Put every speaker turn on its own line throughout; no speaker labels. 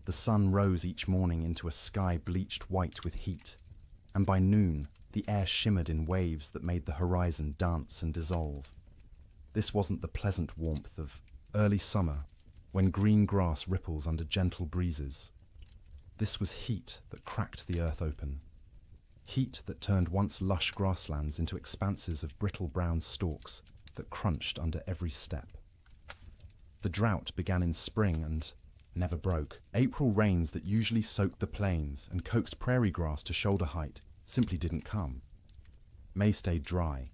The sun rose each morning into a sky bleached white with heat, and by noon the air shimmered in waves that made the horizon dance and dissolve. This wasn't the pleasant warmth of early summer, when green grass ripples under gentle breezes. This was heat that cracked the earth open. Heat that turned once lush grasslands into expanses of brittle brown stalks that crunched under every step. The drought began in spring and never broke. April rains that usually soaked the plains and coaxed prairie grass to shoulder height simply didn't come. May stayed dry.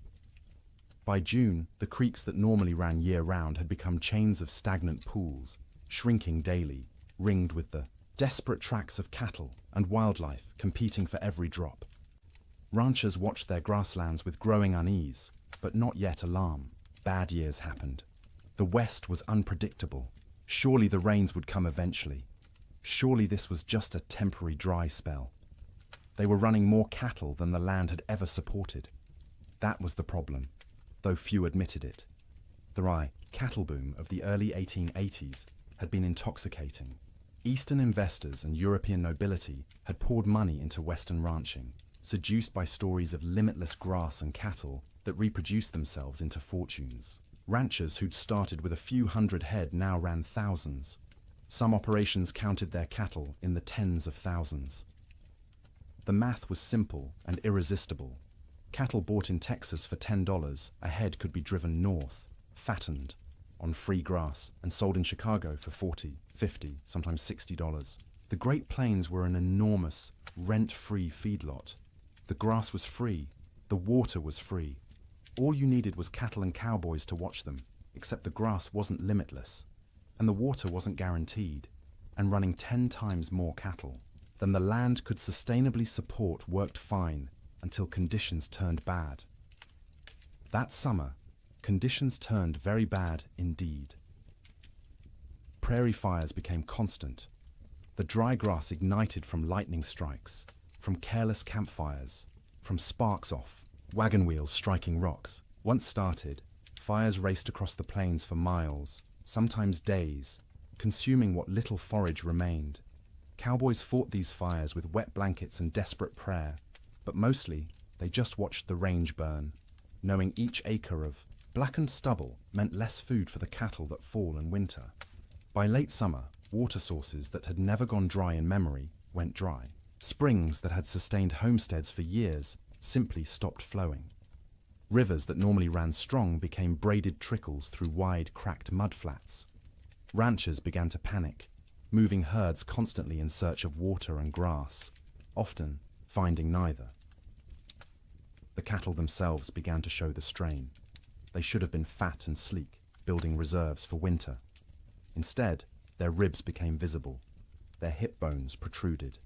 By June, the creeks that normally ran year-round had become chains of stagnant pools, shrinking daily, ringed with the desperate tracks of cattle and wildlife competing for every drop. Ranchers watched their grasslands with growing unease, but not yet alarm. Bad years happened. The West was unpredictable. Surely the rains would come eventually. Surely this was just a temporary dry spell. They were running more cattle than the land had ever supported. That was the problem, though few admitted it. The cattle boom of the early 1880s had been intoxicating. Eastern investors and European nobility had poured money into Western ranching, seduced by stories of limitless grass and cattle that reproduced themselves into fortunes. Ranchers who'd started with a few hundred head now ran thousands. Some operations counted their cattle in the tens of thousands. The math was simple and irresistible. Cattle bought in Texas for $10 a head could be driven north, fattened, on free grass, and sold in Chicago for $40, $50, sometimes $60. The Great Plains were an enormous, rent-free feedlot. The grass was free, the water was free. All you needed was cattle and cowboys to watch them, except the grass wasn't limitless, and the water wasn't guaranteed, and running 10 times more cattle than the land could sustainably support worked fine until conditions turned bad. That summer, conditions turned very bad indeed. Prairie fires became constant. The dry grass ignited from lightning strikes, from careless campfires, from sparks off, wagon wheels striking rocks. Once started, fires raced across the plains for miles, sometimes days, consuming what little forage remained. Cowboys fought these fires with wet blankets and desperate prayer, but mostly they just watched the range burn, knowing each acre of blackened stubble meant less food for the cattle that fall in winter. By late summer, water sources that had never gone dry in memory went dry. Springs that had sustained homesteads for years simply stopped flowing. Rivers that normally ran strong became braided trickles through wide, cracked mudflats. Ranchers began to panic, moving herds constantly in search of water and grass, often finding neither. The cattle themselves began to show the strain. They should have been fat and sleek, building reserves for winter. Instead, their ribs became visible. Their hip bones protruded.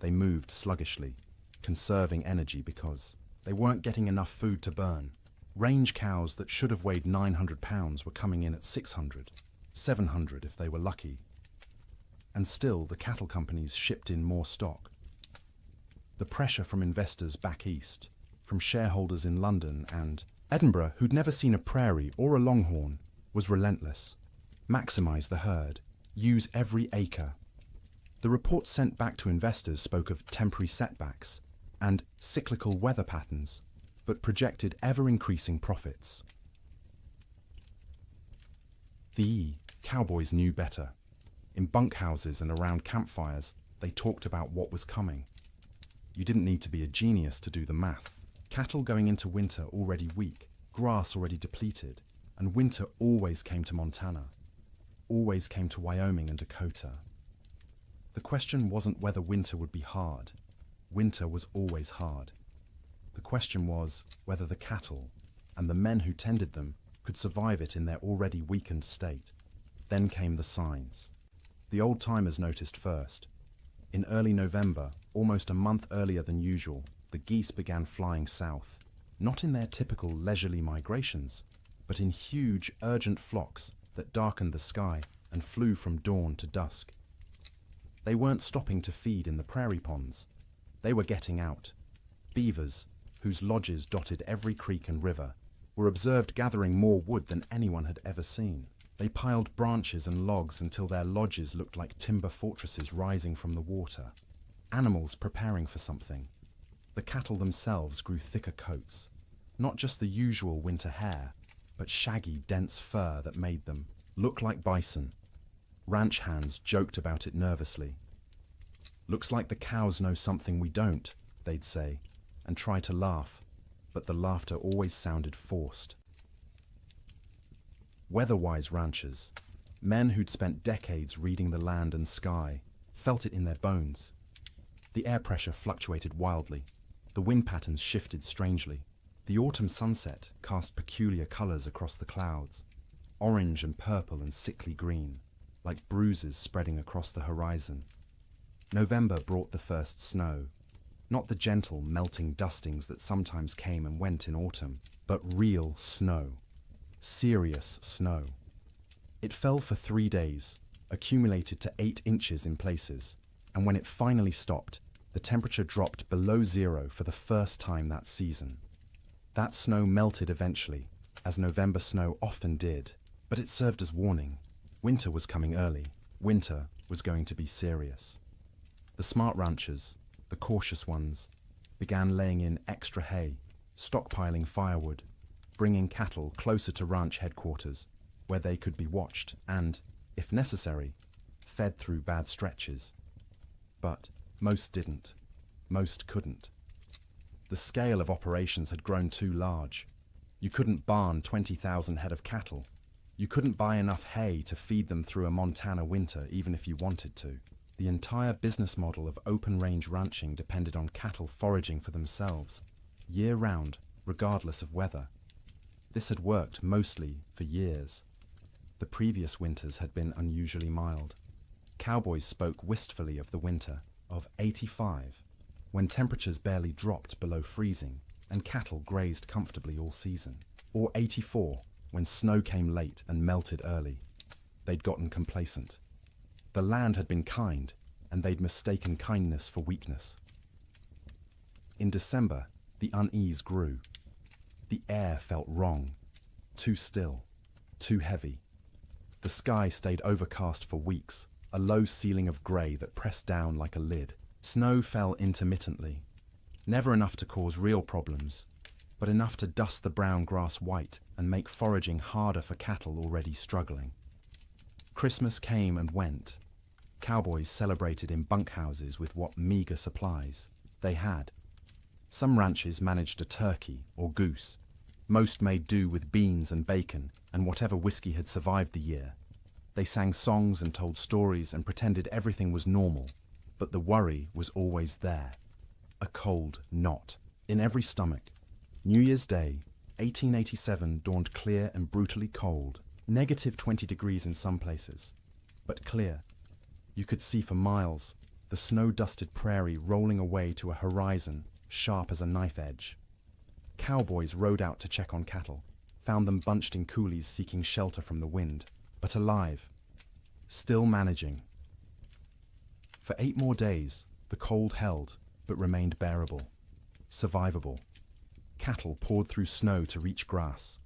They moved sluggishly, conserving energy because they weren't getting enough food to burn. Range cows that should have weighed 900 pounds were coming in at 600, 700 if they were lucky. And still, the cattle companies shipped in more stock. The pressure from investors back east, from shareholders in London and Edinburgh who'd never seen a prairie or a longhorn, was relentless. Maximize the herd. Use every acre. The reports sent back to investors spoke of temporary setbacks and cyclical weather patterns, but projected ever-increasing profits. The cowboys knew better. In bunkhouses and around campfires, they talked about what was coming. You didn't need to be a genius to do the math. Cattle going into winter already weak, grass already depleted, and winter always came to Montana, always came to Wyoming and Dakota. The question wasn't whether winter would be hard. Winter was always hard. The question was whether the cattle and the men who tended them could survive it in their already weakened state. Then came the signs. The old-timers noticed first. In early November, almost a month earlier than usual, the geese began flying south, not in their typical leisurely migrations, but in huge, urgent flocks that darkened the sky and flew from dawn to dusk. They weren't stopping to feed in the prairie ponds. They were getting out. Beavers, whose lodges dotted every creek and river, were observed gathering more wood than anyone had ever seen. They piled branches and logs until their lodges looked like timber fortresses rising from the water. Animals preparing for something. The cattle themselves grew thicker coats. Not just the usual winter hair, but shaggy, dense fur that made them look like bison. Ranch hands joked about it nervously. "Looks like the cows know something we don't," they'd say, and try to laugh, but the laughter always sounded forced. Weather-wise ranchers, men who'd spent decades reading the land and sky, felt it in their bones. The air pressure fluctuated wildly. The wind patterns shifted strangely. The autumn sunset cast peculiar colors across the clouds, orange and purple and sickly green, like bruises spreading across the horizon. November brought the first snow, not the gentle, melting dustings that sometimes came and went in autumn, but real snow. Serious snow. It fell for 3 days, accumulated to 8 inches in places, and when it finally stopped, the temperature dropped below zero for the first time that season. That snow melted eventually, as November snow often did, but it served as warning. Winter was coming early. Winter was going to be serious. The smart ranchers, the cautious ones, began laying in extra hay, stockpiling firewood, bringing cattle closer to ranch headquarters, where they could be watched and, if necessary, fed through bad stretches. But most didn't. Most couldn't. The scale of operations had grown too large. You couldn't barn 20,000 head of cattle. You couldn't buy enough hay to feed them through a Montana winter even if you wanted to. The entire business model of open-range ranching depended on cattle foraging for themselves, year-round, regardless of weather. This had worked mostly for years. The previous winters had been unusually mild. Cowboys spoke wistfully of the winter of '85, when temperatures barely dropped below freezing and cattle grazed comfortably all season. Or '84, when snow came late and melted early. They'd gotten complacent. The land had been kind, and they'd mistaken kindness for weakness. In December, the unease grew. The air felt wrong, too still, too heavy. The sky stayed overcast for weeks, a low ceiling of grey that pressed down like a lid. Snow fell intermittently, never enough to cause real problems, but enough to dust the brown grass white and make foraging harder for cattle already struggling. Christmas came and went. Cowboys celebrated in bunkhouses with what meager supplies they had. Some ranches managed a turkey or goose. Most made do with beans and bacon and whatever whiskey had survived the year. They sang songs and told stories and pretended everything was normal, but the worry was always there. A cold knot in every stomach. New Year's Day, 1887 dawned clear and brutally cold, -20 degrees in some places, but clear. You could see for miles, the snow-dusted prairie rolling away to a horizon sharp as a knife edge. Cowboys rode out to check on cattle, found them bunched in coulees seeking shelter from the wind, but alive, still managing. For 8 more days, the cold held, but remained bearable, survivable. Cattle poured through snow to reach grass.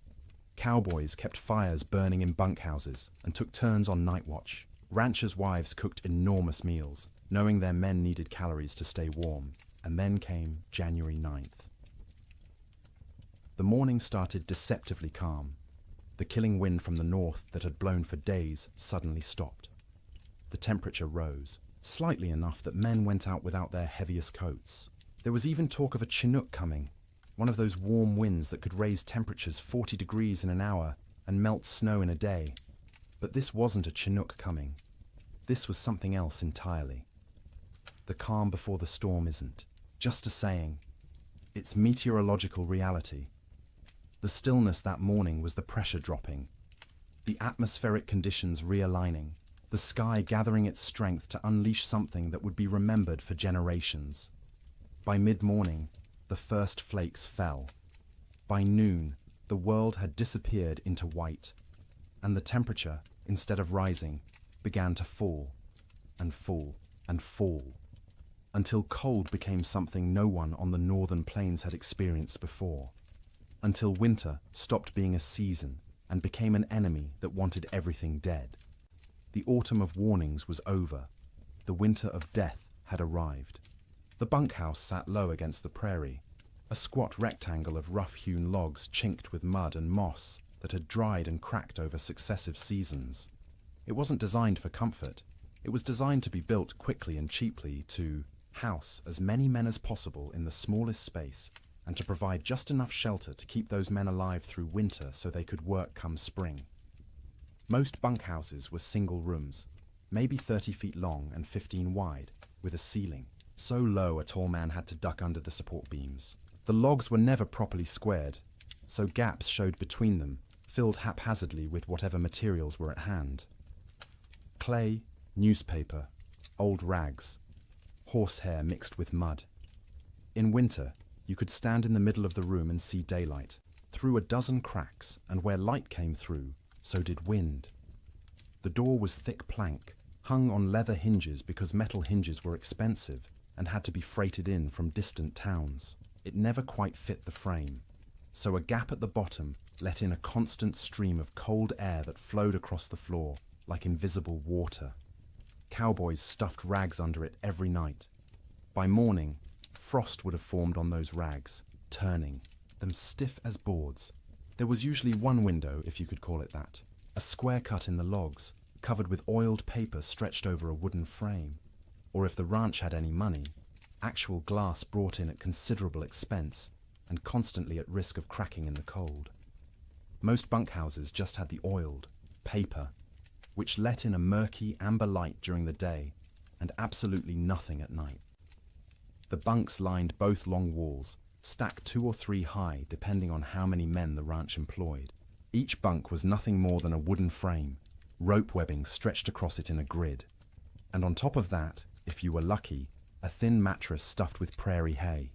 Cowboys kept fires burning in bunkhouses and took turns on night watch. Ranchers' wives cooked enormous meals, knowing their men needed calories to stay warm. And then came January 9th. The morning started deceptively calm. The killing wind from the north that had blown for days suddenly stopped. The temperature rose, slightly enough that men went out without their heaviest coats. There was even talk of a Chinook coming, one of those warm winds that could raise temperatures 40 degrees in an hour and melt snow in a day. But this wasn't a Chinook coming. This was something else entirely. The calm before the storm isn't just a saying. It's meteorological reality. The stillness that morning was the pressure dropping, the atmospheric conditions realigning, the sky gathering its strength to unleash something that would be remembered for generations. By mid-morning, the first flakes fell. By noon, the world had disappeared into white, and the temperature, instead of rising, began to fall, and fall, and fall, until cold became something no one on the northern plains had experienced before, until winter stopped being a season and became an enemy that wanted everything dead. The autumn of warnings was over. The winter of death had arrived. The bunkhouse sat low against the prairie, a squat rectangle of rough-hewn logs chinked with mud and moss that had dried and cracked over successive seasons. It wasn't designed for comfort. It was designed to be built quickly and cheaply to house as many men as possible in the smallest space and to provide just enough shelter to keep those men alive through winter so they could work come spring. Most bunkhouses were single rooms, maybe 30 feet long and 15 wide, with a ceiling so low a tall man had to duck under the support beams. The logs were never properly squared, so gaps showed between them, filled haphazardly with whatever materials were at hand. Clay, newspaper, old rags, horsehair mixed with mud. In winter, you could stand in the middle of the room and see daylight, through a dozen cracks, and where light came through, so did wind. The door was thick plank, hung on leather hinges because metal hinges were expensive and had to be freighted in from distant towns. It never quite fit the frame, so a gap at the bottom let in a constant stream of cold air that flowed across the floor like invisible water. Cowboys stuffed rags under it every night. By morning, frost would have formed on those rags, turning them stiff as boards. There was usually one window, if you could call it that, a square cut in the logs, covered with oiled paper stretched over a wooden frame. Or if the ranch had any money, actual glass brought in at considerable expense and constantly at risk of cracking in the cold. Most bunkhouses just had the oiled paper, which let in a murky amber light during the day and absolutely nothing at night. The bunks lined both long walls, stacked 2 or 3 high depending on how many men the ranch employed. Each bunk was nothing more than a wooden frame, rope webbing stretched across it in a grid. And on top of that, if you were lucky, a thin mattress stuffed with prairie hay.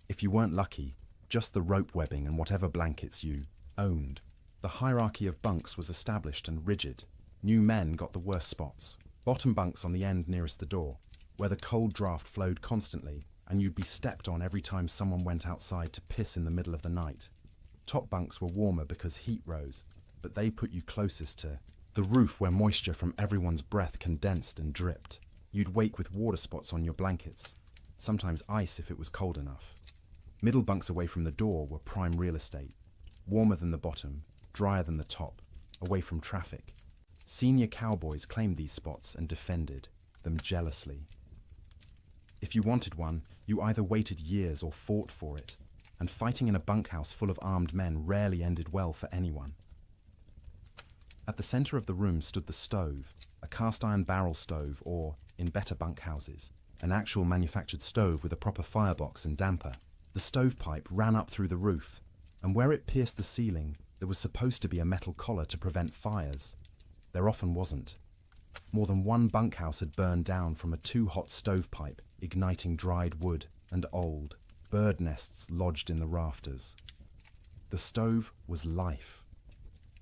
If you weren't lucky, just the rope webbing and whatever blankets you owned. The hierarchy of bunks was established and rigid. New men got the worst spots. Bottom bunks on the end nearest the door, where the cold draft flowed constantly and you'd be stepped on every time someone went outside to piss in the middle of the night. Top bunks were warmer because heat rose, but they put you closest to the roof where moisture from everyone's breath condensed and dripped. You'd wake with water spots on your blankets, sometimes ice if it was cold enough. Middle bunks away from the door were prime real estate, warmer than the bottom, drier than the top, away from traffic. Senior cowboys claimed these spots and defended them jealously. If you wanted one, you either waited years or fought for it, and fighting in a bunkhouse full of armed men rarely ended well for anyone. At the center of the room stood the stove, a cast-iron barrel stove or, in better bunkhouses, an actual manufactured stove with a proper firebox and damper. The stovepipe ran up through the roof, and where it pierced the ceiling, there was supposed to be a metal collar to prevent fires. There often wasn't. More than one bunkhouse had burned down from a too-hot stovepipe, igniting dried wood and old bird nests lodged in the rafters. The stove was life.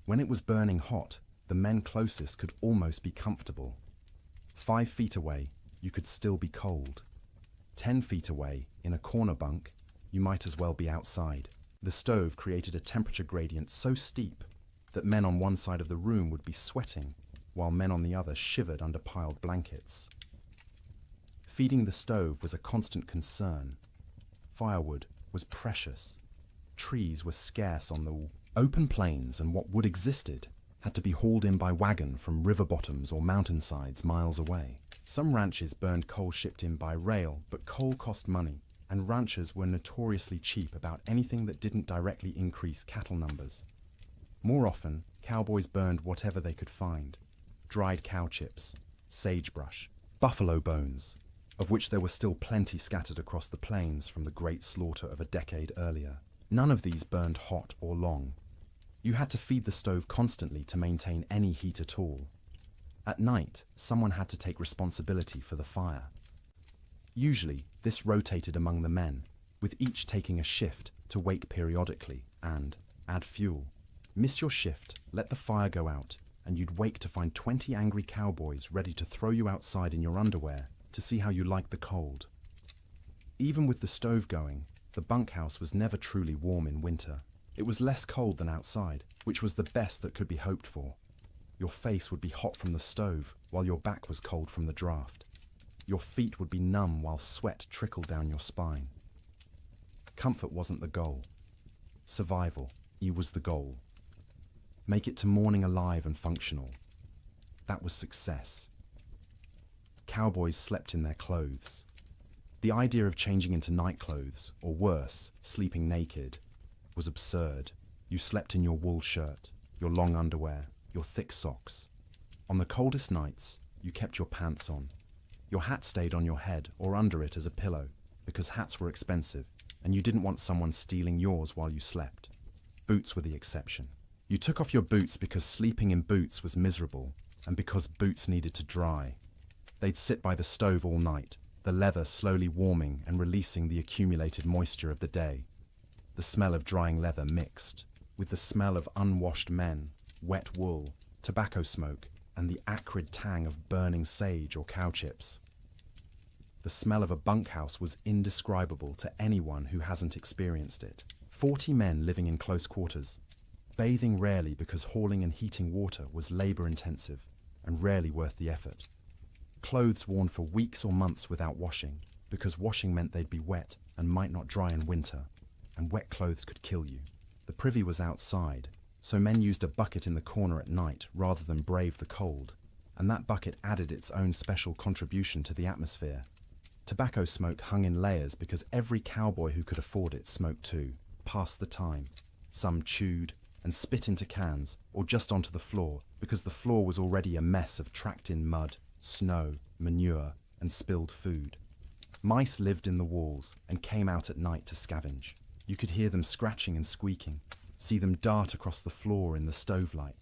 When it was burning hot, the men closest could almost be comfortable. 5 feet away, you could still be cold. 10 feet away, in a corner bunk, you might as well be outside. The stove created a temperature gradient so steep that men on one side of the room would be sweating, while men on the other shivered under piled blankets. Feeding the stove was a constant concern. Firewood was precious. Trees were scarce on the open plains, and what wood existed had to be hauled in by wagon from river bottoms or mountainsides miles away. Some ranches burned coal shipped in by rail, but coal cost money, and ranchers were notoriously cheap about anything that didn't directly increase cattle numbers. More often, cowboys burned whatever they could find: dried cow chips, sagebrush, buffalo bones, of which there were still plenty scattered across the plains from the great slaughter of a decade earlier. None of these burned hot or long. You had to feed the stove constantly to maintain any heat at all. At night, someone had to take responsibility for the fire. Usually, this rotated among the men, with each taking a shift to wake periodically and add fuel. Miss your shift, let the fire go out, and you'd wake to find 20 angry cowboys ready to throw you outside in your underwear to see how you liked the cold. Even with the stove going, the bunkhouse was never truly warm in winter. It was less cold than outside, which was the best that could be hoped for. Your face would be hot from the stove, while your back was cold from the draft. Your feet would be numb while sweat trickled down your spine. Comfort wasn't the goal. Survival, was the goal. Make it to morning alive and functional. That was success. Cowboys slept in their clothes. The idea of changing into night clothes, or worse, sleeping naked, was absurd. You slept in your wool shirt, your long underwear, your thick socks. On the coldest nights, you kept your pants on. Your hat stayed on your head or under it as a pillow, because hats were expensive, and you didn't want someone stealing yours while you slept. Boots were the exception. You took off your boots because sleeping in boots was miserable, and because boots needed to dry. They'd sit by the stove all night, the leather slowly warming and releasing the accumulated moisture of the day. The smell of drying leather mixed with the smell of unwashed men, wet wool, tobacco smoke, and the acrid tang of burning sage or cow chips. The smell of a bunkhouse was indescribable to anyone who hasn't experienced it. 40 men living in close quarters, bathing rarely because hauling and heating water was labor-intensive and rarely worth the effort. Clothes worn for weeks or months without washing, because washing meant they'd be wet and might not dry in winter, and wet clothes could kill you. The privy was outside, so men used a bucket in the corner at night rather than brave the cold, and that bucket added its own special contribution to the atmosphere. Tobacco smoke hung in layers because every cowboy who could afford it smoked too, passed the time. Some chewed and spit into cans or just onto the floor because the floor was already a mess of tracked-in mud, snow, manure, and spilled food. Mice lived in the walls and came out at night to scavenge. You could hear them scratching and squeaking, see them dart across the floor in the stove light.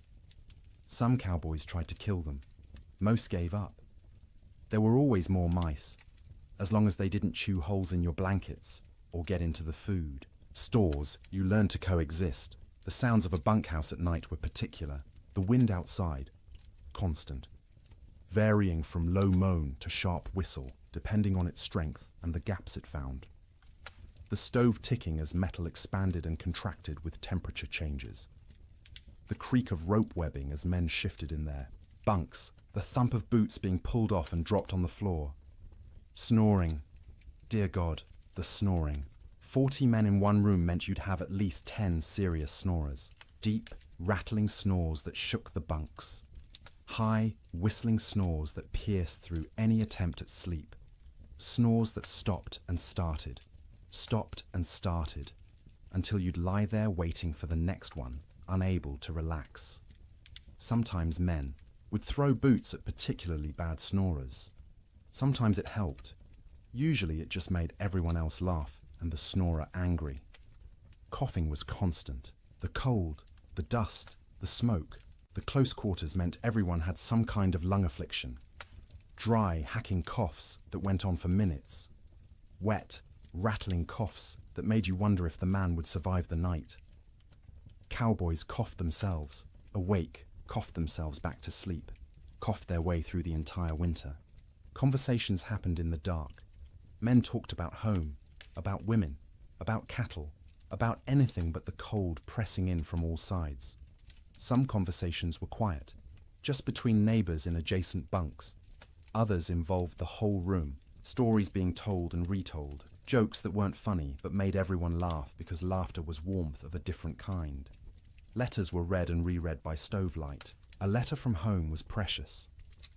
Some cowboys tried to kill them. Most gave up. There were always more mice, as long as they didn't chew holes in your blankets or get into the food. Stores, you learned to coexist. The sounds of a bunkhouse at night were particular. The wind outside, constant, varying from low moan to sharp whistle, depending on its strength and the gaps it found. The stove ticking as metal expanded and contracted with temperature changes. The creak of rope webbing as men shifted in their bunks, the thump of boots being pulled off and dropped on the floor. Snoring. Dear God, the snoring. 40 men in one room meant you'd have at least 10 serious snorers. Deep, rattling snores that shook the bunks. High, whistling snores that pierced through any attempt at sleep. Snores that stopped and started, until you'd lie there waiting for the next one, unable to relax. Sometimes men would throw boots at particularly bad snorers. Sometimes it helped. Usually it just made everyone else laugh and the snorer angry. Coughing was constant. The cold, the dust, the smoke, the close quarters meant everyone had some kind of lung affliction. Dry, hacking coughs that went on for minutes. Wet, rattling coughs that made you wonder if the man would survive the night. Cowboys coughed themselves, awake, coughed themselves back to sleep, coughed their way through the entire winter. Conversations happened in the dark. Men talked about home, about women, about cattle, about anything but the cold pressing in from all sides. Some conversations were quiet, just between neighbors in adjacent bunks. Others involved the whole room, stories being told and retold, jokes that weren't funny but made everyone laugh because laughter was warmth of a different kind. Letters were read and reread by stovelight. A letter from home was precious,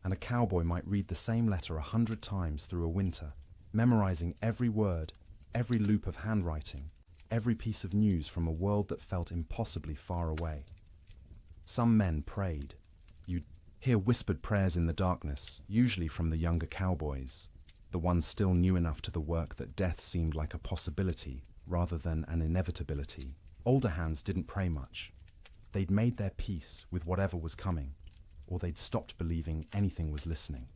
and a cowboy might read the same letter 100 times through a winter, memorizing every word, every loop of handwriting, every piece of news from a world that felt impossibly far away. Some men prayed. You'd hear whispered prayers in the darkness, usually from the younger cowboys, the ones still new enough to the work that death seemed like a possibility rather than an inevitability. Older hands didn't pray much. They'd made their peace with whatever was coming, or they'd stopped believing anything was listening.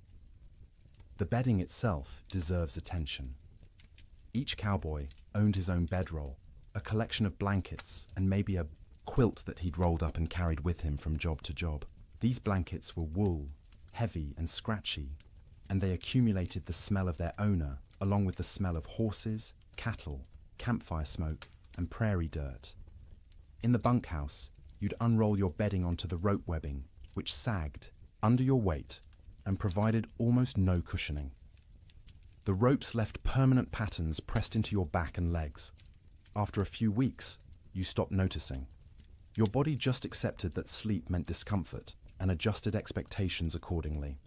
The bedding itself deserves attention. Each cowboy owned his own bedroll, a collection of blankets, and maybe a quilt that he'd rolled up and carried with him from job to job. These blankets were wool, heavy and scratchy, and they accumulated the smell of their owner, along with the smell of horses, cattle, campfire smoke, and prairie dirt. In the bunkhouse, you'd unroll your bedding onto the rope webbing, which sagged under your weight and provided almost no cushioning. The ropes left permanent patterns pressed into your back and legs. After a few weeks, you stopped noticing. Your body just accepted that sleep meant discomfort and adjusted expectations accordingly.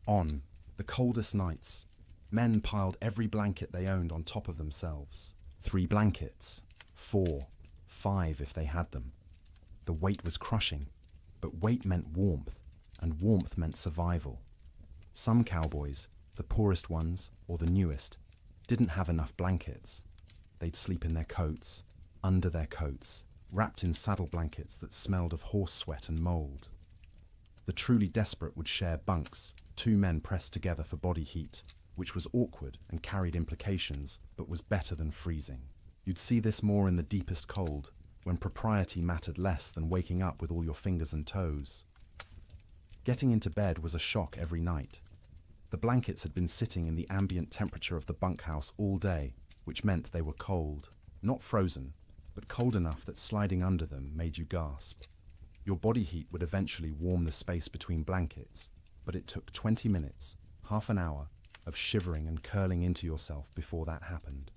On the coldest nights, men piled every blanket they owned on top of themselves. 3 blankets, 4, 5 if they had them. The weight was crushing, but weight meant warmth, and warmth meant survival. Some cowboys, the poorest ones or the newest, didn't have enough blankets. They'd sleep in their coats, under their coats, wrapped in saddle blankets that smelled of horse sweat and mold. The truly desperate would share bunks, 2 men pressed together for body heat, which was awkward and carried implications, but was better than freezing. You'd see this more in the deepest cold, when propriety mattered less than waking up with all your fingers and toes. Getting into bed was a shock every night. The blankets had been sitting in the ambient temperature of the bunkhouse all day, which meant they were cold. Not frozen, but cold enough that sliding under them made you gasp. Your body heat would eventually warm the space between blankets, but it took 20 minutes, half an hour, of shivering and curling into yourself before that happened.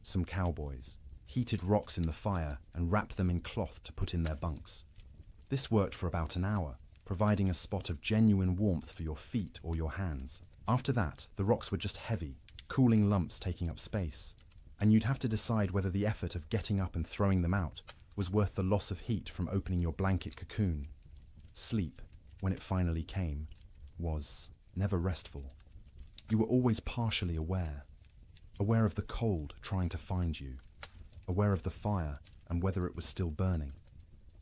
Some cowboys heated rocks in the fire and wrapped them in cloth to put in their bunks. This worked for about an hour, providing a spot of genuine warmth for your feet or your hands. After that, the rocks were just heavy, cooling lumps taking up space, and you'd have to decide whether the effort of getting up and throwing them out was worth the loss of heat from opening your blanket cocoon. Sleep, when it finally came, was never restful. You were always partially aware of the cold trying to find you, aware of the fire and whether it was still burning,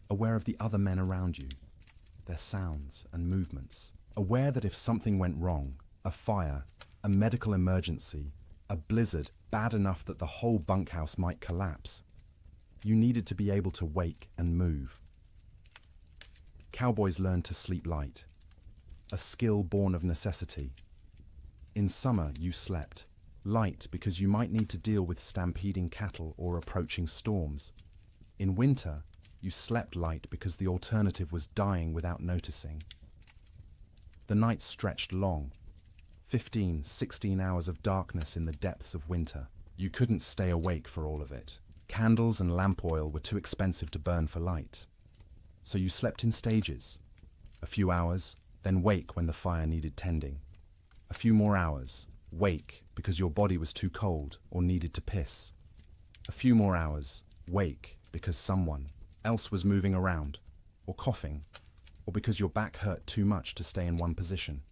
aware of the other men around you, their sounds and movements, aware that if something went wrong, a fire, a medical emergency, a blizzard bad enough that the whole bunkhouse might collapse, you needed to be able to wake and move. Cowboys learned to sleep light, a skill born of necessity. In summer, you slept light because you might need to deal with stampeding cattle or approaching storms. In winter, you slept light because the alternative was dying without noticing. The nights stretched long, 15, 16 hours of darkness in the depths of winter. You couldn't stay awake for all of it. Candles and lamp oil were too expensive to burn for light. So you slept in stages. A few hours, then wake when the fire needed tending. A few more hours, wake because your body was too cold or needed to piss. A few more hours, wake because someone else was moving around or coughing, or because your back hurt too much to stay in one position.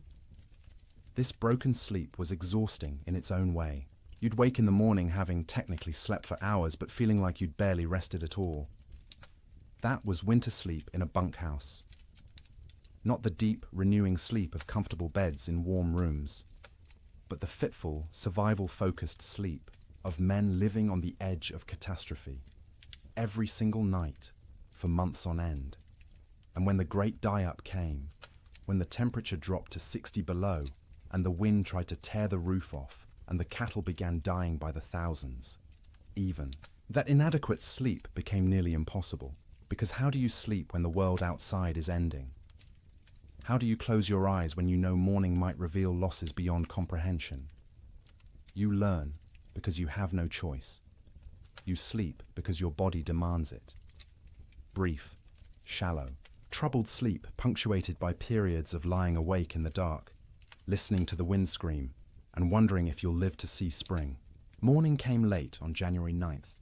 This broken sleep was exhausting in its own way. You'd wake in the morning having technically slept for hours but feeling like you'd barely rested at all. That was winter sleep in a bunkhouse. Not the deep, renewing sleep of comfortable beds in warm rooms, but the fitful, survival-focused sleep of men living on the edge of catastrophe. Every single night, for months on end. And when the great die-up came, when the temperature dropped to 60 below, and the wind tried to tear the roof off, and the cattle began dying by the thousands, even, that inadequate sleep became nearly impossible. Because how do you sleep when the world outside is ending? How do you close your eyes when you know morning might reveal losses beyond comprehension? You learn because you have no choice. You sleep because your body demands it. Brief, shallow, troubled sleep punctuated by periods of lying awake in the dark, listening to the wind scream, and wondering if you'll live to see spring. Morning came late on January 9th,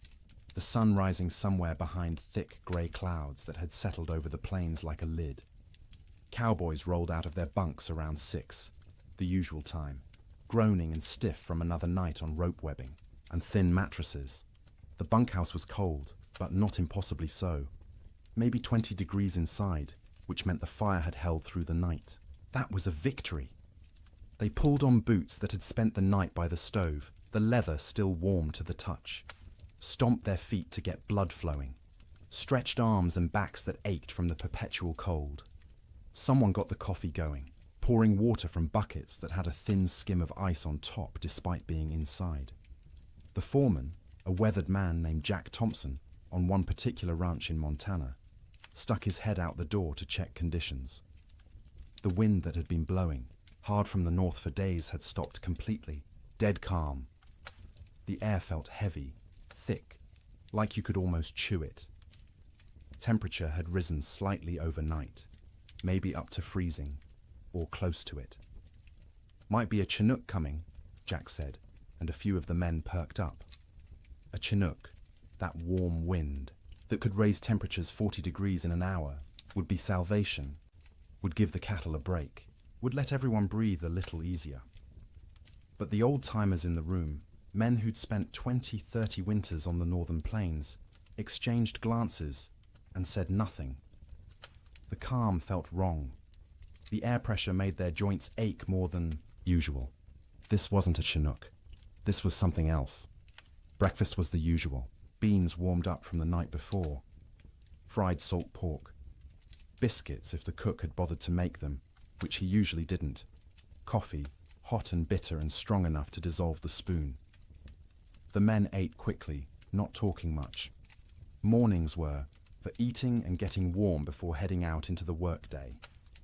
the sun rising somewhere behind thick grey clouds that had settled over the plains like a lid. Cowboys rolled out of their bunks around 6, the usual time, groaning and stiff from another night on rope webbing and thin mattresses. The bunkhouse was cold, but not impossibly so. Maybe 20 degrees inside, which meant the fire had held through the night. That was a victory. They pulled on boots that had spent the night by the stove, the leather still warm to the touch, stomped their feet to get blood flowing, stretched arms and backs that ached from the perpetual cold. Someone got the coffee going, pouring water from buckets that had a thin skim of ice on top despite being inside. The foreman, A weathered man named Jack Thompson, on one particular ranch in Montana, stuck his head out the door to check conditions. The wind that had been blowing hard from the north for days had stopped completely, dead calm. The air felt heavy, thick, like you could almost chew it. Temperature had risen slightly overnight, maybe up to freezing, or close to it. "Might be a Chinook coming," Jack said, and a few of the men perked up. A Chinook, that warm wind that could raise temperatures 40 degrees in an hour, would be salvation, would give the cattle a break, would let everyone breathe a little easier. But the old-timers in the room, men who'd spent 20, 30 winters on the northern plains, exchanged glances and said nothing. The calm felt wrong. The air pressure made their joints ache more than usual. This wasn't a Chinook. This was something else. Breakfast was the usual. Beans warmed up from the night before. Fried salt pork. Biscuits if the cook had bothered to make them, which he usually didn't. Coffee, hot and bitter and strong enough to dissolve the spoon. The men ate quickly, not talking much. Mornings were for eating and getting warm before heading out into the workday.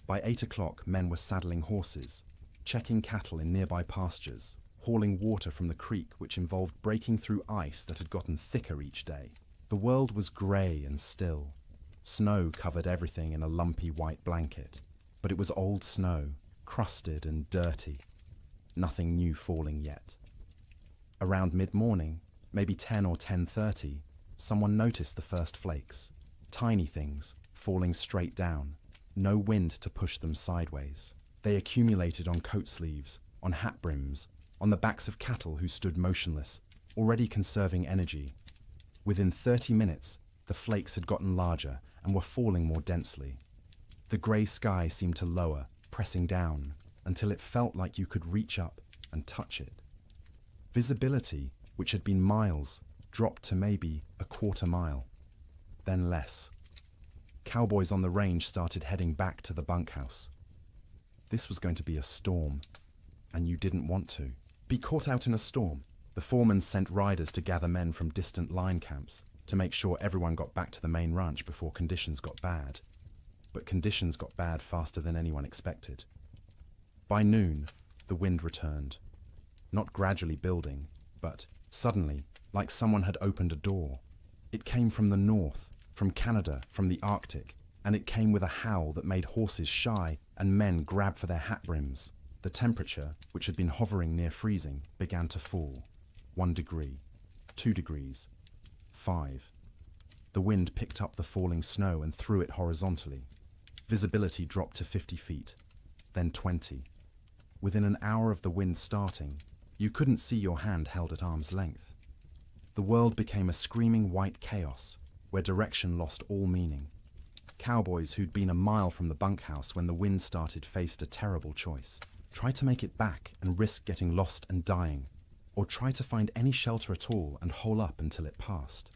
By 8 o'clock, men were saddling horses, checking cattle in nearby pastures, hauling water from the creek, which involved breaking through ice that had gotten thicker each day. The world was grey and still. Snow covered everything in a lumpy white blanket, but it was old snow, crusted and dirty. Nothing new falling yet. Around mid-morning, maybe 10 or 10:30, someone noticed the first flakes. Tiny things, falling straight down. No wind to push them sideways. They accumulated on coat sleeves, on hat brims, on the backs of cattle who stood motionless, already conserving energy. Within 30 minutes, the flakes had gotten larger and were falling more densely. The grey sky seemed to lower, pressing down, until it felt like you could reach up and touch it. Visibility, which had been miles, dropped to maybe a quarter mile, then less. Cowboys on the range started heading back to the bunkhouse. This was going to be a storm, and you didn't want to be caught out in a storm. The foreman sent riders to gather men from distant line camps to make sure everyone got back to the main ranch before conditions got bad. But conditions got bad faster than anyone expected. By noon, the wind returned. Not gradually building, but suddenly, like someone had opened a door. It came from the north, from Canada, from the Arctic, and it came with a howl that made horses shy and men grab for their hat brims. The temperature, which had been hovering near freezing, began to fall. 1 degree, 2 degrees, 5. The wind picked up the falling snow and threw it horizontally. Visibility dropped to 50 feet, then 20. Within an hour of the wind starting, you couldn't see your hand held at arm's length. The world became a screaming white chaos, where direction lost all meaning. Cowboys who'd been a mile from the bunkhouse when the wind started faced a terrible choice. Try to make it back and risk getting lost and dying, or try to find any shelter at all and hole up until it passed.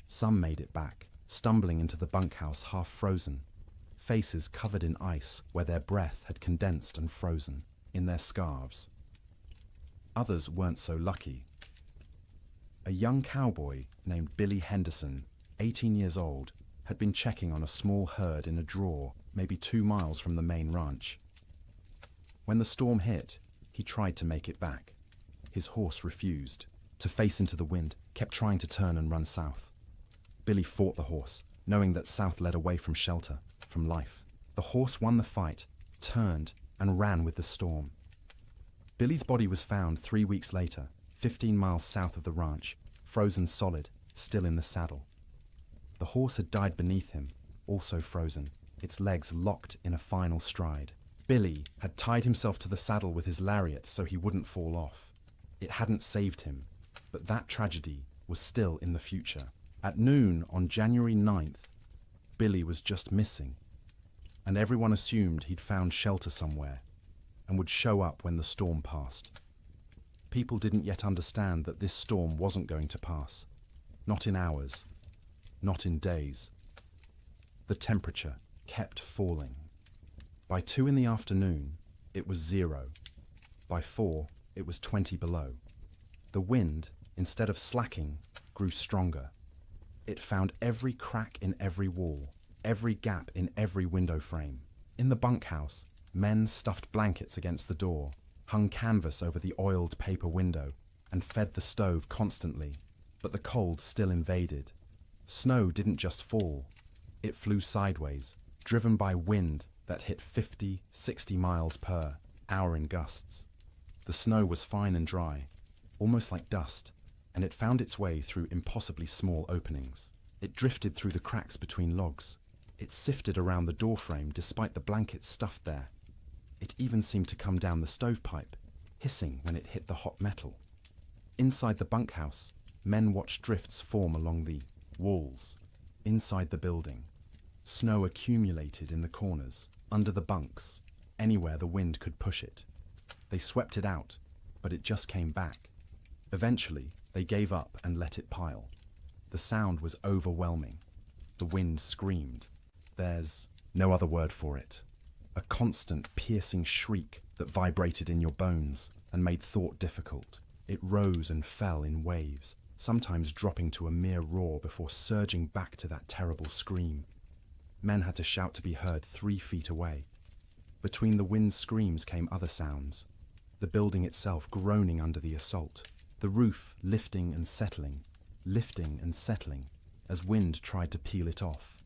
Some made it back, stumbling into the bunkhouse half frozen, faces covered in ice where their breath had condensed and frozen, in their scarves. Others weren't so lucky. A young cowboy named Billy Henderson, 18 years old, had been checking on a small herd in a draw, maybe 2 miles from the main ranch. When the storm hit, he tried to make it back. His horse refused. To face into the wind, kept trying to turn and run south. Billy fought the horse, knowing that south led away from shelter, from life. The horse won the fight, turned, and ran with the storm. Billy's body was found 3 weeks later, 15 miles south of the ranch, frozen solid, still in the saddle. The horse had died beneath him, also frozen, its legs locked in a final stride. Billy had tied himself to the saddle with his lariat so he wouldn't fall off. It hadn't saved him, but that tragedy was still in the future. At noon on January 9th, Billy was just missing, and everyone assumed he'd found shelter somewhere and would show up when the storm passed. People didn't yet understand that this storm wasn't going to pass. Not in hours, not in days. The temperature kept falling. By 2 in the afternoon, it was 0. By 4, it was 20 below. The wind, instead of slacking, grew stronger. It found every crack in every wall, every gap in every window frame. In the bunkhouse, men stuffed blankets against the door, hung canvas over the oiled paper window, and fed the stove constantly, but the cold still invaded. Snow didn't just fall, it flew sideways, driven by wind that hit 50, 60 miles per hour in gusts. The snow was fine and dry, almost like dust, and it found its way through impossibly small openings. It drifted through the cracks between logs. It sifted around the doorframe despite the blankets stuffed there. It even seemed to come down the stovepipe, hissing when it hit the hot metal. Inside the bunkhouse, men watched drifts form along the walls. Inside the building, snow accumulated in the corners, under the bunks, anywhere the wind could push it. They swept it out, but it just came back. Eventually, they gave up and let it pile. The sound was overwhelming. The wind screamed. There's no other word for it. A constant, piercing shriek that vibrated in your bones and made thought difficult. It rose and fell in waves, sometimes dropping to a mere roar before surging back to that terrible scream. Men had to shout to be heard 3 feet away. Between the wind's screams came other sounds. The building itself groaning under the assault. The roof lifting and settling as wind tried to peel it off.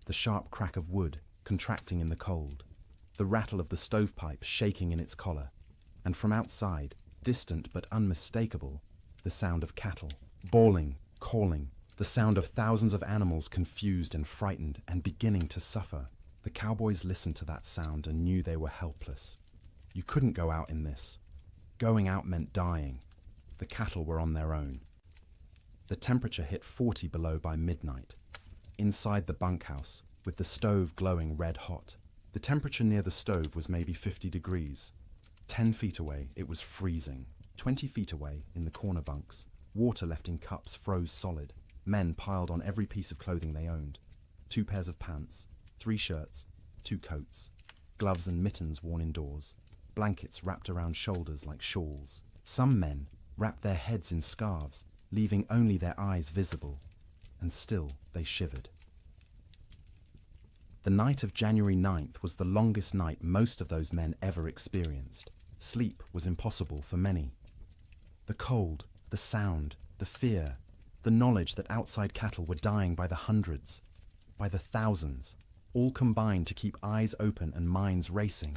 The sharp crack of wood contracting in the cold. The rattle of the stovepipe shaking in its collar. And from outside, distant but unmistakable, the sound of cattle, bawling, calling, the sound of thousands of animals confused and frightened and beginning to suffer. The cowboys listened to that sound and knew they were helpless. You couldn't go out in this. Going out meant dying. The cattle were on their own. The temperature hit 40 below by midnight. Inside the bunkhouse, with the stove glowing red hot, the temperature near the stove was maybe 50 degrees. 10 feet away, it was freezing. 20 feet away, in the corner bunks, water left in cups froze solid. Men piled on every piece of clothing they owned. 2 pairs of pants, 3 shirts, 2 coats, gloves and mittens worn indoors, blankets wrapped around shoulders like shawls. Some men wrapped their heads in scarves, leaving only their eyes visible, and still they shivered. The night of January 9th was the longest night most of those men ever experienced. Sleep was impossible for many. The cold, the sound, the fear, the knowledge that outside cattle were dying by the hundreds, by the thousands, all combined to keep eyes open and minds racing.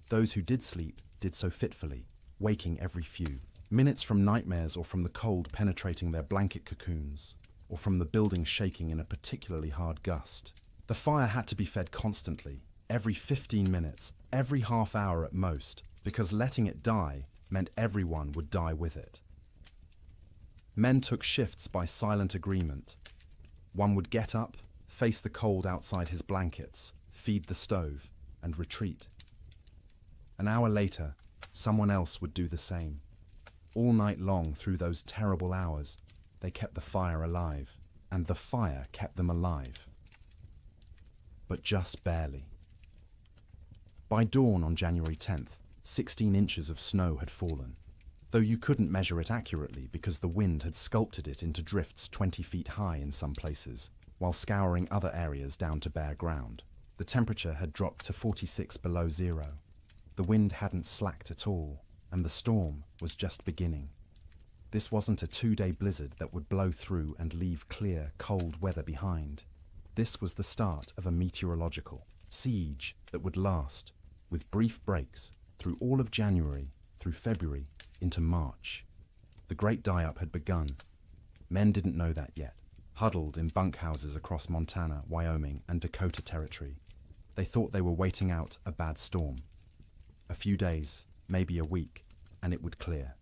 Those who did sleep did so fitfully, waking every few. Minutes from nightmares or from the cold penetrating their blanket cocoons, or from the building shaking in a particularly hard gust. The fire had to be fed constantly, every 15 minutes, every half hour at most, because letting it die meant everyone would die with it. Men took shifts by silent agreement. One would get up, face the cold outside his blankets, feed the stove, and retreat. An hour later, someone else would do the same. All night long through those terrible hours, they kept the fire alive, and the fire kept them alive. But just barely. By dawn on January 10th, 16 inches of snow had fallen, though you couldn't measure it accurately because the wind had sculpted it into drifts 20 feet high in some places, while scouring other areas down to bare ground. The temperature had dropped to 46 below zero. The wind hadn't slacked at all, and the storm was just beginning. This wasn't a 2-day blizzard that would blow through and leave clear, cold weather behind. This was the start of a meteorological siege that would last, with brief breaks, through all of January, through February, into March. The great die-up had begun. Men didn't know that yet, huddled in bunkhouses across Montana, Wyoming, and Dakota Territory. They thought they were waiting out a bad storm. A few days, maybe a week, and it would clear.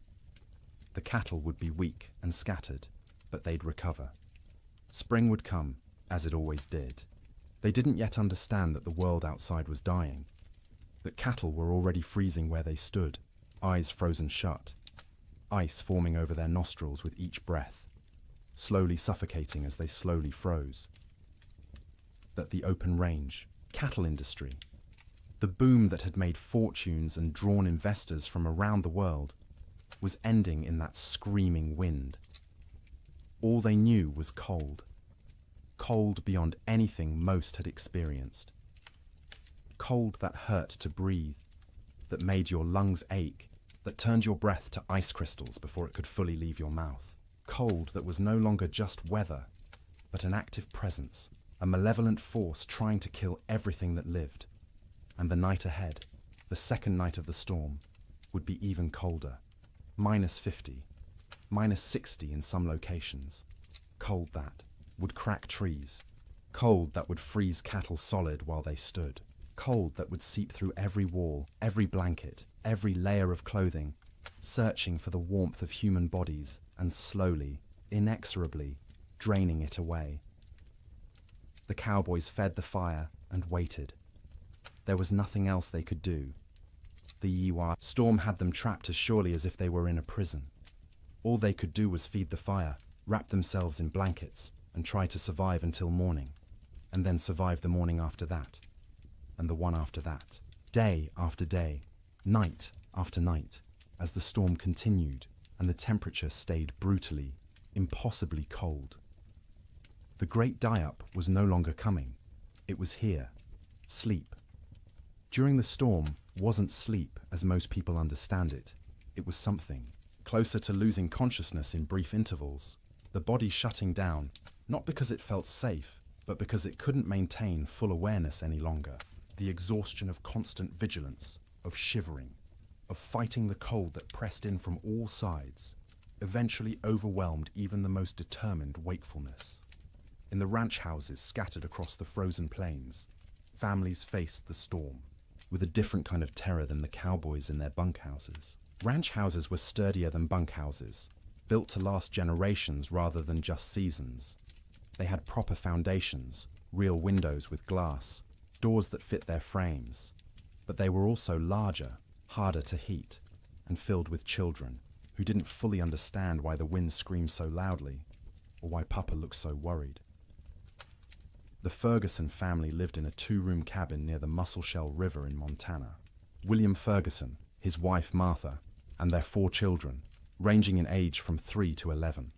The cattle would be weak and scattered, but they'd recover. Spring would come, as it always did. They didn't yet understand that the world outside was dying, that cattle were already freezing where they stood, eyes frozen shut, ice forming over their nostrils with each breath, slowly suffocating as they slowly froze. That the open range, cattle industry, the boom that had made fortunes and drawn investors from around the world, was ending in that screaming wind. All they knew was cold. Cold beyond anything most had experienced. Cold that hurt to breathe, that made your lungs ache, that turned your breath to ice crystals before it could fully leave your mouth. Cold that was no longer just weather, but an active presence, a malevolent force trying to kill everything that lived. And the night ahead, the second night of the storm, would be even colder. -50, -60 in some locations. Cold that would crack trees. Cold that would freeze cattle solid while they stood. Cold that would seep through every wall, every blanket, every layer of clothing, searching for the warmth of human bodies and slowly, inexorably, draining it away. The cowboys fed the fire and waited. There was nothing else they could do. The Yiwa storm had them trapped as surely as if they were in a prison. All they could do was feed the fire, wrap themselves in blankets, and try to survive until morning, and then survive the morning after that, and the one after that, day after day, night after night, as the storm continued and the temperature stayed brutally, impossibly cold. The great die-up was no longer coming. It was here. Sleep. During the storm wasn't sleep as most people understand it. It was something closer to losing consciousness in brief intervals, the body shutting down, not because it felt safe, but because it couldn't maintain full awareness any longer. The exhaustion of constant vigilance, of shivering, of fighting the cold that pressed in from all sides, eventually overwhelmed even the most determined wakefulness. In the ranch houses scattered across the frozen plains, families faced the storm with a different kind of terror than the cowboys in their bunkhouses. Ranch houses were sturdier than bunkhouses, built to last generations rather than just seasons. They had proper foundations, real windows with glass, doors that fit their frames. But they were also larger, harder to heat, and filled with children who didn't fully understand why the wind screamed so loudly or why Papa looked so worried. The Ferguson family lived in a 2-room cabin near the Musselshell River in Montana. William Ferguson, his wife Martha, and their 4 children, ranging in age from 3 to 11.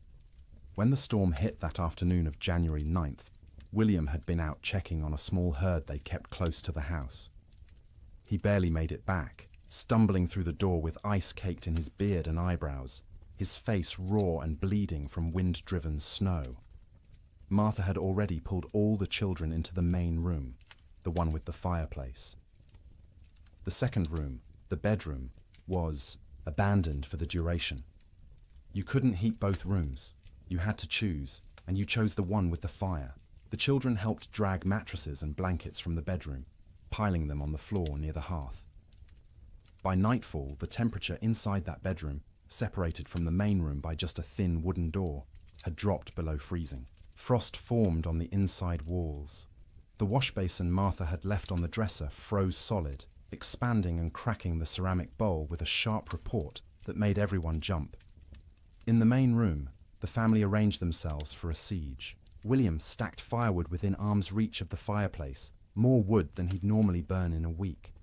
When the storm hit that afternoon of January 9th, William had been out checking on a small herd they kept close to the house. He barely made it back, stumbling through the door with ice caked in his beard and eyebrows, his face raw and bleeding from wind-driven snow. Martha had already pulled all the children into the main room, the one with the fireplace. The second room, the bedroom, was abandoned for the duration. You couldn't heat both rooms. You had to choose, and you chose the one with the fire. The children helped drag mattresses and blankets from the bedroom, piling them on the floor near the hearth. By nightfall, the temperature inside that bedroom, separated from the main room by just a thin wooden door, had dropped below freezing. Frost formed on the inside walls. The washbasin Martha had left on the dresser froze solid, expanding and cracking the ceramic bowl with a sharp report that made everyone jump. In the main room, the family arranged themselves for a siege. William stacked firewood within arm's reach of the fireplace, more wood than he'd normally burn in a week.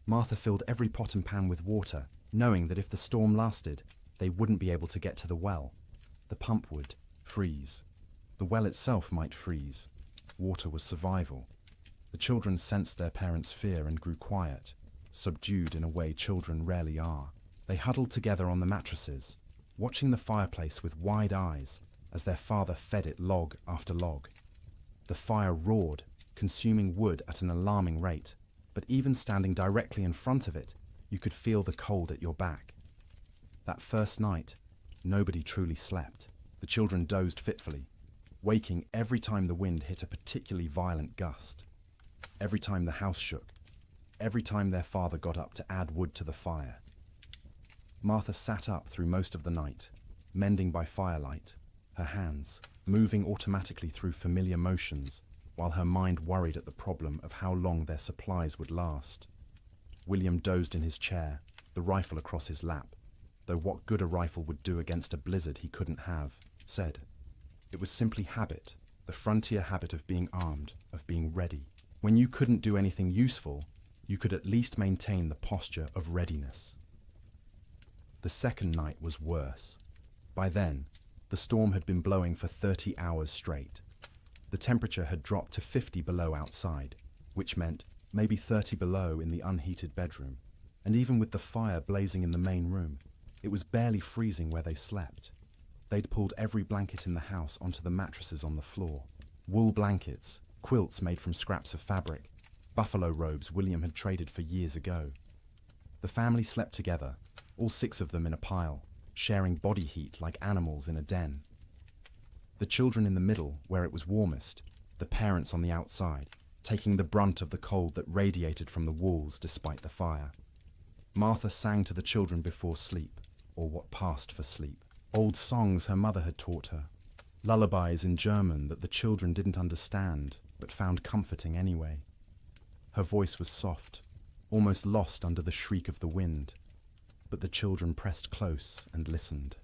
Martha filled every pot and pan with water, knowing that if the storm lasted, they wouldn't be able to get to the well. The pump would freeze. The well itself might freeze. Water was survival. The children sensed their parents' fear and grew quiet, subdued in a way children rarely are. They huddled together on the mattresses, watching the fireplace with wide eyes as their father fed it log after log. The fire roared, consuming wood at an alarming rate, but even standing directly in front of it, you could feel the cold at your back. That first night, nobody truly slept. The children dozed fitfully, waking every time the wind hit a particularly violent gust, every time the house shook, every time their father got up to add wood to the fire. Martha sat up through most of the night, mending by firelight, her hands moving automatically through familiar motions, while her mind worried at the problem of how long their supplies would last. William dozed in his chair, the rifle across his lap, though what good a rifle would do against a blizzard he couldn't have, said. It was simply habit, the frontier habit of being armed, of being ready. When you couldn't do anything useful, you could at least maintain the posture of readiness. The second night was worse. By then, the storm had been blowing for 30 hours straight. The temperature had dropped to 50 below outside, which meant maybe 30 below in the unheated bedroom. And even with the fire blazing in the main room, it was barely freezing where they slept. They'd pulled every blanket in the house onto the mattresses on the floor. Wool blankets, quilts made from scraps of fabric, buffalo robes William had traded for years ago. The family slept together, all 6 of them in a pile, sharing body heat like animals in a den. The children in the middle, where it was warmest, the parents on the outside, taking the brunt of the cold that radiated from the walls despite the fire. Martha sang to the children before sleep, or what passed for sleep. Old songs her mother had taught her, lullabies in German that the children didn't understand, but found comforting anyway. Her voice was soft, almost lost under the shriek of the wind, but the children pressed close and listened.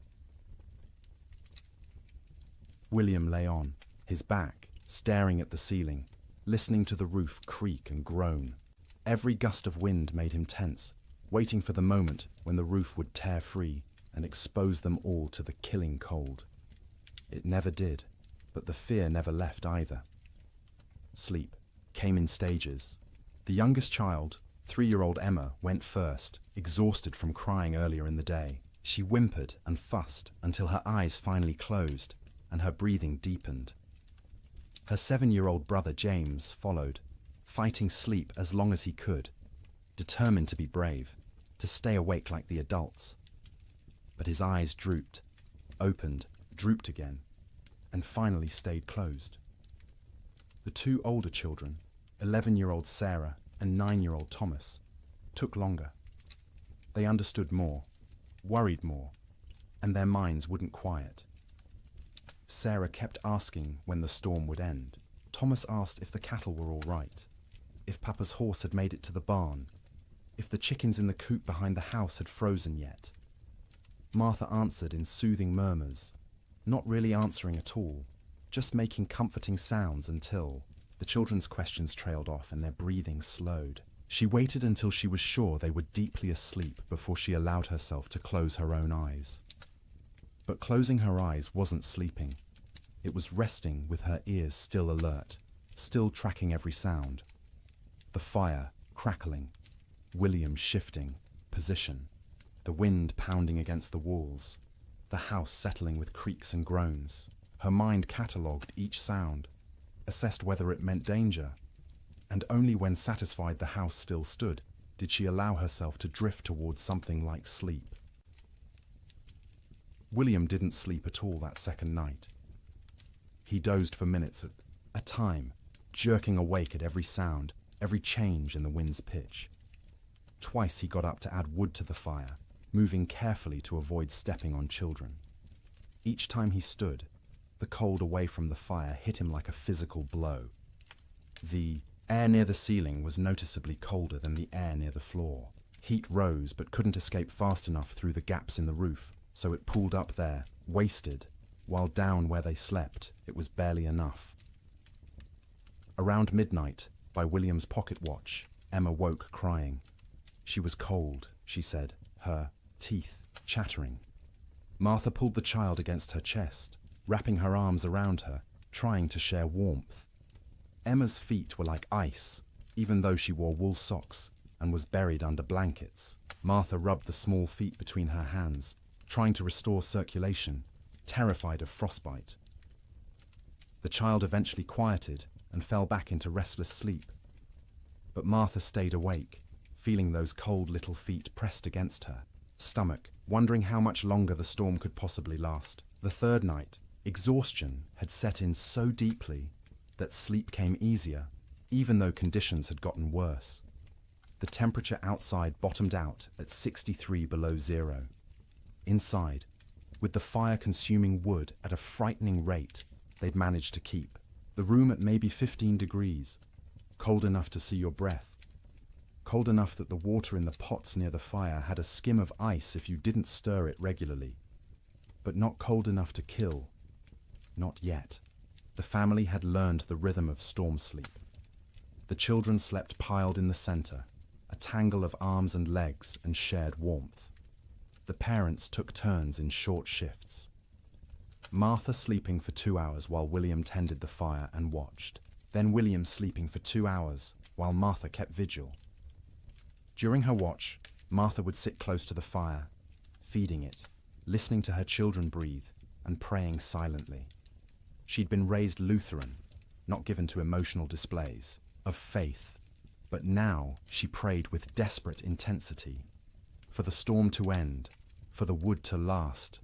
William lay on, his back, staring at the ceiling, listening to the roof creak and groan. Every gust of wind made him tense, waiting for the moment when the roof would tear free and expose them all to the killing cold. It never did, but the fear never left either. Sleep came in stages. The youngest child, 3-year-old Emma, went first, exhausted from crying earlier in the day. She whimpered and fussed until her eyes finally closed and her breathing deepened. Her 7-year-old brother James followed, fighting sleep as long as he could, determined to be brave, to stay awake like the adults. But his eyes drooped, opened, drooped again, and finally stayed closed. The 2 older children, 11-year-old Sarah and 9-year-old Thomas, took longer. They understood more, worried more, and their minds wouldn't quiet. Sarah kept asking when the storm would end. Thomas asked if the cattle were all right, if Papa's horse had made it to the barn, if the chickens in the coop behind the house had frozen yet. Martha answered in soothing murmurs, not really answering at all, just making comforting sounds until the children's questions trailed off and their breathing slowed. She waited until she was sure they were deeply asleep before she allowed herself to close her own eyes. But closing her eyes wasn't sleeping. It was resting with her ears still alert, still tracking every sound. The fire crackling, William shifting position, the wind pounding against the walls, the house settling with creaks and groans. Her mind catalogued each sound, assessed whether it meant danger, and only when satisfied the house still stood did she allow herself to drift towards something like sleep. William didn't sleep at all that second night. He dozed for minutes at a time, jerking awake at every sound, every change in the wind's pitch. Twice he got up to add wood to the fire, moving carefully to avoid stepping on children. Each time he stood, the cold away from the fire hit him like a physical blow. The air near the ceiling was noticeably colder than the air near the floor. Heat rose but couldn't escape fast enough through the gaps in the roof, so it pooled up there, wasted, while down where they slept, it was barely enough. Around midnight, by William's pocket watch, Emma woke crying. She was cold, she said, her teeth chattering. Martha pulled the child against her chest, wrapping her arms around her, trying to share warmth. Emma's feet were like ice, even though she wore wool socks and was buried under blankets. Martha rubbed the small feet between her hands, trying to restore circulation, terrified of frostbite. The child eventually quieted and fell back into restless sleep. But Martha stayed awake, feeling those cold little feet pressed against her stomach, wondering how much longer the storm could possibly last. The third night, exhaustion had set in so deeply that sleep came easier, even though conditions had gotten worse. The temperature outside bottomed out at 63 below zero. Inside, with the fire consuming wood at a frightening rate, they'd managed to keep the room at maybe 15 degrees, cold enough to see your breath, cold enough that the water in the pots near the fire had a skim of ice if you didn't stir it regularly, but not cold enough to kill. Not yet. The family had learned the rhythm of storm sleep. The children slept piled in the center, a tangle of arms and legs and shared warmth. The the parents took turns in short shifts. Martha sleeping for 2 hours while William tended the fire and watched. Then William sleeping for 2 hours while Martha kept vigil. During her watch, Martha would sit close to the fire, feeding it, listening to her children breathe, and praying silently. She'd been raised Lutheran, not given to emotional displays, of faith, but now she prayed with desperate intensity, for the storm to end, for the wood to last,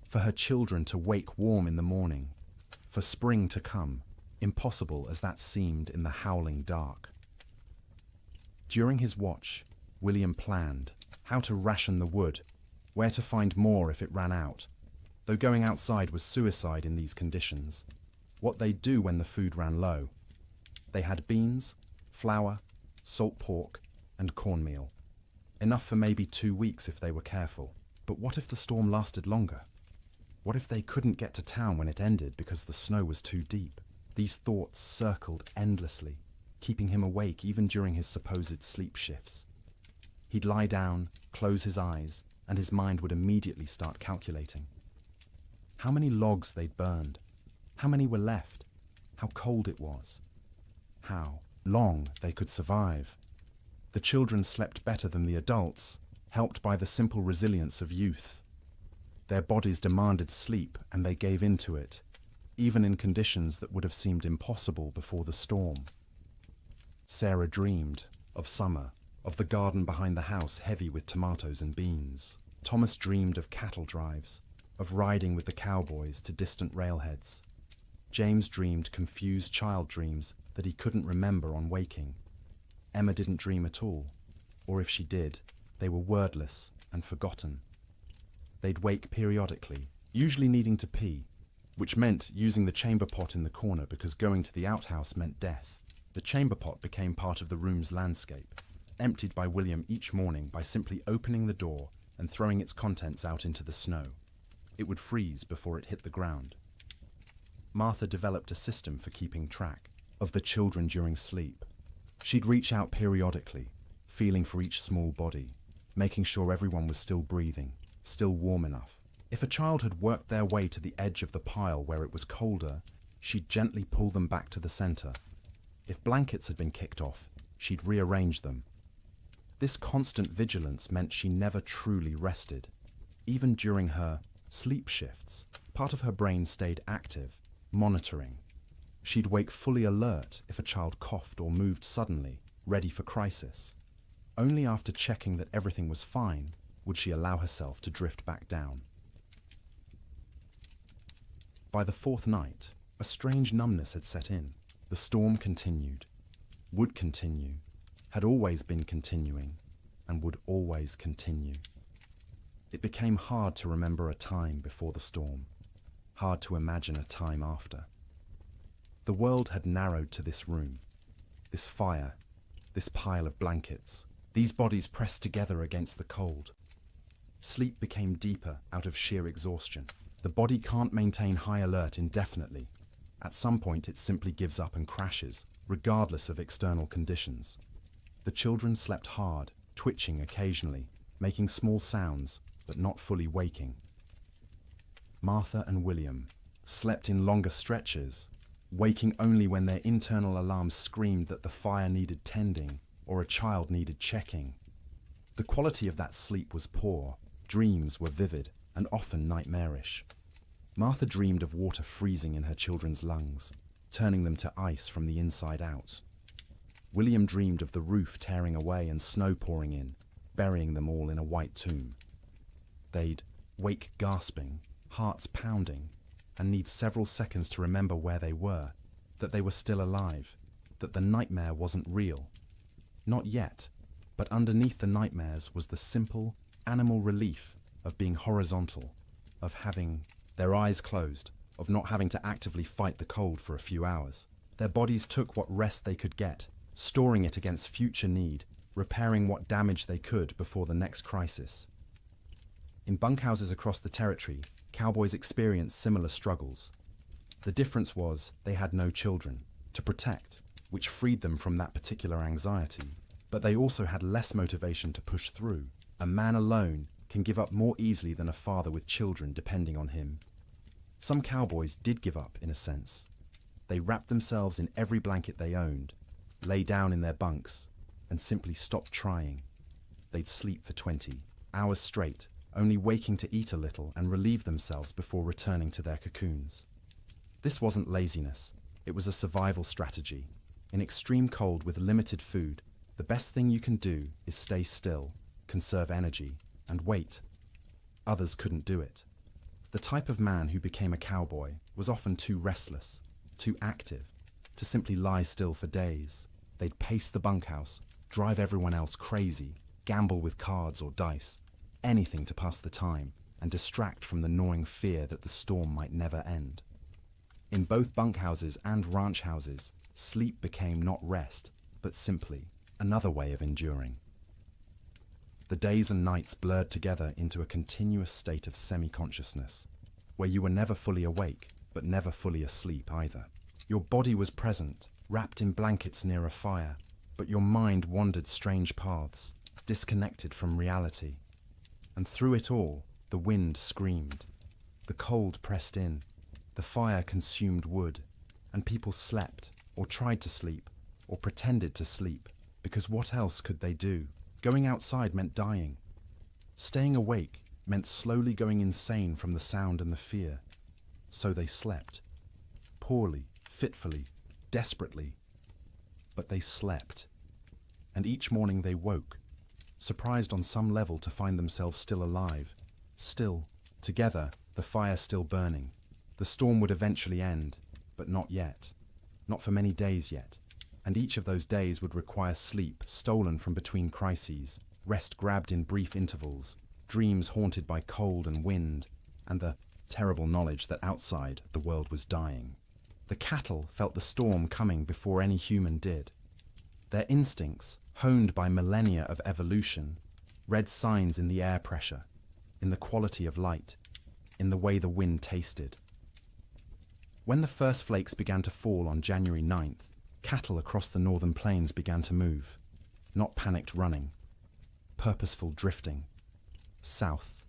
for her children to wake warm in the morning, for spring to come, impossible as that seemed in the howling dark. During his watch, William planned how to ration the wood, where to find more if it ran out, though going outside was suicide in these conditions. What they'd do when the food ran low. They had beans, flour, salt pork, and cornmeal. Enough for maybe 2 weeks if they were careful. But what if the storm lasted longer? What if they couldn't get to town when it ended because the snow was too deep? These thoughts circled endlessly, keeping him awake even during his supposed sleep shifts. He'd lie down, close his eyes, and his mind would immediately start calculating. How many logs they'd burned, how many were left, how cold it was, how long they could survive. The children slept better than the adults, helped by the simple resilience of youth. Their bodies demanded sleep and they gave in to it, even in conditions that would have seemed impossible before the storm. Sarah dreamed of summer, of the garden behind the house heavy with tomatoes and beans. Thomas dreamed of cattle drives, of riding with the cowboys to distant railheads. James dreamed confused child dreams that he couldn't remember on waking. Emma didn't dream at all, or if she did, they were wordless and forgotten. They'd wake periodically, usually needing to pee, which meant using the chamber pot in the corner because going to the outhouse meant death. The chamber pot became part of the room's landscape, emptied by William each morning by simply opening the door and throwing its contents out into the snow. It would freeze before it hit the ground. Martha developed a system for keeping track of the children during sleep. She'd reach out periodically, feeling for each small body, making sure everyone was still breathing, still warm enough. If a child had worked their way to the edge of the pile where it was colder, she'd gently pull them back to the center. If blankets had been kicked off, she'd rearrange them. This constant vigilance meant she never truly rested. Even during her sleep shifts, part of her brain stayed active, monitoring. She'd wake fully alert if a child coughed or moved suddenly, ready for crisis. Only after checking that everything was fine would she allow herself to drift back down. By the fourth night, a strange numbness had set in. The storm continued, would continue, had always been continuing, and would always continue. It became hard to remember a time before the storm, hard to imagine a time after. The world had narrowed to this room, this fire, this pile of blankets, these bodies pressed together against the cold. Sleep became deeper out of sheer exhaustion. The body can't maintain high alert indefinitely. At some point it simply gives up and crashes, regardless of external conditions. The children slept hard, twitching occasionally, making small sounds, but not fully waking. Martha and William slept in longer stretches, waking only when their internal alarms screamed that the fire needed tending or a child needed checking. The quality of that sleep was poor, dreams were vivid and often nightmarish. Martha dreamed of water freezing in her children's lungs, turning them to ice from the inside out. William dreamed of the roof tearing away and snow pouring in, burying them all in a white tomb. They'd wake gasping, hearts pounding, and need several seconds to remember where they were, that they were still alive, that the nightmare wasn't real. Not yet, but underneath the nightmares was the simple, animal relief of being horizontal, of having their eyes closed, of not having to actively fight the cold for a few hours. Their bodies took what rest they could get, storing it against future need, repairing what damage they could before the next crisis. In bunkhouses across the territory, cowboys experienced similar struggles. The difference was they had no children to protect, which freed them from that particular anxiety, but they also had less motivation to push through. A man alone can give up more easily than a father with children depending on him. Some cowboys did give up, in a sense. They wrapped themselves in every blanket they owned, lay down in their bunks, and simply stopped trying. They'd sleep for 20 hours straight, only waking to eat a little and relieve themselves before returning to their cocoons. This wasn't laziness, it was a survival strategy. In extreme cold with limited food, the best thing you can do is stay still, conserve energy, and wait. Others couldn't do it. The type of man who became a cowboy was often too restless, too active, to simply lie still for days. They'd pace the bunkhouse, drive everyone else crazy, gamble with cards or dice, anything to pass the time and distract from the gnawing fear that the storm might never end. In both bunkhouses and ranch houses, sleep became not rest, but simply another way of enduring. The days and nights blurred together into a continuous state of semi-consciousness, where you were never fully awake, but never fully asleep either. Your body was present, wrapped in blankets near a fire, but your mind wandered strange paths, disconnected from reality. And through it all, the wind screamed. The cold pressed in, the fire consumed wood, and people slept, or tried to sleep, or pretended to sleep, because what else could they do? Going outside meant dying. Staying awake meant slowly going insane from the sound and the fear. So they slept. Poorly, fitfully, desperately. But they slept. And each morning they woke, surprised on some level to find themselves still alive, still, together, the fire still burning. The storm would eventually end, but not yet. Not for many days yet. And each of those days would require sleep stolen from between crises, rest grabbed in brief intervals, dreams haunted by cold and wind, and the terrible knowledge that outside the world was dying. The cattle felt the storm coming before any human did. Their instincts, honed by millennia of evolution, read signs in the air pressure, in the quality of light, in the way the wind tasted. When the first flakes began to fall on January 9th, cattle across the northern plains began to move, not panicked running, purposeful drifting, south,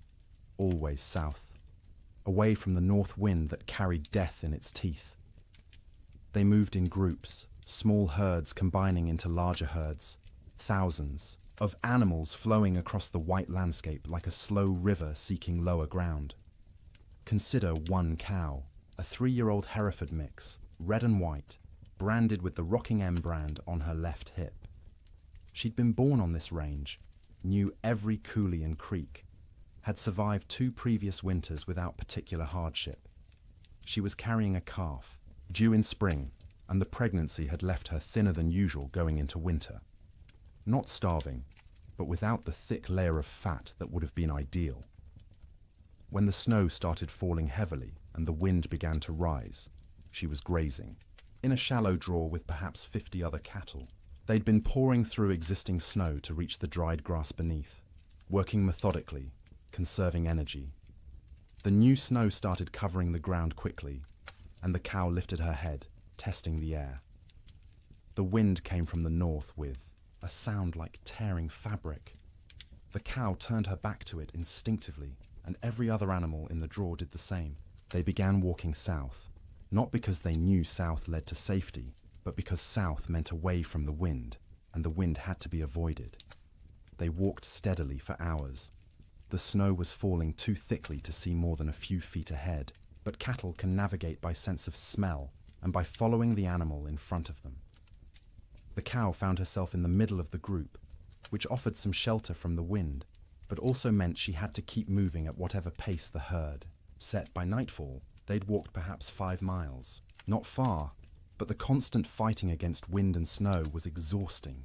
always south, away from the north wind that carried death in its teeth. They moved in groups, small herds combining into larger herds, thousands of animals flowing across the white landscape like a slow river seeking lower ground. Consider one cow, a 3-year-old Hereford mix, red and white, branded with the Rocking M brand on her left hip. She'd been born on this range, knew every coulee and creek, had survived 2 previous winters without particular hardship. She was carrying a calf, due in spring, and the pregnancy had left her thinner than usual going into winter. Not starving, but without the thick layer of fat that would have been ideal. When the snow started falling heavily and the wind began to rise, she was grazing, in a shallow draw with perhaps 50 other cattle. They'd been pouring through existing snow to reach the dried grass beneath, working methodically, conserving energy. The new snow started covering the ground quickly, and the cow lifted her head, testing the air. The wind came from the north with a sound like tearing fabric. The cow turned her back to it instinctively, and every other animal in the draw did the same. They began walking south, not because they knew south led to safety, but because south meant away from the wind, and the wind had to be avoided. They walked steadily for hours. The snow was falling too thickly to see more than a few feet ahead, but cattle can navigate by sense of smell and by following the animal in front of them. The cow found herself in the middle of the group, which offered some shelter from the wind, but also meant she had to keep moving at whatever pace the herd set. By nightfall, they'd walked perhaps 5 miles. Not far, but the constant fighting against wind and snow was exhausting.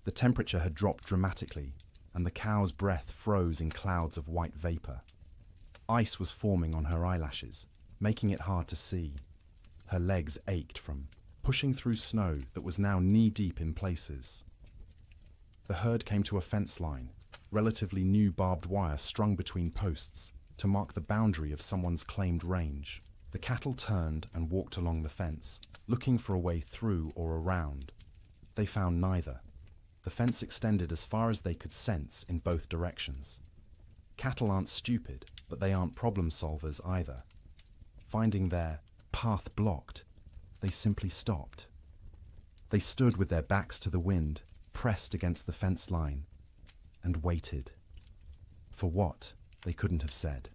The temperature had dropped dramatically, and the cow's breath froze in clouds of white vapor. Ice was forming on her eyelashes, making it hard to see. Her legs ached from pushing through snow that was now knee-deep in places. The herd came to a fence line, relatively new barbed wire strung between posts to mark the boundary of someone's claimed range. The cattle turned and walked along the fence, looking for a way through or around. They found neither. The fence extended as far as they could sense in both directions. Cattle aren't stupid, but they aren't problem solvers either. Finding their path blocked, they simply stopped. They stood with their backs to the wind, pressed against the fence line, and waited. For what, they couldn't have said.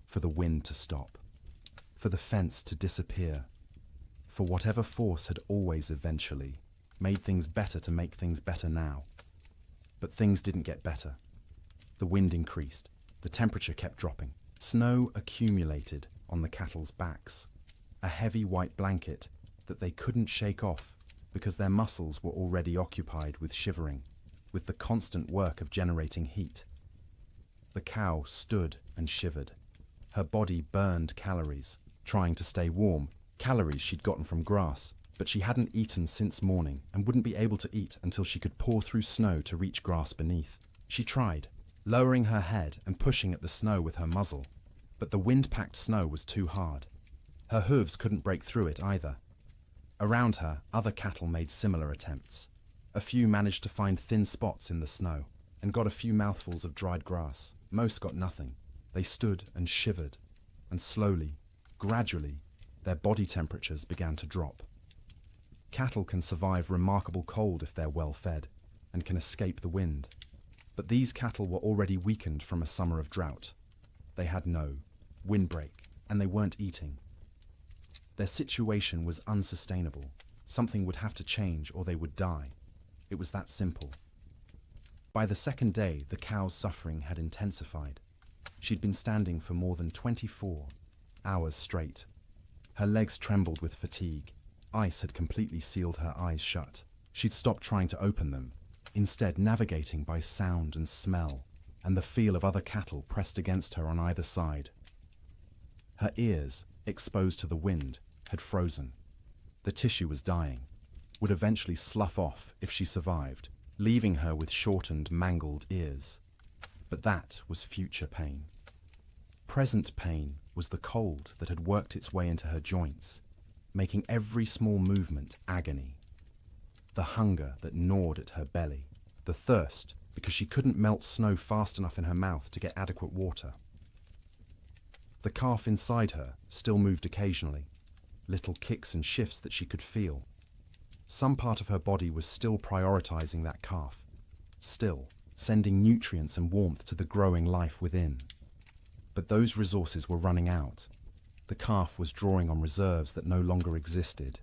For the wind to stop. For the fence to disappear. For whatever force had always eventually made things better to make things better now. But things didn't get better. The wind increased. The temperature kept dropping. Snow accumulated on the cattle's backs. A heavy white blanket that they couldn't shake off because their muscles were already occupied with shivering, with the constant work of generating heat. The cow stood and shivered. Her body burned calories, trying to stay warm, calories she'd gotten from grass, but she hadn't eaten since morning and wouldn't be able to eat until she could paw through snow to reach grass beneath. She tried, lowering her head and pushing at the snow with her muzzle, but the wind-packed snow was too hard. Her hooves couldn't break through it either. Around her, other cattle made similar attempts. A few managed to find thin spots in the snow and got a few mouthfuls of dried grass. Most got nothing. They stood and shivered, and slowly, gradually, their body temperatures began to drop. Cattle can survive remarkable cold if they're well fed and can escape the wind. But these cattle were already weakened from a summer of drought. They had no windbreak, and they weren't eating. Their situation was unsustainable. Something would have to change or they would die. It was that simple. By the second day, the cow's suffering had intensified. She'd been standing for more than 24 hours straight. Her legs trembled with fatigue. Ice had completely sealed her eyes shut. She'd stopped trying to open them, instead navigating by sound and smell, and the feel of other cattle pressed against her on either side. Her ears, exposed to the wind, had frozen. The tissue was dying, would eventually slough off if she survived, leaving her with shortened, mangled ears. But that was future pain. Present pain was the cold that had worked its way into her joints, making every small movement agony. The hunger that gnawed at her belly, the thirst because she couldn't melt snow fast enough in her mouth to get adequate water. The calf inside her still moved occasionally, little kicks and shifts that she could feel. Some part of her body was still prioritizing that calf, still sending nutrients and warmth to the growing life within. But those resources were running out. The calf was drawing on reserves that no longer existed.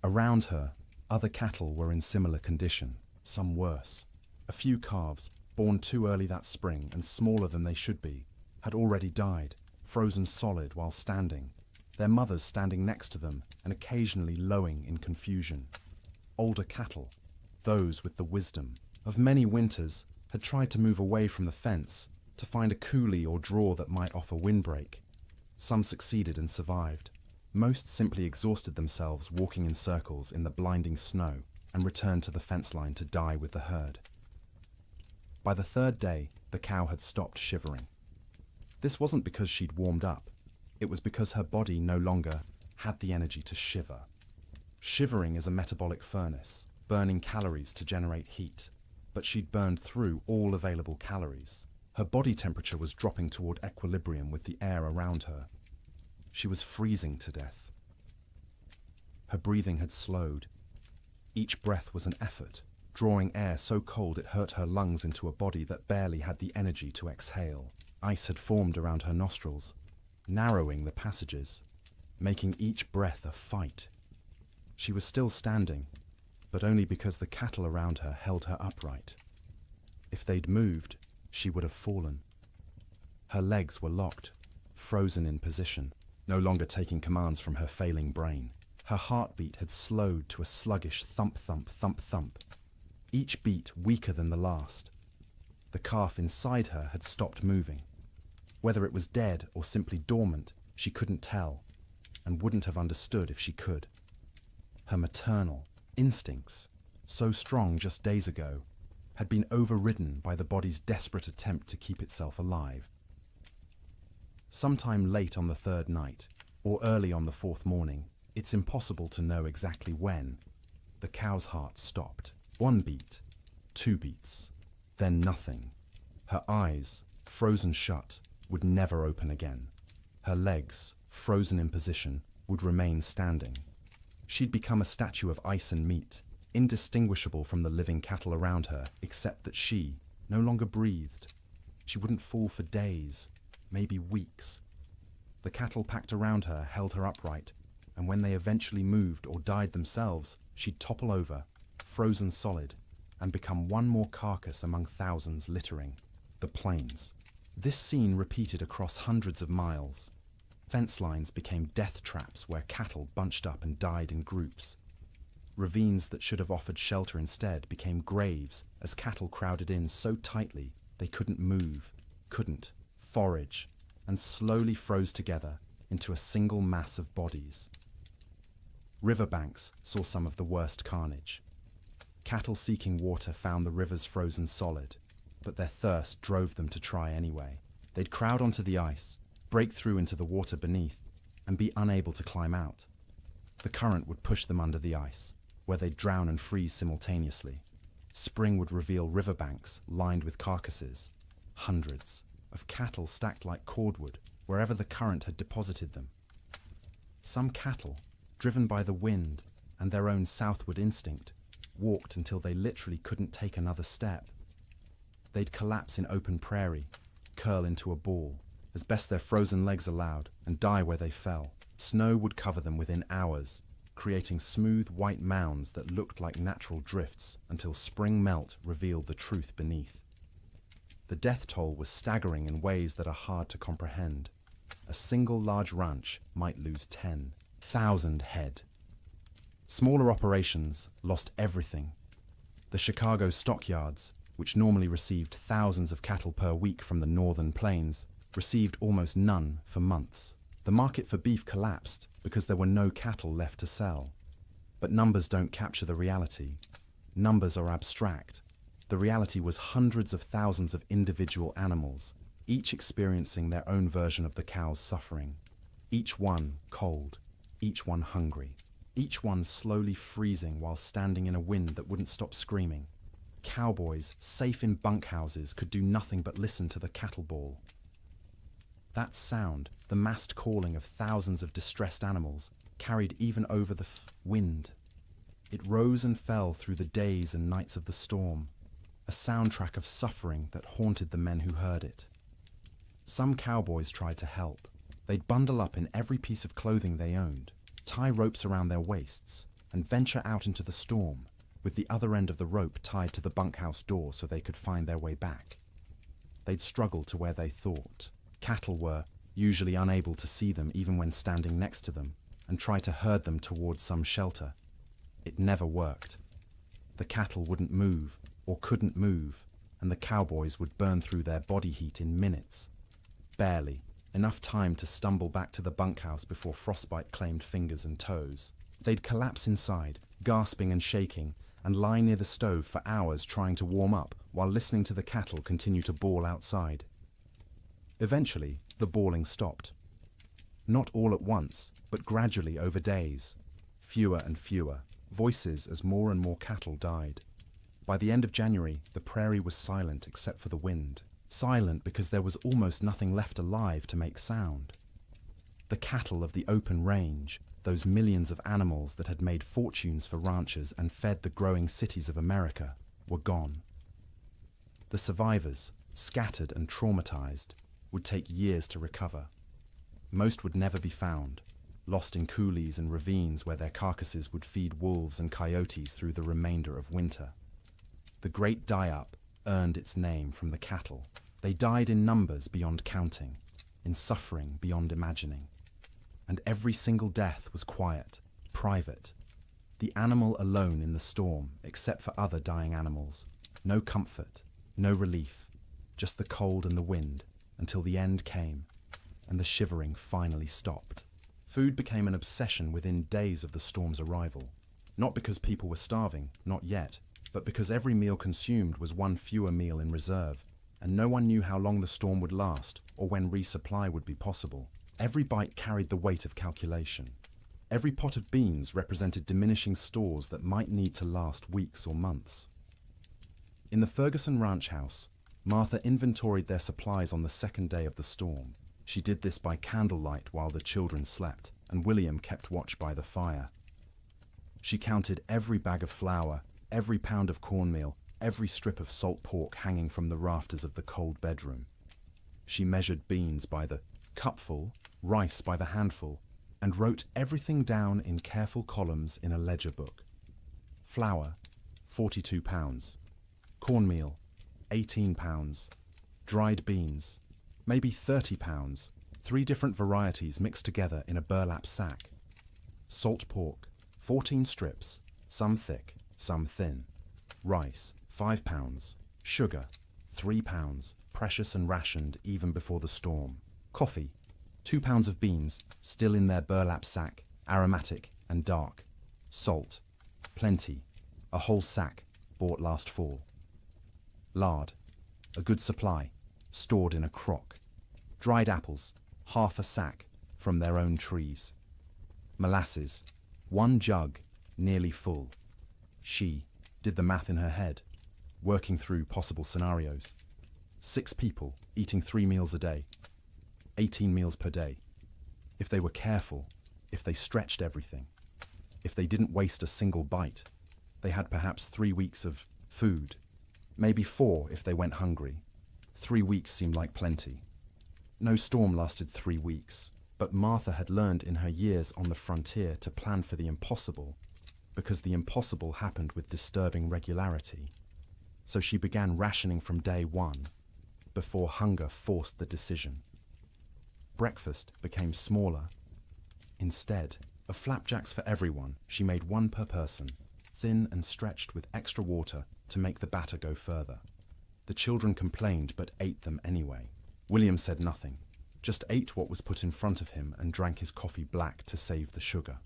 Around her, other cattle were in similar condition, some worse. A few calves, born too early that spring and smaller than they should be, had already died, frozen solid while standing, their mothers standing next to them and occasionally lowing in confusion. Older cattle, those with the wisdom of many winters, had tried to move away from the fence to find a coulee or draw that might offer windbreak. Some succeeded and survived. Most simply exhausted themselves walking in circles in the blinding snow and returned to the fence line to die with the herd. By the third day, the cow had stopped shivering. This wasn't because she'd warmed up. It was because her body no longer had the energy to shiver. Shivering is a metabolic furnace, burning calories to generate heat, but she'd burned through all available calories. Her body temperature was dropping toward equilibrium with the air around her. She was freezing to death. Her breathing had slowed. Each breath was an effort, drawing air so cold it hurt her lungs into a body that barely had the energy to exhale. Ice had formed around her nostrils, narrowing the passages, making each breath a fight. She was still standing, but only because the cattle around her held her upright. If they'd moved, she would have fallen. Her legs were locked, frozen in position, no longer taking commands from her failing brain. Her heartbeat had slowed to a sluggish thump-thump, thump-thump, each beat weaker than the last. The calf inside her had stopped moving. Whether it was dead or simply dormant, she couldn't tell, and wouldn't have understood if she could. Her maternal instincts, so strong just days ago, had been overridden by the body's desperate attempt to keep itself alive. Sometime late on the third night, or early on the fourth morning, it's impossible to know exactly when, the cow's heart stopped. 1 beat, 2 beats, then nothing. Her eyes, frozen shut, would never open again. Her legs, frozen in position, would remain standing. She'd become a statue of ice and meat, indistinguishable from the living cattle around her, except that she no longer breathed. She wouldn't fall for days, maybe weeks. The cattle packed around her held her upright, and when they eventually moved or died themselves, she'd topple over, frozen solid, and become one more carcass among thousands littering the plains. This scene repeated across hundreds of miles. Fence lines became death traps where cattle bunched up and died in groups. Ravines that should have offered shelter instead became graves as cattle crowded in so tightly they couldn't move, couldn't forage, and slowly froze together into a single mass of bodies. Riverbanks saw some of the worst carnage. Cattle seeking water found the rivers frozen solid, but their thirst drove them to try anyway. They'd crowd onto the ice, break through into the water beneath, and be unable to climb out. The current would push them under the ice, where they'd drown and freeze simultaneously. Spring would reveal riverbanks lined with carcasses, hundreds of cattle stacked like cordwood wherever the current had deposited them. Some cattle, driven by the wind and their own southward instinct, walked until they literally couldn't take another step. They'd collapse in open prairie, curl into a ball, as best their frozen legs allowed, and die where they fell. Snow would cover them within hours, creating smooth white mounds that looked like natural drifts until spring melt revealed the truth beneath. The death toll was staggering in ways that are hard to comprehend. A single large ranch might lose 10,000 head. Smaller operations lost everything. The Chicago stockyards, which normally received thousands of cattle per week from the northern plains, received almost none for months. The market for beef collapsed because there were no cattle left to sell. But numbers don't capture the reality. Numbers are abstract. The reality was hundreds of thousands of individual animals, each experiencing their own version of the cow's suffering. Each one cold, each one hungry, each one slowly freezing while standing in a wind that wouldn't stop screaming. Cowboys, safe in bunkhouses, could do nothing but listen to the cattle bawl. That sound, the massed calling of thousands of distressed animals, carried even over the wind. It rose and fell through the days and nights of the storm, a soundtrack of suffering that haunted the men who heard it. Some cowboys tried to help. They'd bundle up in every piece of clothing they owned, tie ropes around their waists, and venture out into the storm, with the other end of the rope tied to the bunkhouse door so they could find their way back. They'd struggle to where they thought. Cattle were usually unable to see them even when standing next to them, and try to herd them towards some shelter. It never worked. The cattle wouldn't move, or couldn't move, and the cowboys would burn through their body heat in minutes. Barely, enough time to stumble back to the bunkhouse before frostbite claimed fingers and toes. They'd collapse inside, gasping and shaking, and lie near the stove for hours trying to warm up while listening to the cattle continue to bawl outside. Eventually, the bawling stopped. Not all at once, but gradually over days. Fewer and fewer, voices as more and more cattle died. By the end of January, the prairie was silent except for the wind. Silent because there was almost nothing left alive to make sound. The cattle of the open range, those millions of animals that had made fortunes for ranchers and fed the growing cities of America, were gone. The survivors, scattered and traumatized, would take years to recover. Most would never be found, lost in coulees and ravines where their carcasses would feed wolves and coyotes through the remainder of winter. The Great Die-Up earned its name from the cattle. They died in numbers beyond counting, in suffering beyond imagining. And every single death was quiet, private. The animal alone in the storm, except for other dying animals. No comfort, no relief, just the cold and the wind, until the end came, and the shivering finally stopped. Food became an obsession within days of the storm's arrival. Not because people were starving, not yet, but because every meal consumed was one fewer meal in reserve, and no one knew how long the storm would last or when resupply would be possible. Every bite carried the weight of calculation. Every pot of beans represented diminishing stores that might need to last weeks or months. In the Ferguson ranch house, Martha inventoried their supplies on the second day of the storm. She did this by candlelight while the children slept, and William kept watch by the fire. She counted every bag of flour, every pound of cornmeal, every strip of salt pork hanging from the rafters of the cold bedroom. She measured beans by the cupful, rice by the handful, and wrote everything down in careful columns in a ledger book. Flour, 42 pounds. Cornmeal, 18 pounds. Dried beans, maybe 30 pounds, 3 different varieties mixed together in a burlap sack. Salt pork, 14 strips, some thick, some thin. Rice, 5 pounds. Sugar, 3 pounds, precious and rationed even before the storm. Coffee, 2 pounds of beans, still in their burlap sack, aromatic and dark. Salt, plenty, a whole sack, bought last fall. Lard, a good supply, stored in a crock. Dried apples, half a sack, from their own trees. Molasses, 1 jug, nearly full. She did the math in her head, working through possible scenarios. 6 people, eating 3 meals a day. 18 meals per day. If they were careful, if they stretched everything, if they didn't waste a single bite, they had perhaps 3 weeks of food. Maybe 4 if they went hungry. 3 weeks seemed like plenty. No storm lasted 3 weeks, but Martha had learned in her years on the frontier to plan for the impossible, because the impossible happened with disturbing regularity. So she began rationing from day 1, before hunger forced the decision. Breakfast became smaller. Instead of flapjacks for everyone, she made 1 per person, thin and stretched with extra water to make the batter go further. The children complained but ate them anyway. William said nothing, just ate what was put in front of him and drank his coffee black to save the sugar.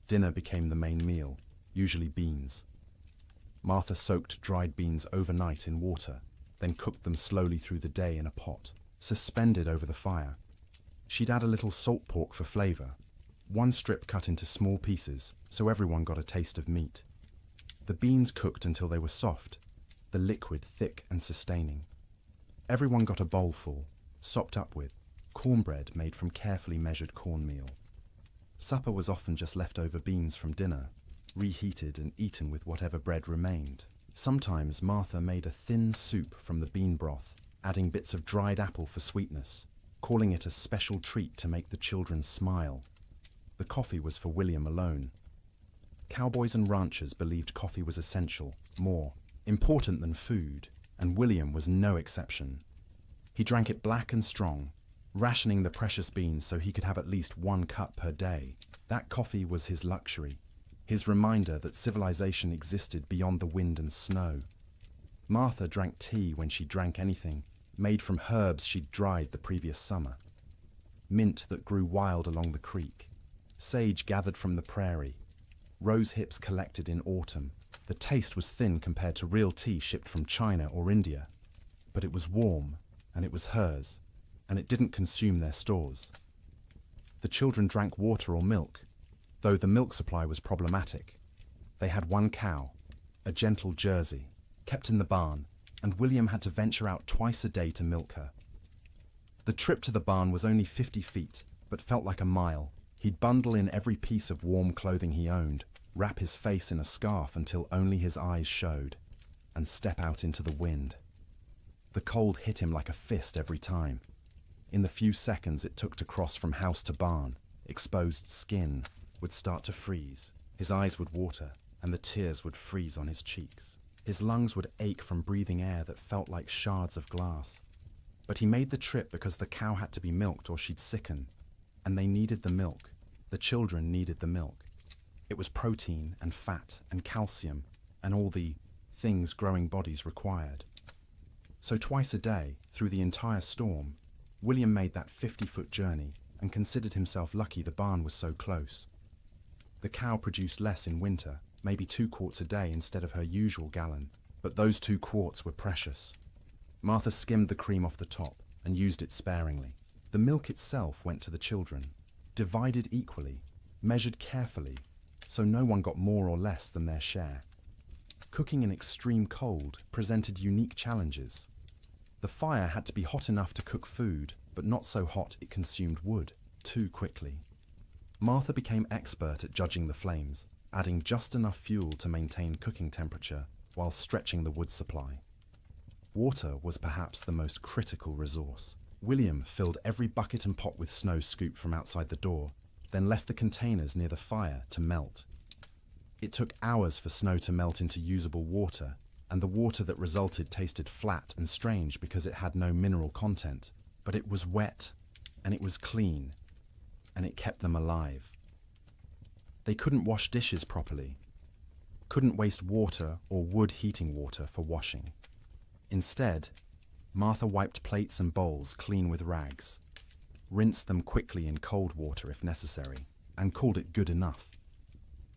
Dinner became the main meal, usually beans. Martha soaked dried beans overnight in water, then cooked them slowly through the day in a pot, suspended over the fire. She'd add a little salt pork for flavor, 1 strip cut into small pieces so everyone got a taste of meat. The beans cooked until they were soft, the liquid thick and sustaining. Everyone got a bowlful, sopped up with cornbread made from carefully measured cornmeal. Supper was often just leftover beans from dinner, reheated and eaten with whatever bread remained. Sometimes Martha made a thin soup from the bean broth, adding bits of dried apple for sweetness, calling it a special treat to make the children smile. The coffee was for William alone. Cowboys and ranchers believed coffee was essential, more important than food, and William was no exception. He drank it black and strong, rationing the precious beans so he could have at least 1 cup per day. That coffee was his luxury, his reminder that civilization existed beyond the wind and snow. Martha drank tea when she drank anything, made from herbs she'd dried the previous summer. Mint that grew wild along the creek, sage gathered from the prairie, rose hips collected in autumn. The taste was thin compared to real tea shipped from China or India, but it was warm, and it was hers, and it didn't consume their stores. The children drank water or milk, though the milk supply was problematic. They had 1 cow, a gentle Jersey, kept in the barn, and William had to venture out twice a day to milk her. The trip to the barn was only 50 feet, but felt like a mile. He'd bundle in every piece of warm clothing he owned, wrap his face in a scarf until only his eyes showed, and step out into the wind. The cold hit him like a fist every time. In the few seconds it took to cross from house to barn, exposed skin would start to freeze, his eyes would water, and the tears would freeze on his cheeks. His lungs would ache from breathing air that felt like shards of glass. But he made the trip because the cow had to be milked or she'd sicken, and they needed the milk. The children needed the milk. It was protein and fat and calcium and all the things growing bodies required. So twice a day, through the entire storm, William made that 50-foot journey and considered himself lucky the barn was so close. The cow produced less in winter, maybe 2 quarts a day instead of her usual gallon, but those 2 quarts were precious. Martha skimmed the cream off the top and used it sparingly. The milk itself went to the children, divided equally, measured carefully, so no one got more or less than their share. Cooking in extreme cold presented unique challenges. The fire had to be hot enough to cook food, but not so hot it consumed wood too quickly. Martha became expert at judging the flames, adding just enough fuel to maintain cooking temperature while stretching the wood supply. Water was perhaps the most critical resource. William filled every bucket and pot with snow scooped from outside the door, then left the containers near the fire to melt. It took hours for snow to melt into usable water, and the water that resulted tasted flat and strange because it had no mineral content. But it was wet, and it was clean, and it kept them alive. They couldn't wash dishes properly, couldn't waste water or wood heating water for washing. Instead, Martha wiped plates and bowls clean with rags, rinsed them quickly in cold water if necessary, and called it good enough.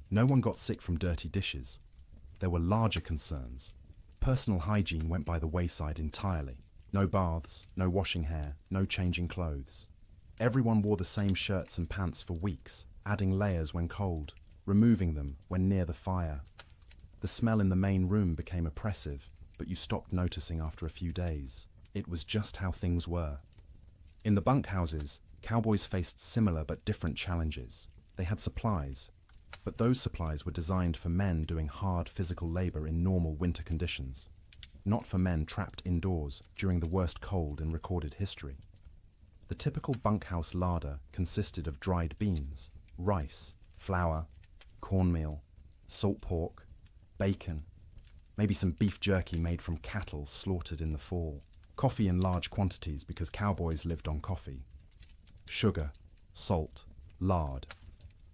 No one got sick from dirty dishes. There were larger concerns. Personal hygiene went by the wayside entirely. No baths, no washing hair, no changing clothes. Everyone wore the same shirts and pants for weeks, adding layers when cold, removing them when near the fire. The smell in the main room became oppressive, but you stopped noticing after a few days. It was just how things were. In the bunkhouses, cowboys faced similar but different challenges. They had supplies, but those supplies were designed for men doing hard physical labor in normal winter conditions, not for men trapped indoors during the worst cold in recorded history. The typical bunkhouse larder consisted of dried beans, rice, flour, cornmeal, salt pork, bacon, maybe some beef jerky made from cattle slaughtered in the fall, coffee in large quantities because cowboys lived on coffee, sugar, salt, lard,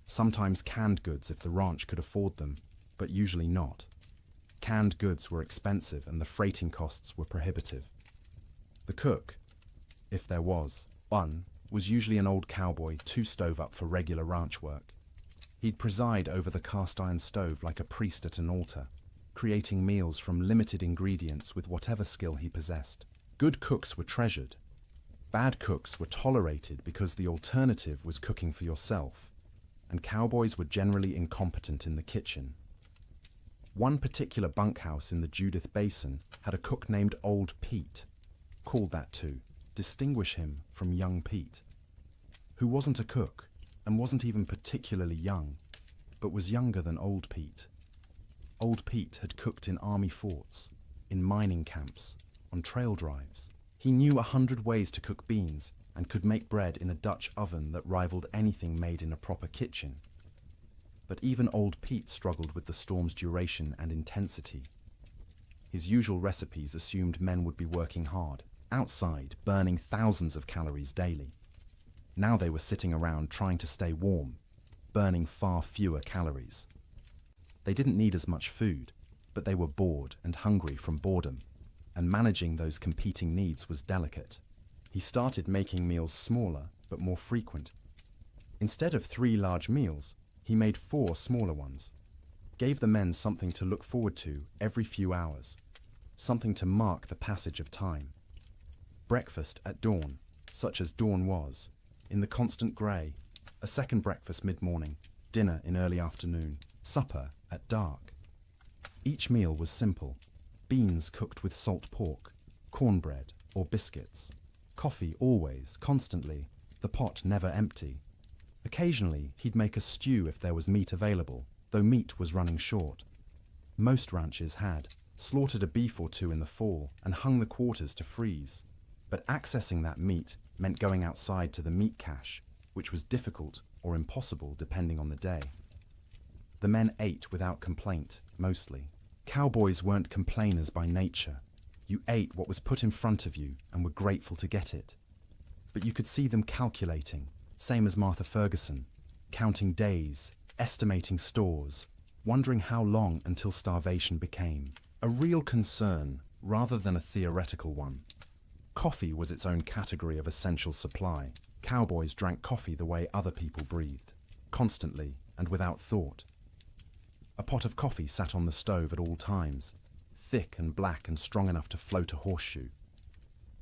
sometimes canned goods if the ranch could afford them, but usually not. Canned goods were expensive and the freighting costs were prohibitive. The cook, if there was one, was usually an old cowboy too stove up for regular ranch work. He'd preside over the cast iron stove like a priest at an altar, creating meals from limited ingredients with whatever skill he possessed. Good cooks were treasured. Bad cooks were tolerated because the alternative was cooking for yourself, and cowboys were generally incompetent in the kitchen. One particular bunkhouse in the Judith Basin had a cook named Old Pete, called that to distinguish him from young Pete, who wasn't a cook and wasn't even particularly young, but was younger than Old Pete. Old Pete had cooked in army forts, in mining camps, on trail drives. He knew 100 ways to cook beans and could make bread in a Dutch oven that rivaled anything made in a proper kitchen. But even Old Pete struggled with the storm's duration and intensity. His usual recipes assumed men would be working hard, outside, burning thousands of calories daily. Now they were sitting around trying to stay warm, burning far fewer calories. They didn't need as much food, but they were bored and hungry from boredom, and managing those competing needs was delicate. He started making meals smaller but more frequent. Instead of 3 large meals, he made 4 smaller ones, gave the men something to look forward to every few hours, something to mark the passage of time. Breakfast at dawn, such as dawn was, in the constant grey, a second breakfast mid-morning, dinner in early afternoon, supper at dark. Each meal was simple: beans cooked with salt pork, cornbread or biscuits, coffee always, constantly, the pot never empty. Occasionally, he'd make a stew if there was meat available, though meat was running short. Most ranches had slaughtered a beef or 2 in the fall and hung the quarters to freeze. But accessing that meat meant going outside to the meat cache, which was difficult or impossible depending on the day. The men ate without complaint, mostly. Cowboys weren't complainers by nature. You ate what was put in front of you and were grateful to get it. But you could see them calculating, same as Martha Ferguson, counting days, estimating stores, wondering how long until starvation became a real concern rather than a theoretical one. Coffee was its own category of essential supply. Cowboys drank coffee the way other people breathed, constantly and without thought. A pot of coffee sat on the stove at all times, thick and black and strong enough to float a horseshoe.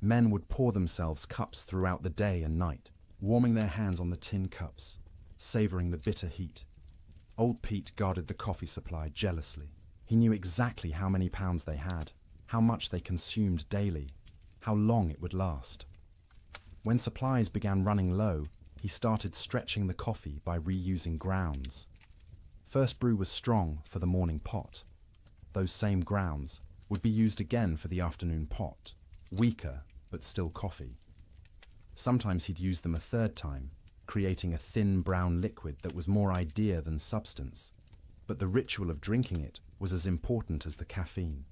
Men would pour themselves cups throughout the day and night, warming their hands on the tin cups, savouring the bitter heat. Old Pete guarded the coffee supply jealously. He knew exactly how many pounds they had, how much they consumed daily, how long it would last. When supplies began running low, he started stretching the coffee by reusing grounds. First brew was strong for the morning pot. Those same grounds would be used again for the afternoon pot, weaker but still coffee. Sometimes he'd use them a third time, creating a thin brown liquid that was more idea than substance, but the ritual of drinking it was as important as the caffeine.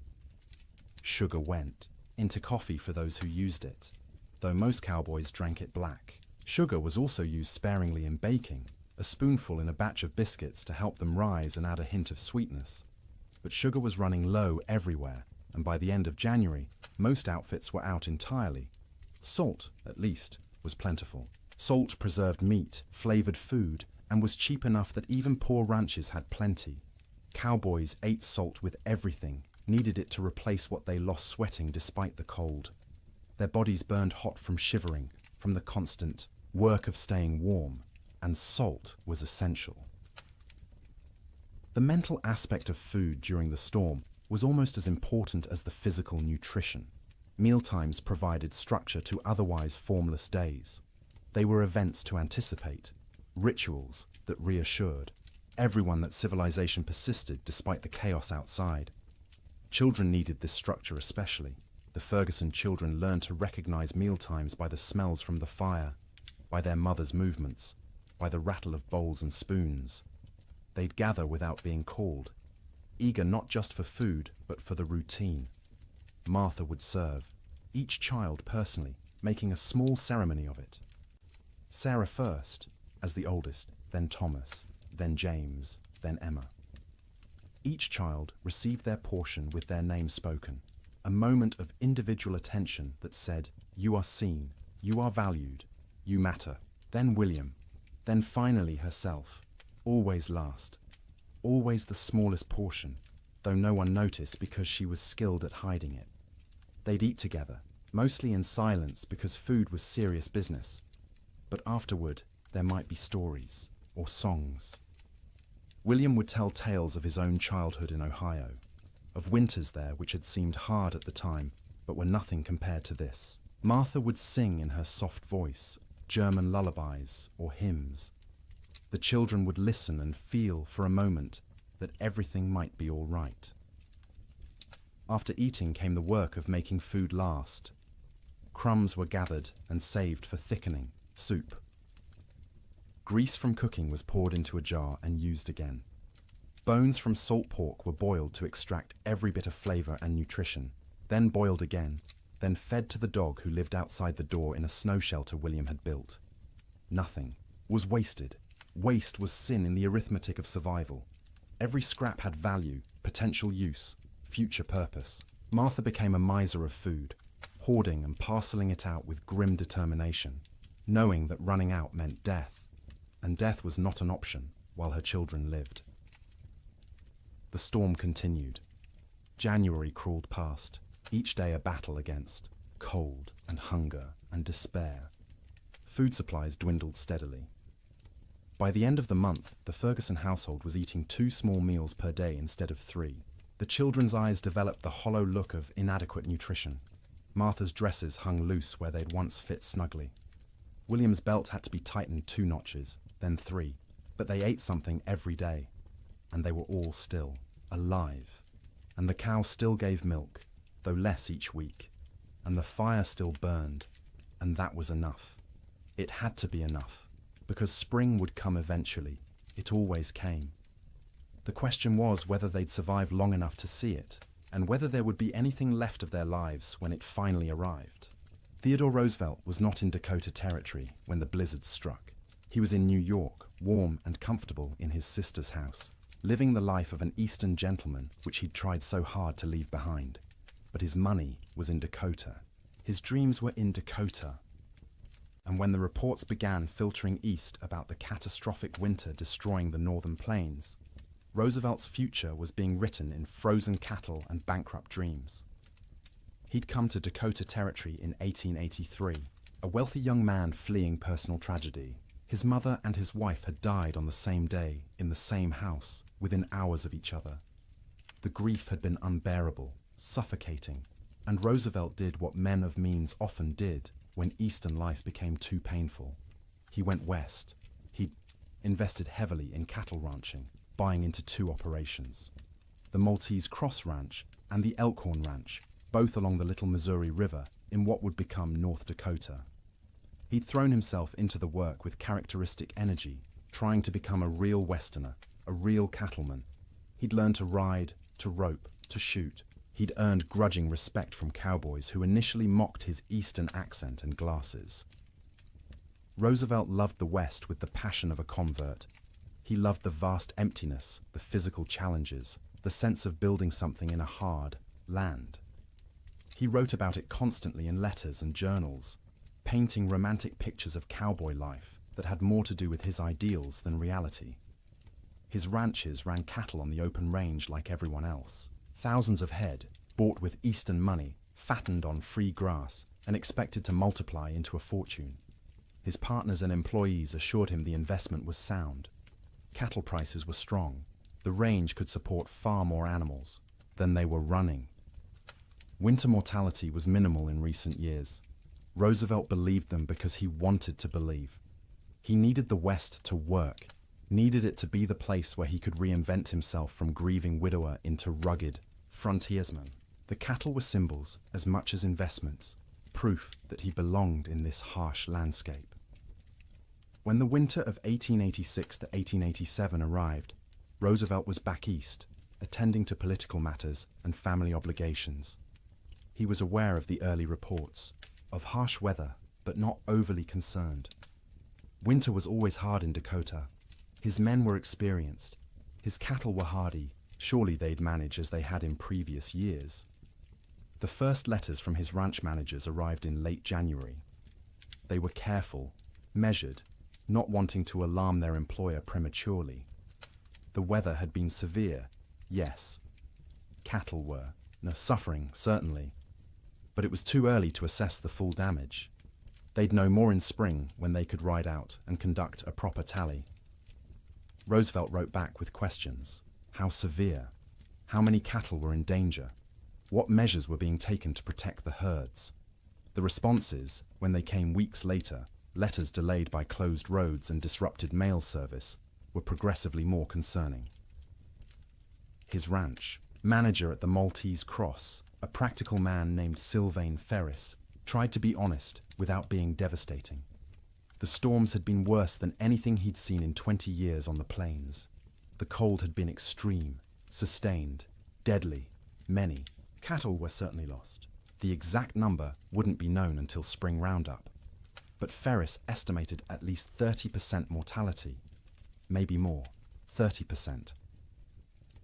Sugar went into coffee for those who used it, though most cowboys drank it black. Sugar was also used sparingly in baking, a spoonful in a batch of biscuits to help them rise and add a hint of sweetness. But sugar was running low everywhere, and by the end of January, most outfits were out entirely. Salt, at least, was plentiful. Salt preserved meat, flavored food, and was cheap enough that even poor ranches had plenty. Cowboys ate salt with everything, needed it to replace what they lost sweating despite the cold. Their bodies burned hot from shivering, from the constant work of staying warm, and salt was essential. The mental aspect of food during the storm was almost as important as the physical nutrition. Mealtimes provided structure to otherwise formless days. They were events to anticipate, rituals that reassured everyone that civilization persisted despite the chaos outside. Children needed this structure especially. The Ferguson children learned to recognize mealtimes by the smells from the fire, by their mother's movements, by the rattle of bowls and spoons. They'd gather without being called, eager not just for food, but for the routine. Martha would serve, each child personally, making a small ceremony of it. Sarah first, as the oldest, then Thomas, then James, then Emma. Each child received their portion with their name spoken, a moment of individual attention that said, "You are seen, you are valued, you matter." Then William, then finally herself, always last, always the smallest portion, though no one noticed because she was skilled at hiding it. They'd eat together, mostly in silence because food was serious business. But afterward, there might be stories or songs. William would tell tales of his own childhood in Ohio, of winters there which had seemed hard at the time, but were nothing compared to this. Martha would sing in her soft voice, German lullabies or hymns. The children would listen and feel for a moment that everything might be all right. After eating came the work of making food last. Crumbs were gathered and saved for thickening, soup. Grease from cooking was poured into a jar and used again. Bones from salt pork were boiled to extract every bit of flavor and nutrition, then boiled again, then fed to the dog who lived outside the door in a snow shelter William had built. Nothing was wasted. Waste was sin in the arithmetic of survival. Every scrap had value, potential use, future purpose. Martha became a miser of food, hoarding and parceling it out with grim determination, knowing that running out meant death, and death was not an option while her children lived. The storm continued. January crawled past, each day a battle against cold and hunger and despair. Food supplies dwindled steadily. By the end of the month, the Ferguson household was eating 2 small meals per day instead of 3. The children's eyes developed the hollow look of inadequate nutrition. Martha's dresses hung loose where they'd once fit snugly. William's belt had to be tightened 2 notches, then 3, but they ate something every day, and they were all still alive. And the cow still gave milk, though less each week, and the fire still burned, and that was enough. It had to be enough, because spring would come eventually. It always came. The question was whether they'd survive long enough to see it, and whether there would be anything left of their lives when it finally arrived. Theodore Roosevelt was not in Dakota Territory when the blizzard struck. He was in New York, warm and comfortable in his sister's house, living the life of an Eastern gentleman which he'd tried so hard to leave behind. But his money was in Dakota. His dreams were in Dakota. And when the reports began filtering east about the catastrophic winter destroying the northern plains, Roosevelt's future was being written in frozen cattle and bankrupt dreams. He'd come to Dakota Territory in 1883, a wealthy young man fleeing personal tragedy. His mother and his wife had died on the same day, in the same house, within hours of each other. The grief had been unbearable, suffocating, And Roosevelt did what men of means often did when Eastern life became too painful. He went west. He invested heavily in cattle ranching, buying into two operations: the Maltese Cross Ranch and the Elkhorn Ranch, both along the Little Missouri River in what would become North Dakota. He'd thrown himself into the work with characteristic energy, trying to become a real Westerner, a real cattleman. He'd learned to ride, to rope, to shoot. He'd earned grudging respect from cowboys who initially mocked his Eastern accent and glasses. Roosevelt loved the West with the passion of a convert. He loved the vast emptiness, the physical challenges, the sense of building something in a hard land. He wrote about it constantly in letters and journals, painting romantic pictures of cowboy life that had more to do with his ideals than reality. His ranches ran cattle on the open range like everyone else. Thousands of head, bought with Eastern money, fattened on free grass, and expected to multiply into a fortune. His partners and employees assured him the investment was sound. Cattle prices were strong. The range could support far more animals than they were running. Winter mortality was minimal in recent years. Roosevelt believed them because he wanted to believe. He needed the West to work, needed it to be the place where he could reinvent himself from grieving widower into rugged frontiersman. The cattle were symbols as much as investments, proof that he belonged in this harsh landscape. When the winter of 1886 to 1887 arrived, Roosevelt was back east, attending to political matters and family obligations. He was aware of the early reports, of harsh weather, but not overly concerned. Winter was always hard in Dakota. His men were experienced. His cattle were hardy. Surely they'd manage as they had in previous years. The first letters from his ranch managers arrived in late January. They were careful, measured, not wanting to alarm their employer prematurely. The weather had been severe, yes. Cattle were suffering, certainly. But it was too early to assess the full damage. They'd know more in spring when they could ride out and conduct a proper tally. Roosevelt wrote back with questions. How severe? How many cattle were in danger? What measures were being taken to protect the herds? The responses, when they came weeks later, letters delayed by closed roads and disrupted mail service, were progressively more concerning. His ranch, manager at the Maltese Cross, a practical man named Sylvain Ferris, tried to be honest without being devastating. The storms had been worse than anything he'd seen in 20 years on the plains. The cold had been extreme, sustained, deadly. Many cattle were certainly lost. The exact number wouldn't be known until spring roundup. But Ferris estimated at least 30% mortality. Maybe more, 30%.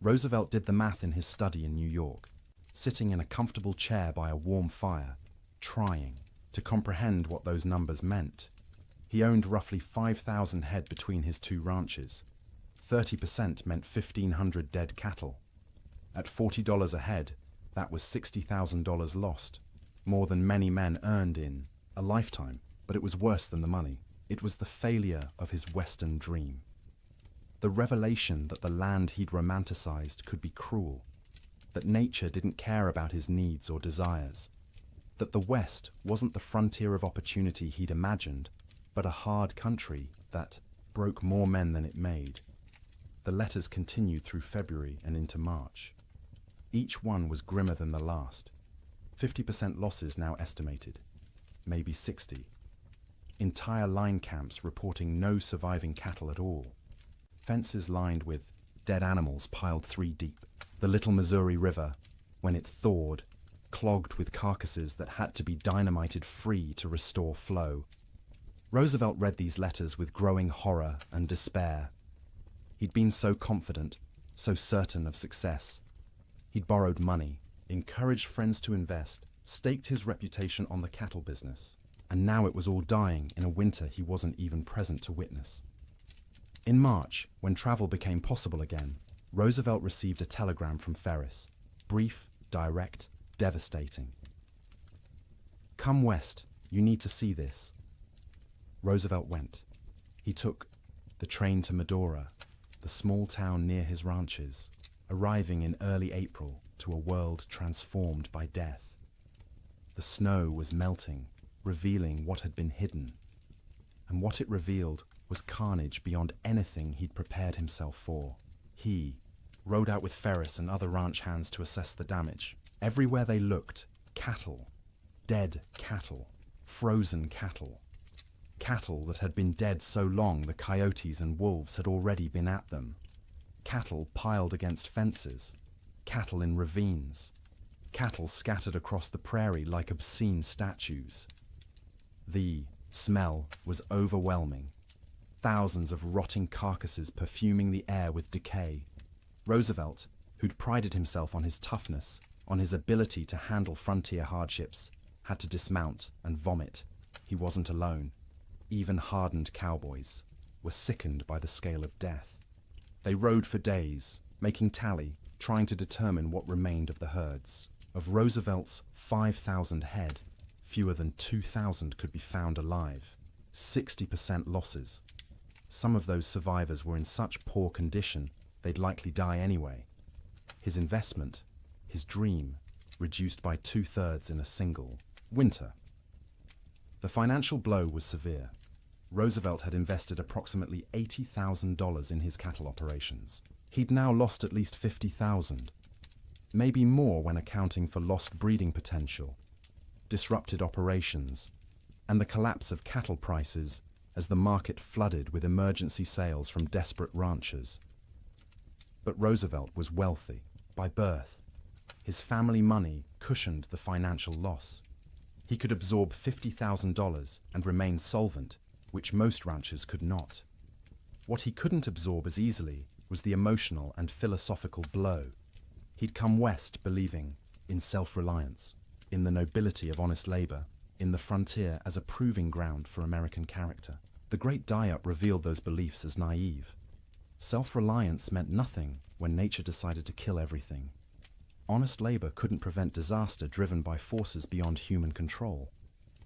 Roosevelt did the math in his study in New York, sitting in a comfortable chair by a warm fire, trying to comprehend what those numbers meant. He owned roughly 5,000 head between his two ranches. 30% meant 1,500 dead cattle. At $40 a head, that was $60,000 lost, more than many men earned in a lifetime. But it was worse than the money. It was the failure of his Western dream. The revelation that the land he'd romanticized could be cruel, that nature didn't care about his needs or desires, that the West wasn't the frontier of opportunity he'd imagined, but a hard country that broke more men than it made. The letters continued through February and into March. Each one was grimmer than the last. 50% losses now estimated, maybe 60. Entire line camps reporting no surviving cattle at all. Fences lined with dead animals piled 3 deep. The Little Missouri River, when it thawed, clogged with carcasses that had to be dynamited free to restore flow. Roosevelt read these letters with growing horror and despair. He'd been so confident, so certain of success. He'd borrowed money, encouraged friends to invest, staked his reputation on the cattle business. And now it was all dying in a winter he wasn't even present to witness. In March, when travel became possible again, Roosevelt received a telegram from Ferris. Brief, direct, devastating. Come west, you need to see this. Roosevelt went. He took the train to Medora, the small town near his ranches, arriving in early April to a world transformed by death. The snow was melting, revealing what had been hidden. And what it revealed was carnage beyond anything he'd prepared himself for. He rode out with Ferris and other ranch hands to assess the damage. Everywhere they looked, cattle. Dead cattle. Frozen cattle. Cattle that had been dead so long the coyotes and wolves had already been at them. Cattle piled against fences. Cattle in ravines. Cattle scattered across the prairie like obscene statues. The smell was overwhelming. Thousands of rotting carcasses perfuming the air with decay. Roosevelt, who'd prided himself on his toughness, on his ability to handle frontier hardships, had to dismount and vomit. He wasn't alone. Even hardened cowboys were sickened by the scale of death. They rode for days, making tally, trying to determine what remained of the herds. Of Roosevelt's 5,000 head, fewer than 2,000 could be found alive. 60% losses. Some of those survivors were in such poor condition they'd likely die anyway. His investment, his dream, reduced by 2/3 in a single winter. The financial blow was severe. Roosevelt had invested approximately $80,000 in his cattle operations. He'd now lost at least $50,000. Maybe more when accounting for lost breeding potential, disrupted operations, and the collapse of cattle prices as the market flooded with emergency sales from desperate ranchers. But Roosevelt was wealthy by birth. His family money cushioned the financial loss. He could absorb $50,000 and remain solvent, which most ranchers could not. What he couldn't absorb as easily was the emotional and philosophical blow. He'd come west believing in self-reliance, in the nobility of honest labor, in the frontier as a proving ground for American character. The Great Die-Up revealed those beliefs as naive. Self-reliance meant nothing when nature decided to kill everything. Honest labor couldn't prevent disaster driven by forces beyond human control.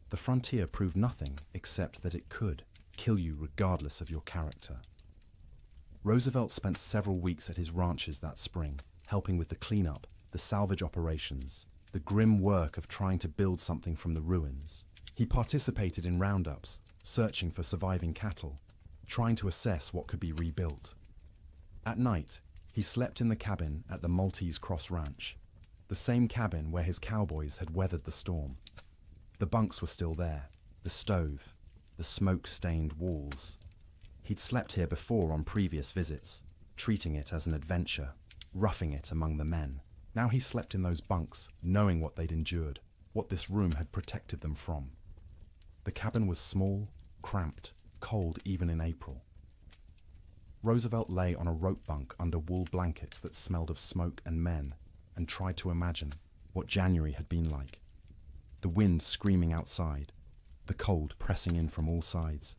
The frontier proved nothing except that it could kill you regardless of your character. Roosevelt spent several weeks at his ranches that spring, helping with the cleanup, the salvage operations, the grim work of trying to build something from the ruins. He participated in roundups, searching for surviving cattle, trying to assess what could be rebuilt. At night, he slept in the cabin at the Maltese Cross Ranch, the same cabin where his cowboys had weathered the storm. The bunks were still there, the stove, the smoke-stained walls. He'd slept here before on previous visits, treating it as an adventure, roughing it among the men. Now he slept in those bunks, knowing what they'd endured, what this room had protected them from. The cabin was small, cramped, cold even in April. Roosevelt lay on a rope bunk under wool blankets that smelled of smoke and men, and tried to imagine what January had been like. The wind screaming outside, the cold pressing in from all sides,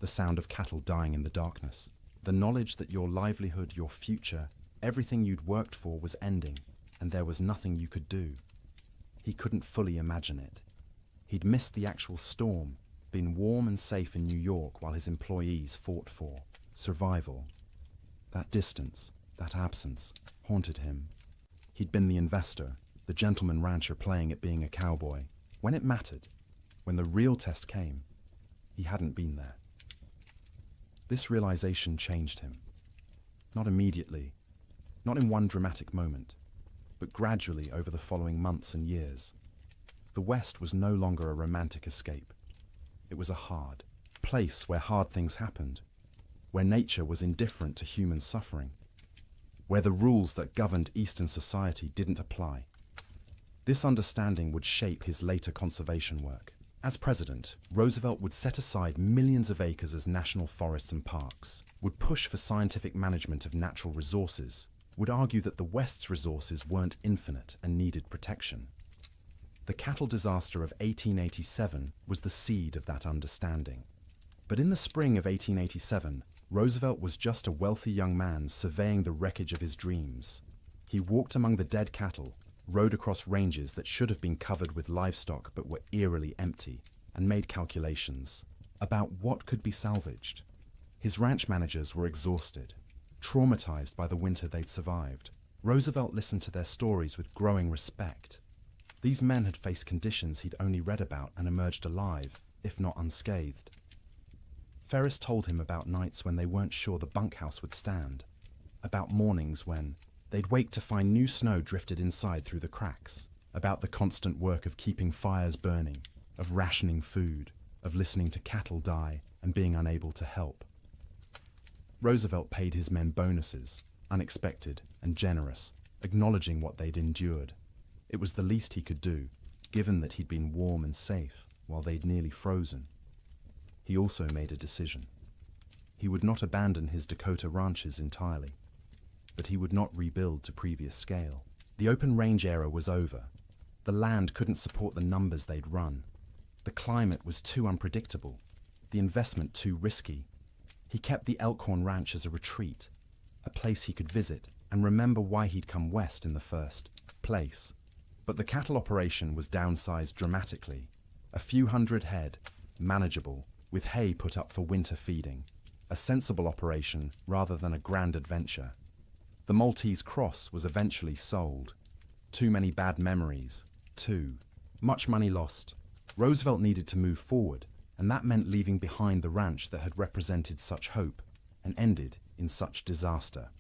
the sound of cattle dying in the darkness, the knowledge that your livelihood, your future, everything you'd worked for was ending, and there was nothing you could do. He couldn't fully imagine it. He'd missed the actual storm, been warm and safe in New York while his employees fought for survival. That distance, that absence, haunted him. He'd been the investor, the gentleman rancher playing at being a cowboy. When it mattered, when the real test came, he hadn't been there. This realization changed him. Not immediately, not in one dramatic moment, but gradually over the following months and years. The West was no longer a romantic escape. It was a hard place where hard things happened, where nature was indifferent to human suffering, where the rules that governed Eastern society didn't apply. This understanding would shape his later conservation work. As president, Roosevelt would set aside millions of acres as national forests and parks, would push for scientific management of natural resources, would argue that the West's resources weren't infinite and needed protection. The cattle disaster of 1887 was the seed of that understanding. But in the spring of 1887, Roosevelt was just a wealthy young man surveying the wreckage of his dreams. He walked among the dead cattle, rode across ranges that should have been covered with livestock but were eerily empty, and made calculations about what could be salvaged. His ranch managers were exhausted, traumatized by the winter they'd survived. Roosevelt listened to their stories with growing respect. These men had faced conditions he'd only read about and emerged alive, if not unscathed. Ferris told him about nights when they weren't sure the bunkhouse would stand, about mornings when they'd wake to find new snow drifted inside through the cracks, about the constant work of keeping fires burning, of rationing food, of listening to cattle die and being unable to help. Roosevelt paid his men bonuses, unexpected and generous, acknowledging what they'd endured. It was the least he could do, given that he'd been warm and safe while they'd nearly frozen. He also made a decision. He would not abandon his Dakota ranches entirely, but he would not rebuild to previous scale. The open range era was over. The land couldn't support the numbers they'd run. The climate was too unpredictable, the investment too risky. He kept the Elkhorn Ranch as a retreat, a place he could visit and remember why he'd come west in the first place. But the cattle operation was downsized dramatically. A few hundred head, manageable, with hay put up for winter feeding. A sensible operation rather than a grand adventure. The Maltese Cross was eventually sold. Too many bad memories. Too much money lost. Roosevelt needed to move forward, and that meant leaving behind the ranch that had represented such hope and ended in such disaster.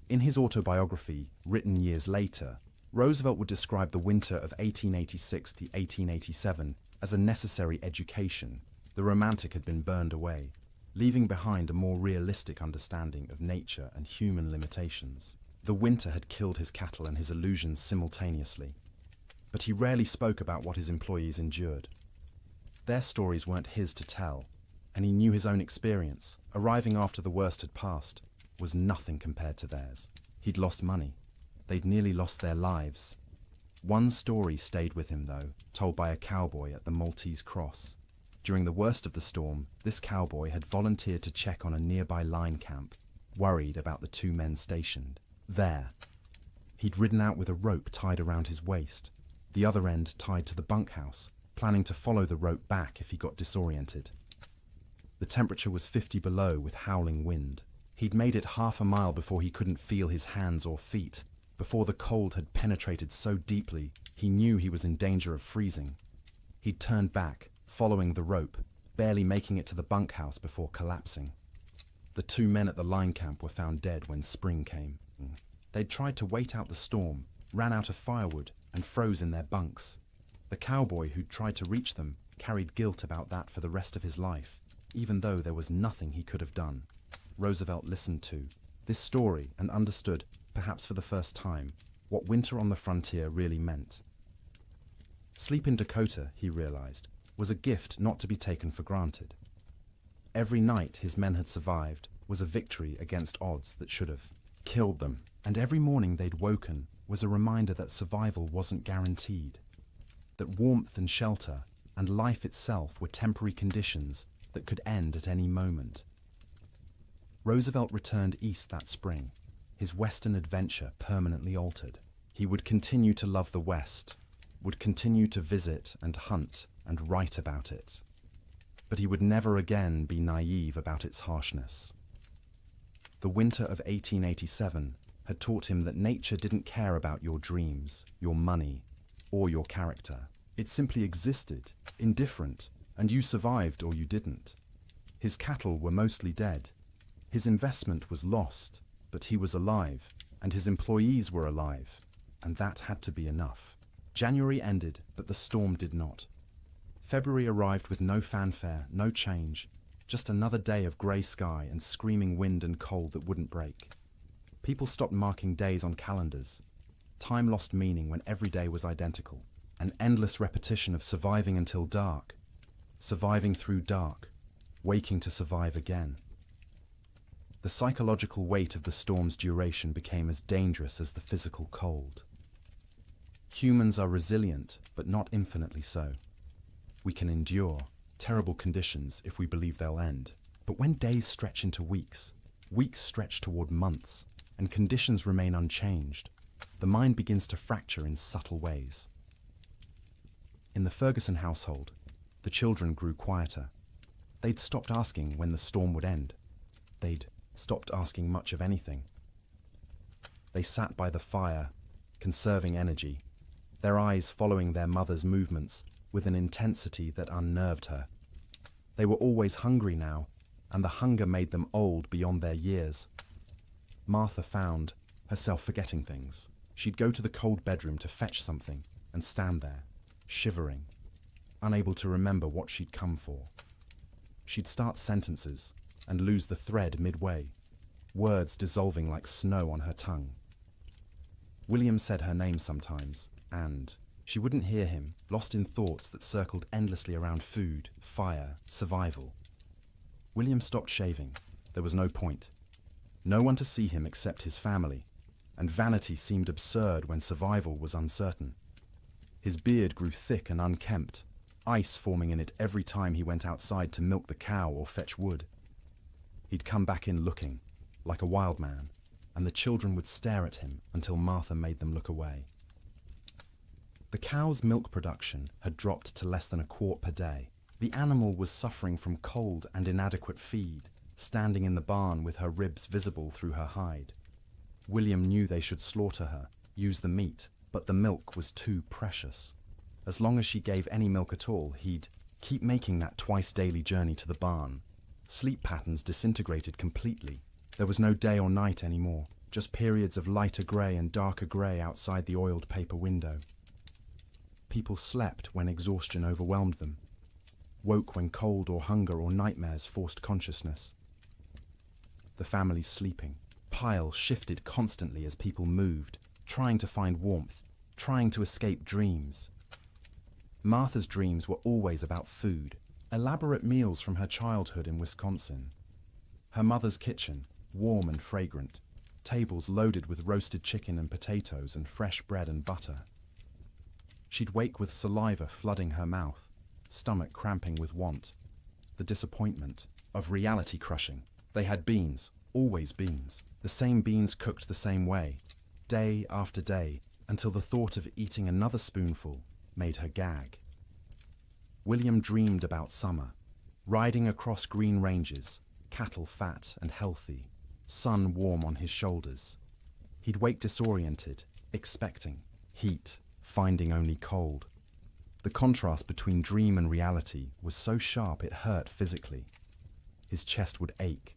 In his autobiography, written years later, Roosevelt would describe the winter of 1886 to 1887 as a necessary education. The romantic had been burned away, leaving behind a more realistic understanding of nature and human limitations. The winter had killed his cattle and his illusions simultaneously, but he rarely spoke about what his employees endured. Their stories weren't his to tell, and he knew his own experience, arriving after the worst had passed, was nothing compared to theirs. He'd lost money. They'd nearly lost their lives. One story stayed with him, though, told by a cowboy at the Maltese Cross. During the worst of the storm, this cowboy had volunteered to check on a nearby line camp, worried about the two men stationed there. He'd ridden out with a rope tied around his waist, the other end tied to the bunkhouse, planning to follow the rope back if he got disoriented. The temperature was 50 below with howling wind. He'd made it half a mile before he couldn't feel his hands or feet, before the cold had penetrated so deeply he knew he was in danger of freezing. He'd turned back, following the rope, barely making it to the bunkhouse before collapsing. The two men at the line camp were found dead when spring came. They'd tried to wait out the storm, ran out of firewood, and froze in their bunks. The cowboy who'd tried to reach them carried guilt about that for the rest of his life, even though there was nothing he could have done. Roosevelt listened to this story and understood, perhaps for the first time, what winter on the frontier really meant. Sleep in Dakota, he realized, was a gift not to be taken for granted. Every night his men had survived was a victory against odds that should have killed them, and every morning they'd woken was a reminder that survival wasn't guaranteed, that warmth and shelter and life itself were temporary conditions that could end at any moment. Roosevelt returned east that spring, his Western adventure permanently altered. He would continue to love the West, would continue to visit and hunt and write about it, but he would never again be naive about its harshness. The winter of 1887 had taught him that nature didn't care about your dreams, your money, or your character. It simply existed, indifferent, and you survived or you didn't. His cattle were mostly dead. His investment was lost, but he was alive, and his employees were alive, and that had to be enough. January ended, but the storm did not. February arrived with no fanfare, no change, just another day of grey sky and screaming wind and cold that wouldn't break. People stopped marking days on calendars. Time lost meaning when every day was identical. An endless repetition of surviving until dark, surviving through dark, waking to survive again. The psychological weight of the storm's duration became as dangerous as the physical cold. Humans are resilient, but not infinitely so. We can endure terrible conditions if we believe they'll end. But when days stretch into weeks, weeks stretch toward months, and conditions remain unchanged, the mind begins to fracture in subtle ways. In the Ferguson household, the children grew quieter. They'd stopped asking when the storm would end. They'd stopped asking much of anything. They sat by the fire, conserving energy, their eyes following their mother's movements with an intensity that unnerved her. They were always hungry now, and the hunger made them old beyond their years. Martha found herself forgetting things. She'd go to the cold bedroom to fetch something and stand there, shivering, unable to remember what she'd come for. She'd start sentences and lose the thread midway, words dissolving like snow on her tongue. William said her name sometimes, and she wouldn't hear him, lost in thoughts that circled endlessly around food, fire, survival. William stopped shaving. There was no point. No one to see him except his family, and vanity seemed absurd when survival was uncertain. His beard grew thick and unkempt, ice forming in it every time he went outside to milk the cow or fetch wood. He'd come back in looking, like a wild man, and the children would stare at him until Martha made them look away. The cow's milk production had dropped to less than a quart per day. The animal was suffering from cold and inadequate feed, standing in the barn with her ribs visible through her hide. William knew they should slaughter her, use the meat, but the milk was too precious. As long as she gave any milk at all, he'd keep making that twice-daily journey to the barn. Sleep patterns disintegrated completely. There was no day or night anymore, just periods of lighter grey and darker grey outside the oiled paper window. People slept when exhaustion overwhelmed them, woke when cold or hunger or nightmares forced consciousness. The family's sleeping. Piles shifted constantly as people moved, trying to find warmth, trying to escape dreams. Martha's dreams were always about food, elaborate meals from her childhood in Wisconsin. Her mother's kitchen, warm and fragrant, tables loaded with roasted chicken and potatoes and fresh bread and butter. She'd wake with saliva flooding her mouth, stomach cramping with want, the disappointment of reality crushing. They had beans, always beans, the same beans cooked the same way, day after day, until the thought of eating another spoonful made her gag. William dreamed about summer, riding across green ranges, cattle fat and healthy, sun warm on his shoulders. He'd wake disoriented, expecting heat, finding only cold. The contrast between dream and reality was so sharp it hurt physically. His chest would ache,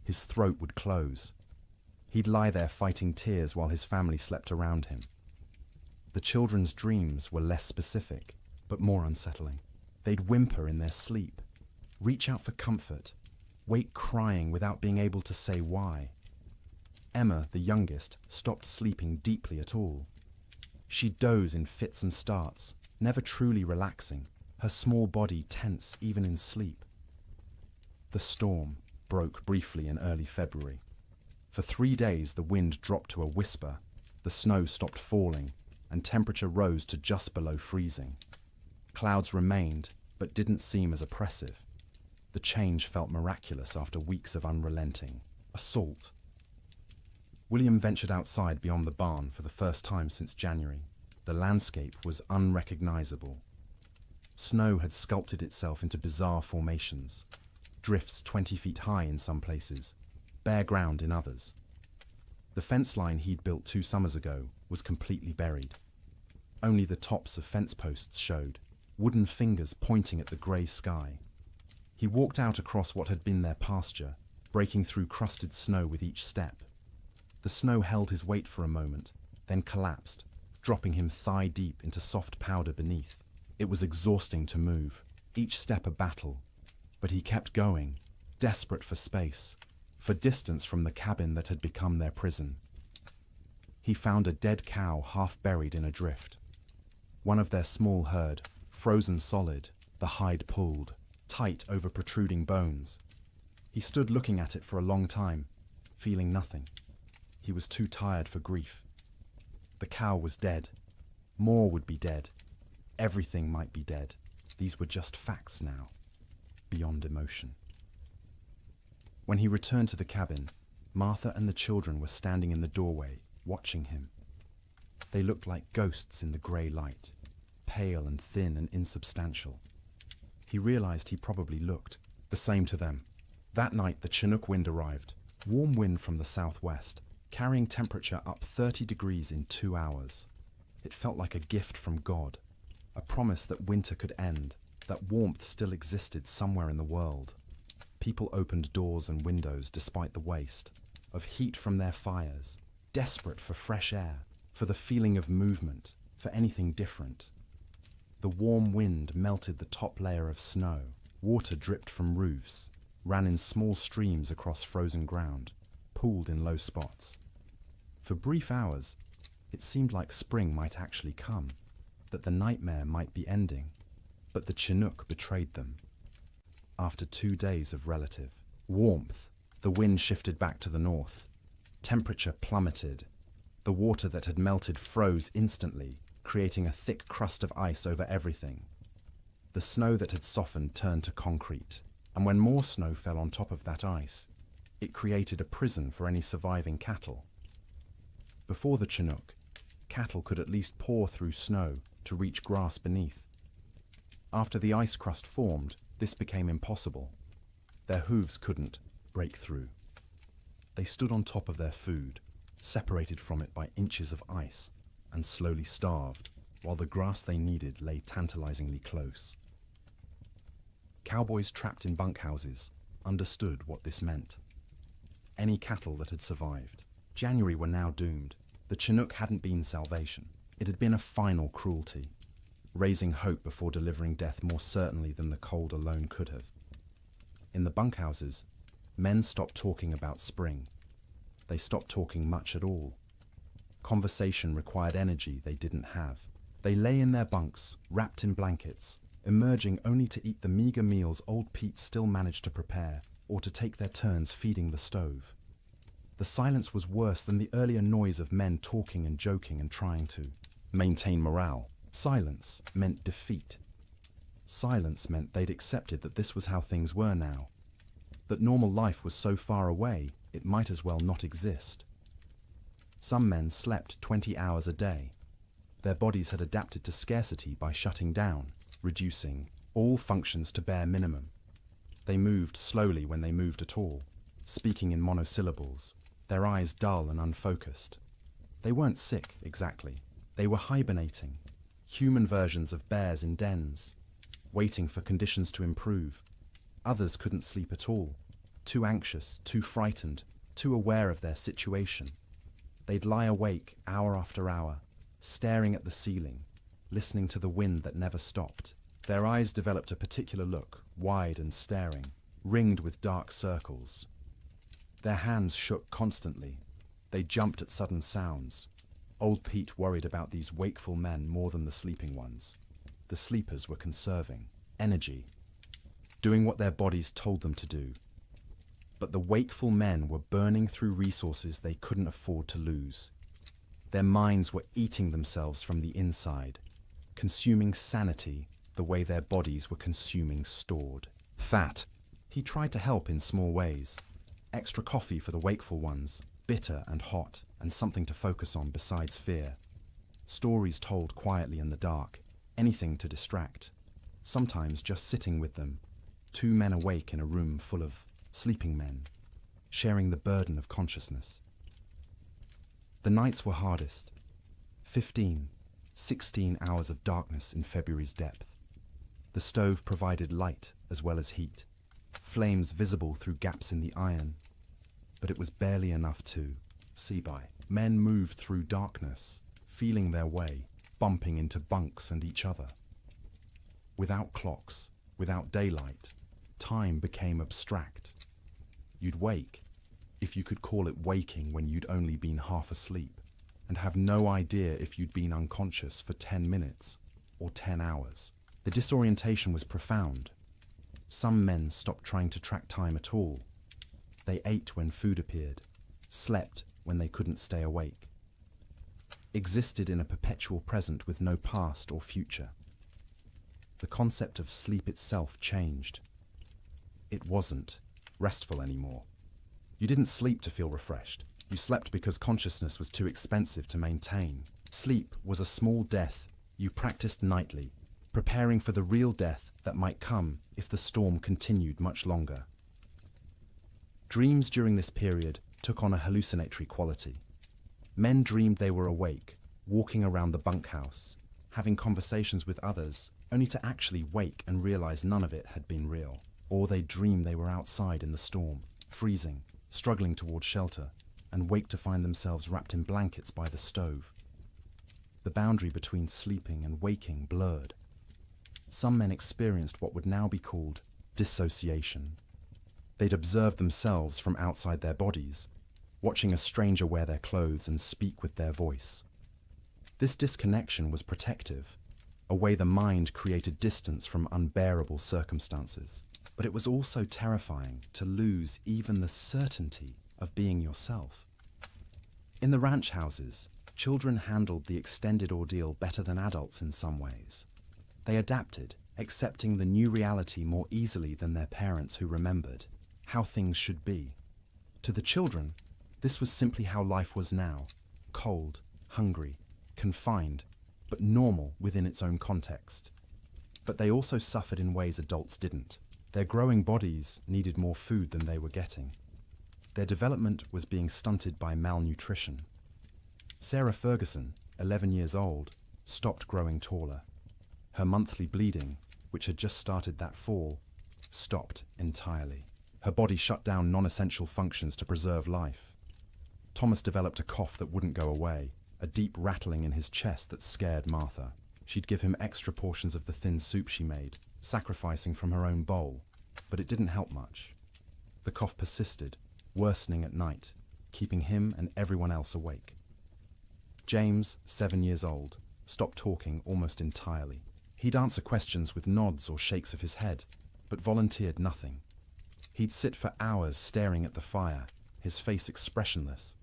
his throat would close. He'd lie there fighting tears while his family slept around him. The children's dreams were less specific, but more unsettling. They'd whimper in their sleep, reach out for comfort, wake crying without being able to say why. Emma, the youngest, stopped sleeping deeply at all. She'd doze in fits and starts, never truly relaxing, her small body tense even in sleep. The storm broke briefly in early February. For 3 days the wind dropped to a whisper, the snow stopped falling, and temperature rose to just below freezing. Clouds remained, but didn't seem as oppressive. The change felt miraculous after weeks of unrelenting assault. William ventured outside beyond the barn for the first time since January. The landscape was unrecognizable. Snow had sculpted itself into bizarre formations, drifts 20 feet high in some places, bare ground in others. The fence line he'd built 2 summers ago was completely buried. Only the tops of fence posts showed, wooden fingers pointing at the grey sky. He walked out across what had been their pasture, breaking through crusted snow with each step. The snow held his weight for a moment, then collapsed, dropping him thigh-deep into soft powder beneath. It was exhausting to move, each step a battle, but he kept going, desperate for space, for distance from the cabin that had become their prison. He found a dead cow half buried in a drift. One of their small herd, frozen solid, the hide pulled, tight over protruding bones. He stood looking at it for a long time, feeling nothing. He was too tired for grief. The cow was dead. More would be dead. Everything might be dead. These were just facts now, beyond emotion. When he returned to the cabin, Martha and the children were standing in the doorway, watching him. They looked like ghosts in the grey light, pale and thin and insubstantial. He realized he probably looked the same to them. That night the Chinook wind arrived, warm wind from the southwest, carrying temperature up 30 degrees in 2 hours. It felt like a gift from God, a promise that winter could end, that warmth still existed somewhere in the world. People opened doors and windows despite the waste, of heat from their fires, desperate for fresh air, for the feeling of movement, for anything different. The warm wind melted the top layer of snow, water dripped from roofs, ran in small streams across frozen ground, pooled in low spots. For brief hours, it seemed like spring might actually come, that the nightmare might be ending, but the Chinook betrayed them. After 2 days of relative warmth, the wind shifted back to the north. Temperature plummeted. The water that had melted froze instantly, creating a thick crust of ice over everything. The snow that had softened turned to concrete, and when more snow fell on top of that ice, it created a prison for any surviving cattle. Before the Chinook, cattle could at least paw through snow to reach grass beneath. After the ice crust formed, this became impossible. Their hooves couldn't break through. They stood on top of their food, separated from it by inches of ice, and slowly starved, while the grass they needed lay tantalizingly close. Cowboys trapped in bunkhouses understood what this meant. Any cattle that had survived. January were now doomed. The Chinook hadn't been salvation. It had been a final cruelty, raising hope before delivering death more certainly than the cold alone could have. In the bunkhouses, men stopped talking about spring. They stopped talking much at all. Conversation required energy they didn't have. They lay in their bunks, wrapped in blankets, emerging only to eat the meager meals old Pete still managed to prepare, or to take their turns feeding the stove. The silence was worse than the earlier noise of men talking and joking and trying to maintain morale. Silence meant defeat. Silence meant they'd accepted that this was how things were now, that normal life was so far away it might as well not exist. Some men slept 20 hours a day. Their bodies had adapted to scarcity by shutting down, reducing all functions to bare minimum. They moved slowly when they moved at all, speaking in monosyllables, their eyes dull and unfocused. They weren't sick, exactly. They were hibernating, human versions of bears in dens, waiting for conditions to improve. Others couldn't sleep at all, too anxious, too frightened, too aware of their situation. They'd lie awake hour after hour, staring at the ceiling, listening to the wind that never stopped. Their eyes developed a particular look, wide and staring, ringed with dark circles. Their hands shook constantly. They jumped at sudden sounds. Old Pete worried about these wakeful men more than the sleeping ones. The sleepers were conserving energy, doing what their bodies told them to do. But the wakeful men were burning through resources they couldn't afford to lose. Their minds were eating themselves from the inside, consuming sanity the way their bodies were consuming stored fat. He tried to help in small ways. Extra coffee for the wakeful ones, bitter and hot, and something to focus on besides fear. Stories told quietly in the dark, anything to distract. Sometimes just sitting with them, 2 men awake in a room full of sleeping men, sharing the burden of consciousness. The nights were hardest. 15, 16 hours of darkness in February's depth. The stove provided light as well as heat, flames visible through gaps in the iron, but it was barely enough to see by. Men moved through darkness, feeling their way, bumping into bunks and each other. Without clocks, without daylight, time became abstract. You'd wake, if you could call it waking when you'd only been half asleep, and have no idea if you'd been unconscious for 10 minutes or 10 hours. The disorientation was profound. Some men stopped trying to track time at all. They ate when food appeared, slept when they couldn't stay awake, existed in a perpetual present with no past or future. The concept of sleep itself changed. It wasn't restful anymore. You didn't sleep to feel refreshed. You slept because consciousness was too expensive to maintain. Sleep was a small death you practiced nightly, preparing for the real death that might come if the storm continued much longer. Dreams during this period took on a hallucinatory quality. Men dreamed they were awake, walking around the bunkhouse, having conversations with others, only to actually wake and realize none of it had been real. Or they'd dream they were outside in the storm, freezing, struggling toward shelter, and wake to find themselves wrapped in blankets by the stove. The boundary between sleeping and waking blurred. Some men experienced what would now be called dissociation. They'd observe themselves from outside their bodies, watching a stranger wear their clothes and speak with their voice. This disconnection was protective, a way the mind created distance from unbearable circumstances. But it was also terrifying to lose even the certainty of being yourself. In the ranch houses, children handled the extended ordeal better than adults in some ways. They adapted, accepting the new reality more easily than their parents who remembered how things should be. To the children, this was simply how life was now, cold, hungry, confined, but normal within its own context. But they also suffered in ways adults didn't. Their growing bodies needed more food than they were getting. Their development was being stunted by malnutrition. Sarah Ferguson, 11 years old, stopped growing taller. Her monthly bleeding, which had just started that fall, stopped entirely. Her body shut down non-essential functions to preserve life. Thomas developed a cough that wouldn't go away, a deep rattling in his chest that scared Martha. She'd give him extra portions of the thin soup she made, sacrificing from her own bowl, but it didn't help much. The cough persisted, worsening at night, keeping him and everyone else awake. James, 7 years old, stopped talking almost entirely. He'd answer questions with nods or shakes of his head, but volunteered nothing. He'd sit for hours staring at the fire, his face expressionless.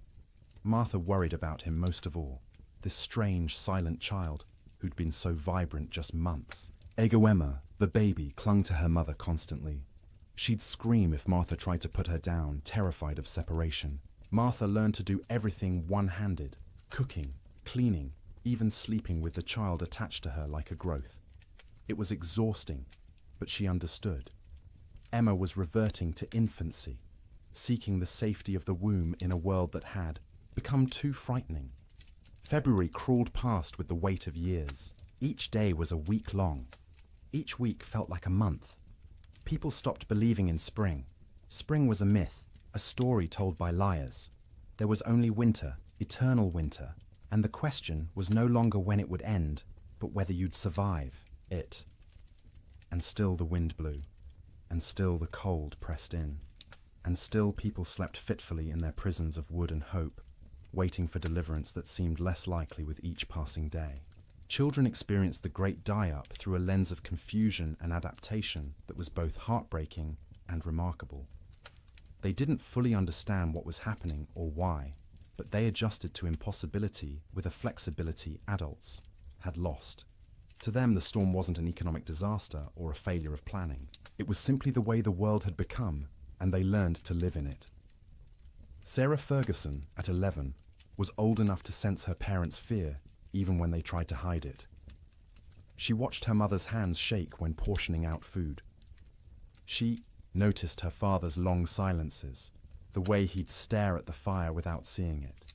Martha worried about him most of all, this strange, silent child who'd been so vibrant just months. Egoema, the baby, clung to her mother constantly. She'd scream if Martha tried to put her down, terrified of separation. Martha learned to do everything one-handed, cooking, cleaning, even sleeping with the child attached to her like a growth. It was exhausting, but she understood. Emma was reverting to infancy, seeking the safety of the womb in a world that had become too frightening. February crawled past with the weight of years. Each day was a week long. Each week felt like a month. People stopped believing in spring. Spring was a myth, a story told by liars. There was only winter, eternal winter, and the question was no longer when it would end, but whether you'd survive it. And still the wind blew, and still the cold pressed in, and still people slept fitfully in their prisons of wood and hope, waiting for deliverance that seemed less likely with each passing day. Children experienced the great die-up through a lens of confusion and adaptation that was both heartbreaking and remarkable. They didn't fully understand what was happening or why, but they adjusted to impossibility with a flexibility adults had lost. To them, the storm wasn't an economic disaster or a failure of planning. It was simply the way the world had become, and they learned to live in it. Sarah Ferguson, at 11, was old enough to sense her parents' fear, even when they tried to hide it. She watched her mother's hands shake when portioning out food. She noticed her father's long silences, the way he'd stare at the fire without seeing it.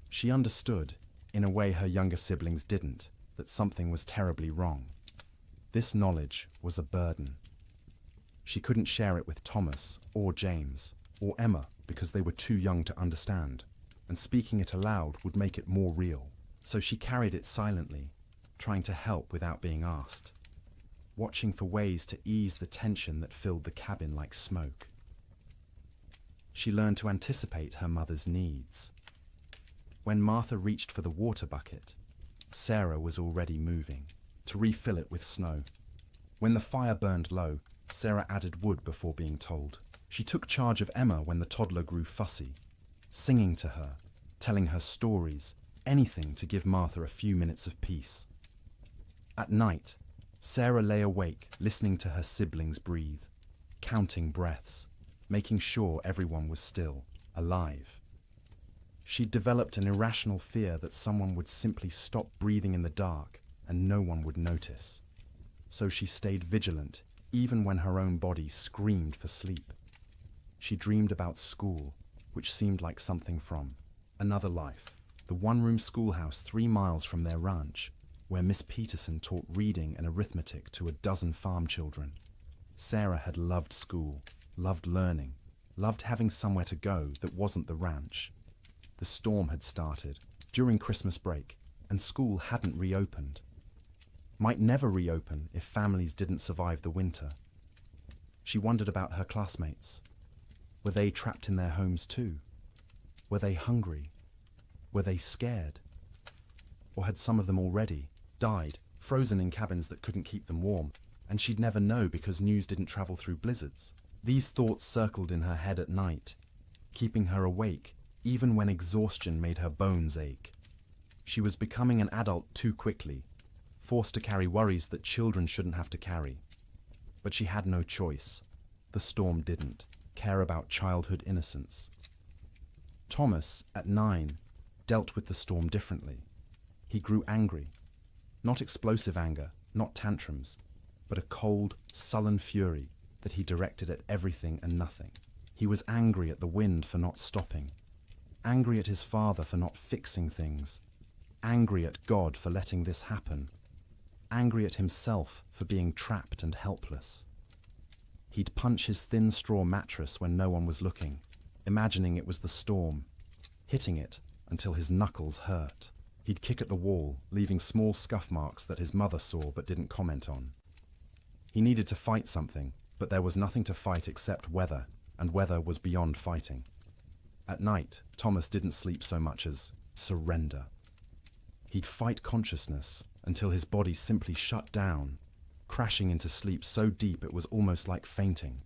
She understood, in a way her younger siblings didn't, that something was terribly wrong. This knowledge was a burden. She couldn't share it with Thomas or James or Emma because they were too young to understand, and speaking it aloud would make it more real. So she carried it silently, trying to help without being asked, watching for ways to ease the tension that filled the cabin like smoke. She learned to anticipate her mother's needs. When Martha reached for the water bucket, Sarah was already moving, to refill it with snow. When the fire burned low, Sarah added wood before being told. She took charge of Emma when the toddler grew fussy, singing to her, telling her stories, anything to give Martha a few minutes of peace. At night, Sarah lay awake, listening to her siblings breathe, counting breaths, making sure everyone was still, alive. She'd developed an irrational fear that someone would simply stop breathing in the dark and no one would notice. So she stayed vigilant, even when her own body screamed for sleep. She dreamed about school, which seemed like something from another life. the one-room schoolhouse 3 miles from their ranch, where Miss Peterson taught reading and arithmetic to a dozen farm children. Sarah had loved school, loved learning, loved having somewhere to go that wasn't the ranch. The storm had started during Christmas break, and school hadn't reopened. Might never reopen if families didn't survive the winter. She wondered about her classmates. Were they trapped in their homes too? Were they hungry? Were they scared? Or had some of them already died, frozen in cabins that couldn't keep them warm, and she'd never know because news didn't travel through blizzards? These thoughts circled in her head at night, keeping her awake even when exhaustion made her bones ache. She was becoming an adult too quickly, forced to carry worries that children shouldn't have to carry. But she had no choice. The storm didn't care about childhood innocence. Thomas, at 9, dealt with the storm differently. He grew angry. Not explosive anger, not tantrums, but a cold, sullen fury that he directed at everything and nothing. He was angry at the wind for not stopping, angry at his father for not fixing things, angry at God for letting this happen, angry at himself for being trapped and helpless. He'd punch his thin straw mattress when no one was looking, imagining it was the storm, hitting it until his knuckles hurt. He'd kick at the wall, leaving small scuff marks that his mother saw but didn't comment on. He needed to fight something, but there was nothing to fight except weather, and weather was beyond fighting. At night, Thomas didn't sleep so much as surrender. He'd fight consciousness until his body simply shut down, crashing into sleep so deep it was almost like fainting.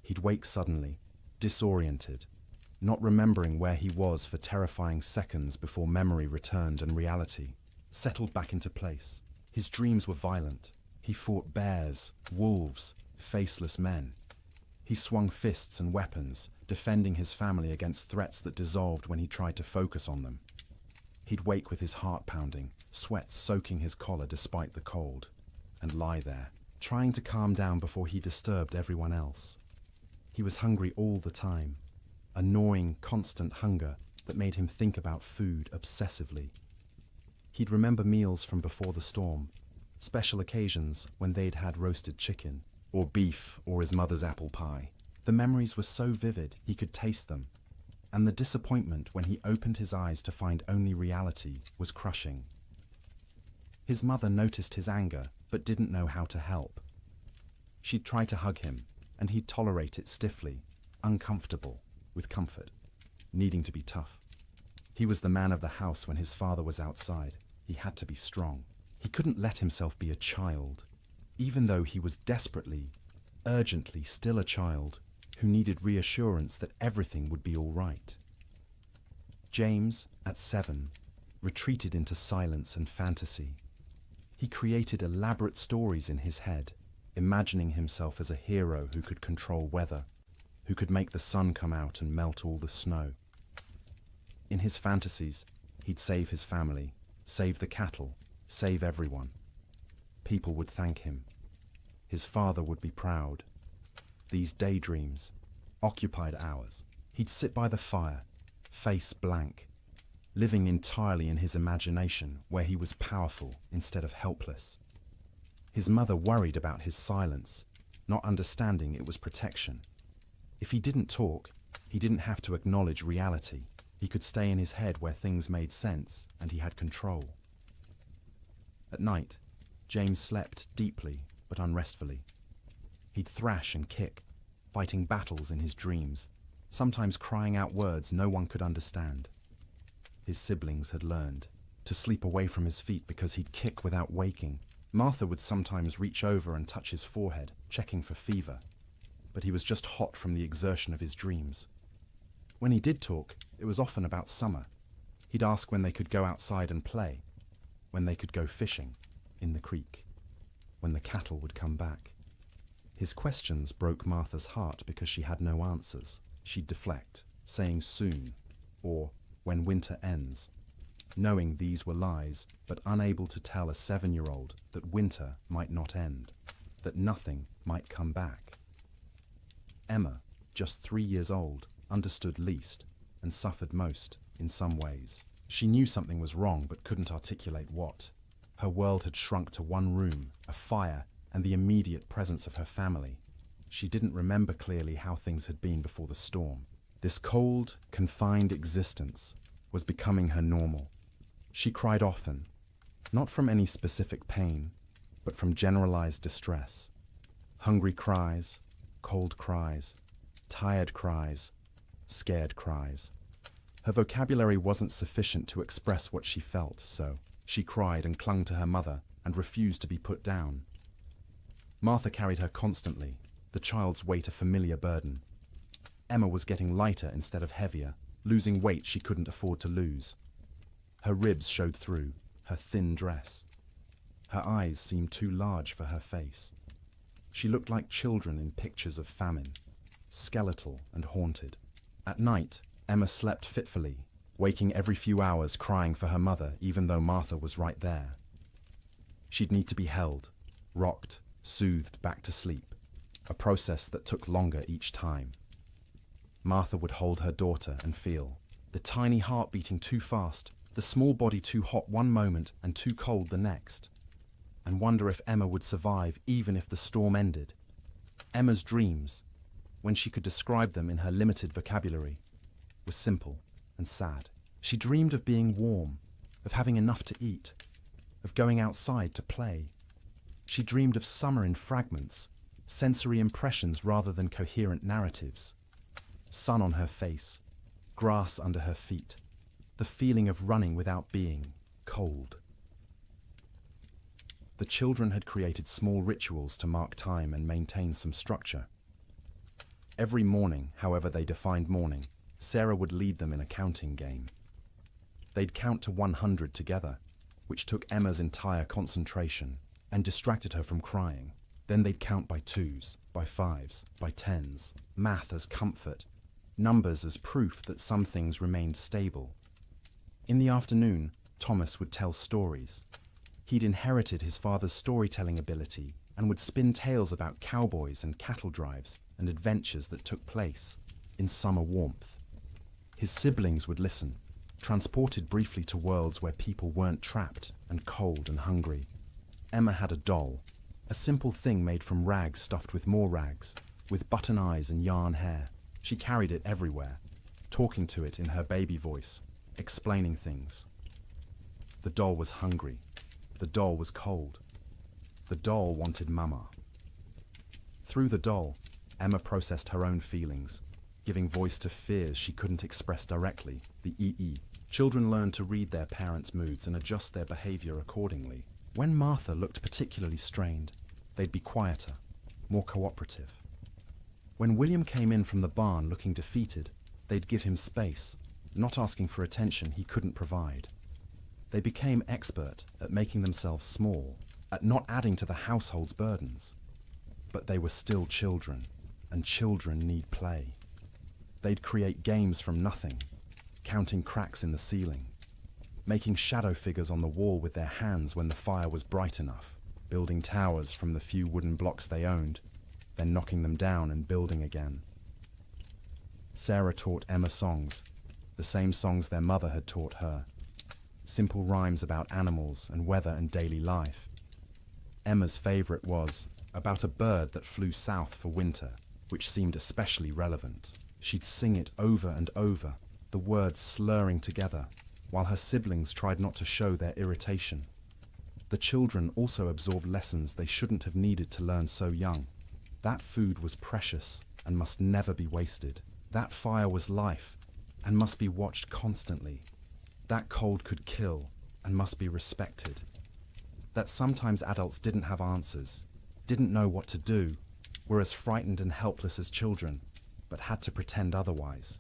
He'd wake suddenly, disoriented, not remembering where he was for terrifying seconds before memory returned and reality settled back into place. His dreams were violent. He fought bears, wolves, faceless men. He swung fists and weapons, defending his family against threats that dissolved when he tried to focus on them. He'd wake with his heart pounding, sweat soaking his collar despite the cold, and lie there, trying to calm down before he disturbed everyone else. He was hungry all the time, a gnawing, constant hunger that made him think about food obsessively. He'd remember meals from before the storm, special occasions when they'd had roasted chicken, or beef, or his mother's apple pie. The memories were so vivid he could taste them, and the disappointment when he opened his eyes to find only reality was crushing. His mother noticed his anger, but didn't know how to help. She'd try to hug him, and he'd tolerate it stiffly, uncomfortable, with comfort, needing to be tough. He was the man of the house when his father was outside. He had to be strong. He couldn't let himself be a child, even though he was desperately, urgently still a child who needed reassurance that everything would be all right. James, at 7, retreated into silence and fantasy. He created elaborate stories in his head, imagining himself as a hero who could control weather, who could make the sun come out and melt all the snow. In his fantasies, he'd save his family, save the cattle, save everyone. People would thank him. His father would be proud. These daydreams occupied hours. He'd sit by the fire, face blank, living entirely in his imagination where he was powerful instead of helpless. His mother worried about his silence, not understanding it was protection. If he didn't talk, he didn't have to acknowledge reality. He could stay in his head where things made sense and he had control. At night, James slept deeply but unrestfully. He'd thrash and kick, fighting battles in his dreams, sometimes crying out words no one could understand. His siblings had learned to sleep away from his feet because he'd kick without waking. Martha would sometimes reach over and touch his forehead, checking for fever, but he was just hot from the exertion of his dreams. When he did talk, it was often about summer. He'd ask when they could go outside and play, when they could go fishing in the creek, when the cattle would come back. His questions broke Martha's heart because she had no answers. She'd deflect, saying soon, or when winter ends, knowing these were lies, but unable to tell a 7-year-old that winter might not end, that nothing might come back. Emma, just 3 years old, understood least and suffered most in some ways. She knew something was wrong but couldn't articulate what. Her world had shrunk to one room, a fire, and the immediate presence of her family. She didn't remember clearly how things had been before the storm. This cold, confined existence was becoming her normal. She cried often, not from any specific pain, but from generalized distress. Hungry cries, cold cries, tired cries, scared cries. Her vocabulary wasn't sufficient to express what she felt, so she cried and clung to her mother and refused to be put down. Martha carried her constantly, the child's weight a familiar burden. Emma was getting lighter instead of heavier, losing weight she couldn't afford to lose. Her ribs showed through her thin dress. Her eyes seemed too large for her face. She looked like children in pictures of famine, skeletal and haunted. At night, Emma slept fitfully, waking every few hours crying for her mother even though Martha was right there. She'd need to be held, rocked, soothed back to sleep, a process that took longer each time. Martha would hold her daughter and feel the tiny heart beating too fast, the small body too hot one moment and too cold the next, and wonder if Emma would survive even if the storm ended. Emma's dreams, when she could describe them in her limited vocabulary, were simple and sad. She dreamed of being warm, of having enough to eat, of going outside to play. She dreamed of summer in fragments, sensory impressions rather than coherent narratives. Sun on her face, grass under her feet, the feeling of running without being cold. The children had created small rituals to mark time and maintain some structure. Every morning, however they defined morning, Sarah would lead them in a counting game. They'd count to 100 together, which took Emma's entire concentration and distracted her from crying. Then they'd count by twos, by fives, by tens, math as comfort, numbers as proof that some things remained stable. In the afternoon, Thomas would tell stories. He'd inherited his father's storytelling ability and would spin tales about cowboys and cattle drives and adventures that took place in summer warmth. His siblings would listen, transported briefly to worlds where people weren't trapped and cold and hungry. Emma had a doll, a simple thing made from rags stuffed with more rags, with button eyes and yarn hair. She carried it everywhere, talking to it in her baby voice, explaining things. The doll was hungry. The doll was cold. The doll wanted Mama. Through the doll, Emma processed her own feelings, giving voice to fears she couldn't express directly, the EE. Children learn to read their parents' moods and adjust their behavior accordingly. When Martha looked particularly strained, they'd be quieter, more cooperative. When William came in from the barn looking defeated, they'd give him space, not asking for attention he couldn't provide. They became expert at making themselves small, at not adding to the household's burdens. But they were still children, and children need play. They'd create games from nothing, counting cracks in the ceiling, making shadow figures on the wall with their hands when the fire was bright enough, building towers from the few wooden blocks they owned, then knocking them down and building again. Sarah taught Emma songs, the same songs their mother had taught her. Simple rhymes about animals and weather and daily life. Emma's favorite was about a bird that flew south for winter, which seemed especially relevant. She'd sing it over and over, the words slurring together, while her siblings tried not to show their irritation. The children also absorbed lessons they shouldn't have needed to learn so young. That food was precious and must never be wasted. That fire was life and must be watched constantly. That cold could kill and must be respected. That sometimes adults didn't have answers, didn't know what to do, were as frightened and helpless as children, but had to pretend otherwise.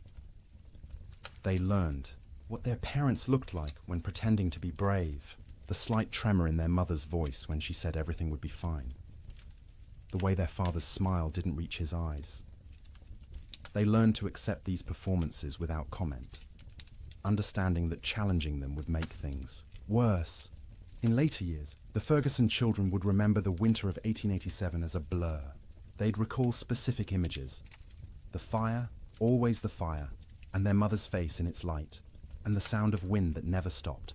They learned what their parents looked like when pretending to be brave, the slight tremor in their mother's voice when she said everything would be fine, the way their father's smile didn't reach his eyes. They learned to accept these performances without comment, understanding that challenging them would make things worse. In later years, the Ferguson children would remember the winter of 1887 as a blur. They'd recall specific images. The fire, always the fire, and their mother's face in its light. and the sound of wind that never stopped.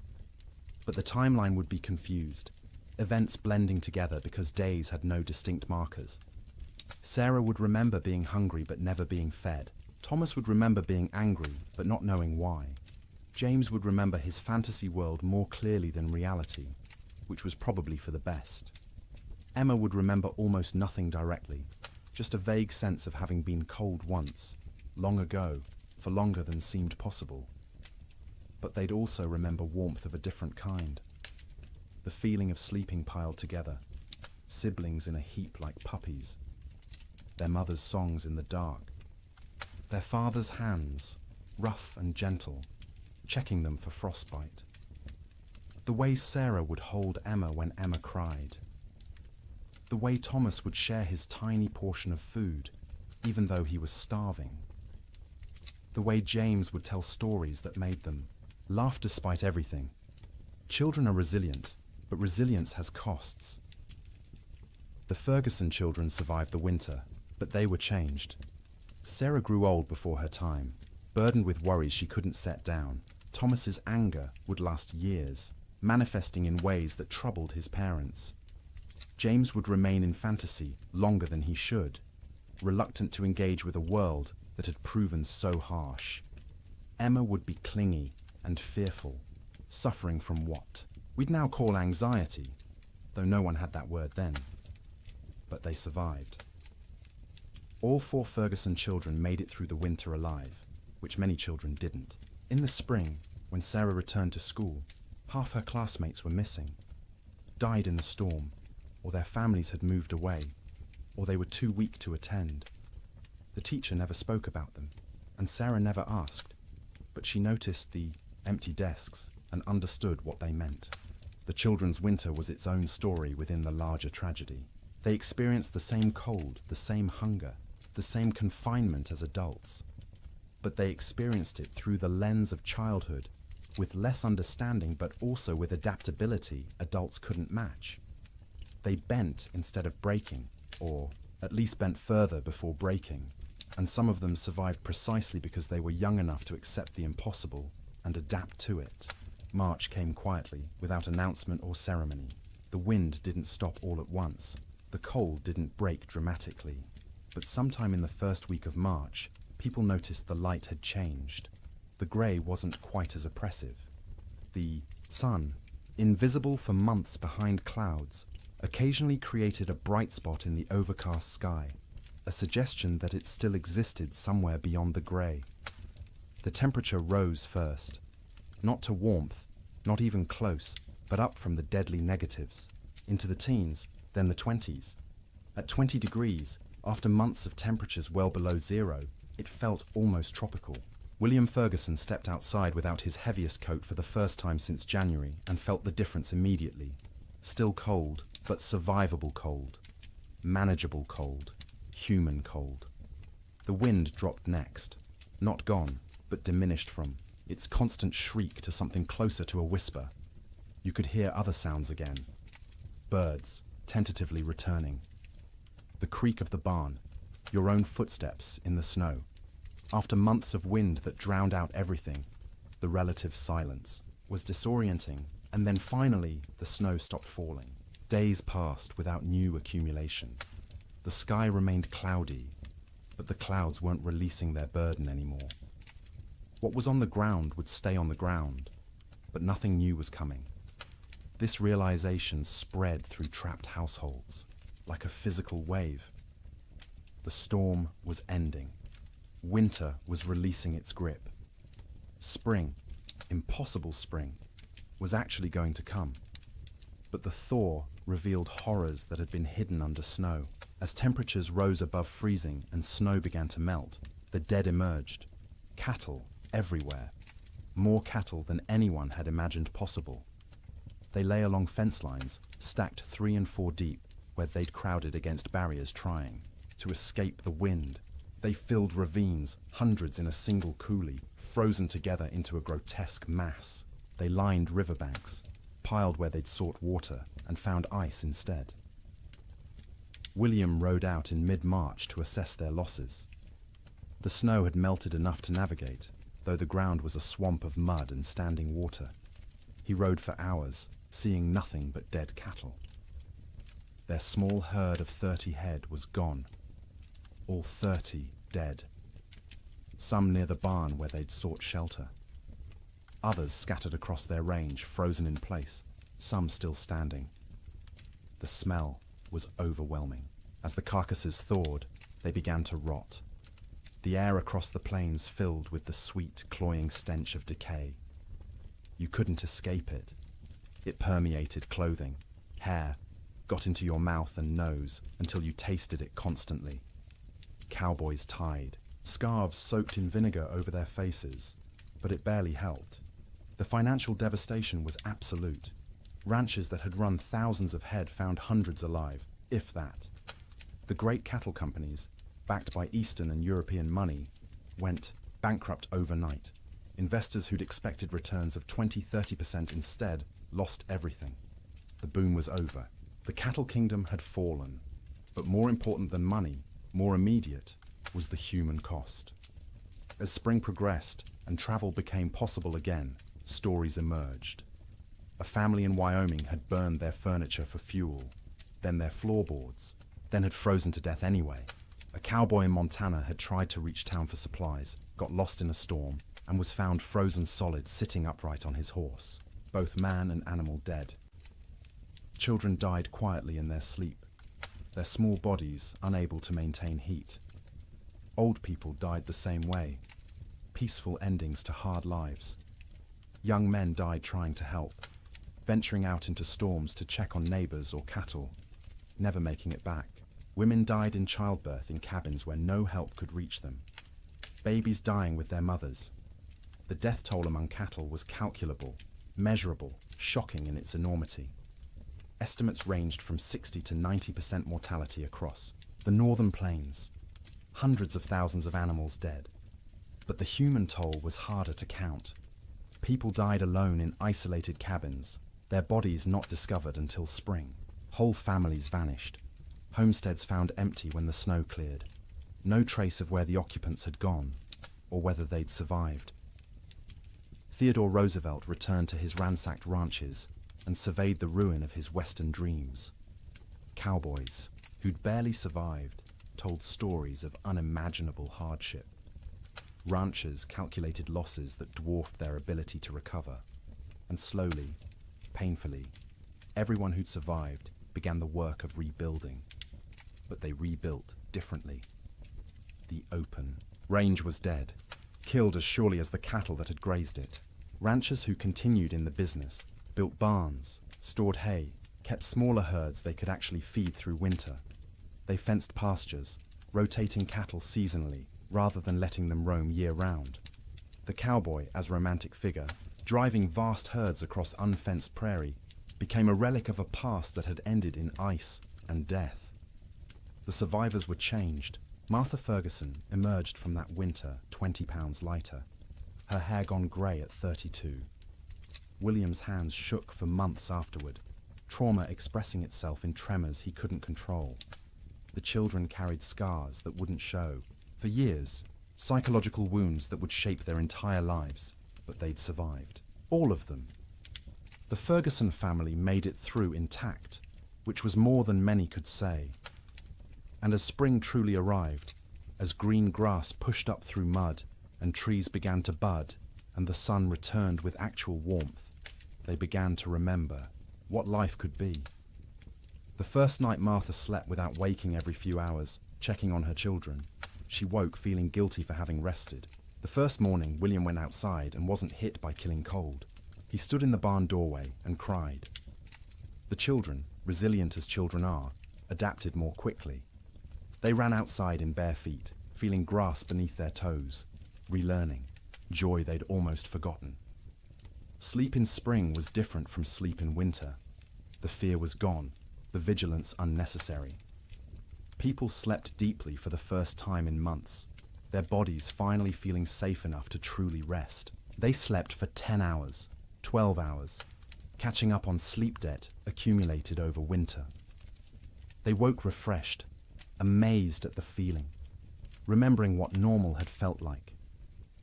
But the timeline would be confused, events blending together because days had no distinct markers. Sarah would remember being hungry but never being fed. Thomas would remember being angry but not knowing why. James would remember his fantasy world more clearly than reality, which was probably for the best. Emma would remember almost nothing directly, just a vague sense of having been cold once, long ago, for longer than seemed possible. But they'd also remember warmth of a different kind. The feeling of sleeping piled together, siblings in a heap like puppies, their mother's songs in the dark, their father's hands, rough and gentle, checking them for frostbite. The way Sarah would hold Emma when Emma cried. The way Thomas would share his tiny portion of food, even though he was starving. The way James would tell stories that made them laugh despite everything. Children are resilient, but resilience has costs. The Ferguson children survived the winter, but they were changed. Sarah grew old before her time, burdened with worries she couldn't set down. Thomas's anger would last years, manifesting in ways that troubled his parents. James would remain in fantasy longer than he should, reluctant to engage with a world that had proven so harsh. Emma would be clingy and fearful, suffering from what we'd now call anxiety, though no one had that word then. But they survived. All 4 Ferguson children made it through the winter alive, which many children didn't. In the spring, when Sarah returned to school, half her classmates were missing, died in the storm, or their families had moved away, or they were too weak to attend. The teacher never spoke about them, and Sarah never asked, but she noticed the empty desks and understood what they meant. The children's winter was its own story within the larger tragedy. They experienced the same cold, the same hunger, the same confinement as adults, but they experienced it through the lens of childhood, with less understanding but also with adaptability adults couldn't match. They bent instead of breaking, or at least bent further before breaking, and some of them survived precisely because they were young enough to accept the impossible and adapt to it. March came quietly, without announcement or ceremony. The wind didn't stop all at once. The cold didn't break dramatically. But sometime in the first week of March, people noticed the light had changed. The grey wasn't quite as oppressive. The sun, invisible for months behind clouds, occasionally created a bright spot in the overcast sky, a suggestion that it still existed somewhere beyond the grey. The temperature rose first, not to warmth, not even close, but up from the deadly negatives, into the teens, then the 20s. At 20 degrees, after months of temperatures well below zero, it felt almost tropical. William Ferguson stepped outside without his heaviest coat for the first time since January and felt the difference immediately. Still cold, but survivable cold. Manageable cold. Human cold. The wind dropped next. Not gone, but diminished from its constant shriek to something closer to a whisper. You could hear other sounds again. Birds, tentatively returning. The creak of the barn, your own footsteps in the snow. After months of wind that drowned out everything, the relative silence was disorienting, and then finally the snow stopped falling. Days passed without new accumulation. The sky remained cloudy, but the clouds weren't releasing their burden anymore. What was on the ground would stay on the ground, but nothing new was coming. This realization spread through trapped households, like a physical wave. The storm was ending. Winter was releasing its grip. Spring, impossible spring, was actually going to come. But the thaw revealed horrors that had been hidden under snow. As temperatures rose above freezing and snow began to melt, the dead emerged. Cattle everywhere. More cattle than anyone had imagined possible. They lay along fence lines, stacked 3 and 4 deep, where they'd crowded against barriers trying to escape the wind. They filled ravines, hundreds in a single coulee, frozen together into a grotesque mass. They lined riverbanks, piled where they'd sought water, and found ice instead. William rode out in mid-March to assess their losses. The snow had melted enough to navigate, though the ground was a swamp of mud and standing water. He rode for hours, seeing nothing but dead cattle. Their small herd of 30 head was gone. All 30 dead. Some near the barn where they'd sought shelter. Others scattered across their range, frozen in place, some still standing. The smell was overwhelming. As the carcasses thawed, they began to rot. The air across the plains filled with the sweet, cloying stench of decay. You couldn't escape it. It permeated clothing, hair, got into your mouth and nose until you tasted it constantly. Cowboys tied, scarves soaked in vinegar over their faces, but it barely helped. The financial devastation was absolute. Ranches that had run thousands of head found hundreds alive, if that. The great cattle companies, backed by Eastern and European money, went bankrupt overnight. Investors who'd expected returns of 20–30% instead lost everything. The boom was over. The cattle kingdom had fallen. But more important than money, more immediate, was the human cost. As spring progressed and travel became possible again, stories emerged. A family in Wyoming had burned their furniture for fuel, then their floorboards, then had frozen to death anyway. A cowboy in Montana had tried to reach town for supplies, got lost in a storm, and was found frozen solid sitting upright on his horse, both man and animal dead. Children died quietly in their sleep, their small bodies unable to maintain heat. Old people died the same way, peaceful endings to hard lives. Young men died trying to help, venturing out into storms to check on neighbors or cattle, never making it back. Women died in childbirth in cabins where no help could reach them. Babies dying with their mothers. The death toll among cattle was calculable, measurable, shocking in its enormity. Estimates ranged from 60 to 90% mortality across the northern plains. Hundreds of thousands of animals dead. But the human toll was harder to count. People died alone in isolated cabins, their bodies not discovered until spring. Whole families vanished. Homesteads found empty when the snow cleared. No trace of where the occupants had gone, or whether they'd survived. Theodore Roosevelt returned to his ransacked ranches and surveyed the ruin of his Western dreams. Cowboys, who'd barely survived, told stories of unimaginable hardship. Ranchers calculated losses that dwarfed their ability to recover. And slowly, painfully, everyone who'd survived began the work of rebuilding. But they rebuilt differently. The open range was dead, killed as surely as the cattle that had grazed it. Ranchers who continued in the business built barns, stored hay, kept smaller herds they could actually feed through winter. They fenced pastures, rotating cattle seasonally rather than letting them roam year-round. The cowboy, as romantic figure, driving vast herds across unfenced prairie, became a relic of a past that had ended in ice and death. The survivors were changed. Martha Ferguson emerged from that winter 20 pounds lighter, her hair gone grey at 32. William's hands shook for months afterward, trauma expressing itself in tremors he couldn't control. The children carried scars that wouldn't show. For years, psychological wounds that would shape their entire lives, but they'd survived. All of them. The Ferguson family made it through intact, which was more than many could say. And as spring truly arrived, as green grass pushed up through mud and trees began to bud and the sun returned with actual warmth, they began to remember what life could be. The first night Martha slept without waking every few hours, checking on her children. She woke feeling guilty for having rested. The first morning, William went outside and wasn't hit by killing cold. He stood in the barn doorway and cried. The children, resilient as children are, adapted more quickly. They ran outside in bare feet, feeling grass beneath their toes, relearning, joy they'd almost forgotten. Sleep in spring was different from sleep in winter. The fear was gone, the vigilance unnecessary. People slept deeply for the first time in months, their bodies finally feeling safe enough to truly rest. They slept for 10 hours, 12 hours, catching up on sleep debt accumulated over winter. They woke refreshed, amazed at the feeling, remembering what normal had felt like.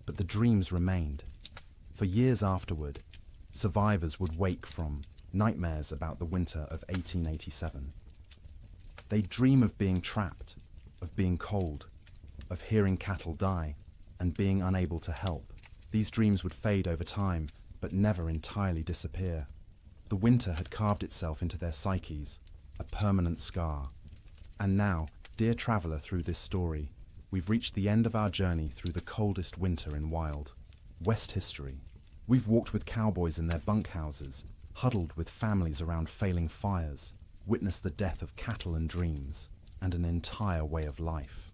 But the dreams remained. For years afterward, survivors would wake from nightmares about the winter of 1887. They'd dream of being trapped, of being cold, of hearing cattle die, and being unable to help. These dreams would fade over time, but never entirely disappear. The winter had carved itself into their psyches, a permanent scar. And now, dear traveller through this story, we've reached the end of our journey through the coldest winter in wild West history. We've walked with cowboys in their bunkhouses, huddled with families around failing fires, witnessed the death of cattle and dreams, and an entire way of life.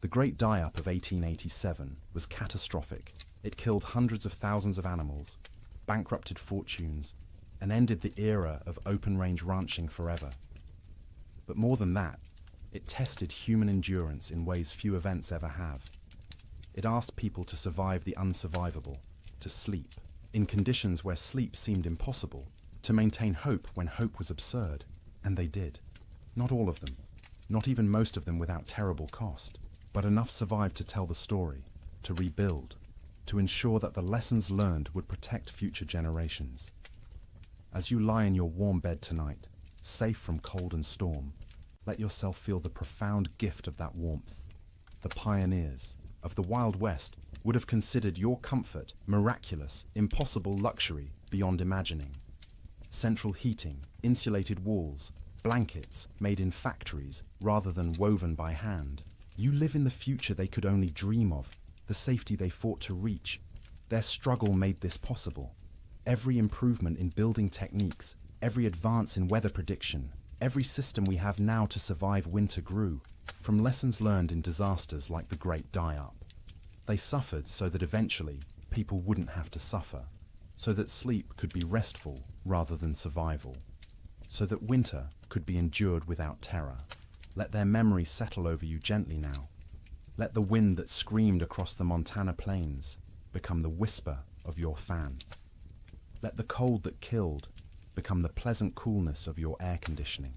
The Great Die-Up of 1887 was catastrophic. It killed hundreds of thousands of animals, bankrupted fortunes, and ended the era of open-range ranching forever. But more than that, it tested human endurance in ways few events ever have. It asked people to survive the unsurvivable, to sleep, in conditions where sleep seemed impossible, to maintain hope when hope was absurd, and they did. Not all of them, not even most of them without terrible cost, but enough survived to tell the story, to rebuild, to ensure that the lessons learned would protect future generations. As you lie in your warm bed tonight, safe from cold and storm, let yourself feel the profound gift of that warmth. The pioneers of the Wild West would have considered your comfort miraculous, impossible luxury beyond imagining. Central heating, insulated walls, blankets made in factories rather than woven by hand. You live in the future they could only dream of, the safety they fought to reach. Their struggle made this possible. Every improvement in building techniques, every advance in weather prediction, every system we have now to survive winter grew from lessons learned in disasters like the Great Die-Up. They suffered so that eventually people wouldn't have to suffer, so that sleep could be restful rather than survival, so that winter could be endured without terror. Let their memory settle over you gently now. Let the wind that screamed across the Montana plains become the whisper of your fan. Let the cold that killed become the pleasant coolness of your air conditioning.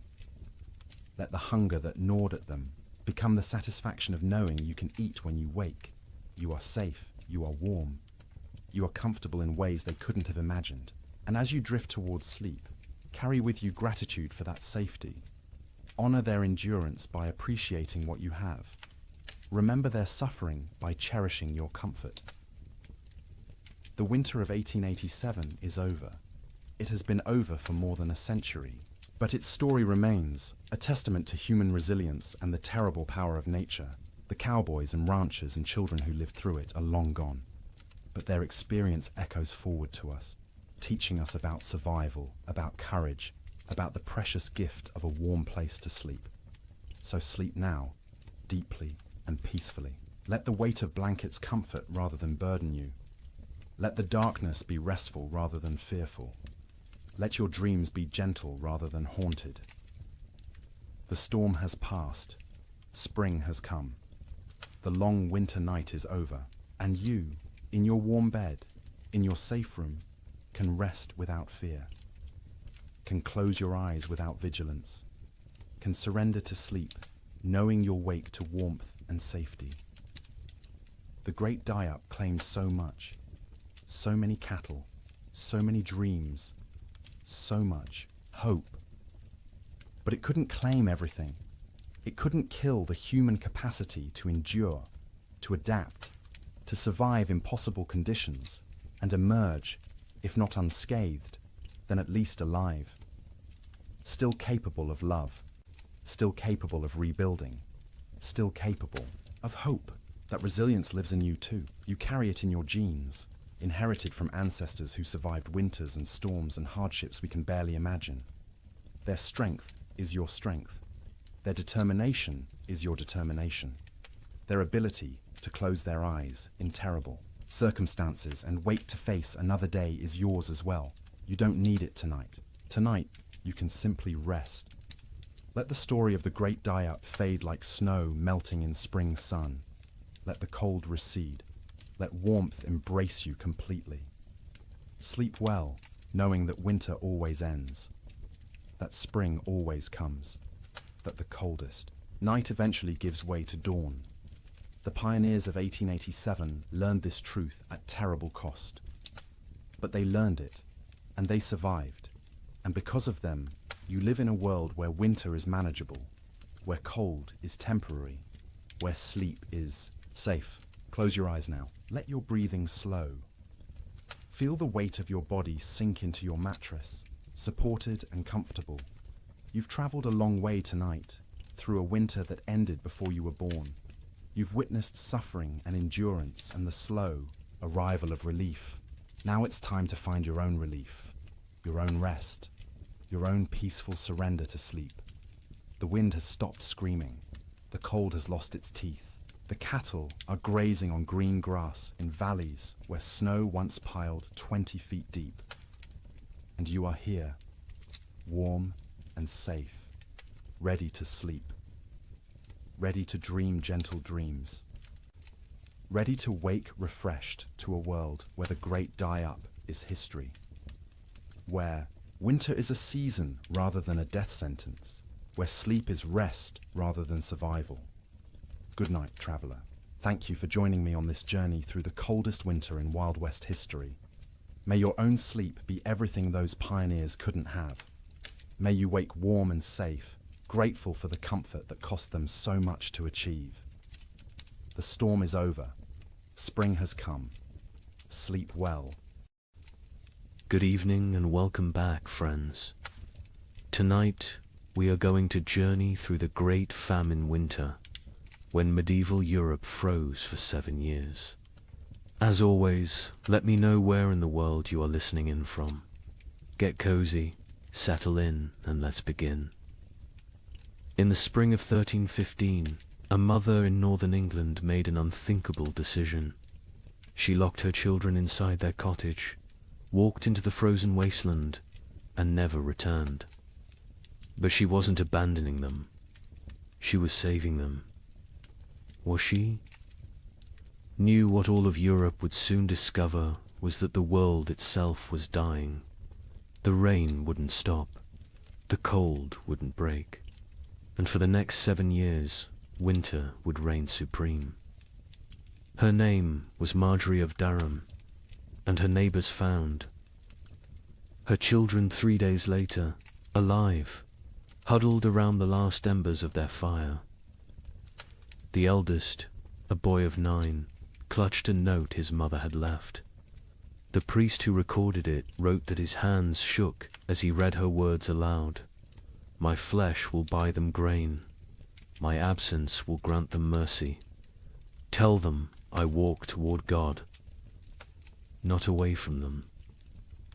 Let the hunger that gnawed at them become the satisfaction of knowing you can eat when you wake. You are safe, you are warm, you are comfortable in ways they couldn't have imagined. And as you drift towards sleep, carry with you gratitude for that safety. Honor their endurance by appreciating what you have. Remember their suffering by cherishing your comfort. The winter of 1887 is over. It has been over for more than a century, but its story remains, a testament to human resilience and the terrible power of nature. The cowboys and ranchers and children who lived through it are long gone, but their experience echoes forward to us, teaching us about survival, about courage, about the precious gift of a warm place to sleep. So sleep now, deeply and peacefully. Let the weight of blankets comfort rather than burden you. Let the darkness be restful rather than fearful. Let your dreams be gentle rather than haunted. The storm has passed. Spring has come. The long winter night is over, and you, in your warm bed, in your safe room, can rest without fear, can close your eyes without vigilance, can surrender to sleep, knowing you'll wake to warmth and safety. The Great Die-Up claimed so much, so many cattle, so many dreams, so much hope. But it couldn't claim everything. It couldn't kill the human capacity to endure, to adapt, to survive impossible conditions, and emerge, if not unscathed, then at least alive. Still capable of love, still capable of rebuilding, still capable of hope. That resilience lives in you too. You carry it in your genes, inherited from ancestors who survived winters and storms and hardships we can barely imagine. Their strength is your strength. Their determination is your determination. Their ability to close their eyes in terrible circumstances and wait to face another day is yours as well. You don't need it tonight. Tonight, you can simply rest. Let the story of the Great Die-Up fade like snow melting in spring sun. Let the cold recede. Let warmth embrace you completely. Sleep well, knowing that winter always ends, that spring always comes, that the coldest night eventually gives way to dawn. The pioneers of 1887 learned this truth at terrible cost. But they learned it, and they survived. And because of them, you live in a world where winter is manageable, where cold is temporary, where sleep is safe. Close your eyes now. Let your breathing slow. Feel the weight of your body sink into your mattress, supported and comfortable. You've traveled a long way tonight, through a winter that ended before you were born. You've witnessed suffering and endurance and the slow arrival of relief. Now it's time to find your own relief, your own rest, your own peaceful surrender to sleep. The wind has stopped screaming. The cold has lost its teeth. The cattle are grazing on green grass in valleys where snow once piled 20 feet deep. And you are here, warm and safe, ready to sleep, ready to dream gentle dreams, ready to wake refreshed to a world where the great die-up is history, where winter is a season rather than a death sentence, where sleep is rest rather than survival. Good night, traveler. Thank you for joining me on this journey through the coldest winter in Wild West history. May your own sleep be everything those pioneers couldn't have. May you wake warm and safe, grateful for the comfort that cost them so much to achieve. The storm is over. Spring has come. Sleep well.
Good evening and welcome back, friends. Tonight, we are going to journey through the Great Famine winter, when medieval Europe froze for 7 years. As always, let me know where in the world you are listening in from. Get cozy, settle in, and let's begin. In the spring of 1315, a mother in northern England made an unthinkable decision. She locked her children inside their cottage, walked into the frozen wasteland, and never returned. But she wasn't abandoning them. She was saving them. Was she? Knew what all of Europe would soon discover was that the world itself was dying. The rain wouldn't stop. The cold wouldn't break. And for the next 7 years, winter would reign supreme. Her name was Marjorie of Durham, and her neighbors found her children 3 days later, alive, huddled around the last embers of their fire. The eldest, a boy of 9, clutched a note his mother had left. The priest who recorded it wrote that his hands shook as he read her words aloud. My flesh will buy them grain. My absence will grant them mercy. Tell them I walk toward God, not away from them.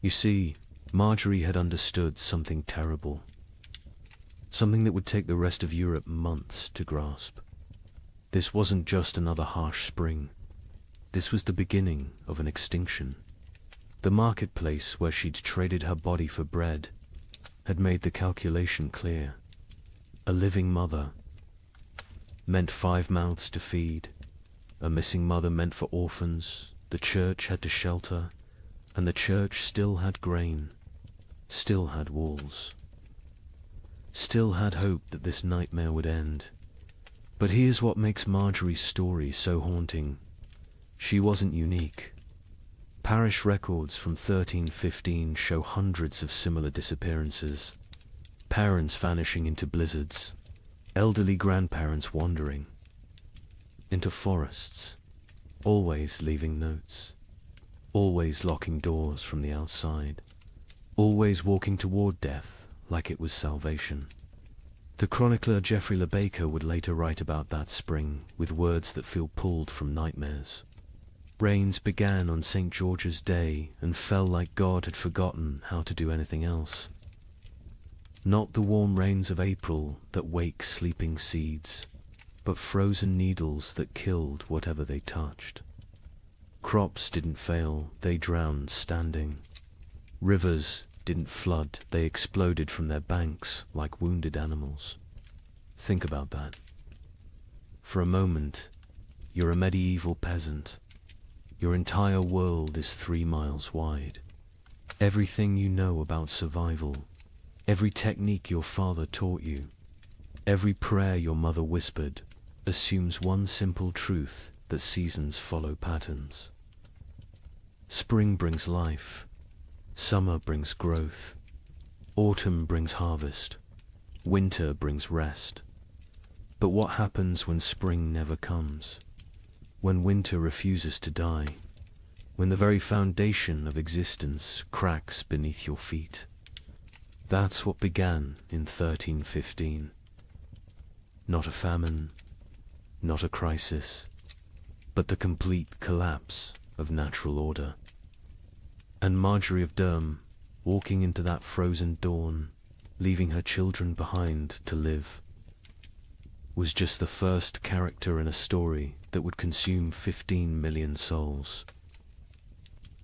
You see, Marjorie had understood something terrible. Something that would take the rest of Europe months to grasp. This wasn't just another harsh spring. This was the beginning of an extinction. The marketplace where she'd traded her body for bread had made the calculation clear. A living mother meant 5 mouths to feed. A missing mother meant for orphans. The church had to shelter, and the church still had grain, still had walls, still had hope that this nightmare would end. But here's what makes Marjorie's story so haunting. She wasn't unique. Parish records from 1315 show hundreds of similar disappearances. Parents vanishing into blizzards, elderly grandparents wandering into forests, always leaving notes, always locking doors from the outside, always walking toward death like it was salvation. The chronicler Geoffrey Le Baker would later write about that spring with words that feel pulled from nightmares. Rains began on St. George's Day and fell like God had forgotten how to do anything else. Not the warm rains of April that wake sleeping seeds, but frozen needles that killed whatever they touched. Crops didn't fail, they drowned standing. Rivers didn't flood, they exploded from their banks like wounded animals. Think about that. For a moment, you're a medieval peasant. Your entire world is 3 miles wide. Everything you know about survival, every technique your father taught you, every prayer your mother whispered, assumes one simple truth, that seasons follow patterns. Spring brings life, summer brings growth, autumn brings harvest, winter brings rest. But what happens when spring never comes? When winter refuses to die? When the very foundation of existence cracks beneath your feet? That's what began in 1315. Not a famine, not a crisis, but the complete collapse of natural order. And Marjorie of Durham, walking into that frozen dawn, leaving her children behind to live, was just the first character in a story that would consume 15 million souls.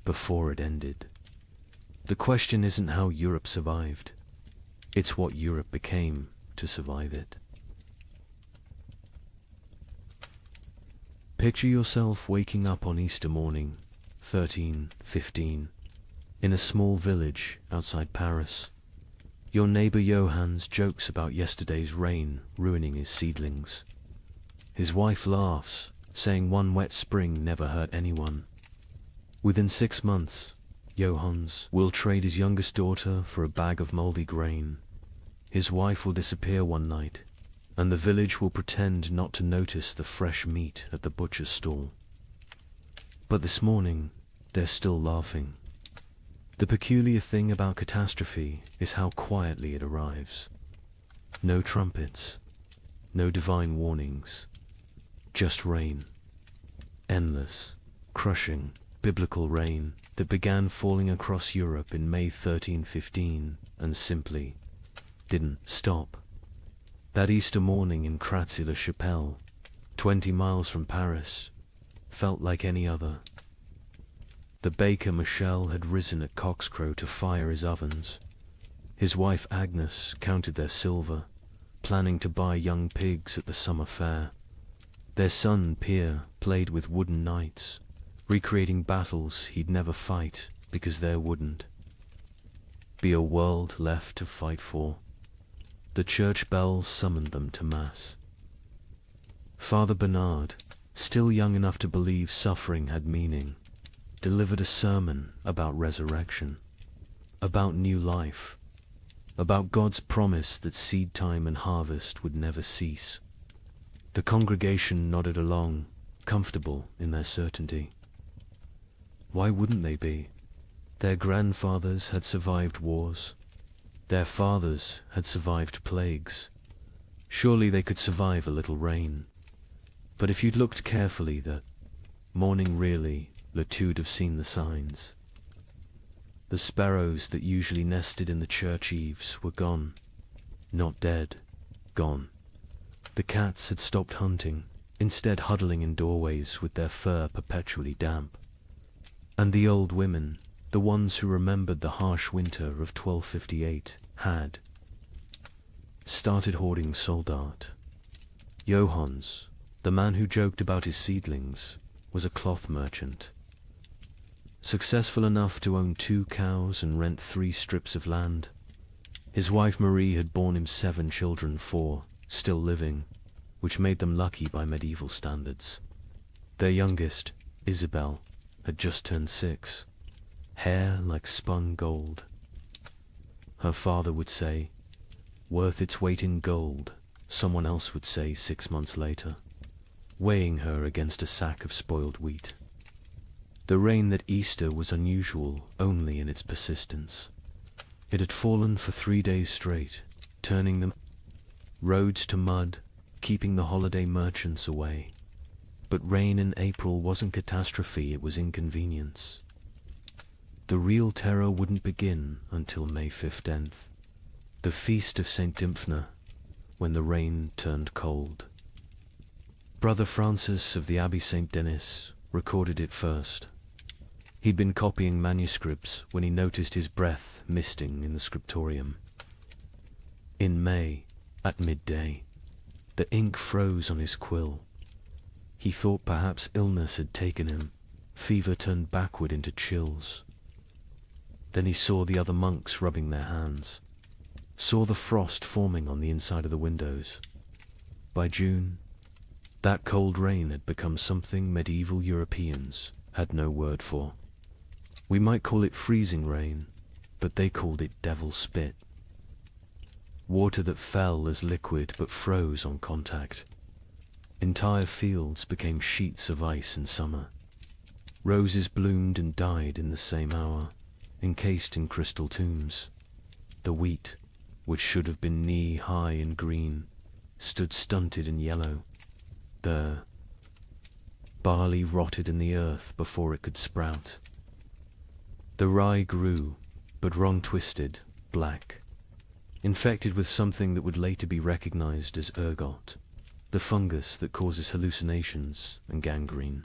Before it ended. The question isn't how Europe survived, it's what Europe became to survive it. Picture yourself waking up on Easter morning, 1315, in a small village outside Paris. Your neighbor Johannes jokes about yesterday's rain ruining his seedlings. His wife laughs, saying one wet spring never hurt anyone. Within 6 months, Johannes will trade his youngest daughter for a bag of moldy grain. His wife will disappear one night, and the village will pretend not to notice the fresh meat at the butcher's stall. But this morning, they're still laughing. The peculiar thing about catastrophe is how quietly it arrives. No trumpets, no divine warnings, just rain. Endless, crushing, biblical rain that began falling across Europe in May 1315 and simply didn't stop. That Easter morning in Kratzy-le-Chapelle, 20 miles from Paris, felt like any other. The baker Michel had risen at cockscrow to fire his ovens. His wife Agnes counted their silver, planning to buy young pigs at the summer fair. Their son Pierre played with wooden knights, recreating battles he'd never fight because there wouldn't be a world left to fight for. The church bells summoned them to Mass. Father Bernard, still young enough to believe suffering had meaning, delivered a sermon about resurrection, about new life, about God's promise that seed time and harvest would never cease. The congregation nodded along, comfortable in their certainty. Why wouldn't they be? Their grandfathers had survived wars. Their fathers had survived plagues. Surely they could survive a little rain. But if you'd looked carefully that morning really, Latude have seen the signs. The sparrows that usually nested in the church eaves were gone. Not dead, gone. The cats had stopped hunting, instead huddling in doorways with their fur perpetually damp. And the old women, the ones who remembered the harsh winter of 1258, had started hoarding soldat. Johannes, the man who joked about his seedlings, was a cloth merchant. Successful enough to own 2 cows and rent 3 strips of land. His wife Marie had borne him 7 children, 4 still living, which made them lucky by medieval standards. Their youngest, Isabel, had just turned 6, hair like spun gold. Her father would say, worth its weight in gold, someone else would say 6 months later, weighing her against a sack of spoiled wheat. The rain that Easter was unusual only in its persistence. It had fallen for 3 days straight, turning the roads to mud, keeping the holiday merchants away. But rain in April wasn't catastrophe, it was inconvenience. The real terror wouldn't begin until May 15th, the feast of St. Dymphna, when the rain turned cold. Brother Francis of the Abbey St. Denis recorded it first. He'd been copying manuscripts when he noticed his breath misting in the scriptorium. In May, at midday, the ink froze on his quill. He thought perhaps illness had taken him. Fever turned backward into chills. Then he saw the other monks rubbing their hands, saw the frost forming on the inside of the windows. By June, That cold rain had become something medieval Europeans had no word for. We might call it freezing rain, but they called it devil spit. Water that fell as liquid but froze on contact. Entire fields became sheets of ice in summer. Roses bloomed and died in the same hour, encased in crystal tombs. The wheat, which should have been knee-high in green, stood stunted and yellow. The barley rotted in the earth before it could sprout. The rye grew, but wrong-twisted, black, infected with something that would later be recognized as ergot, the fungus that causes hallucinations and gangrene.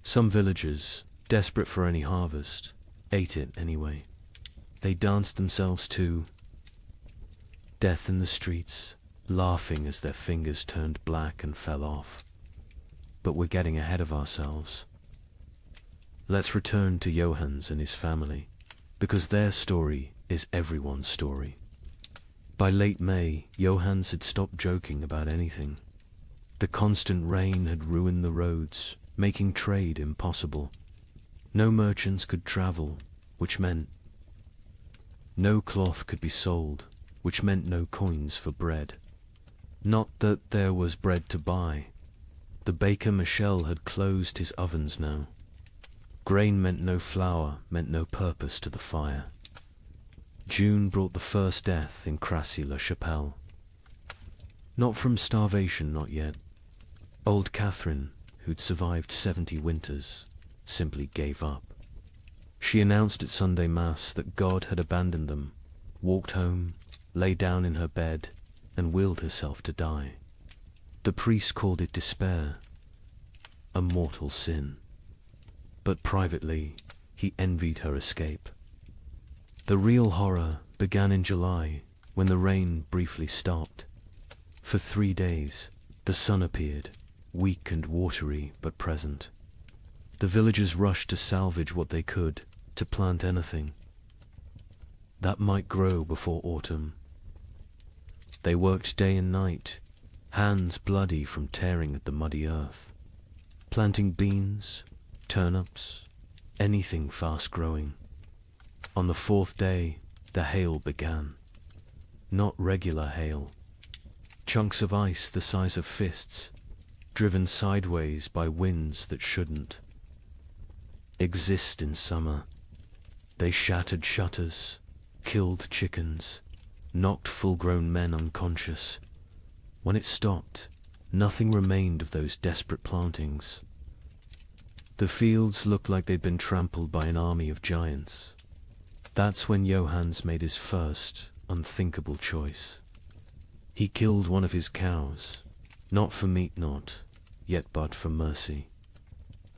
Some villagers, desperate for any harvest, ate it anyway. They danced themselves to death in the streets, laughing as their fingers turned black and fell off. But we're getting ahead of ourselves. Let's return to Johannes and his family, because their story is everyone's story. By late May, Johannes had stopped joking about anything. The constant rain had ruined the roads, making trade impossible. No merchants could travel, which meant no cloth could be sold, which meant no coins for bread. Not that there was bread to buy. The baker Michel had closed his ovens now. Grain meant no flour, meant no purpose to the fire. June brought the first death in Crassy-la-Chapelle. Not from starvation, not yet. Old Catherine, who'd survived 70 winters, simply gave up. She announced at Sunday Mass that God had abandoned them, walked home, lay down in her bed, and willed herself to die. The priest called it despair, a mortal sin. But privately, he envied her escape. The real horror began in July, when the rain briefly stopped. For 3 days, the sun appeared, weak and watery but present. The villagers rushed to salvage what they could, to plant anything that might grow before autumn. They worked day and night, hands bloody from tearing at the muddy earth, planting beans, turnips, anything fast-growing. On the 4th day, the hail began. Not regular hail. Chunks of ice the size of fists, driven sideways by winds that shouldn't exist in summer. They shattered shutters, killed chickens, knocked full-grown men unconscious. When it stopped, nothing remained of those desperate plantings. The fields looked like they'd been trampled by an army of giants. That's when Johannes made his first, unthinkable choice. He killed one of his cows, not for meat not, yet but for mercy.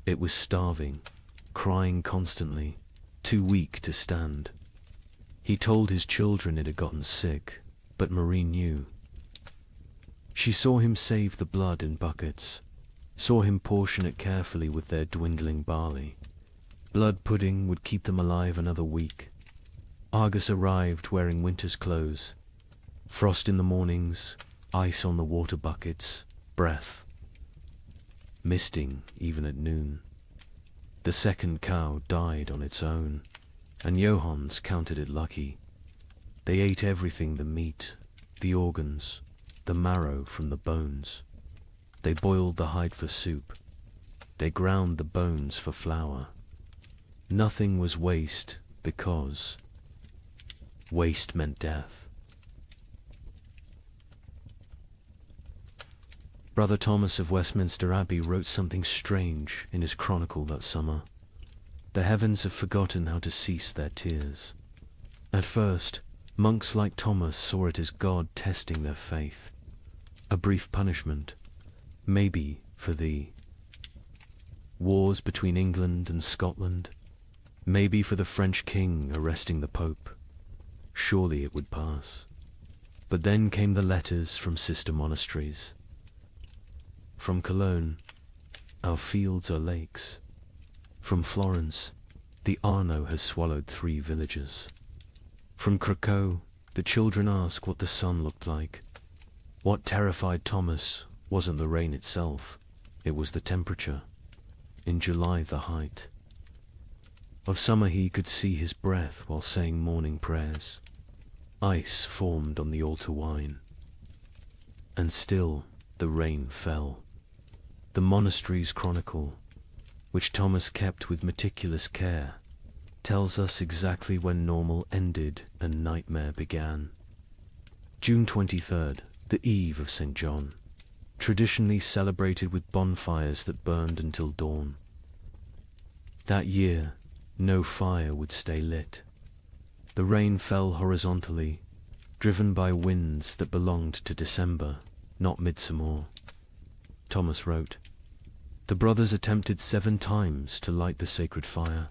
It was starving, crying constantly, too weak to stand. He told his children it had gotten sick, but Marie knew. She saw him save the blood in buckets, saw him portion it carefully with their dwindling barley. Blood pudding would keep them alive another week. Argus arrived wearing winter's clothes. Frost in the mornings, ice on the water buckets, breath misting even at noon. The second cow died on its own, and Johannes counted it lucky. They ate everything: the meat, the organs, the marrow from the bones. They boiled the hide for soup. They ground the bones for flour. Nothing was waste, because waste meant death. Brother Thomas of Westminster Abbey wrote something strange in his chronicle that summer. The heavens have forgotten how to cease their tears. At first, monks like Thomas saw it as God testing their faith. A brief punishment, maybe for the wars between England and Scotland, maybe for the French king arresting the Pope. Surely it would pass. But then came the letters from sister monasteries. From Cologne, our fields are lakes. From Florence, the Arno has swallowed 3 villages. From Krakow, the children ask what the sun looked like. What terrified Thomas wasn't the rain itself, it was the temperature. In July, the height of summer, he could see his breath while saying morning prayers. Ice formed on the altar wine. And still the rain fell. The monastery's chronicle, which Thomas kept with meticulous care, tells us exactly when normal ended and nightmare began. June 23rd, the eve of St. John, traditionally celebrated with bonfires that burned until dawn. That year, no fire would stay lit. The rain fell horizontally, driven by winds that belonged to December, not midsummer. Thomas wrote, "The brothers attempted 7 times to light the sacred fire.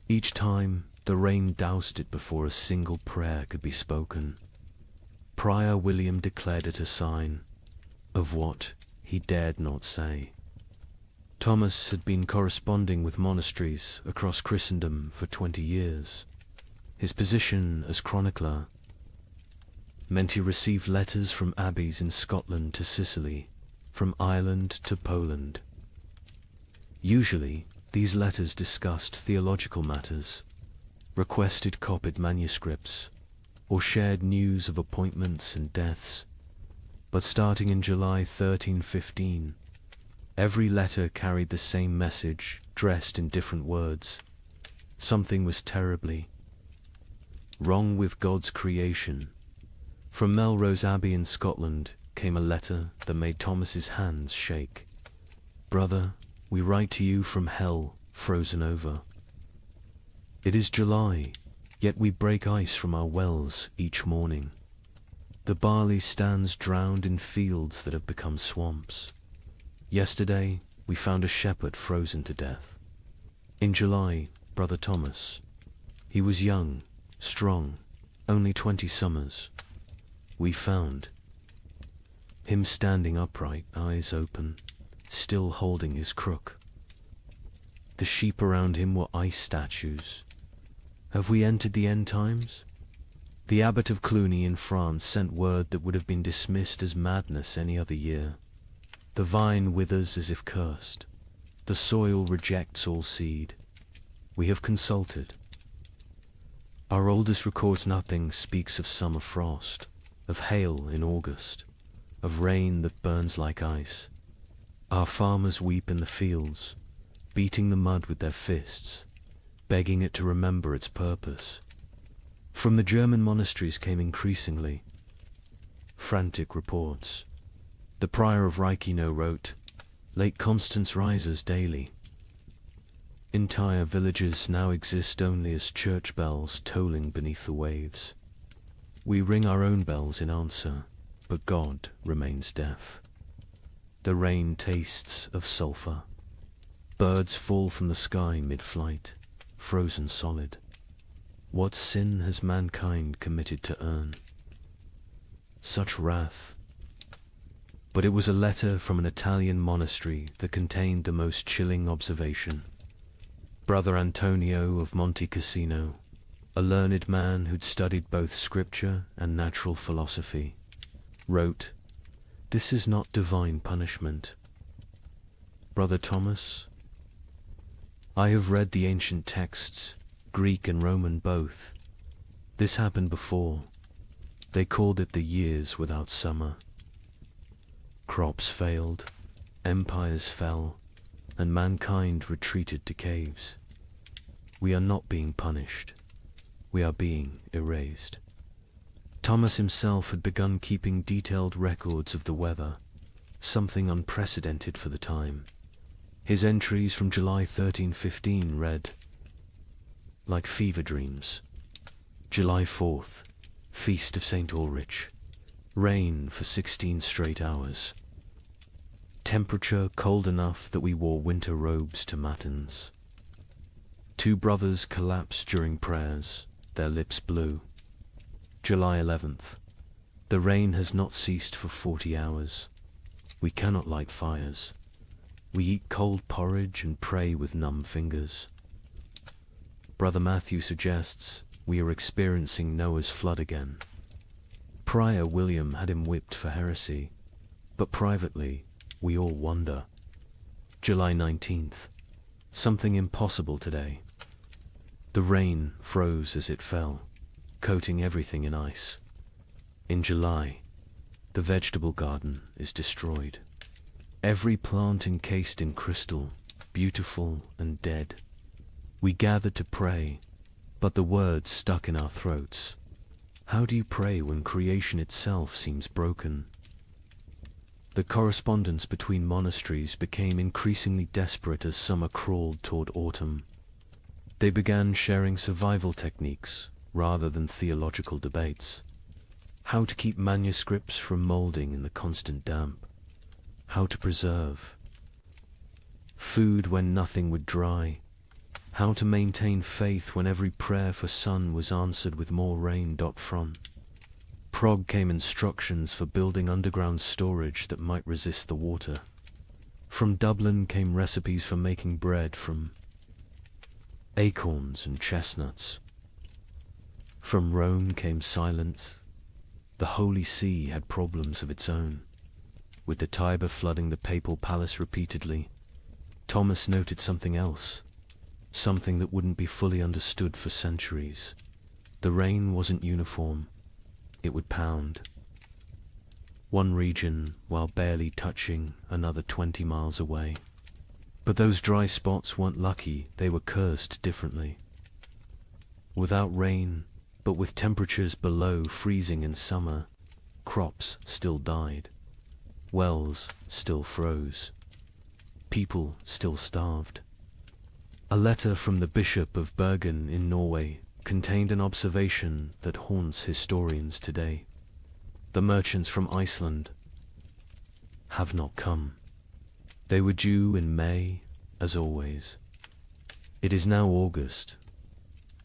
Each time, the rain doused it before a single prayer could be spoken. Prior William declared it a sign of what he dared not say." Thomas had been corresponding with monasteries across Christendom for 20 years. His position as chronicler meant he received letters from abbeys in Scotland to Sicily, from Ireland to Poland. Usually, these letters discussed theological matters, requested copied manuscripts, or shared news of appointments and deaths. But starting in July 1315, every letter carried the same message, dressed in different words. Something was terribly wrong with God's creation. From Melrose Abbey in Scotland came a letter that made Thomas's hands shake. "Brother, we write to you from hell, frozen over. It is July, yet we break ice from our wells each morning. The barley stands drowned in fields that have become swamps. Yesterday, we found a shepherd frozen to death. In July, Brother Thomas. He was young, strong, only 20 summers. We found him standing upright, eyes open, still holding his crook. The sheep around him were ice statues. Have we entered the end times? The abbot of Cluny in France sent word that would have been dismissed as madness any other year. The vine withers as if cursed. The soil rejects all seed. We have consulted. Our oldest records nothing, speaks of summer frost, of hail in August, of rain that burns like ice. Our farmers weep in the fields, beating the mud with their fists, begging it to remember its purpose. From the German monasteries came increasingly frantic reports. The prior of Reichenau wrote, "Lake Constance rises daily. Entire villages now exist only as church bells tolling beneath the waves. We ring our own bells in answer, but God remains deaf. The rain tastes of sulphur. Birds fall from the sky mid-flight, frozen solid. What sin has mankind committed to earn such wrath?" But it was a letter from an Italian monastery that contained the most chilling observation. Brother Antonio of Monte Cassino, a learned man who'd studied both scripture and natural philosophy, wrote, "This is not divine punishment. Brother Thomas, I have read the ancient texts, Greek and Roman both. This happened before. They called it the years without summer. Crops failed, empires fell, and mankind retreated to caves. We are not being punished. We are being erased." Thomas himself had begun keeping detailed records of the weather, something unprecedented for the time. His entries from July 1315 read, "Like fever dreams. July 4th, Feast of St. Ulrich. Rain for 16 straight hours. Temperature cold enough that we wore winter robes to matins. 2 brothers collapsed during prayers, their lips blue. July 11th. The rain has not ceased for 40 hours. We cannot light fires. We eat cold porridge and pray with numb fingers. Brother Matthew suggests we are experiencing Noah's flood again. Prior William had him whipped for heresy. But privately, we all wonder. July 19th. Something impossible today. The rain froze as it fell, coating everything in ice. In July, the vegetable garden is destroyed. Every plant encased in crystal, beautiful and dead. We gathered to pray, but the words stuck in our throats. How do you pray when creation itself seems broken? The correspondence between monasteries became increasingly desperate as summer crawled toward autumn. They began sharing survival techniques rather than theological debates. How to keep manuscripts from molding in the constant damp. How to preserve food when nothing would dry. How to maintain faith when every prayer for sun was answered with more rain. From Prague came instructions for building underground storage that might resist the water. From Dublin came recipes for making bread from acorns and chestnuts. From Rome came silence. The Holy See had problems of its own, with the Tiber flooding the papal palace repeatedly. Thomas noted something else, something that wouldn't be fully understood for centuries. The rain wasn't uniform. It would pound. One region while barely touching another 20 miles away. But those dry spots weren't lucky, they were cursed differently. Without rain, but with temperatures below freezing in summer, crops still died. Wells still froze. People still starved. A letter from the Bishop of Bergen in Norway contained an observation that haunts historians today. The merchants from Iceland have not come. They were due in May, as always. It is now August.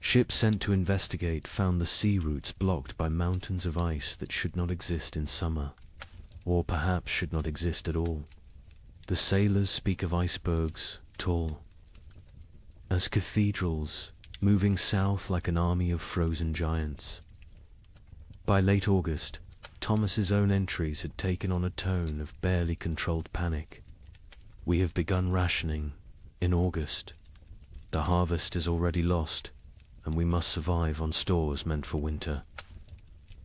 Ships sent to investigate found the sea routes blocked by mountains of ice that should not exist in summer, or perhaps should not exist at all. The sailors speak of icebergs, tall as cathedrals, moving south like an army of frozen giants. By late August, Thomas's own entries had taken on a tone of barely controlled panic. We have begun rationing in August. The harvest is already lost, and we must survive on stores meant for winter.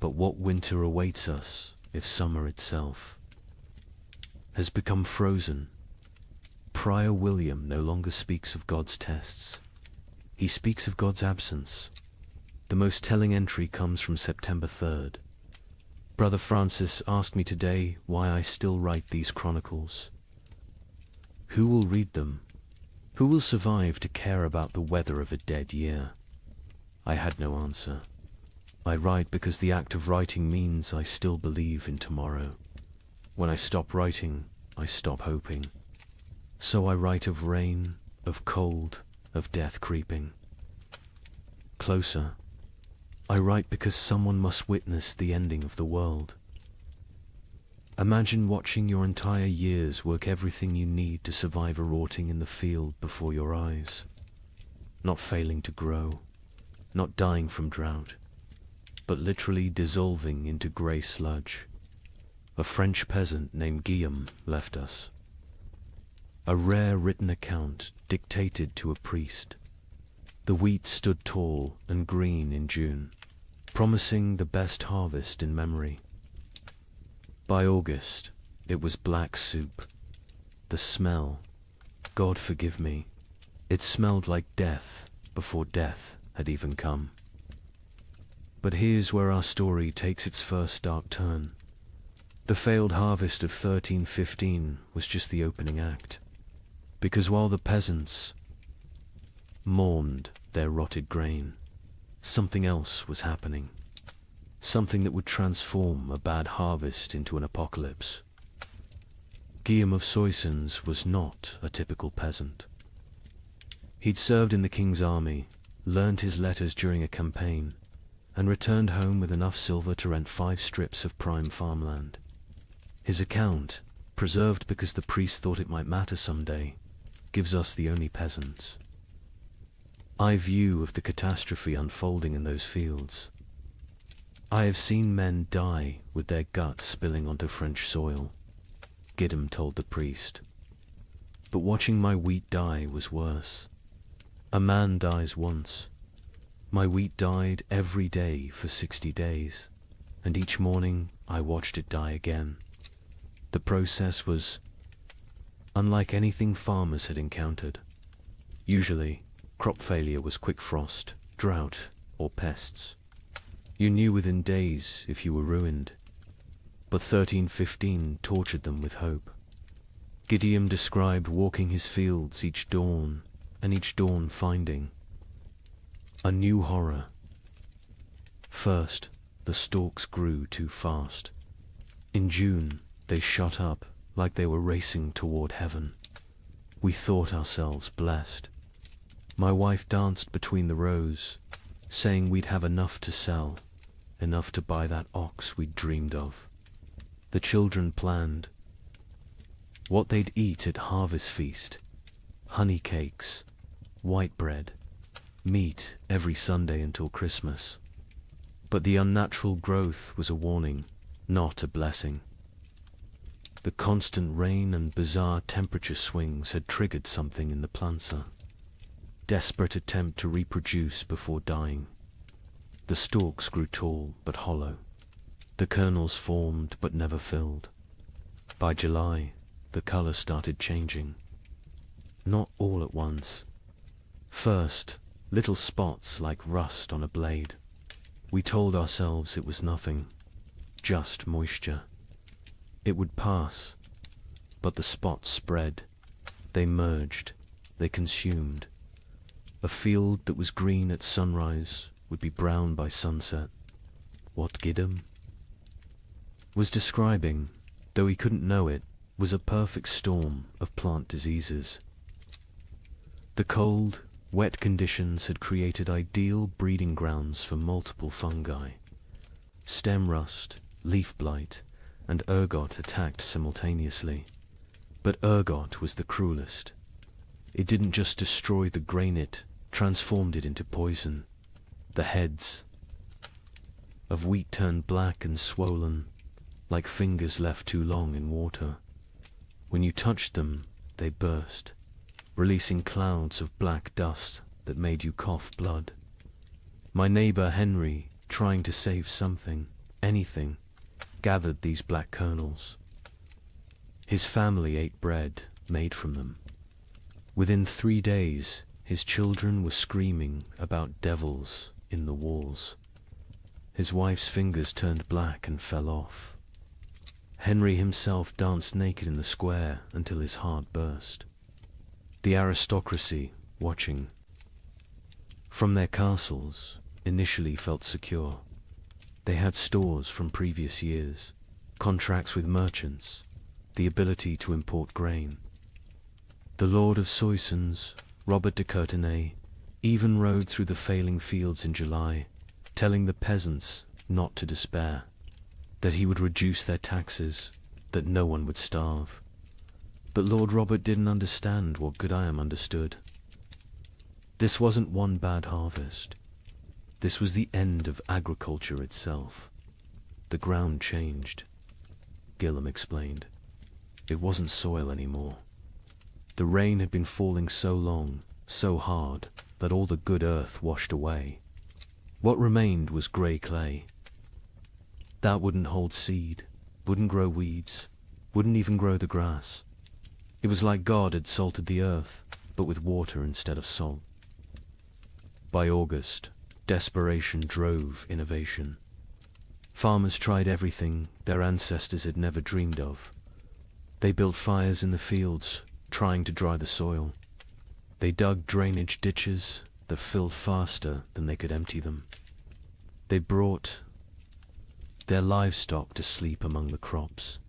But what winter awaits us if summer itself has become frozen? Prior William no longer speaks of God's tests. He speaks of God's absence. The most telling entry comes from September 3rd. Brother Francis asked me today why I still write these chronicles. Who will read them? Who will survive to care about the weather of a dead year? I had no answer. I write because the act of writing means I still believe in tomorrow. When I stop writing, I stop hoping. So I write of rain, of cold, of death creeping closer. I write because someone must witness the ending of the world. Imagine watching your entire year's work, everything you need to survive, rotting in the field before your eyes. Not failing to grow, not dying from drought, but literally dissolving into grey sludge. A French peasant named Guillaume left us. A rare written account dictated to a priest. The wheat stood tall and green in June, promising the best harvest in memory. By August, it was black soup. The smell, God forgive me, it smelled like death before death had even come. But here's where our story takes its first dark turn. The failed harvest of 1315 was just the opening act. Because while the peasants mourned their rotted grain, something else was happening. Something that would transform a bad harvest into an apocalypse. Guillaume of Soissons was not a typical peasant. He'd served in the king's army, learned his letters during a campaign, and returned home with enough silver to rent 5 strips of prime farmland. His account, preserved because the priest thought it might matter someday, gives us the only peasants. I view of the catastrophe unfolding in those fields. I have seen men die with their guts spilling onto French soil. Gidim told the priest. But watching my wheat die was worse. A man dies once. My wheat died every day for 60 days, and each morning I watched it die again. The process was unlike anything farmers had encountered. Usually, crop failure was quick frost, drought, or pests. You knew within days if you were ruined. But 1315 tortured them with hope. Gideon described walking his fields each dawn, and each dawn finding a new horror. First, the stalks grew too fast. In June, they shot up like they were racing toward heaven. We thought ourselves blessed. My wife danced between the rows, saying we'd have enough to sell, enough to buy that ox we'd dreamed of. The children planned what they'd eat at harvest feast: honey cakes, white bread, meat every Sunday until Christmas. But the unnatural growth was a warning, not a blessing. The constant rain and bizarre temperature swings had triggered something in the planter. Desperate attempt to reproduce before dying. The stalks grew tall but hollow. The kernels formed but never filled. By July, the color started changing. Not all at once. First, little spots like rust on a blade. We told ourselves it was nothing, just moisture. It would pass, but the spots spread. They merged, they consumed. A field that was green at sunrise would be brown by sunset. What Gidim was describing, though he couldn't know it, was a perfect storm of plant diseases. The cold, wet conditions had created ideal breeding grounds for multiple fungi. Stem rust, leaf blight, and ergot attacked simultaneously. But ergot was the cruelest. It didn't just destroy the grain, it transformed it into poison. The heads of wheat turned black and swollen, like fingers left too long in water. When you touched them, they burst, releasing clouds of black dust that made you cough blood. My neighbor Henry, trying to save something, anything, gathered these black kernels. His family ate bread made from them. Within 3 days, his children were screaming about devils in the walls. His wife's fingers turned black and fell off. Henry himself danced naked in the square until his heart burst. The aristocracy, watching from their castles, initially felt secure. They had stores from previous years, contracts with merchants, the ability to import grain. The Lord of Soissons, Robert de Courtenay, even rode through the failing fields in July, telling the peasants not to despair, that he would reduce their taxes, that no one would starve. But Lord Robert didn't understand what Gudayam understood. This wasn't one bad harvest. This was the end of agriculture itself. The ground changed. Gillam explained. It wasn't soil anymore. The rain had been falling so long, so hard, that all the good earth washed away. What remained was grey clay. That wouldn't hold seed, wouldn't grow weeds, wouldn't even grow the grass. It was like God had salted the earth, but with water instead of salt. By August, desperation drove innovation. Farmers tried everything their ancestors had never dreamed of. They built fires in the fields, trying to dry the soil. They dug drainage ditches that filled faster than they could empty them. They brought their livestock to sleep among the crops,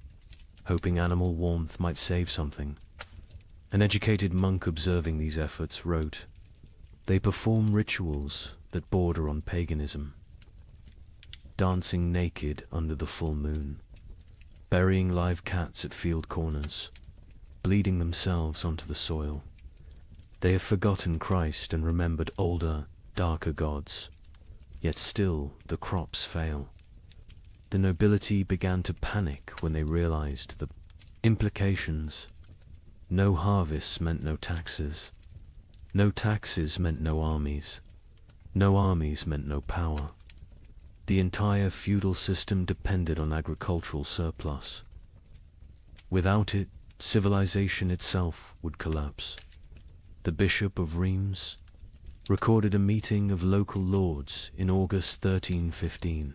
hoping animal warmth might save something. An educated monk observing these efforts wrote, "They perform rituals that border on paganism, dancing naked under the full moon, burying live cats at field corners, bleeding themselves onto the soil. They have forgotten Christ and remembered older, darker gods, yet still the crops fail." The nobility began to panic when they realized the Implications. No harvests meant no taxes. No taxes meant no armies. No armies meant no power. The entire feudal system depended on agricultural surplus. Without it, civilization itself would collapse. The Bishop of Reims recorded a meeting of local lords in August 1315.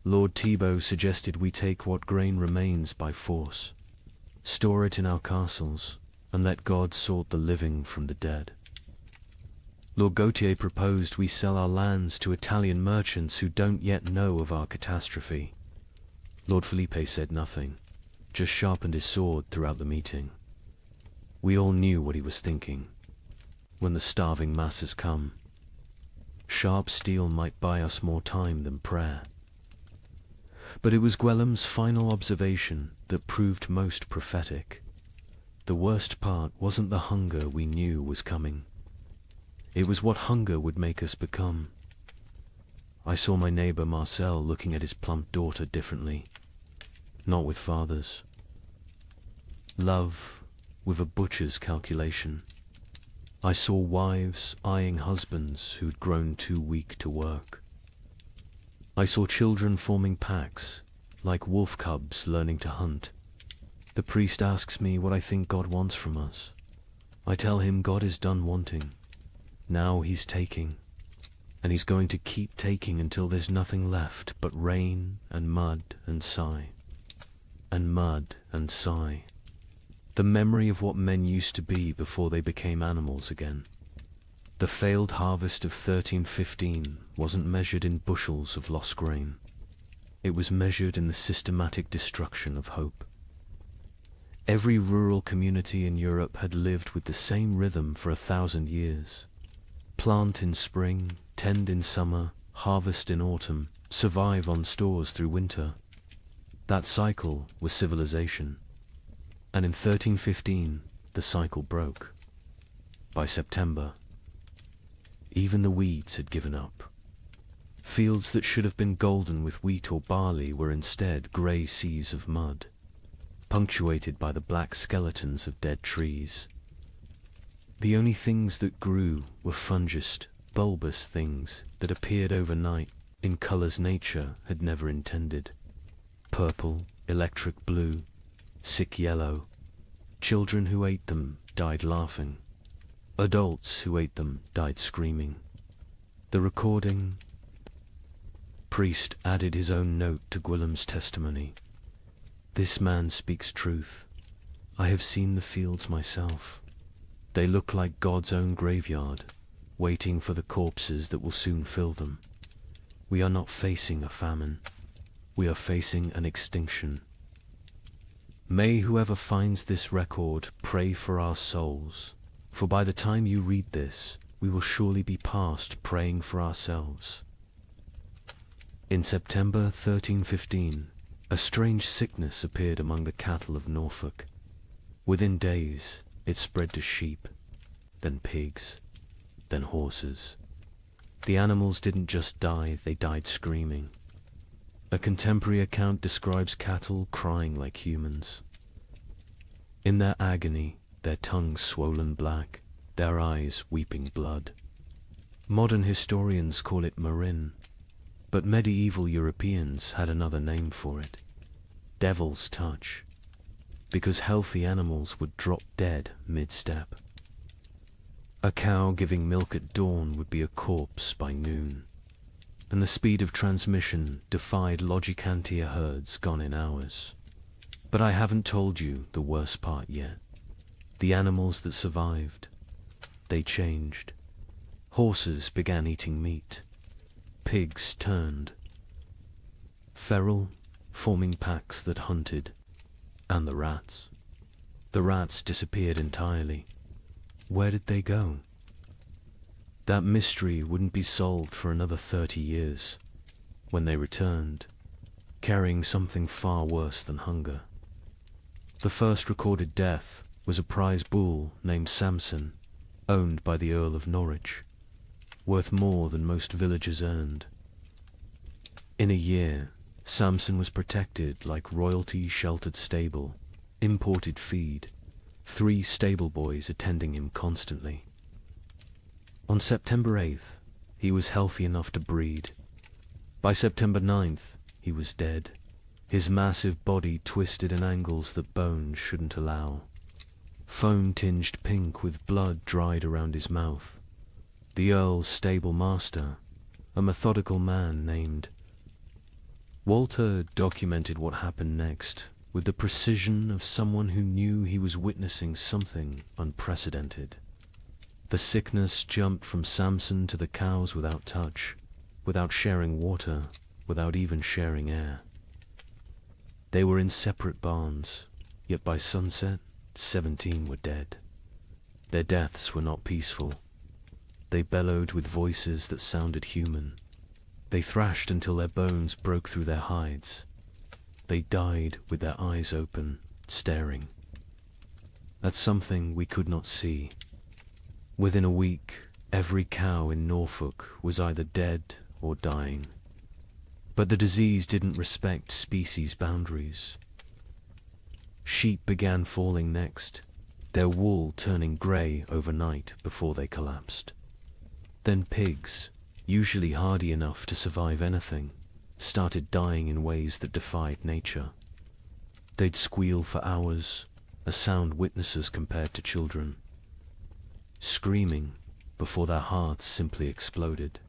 Lord Thibaut suggested we take what grain remains by force, store it in our castles, and let God sort the living from the dead. Lord Gautier proposed we sell our lands to Italian merchants who don't yet know of our catastrophe. Lord Felipe said nothing, just sharpened his sword throughout the meeting. We all knew what he was thinking. When the starving masses come, sharp steel might buy us more time than prayer. But it was Gwellem's final observation that proved most prophetic. The worst part wasn't the hunger we knew was coming. It was what hunger would make us become. I saw my neighbor Marcel looking at his plump daughter differently. Not with fathers. Love with a butcher's calculation. I saw wives eyeing husbands who'd grown too weak to work. I saw children forming packs, like wolf cubs learning to hunt. The priest asks me what I think God wants from us. I tell him God is done wanting. Now he's taking, and he's going to keep taking until there's nothing left but rain and mud and sigh. And mud and sigh. The memory of what men used to be before they became animals again. The failed harvest of 1315 wasn't measured in bushels of lost grain. It was measured in the systematic destruction of hope. Every rural community in Europe had lived with the same rhythm for 1,000 years. Plant in spring, tend in summer, harvest in autumn, survive on stores through winter. That cycle was civilization. And in 1315, the cycle broke. By September, even the weeds had given up. Fields that should have been golden with wheat or barley were instead grey seas of mud, punctuated by the black skeletons of dead trees. The only things that grew were fungous, bulbous things that appeared overnight in colors nature had never intended. Purple, electric blue, sick yellow. Children who ate them died laughing. Adults who ate them died screaming. The recording. Priest added his own note to Gwillem's testimony. This man speaks truth. I have seen the fields myself. They look like God's own graveyard, waiting for the corpses that will soon fill them. We are not facing a famine. We are facing an extinction. May whoever finds this record pray for our souls, for by the time you read this, we will surely be past praying for ourselves. In September 1315, a strange sickness appeared among the cattle of Norfolk. Within days, it spread to sheep, then pigs, then horses. The animals didn't just die, they died screaming. A contemporary account describes cattle crying like humans. In their agony, their tongues swollen black, their eyes weeping blood. Modern historians call it marin, but medieval Europeans had another name for it. Devil's touch. Because healthy animals would drop dead mid-step. A cow giving milk at dawn would be a corpse by noon, and the speed of transmission defied Logicantia herds gone in hours. But I haven't told you the worst part yet. The animals that survived, they changed. Horses began eating meat. Pigs turned. Feral, forming packs that hunted. And the rats. The rats disappeared entirely. Where did they go? That mystery wouldn't be solved for another 30 years, when they returned, carrying something far worse than hunger. The first recorded death was a prize bull named Samson, owned by the Earl of Norwich, worth more than most villagers earned. In a year, Samson was protected like royalty-sheltered stable, imported feed, 3 stable boys attending him constantly. On September 8th, he was healthy enough to breed. By September 9th, he was dead, his massive body twisted in angles that bones shouldn't allow. Foam tinged pink with blood dried around his mouth. The Earl's stable master, a methodical man named Walter, documented what happened next with the precision of someone who knew he was witnessing something unprecedented. The sickness jumped from Samson to the cows without touch, without sharing water, without even sharing air. They were in separate barns, yet by sunset, 17 were dead. Their deaths were not peaceful. They bellowed with voices that sounded human. They thrashed until their bones broke through their hides. They died with their eyes open, staring at something we could not see. Within a week, every cow in Norfolk was either dead or dying. But the disease didn't respect species boundaries. Sheep began falling next, their wool turning grey overnight before they collapsed. Then pigs, usually hardy enough to survive anything, started dying in ways that defied nature. They'd squeal for hours, a sound witnesses compared to children, screaming before their hearts simply exploded.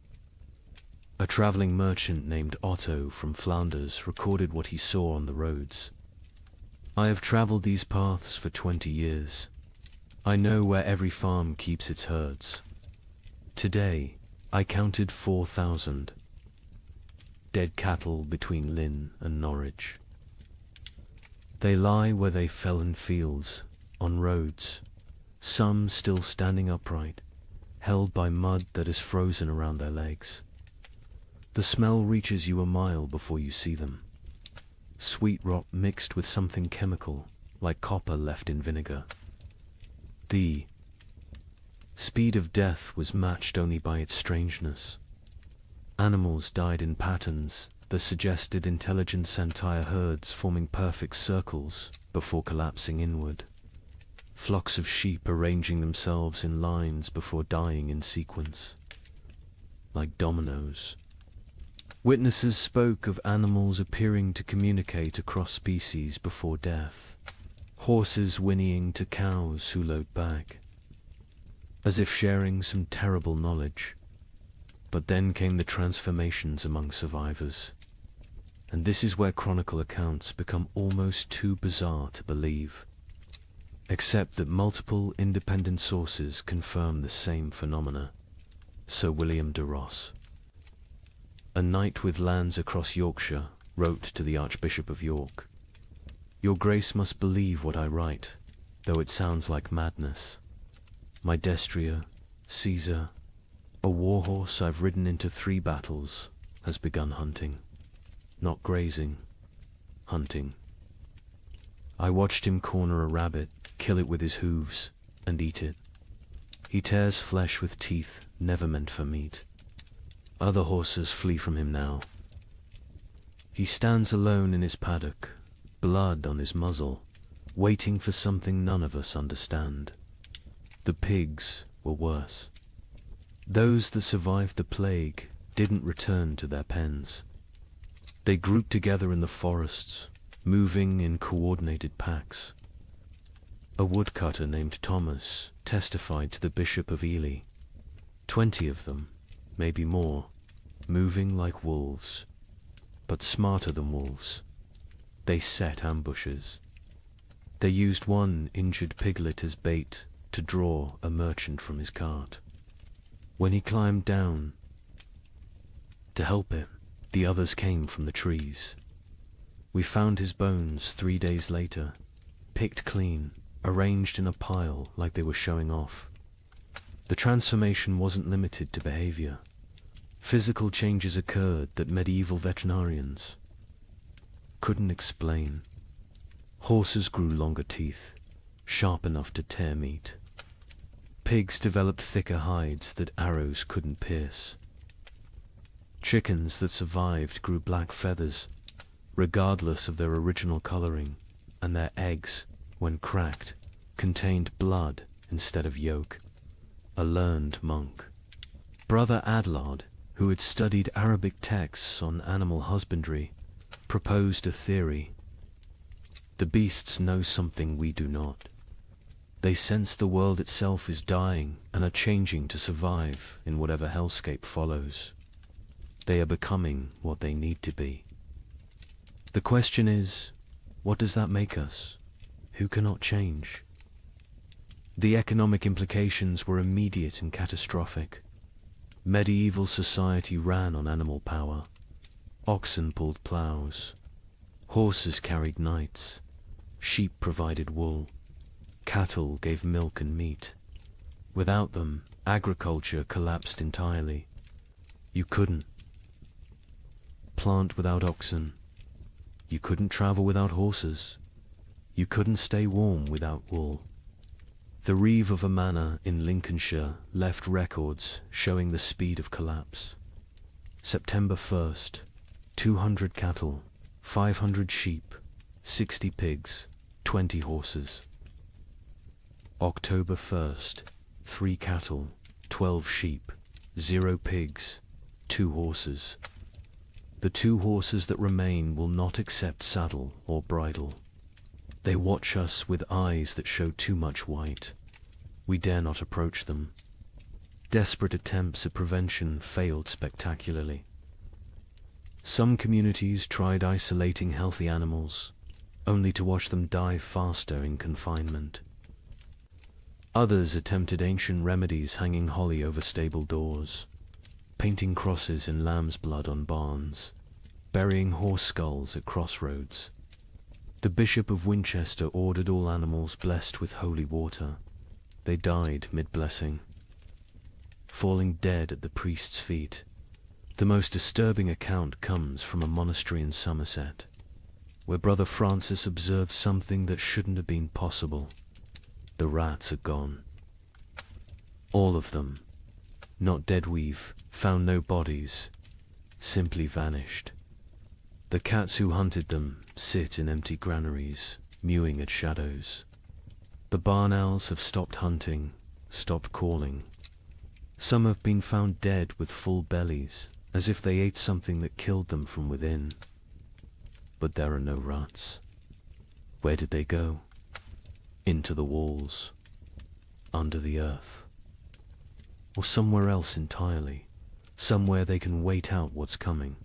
A traveling merchant named Otto from Flanders recorded what he saw on the roads. I have traveled these paths for 20 years. I know where every farm keeps its herds. Today, I counted 4,000 dead cattle between Lynn and Norwich. They lie where they fell in fields, on roads, some still standing upright, held by mud that is frozen around their legs. The smell reaches you a mile before you see them. Sweet rot mixed with something chemical, like copper left in vinegar. The speed of death was matched only by its strangeness. Animals died in patterns that suggested intelligent entire herds forming perfect circles before collapsing inward. Flocks of sheep arranging themselves in lines before dying in sequence, like dominoes. Witnesses spoke of animals appearing to communicate across species before death, horses whinnying to cows who lowed back, as if sharing some terrible knowledge. But then came the transformations among survivors, and this is where chronicle accounts become almost too bizarre to believe, except that multiple independent sources confirm the same phenomena. Sir William de Ross, a knight with lands across Yorkshire, wrote to the Archbishop of York, "Your Grace must believe what I write, though it sounds like madness. My destrier, Caesar, a warhorse I've ridden into 3 battles, has begun hunting. Not grazing, hunting. I watched him corner a rabbit, kill it with his hooves, and eat it. He tears flesh with teeth never meant for meat. Other horses flee from him now. He stands alone in his paddock, blood on his muzzle, waiting for something none of us understand. The pigs were worse. Those that survived the plague didn't return to their pens. They grouped together in the forests, moving in coordinated packs. A woodcutter named Thomas testified to the Bishop of Ely. 20 of them, maybe more, moving like wolves, but smarter than wolves. They set ambushes. They used one injured piglet as bait to draw a merchant from his cart. When he climbed down to help him, the others came from the trees. We found his bones 3 days later, picked clean, arranged in a pile like they were showing off. The transformation wasn't limited to behavior. Physical changes occurred that medieval veterinarians couldn't explain. Horses grew longer teeth, sharp enough to tear meat. Pigs developed thicker hides that arrows couldn't pierce. Chickens that survived grew black feathers, regardless of their original coloring, and their eggs when cracked, contained blood instead of yolk. A learned monk. Brother Adlard, who had studied Arabic texts on animal husbandry, proposed a theory. The beasts know something we do not. They sense the world itself is dying and are changing to survive in whatever hellscape follows. They are becoming what they need to be. The question is, what does that make us? Who cannot change? The economic implications were immediate and catastrophic. Medieval society ran on animal power. Oxen pulled plows. Horses carried knights. Sheep provided wool. Cattle gave milk and meat. Without them, agriculture collapsed entirely. You couldn't plant without oxen. You couldn't travel without horses. You couldn't stay warm without wool. The reeve of a manor in Lincolnshire left records showing the speed of collapse. September 1st, 200 cattle, 500 sheep, 60 pigs, 20 horses. October 1st, 3 cattle, 12 sheep, 0 pigs, 2 horses. The 2 horses that remain will not accept saddle or bridle. They watch us with eyes that show too much white. We dare not approach them. Desperate attempts at prevention failed spectacularly. Some communities tried isolating healthy animals, only to watch them die faster in confinement. Others attempted ancient remedies, hanging holly over stable doors, painting crosses in lamb's blood on barns, burying horse skulls at crossroads. The Bishop of Winchester ordered all animals blessed with holy water. They died mid-blessing, falling dead at the priest's feet. The most disturbing account comes from a monastery in Somerset, where Brother Francis observed something that shouldn't have been possible. The rats are gone. All of them. Not dead weave, found no bodies, simply vanished. The cats who hunted them sit in empty granaries, mewing at shadows. The barn owls have stopped hunting, stopped calling. Some have been found dead with full bellies, as if they ate something that killed them from within. But there are no rats. Where did they go? Into the walls, under the earth, or somewhere else entirely, somewhere they can wait out what's coming.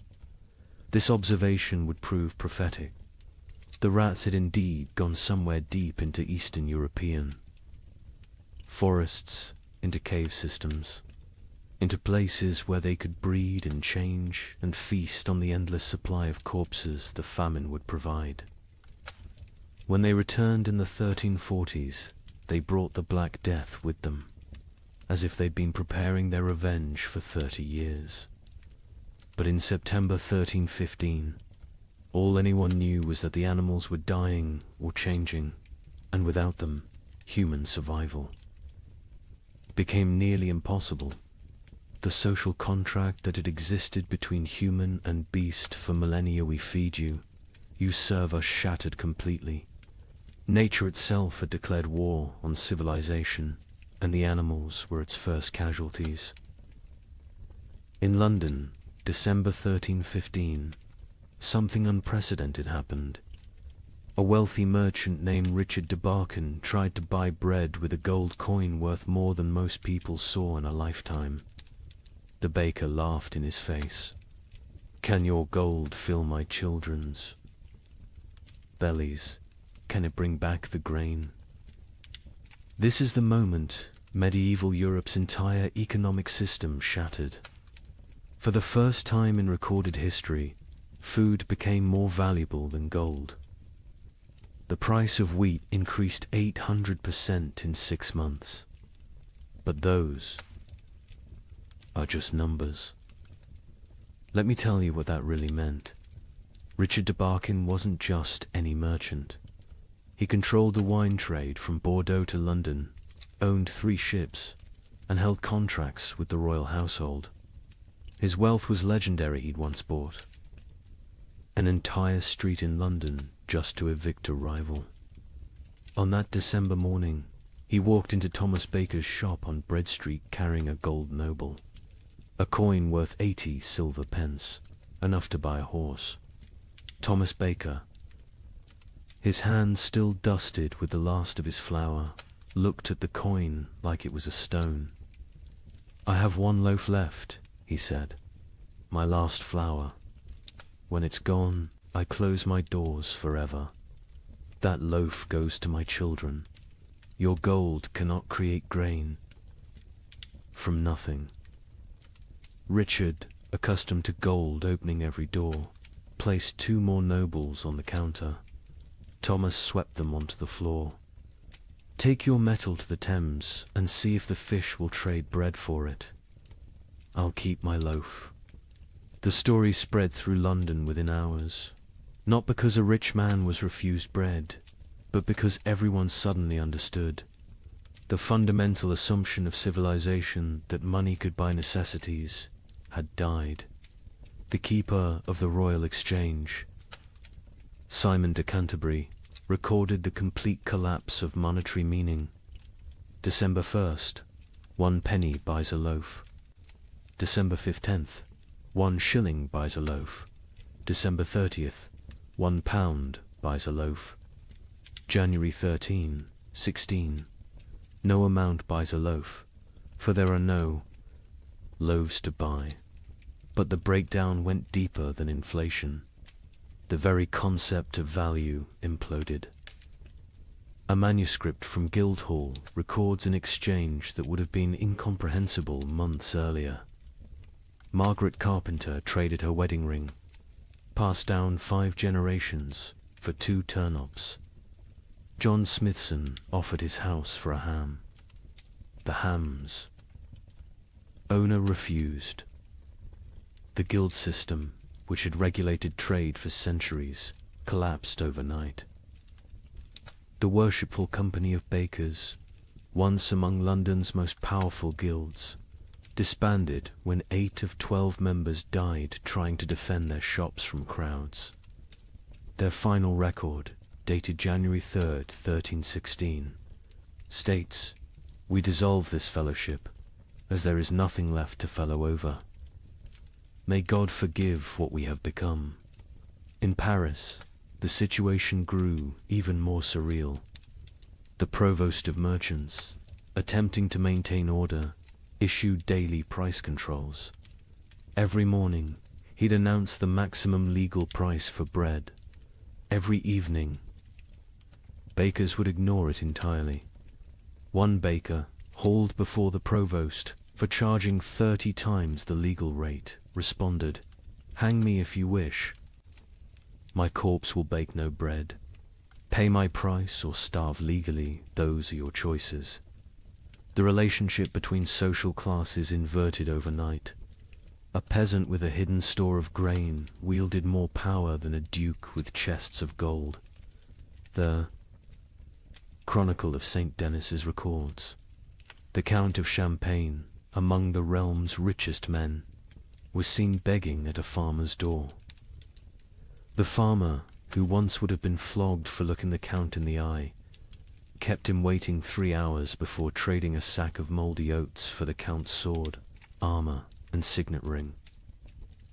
This observation would prove prophetic. The rats had indeed gone somewhere deep into Eastern Eurpean forests, into cave systems, into places where they could breed and change and feast on the endless supply of corpses the famine would provide. When they returned in the 1340s, they brought the Black Death with them, as if they'd been preparing their revenge for 30 years. But in September 1315, all anyone knew was that the animals were dying or changing, and without them, human survival became nearly impossible. The social contract that had existed between human and beast for millennia, we feed you, you serve us, shattered completely. Nature itself had declared war on civilization, and the animals were its first casualties. In London, December 1315, something unprecedented happened. A wealthy merchant named Richard de Barkin tried to buy bread with a gold coin worth more than most people saw in a lifetime. The baker laughed in his face. "Can your gold fill my children's bellies? Can it bring back the grain?" This is the moment medieval Europe's entire economic system shattered. For the first time in recorded history, food became more valuable than gold. The price of wheat increased 800% in 6 months. But those are just numbers. Let me tell you what that really meant. Richard de Barkin wasn't just any merchant. He controlled the wine trade from Bordeaux to London, owned 3 ships, and held contracts with the royal household. His wealth was legendary. He'd once bought an entire street in London just to evict a rival. On that December morning, he walked into Thomas Baker's shop on Bread Street carrying a gold noble, a coin worth 80 silver pence, enough to buy a horse. Thomas Baker, his hands still dusted with the last of his flour, looked at the coin like it was a stone. "I have one loaf left," he said, "my last flour. When it's gone, I close my doors forever. That loaf goes to my children. Your gold cannot create grain from nothing." Richard, accustomed to gold opening every door, placed 2 more nobles on the counter. Thomas swept them onto the floor. "Take your metal to the Thames and see if the fish will trade bread for it. I'll keep my loaf." The story spread through London within hours, not because a rich man was refused bread, but because everyone suddenly understood. The fundamental assumption of civilization that money could buy necessities had died. The keeper of the Royal Exchange, Simon de Canterbury, recorded the complete collapse of monetary meaning. December 1st, 1 penny buys a loaf. December 15th, 1 shilling buys a loaf. December 30th, 1 pound buys a loaf. January 13, 16, no amount buys a loaf, for there are no loaves to buy. But the breakdown went deeper than inflation. The very concept of value imploded. A manuscript from Guildhall records an exchange that would have been incomprehensible months earlier. Margaret Carpenter traded her wedding ring, passed down 5 generations, for 2 turnips. John Smithson offered his house for a ham. The hams. Owner refused. The guild system, which had regulated trade for centuries, collapsed overnight. The worshipful company of bakers, once among London's most powerful guilds, disbanded when 8 of 12 members died trying to defend their shops from crowds. Their final record, dated January 3rd, 1316, states, "We dissolve this fellowship, as there is nothing left to fellow over. May God forgive what we have become." In Paris, the situation grew even more surreal. The provost of merchants, attempting to maintain order, issued daily price controls. Every morning, he'd announce the maximum legal price for bread. Every evening, bakers would ignore it entirely. One baker, hauled before the provost for charging 30 times the legal rate, responded, "Hang me if you wish. My corpse will bake no bread. Pay my price or starve legally, those are your choices." The relationship between social classes inverted overnight. A peasant with a hidden store of grain wielded more power than a duke with chests of gold. The Chronicle of St. Denis's records, the Count of Champagne, among the realm's richest men, was seen begging at a farmer's door. The farmer, who once would have been flogged for looking the Count in the eye, kept him waiting 3 hours before trading a sack of mouldy oats for the Count's sword, armor, and signet ring.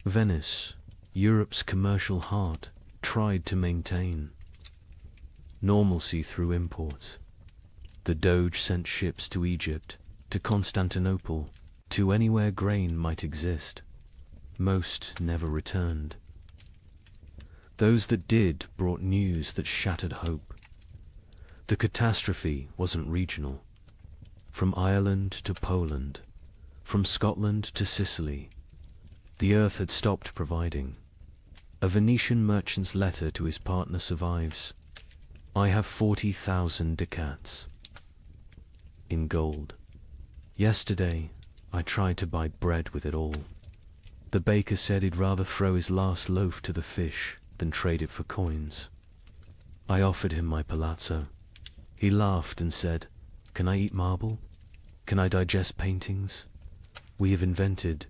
Venice, Europe's commercial heart, tried to maintain normalcy through imports. The Doge sent ships to Egypt, to Constantinople, to anywhere grain might exist. Most never returned. Those that did brought news that shattered hope. The catastrophe wasn't regional. From Ireland to Poland, from Scotland to Sicily, the earth had stopped providing. A Venetian merchant's letter to his partner survives. "I have 40,000 ducats in gold. Yesterday, I tried to buy bread with it all. The baker said he'd rather throw his last loaf to the fish than trade it for coins. I offered him my palazzo. He laughed and said, 'Can I eat marble? Can I digest paintings? We have invented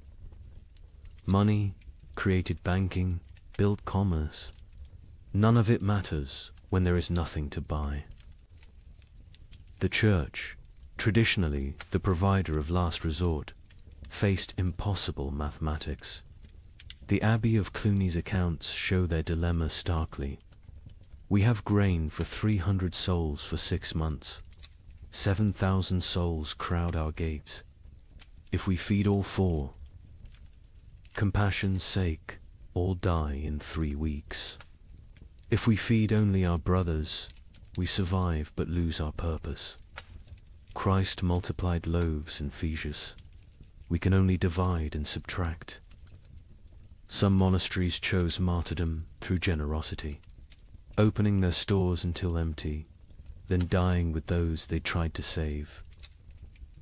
money, created banking, built commerce. None of it matters when there is nothing to buy.'" The church, traditionally the provider of last resort, faced impossible mathematics. The Abbey of Cluny's accounts show their dilemma starkly. We have grain for 300 souls for 6 months. 7,000 souls crowd our gates. If we feed all 4, compassion's sake, all die in 3 weeks. If we feed only our brothers, we survive but lose our purpose. Christ multiplied loaves and fishes. We can only divide and subtract. Some monasteries chose martyrdom through generosity, opening their stores until empty, then dying with those they tried to save.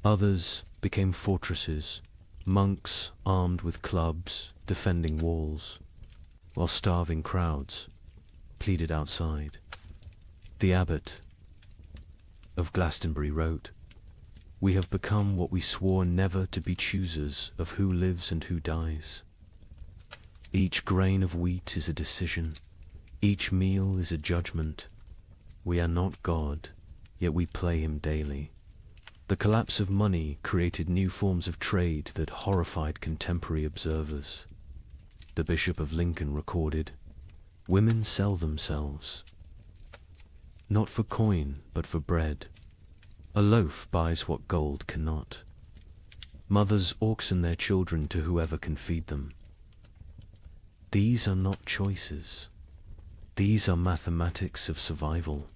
Others became fortresses, monks armed with clubs, defending walls, while starving crowds pleaded outside. The abbot of Glastonbury wrote, "We have become what we swore never to be, choosers of who lives and who dies. Each grain of wheat is a decision. Each meal is a judgment. We are not God, yet we play him daily." The collapse of money created new forms of trade that horrified contemporary observers. The Bishop of Lincoln recorded, "Women sell themselves, not for coin, but for bread. A loaf buys what gold cannot. Mothers auction their children to whoever can feed them. These are not choices. These are mathematics of survival."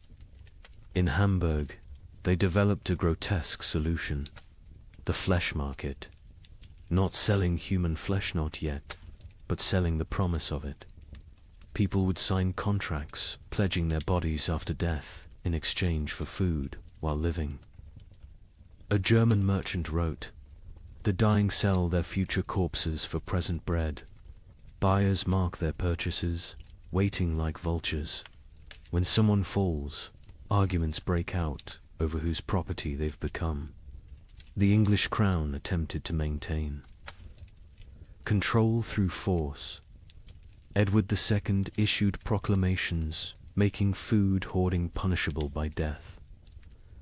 In Hamburg, they developed a grotesque solution: the flesh market. Not selling human flesh, not yet, but selling the promise of it. People would sign contracts pledging their bodies after death in exchange for food while living. A German merchant wrote, "The dying sell their future corpses for present bread. Buyers mark their purchases, waiting like vultures. When someone falls, arguments break out over whose property they've become." The English crown attempted to maintain control through force. Edward II issued proclamations making food hoarding punishable by death.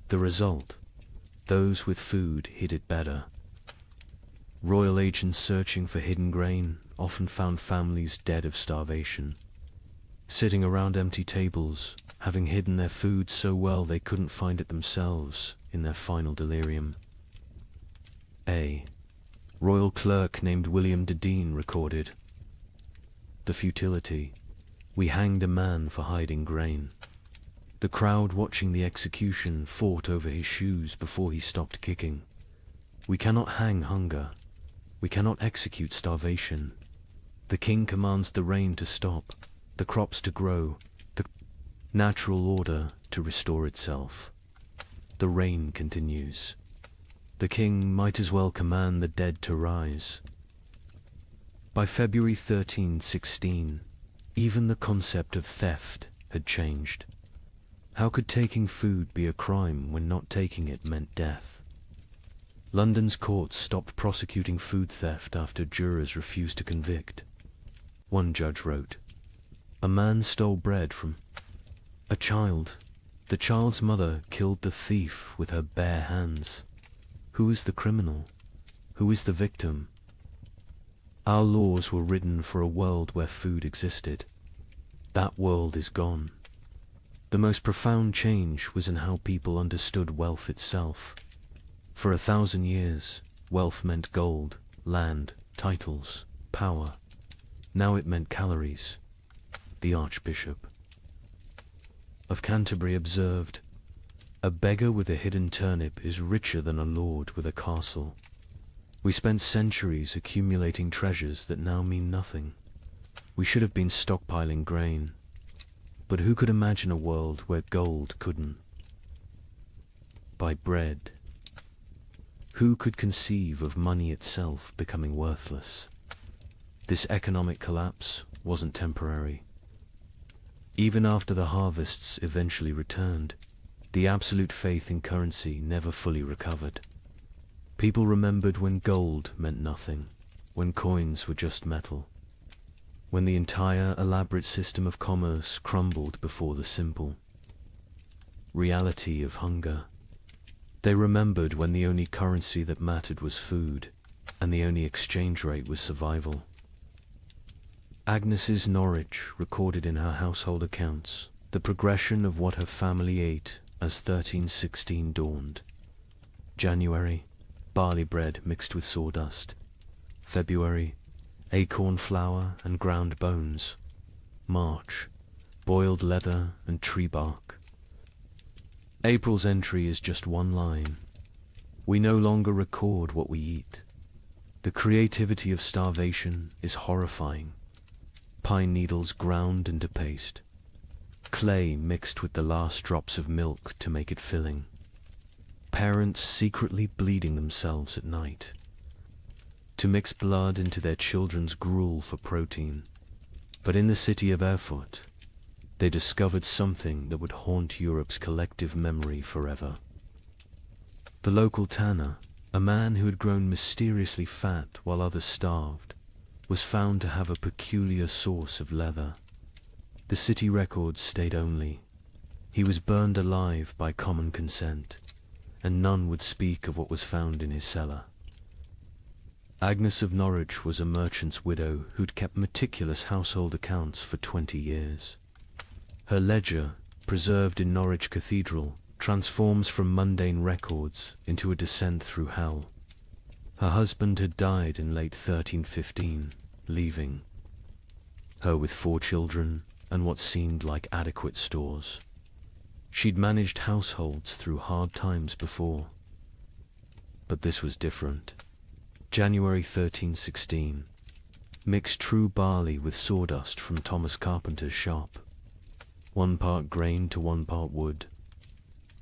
The result: those with food hid it better. Royal agents searching for hidden grain often found families dead of starvation, sitting around empty tables, having hidden their food so well they couldn't find it themselves in their final delirium. A royal clerk named William de Dean recorded, "The futility. We hanged a man for hiding grain. The crowd watching the execution fought over his shoes before he stopped kicking. We cannot hang hunger. We cannot execute starvation. The king commands the rain to stop, the crops to grow, the natural order to restore itself. The rain continues. The king might as well command the dead to rise." By February 1316, even the concept of theft had changed. How could taking food be a crime when not taking it meant death? London's courts stopped prosecuting food theft after jurors refused to convict. One judge wrote, "A man stole bread from a child. The child's mother killed the thief with her bare hands. Who is the criminal? Who is the victim? Our laws were written for a world where food existed. That world is gone." The most profound change was in how people understood wealth itself. For 1,000 years, wealth meant gold, land, titles, power. Now it meant calories. The Archbishop of Canterbury observed, "A beggar with a hidden turnip is richer than a lord with a castle." We spent centuries accumulating treasures that now mean nothing. We should have been stockpiling grain. But who could imagine a world where gold couldn't buy bread? Who could conceive of money itself becoming worthless? This economic collapse wasn't temporary. Even after the harvests eventually returned, the absolute faith in currency never fully recovered. People remembered when gold meant nothing, when coins were just metal, when the entire elaborate system of commerce crumbled before the simple reality of hunger. They remembered when the only currency that mattered was food, and the only exchange rate was survival. Agnes's Norwich recorded in her household accounts the progression of what her family ate as 1316 dawned. January, barley bread mixed with sawdust. February, acorn flour and ground bones. March, boiled leather and tree bark. April's entry is just one line. We no longer record what we eat. The creativity of starvation is horrifying. Pine needles ground into paste. Clay mixed with the last drops of milk to make it filling. Parents secretly bleeding themselves at night to mix blood into their children's gruel for protein. But in the city of Erfurt, they discovered something that would haunt Europe's collective memory forever. The local tanner, a man who had grown mysteriously fat while others starved, was found to have a peculiar source of leather. The city records state only, he was burned alive by common consent, and none would speak of what was found in his cellar. Agnes of Norwich was a merchant's widow who'd kept meticulous household accounts for 20 years. Her ledger, preserved in Norwich Cathedral, transforms from mundane records into a descent through hell. Her husband had died in late 1315, leaving her with 4 children and what seemed like adequate stores. She'd managed households through hard times before. But this was different. January 1316. Mix true barley with sawdust from Thomas Carpenter's shop. 1 part grain to 1 part wood.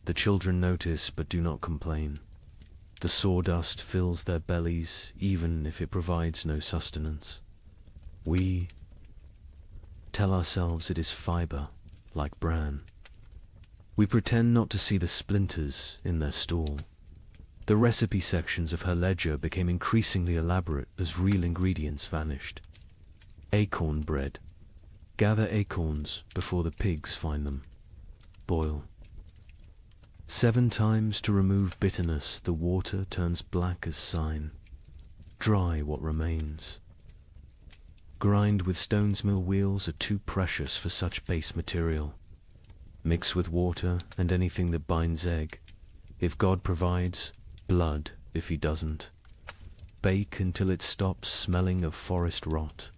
The children notice but do not complain. The sawdust fills their bellies even if it provides no sustenance. We tell ourselves it is fibre, like bran. We pretend not to see the splinters in their stall. The recipe sections of her ledger became increasingly elaborate as real ingredients vanished. Acorn bread. Gather acorns before the pigs find them. Boil. 7 times to remove bitterness, the water turns black as sign. Dry what remains. Grind with stone's mill wheels are too precious for such base material. Mix with water and anything that binds egg. If God provides, blood if he doesn't. Bake until it stops smelling of forest rot.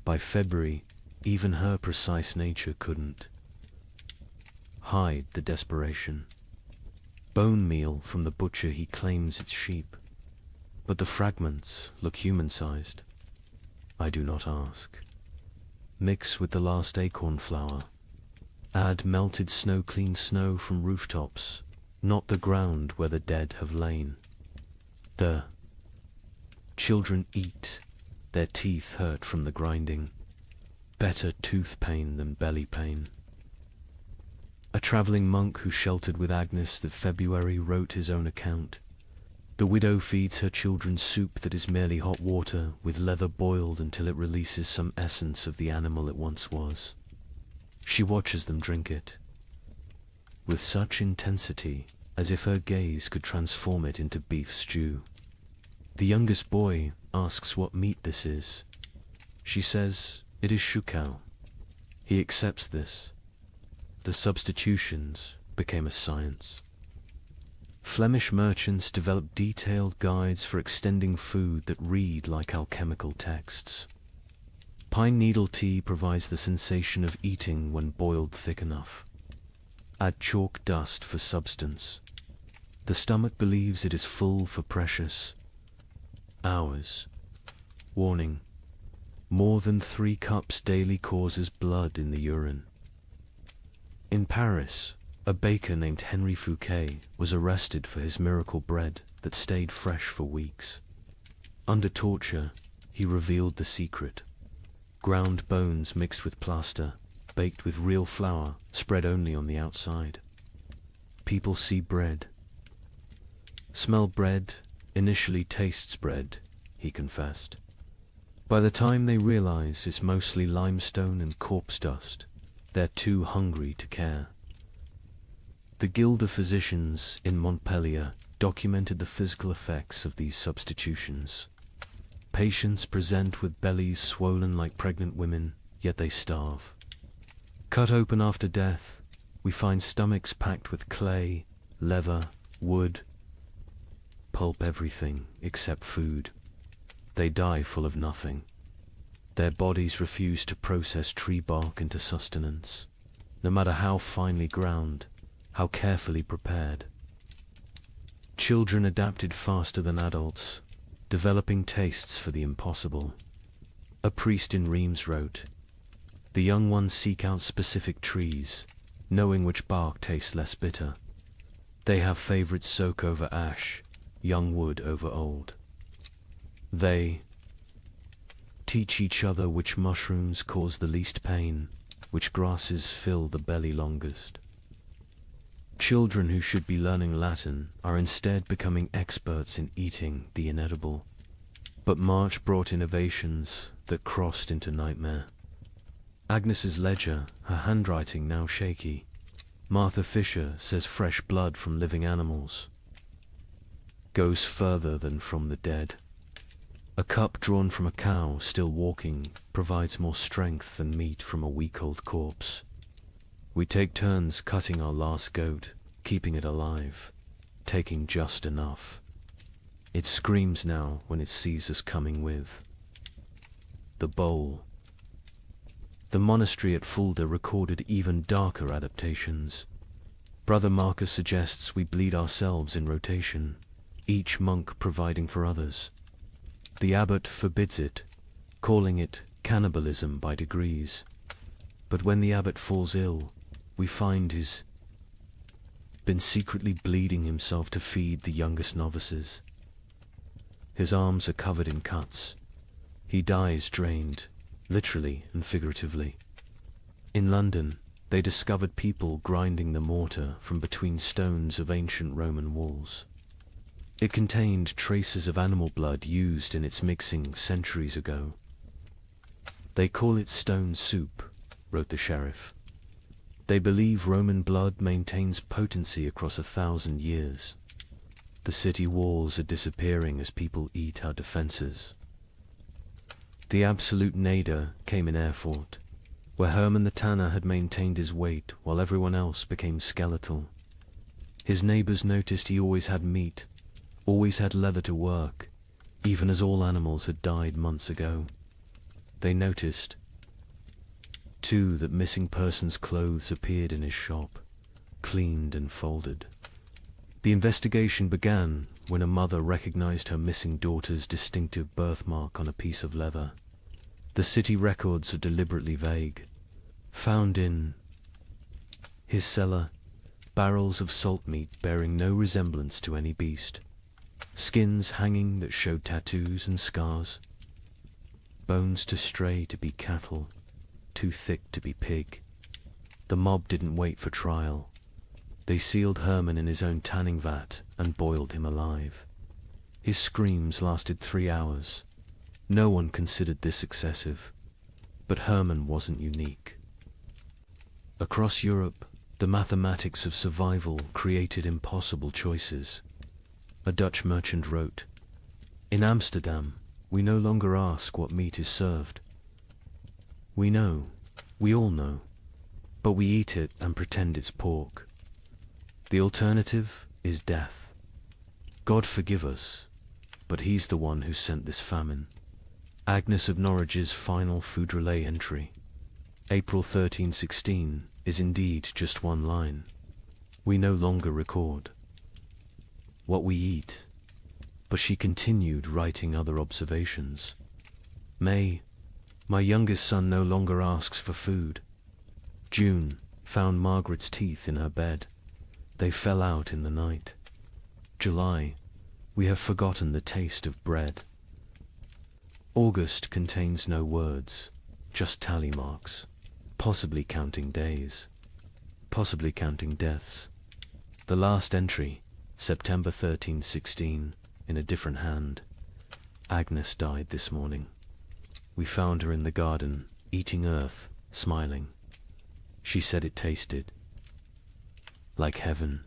By February, even her precise nature couldn't hide the desperation. Bone meal from the butcher, he claims it's sheep, but the fragments look human-sized. I do not ask. Mix with the last acorn flour. Add melted snow, clean snow from rooftops, not the ground where the dead have lain. The children eat, their teeth hurt from the grinding. Better tooth pain than belly pain. A travelling monk who sheltered with Agnes that February wrote his own account. The widow feeds her children soup that is merely hot water, with leather boiled until it releases some essence of the animal it once was. She watches them drink it, with such intensity as if her gaze could transform it into beef stew. The youngest boy asks what meat this is. She says it is shukau. He accepts this. The substitutions became a science. Flemish merchants developed detailed guides for extending food that read like alchemical texts. Pine needle tea provides the sensation of eating when boiled thick enough. Add chalk dust for substance. The stomach believes it is full for precious hours. Warning: more than 3 cups daily causes blood in the urine. In Paris, a baker named Henry Fouquet was arrested for his miracle bread that stayed fresh for weeks. Under torture, he revealed the secret. Ground bones mixed with plaster, baked with real flour, spread only on the outside. People see bread. Smell bread, initially tastes bread, he confessed. By the time they realize it's mostly limestone and corpse dust, they're too hungry to care. The Guild of Physicians in Montpellier documented the physical effects of these substitutions. Patients present with bellies swollen like pregnant women, yet they starve. Cut open after death, we find stomachs packed with clay, leather, wood, pulp, everything except food. They die full of nothing. Their bodies refuse to process tree bark into sustenance, no matter how finely ground, how carefully prepared. Children adapted faster than adults, developing tastes for the impossible. A priest in Reims wrote, "The young ones seek out specific trees, knowing which bark tastes less bitter. They have favorites: soak over ash, young wood over old. They teach each other which mushrooms cause the least pain, which grasses fill the belly longest." Children who should be learning Latin are instead becoming experts in eating the inedible. But March brought innovations that crossed into nightmare. Agnes's ledger, her handwriting now shaky. Martha Fisher says fresh blood from living animals goes further than from the dead. A cup drawn from a cow still walking provides more strength than meat from a week-old corpse. We take turns cutting our last goat, keeping it alive, taking just enough. It screams now when it sees us coming with the bowl. The monastery at Fulda recorded even darker adaptations. Brother Marcus suggests we bleed ourselves in rotation, each monk providing for others. The abbot forbids it, calling it cannibalism by degrees. But when the abbot falls ill, we find he's been secretly bleeding himself to feed the youngest novices. His arms are covered in cuts. He dies drained, literally and figuratively. In London, they discovered people grinding the mortar from between stones of ancient Roman walls. It contained traces of animal blood used in its mixing centuries ago. "They call it stone soup," wrote the sheriff. "They believe Roman blood maintains potency across 1,000 years. The city walls are disappearing as people eat our defenses." The absolute nadir came in Erfurt, where Hermann the tanner had maintained his weight while everyone else became skeletal. His neighbors noticed he always had meat, always had leather to work, even as all animals had died months ago. They noticed, too, that missing persons' clothes appeared in his shop, cleaned and folded. The investigation began when a mother recognized her missing daughter's distinctive birthmark on a piece of leather. The city records are deliberately vague. Found in his cellar, barrels of salt meat bearing no resemblance to any beast, skins hanging that showed tattoos and scars, bones too stray to be cattle, too thick to be pig. The mob didn't wait for trial. They sealed Hermann in his own tanning vat and boiled him alive. His screams lasted 3 hours. No one considered this excessive, but Hermann wasn't unique. Across Europe, the mathematics of survival created impossible choices. A Dutch merchant wrote, "In Amsterdam, we no longer ask what meat is served. We know, we all know, but we eat it and pretend it's pork. The alternative is death. God forgive us, but he's the one who sent this famine." Agnes of Norwich's final food relay entry, April 1316, is indeed just one line. We no longer record what we eat, but she continued writing other observations. May, my youngest son no longer asks for food. June, found Margaret's teeth in her bed. They fell out in the night. July, we have forgotten the taste of bread. August contains no words, just tally marks, possibly counting days, possibly counting deaths. The last entry, September 1316, in a different hand. Agnes died this morning. We found her in the garden, eating earth, smiling. She said it tasted like heaven.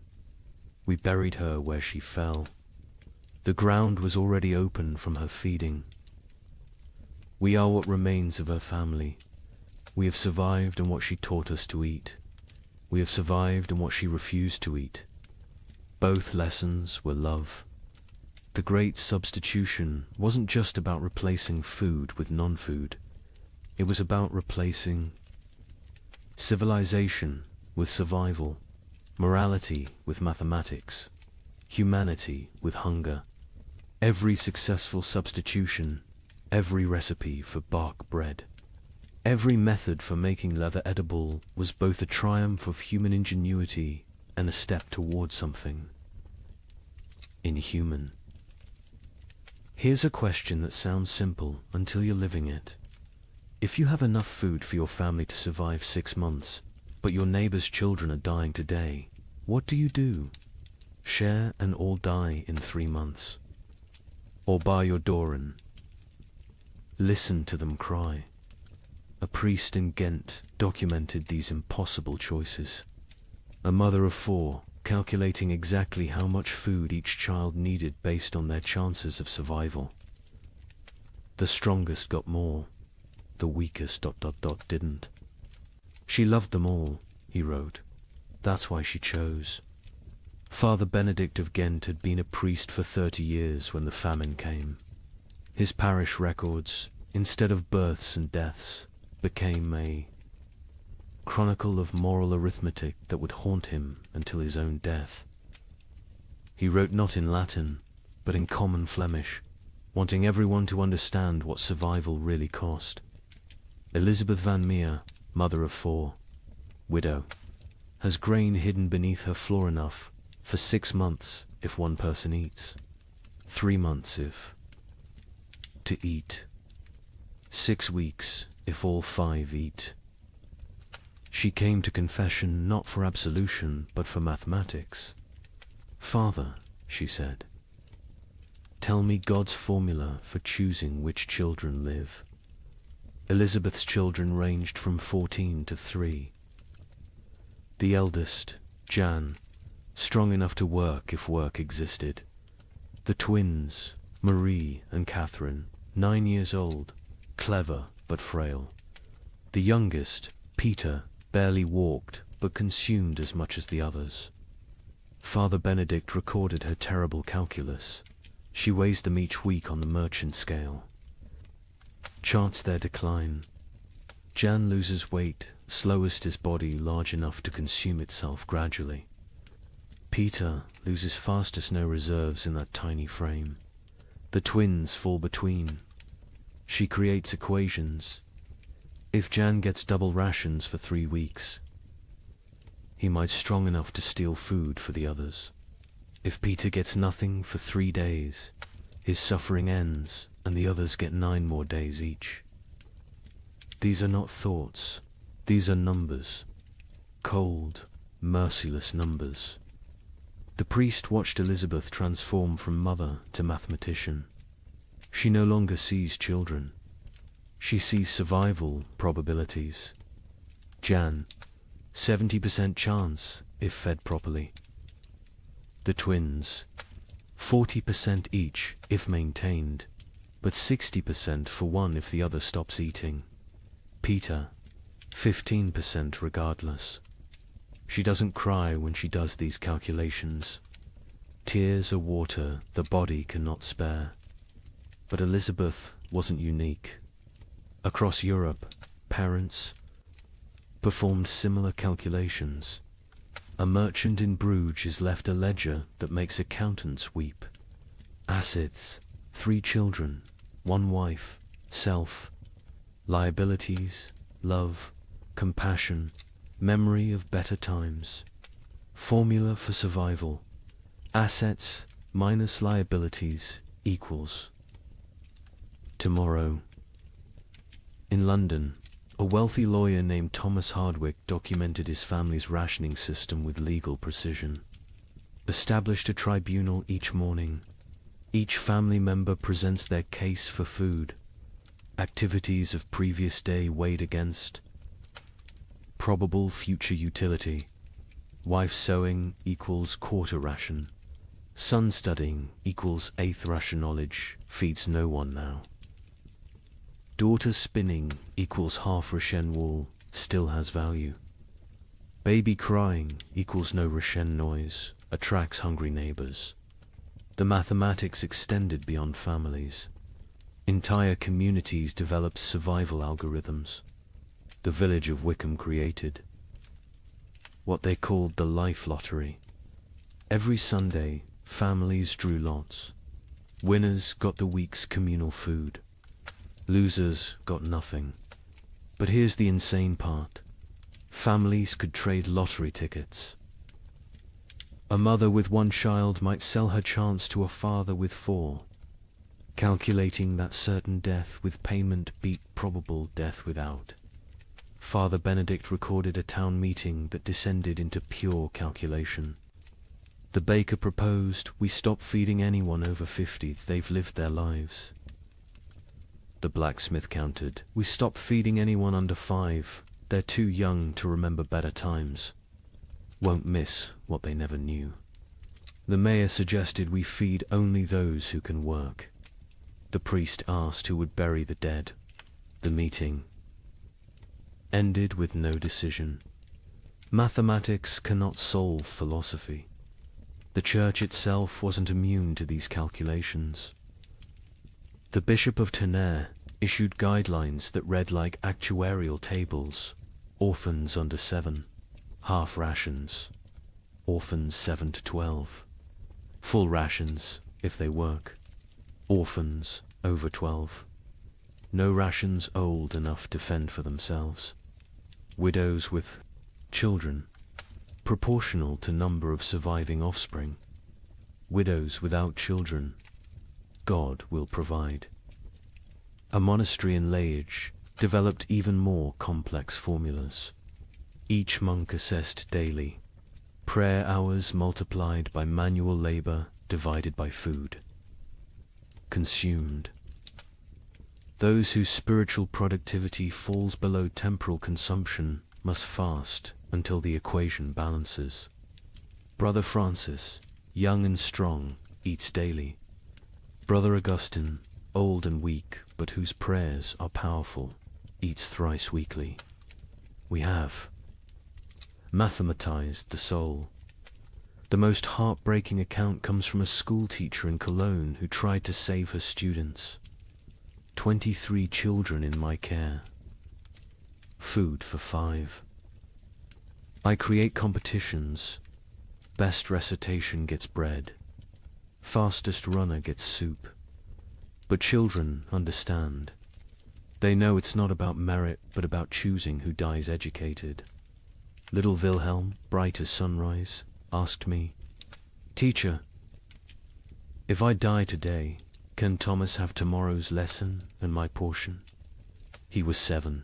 We buried her where she fell. The ground was already open from her feeding. We are what remains of her family. We have survived in what she taught us to eat. We have survived in what she refused to eat. Both lessons were love. The great substitution wasn't just about replacing food with non-food. It was about replacing civilization with survival, morality with mathematics, humanity with hunger. Every successful substitution, every recipe for bark bread, every method for making leather edible was both a triumph of human ingenuity and a step toward something inhuman. Here's a question that sounds simple until you're living it. If you have enough food for your family to survive 6 months, but your neighbor's children are dying today, what do? Share and all die in 3 months? Or bar your door and listen to them cry? A priest in Ghent documented these impossible choices. A mother of 4, calculating exactly how much food each child needed based on their chances of survival. The strongest got more, the weakest ... didn't. She loved them all, he wrote. That's why she chose. Father Benedict of Ghent had been a priest for 30 years when the famine came. His parish records, instead of births and deaths, became a chronicle of moral arithmetic that would haunt him until his own death. He wrote not in Latin, but in common Flemish, wanting everyone to understand what survival really cost. Elizabeth van Meer, mother of 4, widow, has grain hidden beneath her floor enough for 6 months if one person eats, 3 months if to eat, 6 weeks if all 5 eat. She came to confession not for absolution, but for mathematics. Father, she said, tell me God's formula for choosing which children live. Elizabeth's children ranged from 14 to 3. The eldest, Jan, strong enough to work if work existed. The twins, Marie and Catherine, 9 years old, clever but frail. The youngest, Peter, barely walked but consumed as much as the others. Father Benedict recorded her terrible calculus. She weighs them each week on the merchant scale. Charts their decline. Jan loses weight, slowest his body large enough to consume itself gradually. Peter loses fastest, no reserves in that tiny frame. The twins fall between. She creates equations. If Jan gets double rations for 3 weeks, he might strong enough to steal food for the others. If Peter gets nothing for 3 days, his suffering ends and the others get 9 more days each. These are not thoughts, these are numbers. Cold, merciless numbers. The priest watched Elizabeth transform from mother to mathematician. She no longer sees children. She sees survival probabilities. Jan, 70% chance if fed properly. The twins, 40% each if maintained, but 60% for one if the other stops eating. Peter, 15% regardless. She doesn't cry when she does these calculations. Tears are water the body cannot spare. But Elizabeth wasn't unique. Across Europe, parents performed similar calculations. A merchant in Bruges is left a ledger that makes accountants weep. Assets, 3 children, 1 wife, self, liabilities, love, compassion, memory of better times. Formula for survival. Assets minus liabilities equals tomorrow. In London, a wealthy lawyer named Thomas Hardwick documented his family's rationing system with legal precision. Established a tribunal each morning. Each family member presents their case for food. Activities of previous day weighed against probable future utility. Wife sewing equals quarter ration. Son studying equals eighth ration. Knowledge feeds no one now. Daughter spinning equals half ration. Wool still has value. Baby crying equals no ration. Noise attracts hungry neighbors. The mathematics extended beyond families. Entire communities developed survival algorithms. The village of Wickham created what they called the life lottery. Every Sunday, families drew lots. Winners got the week's communal food. Losers got nothing. But here's the insane part. Families could trade lottery tickets. A mother with one child might sell her chance to a father with 4, calculating that certain death with payment beat probable death without. Father Benedict recorded a town meeting that descended into pure calculation. The baker proposed we stop feeding anyone over 50, they've lived their lives. The blacksmith countered, we stop feeding anyone under 5, they're too young to remember better times. Won't miss what they never knew. The mayor suggested we feed only those who can work. The priest asked who would bury the dead. The meeting ended with no decision. Mathematics cannot solve philosophy. The church itself wasn't immune to these calculations. The Bishop of Tonnerre issued guidelines that read like actuarial tables. Orphans under 7. Half rations. Orphans 7 to 12. Full rations, if they work. Orphans over 12. No rations old enough to fend for themselves. Widows with children, proportional to number of surviving offspring. Widows without children, God will provide. A monastery in Liège developed even more complex formulas. Each monk assessed daily. Prayer hours multiplied by manual labor divided by food consumed. Those whose spiritual productivity falls below temporal consumption must fast until the equation balances. Brother Francis, young and strong, eats daily. Brother Augustine, old and weak, but whose prayers are powerful, eats thrice weekly. We have mathematized the soul. The most heartbreaking account comes from a school teacher in Cologne who tried to save her students. 23 children in my care. Food for 5. I create competitions. Best recitation gets bread. Fastest runner gets soup. But children understand. They know it's not about merit, but about choosing who dies educated. Little Wilhelm, bright as sunrise, asked me, Teacher, if I die today, can Thomas have tomorrow's lesson and my portion? He was 7.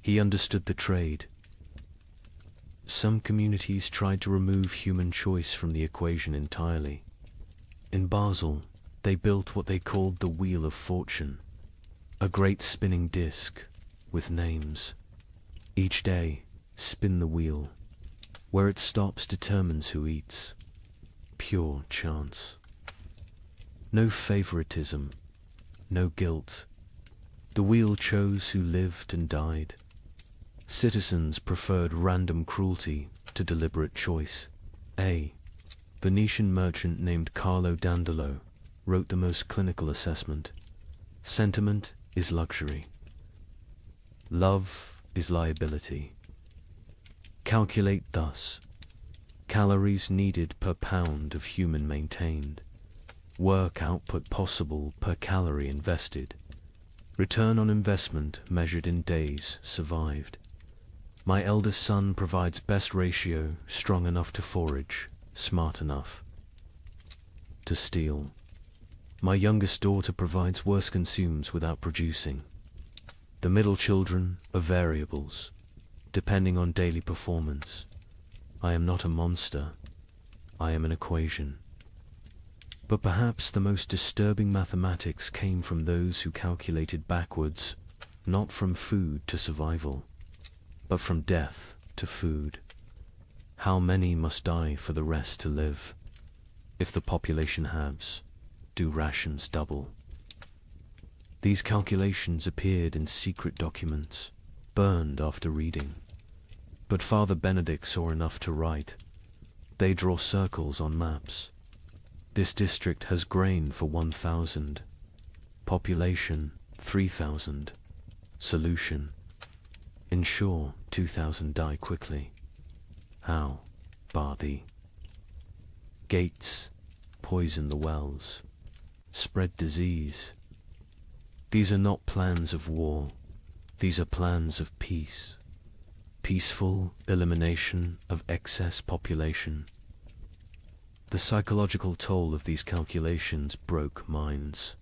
He understood the trade. Some communities tried to remove human choice from the equation entirely. In Basel, they built what they called the Wheel of Fortune, a great spinning disc with names. Each day, spin the wheel. Where it stops determines who eats. Pure chance. No favoritism, no guilt. The wheel chose who lived and died. Citizens preferred random cruelty to deliberate choice. A Venetian merchant named Carlo Dandolo wrote the most clinical assessment. Sentiment is luxury. Love is liability. Calculate thus. Calories needed per pound of human maintained. Work output possible per calorie invested. Return on investment measured in days survived. My eldest son provides best ratio, strong enough to forage, smart enough to steal. My youngest daughter provides worse, consumes without producing. The middle children are variables, depending on daily performance. I am not a monster. I am an equation. But perhaps the most disturbing mathematics came from those who calculated backwards, not from food to survival, but from death to food. How many must die for the rest to live? If the population halves, do rations double? These calculations appeared in secret documents, burned after reading. But Father Benedict saw enough to write. They draw circles on maps. This district has grain for 1,000. Population 3,000. Solution: ensure 2,000 die quickly. How? Bar thee. Gates: poison the wells. Spread disease. These are not plans of war. These are plans of peace. Peaceful elimination of excess population. The psychological toll of these calculations broke minds.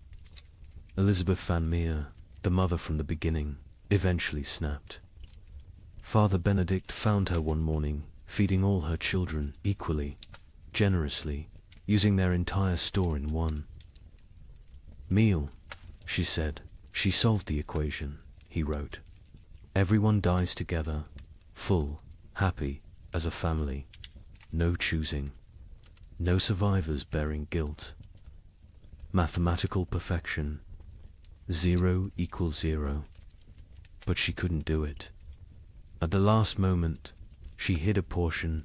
Elizabeth Van Meer, the mother from the beginning, eventually snapped. Father Benedict found her one morning, feeding all her children equally, generously, using their entire store in one meal. She said, she solved the equation, he wrote. Everyone dies together, full, happy, as a family. No choosing. No survivors bearing guilt. Mathematical perfection. 0 equals 0. But she couldn't do it. At the last moment, she hid a portion,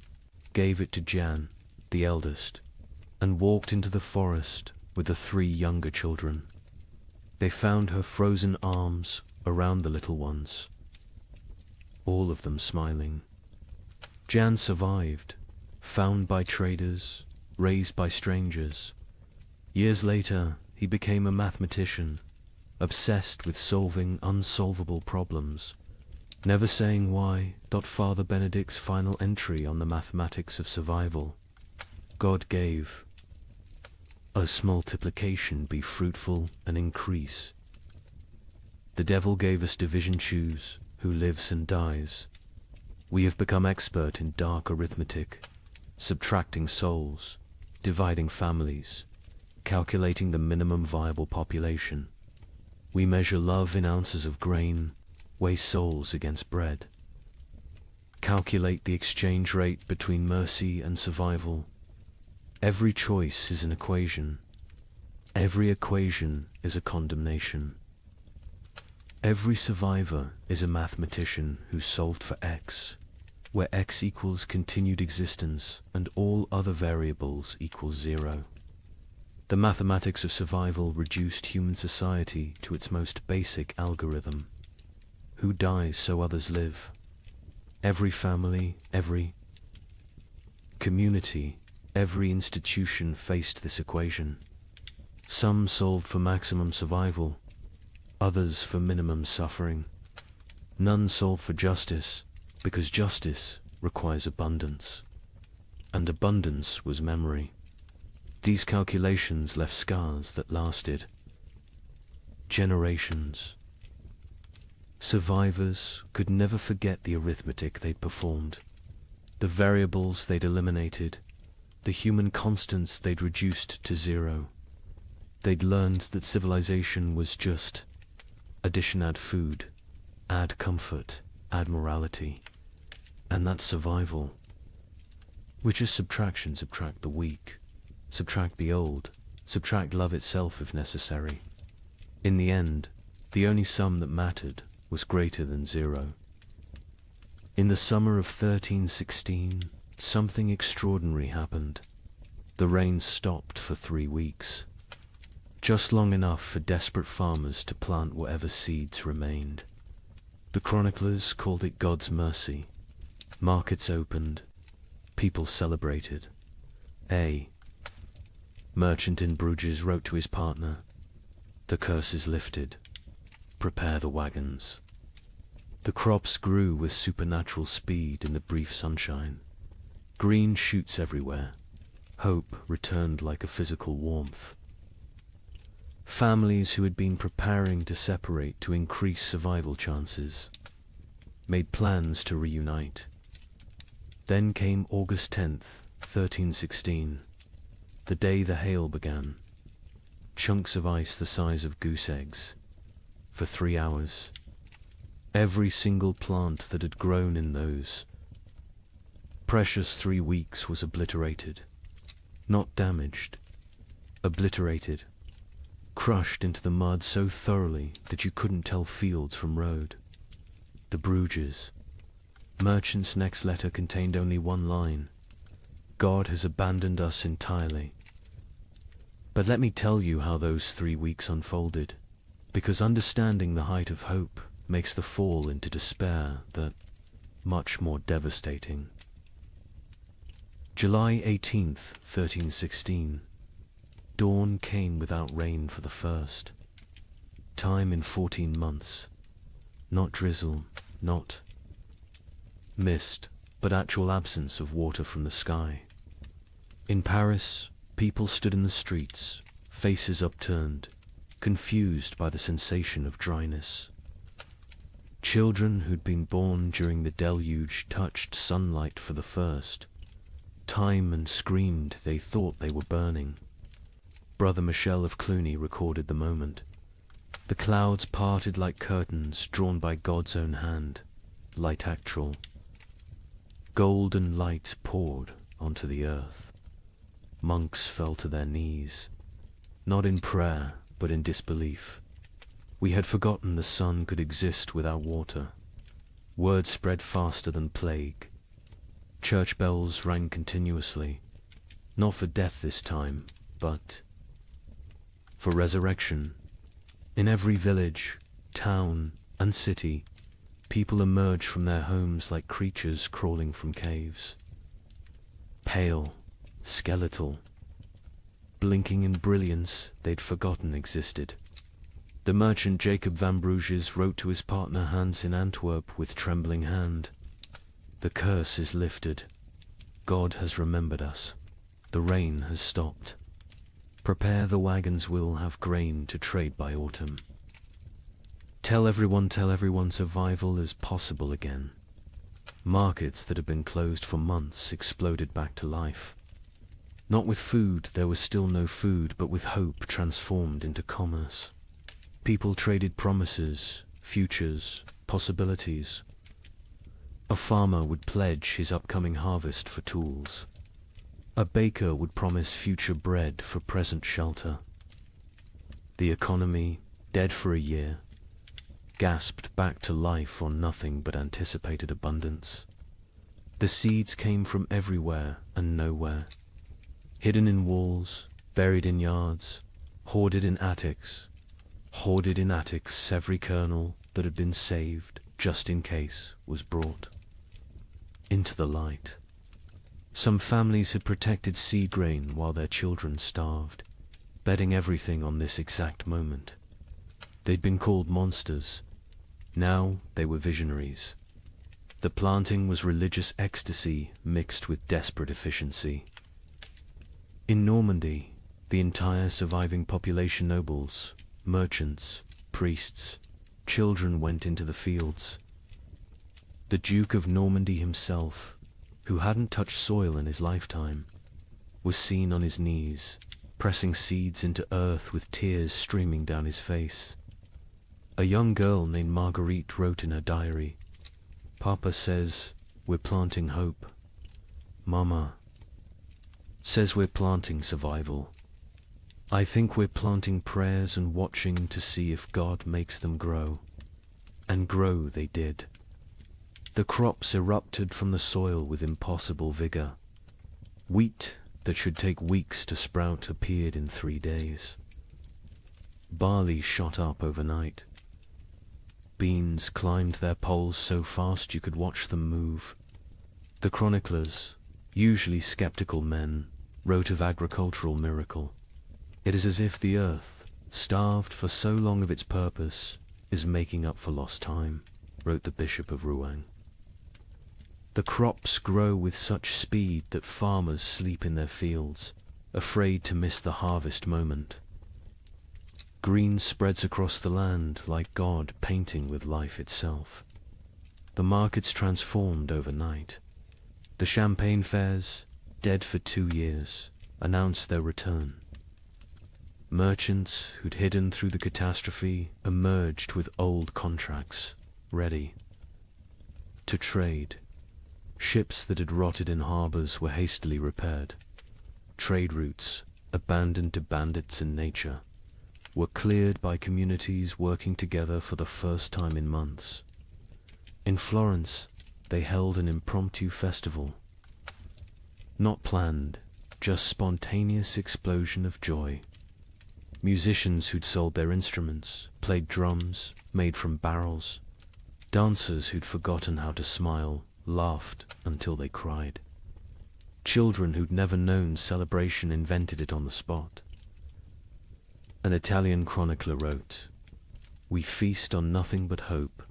gave it to Jan, the eldest, and walked into the forest with the 3 younger children. They found her frozen arms around the little ones, all of them smiling. Jan survived, found by traders, raised by strangers. Years later, he became a mathematician, obsessed with solving unsolvable problems, never saying why. Father Benedict's final entry on the mathematics of survival: God gave us multiplication be fruitful and increase. The devil gave us division, choose who lives and dies. We have become expert in dark arithmetic, subtracting souls, dividing families, calculating the minimum viable population. We measure love in ounces of grain, weigh souls against bread. Calculate the exchange rate between mercy and survival. Every choice is an equation. Every equation is a condemnation. Every survivor is a mathematician who solved for X, where X equals continued existence and all other variables equals 0. The mathematics of survival reduced human society to its most basic algorithm. Who dies so others live? Every family, every community, every institution faced this equation. Some solved for maximum survival, others for minimum suffering. None solved for justice, because justice requires abundance, and abundance was memory. These calculations left scars that lasted generations. Survivors could never forget the arithmetic they'd performed, the variables they'd eliminated, the human constants they'd reduced to 0. They'd learned that civilization was just addition, add food, add comfort, add morality, and that's survival, which is subtraction. Subtract the weak, subtract the old, subtract love itself if necessary. In the end, the only sum that mattered was greater than 0. In the summer of 1316, something extraordinary happened. The rain stopped for 3 weeks, just long enough for desperate farmers to plant whatever seeds remained. The chroniclers called it God's mercy. Markets opened, people celebrated. A merchant in Bruges wrote to his partner, "The curse is lifted. Prepare the wagons." The crops grew with supernatural speed in the brief sunshine. Green shoots everywhere. Hope returned like a physical warmth. Families who had been preparing to separate to increase survival chances made plans to reunite. Then came August 10th, 1316, the day the hail began. Chunks of ice the size of goose eggs. For 3 hours, every single plant that had grown in those Precious 3 weeks was obliterated. Not damaged. Obliterated. Crushed into the mud so thoroughly that you couldn't tell fields from road. The Bruges. Merchant's next letter contained only one line. God has abandoned us entirely. But let me tell you how those 3 weeks unfolded, because understanding the height of hope makes the fall into despair that much more devastating. July 18th, 1316. Dawn came without rain for the first time in 14 months. Not drizzle, not mist, but actual absence of water from the sky. In Paris, people stood in the streets, faces upturned, confused by the sensation of dryness. Children who'd been born during the deluge touched sunlight for the first time and screamed they thought they were burning. Brother Michel of Cluny recorded the moment. The clouds parted like curtains drawn by God's own hand, light actual. Golden light poured onto the earth. Monks fell to their knees, not in prayer, but in disbelief. We had forgotten the sun could exist without water. Word spread faster than plague. Church bells rang continuously, not for death this time, but for resurrection. In every village, town, and city, people emerged from their homes like creatures crawling from caves. Pale, skeletal, blinking in brilliance they'd forgotten existed. The merchant Jacob van Bruges wrote to his partner Hans in Antwerp with trembling hand. The curse is lifted. God has remembered us. The rain has stopped. Prepare, the wagons will have grain to trade by autumn. Tell everyone survival is possible again. Markets that had been closed for months exploded back to life. Not with food, there was still no food, but with hope transformed into commerce. People traded promises, futures, possibilities. A farmer would pledge his upcoming harvest for tools. A baker would promise future bread for present shelter. The economy, dead for a year, gasped back to life on nothing but anticipated abundance. The seeds came from everywhere and nowhere, hidden in walls, buried in yards, hoarded in attics. Every kernel that had been saved, just in case, was brought into the light. Some families had protected seed grain while their children starved, betting everything on this exact moment. They'd been called monsters. Now they were visionaries. The planting was religious ecstasy mixed with desperate efficiency. In Normandy, the entire surviving population, nobles, merchants, priests, children, went into the fields. The Duke of Normandy himself, who hadn't touched soil in his lifetime, was seen on his knees, pressing seeds into earth with tears streaming down his face. A young girl named Marguerite wrote in her diary, "Papa says we're planting hope. Mama says we're planting survival. I think we're planting prayers and watching to see if God makes them grow." And grow they did. The crops erupted from the soil with impossible vigor. Wheat that should take weeks to sprout appeared in 3 days. Barley shot up overnight. Beans climbed their poles so fast you could watch them move. The chroniclers, usually skeptical men, wrote of agricultural miracle. It is as if the earth, starved for so long of its purpose, is making up for lost time, wrote the Bishop of Rouen. The crops grow with such speed that farmers sleep in their fields, afraid to miss the harvest moment. Green spreads across the land like God painting with life itself. The markets transformed overnight. The champagne fairs, dead for 2 years, announced their return. Merchants who'd hidden through the catastrophe emerged with old contracts, ready to trade. Ships that had rotted in harbors were hastily repaired. Trade routes, abandoned to bandits and nature, were cleared by communities working together for the first time in months. In Florence, they held an impromptu festival. Not planned, just spontaneous explosion of joy. Musicians who'd sold their instruments, played drums, made from barrels. Dancers who'd forgotten how to smile, laughed until they cried. Children who'd never known celebration invented it on the spot. An Italian chronicler wrote, "We feast on nothing but hope,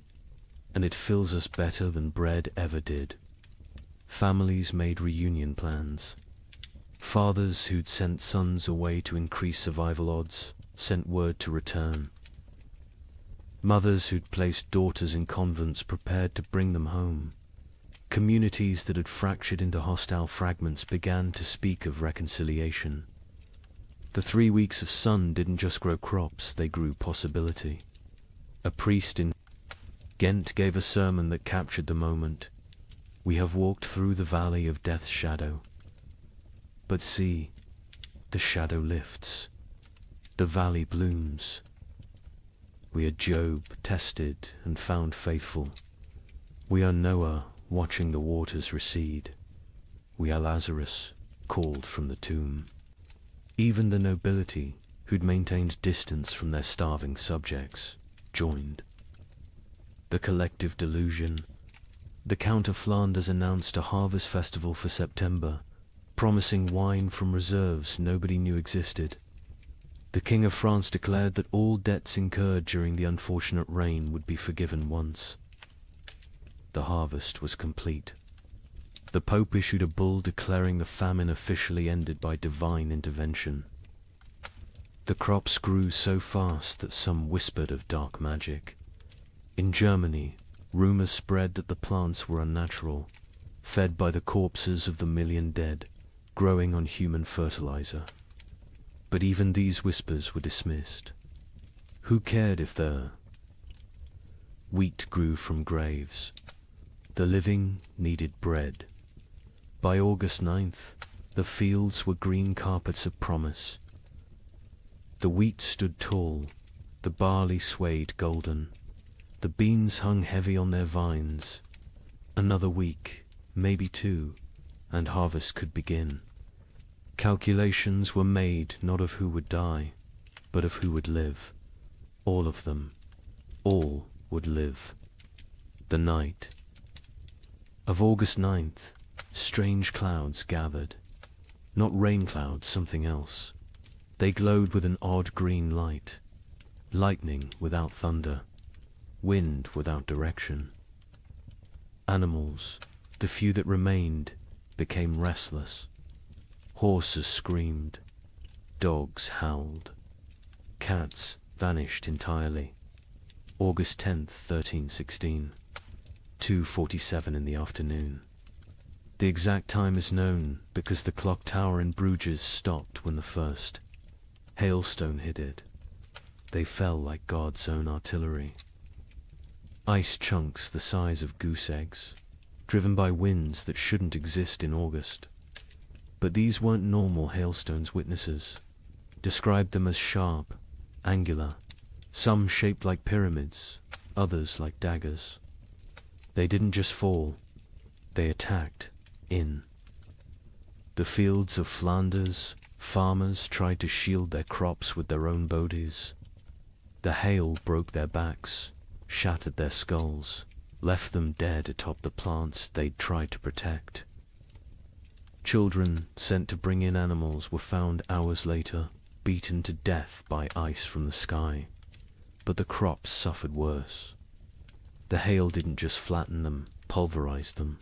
and it fills us better than bread ever did." Families made reunion plans. Fathers who'd sent sons away to increase survival odds sent word to return. Mothers who'd placed daughters in convents prepared to bring them home. Communities that had fractured into hostile fragments began to speak of reconciliation. The 3 weeks of sun didn't just grow crops, they grew possibility. A priest in Ghent gave a sermon that captured the moment. "We have walked through the valley of death's shadow. But see, the shadow lifts. The valley blooms. We are Job, tested and found faithful. We are Noah, watching the waters recede. We are Lazarus, called from the tomb." Even the nobility, who'd maintained distance from their starving subjects, joined. The collective delusion. The Count of Flanders announced a harvest festival for September, promising wine from reserves nobody knew existed. The King of France declared that all debts incurred during the unfortunate rain would be forgiven once. The harvest was complete. The Pope issued a bull declaring the famine officially ended by divine intervention. The crops grew so fast that some whispered of dark magic. In Germany, rumors spread that the plants were unnatural, fed by the corpses of the million dead, growing on human fertilizer. But even these whispers were dismissed. Who cared if the wheat grew from graves? The living needed bread. By August 9th, the fields were green carpets of promise. The wheat stood tall, the barley swayed golden, the beans hung heavy on their vines. Another week, maybe 2, and harvest could begin. Calculations were made not of who would die, but of who would live. All of them. All would live. The night of August 9th, strange clouds gathered. Not rain clouds, something else. They glowed with an odd green light. Lightning without thunder. Wind without direction. Animals, the few that remained, became restless. Horses screamed. Dogs howled. Cats vanished entirely. August 10th, 1316. 2:47 in the afternoon. The exact time is known because the clock tower in Bruges stopped when the first hailstone hit it. They fell like God's own artillery. Ice chunks the size of goose eggs, driven by winds that shouldn't exist in August. But these weren't normal hailstones. Witnesses described them as sharp, angular, some shaped like pyramids, others like daggers. They didn't just fall, they attacked in. The fields of Flanders, farmers tried to shield their crops with their own bodies. The hail broke their backs, shattered their skulls, left them dead atop the plants they'd tried to protect. Children sent to bring in animals were found hours later, beaten to death by ice from the sky. But the crops suffered worse. The hail didn't just flatten them, pulverized them,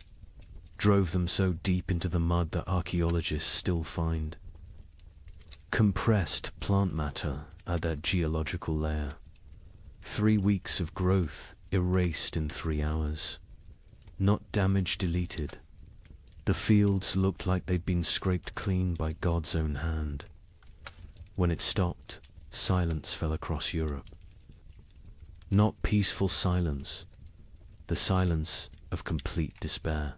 drove them so deep into the mud that archaeologists still find compressed plant matter at that geological layer. 3 weeks of growth erased in 3 hours. Not damage deleted. The fields looked like they'd been scraped clean by God's own hand. When it stopped, silence fell across Europe. Not peaceful silence, the silence of complete despair.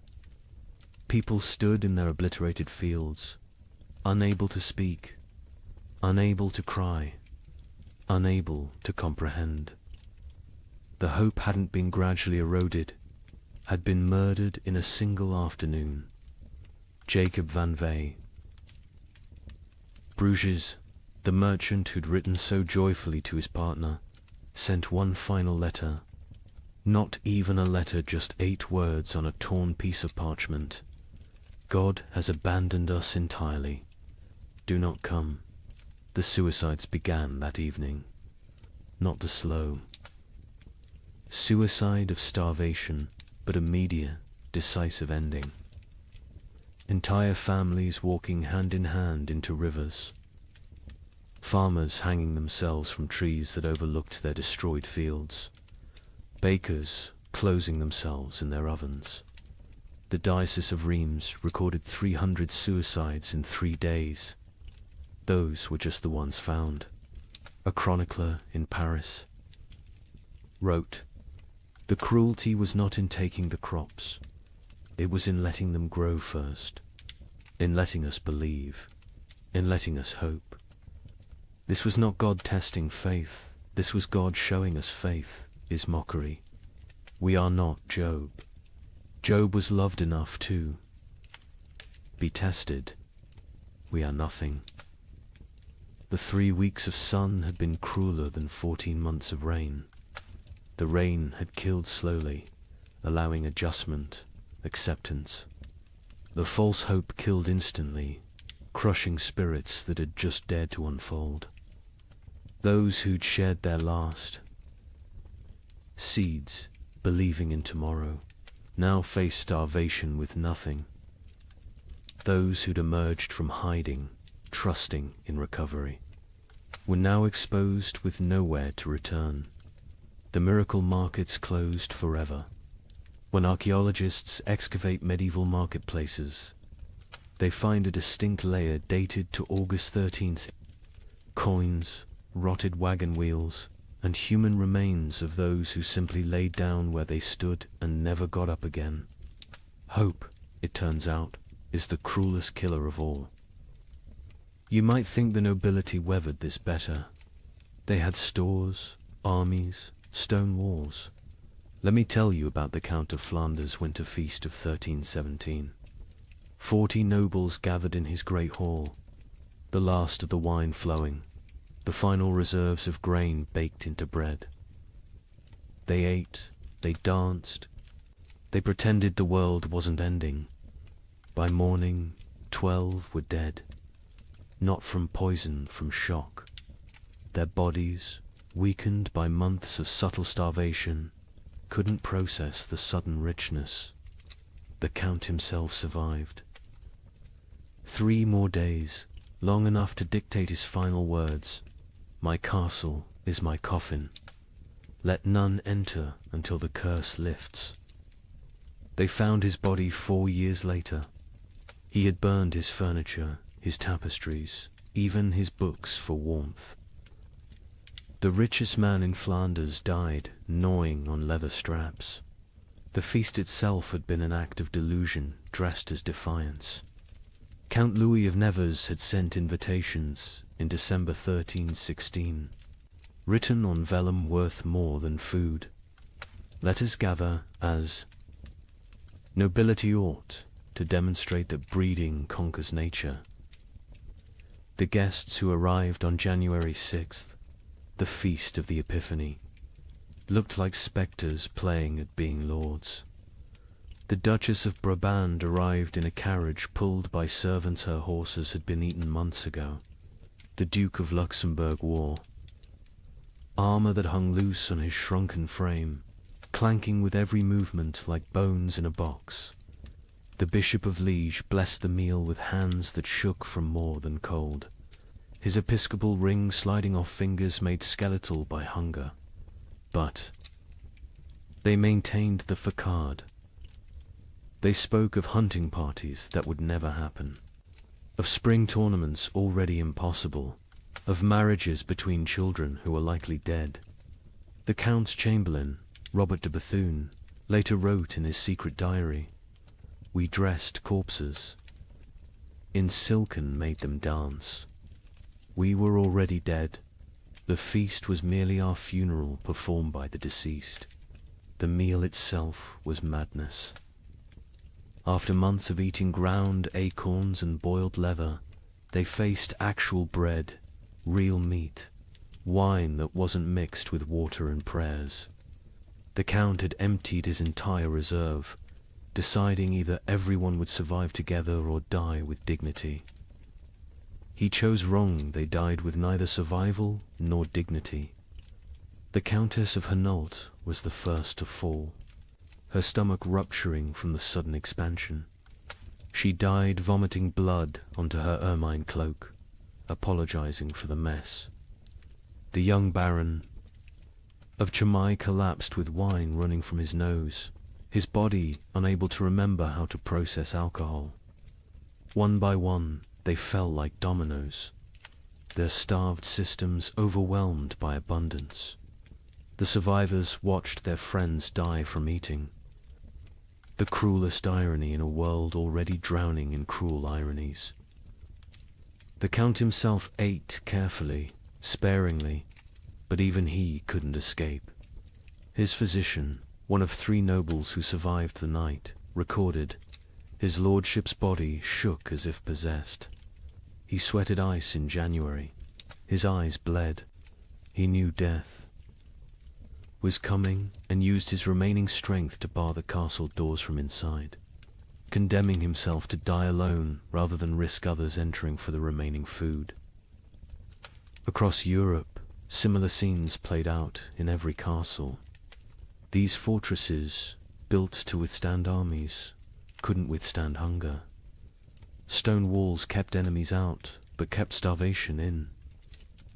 People stood in their obliterated fields, unable to speak, unable to cry, unable to comprehend. The hope hadn't been gradually eroded, had been murdered in a single afternoon. Jacob van Vey. Bruges, the merchant who'd written so joyfully to his partner, sent one final letter. Not even a letter, just 8 words on a torn piece of parchment. God has abandoned us entirely. Do not come. The suicides began that evening. Not the slow suicide of starvation, but immediate, decisive ending. Entire families walking hand in hand into rivers. Farmers hanging themselves from trees that overlooked their destroyed fields. Bakers closing themselves in their ovens. The Diocese of Reims recorded 300 suicides in 3 days. Those were just the ones found. A chronicler in Paris wrote, "The cruelty was not in taking the crops. It was in letting them grow first, in letting us believe, in letting us hope. This was not God testing faith. This was God showing us faith is mockery. We are not Job. Job was loved enough to be tested. We are nothing." The 3 weeks of sun had been crueler than 14 months of rain. The rain had killed slowly, allowing adjustment, acceptance. The false hope killed instantly, crushing spirits that had just dared to unfold. Those who'd shared their last seeds, believing in tomorrow, now faced starvation with nothing. Those who'd emerged from hiding, trusting in recovery, were now exposed with nowhere to return. The miracle markets closed forever. When archaeologists excavate medieval marketplaces, they find a distinct layer dated to August 13th. Coins, rotted wagon wheels, and human remains of those who simply laid down where they stood and never got up again. Hope, it turns out, is the cruelest killer of all. You might think the nobility weathered this better. They had stores, armies, stone walls. Let me tell you about the Count of Flanders' winter feast of 1317. 40 nobles gathered in his great hall, the last of the wine flowing, the final reserves of grain baked into bread. They ate, they danced, they pretended the world wasn't ending. By morning, 12 were dead, not from poison, from shock. Their bodies, weakened by months of subtle starvation, couldn't process the sudden richness. The Count himself survived. 3 more days, long enough to dictate his final words. "My castle is my coffin. Let none enter until the curse lifts." They found his body 4 years later. He had burned his furniture, his tapestries, even his books for warmth. The richest man in Flanders died, gnawing on leather straps. The feast itself had been an act of delusion dressed as defiance. Count Louis of Nevers had sent invitations in December 1316, written on vellum worth more than food. "Let us gather as nobility ought, to demonstrate that breeding conquers nature." The guests who arrived on January 6th, the feast of the Epiphany, looked like spectres playing at being lords. The Duchess of Brabant arrived in a carriage pulled by servants her horses had been eaten months ago. The Duke of Luxembourg wore armor that hung loose on his shrunken frame, clanking with every movement like bones in a box. The Bishop of Liege blessed the meal with hands that shook from more than cold, his episcopal ring sliding off fingers made skeletal by hunger. But they maintained the facade. They spoke of hunting parties that would never happen, of spring tournaments already impossible, of marriages between children who were likely dead. The Count's chamberlain, Robert de Bethune, later wrote in his secret diary, We dressed corpses in silk and made them dance. We were already dead. The feast was merely our funeral performed by the deceased. The meal itself was madness. After months of eating ground acorns and boiled leather, they faced actual bread, real meat, wine that wasn't mixed with water and prayers. The Count had emptied his entire reserve, deciding either everyone would survive together or die with dignity. He chose wrong. They died with neither survival nor dignity. The Countess of Hainault was the first to fall, her stomach rupturing from the sudden expansion. She died vomiting blood onto her ermine cloak, apologizing for the mess. The young Baron of Chimay collapsed with wine running from his nose, his body unable to remember how to process alcohol. One by one, they fell like dominoes, their starved systems overwhelmed by abundance. The survivors watched their friends die from eating. The cruelest irony in a world already drowning in cruel ironies. The Count himself ate carefully, sparingly, but even he couldn't escape. His physician, one of 3 nobles who survived the night, recorded, his lordship's body shook as if possessed. He sweated ice in January. His eyes bled. He knew death was coming and used his remaining strength to bar the castle doors from inside, condemning himself to die alone rather than risk others entering for the remaining food. Across Europe, similar scenes played out in every castle. These fortresses, built to withstand armies, couldn't withstand hunger. Stone walls kept enemies out, but kept starvation in.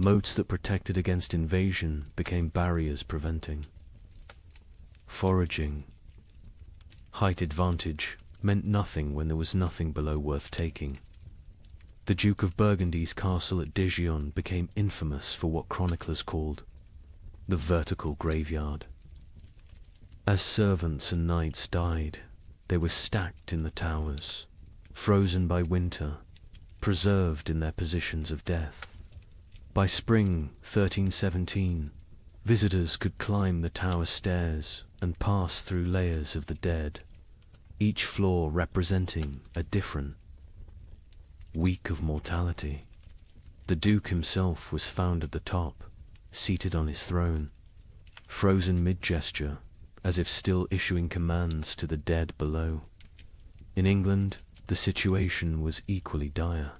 Moats that protected against invasion became barriers preventing. Foraging. Height advantage meant nothing when there was nothing below worth taking. The Duke of Burgundy's castle at Dijon became infamous for what chroniclers called the vertical graveyard. As servants and knights died, they were stacked in the towers, frozen by winter, preserved in their positions of death. By spring 1317, visitors could climb the tower stairs and pass through layers of the dead, each floor representing a different week of mortality. The Duke himself was found at the top, seated on his throne, frozen mid-gesture, as if still issuing commands to the dead below. In England, the situation was equally dire.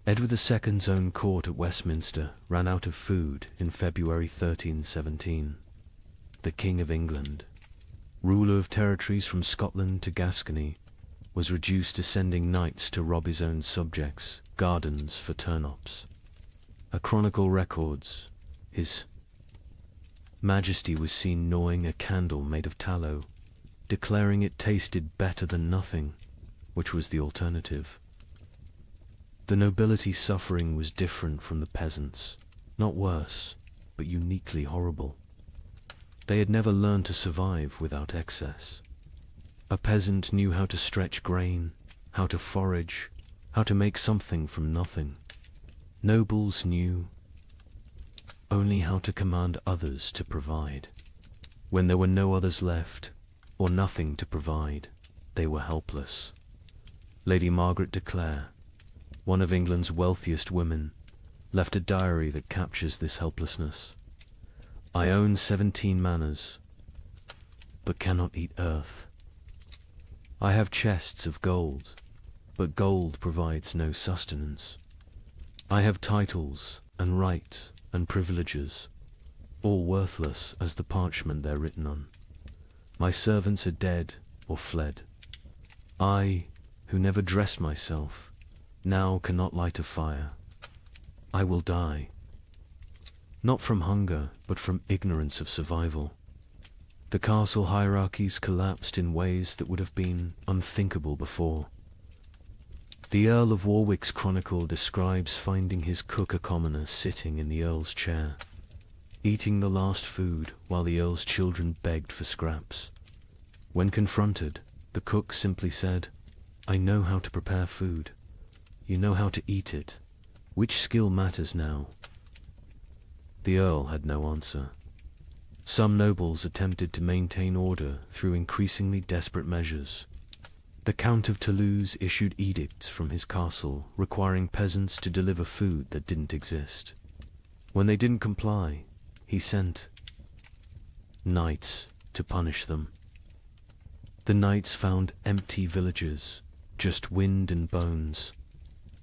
Edward II's own court at Westminster ran out of food in February 1317. The King of England, ruler of territories from Scotland to Gascony, was reduced to sending knights to rob his own subjects' gardens for turnips. A chronicle records, His Majesty was seen gnawing a candle made of tallow, declaring it tasted better than nothing, which was the alternative. The nobility's suffering was different from the peasants, not worse, but uniquely horrible. They had never learned to survive without excess. A peasant knew how to stretch grain, how to forage, how to make something from nothing. Nobles knew only how to command others to provide. When there were no others left, or nothing to provide, they were helpless. Lady Margaret de Clare, one of England's wealthiest women, left a diary that captures this helplessness. I own 17 manors, but cannot eat earth. I have chests of gold, but gold provides no sustenance. I have titles and right and privileges, all worthless as the parchment they're written on. My servants are dead or fled. I, who never dressed myself, now cannot light a fire. I will die. Not from hunger, but from ignorance of survival. The castle hierarchies collapsed in ways that would have been unthinkable before. The Earl of Warwick's chronicle describes finding his cook a commoner sitting in the Earl's chair, eating the last food while the Earl's children begged for scraps. When confronted, The cook simply said, "I know how to prepare food. You know how to eat it. Which skill matters now?" The Earl had no answer. Some nobles attempted to maintain order through increasingly desperate measures. The Count of Toulouse issued edicts from his castle requiring peasants to deliver food that didn't exist. When they didn't comply, he sent knights to punish them. The knights found empty villages, just wind and bones.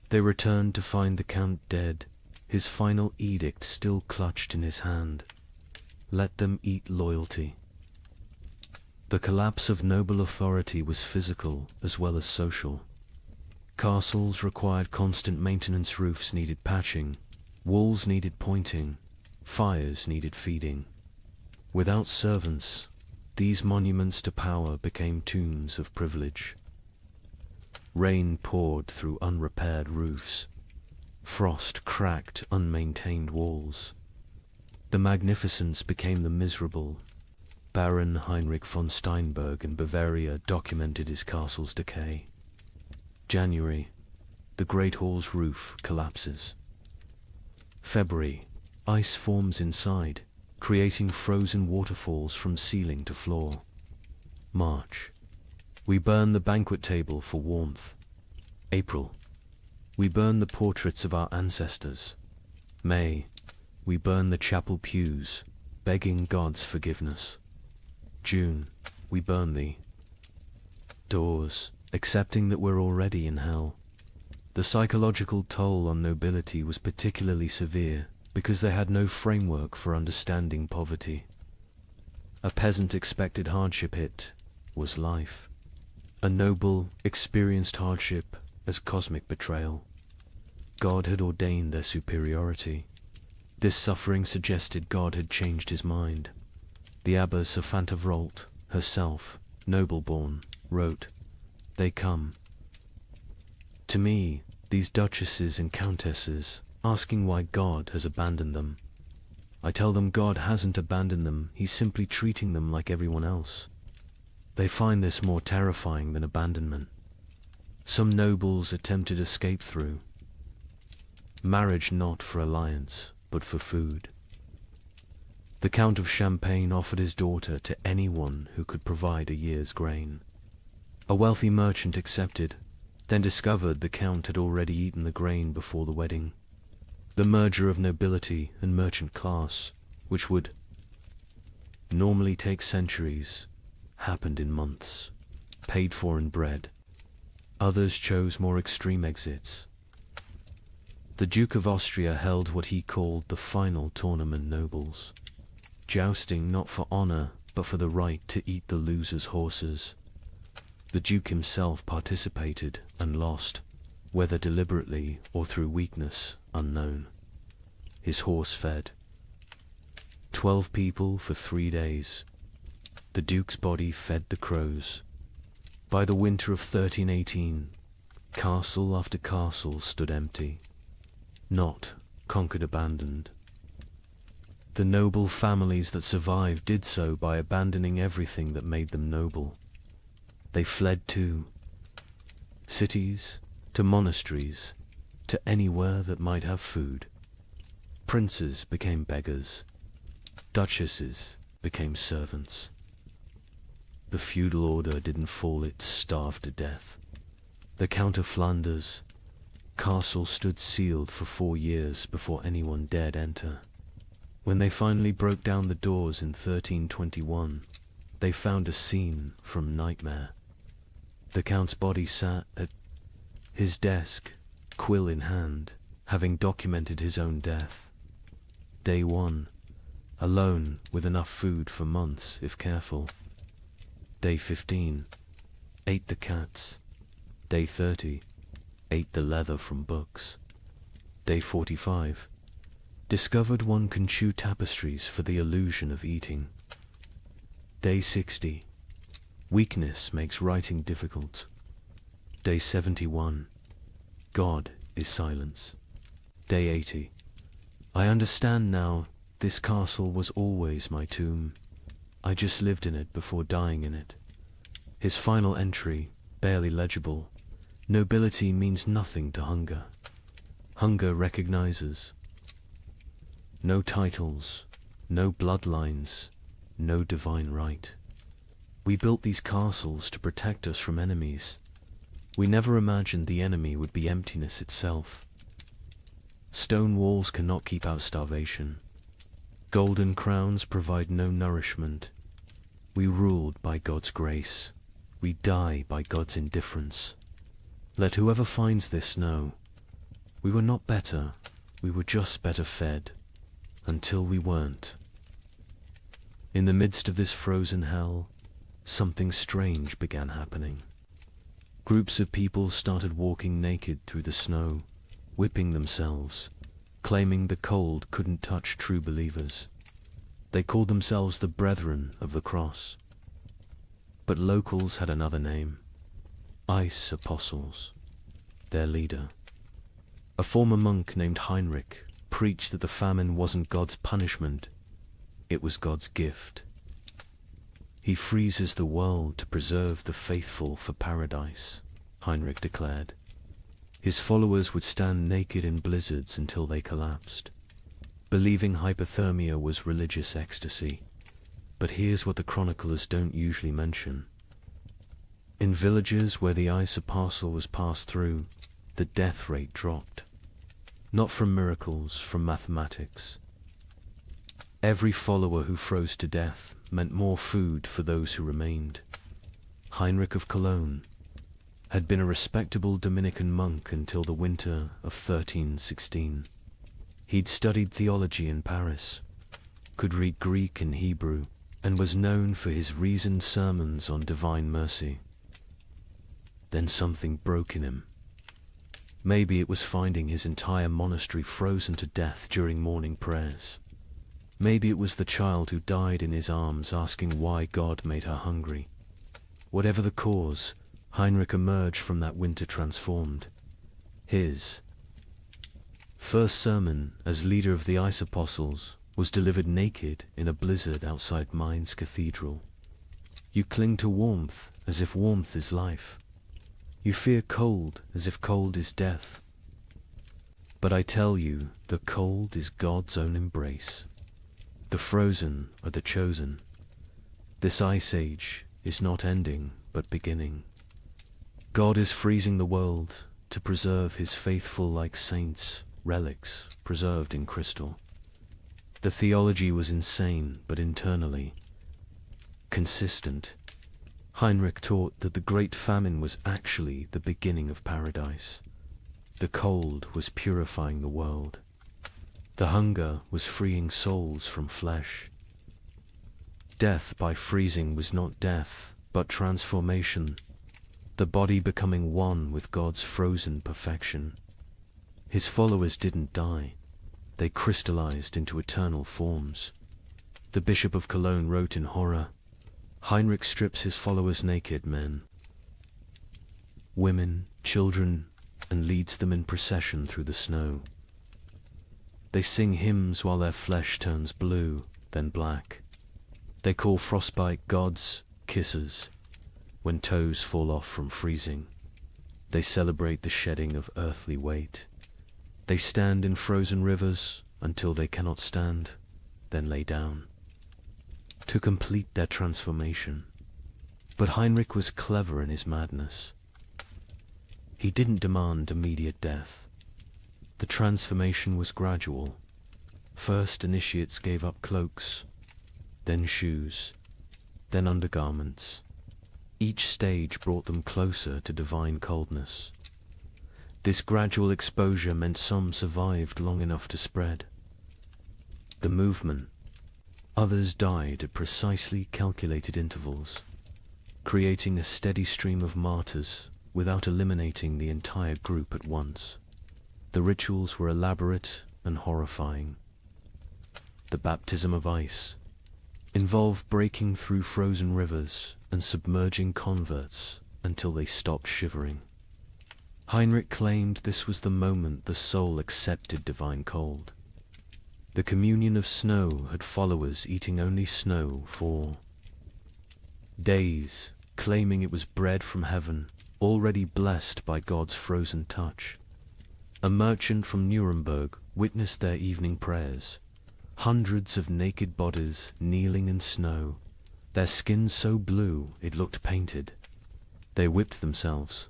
They returned to find the Count dead, his final edict still clutched in his hand. Let them eat loyalty. The collapse of noble authority was physical as well as social. Castles required constant maintenance, roofs needed patching, walls needed pointing, fires needed feeding. Without servants, these monuments to power became tombs of privilege. Rain poured through unrepaired roofs. Frost cracked unmaintained walls. The magnificence became the miserable. Baron Heinrich von Steinberg in Bavaria documented his castle's decay. January, the Great Hall's roof collapses. February, ice forms inside, creating frozen waterfalls from ceiling to floor. March, we burn the banquet table for warmth. April, we burn the portraits of our ancestors. May, we burn the chapel pews, begging God's forgiveness. June, we burn the doors, accepting that we're already in hell. The psychological toll on nobility was particularly severe because they had no framework for understanding poverty. A peasant expected hardship, it was life. A noble experienced hardship as cosmic betrayal. God had ordained their superiority. This suffering suggested God had changed his mind. The Abbess of Fantevrolt, herself, noble-born, wrote, "They come to me, these duchesses and countesses, asking why God has abandoned them. I tell them God hasn't abandoned them, he's simply treating them like everyone else. They find this more terrifying than abandonment. Some nobles attempted escape through marriage, not for alliance, but for food. The Count of Champagne offered his daughter to anyone who could provide a year's grain. A wealthy merchant accepted, then discovered the Count had already eaten the grain before the wedding. The merger of nobility and merchant class, which would normally take centuries, happened in months, paid for in bread. Others chose more extreme exits. The Duke of Austria held what he called the final tournament nobles, jousting not for honor, but for the right to eat the loser's horses. The Duke himself participated and lost, whether deliberately or through weakness, unknown. His horse fed 12 people for 3 days. The Duke's body fed the crows. By the winter of 1318, castle after castle stood empty, not conquered, abandoned. The noble families that survived did so by abandoning everything that made them noble. They fled to cities, to monasteries, to anywhere that might have food. Princes became beggars. Duchesses became servants. The feudal order didn't fall, it starved to death. The Count of Flanders' castle stood sealed for 4 years before anyone dared enter. When they finally broke down the doors in 1321, they found a scene from nightmare. The Count's body sat at his desk, quill in hand, having documented his own death. Day 1, alone with enough food for months if careful. Day 15, ate the cats. Day 30, ate the leather from books. Day 45, discovered one can chew tapestries for the illusion of eating. Day 60, weakness makes writing difficult. Day 71, God is silence. Day 80, I understand now, this castle was always my tomb. I just lived in it before dying in it. His final entry, barely legible: nobility means nothing to hunger. Hunger recognizes no titles, no bloodlines, no divine right. We built these castles to protect us from enemies. We never imagined the enemy would be emptiness itself. Stone walls cannot keep out starvation. Golden crowns provide no nourishment. We ruled by God's grace. We die by God's indifference. Let whoever finds this know, we were not better, we were just better fed, until we weren't. In the midst of this frozen hell, something strange began happening. Groups of people started walking naked through the snow, whipping themselves, claiming the cold couldn't touch true believers. They called themselves the Brethren of the Cross. But locals had another name: Ice Apostles. Their leader, a former monk named Heinrich, preached that the famine wasn't God's punishment, it was God's gift. He freezes the world to preserve the faithful for paradise, Heinrich declared. His followers would stand naked in blizzards until they collapsed, believing hypothermia was religious ecstasy. But here's what the chroniclers don't usually mention. In villages where the ice apostle was passed through, the death rate dropped. Not from miracles, from mathematics. Every follower who froze to death meant more food for those who remained. Heinrich of Cologne had been a respectable Dominican monk until the winter of 1316. He'd studied theology in Paris, could read Greek and Hebrew, and was known for his reasoned sermons on divine mercy. Then something broke in him. Maybe it was finding his entire monastery frozen to death during morning prayers. Maybe it was the child who died in his arms asking why God made her hungry. Whatever the cause, Heinrich emerged from that winter transformed. His first sermon as leader of the Ice Apostles was delivered naked in a blizzard outside Mainz Cathedral. You cling to warmth as if warmth is life. You fear cold as if cold is death. But I tell you, the cold is God's own embrace. The frozen are the chosen. This ice age is not ending, but beginning. God is freezing the world to preserve his faithful like saints, relics preserved in crystal. The theology was insane, but internally consistent. Heinrich taught that the great famine was actually the beginning of paradise. The cold was purifying the world. The hunger was freeing souls from flesh. Death by freezing was not death, but transformation, the body becoming one with God's frozen perfection. His followers didn't die. They crystallized into eternal forms. The Bishop of Cologne wrote in horror, Heinrich strips his followers naked, men, women, children, and leads them in procession through the snow. They sing hymns while their flesh turns blue, then black. They call frostbite gods kisses when toes fall off from freezing. They celebrate the shedding of earthly weight. They stand in frozen rivers until they cannot stand, then lay down to complete their transformation. But Heinrich was clever in his madness. He didn't demand immediate death. The transformation was gradual. First, initiates gave up cloaks, then shoes, then undergarments. Each stage brought them closer to divine coldness. This gradual exposure meant some survived long enough to spread the movement. Others died at precisely calculated intervals, creating a steady stream of martyrs without eliminating the entire group at once. The rituals were elaborate and horrifying. The baptism of ice involved breaking through frozen rivers and submerging converts until they stopped shivering. Heinrich claimed this was the moment the soul accepted divine cold. The communion of snow had followers eating only snow for days, claiming it was bread from heaven, already blessed by God's frozen touch. A merchant from Nuremberg witnessed their evening prayers. Hundreds of naked bodies kneeling in snow, their skins so blue it looked painted. They whipped themselves.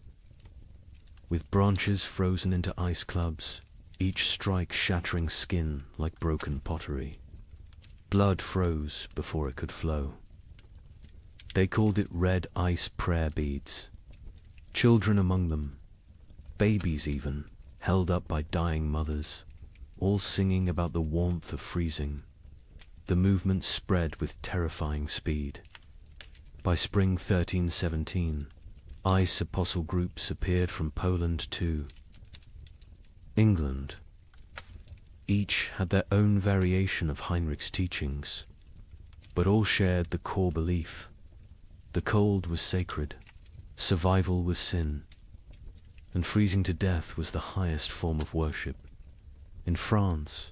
With branches frozen into ice clubs, each strike shattering skin like broken pottery. Blood froze before it could flow. They called it red ice prayer beads. Children among them, babies even, held up by dying mothers, all singing about the warmth of freezing. The movement spread with terrifying speed. By spring 1317, ice apostle groups appeared from Poland to England. Each had their own variation of Heinrich's teachings, but all shared the core belief. The cold was sacred, survival was sin, and freezing to death was the highest form of worship. In France,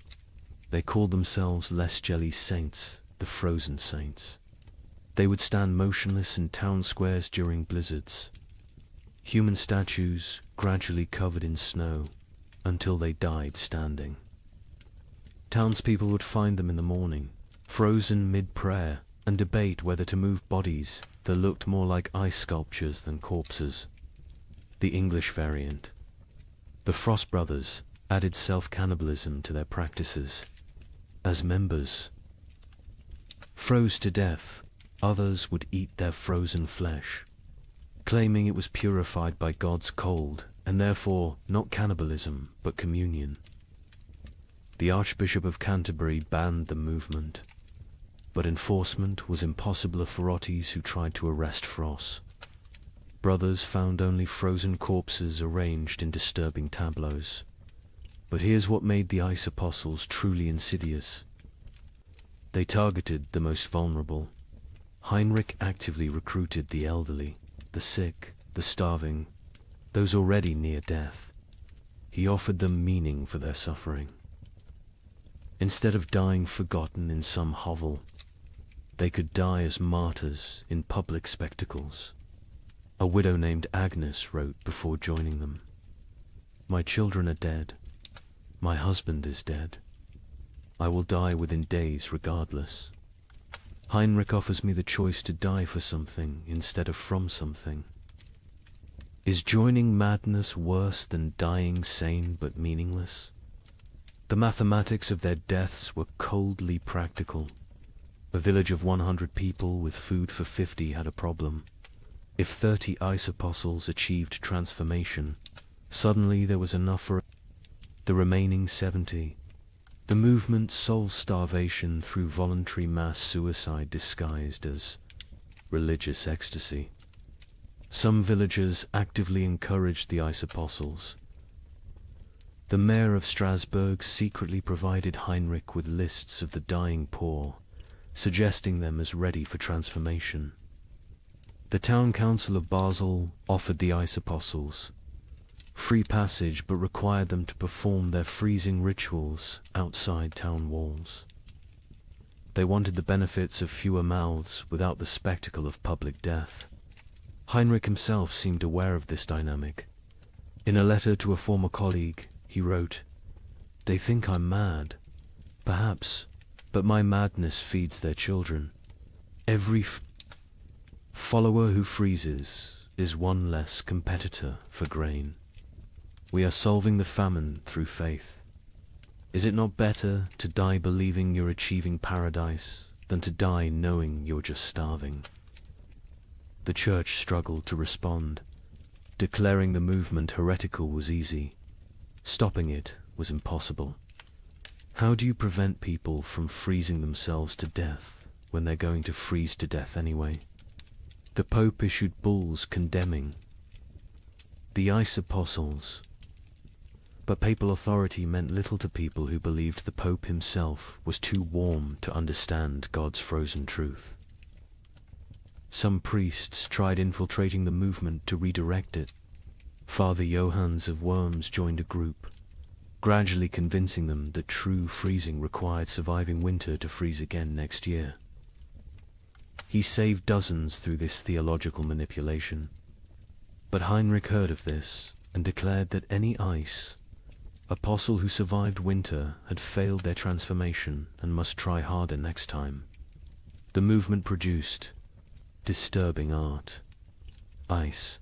they called themselves Les Gelées Saints, the frozen saints. They would stand motionless in town squares during blizzards, human statues gradually covered in snow until they died standing. Townspeople would find them in the morning, frozen mid-prayer, and debate whether to move bodies that looked more like ice sculptures than corpses. The English variant. The Frost Brothers added self-cannibalism to their practices. As members froze to death, others would eat their frozen flesh, claiming it was purified by God's cold, and therefore not cannibalism but communion. The Archbishop of Canterbury banned the movement, but enforcement was impossible for authorities who tried to arrest Frost. Brothers found only frozen corpses arranged in disturbing tableaus. But here's what made the ice apostles truly insidious. They targeted the most vulnerable. Heinrich actively recruited the elderly, the sick, the starving, those already near death. He offered them meaning for their suffering. Instead of dying forgotten in some hovel, they could die as martyrs in public spectacles. A widow named Agnes wrote before joining them, "My children are dead. My husband is dead. I will die within days regardless. Heinrich offers me the choice to die for something instead of from something. Is joining madness worse than dying sane but meaningless?" The mathematics of their deaths were coldly practical. A village of 100 people with food for 50 had a problem. If 30 ice apostles achieved transformation, suddenly there was enough for the remaining 70. The movement solved starvation through voluntary mass suicide disguised as religious ecstasy. Some villagers actively encouraged the ice apostles. The mayor of Strasbourg secretly provided Heinrich with lists of the dying poor, suggesting them as ready for transformation. The town council of Basel offered the ice apostles free passage but required them to perform their freezing rituals outside town walls. They wanted the benefits of fewer mouths without the spectacle of public death. Heinrich himself seemed aware of this dynamic. In a letter to a former colleague, he wrote, "They think I'm mad. Perhaps, but my madness feeds their children. Every follower who freezes is one less competitor for grain. We are solving the famine through faith. Is it not better to die believing you're achieving paradise than to die knowing you're just starving?" The church struggled to respond. Declaring the movement heretical was easy. Stopping it was impossible. How do you prevent people from freezing themselves to death when they're going to freeze to death anyway? The Pope issued bulls condemning the ice apostles. But papal authority meant little to people who believed the Pope himself was too warm to understand God's frozen truth. Some priests tried infiltrating the movement to redirect it. Father Johannes of Worms joined a group, gradually convincing them that true freezing required surviving winter to freeze again next year. He saved dozens through this theological manipulation. But Heinrich heard of this and declared that any ice apostle who survived winter had failed their transformation and must try harder next time. The movement produced disturbing art. Ice.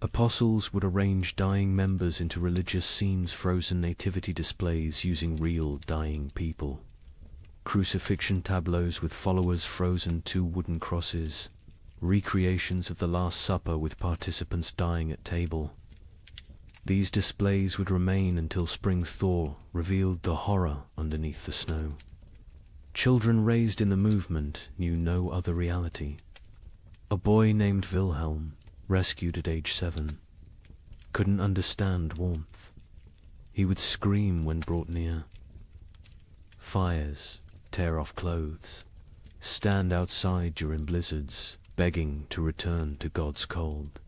Apostles would arrange dying members into religious scenes, frozen nativity displays using real dying people, crucifixion tableaus with followers frozen to wooden crosses, recreations of the Last Supper with participants dying at table. These displays would remain until spring thaw revealed the horror underneath the snow. Children raised in the movement knew no other reality. A boy named Wilhelm, rescued at age 7, couldn't understand warmth. He would scream when brought near. Fires, tear off clothes, stand outside during blizzards, begging to return to God's cold.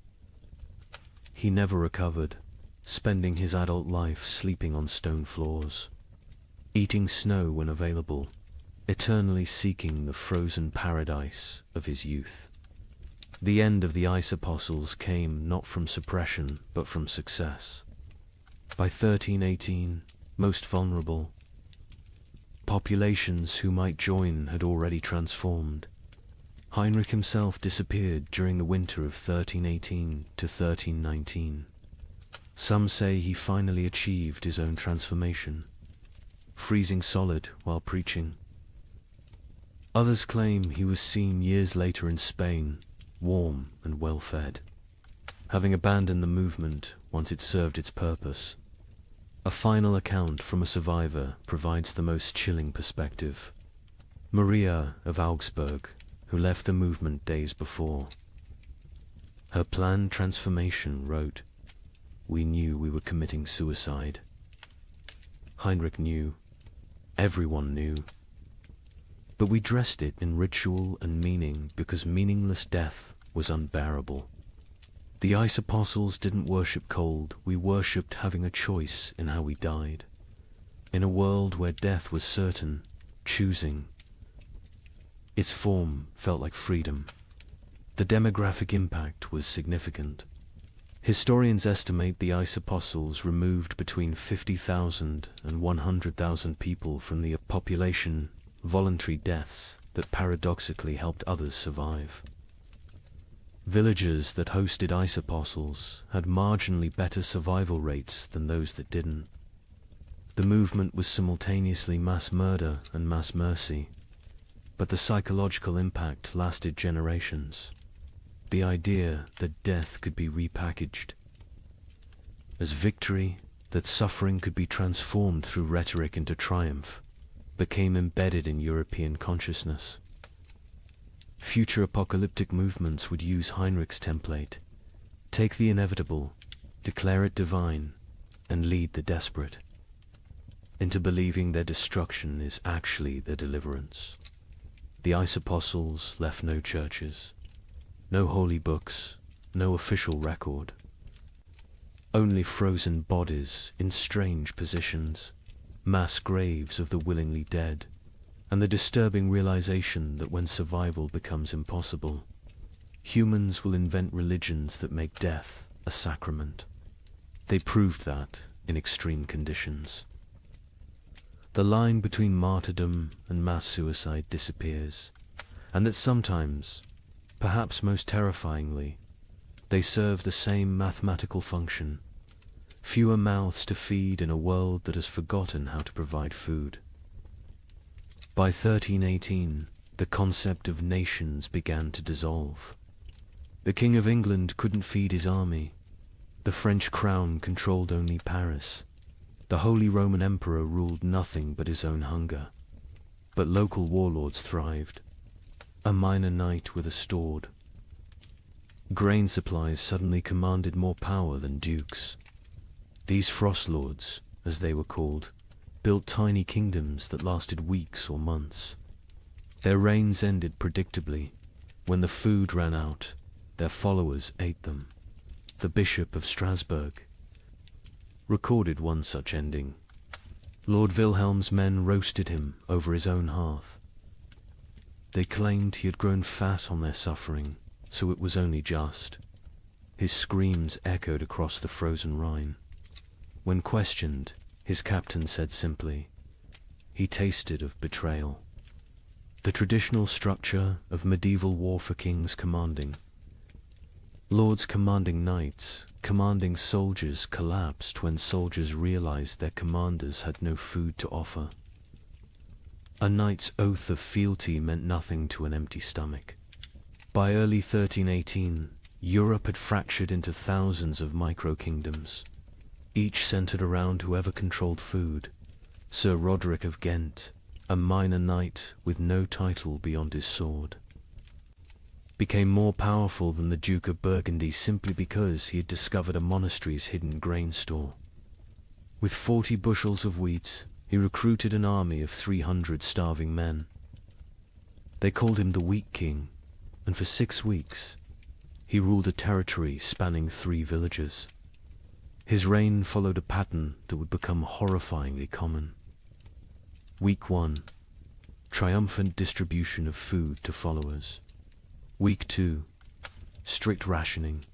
He never recovered, spending his adult life sleeping on stone floors, eating snow when available, eternally seeking the frozen paradise of his youth. The end of the ice apostles came not from suppression, but from success. By 1318, most vulnerable, populations who might join had already transformed. Heinrich himself disappeared during the winter of 1318 to 1319. Some say he finally achieved his own transformation, freezing solid while preaching. Others claim he was seen years later in Spain, warm and well-fed, having abandoned the movement once it served its purpose. A final account from a survivor provides the most chilling perspective. Maria of Augsburg, who left the movement days before. Her planned transformation wrote, "We knew we were committing suicide." Heinrich knew. Everyone knew. But we dressed it in ritual and meaning because meaningless death was unbearable. The ice apostles didn't worship cold, we worshipped having a choice in how we died. In a world where death was certain, choosing. Its form felt like freedom. The demographic impact was significant. Historians estimate the ice apostles removed between 50,000 and 100,000 people from the population, voluntary deaths that paradoxically helped others survive. Villages that hosted ice apostles had marginally better survival rates than those that didn't. The movement was simultaneously mass murder and mass mercy, but the psychological impact lasted generations. The idea that death could be repackaged as victory, that suffering could be transformed through rhetoric into triumph, became embedded in European consciousness. Future apocalyptic movements would use Heinrich's template: take the inevitable, declare it divine, and lead the desperate into believing their destruction is actually their deliverance. The ice apostles left no churches, no holy books, no official record. Only frozen bodies in strange positions, mass graves of the willingly dead, and the disturbing realization that when survival becomes impossible, humans will invent religions that make death a sacrament. They proved that in extreme conditions. The line between martyrdom and mass suicide disappears, and that sometimes, perhaps most terrifyingly, they serve the same mathematical function: fewer mouths to feed in a world that has forgotten how to provide food. By 1318, the concept of nations began to dissolve. The King of England couldn't feed his army. The French crown controlled only Paris. The Holy Roman Emperor ruled nothing but his own hunger. But local warlords thrived. A minor knight with a sword. Grain supplies suddenly commanded more power than dukes. These frost lords, as they were called, built tiny kingdoms that lasted weeks or months. Their reigns ended predictably. When the food ran out, their followers ate them. The Bishop of Strasbourg recorded one such ending. Lord Wilhelm's men roasted him over his own hearth. They claimed he had grown fat on their suffering, so it was only just. His screams echoed across the frozen Rhine. When questioned, his captain said simply, "He tasted of betrayal." The traditional structure of medieval war for kings commanding. Lords commanding knights, commanding soldiers collapsed when soldiers realized their commanders had no food to offer. A knight's oath of fealty meant nothing to an empty stomach. By early 1318, Europe had fractured into thousands of micro-kingdoms, each centered around whoever controlled food. Sir Roderick of Ghent, a minor knight with no title beyond his sword, became more powerful than the Duke of Burgundy simply because he had discovered a monastery's hidden grain store. With 40 bushels of wheat, he recruited an army of 300 starving men. They called him the Wheat King, and for 6 weeks, he ruled a territory spanning 3 villages. His reign followed a pattern that would become horrifyingly common. Week 1. Triumphant distribution of food to followers. Week 2. Strict rationing.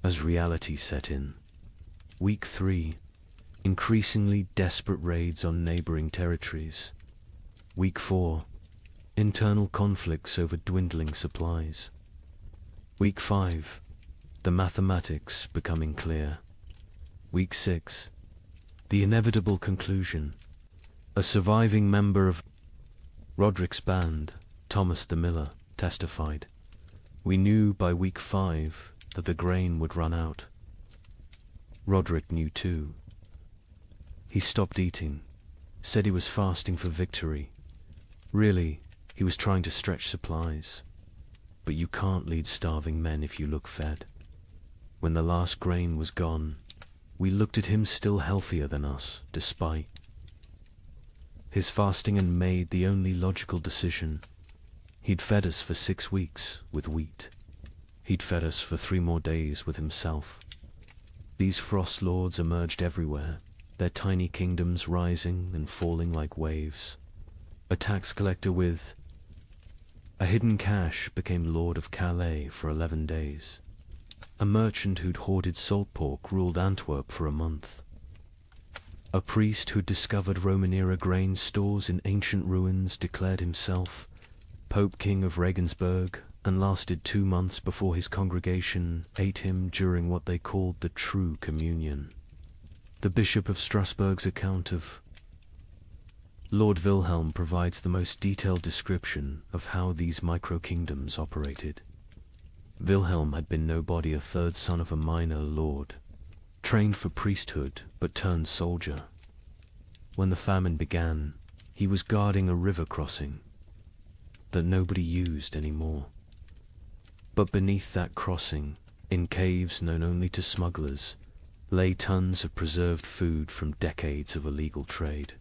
As reality set in. Week 3. Increasingly desperate raids on neighboring territories. Week 4. Internal conflicts over dwindling supplies. Week 5. The mathematics becoming clear. Week 6. The inevitable conclusion. A surviving member of Roderick's band, Thomas the Miller, testified, "We knew by week 5 that the grain would run out." Roderick knew too. He stopped eating, said he was fasting for victory. Really, he was trying to stretch supplies. But you can't lead starving men if you look fed. When the last grain was gone, we looked at him still healthier than us, despite his fasting, and made the only logical decision. He'd fed us for 6 weeks with wheat. He'd fed us for 3 more days with himself. These frost lords emerged everywhere, their tiny kingdoms rising and falling like waves. A tax collector with a hidden cache became Lord of Calais for 11 days. A merchant who'd hoarded salt pork ruled Antwerp for a month. A priest who'd discovered Roman-era grain stores in ancient ruins declared himself Pope King of Regensburg, and lasted 2 months before his congregation ate him during what they called the True Communion. The Bishop of Strasbourg's account of Lord Wilhelm provides the most detailed description of how these micro-kingdoms operated. Wilhelm had been nobody, a 3rd son of a minor lord, trained for priesthood but turned soldier. When the famine began, he was guarding a river crossing that nobody used anymore. But beneath that crossing, in caves known only to smugglers, lay tons of preserved food from decades of illegal trade.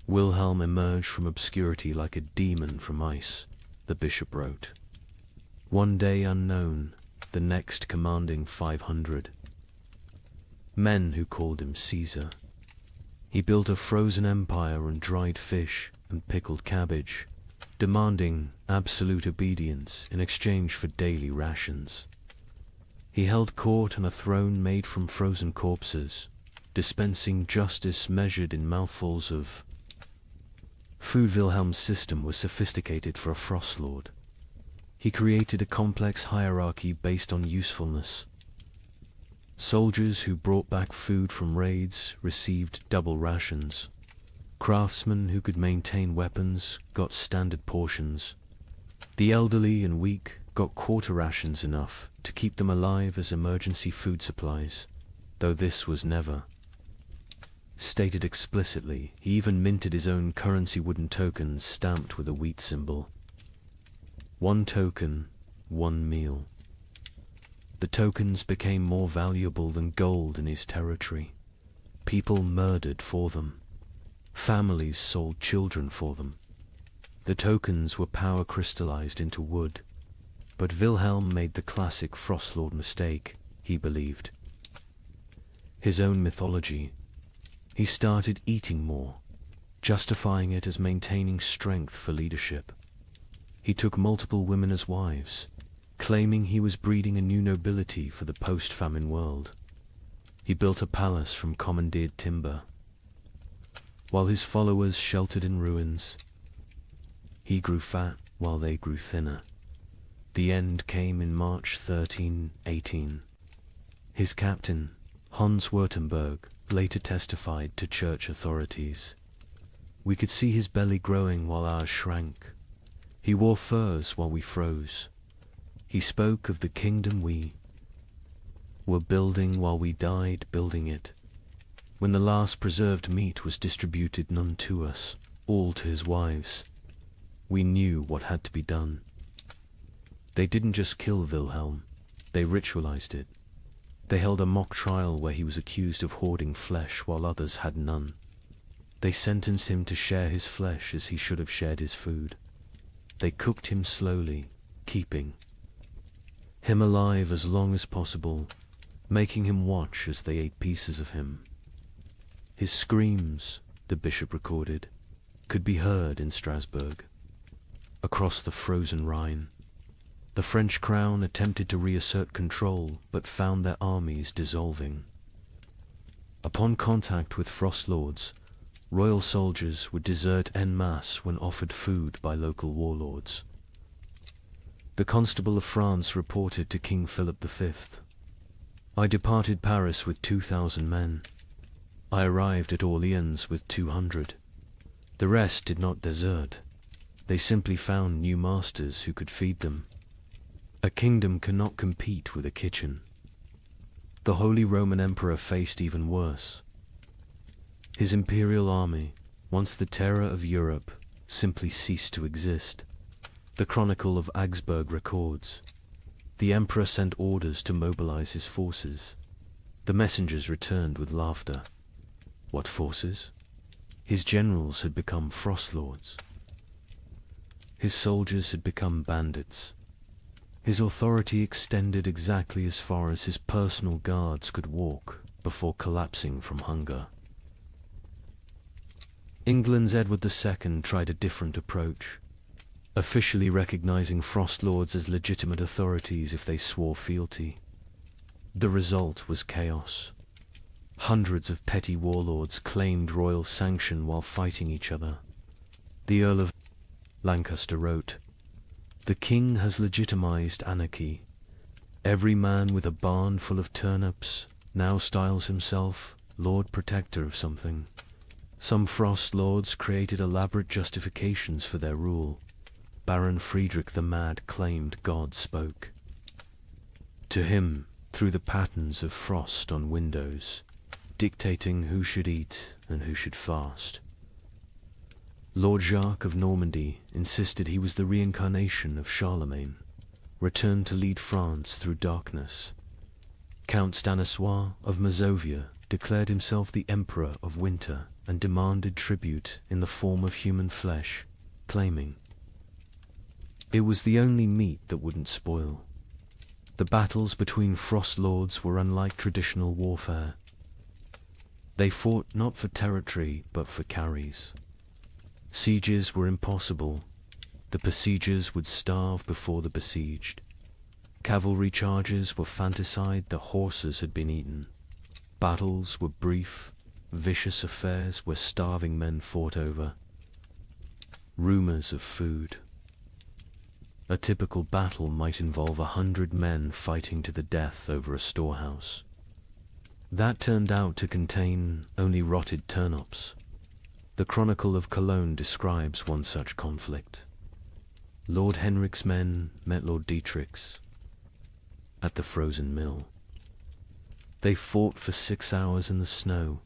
Wilhelm emerged from obscurity like a demon from ice, the bishop wrote. One day unknown, the next commanding 500. Men who called him Caesar. He built a frozen empire on dried fish and pickled cabbage, demanding absolute obedience in exchange for daily rations. He held court on a throne made from frozen corpses, dispensing justice measured in mouthfuls of food. Wilhelm's system was sophisticated for a frost lord. He created a complex hierarchy based on usefulness. Soldiers who brought back food from raids received double rations. Craftsmen who could maintain weapons got standard portions. The elderly and weak got quarter rations, enough to keep them alive as emergency food supplies, though this was never stated explicitly. He even minted his own currency, wooden tokens stamped with a wheat symbol. 1 token, 1 meal. The tokens became more valuable than gold in his territory. People murdered for them. Families sold children for them. The tokens were power crystallized into wood. But Wilhelm made the classic Frostlord mistake, he believed. His own mythology. He started eating more, justifying it as maintaining strength for leadership. He took multiple women as wives, claiming he was breeding a new nobility for the post-famine world. He built a palace from commandeered timber, while his followers sheltered in ruins. He grew fat while they grew thinner. The end came in March 1318. His captain, Hans Württemberg, later testified to church authorities. We could see his belly growing while ours shrank. He wore furs while we froze. He spoke of the kingdom we were building while we died building it. When the last preserved meat was distributed none to us, all to his wives, we knew what had to be done. They didn't just kill Wilhelm, they ritualized it. They held a mock trial where he was accused of hoarding flesh while others had none. They sentenced him to share his flesh as he should have shared his food. They cooked him slowly, keeping him alive as long as possible, making him watch as they ate pieces of him. His screams, the bishop recorded, could be heard in Strasbourg, across the frozen Rhine. The French crown attempted to reassert control, but found their armies dissolving. Upon contact with frost lords, royal soldiers would desert en masse when offered food by local warlords. The Constable of France reported to King Philip V, "I departed Paris with 2,000 men. I arrived at Orleans with 200. The rest did not desert. They simply found new masters who could feed them. A kingdom cannot compete with a kitchen." The Holy Roman Emperor faced even worse. His imperial army, once the terror of Europe, simply ceased to exist. The Chronicle of Augsburg records, "The emperor sent orders to mobilize his forces. The messengers returned with laughter." What forces? His generals had become frost lords. His soldiers had become bandits. His authority extended exactly as far as his personal guards could walk before collapsing from hunger. England's Edward II tried a different approach, officially recognizing frost lords as legitimate authorities if they swore fealty. The result was chaos. Hundreds of petty warlords claimed royal sanction while fighting each other. The Earl of Lancaster wrote, "The king has legitimized anarchy. Every man with a barn full of turnips now styles himself Lord Protector of something. Some frost lords created elaborate justifications for their rule. Baron Friedrich the Mad claimed God spoke to him through the patterns of frost on windows, dictating who should eat and who should fast. Lord Jacques of Normandy insisted he was the reincarnation of Charlemagne, returned to lead France through darkness. Count Stanislaus of Mazovia declared himself the Emperor of Winter and demanded tribute in the form of human flesh, claiming it was the only meat that wouldn't spoil. The battles between frost lords were unlike traditional warfare. They fought not for territory but for carries. Sieges were impossible. The besiegers would starve before the besieged. Cavalry charges were fantaside the horses had been eaten. Battles were brief, vicious affairs where starving men fought over rumors of food. A typical battle might involve 100 men fighting to the death over a storehouse. That turned out to contain only rotted turnips. The Chronicle of Cologne describes one such conflict. Lord Henrik's men met Lord Dietrich's at the frozen mill. They fought for 6 hours in the snow,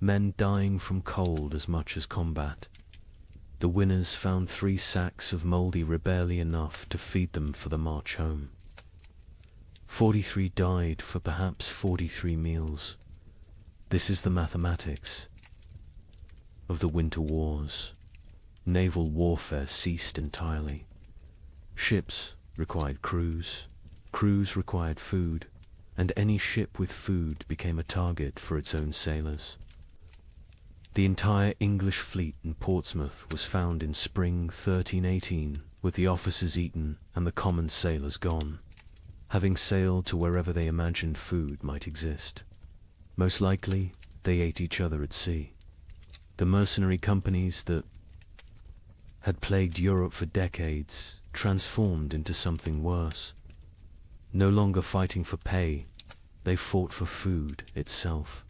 men dying from cold as much as combat. The winners found 3 sacks of mouldy barely enough to feed them for the march home. 43 died for perhaps 43 meals. This is the mathematics of the winter wars. Naval warfare ceased entirely. Ships required crews, crews required food, and any ship with food became a target for its own sailors. The entire English fleet in Portsmouth was found in spring 1318 with the officers eaten and the common sailors gone, having sailed to wherever they imagined food might exist. Most likely, they ate each other at sea. The mercenary companies that had plagued Europe for decades transformed into something worse. No longer fighting for pay, they fought for food itself.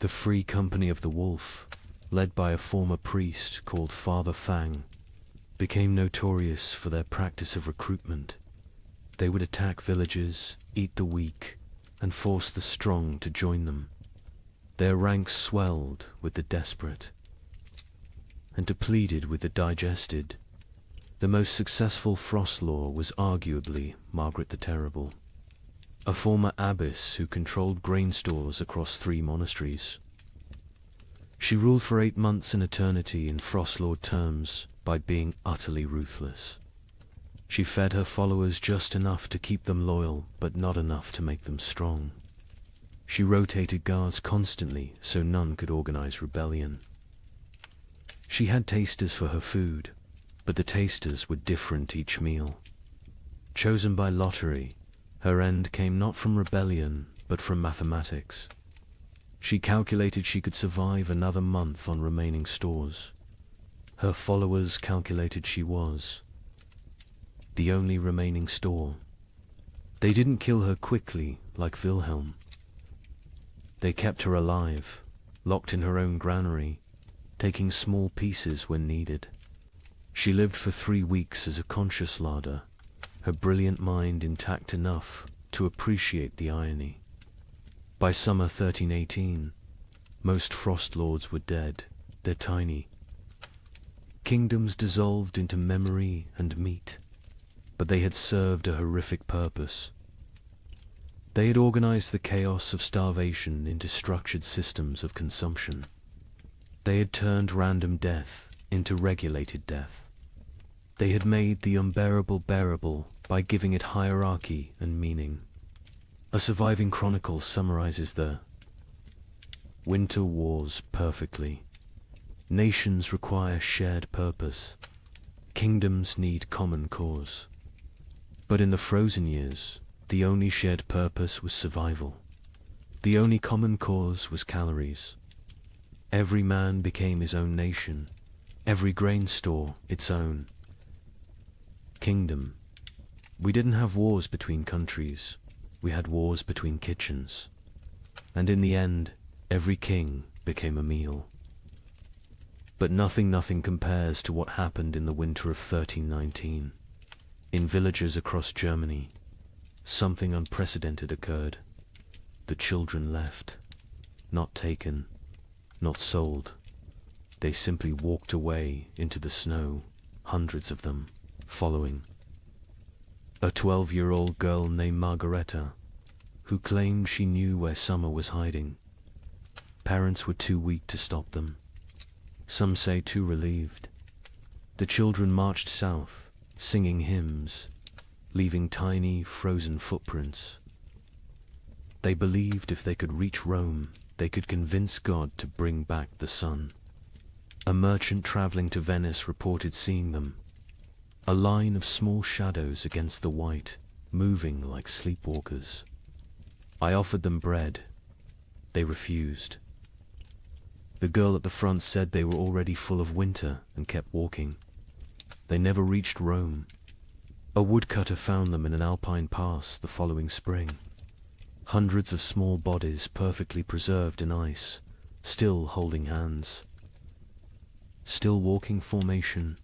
The Free Company of the Wolf, led by a former priest called Father Fang, became notorious for their practice of recruitment. They would attack villages, eat the weak, and force the strong to join them. Their ranks swelled with the desperate and depleted with the digested. The most successful frost lord was arguably Margaret the Terrible, a former abbess who controlled grain stores across 3 monasteries. She ruled for 8 months in eternity in frost lord terms by being utterly ruthless. She fed her followers just enough to keep them loyal, but not enough to make them strong. She rotated guards constantly so none could organize rebellion. She had tasters for her food, but the tasters were different each meal. Chosen by lottery, her end came not from rebellion, but from mathematics. She calculated she could survive another month on remaining stores. Her followers calculated she was the only remaining store. They didn't kill her quickly like Wilhelm. They kept her alive, locked in her own granary, taking small pieces when needed. She lived for 3 weeks as a conscious larder, her brilliant mind intact enough to appreciate the irony. By summer 1318, most frost lords were dead. They're tiny. Kingdoms dissolved into memory and meat, but they had served a horrific purpose. They had organized the chaos of starvation into structured systems of consumption. They had turned random death into regulated death. They had made the unbearable bearable by giving it hierarchy and meaning. A surviving chronicle summarizes the winter wars perfectly. Nations require shared purpose. Kingdoms need common cause. But in the frozen years, the only shared purpose was survival. The only common cause was calories. Every man became his own nation, every grain store its own kingdom. We didn't have wars between countries, we had wars between kitchens. And in the end, every king became a meal. But nothing compares to what happened in the winter of 1319. In villages across Germany, something unprecedented occurred. The children left, not taken, not sold. They simply walked away into the snow, hundreds of them, following. A 12-year-old girl named Margareta, who claimed she knew where summer was hiding. Parents were too weak to stop them. Some say too relieved. The children marched south, singing hymns, leaving tiny, frozen footprints. They believed if they could reach Rome, they could convince God to bring back the sun. A merchant traveling to Venice reported seeing them, a line of small shadows against the white, moving like sleepwalkers. I offered them bread. They refused. The girl at the front said they were already full of winter and kept walking. They never reached Rome. A woodcutter found them in an alpine pass the following spring. Hundreds of small bodies perfectly preserved in ice, still holding hands. Still walking formation.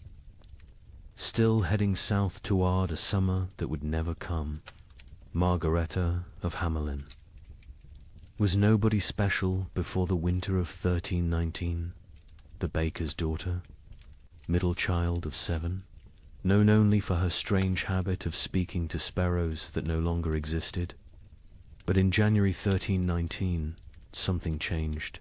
Still heading south toward a summer that would never come. Margareta of Hamelin. Was nobody special before the winter of 1319? The baker's daughter? Middle child of 7? Known only for her strange habit of speaking to sparrows that no longer existed? But in January 1319, something changed.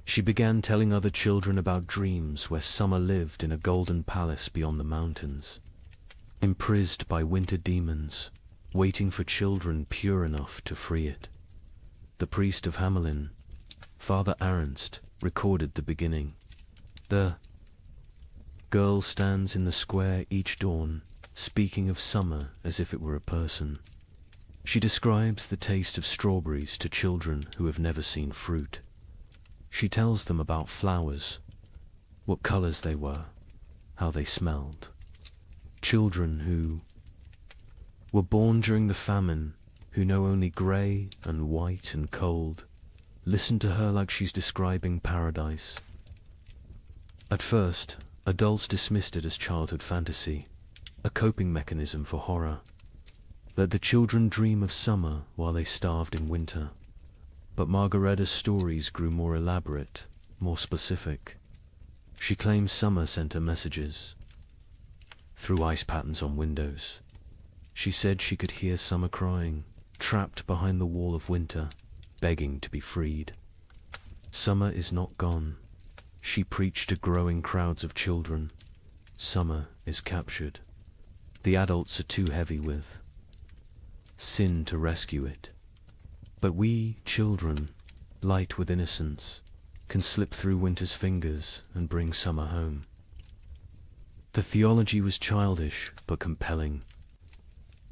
She began telling other children about dreams where summer lived in a golden palace beyond the mountains, imprisoned by winter demons, waiting for children pure enough to free it. The priest of Hamelin, Father Ernst, recorded the beginning. The girl stands in the square each dawn, speaking of summer as if it were a person. She describes the taste of strawberries to children who have never seen fruit. She tells them about flowers, what colors they were, how they smelled. Children who were born during the famine, who know only grey and white and cold, listen to her like she's describing paradise. At first, adults dismissed it as childhood fantasy, a coping mechanism for horror. Let the children dream of summer while they starved in winter. But Margaretta's stories grew more elaborate, more specific. She claims summer sent her messages through ice patterns on windows. She said she could hear summer crying, trapped behind the wall of winter, begging to be freed. Summer is not gone, she preached to growing crowds of children. Summer is captured. The adults are too heavy with sin to rescue it. But we, children, light with innocence, can slip through winter's fingers and bring summer home. The theology was childish but compelling.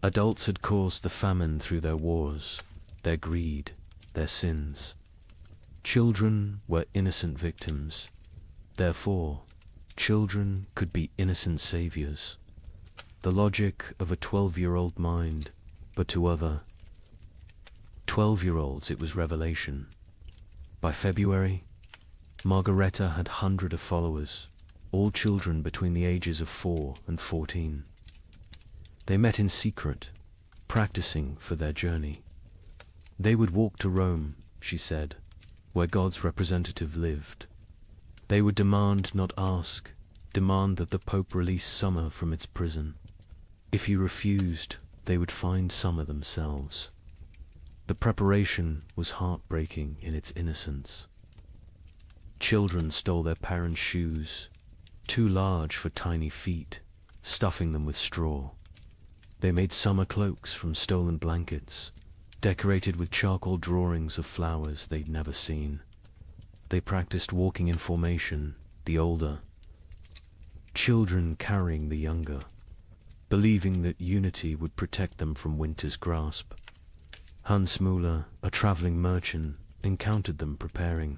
Adults had caused the famine through their wars, their greed, their sins. Children were innocent victims. Therefore, children could be innocent saviors. The logic of a 12-year-old mind, but to other 12-year-olds it was revelation. By February, Margaretta had hundreds of followers, all children between the ages of 4 and 14. They met in secret, practicing for their journey. They would walk to Rome, she said, where God's representative lived. They would demand, not ask, demand that the Pope release summer from its prison. If he refused, they would find summer themselves. The preparation was heartbreaking in its innocence. Children stole their parents' shoes, too large for tiny feet, stuffing them with straw. They made summer cloaks from stolen blankets, decorated with charcoal drawings of flowers they'd never seen. They practiced walking in formation, the older children carrying the younger, believing that unity would protect them from winter's grasp. Hans Müller, a traveling merchant, encountered them preparing.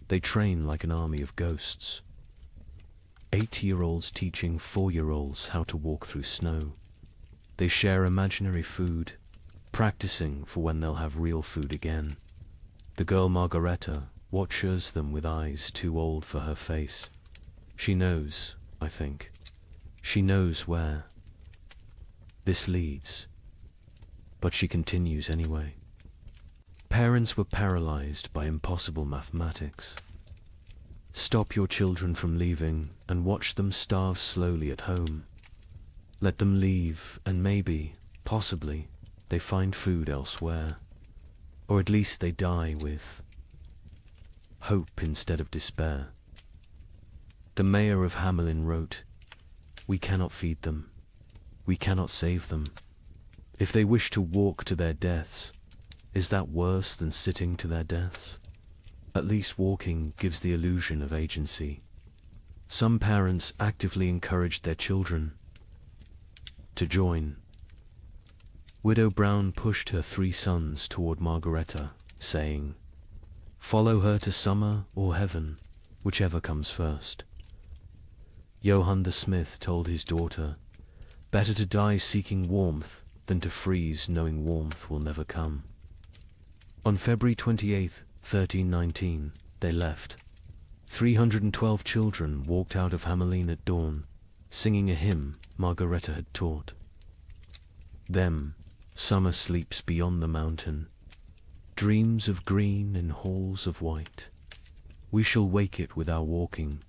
They train like an army of ghosts. 8-year-olds teaching 4-year-olds how to walk through snow. They share imaginary food, practicing for when they'll have real food again. The girl Margaretta watches them with eyes too old for her face. She knows, I think. She knows where this leads. But she continues anyway. Parents were paralyzed by impossible mathematics. Stop your children from leaving and watch them starve slowly at home. Let them leave and maybe, possibly, they find food elsewhere. Or at least they die with hope instead of despair. The mayor of Hamelin wrote, "We cannot feed them. We cannot save them. If they wish to walk to their deaths, is that worse than sitting to their deaths? At least walking gives the illusion of agency." Some parents actively encouraged their children to join. Widow Brown pushed her 3 sons toward Margaretta, saying, "Follow her to summer or heaven, whichever comes first." Johann the smith told his daughter, "Better to die seeking warmth than to freeze knowing warmth will never come." On February 28, 1319, they left. 312 children walked out of Hamelin at dawn, singing a hymn Margaretta had taught them. Summer sleeps beyond the mountain, dreams of green in halls of white. We shall wake it with our walking,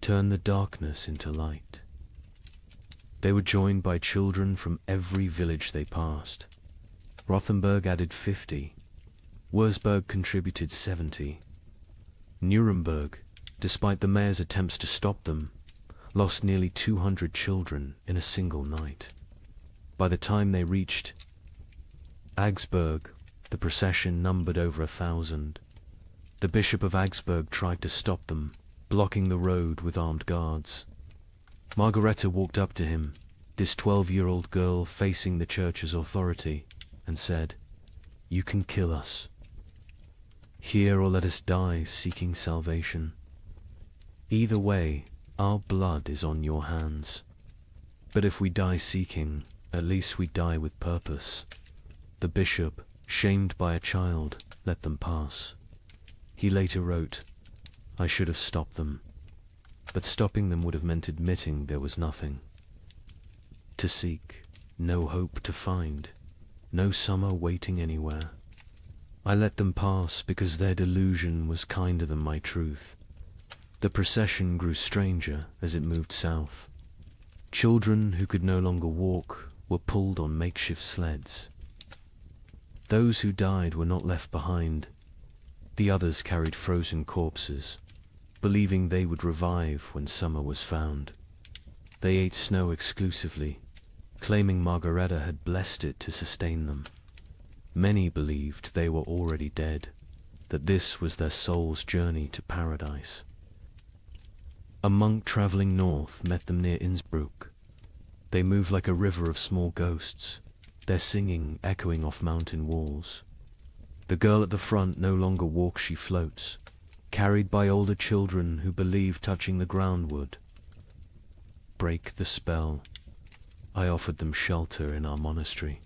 turn the darkness into light. They were joined by children from every village they passed. Rothenburg added 50. Wurzburg contributed 70. Nuremberg, despite the mayor's attempts to stop them, lost nearly 200 children in a single night. By the time they reached Augsburg, the procession numbered over 1,000. The Bishop of Augsburg tried to stop them, blocking the road with armed guards. Margareta walked up to him, this 12-year-old girl facing the church's authority, and said, "You can kill us. Here or let us die seeking salvation. Either way, our blood is on your hands. But if we die seeking, at least we die with purpose." The bishop, shamed by a child, let them pass. He later wrote, "I should have stopped them, but stopping them would have meant admitting there was nothing to seek, no hope to find, no summer waiting anywhere. I let them pass because their delusion was kinder than my truth." The procession grew stranger as it moved south. Children who could no longer walk were pulled on makeshift sleds. Those who died were not left behind. The others carried frozen corpses, believing they would revive when summer was found. They ate snow exclusively, claiming Margareta had blessed it to sustain them. Many believed they were already dead, that this was their soul's journey to paradise. A monk traveling north met them near Innsbruck. They moved like a river of small ghosts, their singing echoing off mountain walls. The girl at the front no longer walks, she floats, carried by older children who believe touching the ground would break the spell. I offered them shelter in our monastery.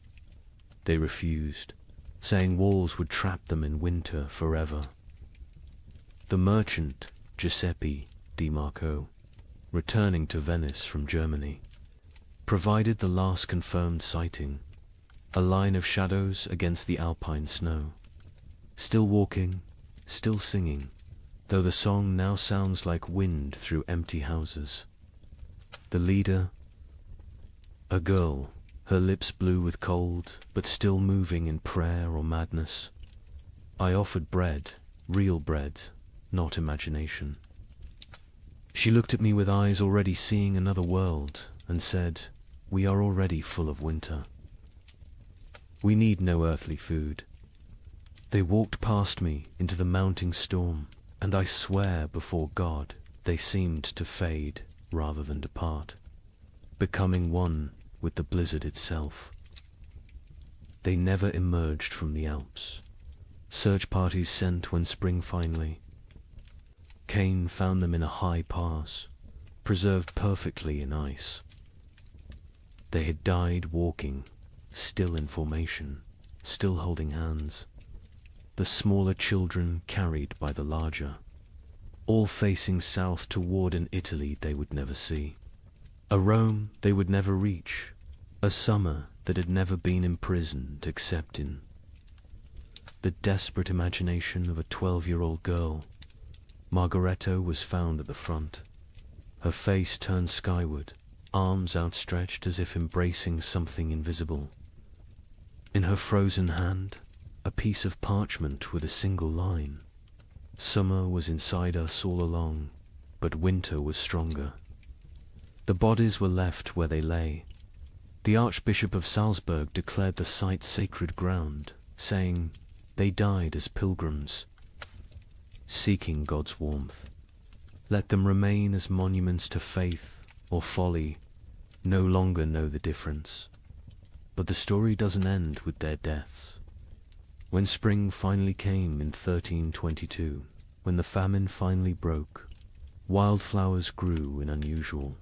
They refused, saying walls would trap them in winter forever. The merchant, Giuseppe Di Marco, returning to Venice from Germany, provided the last confirmed sighting, a line of shadows against the alpine snow. Still walking, still singing, though the song now sounds like wind through empty houses. The leader, a girl, her lips blue with cold, but still moving in prayer or madness. I offered bread, real bread, not imagination. She looked at me with eyes already seeing another world, and said, "We are already full of winter. We need no earthly food." They walked past me into the mounting storm, and I swear before God they seemed to fade rather than depart, becoming one with the blizzard itself. They never emerged from the Alps. Search parties sent when spring finally came found them in a high pass, preserved perfectly in ice. They had died walking, still in formation, still holding hands. The smaller children carried by the larger, all facing south toward an Italy they would never see, a Rome they would never reach, a summer that had never been imprisoned except in the desperate imagination of a 12-year-old girl. Margareta was found at the front, her face turned skyward, arms outstretched as if embracing something invisible. In her frozen hand, a piece of parchment with a single line. Summer was inside us all along, but winter was stronger. The bodies were left where they lay. The Archbishop of Salzburg declared the site sacred ground, saying, "They died as pilgrims, seeking God's warmth. Let them remain as monuments to faith or folly, no longer know the difference." But the story doesn't end with their deaths. When spring finally came in 1322, when the famine finally broke, wildflowers grew in unusual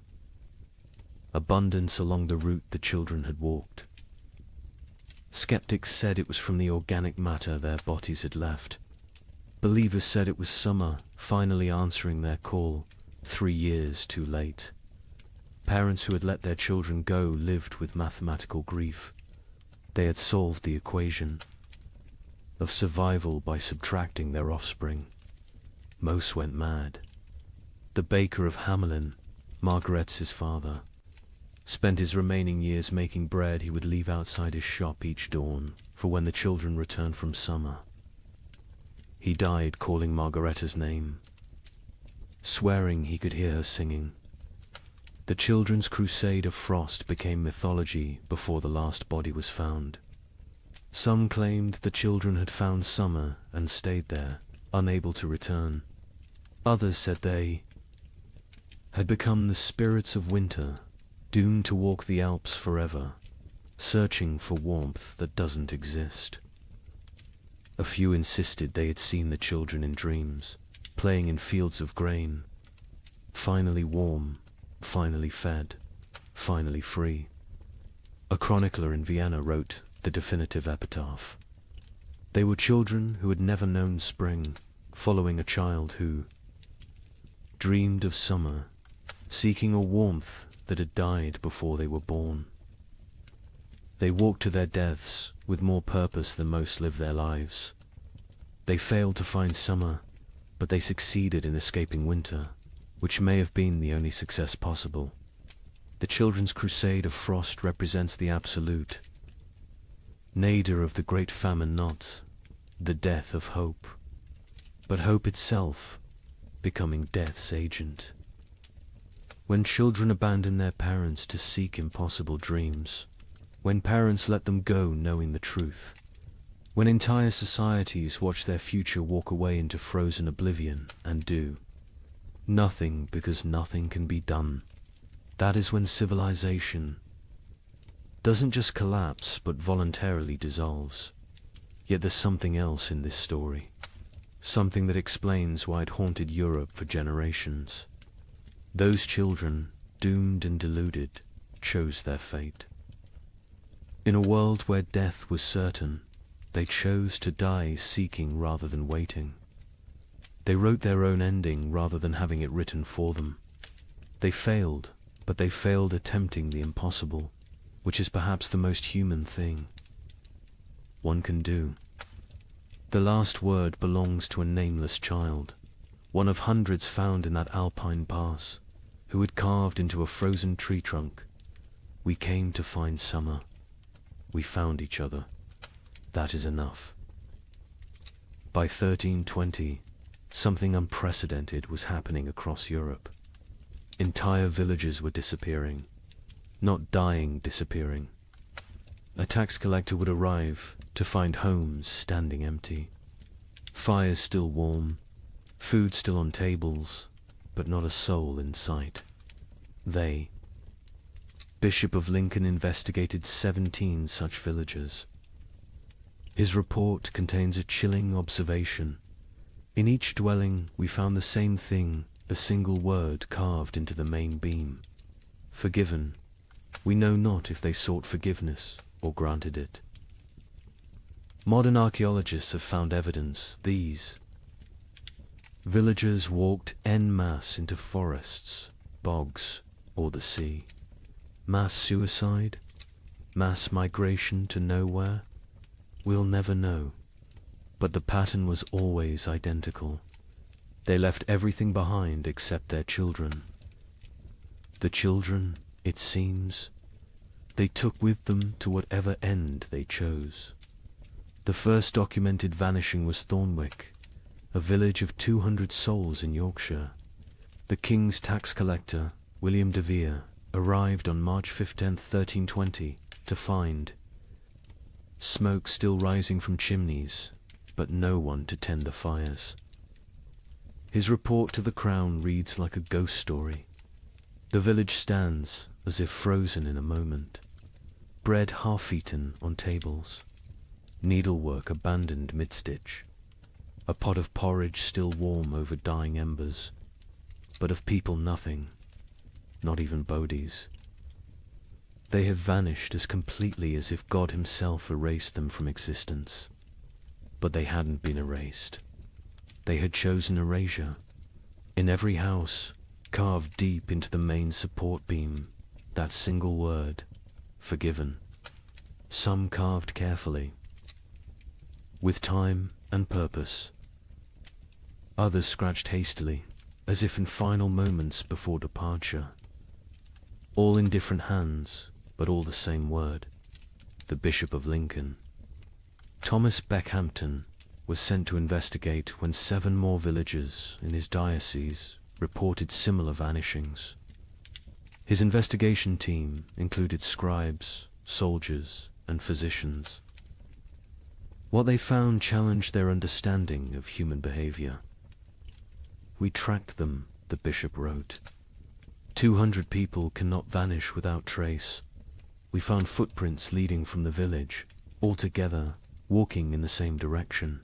abundance along the route the children had walked. Skeptics said it was from the organic matter their bodies had left. Believers said it was summer finally answering their call, 3 years too late. Parents who had let their children go lived with mathematical grief. They had solved the equation of survival by subtracting their offspring. Most went mad. The baker of Hamelin, Margaret's father, spent his remaining years making bread he would leave outside his shop each dawn for when the children returned from summer. He died calling Margareta's name, swearing he could hear her singing. The children's crusade of frost became mythology before the last body was found. Some claimed the children had found summer and stayed there, unable to return. Others said they had become the spirits of winter, doomed to walk the Alps forever, searching for warmth that doesn't exist. A few insisted they had seen the children in dreams, playing in fields of grain, finally warm, finally fed, finally free. A chronicler in Vienna wrote the definitive epitaph. They were children who had never known spring, following a child who dreamed of summer, seeking a warmth that had died before they were born. They walked to their deaths with more purpose than most live their lives. They failed to find summer, but they succeeded in escaping winter, which may have been the only success possible. The children's crusade of frost represents the absolute, nadir of the great famine, not the death of hope, but hope itself becoming death's agent. When children abandon their parents to seek impossible dreams, when parents let them go knowing the truth, when entire societies watch their future walk away into frozen oblivion and do nothing because nothing can be done, that is when civilization doesn't just collapse but voluntarily dissolves. Yet there's something else in this story, something that explains why it haunted Europe for generations. Those children, doomed and deluded, chose their fate. In a world where death was certain, they chose to die seeking rather than waiting. They wrote their own ending rather than having it written for them. They failed, but they failed attempting the impossible, which is perhaps the most human thing one can do. The last word belongs to a nameless child, one of hundreds found in that alpine pass, who had carved into a frozen tree trunk. We came to find summer. We found each other. That is enough. By 1320, something unprecedented was happening across Europe. Entire villages were disappearing, not dying, disappearing. A tax collector would arrive to find homes standing empty, fires still warm, food still on tables, but not a soul in sight. Bishop of Lincoln investigated 17 such villages. His report contains a chilling observation. In each dwelling we found the same thing, a single word carved into the main beam. Forgiven. We know not if they sought forgiveness or granted it. Modern archaeologists have found evidence these villagers walked en masse into forests, bogs, or the sea. Mass suicide? Mass migration to nowhere? We'll never know. But the pattern was always identical. They left everything behind except their children. The children, it seems, they took with them to whatever end they chose. The first documented vanishing was Thornwick, a village of 200 souls in Yorkshire. The king's tax collector, William de Vere, arrived on March 15, 1320, to find smoke still rising from chimneys, but no one to tend the fires. His report to the crown reads like a ghost story. The village stands as if frozen in a moment. Bread half-eaten on tables. Needlework abandoned mid-stitch. A pot of porridge still warm over dying embers. But of people nothing, not even bodies. They have vanished as completely as if God himself erased them from existence. But they hadn't been erased. They had chosen erasure. In every house, carved deep into the main support beam, that single word, forgiven. Some carved carefully, with time and purpose. Others scratched hastily, as if in final moments before departure. All in different hands, but all the same word, the Bishop of Lincoln. Thomas Beckhampton was sent to investigate when 7 more villages in his diocese reported similar vanishings. His investigation team included scribes, soldiers, and physicians. What they found challenged their understanding of human behavior. We tracked them, the bishop wrote. 200 people cannot vanish without trace. We found footprints leading from the village, all together, walking in the same direction.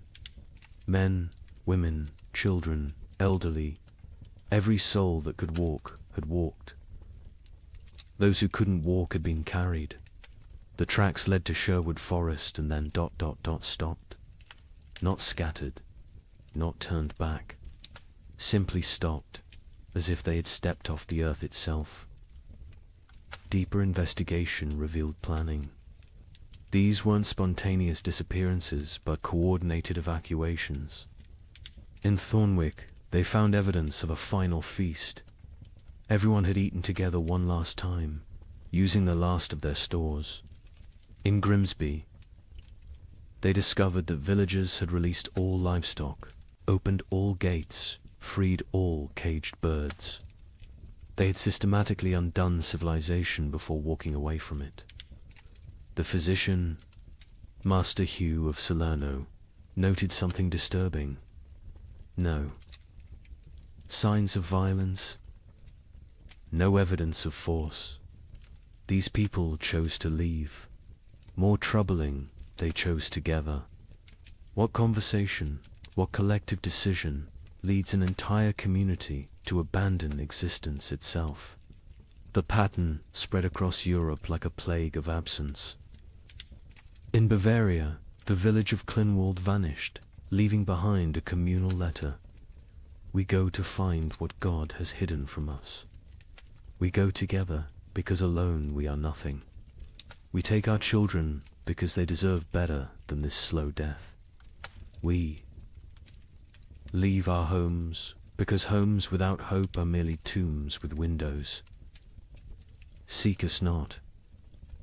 Men, women, children, elderly, every soul that could walk had walked. Those who couldn't walk had been carried. The tracks led to Sherwood Forest and then ... stopped. Not scattered, not turned back, simply stopped, as if they had stepped off the earth itself. Deeper investigation revealed planning. These weren't spontaneous disappearances, but coordinated evacuations. In Thornwick, they found evidence of a final feast. Everyone had eaten together one last time, using the last of their stores. In Grimsby, they discovered that villagers had released all livestock, opened all gates, freed all caged birds. They had systematically undone civilization before walking away from it. The physician, Master Hugh of Salerno, noted something disturbing. No signs of violence, no evidence of force. These people chose to leave. More troubling, they chose together. What conversation, what collective decision leads an entire community to abandon existence itself? The pattern spread across Europe like a plague of absence. In Bavaria, the village of Klinwald vanished, leaving behind a communal letter. We go to find what God has hidden from us. We go together because alone we are nothing. We take our children because they deserve better than this slow death. We leave our homes because homes without hope are merely tombs with windows. Seek us not.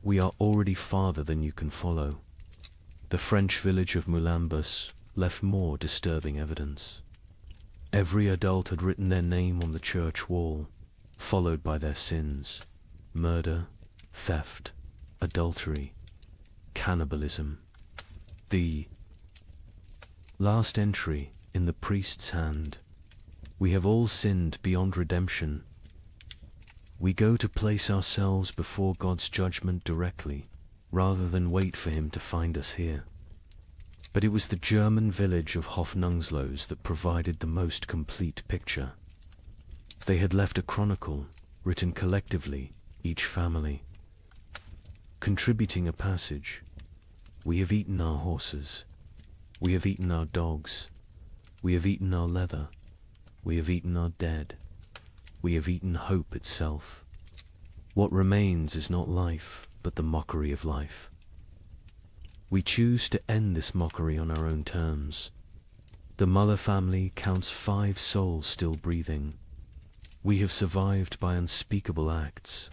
We are already farther than you can follow. The French village of Moulambus left more disturbing evidence. Every adult had written their name on the church wall, followed by their sins: murder, theft, adultery, cannibalism. The last entry in the priest's hand: we have all sinned beyond redemption. We go to place ourselves before God's judgment directly, rather than wait for him to find us here. But it was the German village of Hofnungslos that provided the most complete picture. They had left a chronicle, written collectively, each family, contributing a passage. We have eaten our horses. We have eaten our dogs. We have eaten our leather. We have eaten our dead. We have eaten hope itself. What remains is not life, but the mockery of life. We choose to end this mockery on our own terms. The Muller family counts 5 souls still breathing. We have survived by unspeakable acts.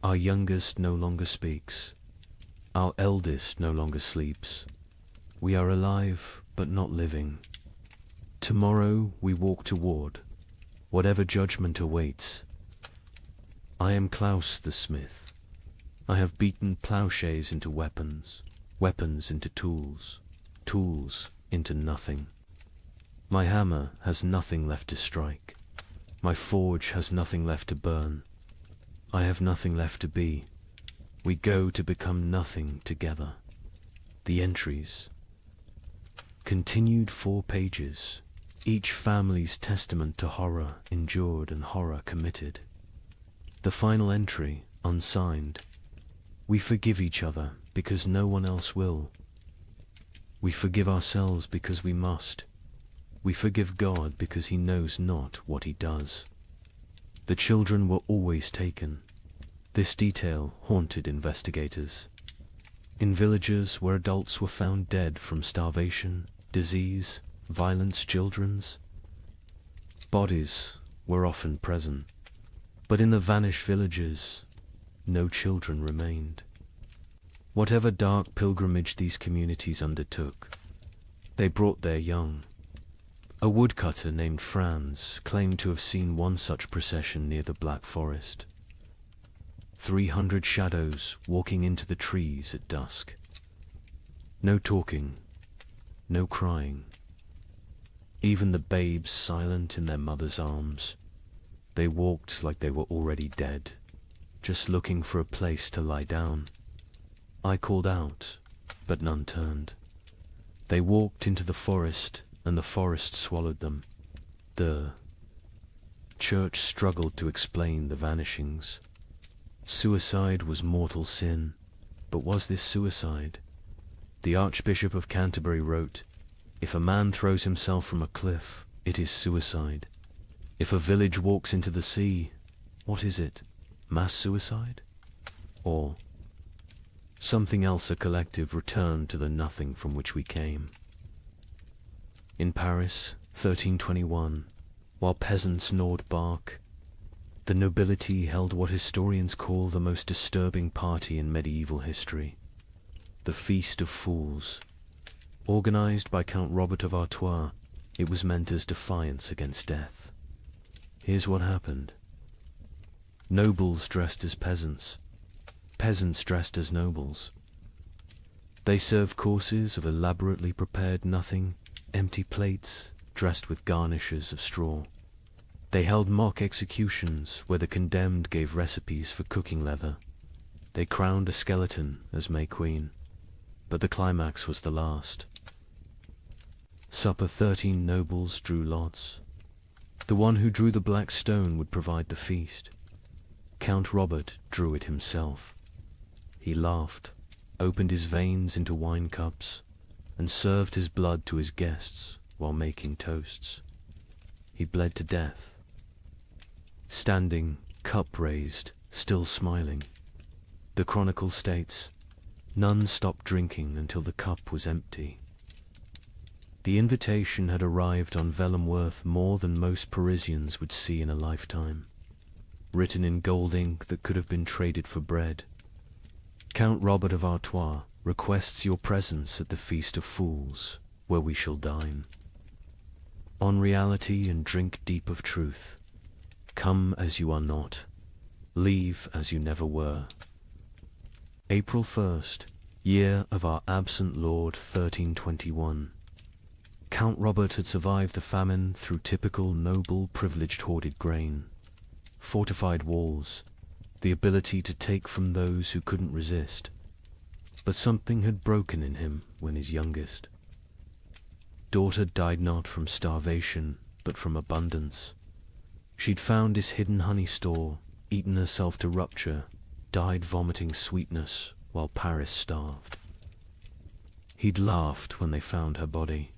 Our youngest no longer speaks. Our eldest no longer sleeps. We are alive, but not living. Tomorrow we walk toward whatever judgment awaits. I am Klaus the smith. I have beaten plowshares into weapons, weapons into tools, tools into nothing. My hammer has nothing left to strike. My forge has nothing left to burn. I have nothing left to be. We go to become nothing together. The entries. Continued 4 pages. Each family's testament to horror endured and horror committed. The final entry, unsigned. We forgive each other because no one else will. We forgive ourselves because we must. We forgive God because he knows not what he does. The children were always taken. This detail haunted investigators. In villages where adults were found dead from starvation, disease, violence, children's bodies were often present. But in the vanished villages, no children remained. Whatever dark pilgrimage these communities undertook, they brought their young. A woodcutter named Franz claimed to have seen one such procession near the Black Forest. 300 shadows walking into the trees at dusk. No talking, no crying. Even the babes silent in their mother's arms. They walked like they were already dead, just looking for a place to lie down. I called out, but none turned. They walked into the forest, and the forest swallowed them. The church struggled to explain the vanishings. Suicide was mortal sin, but was this suicide? The Archbishop of Canterbury wrote, "If a man throws himself from a cliff, it is suicide. If a village walks into the sea, what is it? Mass suicide? Or something else? A collective return to the nothing from which we came." In Paris, 1321, while peasants gnawed bark, the nobility held what historians call the most disturbing party in medieval history, the Feast of Fools. Organized by Count Robert of Artois, it was meant as defiance against death. Here's what happened. Nobles dressed as peasants, peasants dressed as nobles. They served courses of elaborately prepared nothing, empty plates dressed with garnishes of straw. They held mock executions where the condemned gave recipes for cooking leather. They crowned a skeleton as May Queen, but the climax was the last. Supper 13 nobles drew lots. The one who drew the black stone would provide the feast. Count Robert drew it himself. He laughed, opened his veins into wine cups, and served his blood to his guests while making toasts. He bled to death. Standing, cup raised, still smiling. The chronicle states, none stopped drinking until the cup was empty. The invitation had arrived on vellum worth more than most Parisians would see in a lifetime, written in gold ink that could have been traded for bread. Count Robert of Artois requests your presence at the Feast of Fools, where we shall dine. On reality and drink deep of truth. Come as you are not. Leave as you never were. April 1st, year of our absent Lord 1321. Count Robert had survived the famine through typical noble privileged hoarded grain, fortified walls, the ability to take from those who couldn't resist. But something had broken in him when his youngest daughter died not from starvation, but from abundance. She'd found his hidden honey store, eaten herself to rupture, died vomiting sweetness while Paris starved. He'd laughed when they found her body,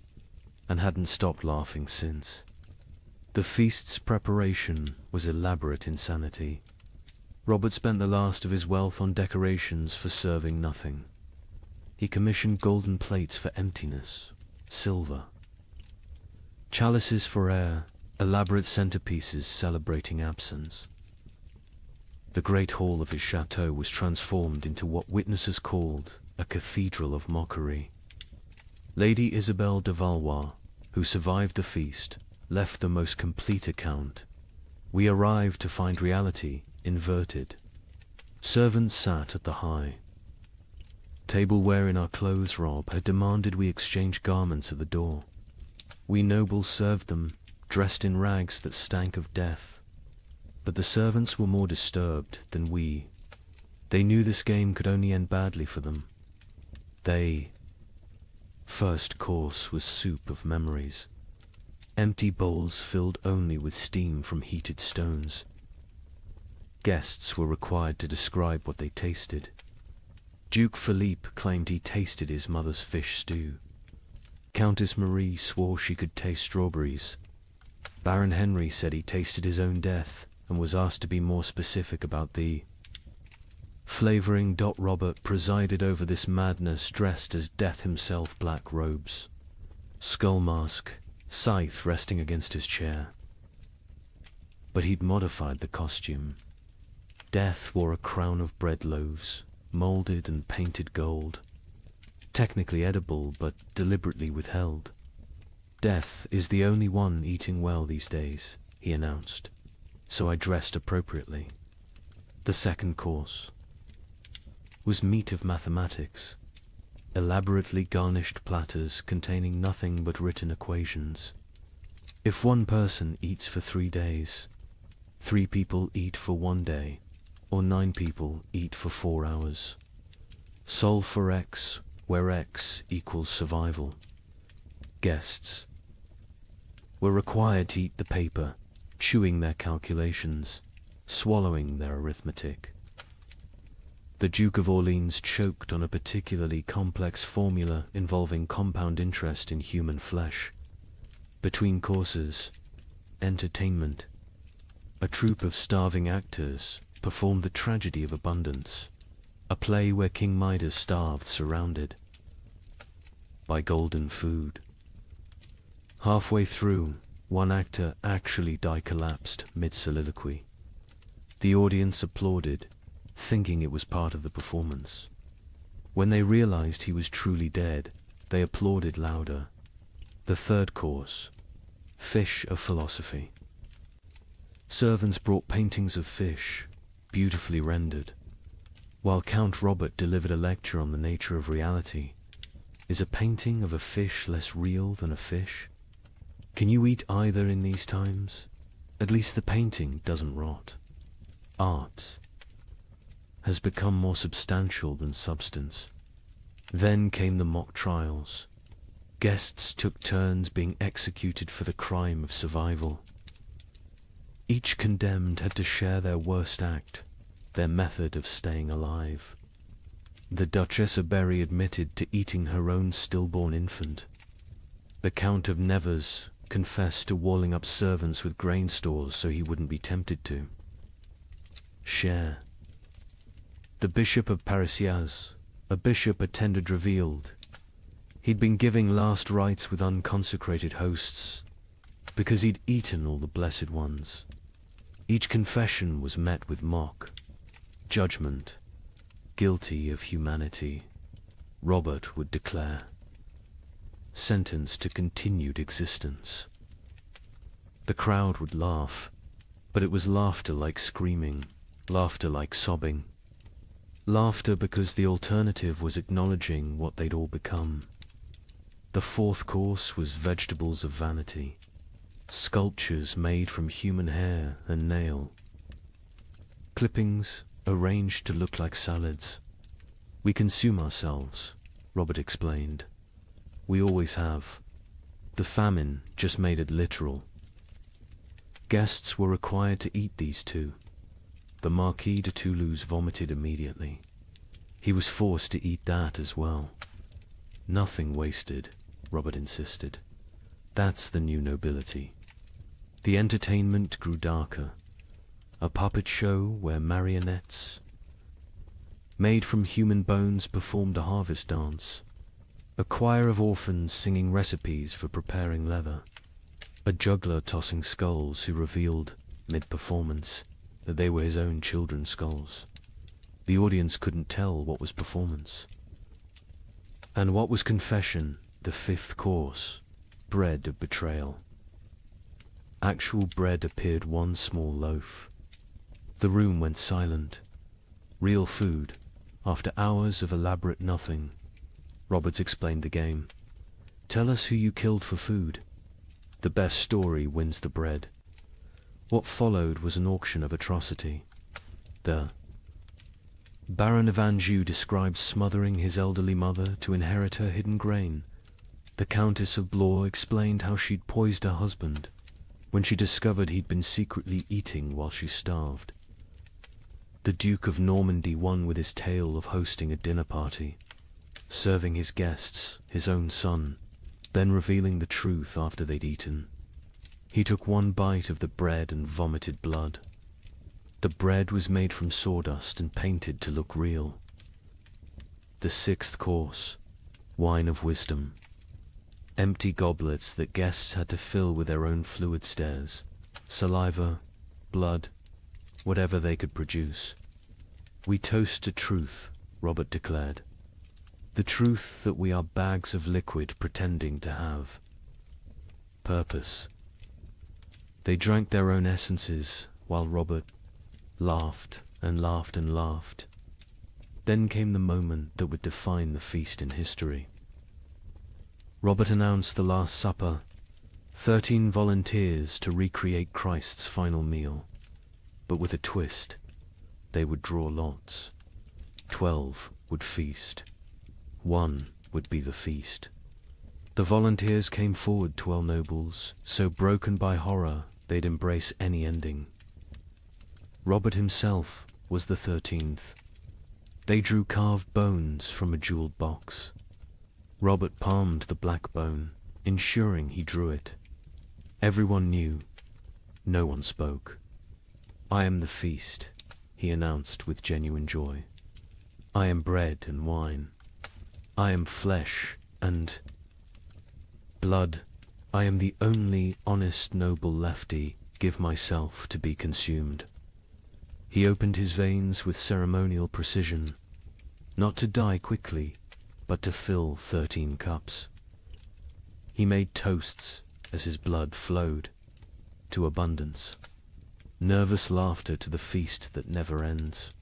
and hadn't stopped laughing since. The feast's preparation was elaborate insanity. Robert spent the last of his wealth on decorations for serving nothing. He commissioned golden plates for emptiness, silver, chalices for air, elaborate centerpieces celebrating absence. The great hall of his chateau was transformed into what witnesses called a cathedral of mockery. Lady Isabel de Valois, who survived the feast, left the most complete account. We arrived to find reality inverted. Servants sat at the high tableware in our clothes rob had demanded we exchange garments at the door. We nobles served them, dressed in rags that stank of death. But the servants were more disturbed than we. They knew this game could only end badly for them. First course was soup of memories. Empty bowls filled only with steam from heated stones. Guests were required to describe what they tasted. Duke Philippe claimed he tasted his mother's fish stew. Countess Marie swore she could taste strawberries. Baron Henry said he tasted his own death and was asked to be more specific about the flavoring. Robert presided over this madness dressed as Death himself, black robes, skull mask, scythe resting against his chair. But he'd modified the costume. Death wore a crown of bread loaves, molded and painted gold, technically edible but deliberately withheld. Death is the only one eating well these days, he announced, so I dressed appropriately. The second course was meat of mathematics, elaborately garnished platters containing nothing but written equations. If one person eats for 3 days, 3 people eat for 1 day, or 9 people eat for 4 hours. Solve for X, where X equals survival. Guests were required to eat the paper, chewing their calculations, swallowing their arithmetic. The Duke of Orleans choked on a particularly complex formula involving compound interest in human flesh. Between courses, entertainment, a troupe of starving actors performed the tragedy of abundance, a play where King Midas starved surrounded by golden food. Halfway through, one actor actually collapsed mid-soliloquy. The audience applauded, thinking it was part of the performance. When they realized he was truly dead, they applauded louder. The third course, fish of philosophy. Servants brought paintings of fish, beautifully rendered, while Count Robert delivered a lecture on the nature of reality. Is a painting of a fish less real than a fish? Can you eat either in these times? At least the painting doesn't rot. Art has become more substantial than substance. Then came the mock trials. Guests took turns being executed for the crime of survival. Each condemned had to share their worst act, their method of staying alive. The Duchess of Berry admitted to eating her own stillborn infant. The Count of Nevers confessed to walling up servants with grain stores so he wouldn't be tempted to share. The Bishop of Parisiaz, a bishop attended, revealed he'd been giving last rites with unconsecrated hosts because he'd eaten all the blessed ones. Each confession was met with mock judgment. Guilty of humanity, Robert would declare. Sentenced to continued existence. The crowd would laugh, but it was laughter like screaming, laughter like sobbing. Laughter because the alternative was acknowledging what they'd all become. The fourth course was vegetables of vanity, sculptures made from human hair and nail, clippings arranged to look like salads. We consume ourselves, Robert explained. We always have. The famine just made it literal. Guests were required to eat these too. The Marquis de Toulouse vomited immediately. He was forced to eat that as well. Nothing wasted, Robert insisted. That's the new nobility. The entertainment grew darker. A puppet show where marionettes made from human bones performed a harvest dance. A choir of orphans singing recipes for preparing leather. A juggler tossing skulls who revealed, mid-performance, that they were his own children's skulls. The audience couldn't tell what was performance and what was confession. The fifth course, bread of betrayal. Actual bread appeared, one small loaf. The room went silent. Real food, after hours of elaborate nothing. Roberts explained the game. Tell us who you killed for food. The best story wins the bread. What followed was an auction of atrocity. The Baron of Anjou described smothering his elderly mother to inherit her hidden grain. The Countess of Blois explained how she'd poisoned her husband when she discovered he'd been secretly eating while she starved. The Duke of Normandy won with his tale of hosting a dinner party, serving his guests, his own son, then revealing the truth after they'd eaten. He took one bite of the bread and vomited blood. The bread was made from sawdust and painted to look real. The sixth course, wine of wisdom. Empty goblets that guests had to fill with their own fluid stares, saliva, blood, whatever they could produce. We toast to truth, Robert declared. The truth that we are bags of liquid pretending to have purpose. They drank their own essences while Robert laughed and laughed and laughed. Then came the moment that would define the feast in history. Robert announced the Last Supper, 13 volunteers to recreate Christ's final meal. but with a twist. They would draw lots. 12 would feast. 1 would be the feast. The volunteers came forward, 12 nobles, so broken by horror they'd embrace any ending. Robert himself was the 13th. They drew carved bones from a jeweled box. Robert palmed the black bone, ensuring he drew it. Everyone knew. No one spoke. "I am the feast," he announced with genuine joy. "I am bread and wine. I am flesh and blood. I am the only honest noble lefty. Give myself to be consumed." He opened his veins with ceremonial precision, not to die quickly, but to fill 13 cups. He made toasts as his blood flowed, to abundance. Nervous laughter to the feast that never ends.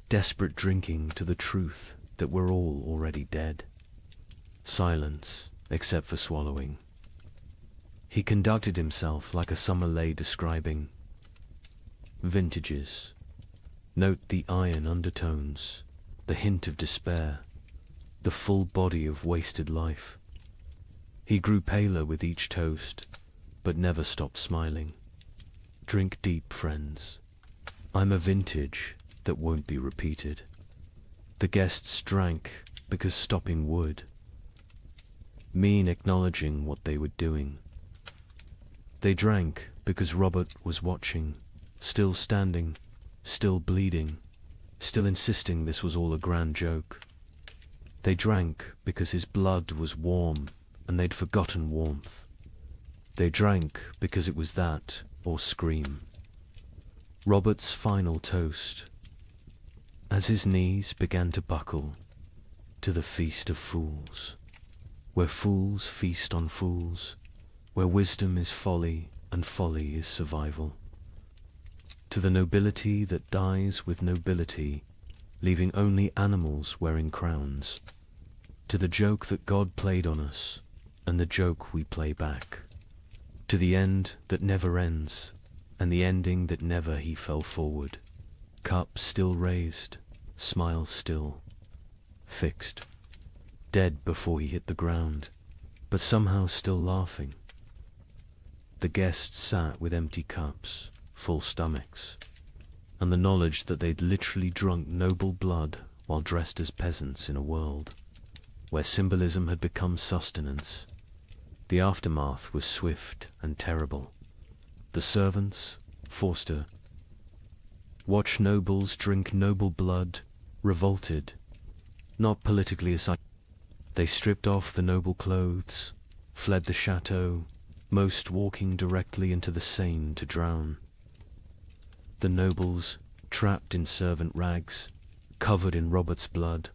Desperate drinking to the truth that we're all already dead. Silence, except for swallowing. He conducted himself like a sommelier describing vintages. Note the iron undertones, the hint of despair, the full body of wasted life. He grew paler with each toast, but never stopped smiling. Drink deep, friends. I'm a vintage that won't be repeated. The guests drank because stopping would mean acknowledging what they were doing. They drank because Robert was watching, still standing, still bleeding, still insisting this was all a grand joke. They drank because his blood was warm and they'd forgotten warmth. They drank because it was that or scream. Robert's final toast, as his knees began to buckle, to the feast of fools, where fools feast on fools, where wisdom is folly and folly is survival. To the nobility that dies with nobility, leaving only animals wearing crowns. To the joke that God played on us, and the joke we play back. To the end that never ends, and the ending that never he fell forward. Cup still raised, smile still, fixed. Dead before he hit the ground, but somehow still laughing. The guests sat with empty cups, full stomachs, and the knowledge that they'd literally drunk noble blood while dressed as peasants in a world where symbolism had become sustenance. The aftermath was swift and terrible. The servants, Forster, watch nobles drink noble blood, revolted, not politically aside. They stripped off the noble clothes, fled the chateau, most walking directly into the Seine to drown. The nobles, trapped in servant rags, covered in Robert's blood,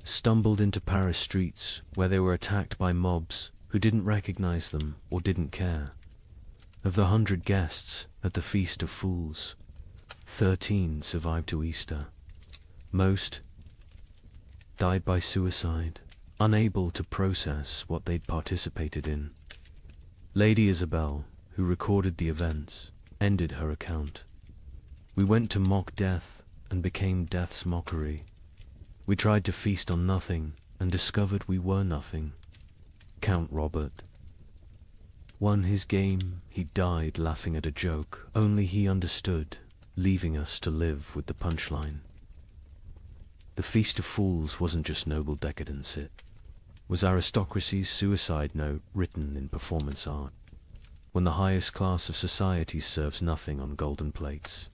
stumbled into Paris streets where they were attacked by mobs who didn't recognize them or didn't care. Of the 100 guests at the Feast of Fools, 13 survived to Easter. Most died by suicide, unable to process what they'd participated in. Lady Isabel, who recorded the events, ended her account. "We went to mock death and became death's mockery. We tried to feast on nothing and discovered we were nothing. Count Robert won his game. He died laughing at a joke only he understood, leaving us to live with the punchline." The Feast of Fools wasn't just noble decadence, it was aristocracy's suicide note written in performance art, when the highest class of society serves nothing on golden plates.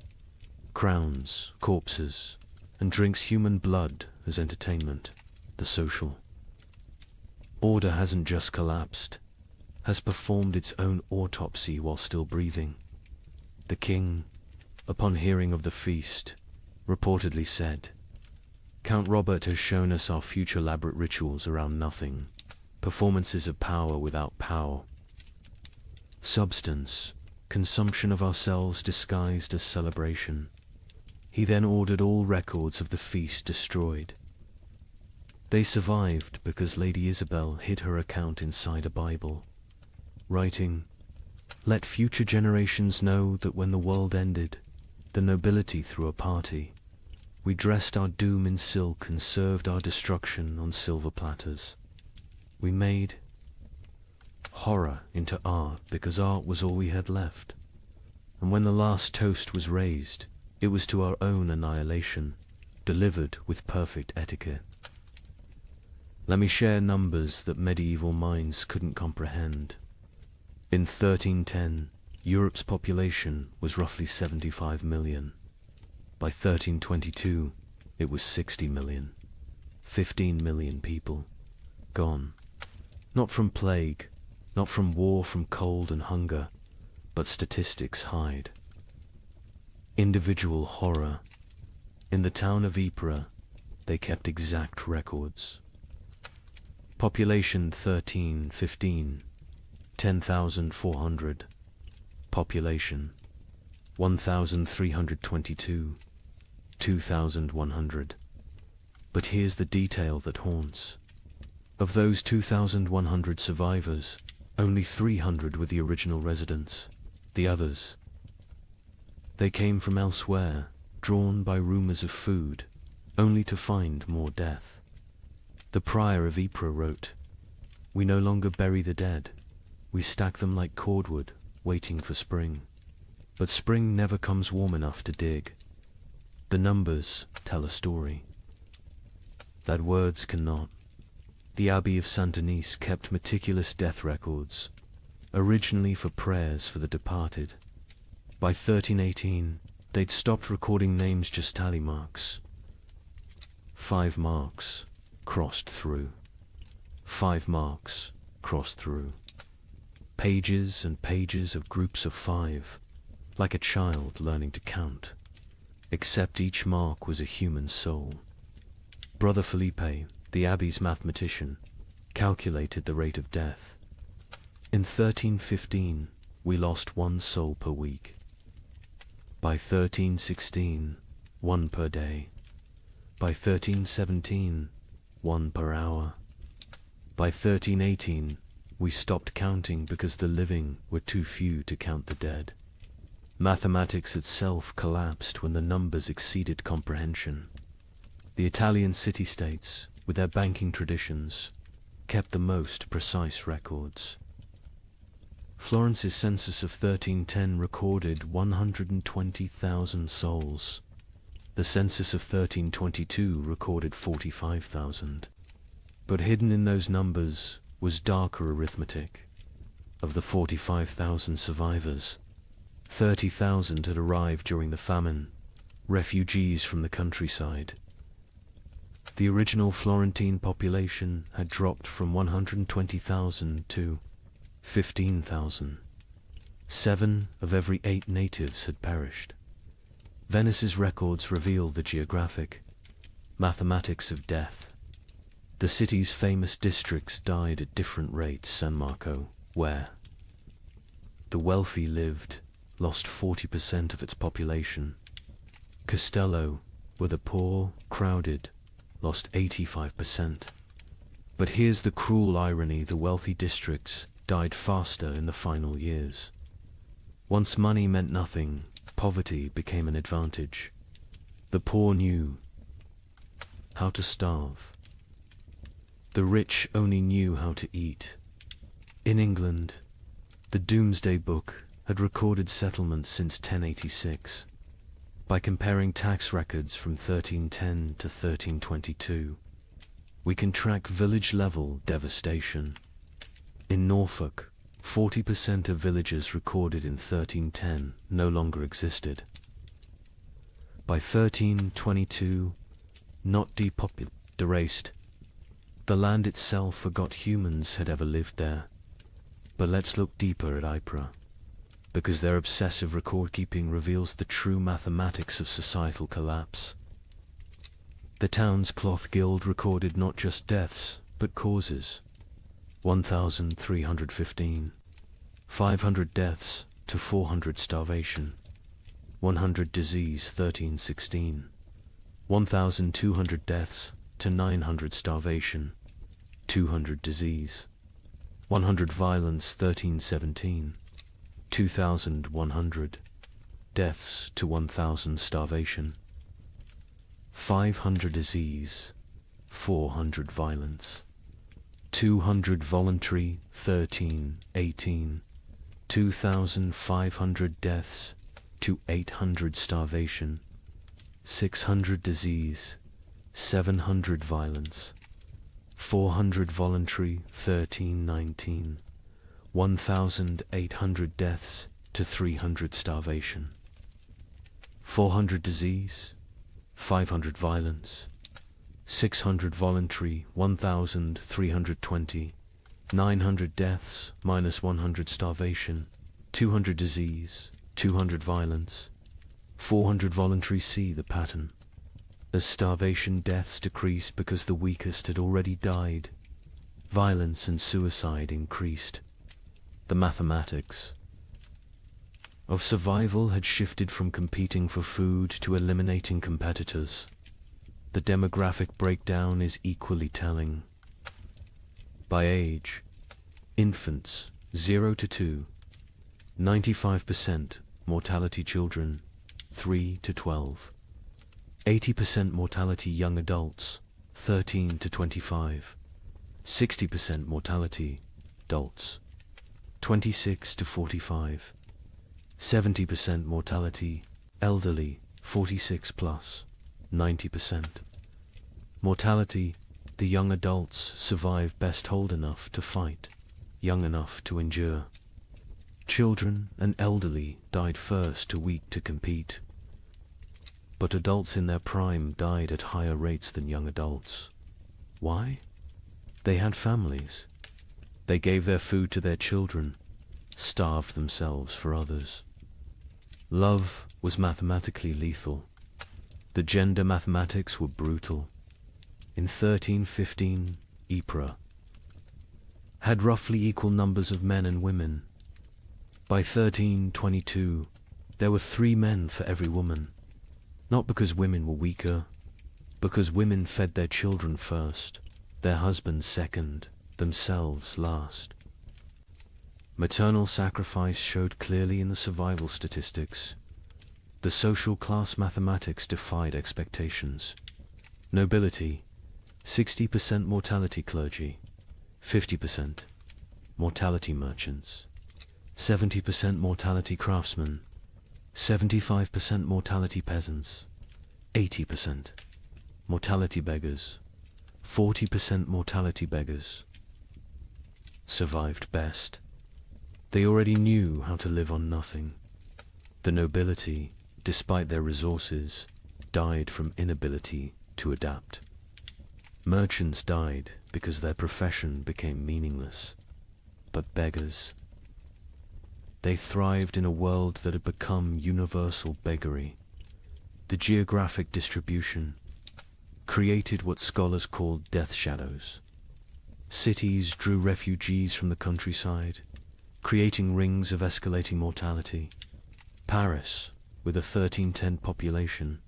Crowns, corpses, and drinks human blood as entertainment, the social order hasn't just collapsed, has performed its own autopsy while still breathing. The king, upon hearing of the feast, reportedly said, "Count Robert has shown us our future elaborate rituals around nothing, performances of power without power. Substance, consumption of ourselves disguised as celebration." He then ordered all records of the feast destroyed. They survived because Lady Isabel hid her account inside a Bible, writing, "Let future generations know that when the world ended, the nobility threw a party. We dressed our doom in silk and served our destruction on silver platters. We made horror into art because art was all we had left. And when the last toast was raised, it was to our own annihilation, delivered with perfect etiquette. Let me share numbers that medieval minds couldn't comprehend. In 1310, Europe's population was roughly 75 million. By 1322, it was 60 million. 15 million people gone. Not from plague, not from war, from cold and hunger, but statistics hide. Individual horror. In the town of Ypres, they kept exact records. Population 1315, 10,400. Population 1,322, 2,100. But here's the detail that haunts. Of those 2,100 survivors, only 300 were the original residents. The others, they came from elsewhere, drawn by rumors of food, only to find more death. The prior of Ypres wrote, "We no longer bury the dead. We stack them like cordwood, waiting for spring. But spring never comes warm enough to dig. The numbers tell a story that words cannot." The Abbey of Saint-Denis kept meticulous death records, originally for prayers for the departed. By 1318, they'd stopped recording names, just tally marks. 5 marks crossed through. 5 marks crossed through. Pages and pages of groups of 5, like a child learning to count, except each mark was a human soul. Brother Felipe, the abbey's mathematician, calculated the rate of death. In 1315, we lost 1 soul per week. By 1316, 1 per day. By 1317, 1 per hour. By 1318, we stopped counting because the living were too few to count the dead. Mathematics itself collapsed when the numbers exceeded comprehension. The Italian city-states, with their banking traditions, kept the most precise records. Florence's census of 1310 recorded 120,000 souls. The census of 1322 recorded 45,000. But hidden in those numbers was darker arithmetic. Of the 45,000 survivors, 30,000 had arrived during the famine, refugees from the countryside. The original Florentine population had dropped from 120,000 to 15,000. 7 of every 8 natives had perished. Venice's records reveal the geographic mathematics of death. The city's famous districts died at different rates. San Marco, where the wealthy lived, lost 40% of its population. Castello, where the poor crowded, lost 85%. But here's the cruel irony: the wealthy districts died faster in the final years. Once money meant nothing, poverty became an advantage. The poor knew how to starve. The rich only knew how to eat. In England, the Doomsday Book had recorded settlements since 1086. By comparing tax records from 1310 to 1322, we can track village-level devastation. In Norfolk, 40% of villages recorded in 1310 no longer existed. By 1322, not depopulated, erased. The land itself forgot humans had ever lived there. But let's look deeper at Ypres, because their obsessive record-keeping reveals the true mathematics of societal collapse. The town's cloth guild recorded not just deaths, but causes. 1,315. 500 deaths to 400 starvation. 100 disease 1316. 1,200 deaths to 900 starvation. 200 disease. 100 violence 1317. 2,100. deaths to 1,000 starvation, 500 disease, 400 violence, 200 voluntary, 18, 2,500 deaths to 800 starvation, 600 disease, 700 violence, 400 voluntary, 19, 1,800 deaths to 300 starvation, 400 disease, 500 violence, 600 voluntary, 1,320, 900 deaths minus 100 starvation, 200 disease, 200 violence, 400 voluntary. See the pattern. As starvation deaths decreased because the weakest had already died, violence and suicide increased. The mathematics of survival had shifted from competing for food to eliminating competitors. The demographic breakdown is equally telling. By age, infants 0 to 2, 95% mortality children 3 to 12, 80% mortality young adults 13 to 25, 60% mortality adults 26 to 45, 70% mortality elderly 46 plus, 90%. Mortality, the young adults survive best old enough to fight, young enough to endure. Children and elderly died first, too weak to compete. But adults in their prime died at higher rates than young adults. Why? They had families. They gave their food to their children, starved themselves for others. Love was mathematically lethal. The gender mathematics were brutal. In 1315, Ypres had roughly equal numbers of men and women. By 1322, there were 3 men for every woman. Not because women were weaker, because women fed their children first, their husbands second, themselves last. Maternal sacrifice showed clearly in the survival statistics. The social class mathematics defied expectations. Nobility, 60% mortality clergy, 50% mortality merchants, 70% mortality craftsmen, 75% mortality peasants, 80% mortality beggars, 40% mortality beggars. Survived best. They already knew how to live on nothing. The nobility, despite their resources, died from inability to adapt. Merchants died because their profession became meaningless. But beggars, they thrived in a world that had become universal beggary. The geographic distribution created what scholars called death shadows. Cities drew refugees from the countryside, creating rings of escalating mortality. Paris, with a 1310 population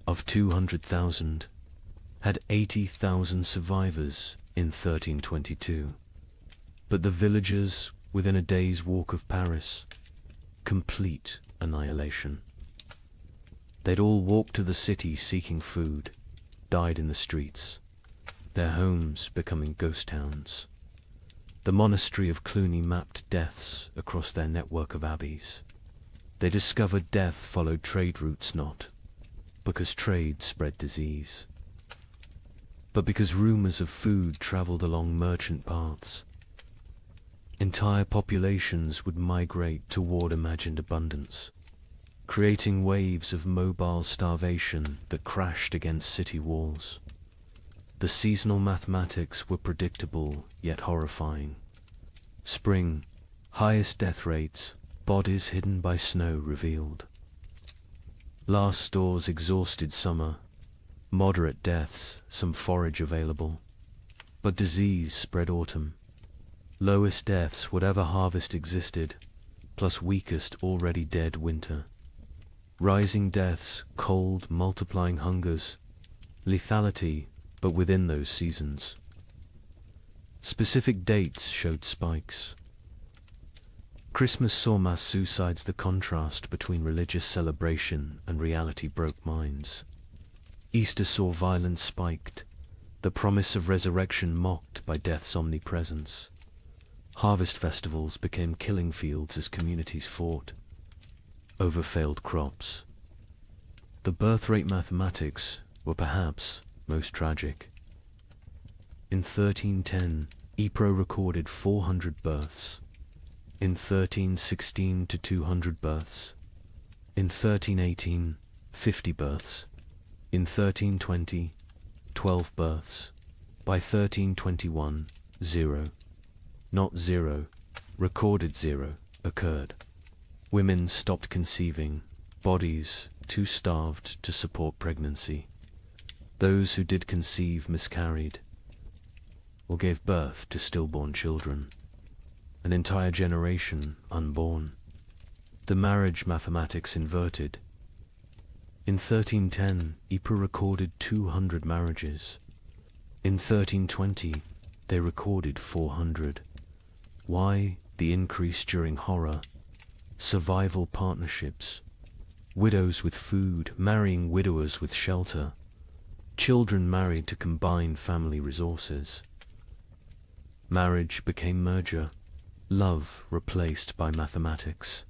of 200,000, had 80,000 survivors in 1322. But the villagers within a day's walk of Paris, complete annihilation. They'd all walked to the city seeking food, died in the streets, their homes becoming ghost towns. The monastery of Cluny mapped deaths across their network of abbeys. They discovered death followed trade routes not because trade spread disease, but because rumors of food traveled along merchant paths. Entire populations would migrate toward imagined abundance, creating waves of mobile starvation that crashed against city walls. The seasonal mathematics were predictable yet horrifying. Spring, highest death rates, bodies hidden by snow revealed. Last stores exhausted summer, moderate deaths, some forage available. But disease spread autumn. Lowest deaths, whatever harvest existed, plus weakest already dead winter. Rising deaths, cold, multiplying hungers, lethality, but within those seasons. Specific dates showed spikes. Christmas saw mass suicides. The contrast between religious celebration and reality broke minds. Easter saw violence spiked, the promise of resurrection mocked by death's omnipresence. Harvest festivals became killing fields as communities fought over failed crops. The birth rate mathematics were perhaps most tragic. In 1310, Ypres recorded 400 births. In 1316 to 200 births. In 1318, 50 births. In 1320, 12 births. By 1321, 0. Not 0, recorded 0, occurred. Women stopped conceiving, bodies too starved to support pregnancy. Those who did conceive miscarried, or gave birth to stillborn children. An entire generation unborn. The marriage mathematics inverted. In 1310, Ypres recorded 200 marriages. In 1320, they recorded 400. Why the increase during horror? Survival partnerships. Widows with food, marrying widowers with shelter. Children married to combine family resources. Marriage became merger. Love replaced by mathematics.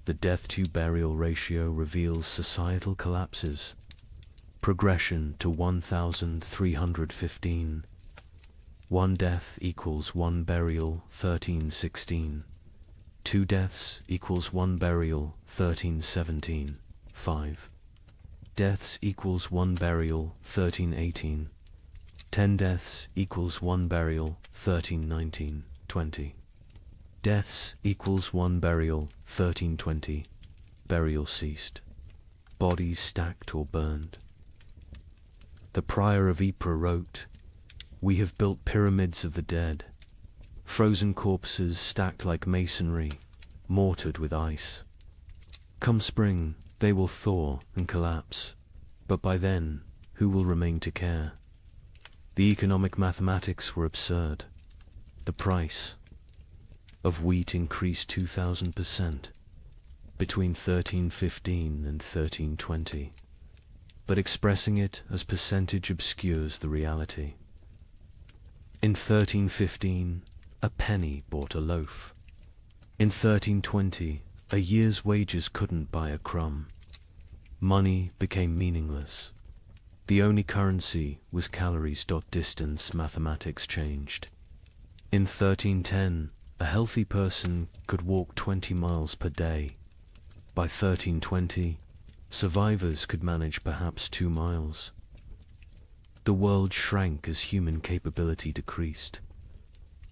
The death-to-burial ratio reveals societal collapses. Progression to 1,315. One death equals one burial, 1316. Two deaths equals one burial, 1317. 5 deaths equals one burial, 1318. 10 deaths equals one burial, 1319. 20 deaths equals one burial, 1320. Burial ceased. Bodies stacked or burned. The prior of Ypres wrote, "We have built pyramids of the dead, frozen corpses stacked like masonry, mortared with ice. Come spring, they will thaw and collapse, but by then, who will remain to care?" The economic mathematics were absurd. The price of wheat increased 2,000% between 1315 and 1320, but expressing it as percentage obscures the reality. In 1315, a penny bought a loaf. In 1320, a year's wages couldn't buy a crumb. Money became meaningless. The only currency was calories. Distance mathematics changed. In 1310, a healthy person could walk 20 miles per day. By 1320, survivors could manage perhaps 2 miles. The world shrank as human capability decreased.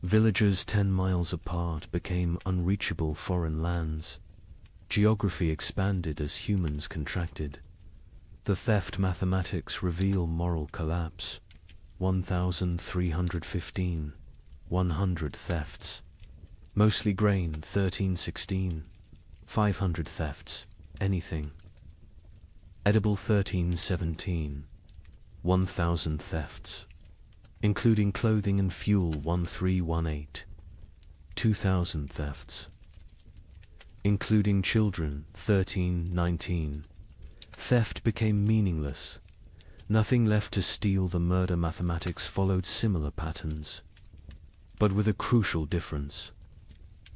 Villages 10 miles apart became unreachable foreign lands. Geography expanded as humans contracted. The theft mathematics reveal moral collapse. 1,315. 100 thefts. Mostly grain, 1316. 500 thefts. Anything. Edible, 1317. 1,000 thefts. Including clothing and fuel, 1318. 2,000 thefts. Including children, 1319. Theft became meaningless. Nothing left to steal. The murder mathematics followed similar patterns, but with a crucial difference.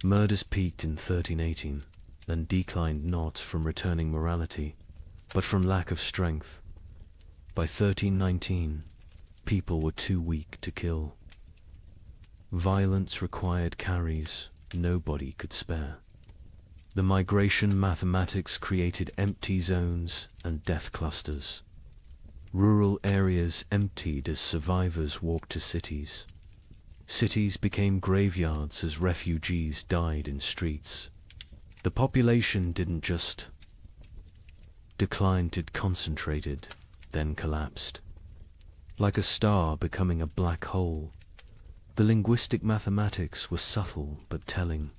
Murders peaked in 1318, then declined not from returning morality, but from lack of strength. By 1319, people were too weak to kill. Violence required carries nobody could spare. The migration mathematics created empty zones and death clusters. Rural areas emptied as survivors walked to cities. Cities became graveyards as refugees died in streets. The population didn't just decline, it concentrated, then collapsed. Like a star becoming a black hole, the linguistic mathematics were subtle but telling.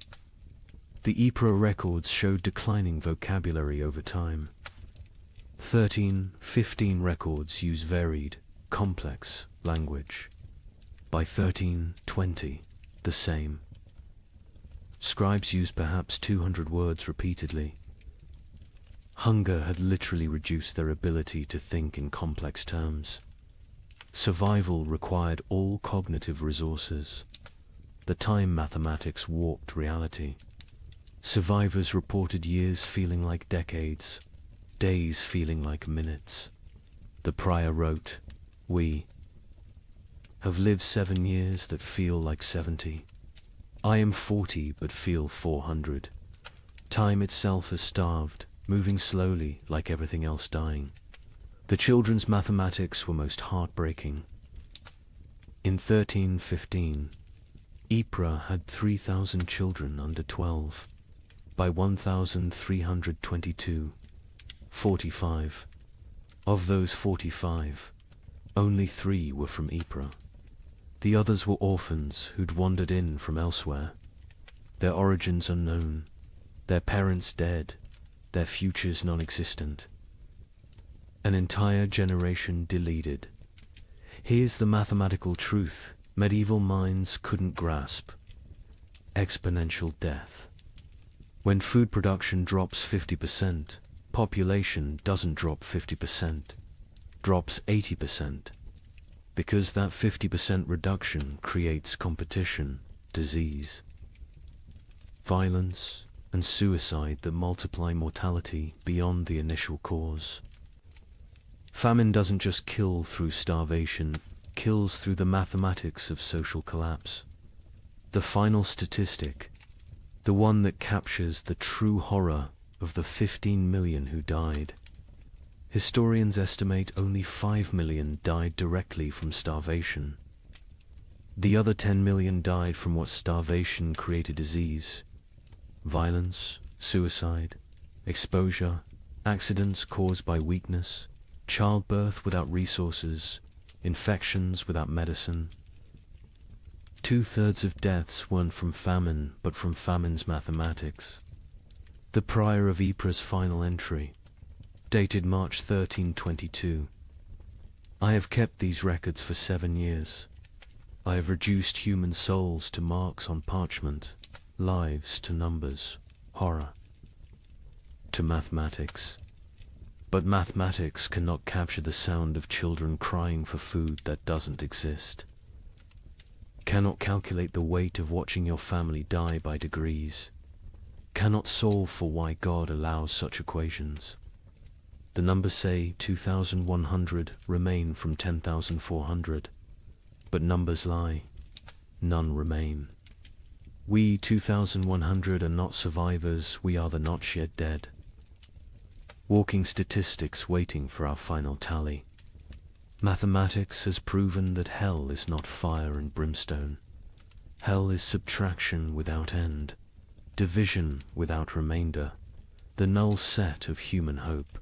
The Ypres records showed declining vocabulary over time. 1315 records use varied, complex language. By 1320, the same. Scribes used perhaps 200 words repeatedly. Hunger had literally reduced their ability to think in complex terms. Survival required all cognitive resources. The time mathematics warped reality. Survivors reported years feeling like decades, days feeling like minutes. The prior wrote, "We have lived 7 years that feel like 70. I am 40 but feel 400. Time itself has starved, moving slowly like everything else dying." The children's mathematics were most heartbreaking. In 1315, Ypres had 3,000 children under 12. By 1322, 45. Of those 45, only 3 were from Ypres. The others were orphans who'd wandered in from elsewhere. Their origins unknown, their parents dead, their futures non-existent. An entire generation deleted. Here's the mathematical truth medieval minds couldn't grasp. Exponential death. When food production drops 50%, population doesn't drop 50%, drops 80%. Because that 50% reduction creates competition, disease, violence, and suicide that multiply mortality beyond the initial cause. Famine doesn't just kill through starvation, kills through the mathematics of social collapse. The final statistic, the one that captures the true horror of the 15 million who died. Historians estimate only 5 million died directly from starvation. The other 10 million died from what starvation created: disease, violence, suicide, exposure, accidents caused by weakness, childbirth without resources, infections without medicine. 2/3 of deaths weren't from famine, but from famine's mathematics. The prior of Ypres' final entry, dated March 1322. I have kept these records for 7 years. I have reduced human souls to marks on parchment, lives to numbers, horror to mathematics. But mathematics cannot capture the sound of children crying for food that doesn't exist. Cannot calculate the weight of watching your family die by degrees. Cannot solve for why God allows such equations. The numbers say 2,100 remain from 10,400. But numbers lie. None remain. We 2,100 are not survivors, we are the not yet dead. Walking statistics waiting for our final tally. Mathematics has proven that hell is not fire and brimstone. Hell is subtraction without end, division without remainder, the null set of human hope.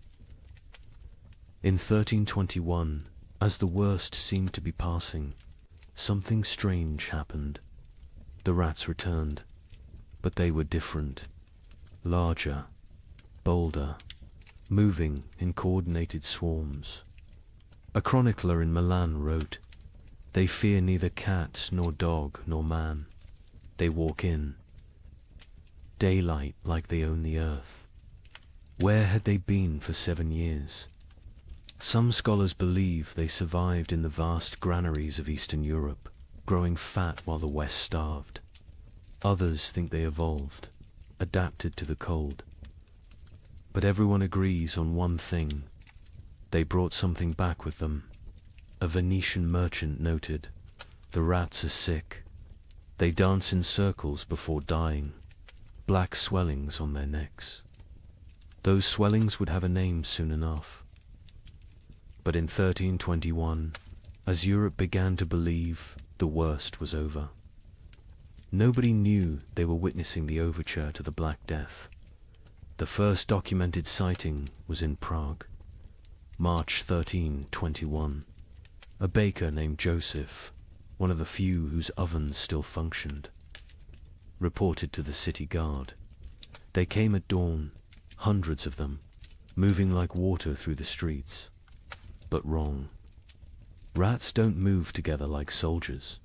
In 1321, as the worst seemed to be passing, something strange happened. The rats returned, but they were different, larger, bolder, moving in coordinated swarms. A chronicler in Milan wrote, "They fear neither cat nor dog nor man. They walk in daylight like they own the earth." Where had they been for 7 years? Some scholars believe they survived in the vast granaries of Eastern Europe, growing fat while the West starved. Others think they evolved, adapted to the cold. But everyone agrees on one thing: they brought something back with them. A Venetian merchant noted, "The rats are sick. They dance in circles before dying, black swellings on their necks." Those swellings would have a name soon enough. But in 1321, as Europe began to believe, the worst was over. Nobody knew they were witnessing the overture to the Black Death. The first documented sighting was in Prague, March 1321. A baker named Joseph, one of the few whose ovens still functioned, reported to the city guard. They came at dawn, hundreds of them, moving like water through the streets. But wrong. Rats don't move together like soldiers.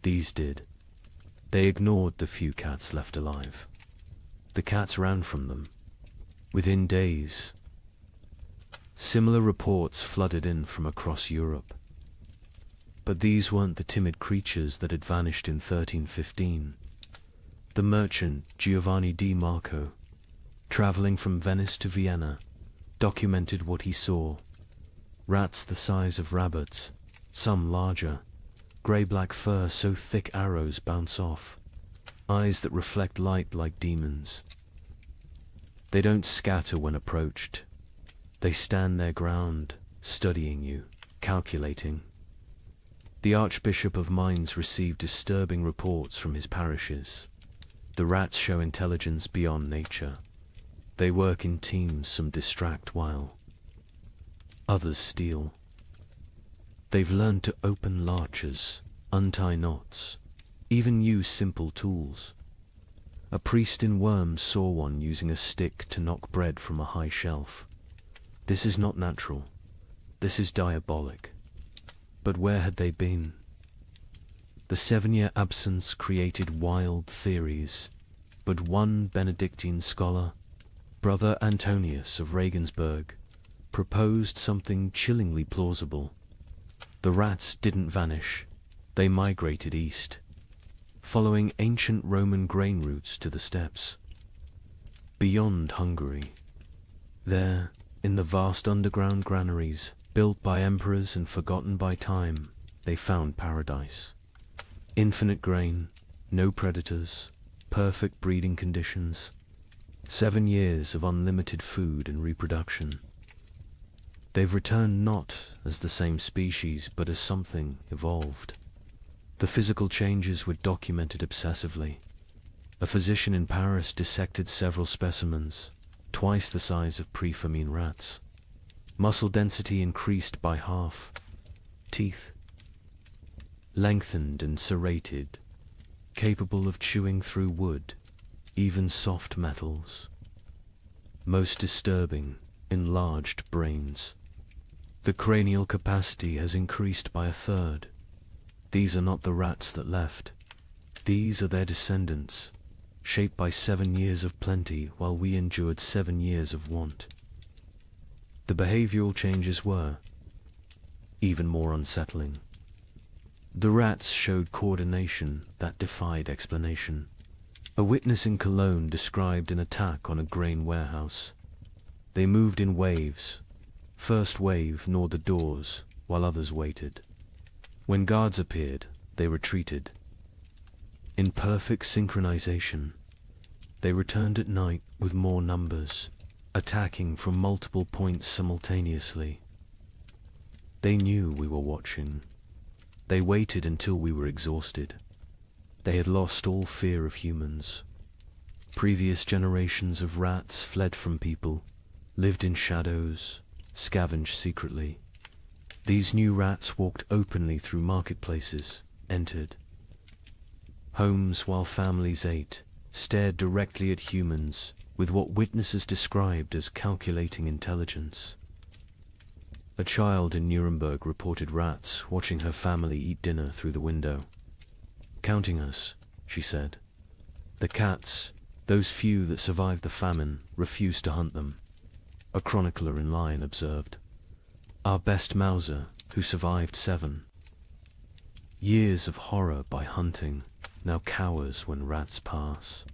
These did. They ignored the few cats left alive. The cats ran from them. Within days, similar reports flooded in from across Europe. But these weren't the timid creatures that had vanished in 1315. The merchant Giovanni di Marco, traveling from Venice to Vienna, documented what he saw. Rats the size of rabbits, some larger, grey-black fur so thick arrows bounce off, eyes that reflect light like demons. They don't scatter when approached. They stand their ground, studying you, calculating. The Archbishop of Mainz received disturbing reports from his parishes. The rats show intelligence beyond nature. They work in teams, some distract while others steal. They've learned to open larches, untie knots, even use simple tools. A priest in Worms saw one using a stick to knock bread from a high shelf. This is not natural. This is diabolic. But where had they been? The 7-year absence created wild theories, but one Benedictine scholar, Brother Antonius of Regensburg, proposed something chillingly plausible. The rats didn't vanish, they migrated east, following ancient Roman grain routes to the steppes. Beyond Hungary, there, in the vast underground granaries, built by emperors and forgotten by time, they found paradise. Infinite grain, no predators, perfect breeding conditions, 7 years of unlimited food and reproduction. They've returned not as the same species, but as something evolved. The physical changes were documented obsessively. A physician in Paris dissected several specimens, twice the size of pre-famine rats. Muscle density increased by half. Teeth lengthened and serrated, capable of chewing through wood, even soft metals. Most disturbing, enlarged brains. The cranial capacity has increased by 1/3. These are not the rats that left. These are their descendants, shaped by 7 years of plenty while we endured 7 years of want. The behavioral changes were even more unsettling. The rats showed coordination that defied explanation. A witness in Cologne described an attack on a grain warehouse. They moved in waves. First wave gnawed the doors, while others waited. When guards appeared, they retreated. In perfect synchronization, they returned at night with more numbers, attacking from multiple points simultaneously. They knew we were watching. They waited until we were exhausted. They had lost all fear of humans. Previous generations of rats fled from people, lived in shadows, scavenged secretly. These new rats walked openly through marketplaces, entered homes while families ate, stared directly at humans with what witnesses described as calculating intelligence. A child in Nuremberg reported rats watching her family eat dinner through the window. "Counting us," she said. The cats, those few that survived the famine, refused to hunt them. A chronicler in line observed, "Our best Mauser, who survived 7 years of horror by hunting, now cowers when rats pass.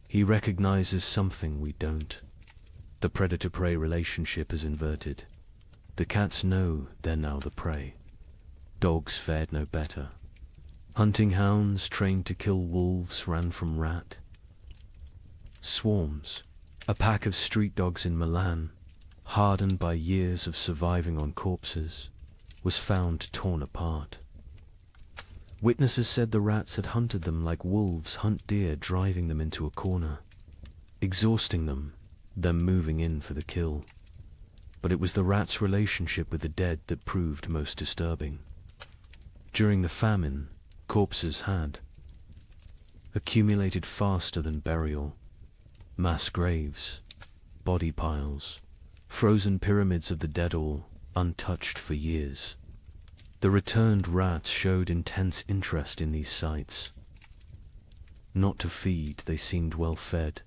He recognizes something we don't. The predator-prey relationship is inverted. The cats know they're now the prey. Dogs fared no better. Hunting hounds trained to kill wolves ran from rat. Swarms, a pack of street dogs in Milan, hardened by years of surviving on corpses, was found torn apart. Witnesses said the rats had hunted them like wolves hunt deer, driving them into a corner, exhausting them, then moving in for the kill. But it was the rats' relationship with the dead that proved most disturbing. During the famine, corpses had accumulated faster than burial. Mass graves, body piles, frozen pyramids of the dead, all untouched for years. The returned rats showed intense interest in these sites. Not to feed, they seemed well fed,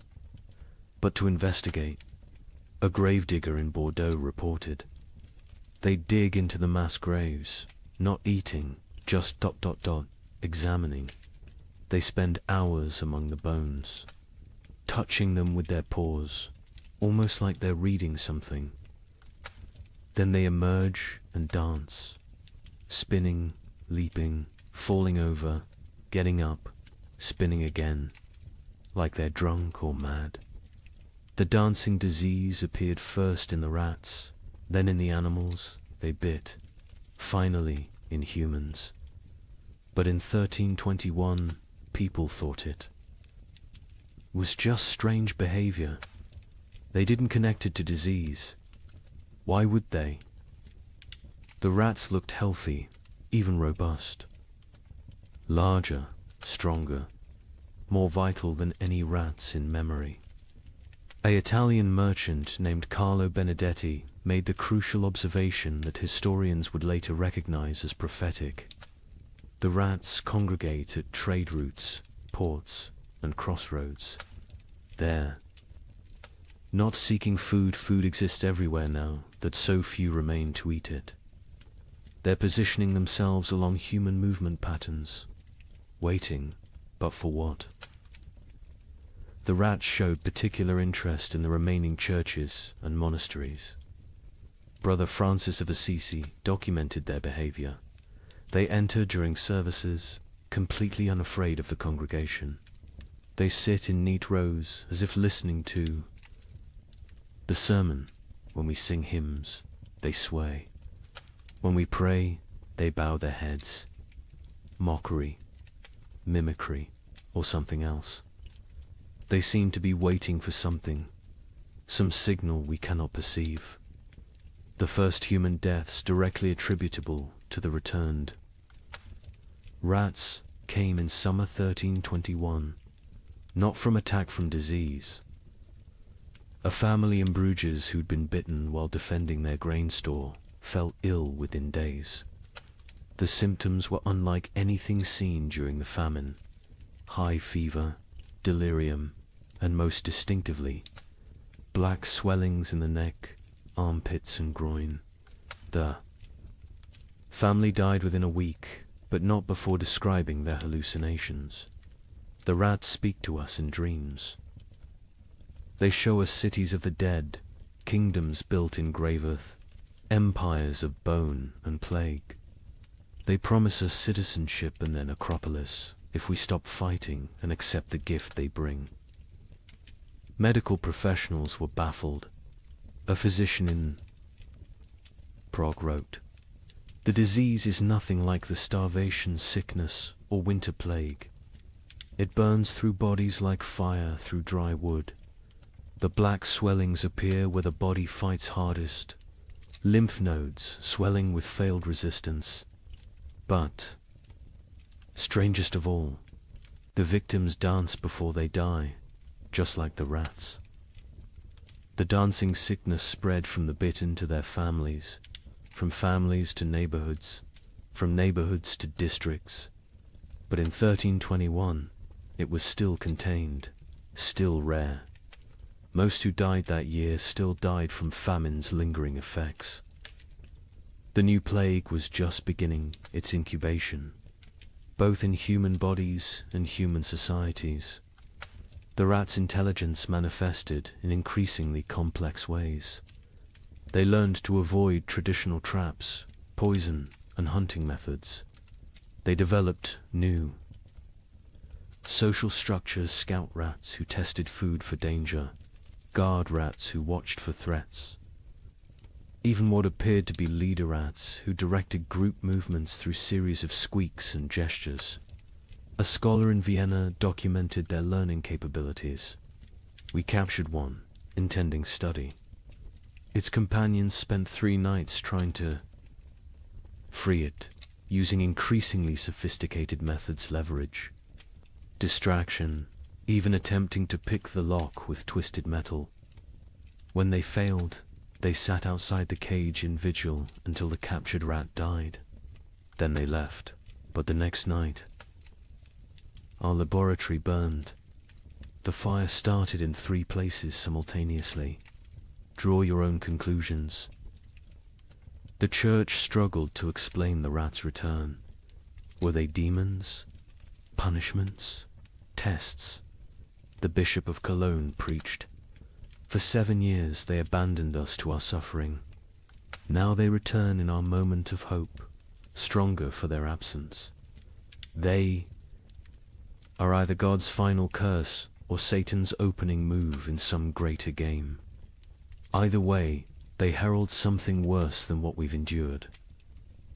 but to investigate. A gravedigger in Bordeaux reported. They dig into the mass graves, not eating, just ... examining. They spend hours among the bones, touching them with their paws, almost like they're reading something. Then they emerge and dance, spinning, leaping, falling over, getting up, spinning again, like they're drunk or mad. The dancing disease appeared first in the rats, then in the animals they bit, finally in humans. But in 1321, people thought it was just strange behavior. They didn't connect it to disease. Why would they? The rats looked healthy, even robust. Larger, stronger, more vital than any rats in memory. An Italian merchant named Carlo Benedetti made the crucial observation that historians would later recognize as prophetic. The rats congregate at trade routes, ports, and crossroads. There, not seeking food, food exists everywhere now, that so few remain to eat it. They're positioning themselves along human movement patterns, waiting, but for what? The rats showed particular interest in the remaining churches and monasteries. Brother Francis of Assisi documented their behavior. They enter during services, completely unafraid of the congregation. They sit in neat rows as if listening to the sermon. When we sing hymns, they sway. When we pray, they bow their heads. Mockery, mimicry, or something else. They seem to be waiting for something, some signal we cannot perceive. The first human deaths directly attributable to the returned. Rats came in summer 1321, not from attack from disease. A family in Bruges who'd been bitten while defending their grain store fell ill within days. The symptoms were unlike anything seen during the famine. High fever, delirium, and most distinctively, black swellings in the neck, armpits and groin. The family died within a week, but not before describing their hallucinations. The rats speak to us in dreams. They show us cities of the dead, kingdoms built in grave earth, empires of bone and plague. They promise us citizenship and then Acropolis if we stop fighting and accept the gift they bring. Medical professionals were baffled. A physician in Prague wrote, "The disease is nothing like the starvation, sickness, or winter plague. It burns through bodies like fire through dry wood. The black swellings appear where the body fights hardest, lymph nodes swelling with failed resistance. But, strangest of all, the victims dance before they die, just like the rats." The dancing sickness spread from the bitten to their families, from families to neighborhoods, from neighborhoods to districts. But in 1321, it was still contained, still rare. Most who died that year still died from famine's lingering effects. The new plague was just beginning its incubation, both in human bodies and human societies. The rats' intelligence manifested in increasingly complex ways. They learned to avoid traditional traps, poison, and hunting methods. They developed new social structures: scout rats who tested food for danger, guard rats who watched for threats, even what appeared to be leader rats who directed group movements through series of squeaks and gestures. A scholar in Vienna documented their learning capabilities. We captured one, intending study. Its companions spent 3 nights trying to free it, using increasingly sophisticated methods: leverage, distraction, even attempting to pick the lock with twisted metal. When they failed, they sat outside the cage in vigil until the captured rat died. Then they left. But the next night, our laboratory burned. The fire started in 3 places simultaneously. Draw your own conclusions. The church struggled to explain the rats' return. Were they demons? Punishments? Tests? The Bishop of Cologne preached. For 7 years they abandoned us to our suffering. Now they return in our moment of hope, stronger for their absence. They are either God's final curse or Satan's opening move in some greater game. Either way, they herald something worse than what we've endured.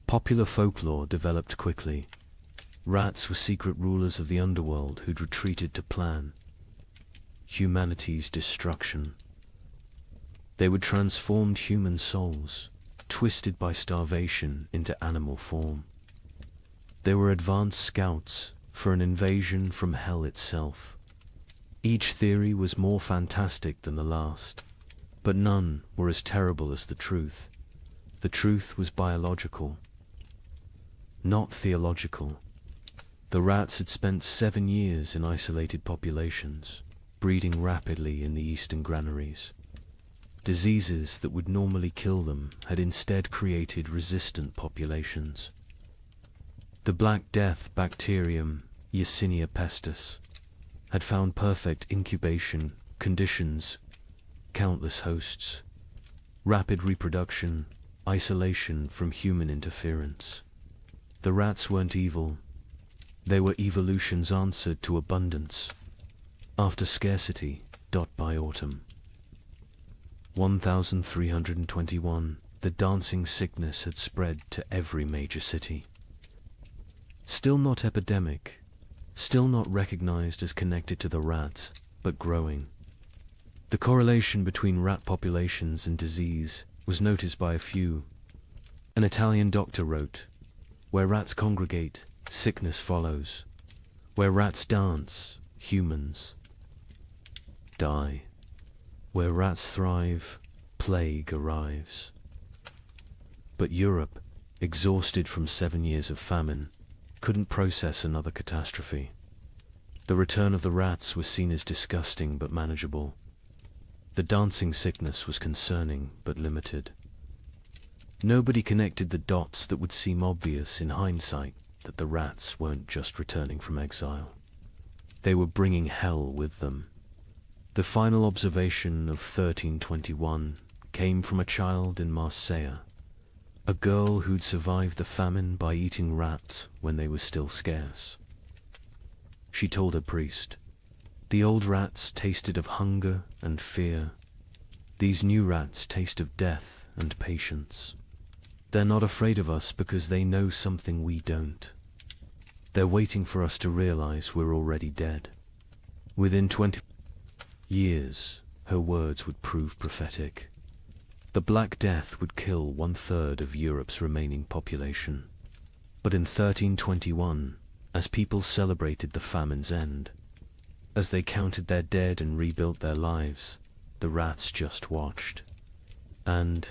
Popular folklore developed quickly. Rats were secret rulers of the underworld who'd retreated to plan humanity's destruction. They would transform human souls, twisted by starvation, into animal form. They were advanced scouts for an invasion from hell itself. Each theory was more fantastic than the last, but none were as terrible as the truth. The truth was biological, not theological. The rats had spent 7 years in isolated populations, breeding rapidly in the eastern granaries. Diseases that would normally kill them had instead created resistant populations. The Black Death bacterium, Yersinia pestis, had found perfect incubation conditions, countless hosts, rapid reproduction, isolation from human interference. The rats weren't evil. They were evolution's answer to abundance. After scarcity, by autumn. 1321, the dancing sickness had spread to every major city. Still not epidemic, still not recognized as connected to the rats, but growing. The correlation between rat populations and disease was noticed by a few. An Italian doctor wrote, "Where rats congregate, sickness follows. Where rats dance, humans die. Where rats thrive, plague arrives." But Europe, exhausted from 7 years of famine, couldn't process another catastrophe. The return of the rats was seen as disgusting but manageable. The dancing sickness was concerning but limited. Nobody connected the dots that would seem obvious in hindsight, that the rats weren't just returning from exile. They were bringing hell with them. The final observation of 1321 came from a child in Marseille, a girl who'd survived the famine by eating rats when they were still scarce. She told her priest, "The old rats tasted of hunger and fear. These new rats taste of death and patience. They're not afraid of us because they know something we don't. They're waiting for us to realize we're already dead." Within 20 years, her words would prove prophetic. The Black Death would kill 1/3 of Europe's remaining population. But in 1321, as people celebrated the famine's end, as they counted their dead and rebuilt their lives, the rats just watched, and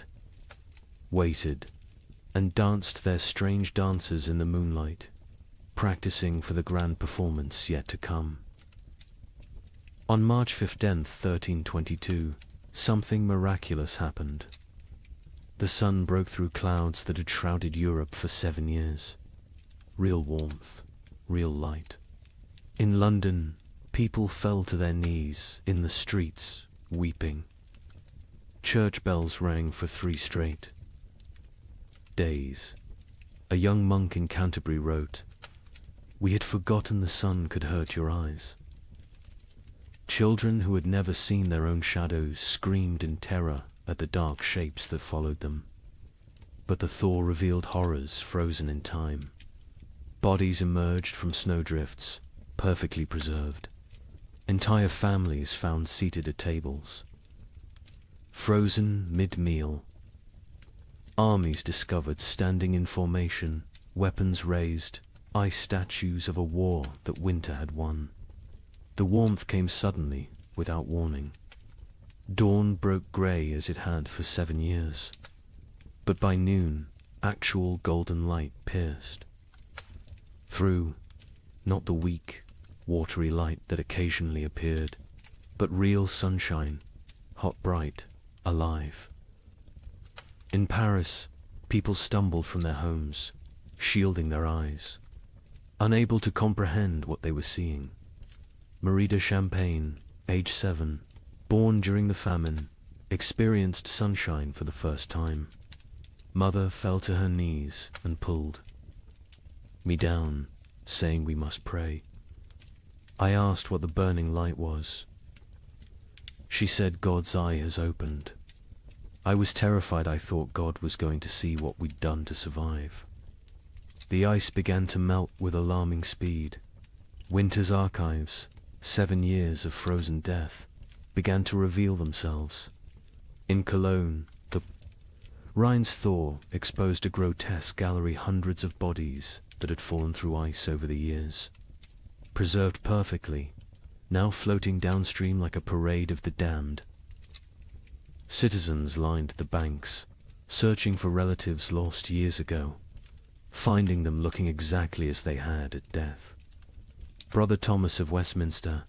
waited, and danced their strange dances in the moonlight, practicing for the grand performance yet to come. On March 15, 1322, something miraculous happened. The sun broke through clouds that had shrouded Europe for 7 years. Real warmth, real light. In London, people fell to their knees in the streets, weeping. Church bells rang for 3 straight days. A young monk in Canterbury wrote, "We had forgotten the sun could hurt your eyes." Children who had never seen their own shadows screamed in terror at the dark shapes that followed them. But the thaw revealed horrors frozen in time. Bodies emerged from snowdrifts, perfectly preserved. Entire families found seated at tables, frozen mid-meal. Armies discovered standing in formation, weapons raised, ice statues of a war that winter had won. The warmth came suddenly, without warning. Dawn broke grey as it had for 7 years. But by noon, actual golden light pierced through, not the weak, watery light that occasionally appeared, but real sunshine, hot, bright, alive. In Paris, people stumbled from their homes, shielding their eyes, unable to comprehend what they were seeing. Marie de Champagne, age 7, born during the famine, experienced sunshine for the first time. Mother fell to her knees and pulled me down, saying we must pray. I asked what the burning light was. She said God's eye has opened. I was terrified. I thought God was going to see what we'd done to survive. The ice began to melt with alarming speed. Winter's archives, 7 years of frozen death, began to reveal themselves. In Cologne, the Rhine's thaw exposed a grotesque gallery, hundreds of bodies that had fallen through ice over the years, preserved perfectly, now floating downstream like a parade of the damned. Citizens lined the banks, searching for relatives lost years ago, finding them looking exactly as they had at death. Brother Thomas of Westminster,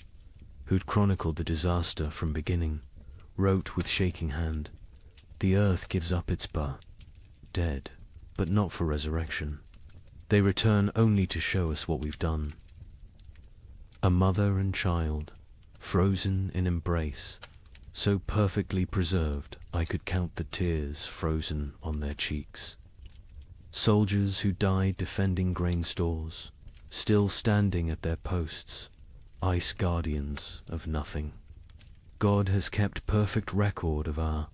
who'd chronicled the disaster from beginning, wrote with shaking hand, "The earth gives up its dead, but not for resurrection. They return only to show us what we've done." A mother and child, frozen in embrace, so perfectly preserved I could count the tears frozen on their cheeks. Soldiers who died defending grain stores, still standing at their posts, ice guardians of nothing. God has kept perfect record of our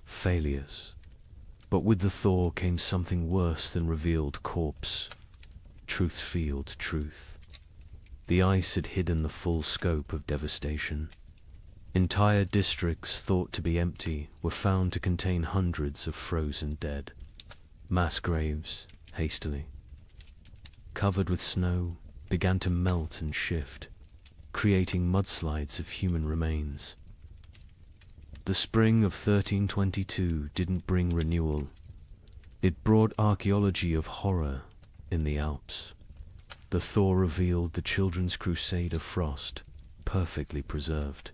failures. But with the thaw came something worse than revealed corpse. Truth-field truth. The ice had hidden the full scope of devastation. Entire districts thought to be empty were found to contain hundreds of frozen dead. Mass graves, hastily covered with snow, began to melt and shift, creating mudslides of human remains. The spring of 1322 didn't bring renewal. It brought archaeology of horror in the Alps. The thaw revealed the children's crusade of frost, perfectly preserved.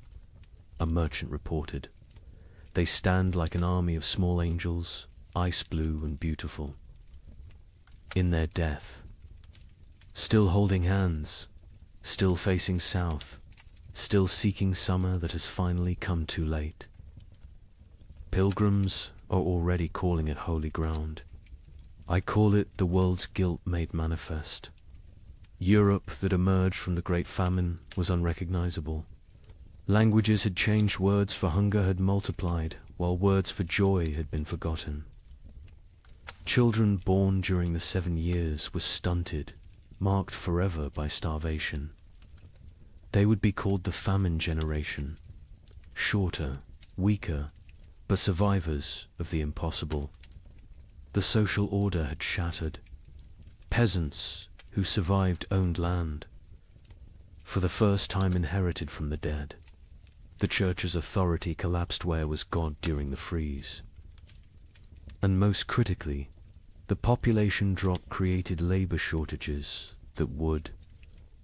A merchant reported, "They stand like an army of small angels, ice blue and beautiful. In their death, still holding hands, still facing south, still seeking summer that has finally come too late. Pilgrims are already calling it holy ground. I call it the world's guilt made manifest. Europe that emerged from the Great Famine was unrecognizable. Languages had changed, words for hunger had multiplied, while words for joy had been forgotten. Children born during the 7 years were stunted, marked forever by starvation. They would be called the famine generation, shorter, weaker, but survivors of the impossible. The social order had shattered. Peasants who survived owned land, for the first time inherited from the dead. The church's authority collapsed. Where was God during the freeze? And most critically, the population drop created labor shortages that would,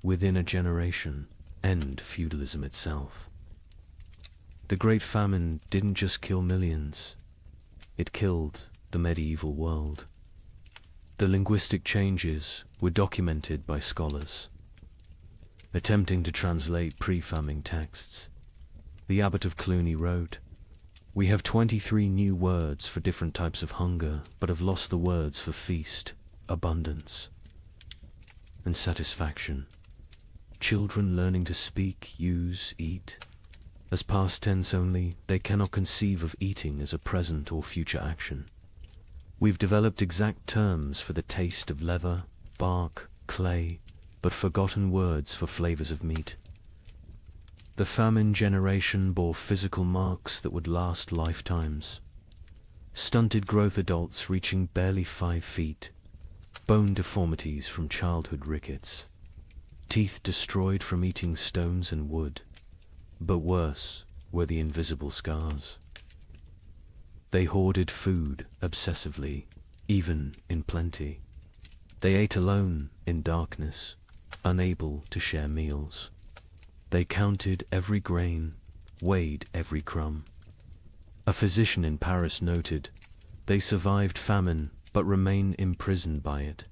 within a generation, end feudalism itself. The Great Famine didn't just kill millions, it killed the medieval world. The linguistic changes were documented by scholars. Attempting to translate pre-famine texts, the abbot of Cluny wrote, "We have 23 new words for different types of hunger, but have lost the words for feast, abundance, and satisfaction. Children learning to speak, use, eat. As past tense only, they cannot conceive of eating as a present or future action. We've developed exact terms for the taste of leather, bark, clay, but forgotten words for flavors of meat. The famine generation bore physical marks that would last lifetimes. Stunted growth, adults reaching barely 5 feet, bone deformities from childhood rickets, teeth destroyed from eating stones and wood, but worse were the invisible scars. They hoarded food obsessively, even in plenty. They ate alone in darkness, unable to share meals. They counted every grain, weighed every crumb. A physician in Paris noted, "They survived famine, but remain imprisoned by it.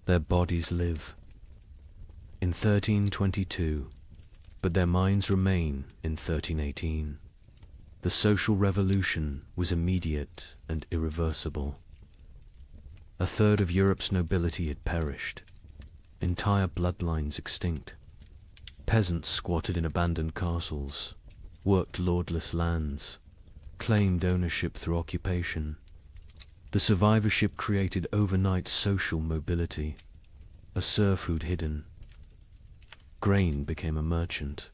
Their bodies live in 1322, but their minds remain in 1318. The social revolution was immediate and irreversible. A third of Europe's nobility had perished, entire bloodlines extinct. Peasants squatted in abandoned castles, worked lordless lands, claimed ownership through occupation. The survivorship created overnight social mobility. A serf who'd hidden grain became a merchant.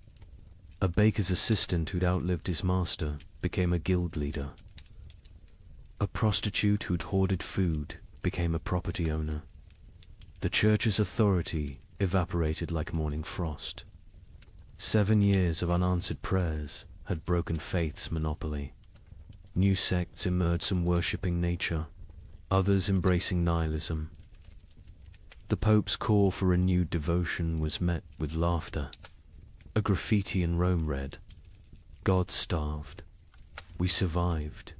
A baker's assistant who'd outlived his master became a guild leader. A prostitute who'd hoarded food became a property owner. The church's authority evaporated like morning frost. 7 years of unanswered prayers had broken faith's monopoly. New sects emerged, some worshipping nature, others embracing nihilism. The Pope's call for renewed devotion was met with laughter. A graffiti in Rome read, "God starved. We survived.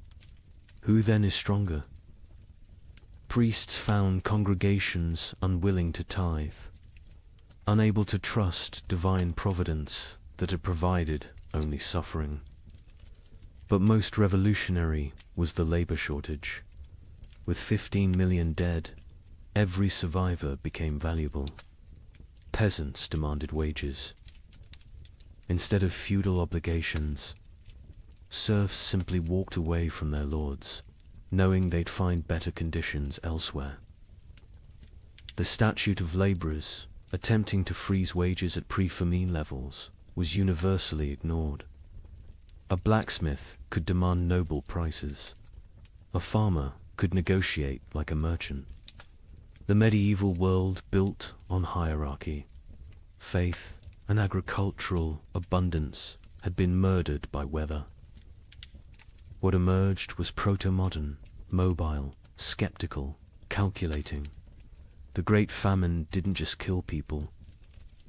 Who then is stronger?" Priests found congregations unwilling to tithe, unable to trust divine providence that had provided only suffering. But most revolutionary was the labor shortage. With 15 million dead, every survivor became valuable. Peasants demanded wages. Instead of feudal obligations, serfs simply walked away from their lords, knowing they'd find better conditions elsewhere. The statute of laborers, attempting to freeze wages at pre-famine levels, was universally ignored. A blacksmith could demand noble prices. A farmer could negotiate like a merchant. The medieval world built on hierarchy. Faith and agricultural abundance had been murdered by weather. What emerged was proto-modern, mobile, skeptical, calculating. The Great Famine didn't just kill people.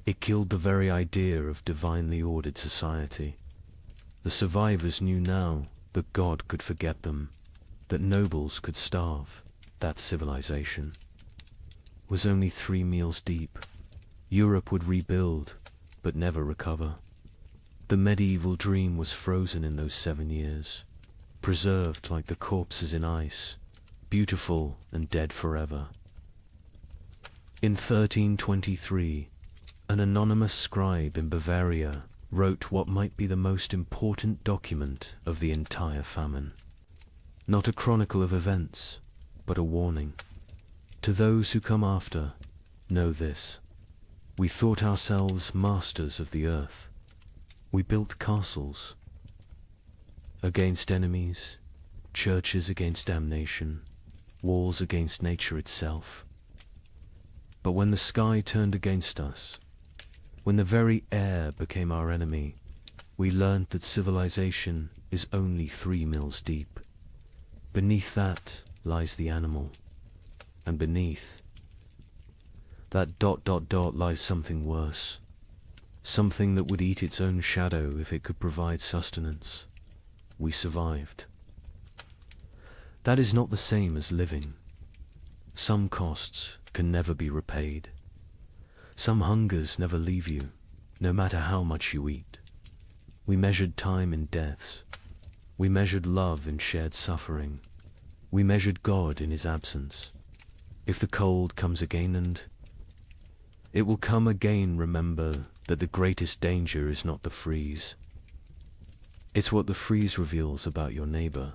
It killed the very idea of divinely ordered society. The survivors knew now that God could forget them, that nobles could starve, that civilization was only 3 meals deep. Europe would rebuild, but never recover. The medieval dream was frozen in those 7 years, preserved like the corpses in ice, beautiful and dead forever. In 1323, an anonymous scribe in Bavaria wrote what might be the most important document of the entire famine. Not a chronicle of events, but a warning. To those who come after, know this. We thought ourselves masters of the earth. We built castles against enemies, churches against damnation, walls against nature itself. But when the sky turned against us, when the very air became our enemy, we learned that civilization is only 3 mills deep. Beneath that lies the animal, and beneath that ... lies something worse, something that would eat its own shadow if it could provide sustenance. We survived. That is not the same as living. Some costs can never be repaid. Some hungers never leave you, no matter how much you eat. We measured time in deaths. We measured love in shared suffering. We measured God in his absence. If the cold comes again, and it will come again, remember that the greatest danger is not the freeze. It's what the freeze reveals about your neighbor,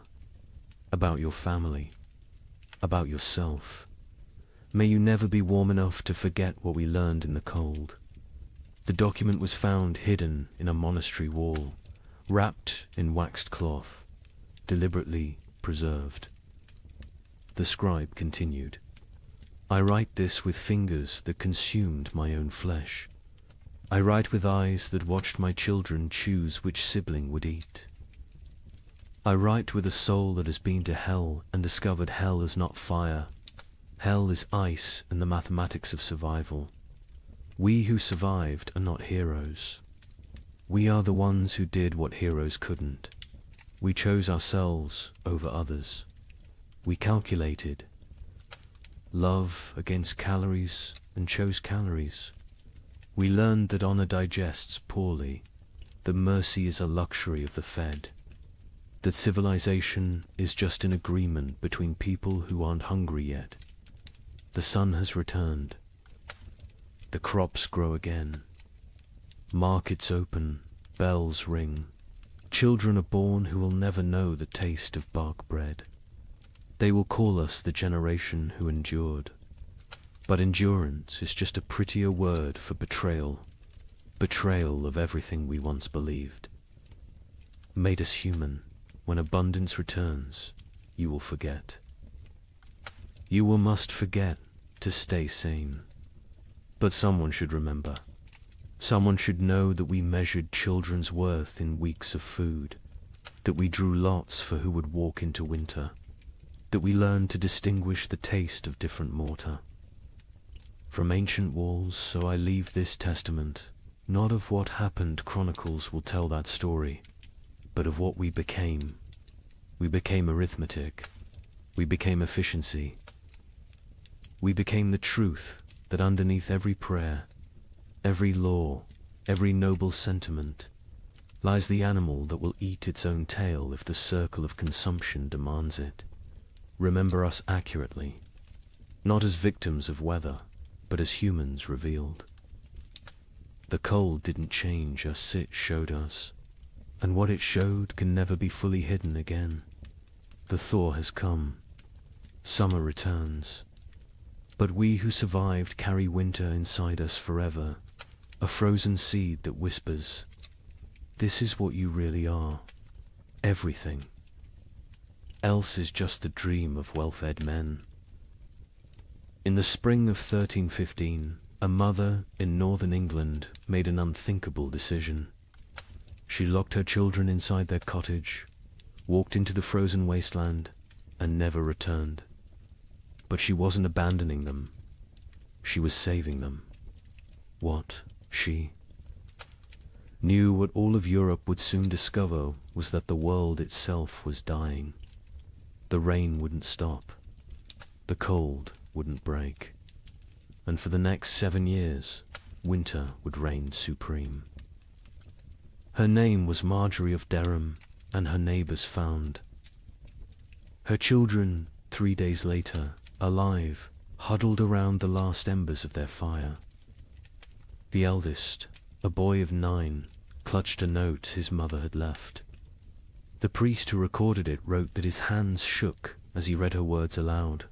about your family, about yourself. May you never be warm enough to forget what we learned in the cold. The document was found hidden in a monastery wall, wrapped in waxed cloth, deliberately preserved. The scribe continued, "I write this with fingers that consumed my own flesh. I write with eyes that watched my children choose which sibling would eat. I write with a soul that has been to hell and discovered hell is not fire. Hell is ice and the mathematics of survival. We who survived are not heroes. We are the ones who did what heroes couldn't. We chose ourselves over others. We calculated love against calories and chose calories. We learned that honor digests poorly, that mercy is a luxury of the fed, that civilization is just an agreement between people who aren't hungry yet. The sun has returned. The crops grow again. Markets open, bells ring. Children are born who will never know the taste of bark bread. They will call us the generation who endured. But endurance is just a prettier word for betrayal. Betrayal of everything we once believed. Made us human. When abundance returns, you will forget. You will must forget to stay sane. But someone should remember. Someone should know that we measured children's worth in weeks of food, that we drew lots for who would walk into winter, that we learned to distinguish the taste of different mortar. From ancient walls, so I leave this testament, not of what happened chronicles will tell that story, but of what we became. We became arithmetic. We became efficiency. We became the truth that underneath every prayer, every law, every noble sentiment, lies the animal that will eat its own tail if the circle of consumption demands it. Remember us accurately, not as victims of weather, but as humans revealed. The cold didn't change us, it showed us, and what it showed can never be fully hidden again. The thaw has come. Summer returns. But we who survived carry winter inside us forever, a frozen seed that whispers, "This is what you really are. Everything. Else is just the dream of well-fed men." In the spring of 1315, a mother in northern England made an unthinkable decision. She locked her children inside their cottage, walked into the frozen wasteland, and never returned. But she wasn't abandoning them. She was saving them. What she knew, what all of Europe would soon discover, was that the world itself was dying. The rain wouldn't stop. The cold wouldn't break. And for the next 7 years, winter would reign supreme. Her name was Marjorie of Dereham, and her neighbors found her children 3 days later, alive, huddled around the last embers of their fire. The eldest, a boy of 9, clutched a note his mother had left. The priest who recorded it wrote that his hands shook as he read her words aloud.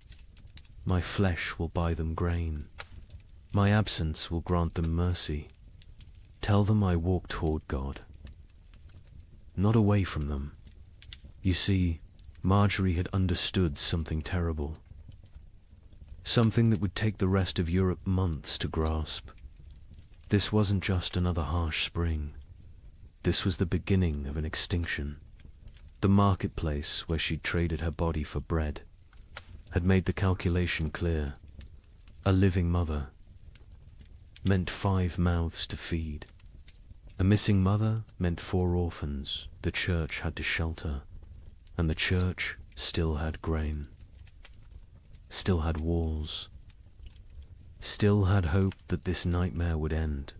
"My flesh will buy them grain. My absence will grant them mercy. Tell them I walk toward God." Not away from them. You see, Marjorie had understood something terrible. Something that would take the rest of Europe months to grasp. This wasn't just another harsh spring. This was the beginning of an extinction. The marketplace where she'd traded her body for bread had made the calculation clear. A living mother meant 5 mouths to feed. A missing mother meant 4 orphans the church had to shelter, and the church still had grain. Still had walls, still had hope that this nightmare would end.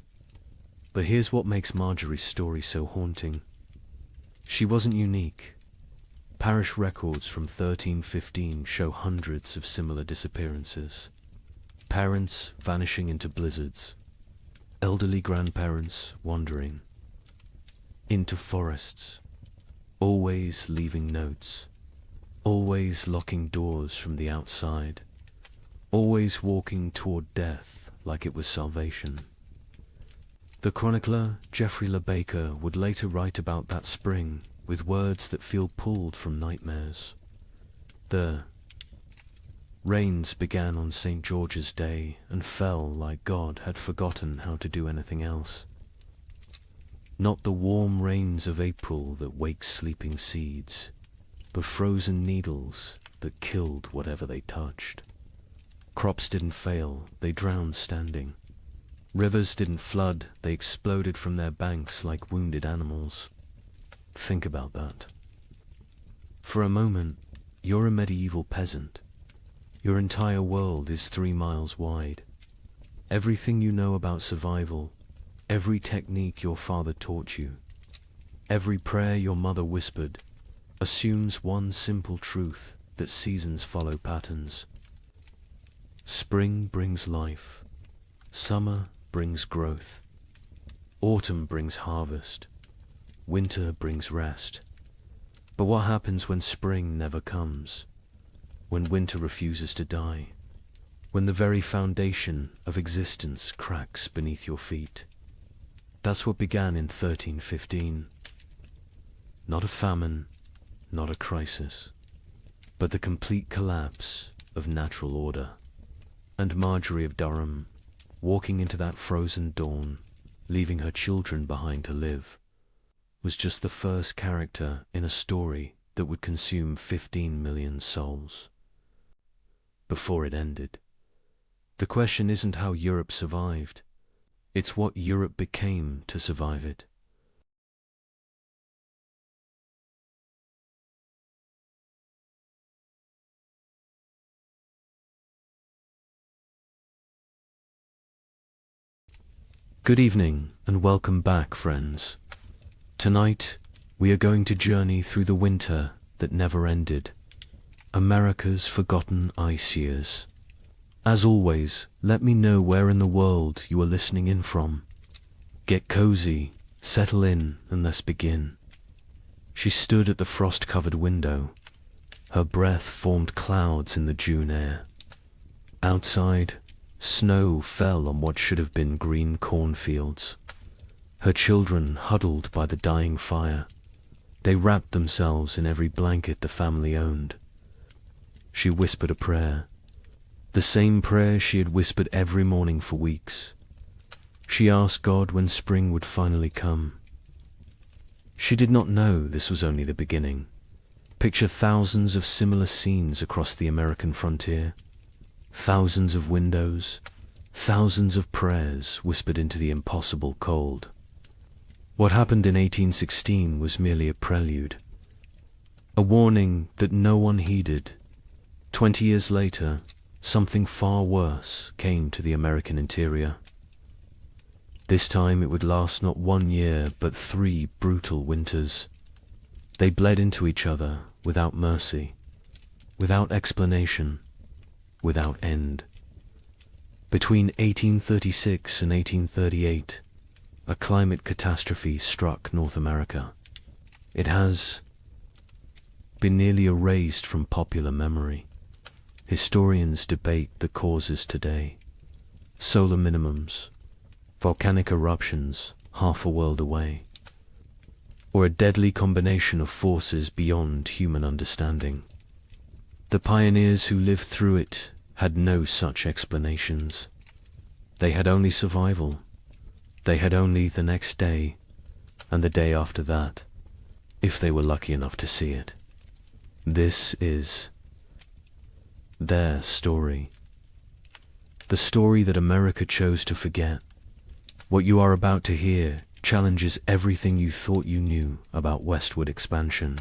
But here's what makes Marjorie's story so haunting. She wasn't unique. Parish records from 1315 show hundreds of similar disappearances. Parents vanishing into blizzards, elderly grandparents wandering into forests, always leaving notes, always locking doors from the outside, always walking toward death like it was salvation. The chronicler Geoffrey Le Baker would later write about that spring with words that feel pulled from nightmares. The rains began on St. George's Day and fell like God had forgotten how to do anything else. Not the warm rains of April that wake sleeping seeds, but frozen needles that killed whatever they touched. Crops didn't fail, they drowned standing. Rivers didn't flood, they exploded from their banks like wounded animals. Think about that. For a moment, you're a medieval peasant. Your entire world is 3 miles wide. Everything you know about survival, every technique your father taught you, every prayer your mother whispered, assumes one simple truth, that seasons follow patterns. Spring brings life. Summer brings growth. Autumn brings harvest. Winter brings rest. But what happens when spring never comes? When winter refuses to die? When the very foundation of existence cracks beneath your feet? That's what began in 1315. Not a famine, not a crisis, but the complete collapse of natural order. And Marjorie of Durham, walking into that frozen dawn, leaving her children behind to live, was just the first character in a story that would consume 15 million souls. Before it ended, the question isn't how Europe survived, it's what Europe became to survive it. Good evening and welcome back, friends. Tonight, we are going to journey through the winter that never ended, America's forgotten ice years. As always, let me know where in the world you are listening in from. Get cozy, settle in, and let's begin. She stood at the frost-covered window. Her breath formed clouds in the June air. Outside, snow fell on what should have been green cornfields. Her children huddled by the dying fire. They wrapped themselves in every blanket the family owned. She whispered a prayer, the same prayer she had whispered every morning for weeks. She asked God when spring would finally come. She did not know this was only the beginning. Picture thousands of similar scenes across the American frontier. Thousands of windows, thousands of prayers whispered into the impossible cold. What happened in 1816 was merely a prelude, a warning that no one heeded. 20 years later, something far worse came to the American interior. This time it would last not 1 year, but 3 brutal winters. They bled into each other without mercy, without explanation, without end. Between 1836 and 1838, a climate catastrophe struck North America. It has been nearly erased from popular memory. Historians debate the causes today. Solar minimums, volcanic eruptions half a world away, or a deadly combination of forces beyond human understanding. The pioneers who lived through it had no such explanations. They had only survival. They had only the next day, and the day after that, if they were lucky enough to see it. This is their story. The story that America chose to forget. What you are about to hear challenges everything you thought you knew about westward expansion.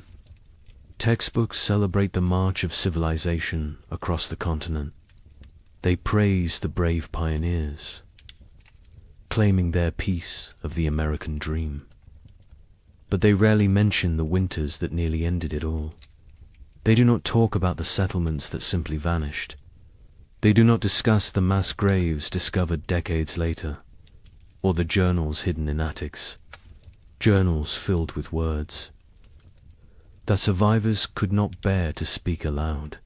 Textbooks celebrate the march of civilization across the continent. They praise the brave pioneers, claiming their piece of the American dream. But they rarely mention the winters that nearly ended it all. They do not talk about the settlements that simply vanished. They do not discuss the mass graves discovered decades later, or the journals hidden in attics, journals filled with words that survivors could not bear to speak aloud.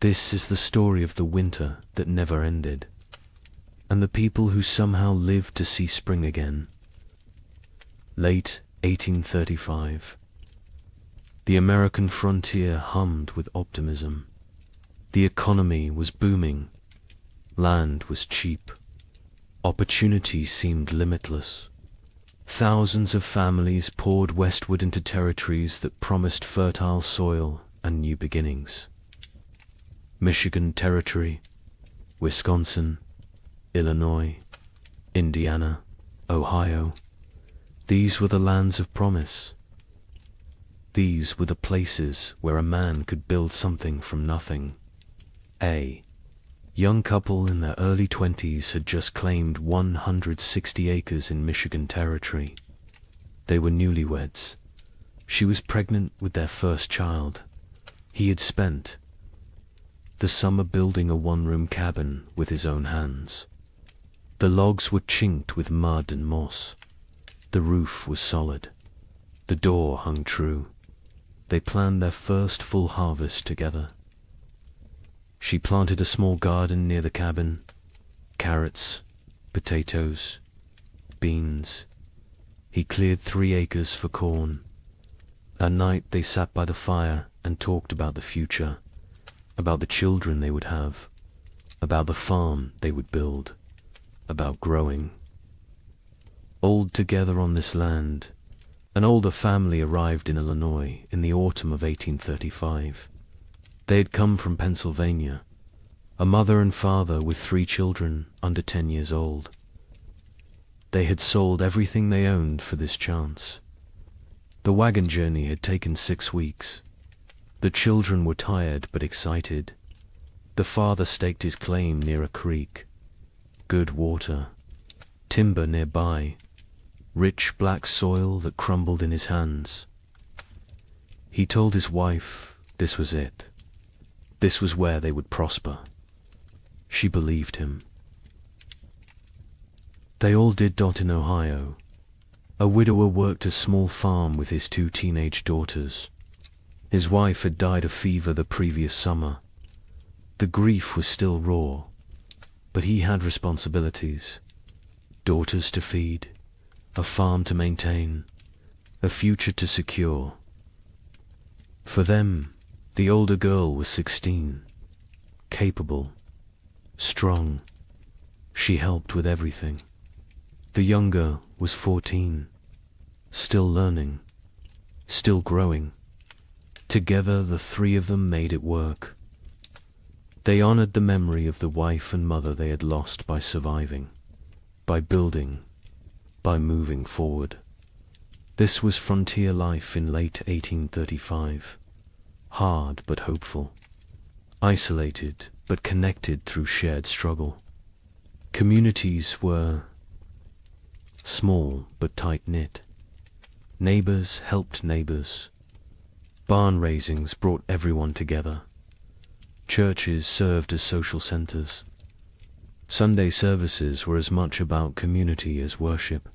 This is the story of the winter that never ended, and the people who somehow lived to see spring again. Late 1835. The American frontier hummed with optimism. The economy was booming. Land was cheap. Opportunity seemed limitless. Thousands of families poured westward into territories that promised fertile soil and new beginnings. Michigan Territory, Wisconsin, Illinois, Indiana, Ohio. These were the lands of promise. These were the places where a man could build something from nothing. A young couple in their early 20s had just claimed 160 acres in Michigan Territory. They were newlyweds. She was pregnant with their first child. He had spent the summer building a one-room cabin with his own hands. The logs were chinked with mud and moss. The roof was solid. The door hung true. They planned their first full harvest together. She planted a small garden near the cabin. Carrots, potatoes, beans. He cleared 3 acres for corn. At night they sat by the fire and talked about the future, about the children they would have, about the farm they would build, about growing. Old together on this land, an older family arrived in Illinois in the autumn of 1835. They had come from Pennsylvania, a mother and father with 3 children under 10 years old. They had sold everything they owned for this chance. The wagon journey had taken 6 weeks. The children were tired but excited. The father staked his claim near a creek. Good water, timber nearby, rich black soil that crumbled in his hands. He told his wife this was it. This was where they would prosper. She believed him. They all did dot in Ohio. A widower worked a small farm with his 2 teenage daughters. His wife had died of fever the previous summer. The grief was still raw, but he had responsibilities. Daughters to feed, a farm to maintain, a future to secure. For them, the older girl was 16, capable, strong. She helped with everything. The younger was 14, still learning, still growing. Together the 3 of them made it work. They honored the memory of the wife and mother they had lost by surviving, by building, by moving forward. This was frontier life in late 1835. Hard but hopeful. Isolated but connected through shared struggle. Communities were small but tight-knit. Neighbors helped neighbors. Barn raisings brought everyone together. Churches served as social centers. Sunday services were as much about community as worship.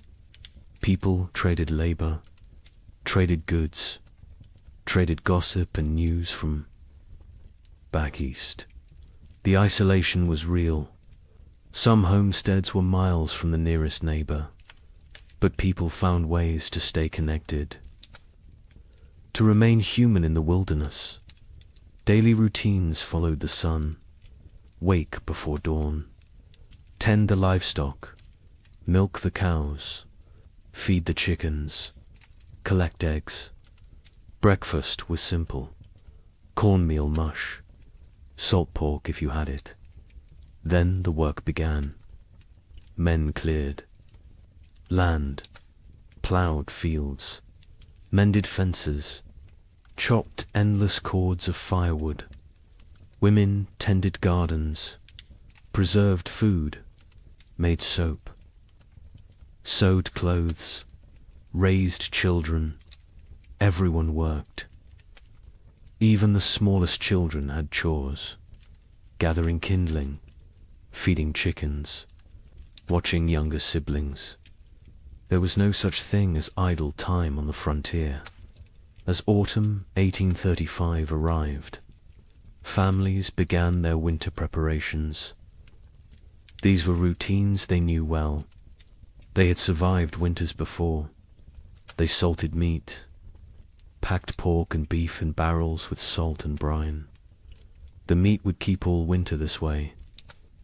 People traded labor, traded goods, traded gossip and news from back east. The isolation was real. Some homesteads were miles from the nearest neighbor, but people found ways to stay connected, to remain human in the wilderness. Daily routines followed the sun. Wake before dawn, tend the livestock, milk the cows, feed the chickens, collect eggs. Breakfast was simple. Cornmeal mush, salt pork if you had it. Then the work began. Men cleared land, plowed fields, mended fences, chopped endless cords of firewood. Women tended gardens, preserved food, made soap, sewed clothes, raised children. Everyone worked. Even the smallest children had chores, gathering kindling, feeding chickens, watching younger siblings. There was no such thing as idle time on the frontier. As autumn 1835 arrived, families began their winter preparations. These were routines they knew well. They had survived winters before. They salted meat, packed pork and beef in barrels with salt and brine. The meat would keep all winter this way.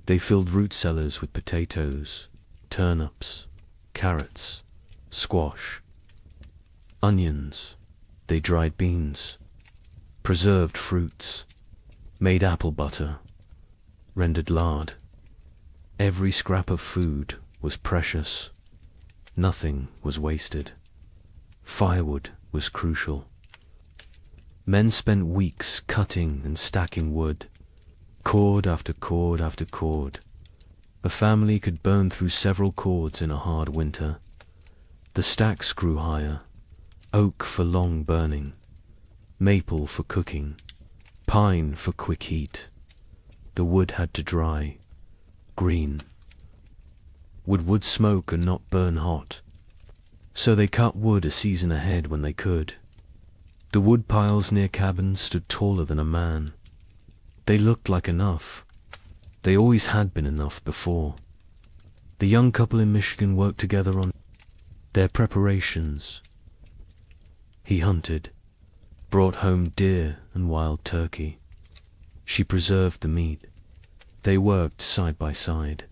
They filled root cellars with potatoes, turnips, carrots, squash, onions. They dried beans, preserved fruits, made apple butter, rendered lard. Every scrap of food was precious. Nothing was wasted. Firewood was crucial. Men spent weeks cutting and stacking wood, cord after cord after cord. A family could burn through several cords in a hard winter. The stacks grew higher, oak for long burning, maple for cooking, pine for quick heat. The wood had to dry, green. Would wood smoke and not burn hot? So they cut wood a season ahead when they could. The wood piles near cabins stood taller than a man. They looked like enough. They always had been enough before. The young couple in Michigan worked together on their preparations. He hunted, brought home deer and wild turkey. She preserved the meat. They worked side by side.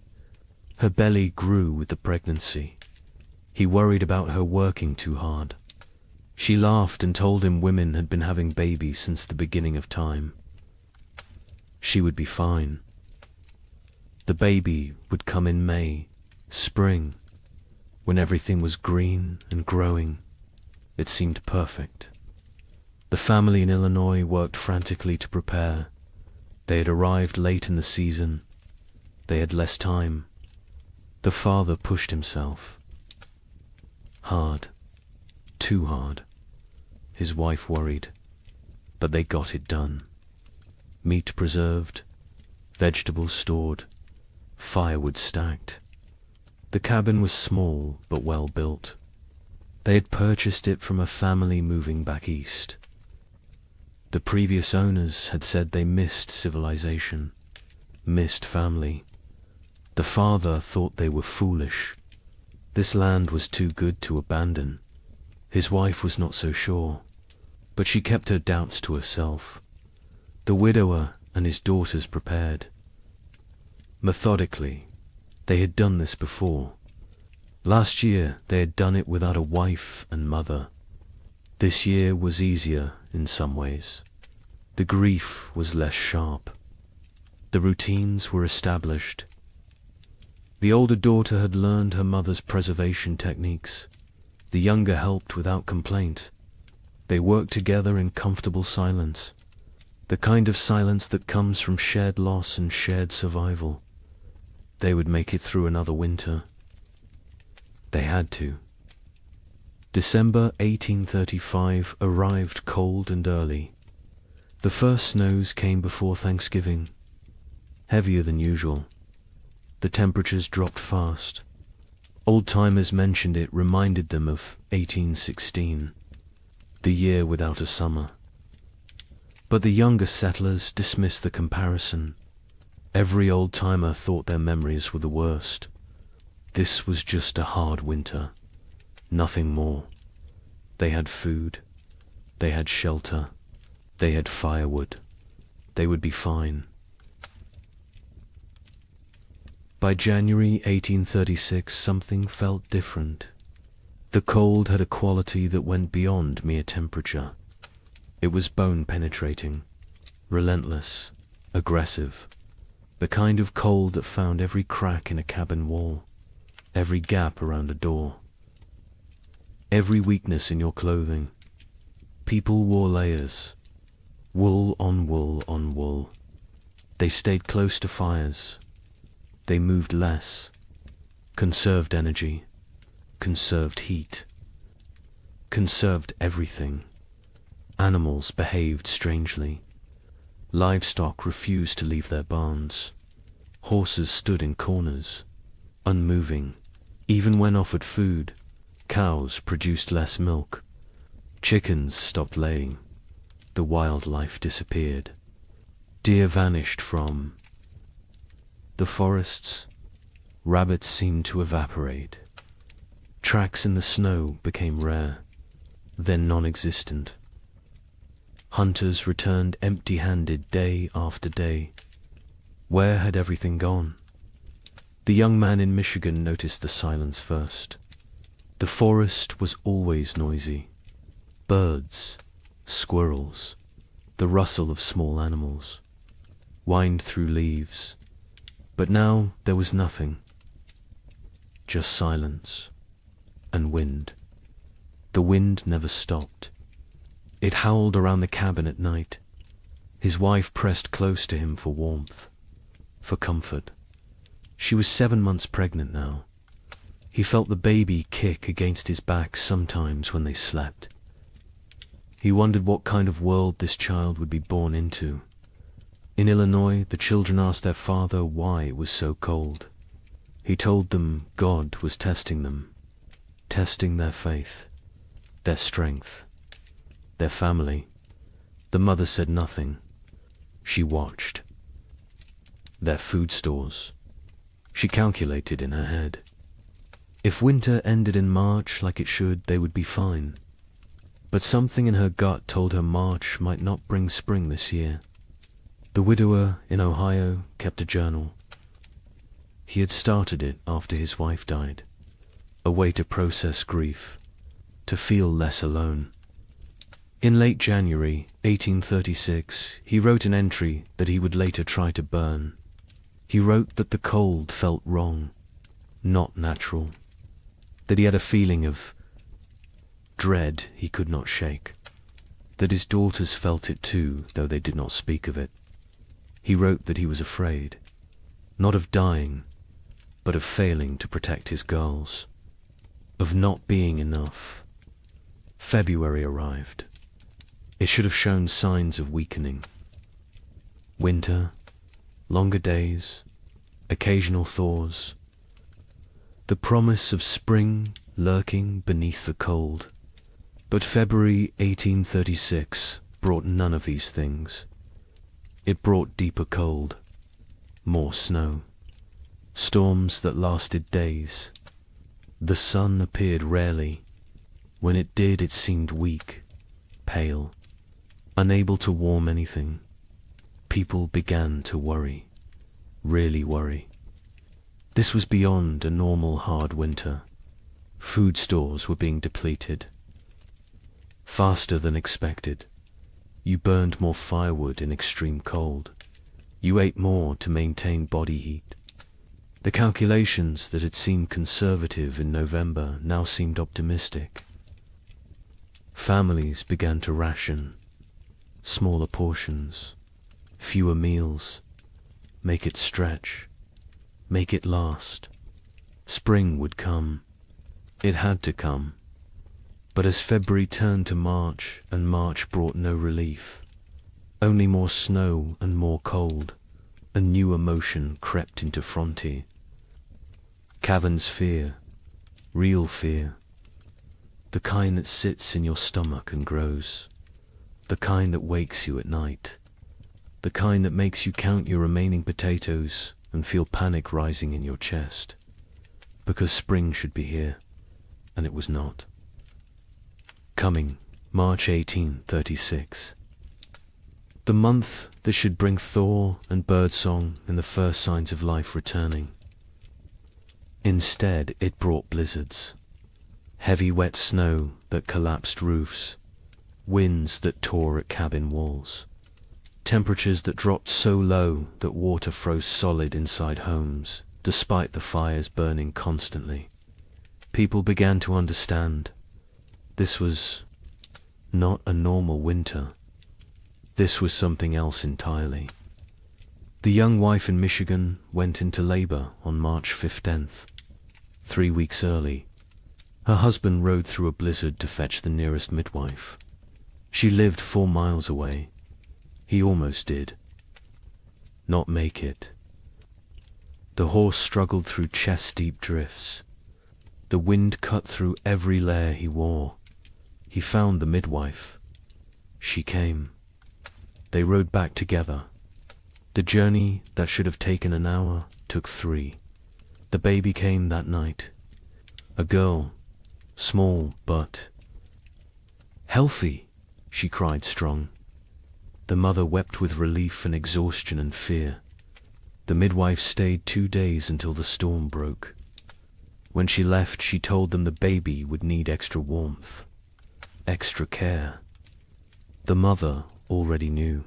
Her belly grew with the pregnancy. He worried about her working too hard. She laughed and told him women had been having babies since the beginning of time. She would be fine. The baby would come in May, spring, when everything was green and growing. It seemed perfect. The family in Illinois worked frantically to prepare. They had arrived late in the season. They had less time. The father pushed himself. Hard. Too hard. His wife worried. But they got it done. Meat preserved, vegetables stored, firewood stacked. The cabin was small but well built. They had purchased it from a family moving back east. The previous owners had said they missed civilization, missed family. The father thought they were foolish. This land was too good to abandon. His wife was not so sure, but she kept her doubts to herself. The widower and his daughters prepared. Methodically, they had done this before. Last year they had done it without a wife and mother. This year was easier in some ways. The grief was less sharp. The routines were established. The older daughter had learned her mother's preservation techniques. The younger helped without complaint. They worked together in comfortable silence, the kind of silence that comes from shared loss and shared survival. They would make it through another winter. They had to. December 1835 arrived cold and early. The first snows came before Thanksgiving, heavier than usual. The temperatures dropped fast. Old-timers mentioned it reminded them of 1816, the year without a summer. But the younger settlers dismissed the comparison. Every old-timer thought their memories were the worst. This was just a hard winter, nothing more. They had food, they had shelter, they had firewood. They would be fine. By January 1836, something felt different. The cold had a quality that went beyond mere temperature. It was bone-penetrating, relentless, aggressive, the kind of cold that found every crack in a cabin wall, every gap around a door, every weakness in your clothing. People wore layers, wool on wool on wool. They stayed close to fires. They moved less, conserved energy, conserved heat, conserved everything. Animals behaved strangely. Livestock refused to leave their barns. Horses stood in corners, unmoving. Even when offered food, cows produced less milk. Chickens stopped laying. The wildlife disappeared. Deer vanished from the forests. Rabbits seemed to evaporate. Tracks in the snow became rare, then non-existent. Hunters returned empty-handed day after day. Where had everything gone? The young man in Michigan noticed the silence first. The forest was always noisy. Birds, squirrels, the rustle of small animals, whined through leaves. But now there was nothing. just silence and wind. The wind never stopped. It howled around the cabin at night. His wife pressed close to him for warmth, for comfort. She was 7 months pregnant now. He felt the baby kick against his back sometimes when they slept. He wondered what kind of world this child would be born into. In Illinois, the children asked their father why it was so cold. He told them God was testing them, testing their faith, their strength, their family. The mother said nothing. She watched. Their food stores. She calculated in her head. If winter ended in March like it should, they would be fine. But something in her gut told her March might not bring spring this year. The widower in Ohio kept a journal. He had started it after his wife died, a way to process grief, to feel less alone. In late January 1836, he wrote an entry that he would later try to burn. He wrote that the cold felt wrong, not natural, that he had a feeling of dread he could not shake, that his daughters felt it too, though they did not speak of it. He wrote that he was afraid, not of dying, but of failing to protect his girls, of not being enough. February arrived. It should have shown signs of weakening. Winter, longer days, occasional thaws, the promise of spring lurking beneath the cold. But February 1836 brought none of these things. It brought deeper cold, more snow, storms that lasted days. The sun appeared rarely. When it did, it seemed weak, pale, unable to warm anything. People began to worry, really worry. This was beyond a normal hard winter. Food stores were being depleted. Faster than expected. You burned more firewood in extreme cold. You ate more to maintain body heat. The calculations that had seemed conservative in November now seemed optimistic. Families began to ration. Smaller portions, fewer meals. Make it stretch. Make it last. Spring would come. It had to come. But as February turned to March, and March brought no relief, only more snow and more cold, a new emotion crept into Frontier. Cavern's fear, real fear, the kind that sits in your stomach and grows, the kind that wakes you at night, the kind that makes you count your remaining potatoes and feel panic rising in your chest, because spring should be here, and it was not. Coming, March 1836. The month that should bring thaw and birdsong and the first signs of life returning. Instead, it brought blizzards, heavy wet snow that collapsed roofs, winds that tore at cabin walls, temperatures that dropped so low that water froze solid inside homes, despite the fires burning constantly. People began to understand. This was not a normal winter. This was something else entirely. The young wife in Michigan went into labor on March 15th, 3 weeks early. Her husband rode through a blizzard to fetch the nearest midwife. She lived 4 miles away. He almost did not make it. The horse struggled through chest-deep drifts. The wind cut through every layer he wore. He found the midwife. She came. They rode back together. The journey that should have taken an hour took 3. The baby came that night. A girl, small but healthy, she cried strong. The mother wept with relief and exhaustion and fear. The midwife stayed 2 days until the storm broke. When she left, she told them the baby would need extra warmth, extra care. The mother already knew.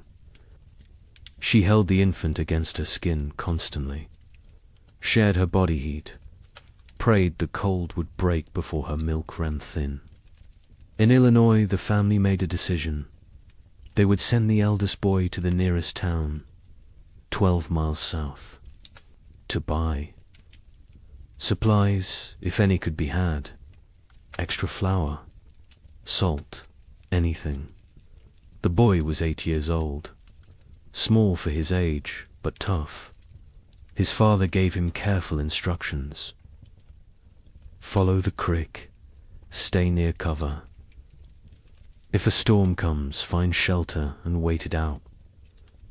She held the infant against her skin constantly, shared her body heat, prayed the cold would break before her milk ran thin. In Illinois, the family made a decision. They would send the eldest boy to the nearest town, 12 miles south, to buy supplies, if any could be had, extra flour, salt, anything. The boy was 8 years old, small for his age, but tough. His father gave him careful instructions. Follow the creek, stay near cover. If a storm comes, find shelter and wait it out.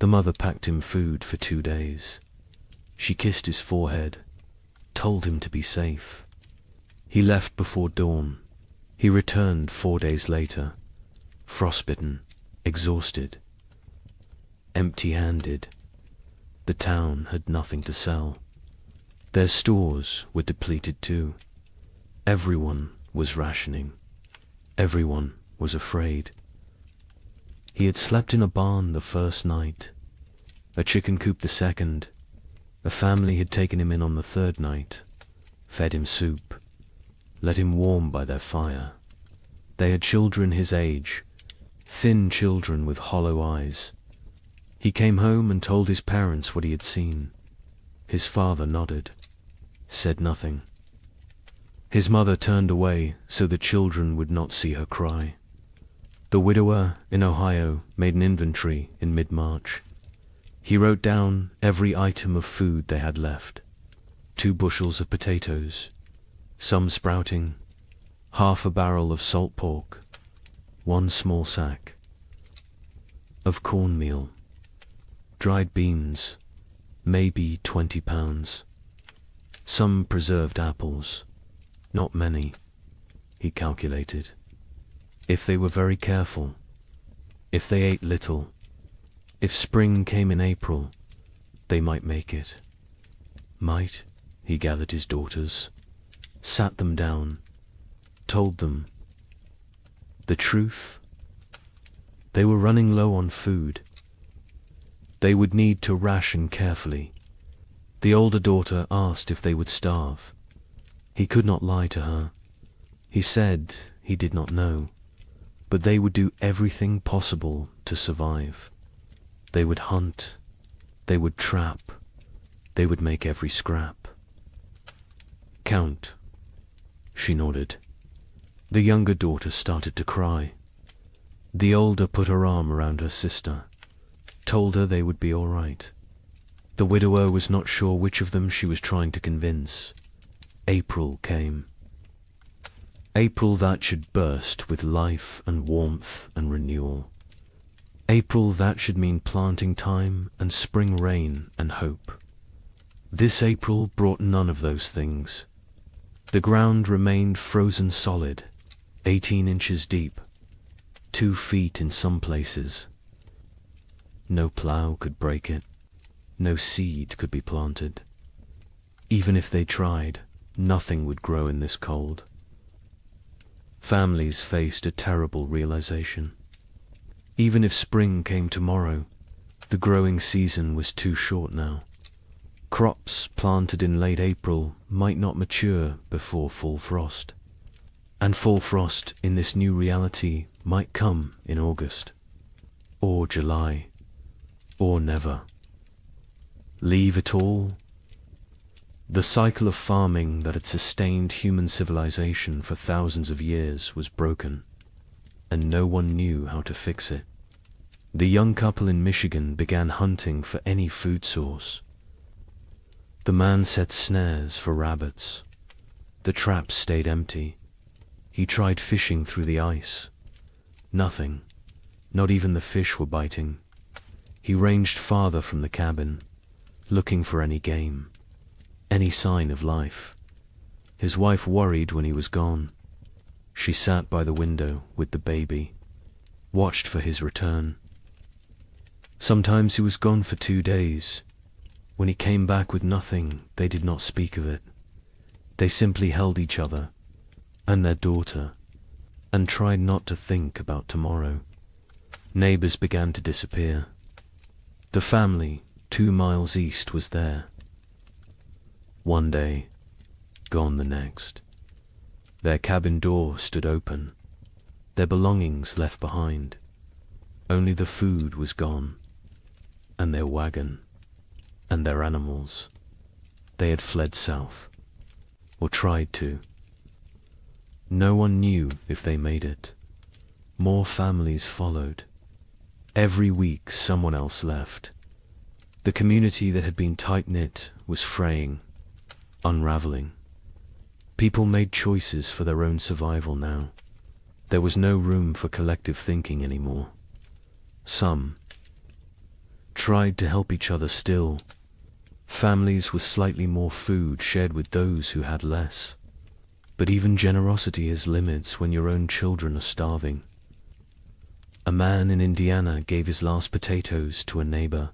The mother packed him food for 2 days. She kissed his forehead, told him to be safe. He left before dawn. He returned 4 days later, frostbitten, exhausted, empty-handed. The town had nothing to sell. Their stores were depleted too. Everyone was rationing. Everyone was afraid. He had slept in a barn the first night, a chicken coop the second. A family had taken him in on the third night, fed him soup, let him warm by their fire. They had children his age, thin children with hollow eyes. He came home and told his parents what he had seen. His father nodded, said nothing. His mother turned away so the children would not see her cry. The widower in Ohio made an inventory in mid-March. He wrote down every item of food they had left. 2 bushels of potatoes, some sprouting, half a barrel of salt pork, 1 small sack of cornmeal, dried beans, maybe 20 pounds, some preserved apples, not many, he calculated. If they were very careful, if they ate little, if spring came in April, they might make it. Might, he gathered his daughters, sat them down, told them the truth. They were running low on food. They would need to ration carefully. The older daughter asked if they would starve. He could not lie to her. He said he did not know, but they would do everything possible to survive. They would hunt, they would trap, they would make every scrap. Count, she nodded. The younger daughter started to cry. The older put her arm around her sister, told her they would be all right. The widower was not sure which of them she was trying to convince. April came. April that should burst with life and warmth and renewal. April that should mean planting time and spring rain and hope. This April brought none of those things. The ground remained frozen solid, 18 inches deep, 2 feet in some places. No plow could break it. No seed could be planted. Even if they tried, nothing would grow in this cold. Families faced a terrible realization. Even if spring came tomorrow, the growing season was too short now. Crops planted in late April might not mature before full frost. And full frost in this new reality might come in August, or July, or never. Leave it all? The cycle of farming that had sustained human civilization for thousands of years was broken, and no one knew how to fix it. The young couple in Michigan began hunting for any food source. The man set snares for rabbits. The traps stayed empty. He tried fishing through the ice. Nothing. Not even the fish were biting. He ranged farther from the cabin, looking for any game, any sign of life. His wife worried when he was gone. She sat by the window with the baby, watched for his return. Sometimes he was gone for 2 days. When he came back with nothing, they did not speak of it. They simply held each other and their daughter and tried not to think about tomorrow. Neighbors began to disappear. The family 2 miles east was there. One day, gone the next. Their cabin door stood open, their belongings left behind. Only the food was gone, and their wagon, and their animals. They had fled south, or tried to. No one knew if they made it. More families followed. Every week someone else left. The community that had been tight-knit was fraying, unraveling. People made choices for their own survival now. There was no room for collective thinking anymore. Some tried to help each other still. Families with slightly more food shared with those who had less. But even generosity has limits when your own children are starving. A man in Indiana gave his last potatoes to a neighbor.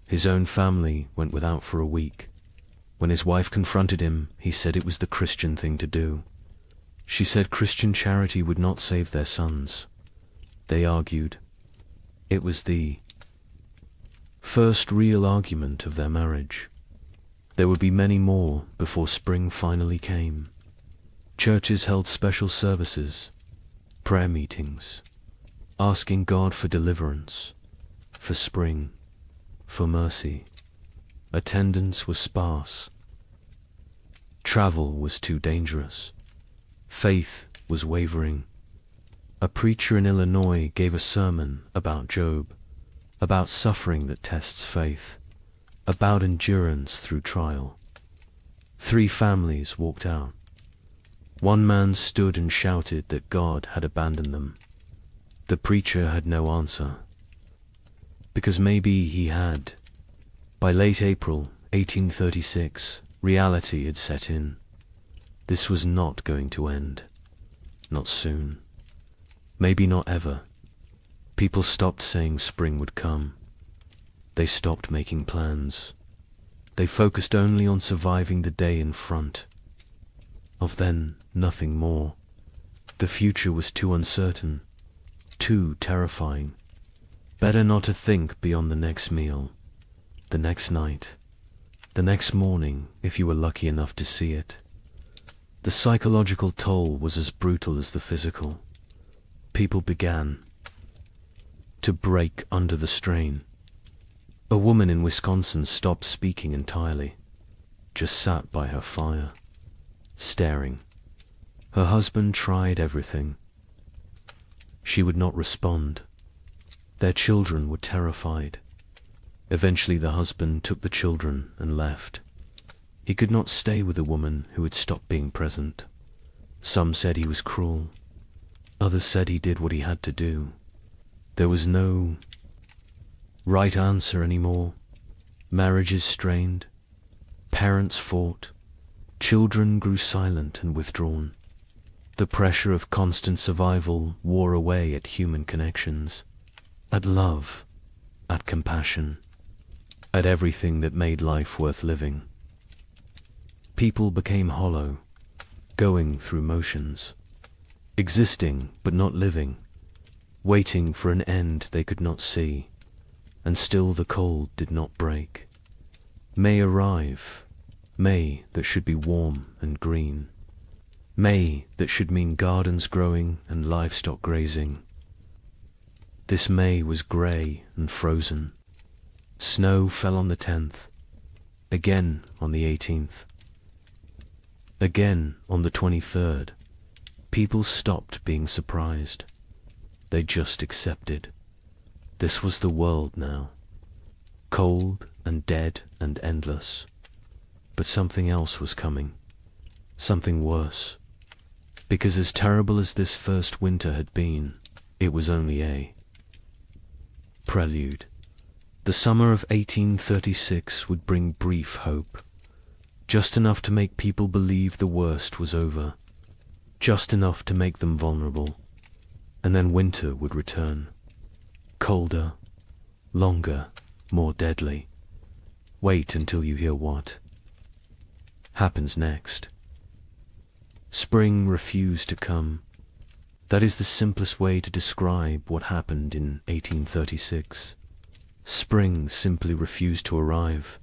His own family went without for a week. When his wife confronted him, he said it was the Christian thing to do. She said Christian charity would not save their sons. They argued. It was the first real argument of their marriage. There would be many more before spring finally came. Churches held special services, prayer meetings, asking God for deliverance, for spring, for mercy. Attendance was sparse. Travel was too dangerous. Faith was wavering. A preacher in Illinois gave a sermon about Job, about suffering that tests faith, about endurance through trial. 3 families walked out. One man stood and shouted that God had abandoned them. The preacher had no answer, because maybe he had. By late April 1836, reality had set in. This was not going to end. Not soon. Maybe not ever. People stopped saying spring would come. They stopped making plans. They focused only on surviving the day in front. Of then, nothing more. The future was too uncertain, too terrifying. Better not to think beyond the next meal, the next night, the next morning if you were lucky enough to see it. The psychological toll was as brutal as the physical. People began to break under the strain. A woman in Wisconsin stopped speaking entirely, just sat by her fire, staring. Her husband tried everything. She would not respond. Their children were terrified. Eventually the husband took the children and left. He could not stay with a woman who had stopped being present. Some said he was cruel. Others said he did what he had to do. There was no right answer anymore. Marriages strained. Parents fought. Children grew silent and withdrawn. The pressure of constant survival wore away at human connections, at love, at compassion, at everything that made life worth living. People became hollow, going through motions, existing but not living, waiting for an end they could not see, and still the cold did not break. May arrive, May that should be warm and green, May that should mean gardens growing and livestock grazing. This May was grey and frozen. Snow fell on the 10th, again on the 18th, again on the 23rd. People stopped being surprised. They just accepted. This was the world now. Cold and dead and endless. But something else was coming. Something worse. Because as terrible as this first winter had been, it was only a prelude. The summer of 1836 would bring brief hope. Just enough to make people believe the worst was over. Just enough to make them vulnerable. And then winter would return. Colder, longer, more deadly. Wait until you hear what happens next. Spring refused to come. That is the simplest way to describe what happened in 1836. Spring simply refused to arrive.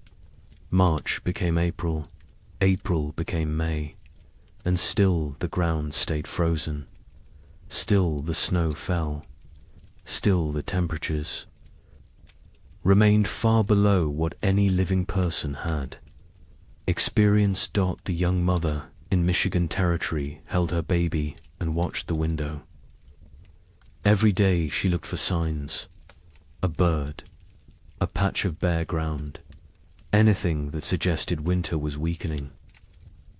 March became April. April became May, and still the ground stayed frozen. Still the snow fell. Still the temperatures remained far below what any living person had. Experienced Dot, the young mother in Michigan Territory, held her baby and watched the window. Every day she looked for signs. A bird, a patch of bare ground, anything that suggested winter was weakening.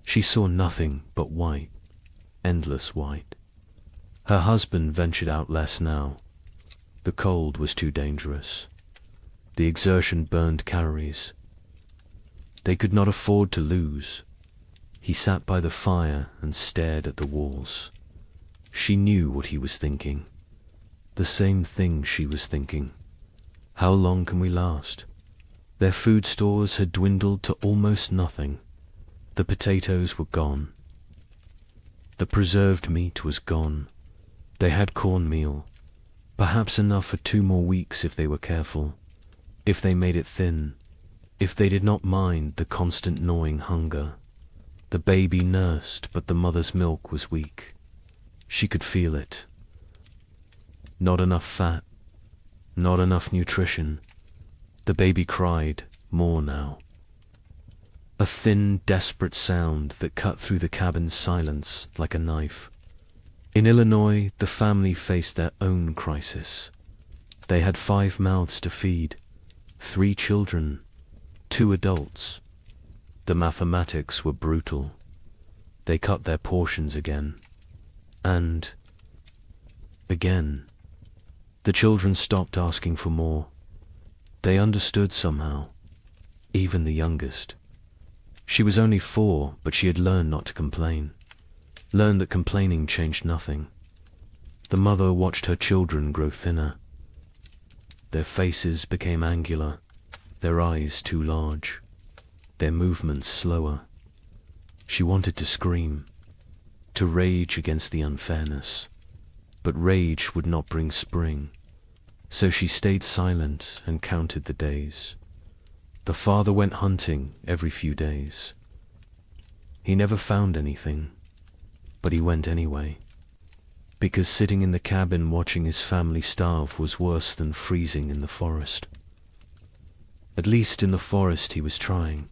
She saw nothing but white, endless white. Her husband ventured out less now. The cold was too dangerous. The exertion burned calories. They could not afford to lose. He sat by the fire and stared at the walls. She knew what he was thinking. The same thing she was thinking. How long can we last? Their food stores had dwindled to almost nothing. The potatoes were gone. The preserved meat was gone. They had cornmeal, perhaps enough for 2 more weeks if they were careful, if they made it thin, if they did not mind the constant gnawing hunger. The baby nursed, but the mother's milk was weak. She could feel it. Not enough fat, not enough nutrition. The baby cried more now. A thin, desperate sound that cut through the cabin's silence like a knife. In Illinois, the family faced their own crisis. They had 5 mouths to feed, 3 children, 2 adults. The mathematics were brutal. They cut their portions again. And again. The children stopped asking for more. They understood somehow, even the youngest. She was only 4, but she had learned not to complain. Learned that complaining changed nothing. The mother watched her children grow thinner. Their faces became angular, their eyes too large, their movements slower. She wanted to scream, to rage against the unfairness, but rage would not bring spring. So she stayed silent and counted the days. The father went hunting every few days. He never found anything, but he went anyway, because sitting in the cabin watching his family starve was worse than freezing in the forest. At least in the forest he was trying.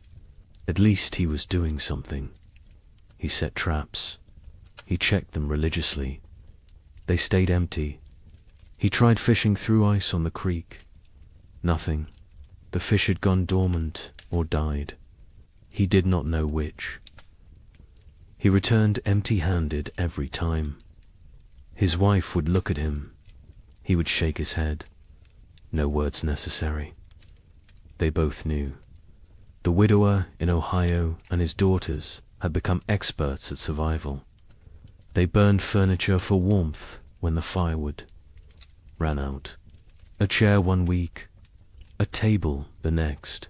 At least he was doing something. He set traps. He checked them religiously. They stayed empty. He tried fishing through ice on the creek. Nothing. The fish had gone dormant or died. He did not know which. He returned empty-handed every time. His wife would look at him. He would shake his head. No words necessary. They both knew. The widower in Ohio and his daughters had become experts at survival. They burned furniture for warmth when the firewood ran out. A chair 1 week, a table the next.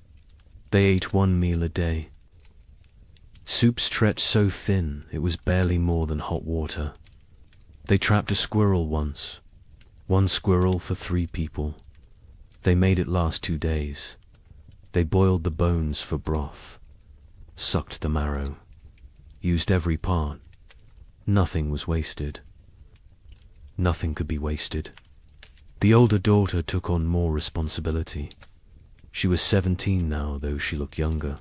They ate 1 meal a day. Soup stretched so thin it was barely more than hot water. They trapped a squirrel once. 1 squirrel for 3 people. They made it last 2 days. They boiled the bones for broth, sucked the marrow, used every part. Nothing was wasted. Nothing could be wasted. The older daughter took on more responsibility. She was 17 now, though she looked younger.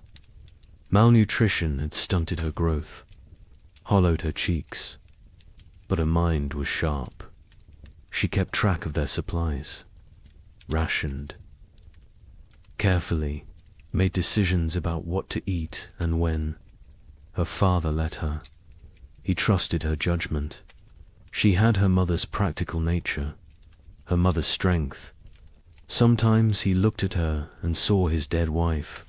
Malnutrition had stunted her growth, hollowed her cheeks, but her mind was sharp. She kept track of their supplies, rationed, carefully, made decisions about what to eat and when. Her father let her. He trusted her judgment. She had her mother's practical nature, her mother's strength. Sometimes he looked at her and saw his dead wife.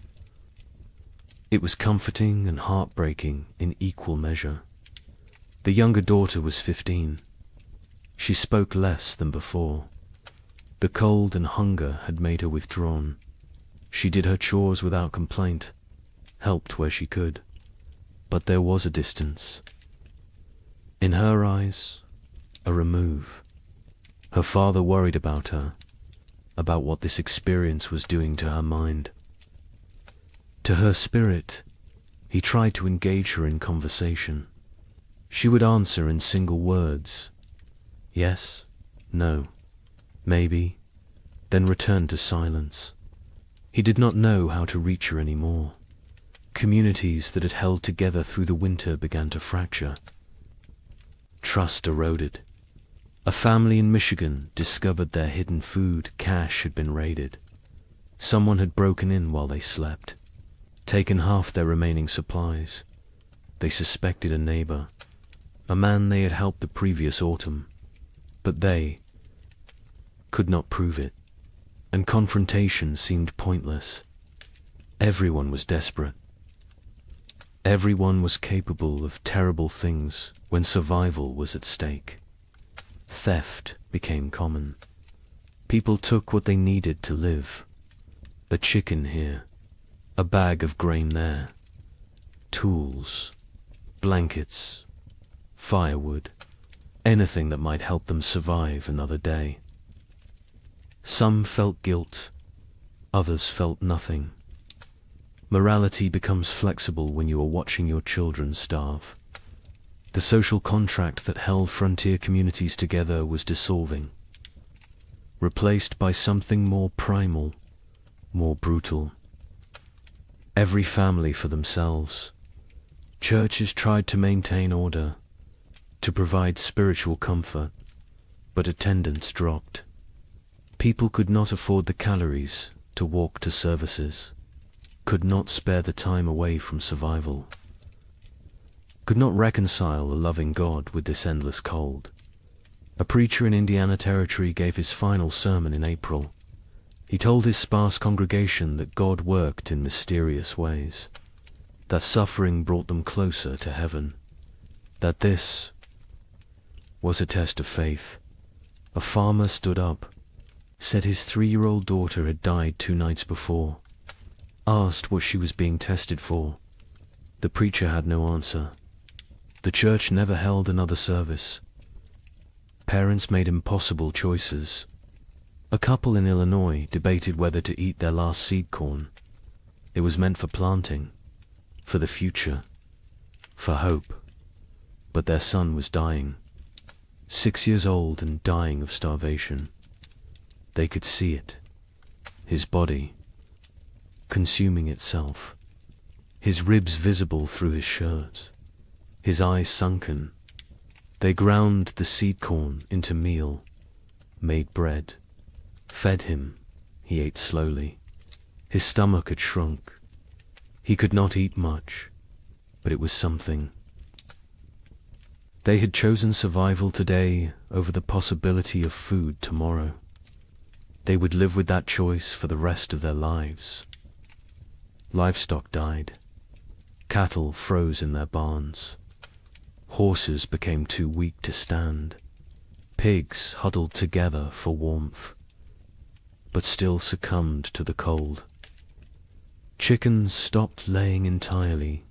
It was comforting and heartbreaking in equal measure. The younger daughter was 15. She spoke less than before. The cold and hunger had made her withdrawn. She did her chores without complaint, helped where she could. But there was a distance. In her eyes, a remove. Her father worried about her, about what this experience was doing to her mind. To her spirit, He tried to engage her in conversation. She would answer in single words. Yes, no, maybe, then return to silence. He did not know how to reach her anymore. Communities that had held together through the winter began to fracture. Trust eroded. A family in Michigan discovered their hidden food cache had been raided. Someone had broken in while they slept, taken half their remaining supplies. They suspected a neighbor, a man they had helped the previous autumn, but they could not prove it, and confrontation seemed pointless. Everyone was desperate. Everyone was capable of terrible things when survival was at stake. Theft became common. People took what they needed to live. A chicken here, a bag of grain there, tools, blankets, firewood, anything that might help them survive another day. Some felt guilt, others felt nothing. Morality becomes flexible when you are watching your children starve. The social contract that held frontier communities together was dissolving, replaced by something more primal, more brutal. Every family for themselves. Churches tried to maintain order, to provide spiritual comfort, but attendance dropped. People could not afford the calories to walk to services, could not spare the time away from survival, could not reconcile a loving God with this endless cold. A preacher in Indiana Territory gave his final sermon in April. He told his sparse congregation that God worked in mysterious ways, that suffering brought them closer to heaven, that this was a test of faith. A farmer stood up, said his 3-year-old daughter had died 2 nights before, asked what she was being tested for. The preacher had no answer. The church never held another service. Parents made impossible choices. A couple in Illinois debated whether to eat their last seed corn. It was meant for planting, for the future, for hope. But their son was dying, 6 years old and dying of starvation. They could see it, his body consuming itself, his ribs visible through his shirt, his eyes sunken. They ground the seed corn into meal, made bread, fed him. He ate slowly. His stomach had shrunk. He could not eat much, but it was something. They had chosen survival today over the possibility of food tomorrow. They would live with that choice for the rest of their lives. Livestock died. Cattle froze in their barns. Horses became too weak to stand. Pigs huddled together for warmth, but still succumbed to the cold. Chickens stopped laying entirely.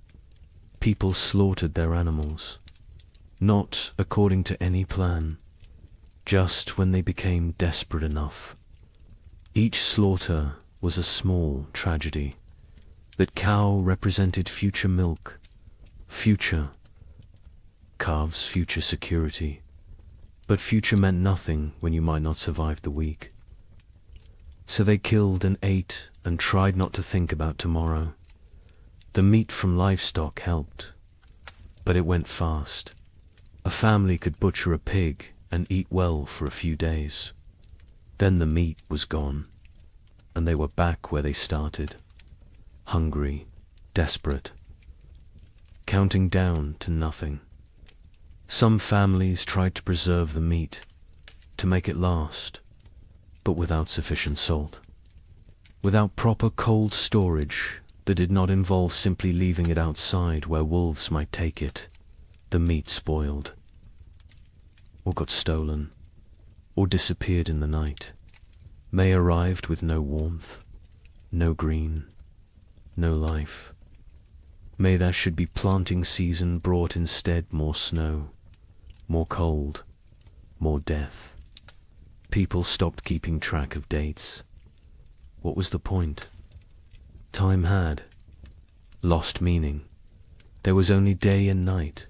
People slaughtered their animals, not according to any plan, just when they became desperate enough. Each slaughter was a small tragedy. That cow represented future milk, future. Calves, future security. But future meant nothing when you might not survive the week. So they killed and ate and tried not to think about tomorrow. The meat from livestock helped, but it went fast. A family could butcher a pig and eat well for a few days. Then the meat was gone, and they were back where they started. Hungry, desperate, counting down to nothing. Some families tried to preserve the meat, to make it last, but without sufficient salt. Without proper cold storage that did not involve simply leaving it outside where wolves might take it, the meat spoiled, or got stolen, or disappeared in the night. May arrived with no warmth, no green, no life. May there should be planting season brought instead more snow, more cold, more death. People stopped keeping track of dates. What was the point? Time had lost meaning. There was only day and night,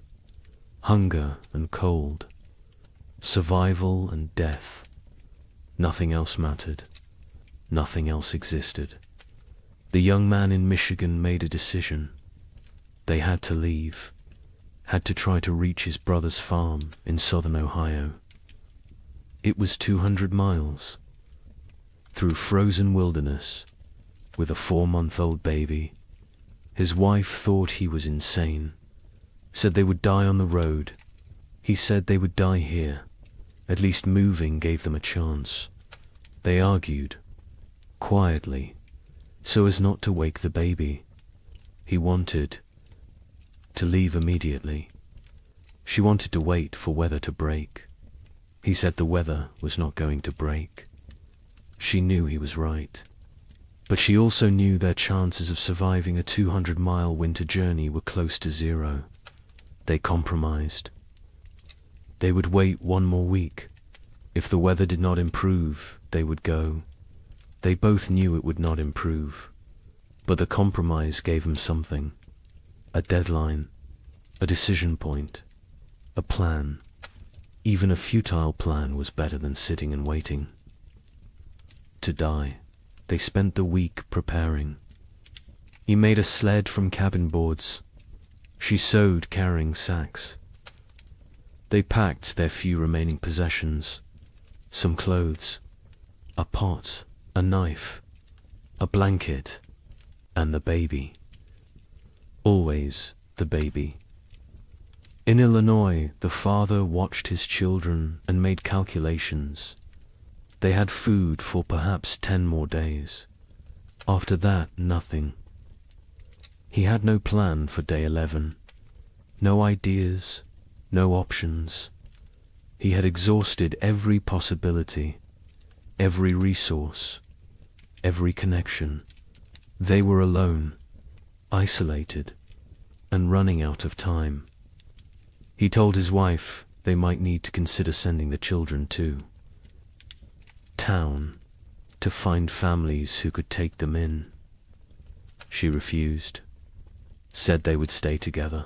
hunger and cold, survival and death. Nothing else mattered. Nothing else existed. The young man in Michigan made a decision. They had to leave, had to try to reach his brother's farm in southern Ohio. It was 200 miles, through frozen wilderness, with a 4-month-old baby. His wife thought he was insane, said they would die on the road. He said they would die here. At least moving gave them a chance. They argued, quietly, so as not to wake the baby. He wanted to leave immediately. She wanted to wait for weather to break. He said the weather was not going to break. She knew he was right. But she also knew their chances of surviving a 200-mile winter journey were close to zero. They compromised. They would wait 1 more week. If the weather did not improve, they would go. They both knew it would not improve. But the compromise gave them something. A deadline, a decision point, a plan. Even a futile plan was better than sitting and waiting. To die. They spent the week preparing. He made a sled from cabin boards. She sewed carrying sacks. They packed their few remaining possessions, some clothes, a pot, a knife, a blanket, and the baby. Always the baby. In Illinois, the father watched his children and made calculations. They had food for perhaps 10 more days. After that, nothing. He had no plan for day 11. No ideas, no options. He had exhausted every possibility, every resource, every connection. They were alone, isolated, and running out of time. He told his wife they might need to consider sending the children too. Town, to find families who could take them in. She refused, said they would stay together.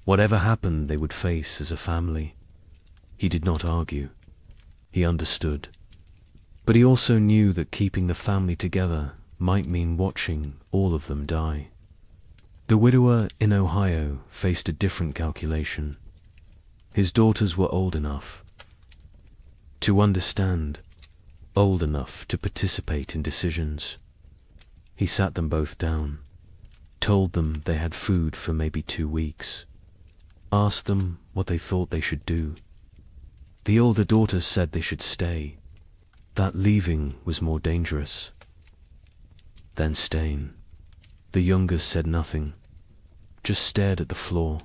Whatever happened, they would face as a family. He did not argue. He understood. But he also knew that keeping the family together might mean watching all of them die. The widower in Ohio faced a different calculation. His daughters were old enough to understand, old enough to participate in decisions. He sat them both down, told them they had food for maybe 2 weeks, asked them what they thought they should do. The older daughters said they should stay, that leaving was more dangerous than staying. The younger said nothing, just stared at the floor.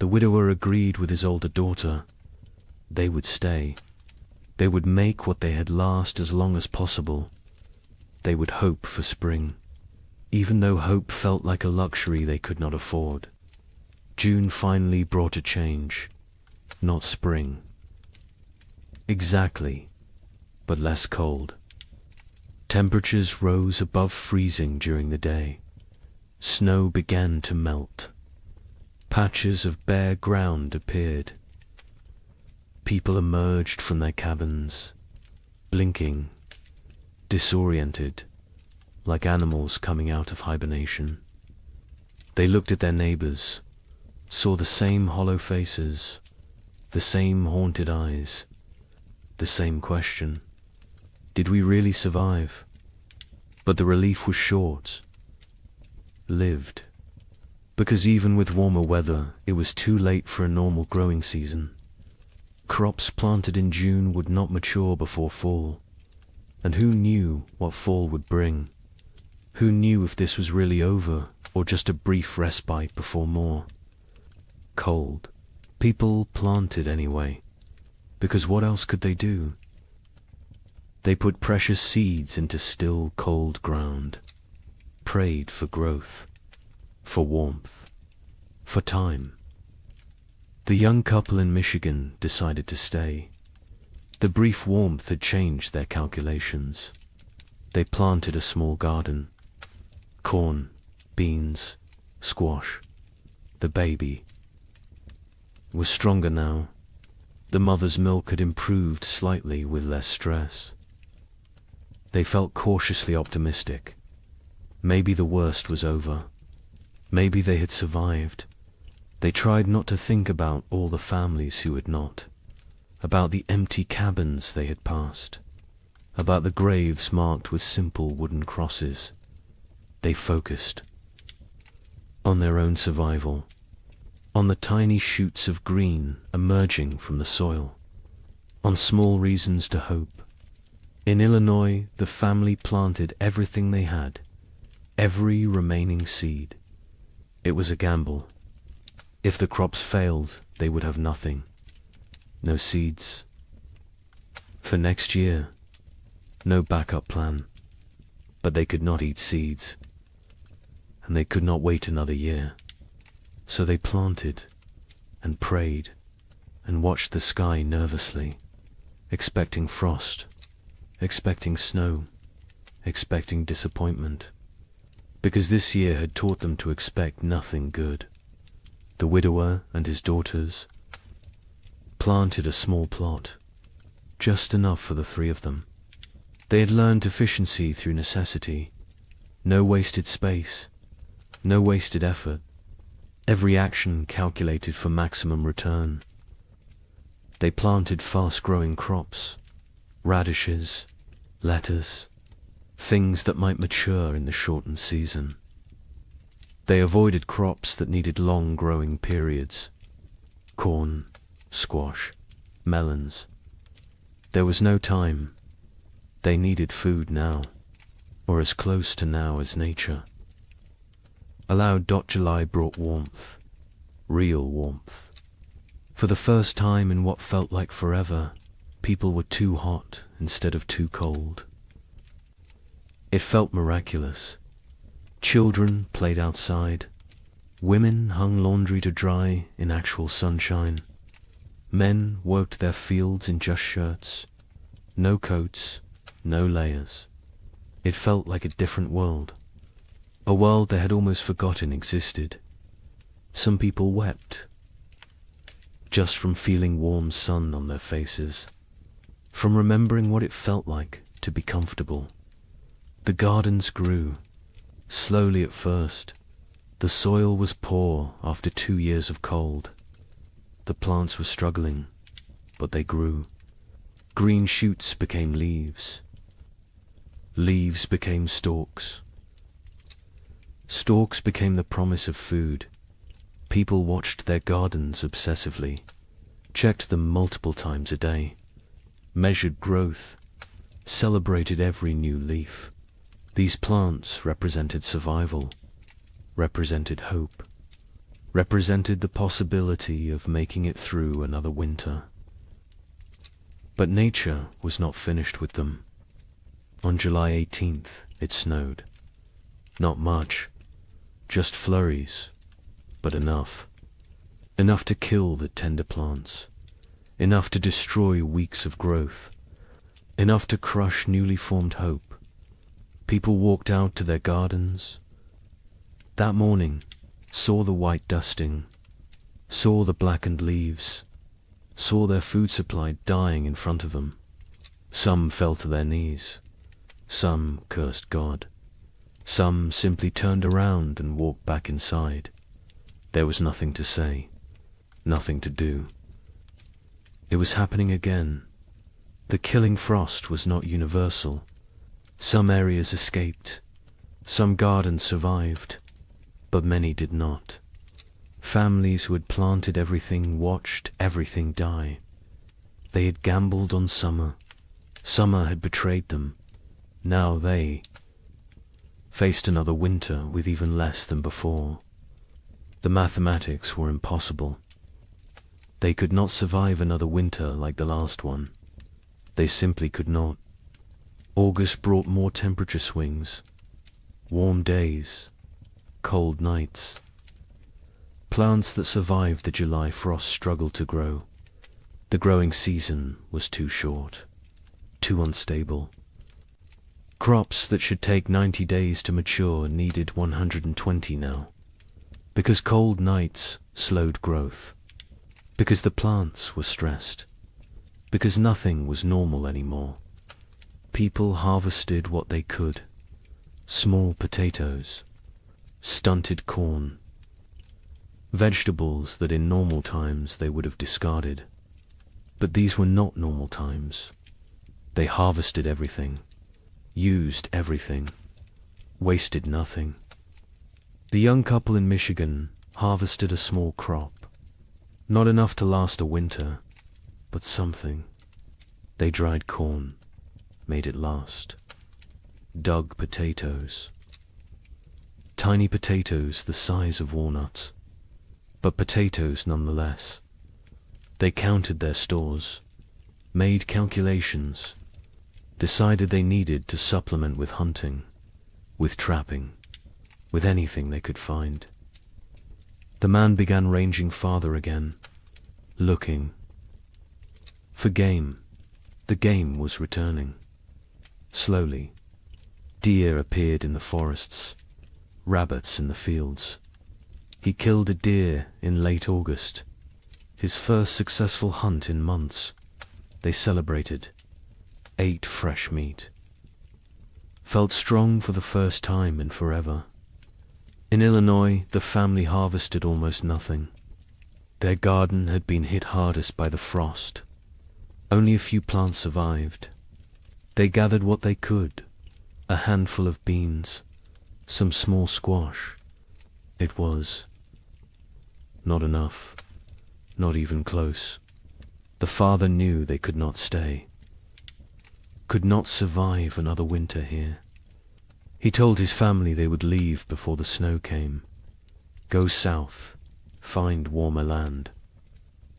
The widower agreed with his older daughter. They would stay. They would make what they had last as long as possible. They would hope for spring, even though hope felt like a luxury they could not afford. June finally brought a change, not spring. Exactly, but less cold. Temperatures rose above freezing during the day. Snow began to melt. Patches of bare ground appeared. People emerged from their cabins, blinking, disoriented, like animals coming out of hibernation. They looked at their neighbors, saw the same hollow faces, the same haunted eyes, the same question. Did we really survive? But the relief was short. Lived. Because even with warmer weather, it was too late for a normal growing season. Crops planted in June would not mature before fall. And who knew what fall would bring? Who knew if this was really over, or just a brief respite before more? Cold. People planted anyway, because what else could they do? They put precious seeds into still, cold ground, prayed for growth, for warmth, for time. The young couple in Michigan decided to stay. The brief warmth had changed their calculations. They planted a small garden. Corn, beans, squash. The baby was stronger now. The mother's milk had improved slightly with less stress. They felt cautiously optimistic. Maybe the worst was over. Maybe they had survived. They tried not to think about all the families who had not, about the empty cabins they had passed, about the graves marked with simple wooden crosses. They focused on their own survival, on the tiny shoots of green emerging from the soil, on small reasons to hope. In Illinois, the family planted everything they had, every remaining seed. It was a gamble. If the crops failed, they would have nothing. No seeds. For next year, no backup plan. But they could not eat seeds, and they could not wait another year. So they planted and prayed and watched the sky nervously, expecting frost, expecting snow, expecting disappointment, because this year had taught them to expect nothing good. The widower and his daughters planted a small plot, just enough for the three of them. They had learned efficiency through necessity, no wasted space, no wasted effort, every action calculated for maximum return. They planted fast-growing crops, radishes, lettuce, things that might mature in the shortened season. They avoided crops that needed long growing periods, corn, squash, melons. There was no time. They needed food now, or as close to now as nature. Allowed. July brought warmth, real warmth. For the first time in what felt like forever, people were too hot instead of too cold. It felt miraculous. Children played outside. Women hung laundry to dry in actual sunshine. Men worked their fields in just shirts. No coats, no layers. It felt like a different world. A world they had almost forgotten existed. Some people wept, just from feeling warm sun on their faces, from remembering what it felt like to be comfortable. The gardens grew, slowly at first. The soil was poor after 2 years of cold. The plants were struggling, but they grew. Green shoots became leaves. Leaves became stalks. Stalks became the promise of food. People watched their gardens obsessively, checked them multiple times a day, measured growth, celebrated every new leaf. These plants represented survival, represented hope, represented the possibility of making it through another winter. But nature was not finished with them. On July 18th, it snowed. Not much, just flurries, but enough. Enough to kill the tender plants, enough to destroy weeks of growth, enough to crush newly formed hope. People walked out to their gardens. That morning, saw the white dusting, saw the blackened leaves, saw their food supply dying in front of them. Some fell to their knees. Some cursed God. Some simply turned around and walked back inside. There was nothing to say, nothing to do. It was happening again. The killing frost was not universal. Some areas escaped. Some gardens survived, but many did not. Families who had planted everything watched everything die. They had gambled on summer. Summer had betrayed them. Now they faced another winter with even less than before. The mathematics were impossible. They could not survive another winter like the last one. They simply could not. August brought more temperature swings, warm days, cold nights. Plants that survived the July frost struggled to grow. The growing season was too short, too unstable. Crops that should take 90 days to mature needed 120 now. because cold nights slowed growth, because the plants were stressed, because nothing was normal anymore. People harvested what they could: small potatoes, stunted corn, vegetables that in normal times they would have discarded. But these were not normal times. They harvested everything, used everything, wasted nothing. The young couple in Michigan harvested a small crop, not enough to last a winter, but something. They dried corn, made it last. Dug potatoes. Tiny potatoes the size of walnuts, but potatoes nonetheless. They counted their stores, made calculations, decided they needed to supplement with hunting, with trapping, with anything they could find. The man began ranging farther again, looking for game. The game was returning. Slowly, deer appeared in the forests, rabbits in the fields. He killed a deer in late August, his first successful hunt in months. They celebrated, ate fresh meat, felt strong for the first time in forever. In Illinois, the family harvested almost nothing. Their garden had been hit hardest by the frost. Only a few plants survived. They gathered what they could: a handful of beans, some small squash. It was not enough, not even close. The father knew they could not stay, could not survive another winter here. He told his family they would leave before the snow came, go south, find warmer land,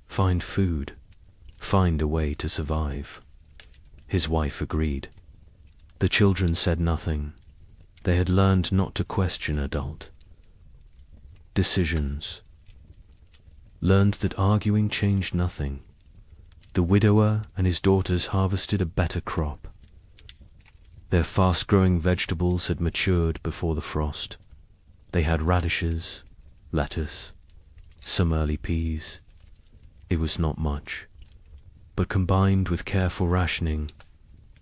find food, find a way to survive. His wife agreed. The children said nothing. They had learned not to question adult decisions, learned that arguing changed nothing. The widower and his daughters harvested a better crop. Their fast-growing vegetables had matured before the frost. They had radishes, lettuce, some early peas. It was not much, but combined with careful rationing,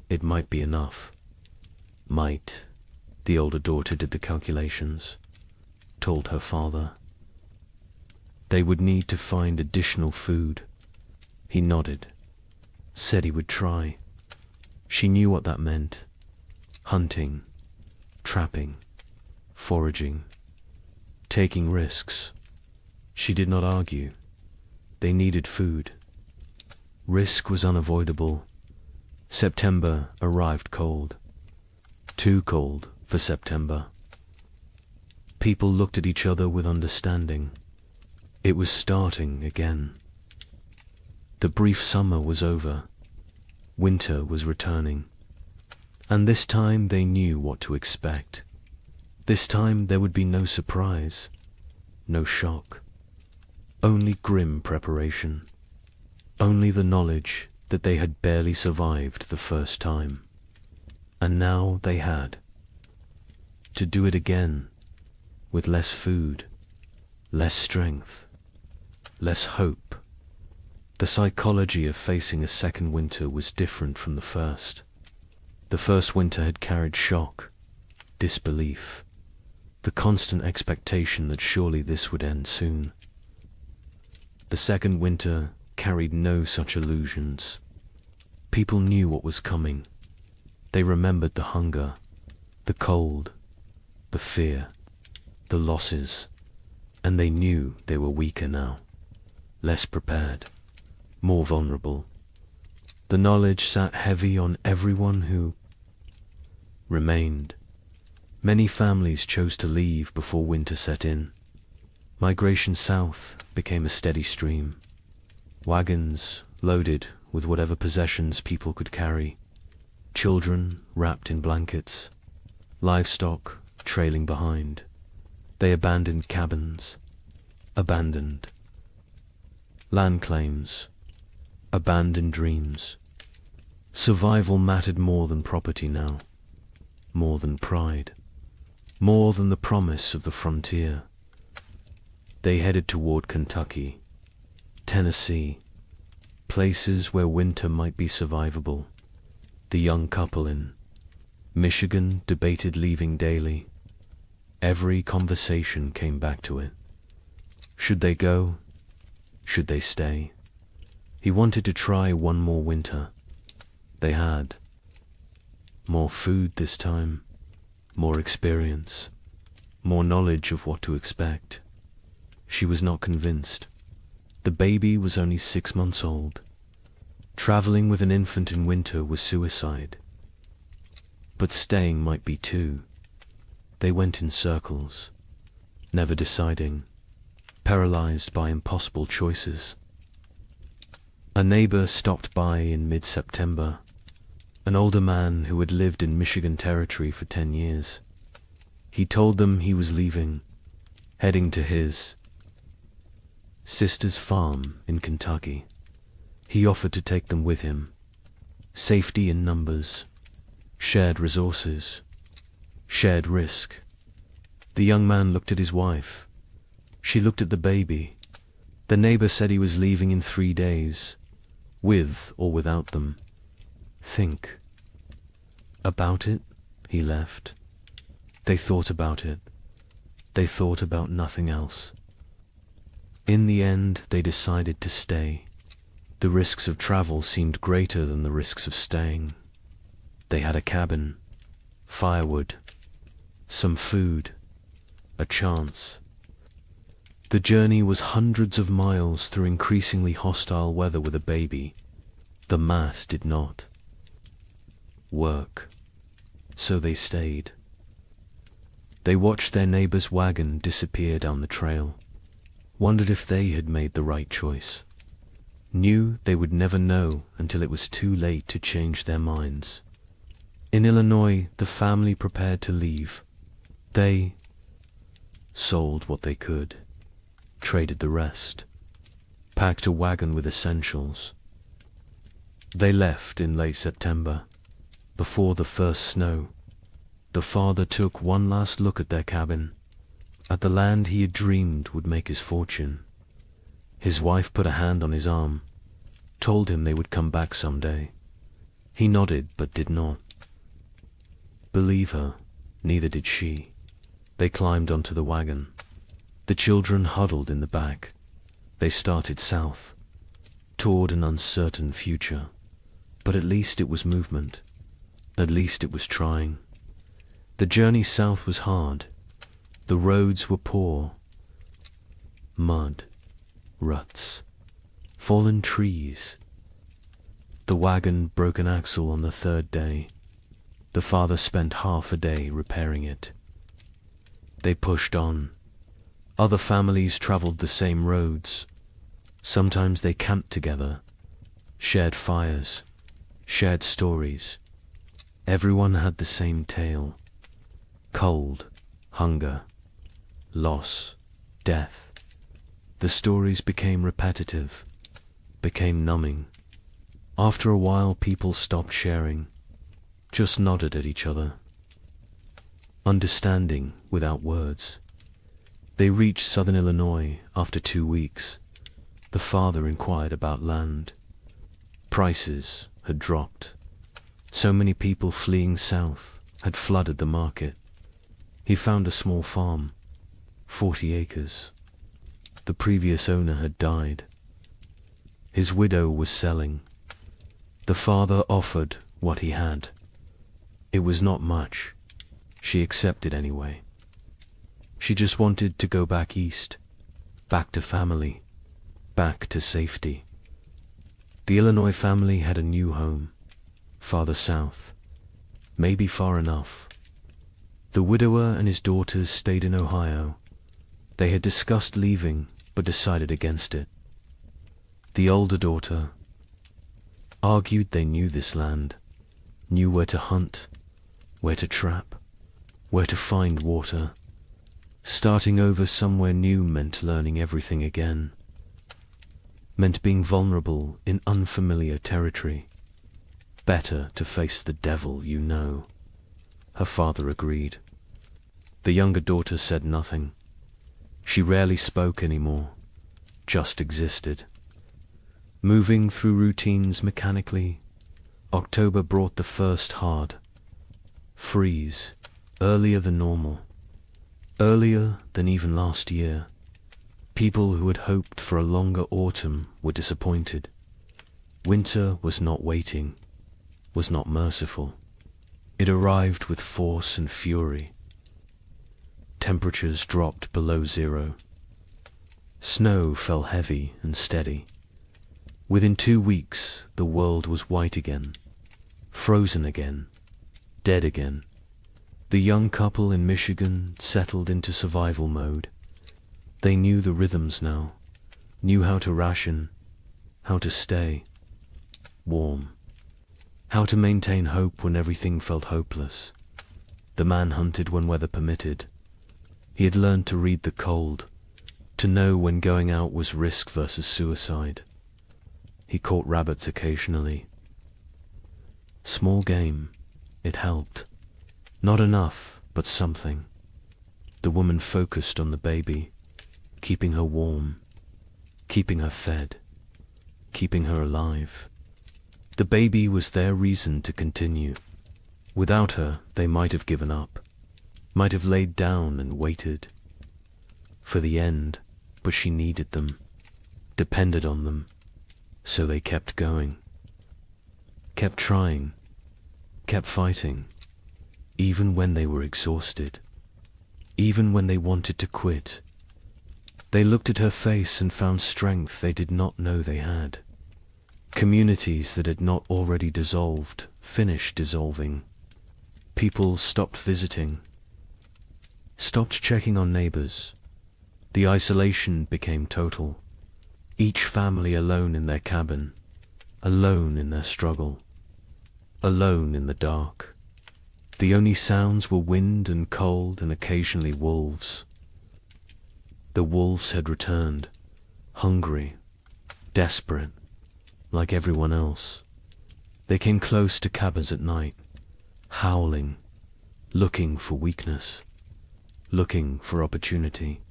it might be enough. Might. The older daughter did the calculations, told her father. They would need to find additional food. He nodded, said he would try. She knew what that meant: hunting, trapping, foraging, taking risks. She did not argue. They needed food. Risk was unavoidable. September arrived cold. Too cold for September. People looked at each other with understanding. It was starting again. The brief summer was over. Winter was returning. And this time they knew what to expect. This time there would be no surprise, no shock. Only grim preparation. Only the knowledge that they had barely survived the first time. And now they had to do it again, with less food, less strength, less hope. The psychology of facing a second winter was different from the first. The first winter had carried shock, disbelief, the constant expectation that surely this would end soon. The second winter carried no such illusions. People knew what was coming. They remembered the hunger, the cold, the fear, the losses, and they knew they were weaker now, less prepared, more vulnerable. The knowledge sat heavy on everyone who remained. Many families chose to leave before winter set in. Migration south became a steady stream. Wagons loaded with whatever possessions people could carry. Children wrapped in blankets. Livestock trailing behind. They abandoned cabins. Abandoned land claims. Abandoned dreams. Survival mattered more than property now. More than pride. More than the promise of the frontier. They headed toward Kentucky, Tennessee, places where winter might be survivable. The young couple in Michigan debated leaving daily. Every conversation came back to it. Should they go? Should they stay? He wanted to try one more winter. They had more food this time, more experience, more knowledge of what to expect. She was not convinced. The baby was only 6 months old. Traveling with an infant in winter was suicide. But staying might be too. They went in circles, never deciding, paralyzed by impossible choices. A neighbor stopped by in mid-September, an older man who had lived in Michigan Territory for 10 years. He told them he was leaving, heading to his sister's farm in Kentucky. He offered to take them with him. Safety in numbers, shared resources, shared risk. The young man looked at his wife. She looked at the baby. The neighbor said he was leaving in 3 days, with or without them. Think about it. He left. They thought about it. They thought about nothing else. In the end, they decided to stay. The risks of travel seemed greater than the risks of staying. They had a cabin, firewood, some food, a chance. The journey was hundreds of miles through increasingly hostile weather with a baby. The math did not work, so they stayed. They watched their neighbor's wagon disappear down the trail, wondered if they had made the right choice, knew they would never know until it was too late to change their minds. In Illinois, the family prepared to leave. They sold what they could, traded the rest, packed a wagon with essentials. They left in late September, before the first snow. The father took one last look at their cabin, at the land he had dreamed would make his fortune. His wife put a hand on his arm, told him they would come back someday. He nodded but did not believe her, neither did she. They climbed onto the wagon. The children huddled in the back. They started south, toward an uncertain future. But at least it was movement. At least it was trying. The journey south was hard. The roads were poor. Mud, ruts, fallen trees. The wagon broke an axle on the 3rd day. The father spent half a day repairing it. They pushed on. Other families traveled the same roads. Sometimes they camped together, shared fires, shared stories. Everyone had the same tale. Cold, hunger, loss, death. The stories became repetitive, became numbing. After a while, people stopped sharing, just nodded at each other, understanding without words. They reached southern Illinois after 2 weeks. The father inquired about land. Prices had dropped. So many people fleeing south had flooded the market. He found a small farm, 40 acres. The previous owner had died. His widow was selling. The father offered what he had. It was not much. She accepted anyway. She just wanted to go back east, back to family, back to safety. The Illinois family had a new home, farther south, maybe far enough. The widower and his daughters stayed in Ohio. They had discussed leaving, but decided against it. The older daughter argued they knew this land, knew where to hunt, where to trap, where to find water. Starting over somewhere new meant learning everything again, meant being vulnerable in unfamiliar territory. Better to face the devil you know. Her father agreed. The younger daughter said nothing. She rarely spoke anymore, just existed. Moving through routines mechanically, October brought the first hard freeze, earlier than normal, earlier than even last year. People who had hoped for a longer autumn were disappointed. Winter was not waiting, was not merciful. It arrived with force and fury. Temperatures dropped below zero. Snow fell heavy and steady. Within 2 weeks, the world was white again, frozen again, dead again. The young couple in Michigan settled into survival mode. They knew the rhythms now, knew how to ration, how to stay warm, how to maintain hope when everything felt hopeless. The man hunted when weather permitted. He had learned to read the cold, to know when going out was risk versus suicide. He caught rabbits occasionally. Small game, it helped. Not enough, but something. The woman focused on the baby, keeping her warm, keeping her fed, keeping her alive. The baby was their reason to continue. Without her, they might have given up, might have laid down and waited for the end, but she needed them, depended on them, so they kept going, kept trying, kept fighting, even when they were exhausted, even when they wanted to quit. They looked at her face and found strength they did not know they had. Communities that had not already dissolved finished dissolving. People stopped visiting, stopped checking on neighbors. The isolation became total. Each family alone in their cabin, alone in their struggle, alone in the dark. The only sounds were wind and cold and occasionally wolves. The wolves had returned, hungry, desperate, like everyone else. They came close to cabins at night, howling, looking for weakness, looking for opportunity.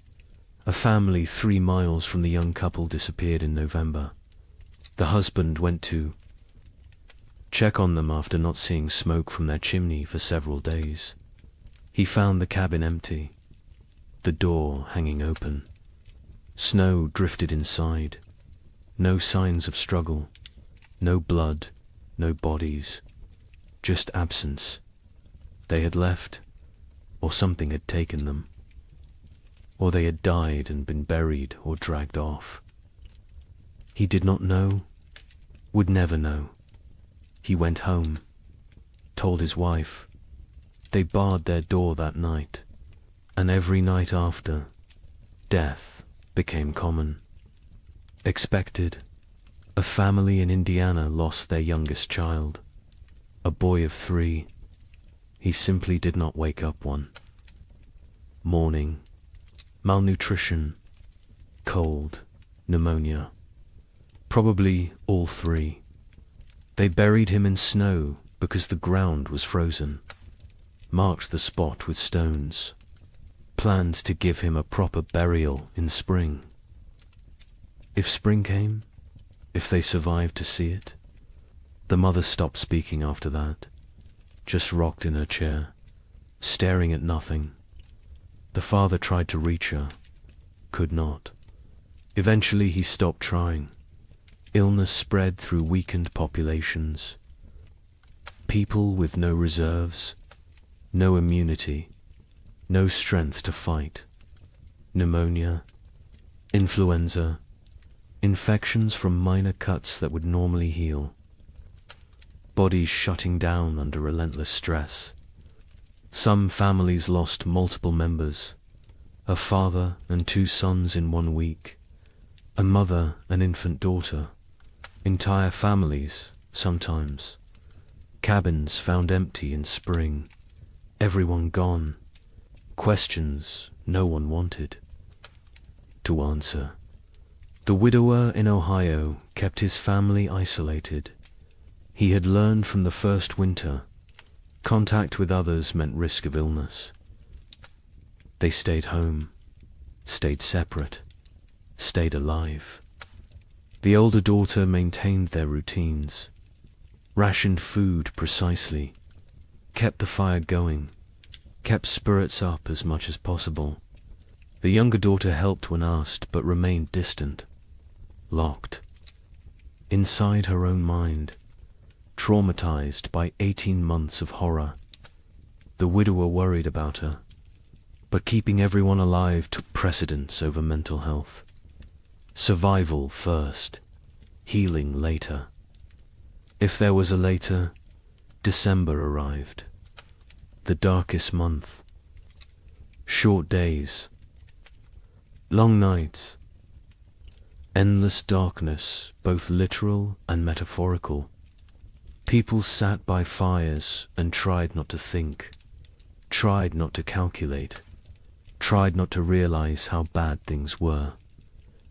A family 3 miles from the young couple disappeared in November. The husband went to check on them after not seeing smoke from their chimney for several days. He found the cabin empty, the door hanging open. Snow drifted inside. No signs of struggle, no blood, no bodies, just absence. They had left, or something had taken them, or they had died and been buried or dragged off. He did not know, would never know. He went home, told his wife. They barred their door that night, and every night after, death became common. Expected. A family in Indiana lost their youngest child, a boy of 3. He simply did not wake up one. Mourning, malnutrition, cold, pneumonia. Probably all 3. They buried him in snow because the ground was frozen, marked the spot with stones, planned to give him a proper burial in spring. If spring came, if they survived to see it. The mother stopped speaking after that, just rocked in her chair, staring at nothing. The father tried to reach her, could not. Eventually he stopped trying. Illness spread through weakened populations. People with no reserves, no immunity, no strength to fight. Pneumonia, influenza, infections from minor cuts that would normally heal. Bodies shutting down under relentless stress. Some families lost multiple members, a father and 2 sons in 1 week, a mother and infant daughter, entire families, sometimes. Cabins found empty in spring, everyone gone, questions no one wanted to answer. The widower in Ohio kept his family isolated. He had learned from the first winter, contact with others meant risk of illness. They stayed home, stayed separate, stayed alive. The older daughter maintained their routines, rationed food precisely, kept the fire going, kept spirits up as much as possible. The younger daughter helped when asked, but remained distant, locked inside her own mind, traumatized by 18 months of horror. The widower worried about her, but keeping everyone alive took precedence over mental health. Survival first, healing later. If there was a later, December arrived. The darkest month. Short days. Long nights. Endless darkness, both literal and metaphorical. People sat by fires and tried not to think, tried not to calculate, tried not to realize how bad things were,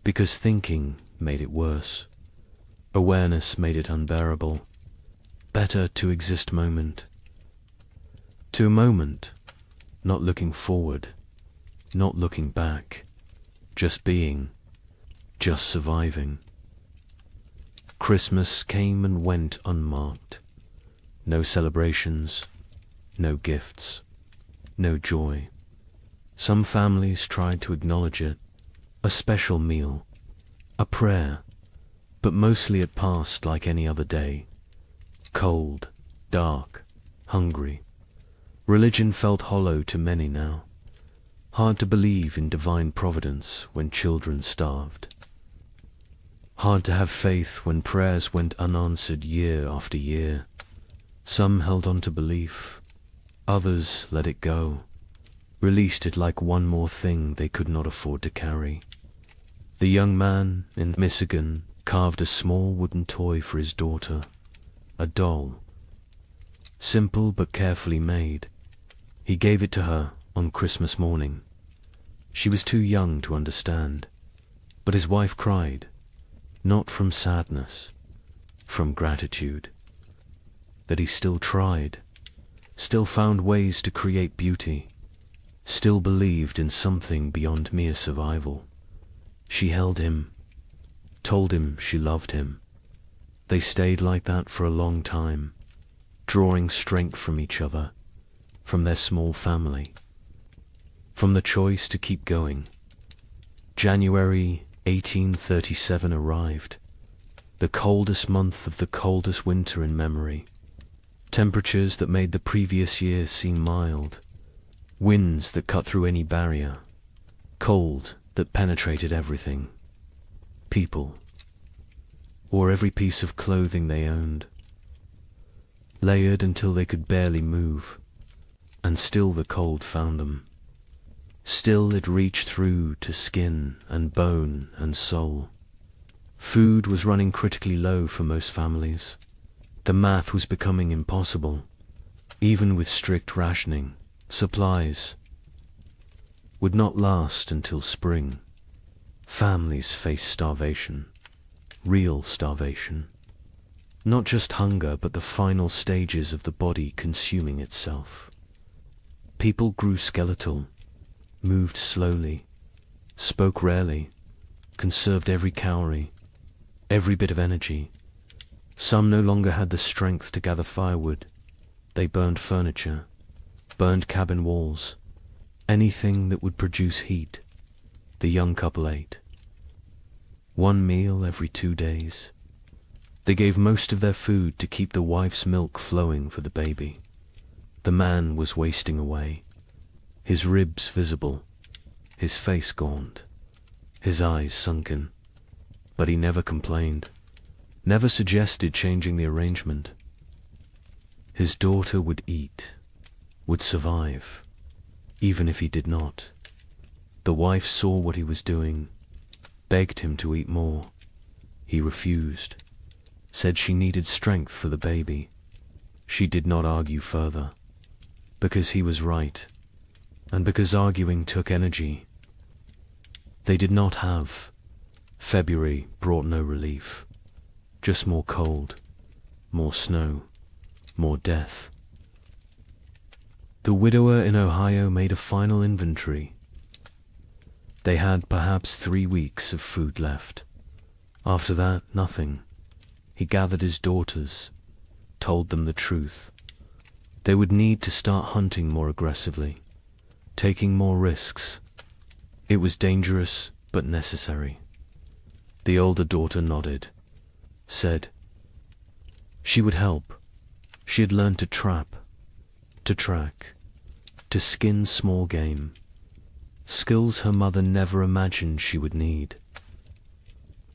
because thinking made it worse. Awareness made it unbearable. Better to exist moment to moment, not looking forward, not looking back, just being, just surviving. Christmas came and went unmarked. No celebrations, no gifts, no joy. Some families tried to acknowledge it, a special meal, a prayer, but mostly it passed like any other day. Cold, dark, hungry. Religion felt hollow to many now. Hard to believe in divine providence when children starved. Hard to have faith when prayers went unanswered year after year. Some held on to belief, others let it go, released it like one more thing they could not afford to carry. The young man in Michigan carved a small wooden toy for his daughter, a doll. Simple but carefully made. He gave it to her on Christmas morning. She was too young to understand, but his wife cried, not from sadness, from gratitude, that he still tried, still found ways to create beauty, still believed in something beyond mere survival. She held him, told him she loved him. They stayed like that for a long time, drawing strength from each other, from their small family, from the choice to keep going. January 1837 arrived, the coldest month of the coldest winter in memory. Temperatures that made the previous year seem mild, winds that cut through any barrier, cold that penetrated everything. People wore every piece of clothing they owned, layered until they could barely move, and still the cold found them. Still it reached through to skin and bone and soul. Food was running critically low for most families. The math was becoming impossible. Even with strict rationing, supplies would not last until spring. Families faced starvation, real starvation. Not just hunger, but the final stages of the body consuming itself. People grew skeletal, moved slowly, spoke rarely, conserved every calorie, every bit of energy. Some no longer had the strength to gather firewood. They burned furniture, burned cabin walls, anything that would produce heat. The young couple ate. One meal every 2 days. They gave most of their food to keep the wife's milk flowing for the baby. The man was wasting away, his ribs visible, his face gaunt, his eyes sunken. But he never complained, never suggested changing the arrangement. His daughter would eat, would survive, even if he did not. The wife saw what he was doing, begged him to eat more. He refused, said she needed strength for the baby. She did not argue further, because he was right, and because arguing took energy. They did not have. February brought no relief, just more cold, more snow, more death. The widower in Ohio made a final inventory. They had perhaps 3 weeks of food left. After that, nothing. He gathered his daughters, told them the truth. They would need to start hunting more aggressively, taking more risks. It was dangerous, but necessary. The older daughter nodded, said she would help. She had learned to trap, to track, to skin small game, skills her mother never imagined she would need.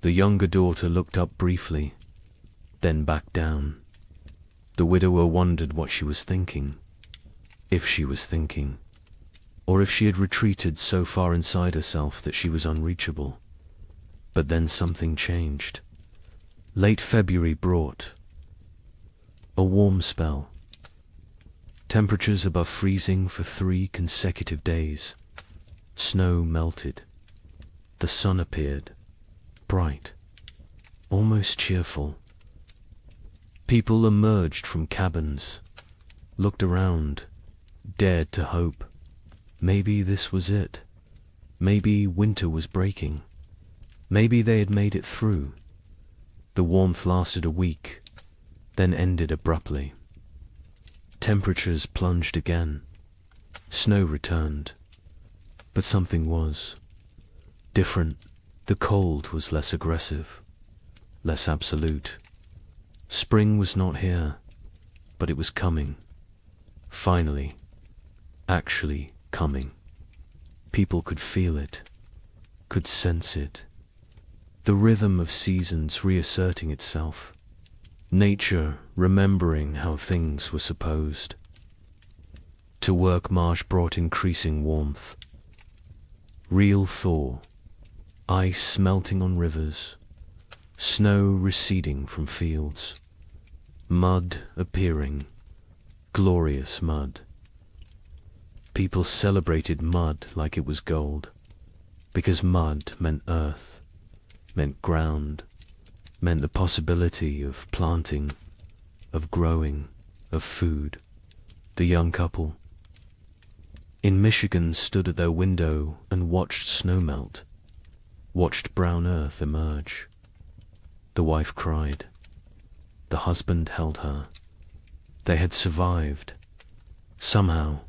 The younger daughter looked up briefly, then back down. The widower wondered what she was thinking, if she was thinking, or if she had retreated so far inside herself that she was unreachable. But then something changed. Late February brought a warm spell. Temperatures above freezing for 3 consecutive days. Snow melted. The sun appeared, bright, almost cheerful. People emerged from cabins, looked around, dared to hope. Maybe this was it. Maybe winter was breaking. Maybe they had made it through. The warmth lasted a week, then ended abruptly. Temperatures plunged again. Snow returned. But something was different. The cold was less aggressive, less absolute. Spring was not here, but it was coming. Finally, actually coming. People could feel it, could sense it. The rhythm of seasons reasserting itself. Nature remembering how things were supposed. To work March brought increasing warmth. Real thaw. Ice melting on rivers. Snow receding from fields. Mud appearing. Glorious mud. People celebrated mud like it was gold, because mud meant earth, meant ground, meant the possibility of planting, of growing, of food. The young couple in Michigan stood at their window and watched snow melt, watched brown earth emerge. The wife cried. The husband held her. They had survived. Somehow,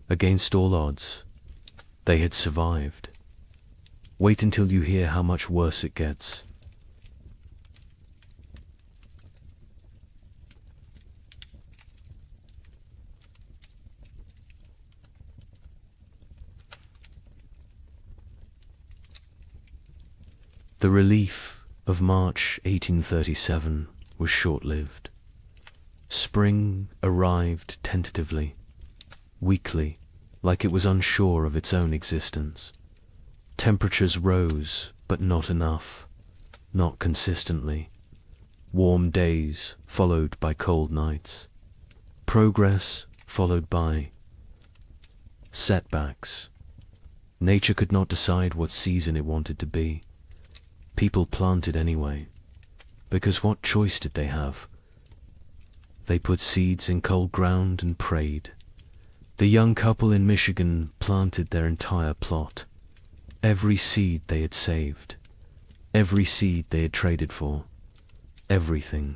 against all odds, they had survived. Wait until you hear how much worse it gets. The relief of March 1837 was short-lived. Spring arrived tentatively, weakly, like it was unsure of its own existence. Temperatures rose, but not enough, not consistently. Warm days followed by cold nights. Progress followed by setbacks. Nature could not decide what season it wanted to be. People planted anyway, because what choice did they have? They put seeds in cold ground and prayed. The young couple in Michigan planted their entire plot. Every seed they had saved, every seed they had traded for, everything.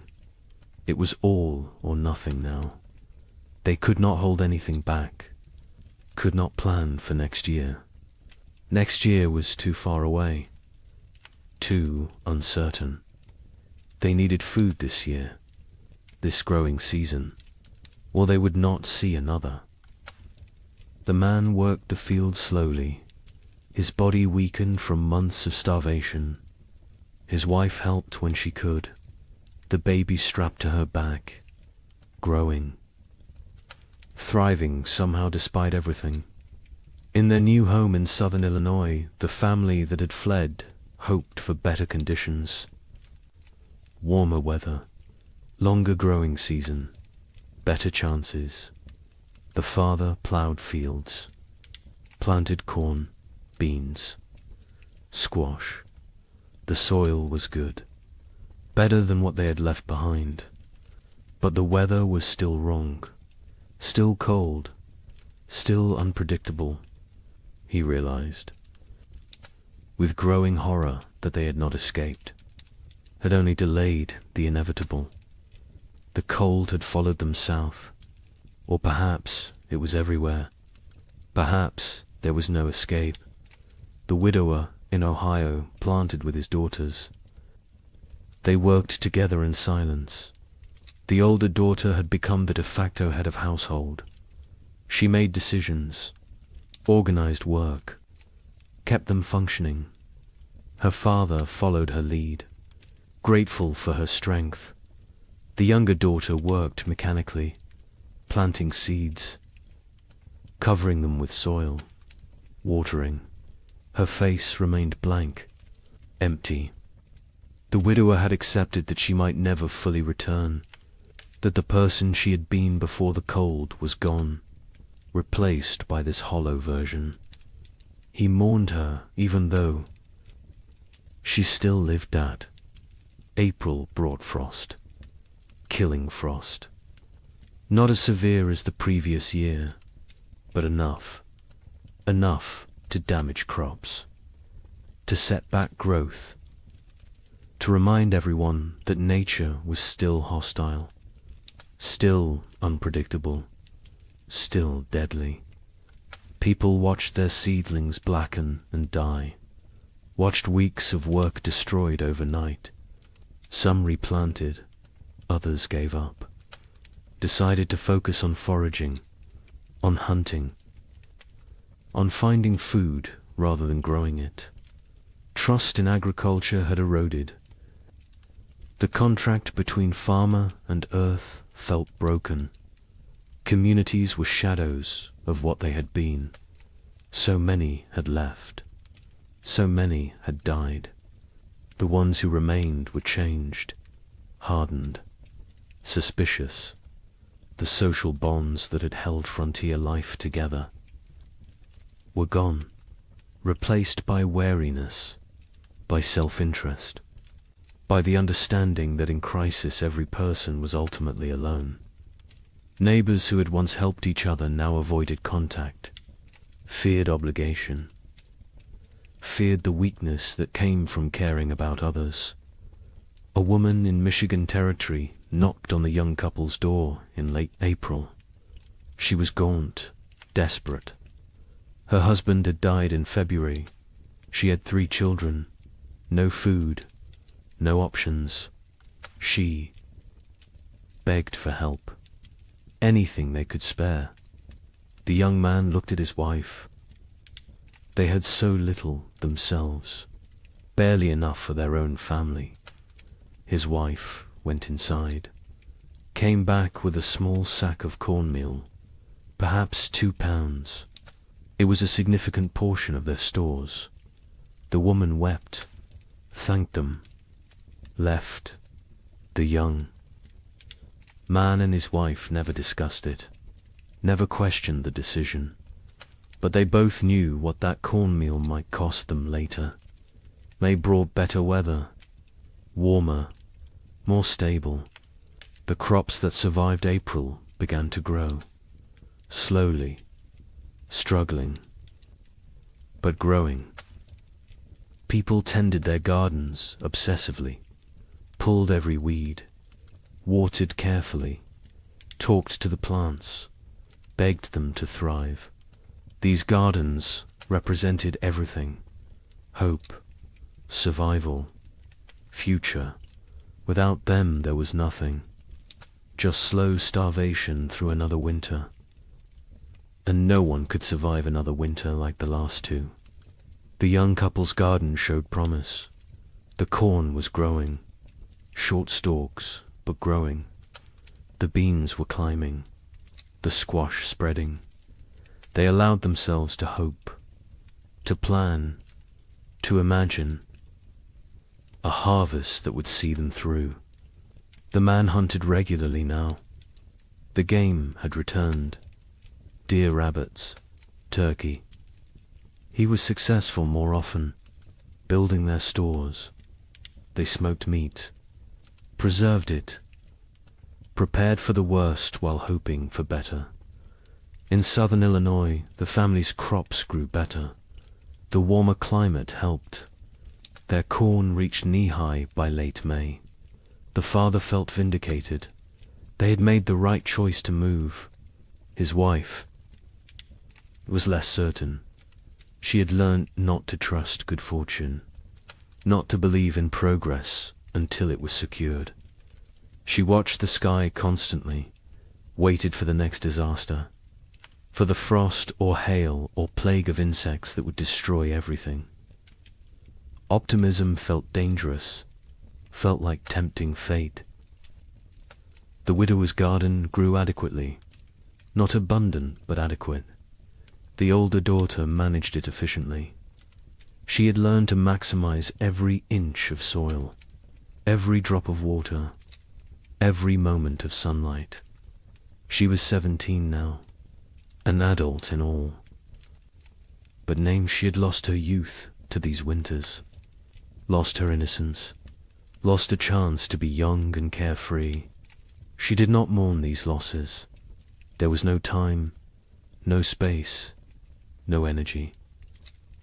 It was all or nothing now. They could not hold anything back, could not plan for next year. Next year was too far away, too uncertain. They needed food this year, this growing season, or they would not see another. The man worked the field slowly, his body weakened from months of starvation. His wife helped when she could, the baby strapped to her back, growing, thriving somehow despite everything. In their new home in southern Illinois, the family that had fled hoped for better conditions. Warmer weather, longer growing season, better chances. The father plowed fields, planted corn, beans, squash. The soil was good, better than what they had left behind. But the weather was still wrong, still cold, still unpredictable, he realized. with growing horror that they had not escaped, had only delayed the inevitable. The cold had followed them south, or perhaps it was everywhere. Perhaps there was no escape. The widower in Ohio planted with his daughters. They worked together in silence. The older daughter had become the de facto head of household. She made decisions, organized work, kept them functioning. Her father followed her lead, grateful for her strength. The younger daughter worked mechanically, planting seeds, covering them with soil, watering. Her face remained blank, empty. The widower had accepted that she might never fully return, that the person she had been before the cold was gone, replaced by this hollow version. He mourned her even though she still lived at. April brought frost, killing frost. Not as severe as the previous year, but enough to damage crops, to set back growth, to remind everyone that nature was still hostile, still unpredictable, still deadly. People watched their seedlings blacken and die, watched weeks of work destroyed overnight. Some replanted, others gave up, decided to focus on foraging, on hunting, on finding food rather than growing it. Trust in agriculture had eroded. The contract between farmer and earth felt broken. Communities were shadows of what they had been. So many had left. So many had died. The ones who remained were changed, hardened, suspicious. The social bonds that had held frontier life together were gone, replaced by wariness, by self-interest, by the understanding that in crisis every person was ultimately alone. Neighbors who had once helped each other now avoided contact, feared obligation, feared the weakness that came from caring about others. A woman in Michigan Territory knocked on the young couple's door in late April. She was gaunt, desperate. Her husband had died in February. She had 3 children, no food, no options. She begged for help, anything they could spare. The young man looked at his wife. They had so little themselves, barely enough for their own family. His wife went inside, came back with a small sack of cornmeal, perhaps 2 pounds. It was a significant portion of their stores. The woman wept, thanked them, left. The young man and his wife never discussed it, never questioned the decision, but they both knew what that cornmeal might cost them later. May brought better weather, warmer, more stable. The crops that survived April began to grow, slowly, struggling, but growing. People tended their gardens obsessively, pulled every weed, watered carefully, talked to the plants, begged them to thrive. These gardens represented everything: hope, survival, future. Without them there was nothing, just slow starvation through another winter. And no one could survive another winter like the last 2. The young couple's garden showed promise. The corn was growing, short stalks, but growing. The beans were climbing, the squash spreading. They allowed themselves to hope, to plan, to imagine a harvest that would see them through. The man hunted regularly now. The game had returned. Deer, rabbits, turkey. He was successful more often, building their stores. They smoked meat, preserved it, prepared for the worst while hoping for better. In southern Illinois, the family's crops grew better. The warmer climate helped. Their corn reached knee-high by late May. The father felt vindicated. They had made the right choice to move. His wife was less certain. She had learned not to trust good fortune, not to believe in progress until it was secured. She watched the sky constantly, waited for the next disaster, for the frost or hail or plague of insects that would destroy everything. Optimism felt dangerous, felt like tempting fate. The widower's garden grew adequately, not abundant but adequate. The older daughter managed it efficiently. She had learned to maximize every inch of soil, every drop of water, every moment of sunlight. She was 17 now, an adult in all. But names she had lost her youth to these winters, lost her innocence, lost a chance to be young and carefree. She did not mourn these losses. There was no time, no space, no energy.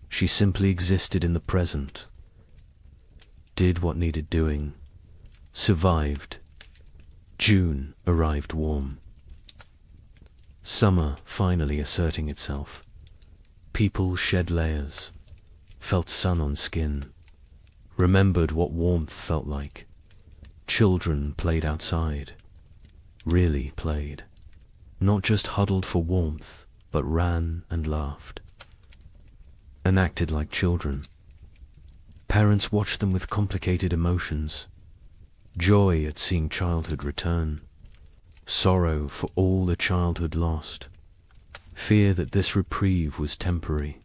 She simply existed in the present, did what needed doing, survived. June arrived warm. Summer finally asserting itself. People shed layers, felt sun on skin, remembered what warmth felt like. Children played outside, really played, not just huddled for warmth, but ran and laughed, and acted like children. Parents watched them with complicated emotions, joy at seeing childhood return, sorrow for all the childhood lost, fear that this reprieve was temporary,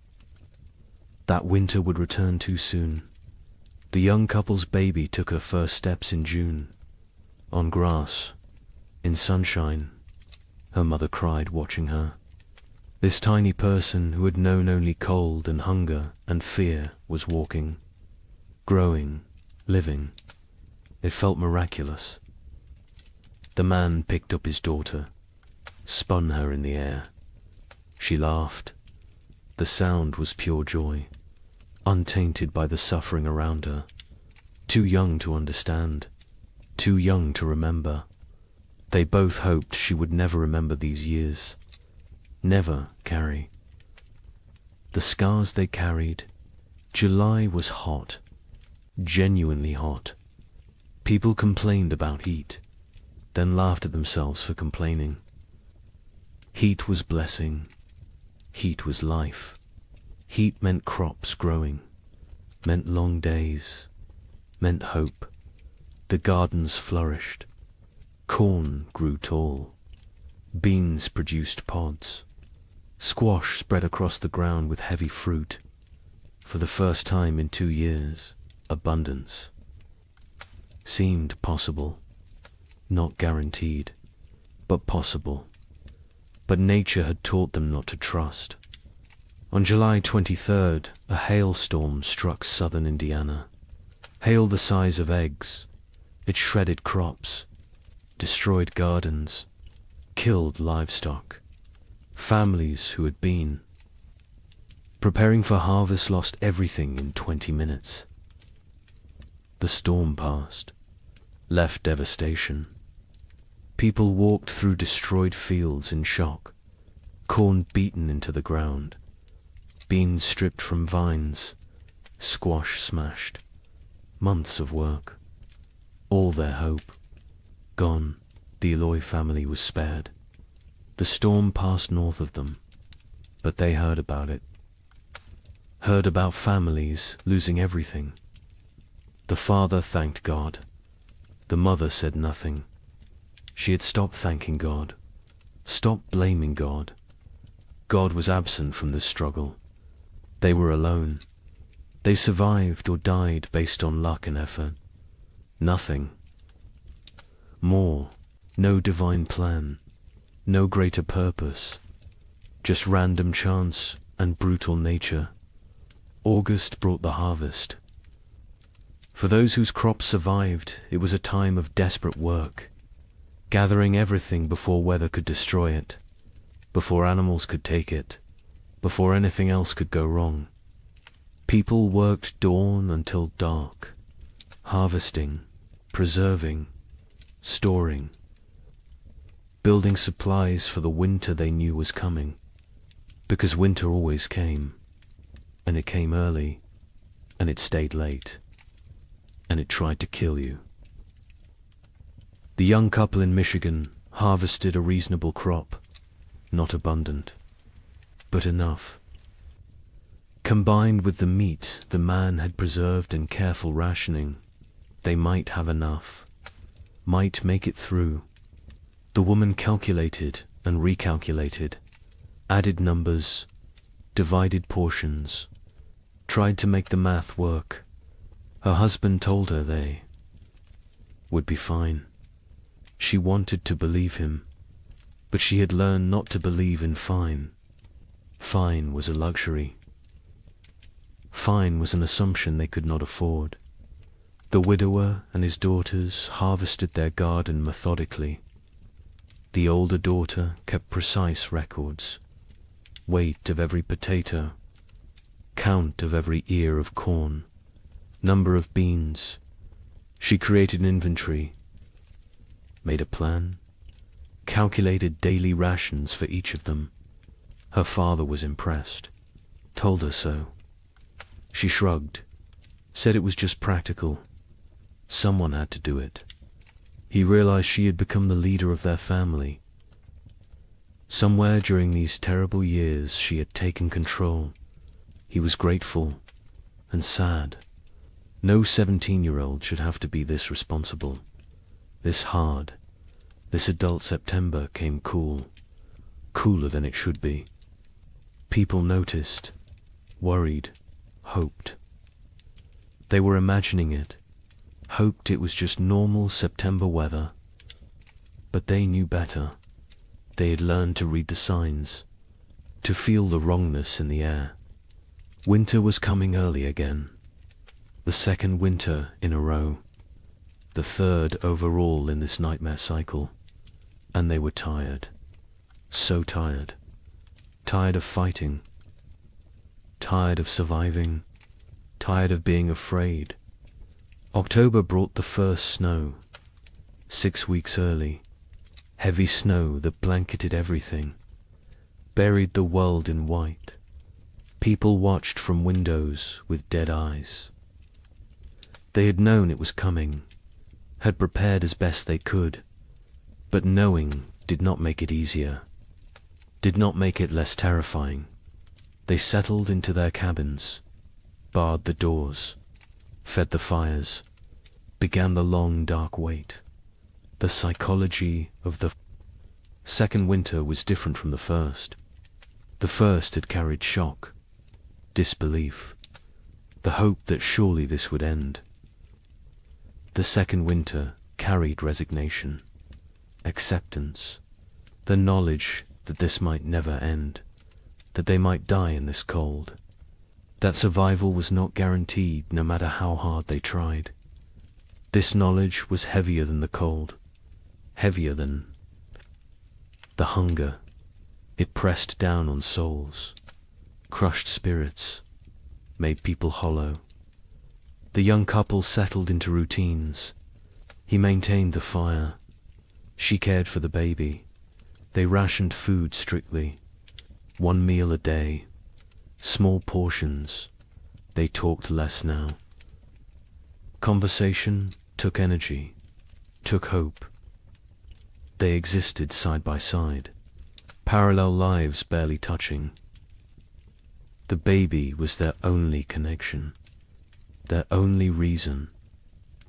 that winter would return too soon. The young couple's baby took her first steps in June, on grass, in sunshine. Her mother cried watching her. This tiny person who had known only cold and hunger and fear was walking, growing, living. It felt miraculous. The man picked up his daughter, spun her in the air. She laughed. The sound was pure joy, untainted by the suffering around her. Too young to understand, too young to remember. They both hoped she would never remember these years, never carry the scars they carried. July was hot, genuinely hot. People complained about heat, then laughed at themselves for complaining. Heat was blessing. Heat was life. Heat meant crops growing, meant long days, meant hope. The gardens flourished. Corn grew tall. Beans produced pods. Squash spread across the ground with heavy fruit. For the first time in 2 years, abundance seemed possible. Not guaranteed, but possible. But nature had taught them not to trust. On July 23rd, a hailstorm struck southern Indiana. Hail the size of eggs. It shredded crops, destroyed gardens, killed livestock. Families who had been preparing for harvest lost everything in 20 minutes. The storm passed, left devastation. People walked through destroyed fields in shock, corn beaten into the ground, beans stripped from vines, squash smashed. Months of work, all their hope, gone. The Eloy family was spared. The storm passed north of them, but they heard about it. Heard about families losing everything. The father thanked God. The mother said nothing. She had stopped thanking God, stopped blaming God. God was absent from this struggle. They were alone. They survived or died based on luck and effort. Nothing more, no divine plan, no greater purpose, just random chance and brutal nature. August brought the harvest. For those whose crops survived, it was a time of desperate work, gathering everything before weather could destroy it, before animals could take it, before anything else could go wrong. People worked dawn until dark, harvesting, preserving, storing, building supplies for the winter they knew was coming, because winter always came, and it came early, and it stayed late, and it tried to kill you. The young couple in Michigan harvested a reasonable crop, not abundant, but enough. Combined with the meat the man had preserved in careful rationing, they might have enough, might make it through. The woman calculated and recalculated, added numbers, divided portions, tried to make the math work. Her husband told her they would be fine. She wanted to believe him, but she had learned not to believe in fine. Fine was a luxury. Fine was an assumption they could not afford. The widower and his daughters harvested their garden methodically. The older daughter kept precise records, weight of every potato, count of every ear of corn, number of beans. She created an inventory, made a plan, calculated daily rations for each of them. Her father was impressed, told her so. She shrugged, said it was just practical. Someone had to do it. He realized she had become the leader of their family. Somewhere during these terrible years she had taken control. He was grateful and sad. No 17-year-old should have to be this responsible, this hard. This adult September came cool, cooler than it should be. People noticed, worried, hoped. They were imagining it, hoped it was just normal September weather. But they knew better. They had learned to read the signs, to feel the wrongness in the air. Winter was coming early again. The second winter in a row. The third overall in this nightmare cycle. And they were tired. So tired. Tired of fighting. Tired of surviving. Tired of being afraid. October brought the first snow. 6 weeks early. Heavy snow that blanketed everything. Buried the world in white. People watched from windows with dead eyes. They had known it was coming, had prepared as best they could, but knowing did not make it easier, did not make it less terrifying. They settled into their cabins, barred the doors, fed the fires, began the long dark wait. The psychology of the second winter was different from the first. The first had carried shock, disbelief, the hope that surely this would end. The second winter carried resignation, acceptance, the knowledge that this might never end, that they might die in this cold, that survival was not guaranteed no matter how hard they tried. This knowledge was heavier than the cold, heavier than the hunger. It pressed down on souls, crushed spirits, made people hollow. The young couple settled into routines. He maintained the fire. She cared for the baby. They rationed food strictly. 1 meal a day. Small portions. They talked less now. Conversation took energy, took hope. They existed side by side, parallel lives barely touching. The baby was their only connection, their only reason.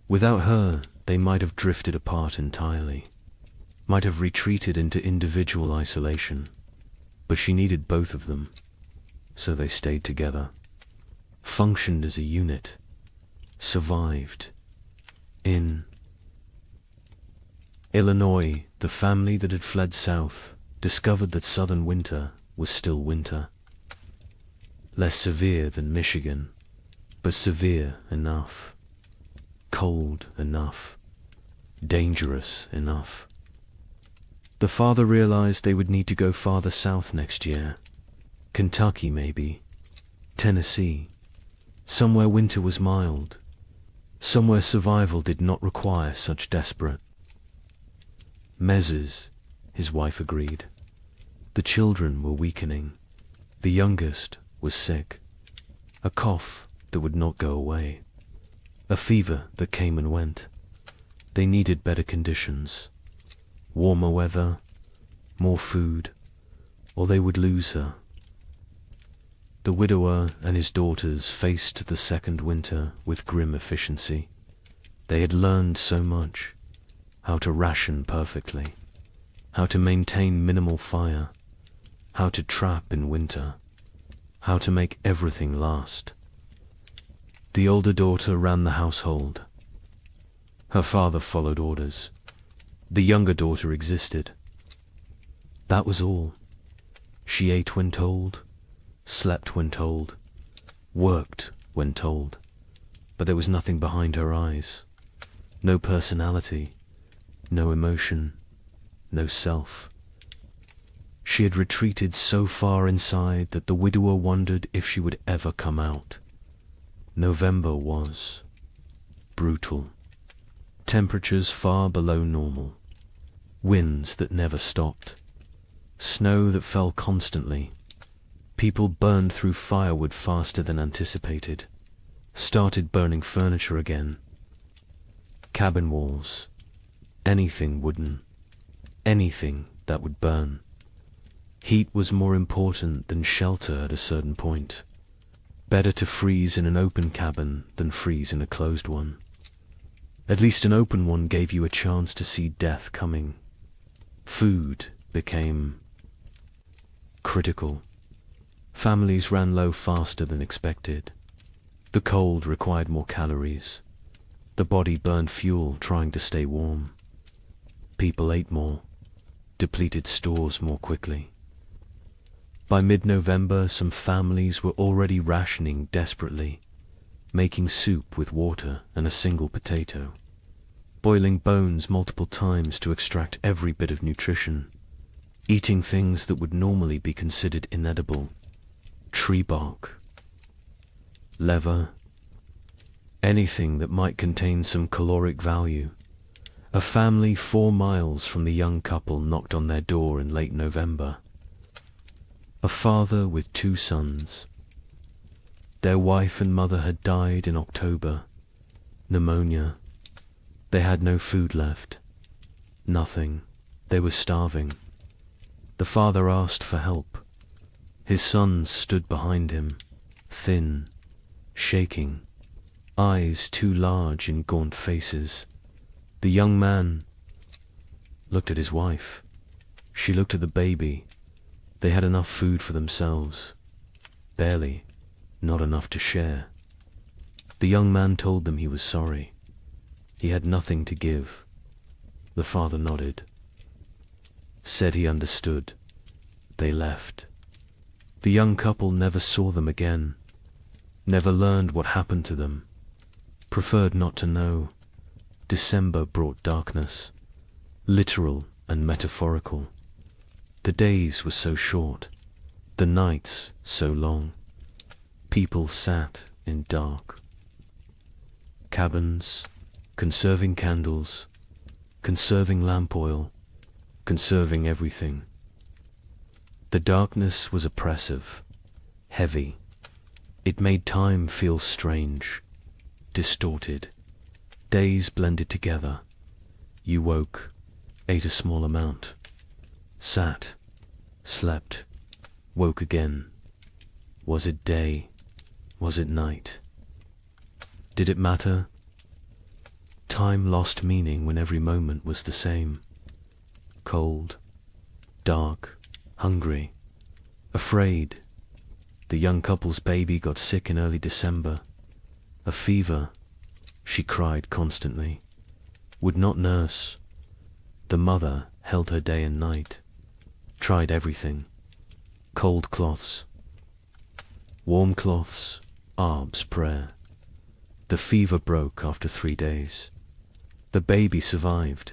Without her, they might have drifted apart entirely, might have retreated into individual isolation, but she needed both of them, so they stayed together, functioned as a unit, survived. In Illinois, the family that had fled south discovered that southern winter was still winter. Less severe than Michigan, but severe enough. Cold enough. Dangerous enough. The father realized they would need to go farther south next year. Kentucky, maybe. Tennessee. Somewhere winter was mild. Somewhere survival did not require such desperate measures, his wife agreed. The children were weakening. The youngest was sick. A cough that would not go away. A fever that came and went. They needed better conditions. Warmer weather, more food, or they would lose her. The widower and his daughters faced the second winter with grim efficiency. They had learned so much. How to ration perfectly. How to maintain minimal fire. How to trap in winter. How to make everything last. The older daughter ran the household. Her father followed orders. The younger daughter existed. That was all. She ate when told, slept when told, worked when told, but there was nothing behind her eyes. No personality, no emotion, no self. She had retreated so far inside that the widower wondered if she would ever come out. November was brutal. Temperatures far below normal. Winds that never stopped. Snow that fell constantly. People burned through firewood faster than anticipated. Started burning furniture again. Cabin walls. Anything wooden. Anything that would burn. Heat was more important than shelter at a certain point. Better to freeze in an open cabin than freeze in a closed one. At least an open one gave you a chance to see death coming. Food became critical. Families ran low faster than expected. The cold required more calories. The body burned fuel trying to stay warm. People ate more, depleted stores more quickly. By mid-November, some families were already rationing desperately, making soup with water and a single potato, boiling bones multiple times to extract every bit of nutrition, eating things that would normally be considered inedible, tree bark, leather, anything that might contain some caloric value. A family 4 miles from the young couple knocked on their door in late November. A father with 2 sons. Their wife and mother had died in October. Pneumonia. They had no food left. Nothing. They were starving. The father asked for help. His sons stood behind him, thin, shaking, eyes too large in gaunt faces. The young man looked at his wife. She looked at the baby. They had enough food for themselves. Barely. Not enough to share. The young man told them he was sorry. He had nothing to give. The father nodded. Said he understood. They left. The young couple never saw them again. Never learned what happened to them. Preferred not to know. December brought darkness. Literal and metaphorical. The days were so short. The nights so long. People sat in dark. Cabins, conserving candles, conserving lamp oil, conserving everything. The darkness was oppressive, heavy. It made time feel strange, distorted. Days blended together. You woke, ate a small amount, sat, slept, woke again. Was it day? Was it night? Did it matter? Time lost meaning when every moment was the same. Cold, dark, hungry, afraid. The young couple's baby got sick in early December. A fever. She cried constantly. Would not nurse. The mother held her day and night. Tried everything. Cold cloths. Warm cloths. Arb's prayer. The fever broke after 3 days. The baby survived,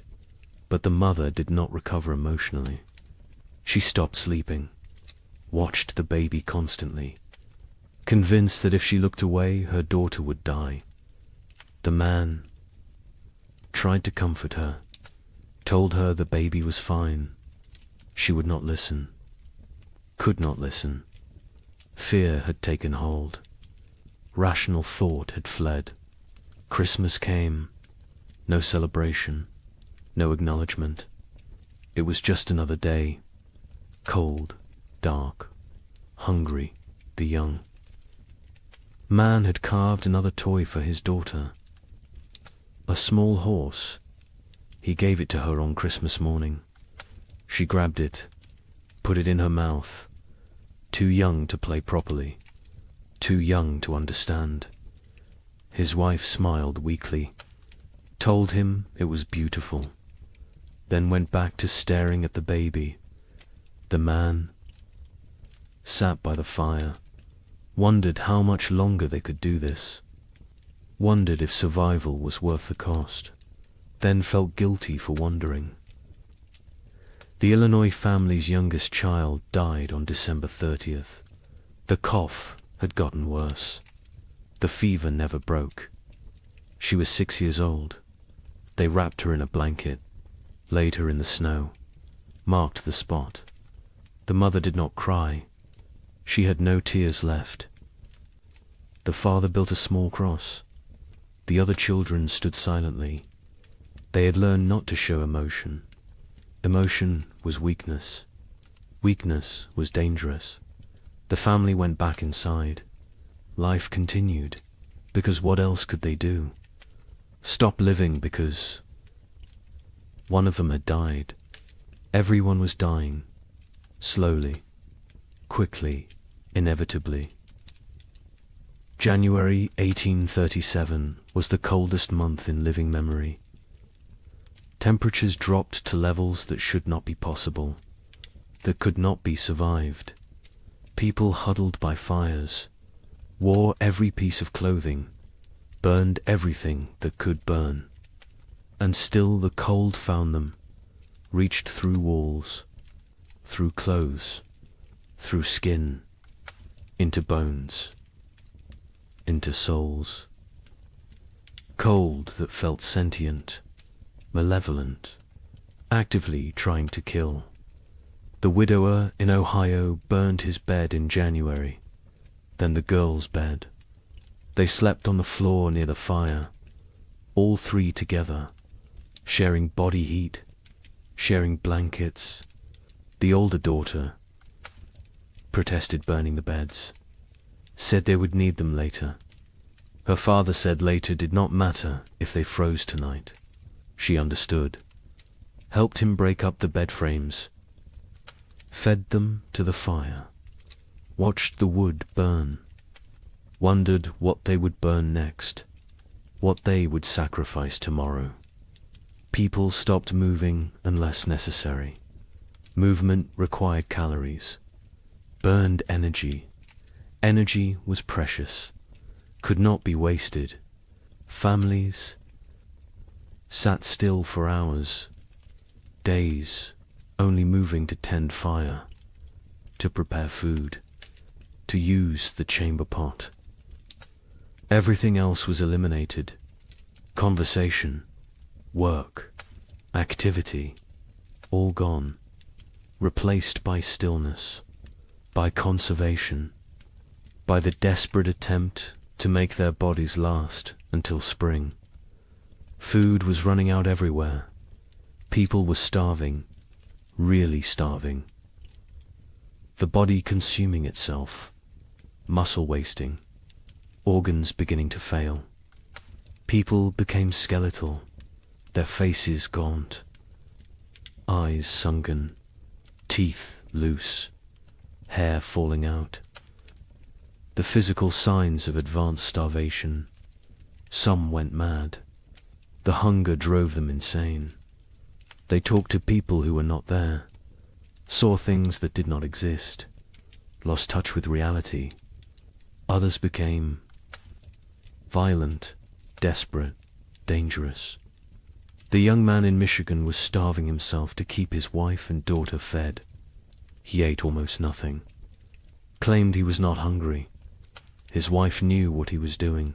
but the mother did not recover emotionally. She stopped sleeping. Watched the baby constantly. convinced that if she looked away, her daughter would die. The man tried to comfort her, told her the baby was fine. She would not listen, could not listen. Fear had taken hold. Rational thought had fled. Christmas came. No celebration, no acknowledgement. It was just another day. Cold, dark, hungry, the young. Man had carved another toy for his daughter. A small horse. He gave it to her on Christmas morning. She grabbed it, put it in her mouth. Too young to play properly, too young to understand. His wife smiled weakly, told him it was beautiful, then went back to staring at the baby. The man sat by the fire, wondered how much longer they could do this, wondered if survival was worth the cost, then felt guilty for wondering. The Illinois family's youngest child died on December 30th. The cough had gotten worse. The fever never broke. She was 6 years old. They wrapped her in a blanket, laid her in the snow, marked the spot. The mother did not cry. She had no tears left. The father built a small cross. The other children stood silently. They had learned not to show emotion. Emotion was weakness. Weakness was dangerous. The family went back inside. Life continued, because what else could they do? Stop living because one of them had died. Everyone was dying, slowly, quickly, inevitably. January 1837 was the coldest month in living memory. Temperatures dropped to levels that should not be possible, that could not be survived. People huddled by fires, wore every piece of clothing, burned everything that could burn. And still the cold found them, reached through walls, through clothes, through skin, into bones, into souls. Cold that felt sentient, malevolent, actively trying to kill. The widower in Ohio burned his bed in January, then the girl's bed. They slept on the floor near the fire, all three together, sharing body heat, sharing blankets. The older daughter protested burning the beds, said they would need them later. Her father said later did not matter if they froze tonight. She understood, helped him break up the bed frames, fed them to the fire, watched the wood burn, wondered what they would burn next, what they would sacrifice tomorrow. People stopped moving unless necessary. Movement required calories, burned energy. Energy was precious, could not be wasted. Families sat still for hours, days, only moving to tend fire, to prepare food, to use the chamber pot. Everything else was eliminated. Conversation, work, activity, all gone, replaced by stillness, by conservation, by the desperate attempt to make their bodies last until spring. Food was running out everywhere. People were starving, really starving. The body consuming itself, muscle wasting, organs beginning to fail. People became skeletal, their faces gaunt, eyes sunken, teeth loose, hair falling out. The physical signs of advanced starvation. Some went mad. The hunger drove them insane. They talked to people who were not there, saw things that did not exist, lost touch with reality. Others became violent, desperate, dangerous. The young man in Michigan was starving himself to keep his wife and daughter fed. He ate almost nothing, claimed he was not hungry. His wife knew what he was doing,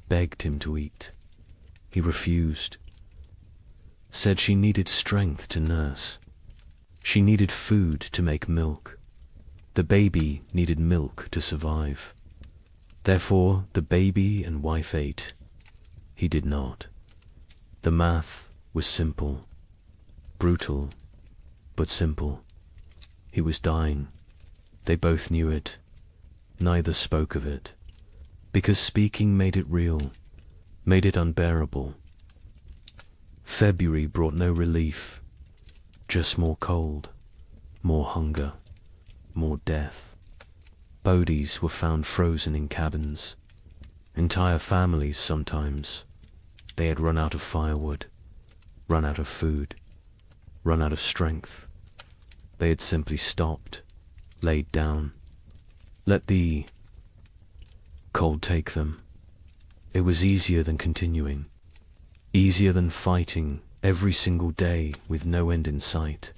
begged him to eat. He refused, said she needed strength to nurse. She needed food to make milk. The baby needed milk to survive. Therefore, the baby and wife ate. He did not. The math was simple, brutal, but simple. He was dying. They both knew it. Neither spoke of it, because speaking made it real, made it unbearable. February brought no relief, just more cold, more hunger, more death. Bodies were found frozen in cabins. Entire families sometimes. They had run out of firewood, run out of food, run out of strength. They had simply stopped, laid down, let the cold take them. It was easier than continuing, easier than fighting every single day with no end in sight.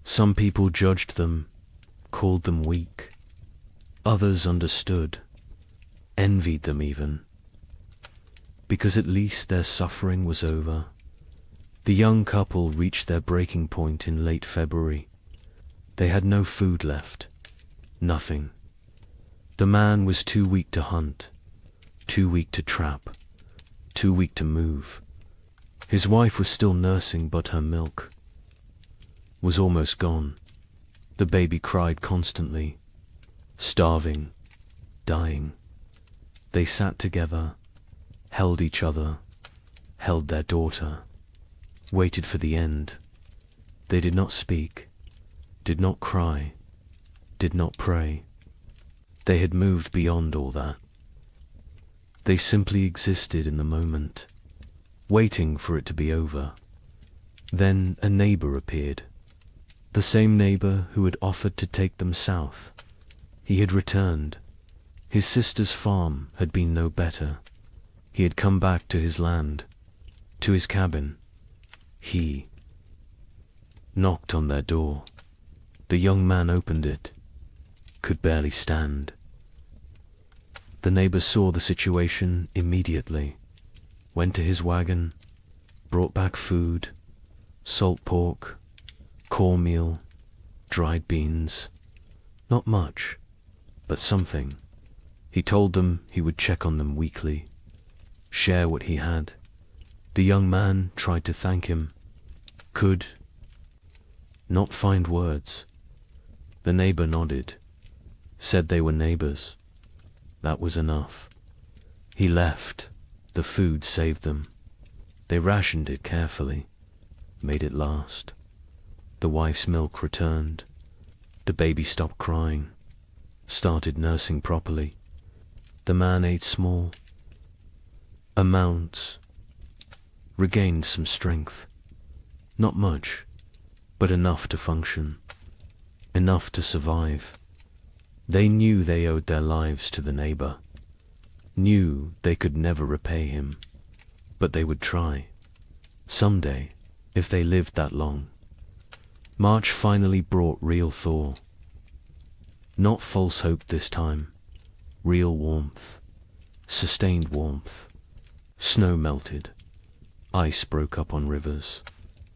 Some people judged them, called them weak. Others understood, envied them even, because at least their suffering was over. The young couple reached their breaking point in late February. They had no food left, nothing. The man was too weak to hunt, too weak to trap, too weak to move. His wife was still nursing, but her milk was almost gone. The baby cried constantly, starving, dying. They sat together, held each other, held their daughter, waited for the end. They did not speak, did not cry, did not pray. They had moved beyond all that. They simply existed in the moment, waiting for it to be over. Then a neighbor appeared, the same neighbor who had offered to take them south. He had returned. His sister's farm had been no better. He had come back to his land, to his cabin. He knocked on their door. The young man opened it, could barely stand. The neighbor saw the situation immediately, went to his wagon, brought back food, salt pork, cornmeal, dried beans. Not much, but something. He told them he would check on them weekly, share what he had. The young man tried to thank him, could not find words. The neighbor nodded, said they were neighbors. That was enough. He left. The food saved them. They rationed it carefully, made it last. The wife's milk returned. The baby stopped crying, started nursing properly. The man ate small amounts, regained some strength. Not much, but enough to function, enough to survive. They knew they owed their lives to the neighbor, knew they could never repay him, but they would try, someday, if they lived that long. March finally brought real thaw. Not false hope this time, real warmth, sustained warmth. Snow melted, ice broke up on rivers,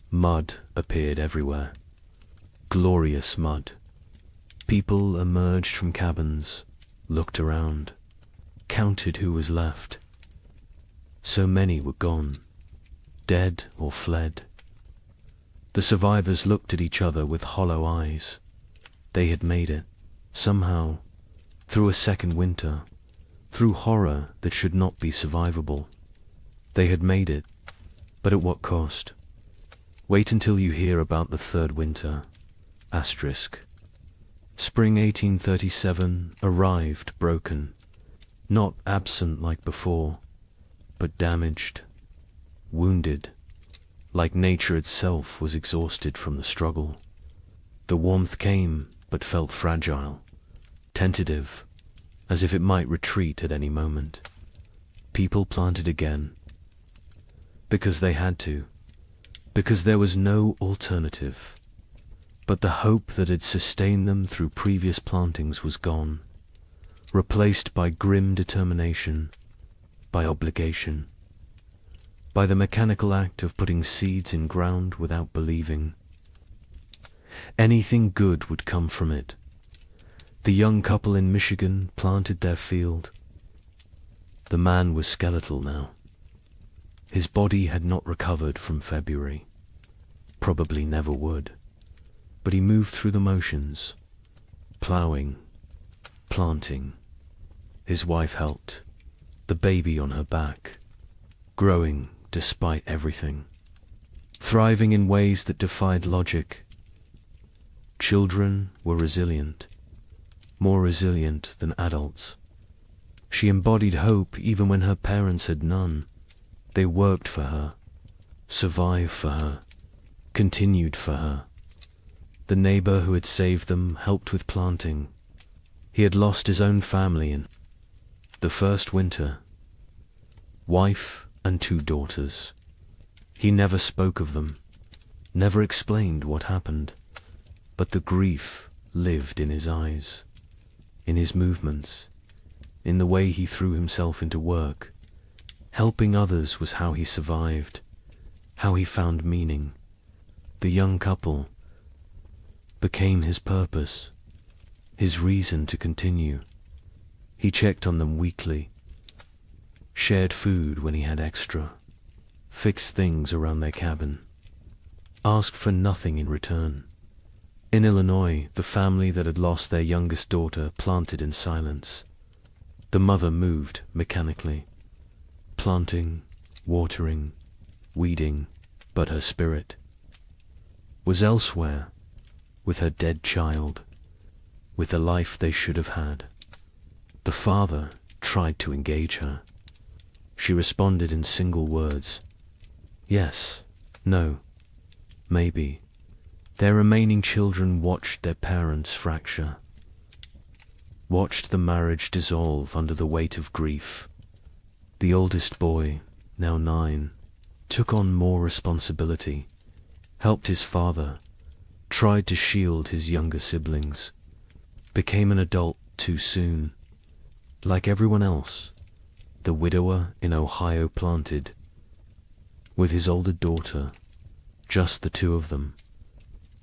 mud appeared everywhere, glorious mud. People emerged from cabins, looked around, counted who was left. So many were gone, dead or fled. The survivors looked at each other with hollow eyes. They had made it, somehow, through a second winter, through horror that should not be survivable. They had made it, but at what cost? Wait until you hear about the third winter. Asterisk. Spring 1837 arrived broken, not absent like before, but damaged, wounded, like nature itself was exhausted from the struggle. The warmth came, but felt fragile, tentative, as if it might retreat at any moment. People planted again, because they had to, because there was no alternative. But the hope that had sustained them through previous plantings was gone. replaced by grim determination, by obligation, by the mechanical act of putting seeds in ground without believing. Anything good would come from it. The young couple in Michigan planted their field. The man was skeletal now. His body had not recovered from February, probably never would, but he moved through the motions, ploughing, planting. His wife helped, the baby on her back, growing despite everything, thriving in ways that defied logic. Children were resilient, more resilient than adults. She embodied hope even when her parents had none. They worked for her, survived for her, continued for her. The neighbor who had saved them helped with planting. He had lost his own family in the first winter. Wife and 2 daughters. He never spoke of them, never explained what happened, but the grief lived in his eyes, in his movements, in the way he threw himself into work. Helping others was how he survived, how he found meaning. The young couple became his purpose, his reason to continue. He checked on them weekly, shared food when he had extra, fixed things around their cabin, asked for nothing in return. In Illinois, the family that had lost their youngest daughter planted in silence. The mother moved mechanically, planting, watering, weeding, but her spirit was elsewhere, with her dead child, with the life they should have had. The father tried to engage her. She responded in single words. Yes, no, maybe. Their remaining children watched their parents fracture, watched the marriage dissolve under the weight of grief. The oldest boy, now 9, took on more responsibility, helped his father, tried to shield his younger siblings, became an adult too soon. Like everyone else, the widower in Ohio planted, with his older daughter, just the 2 of them.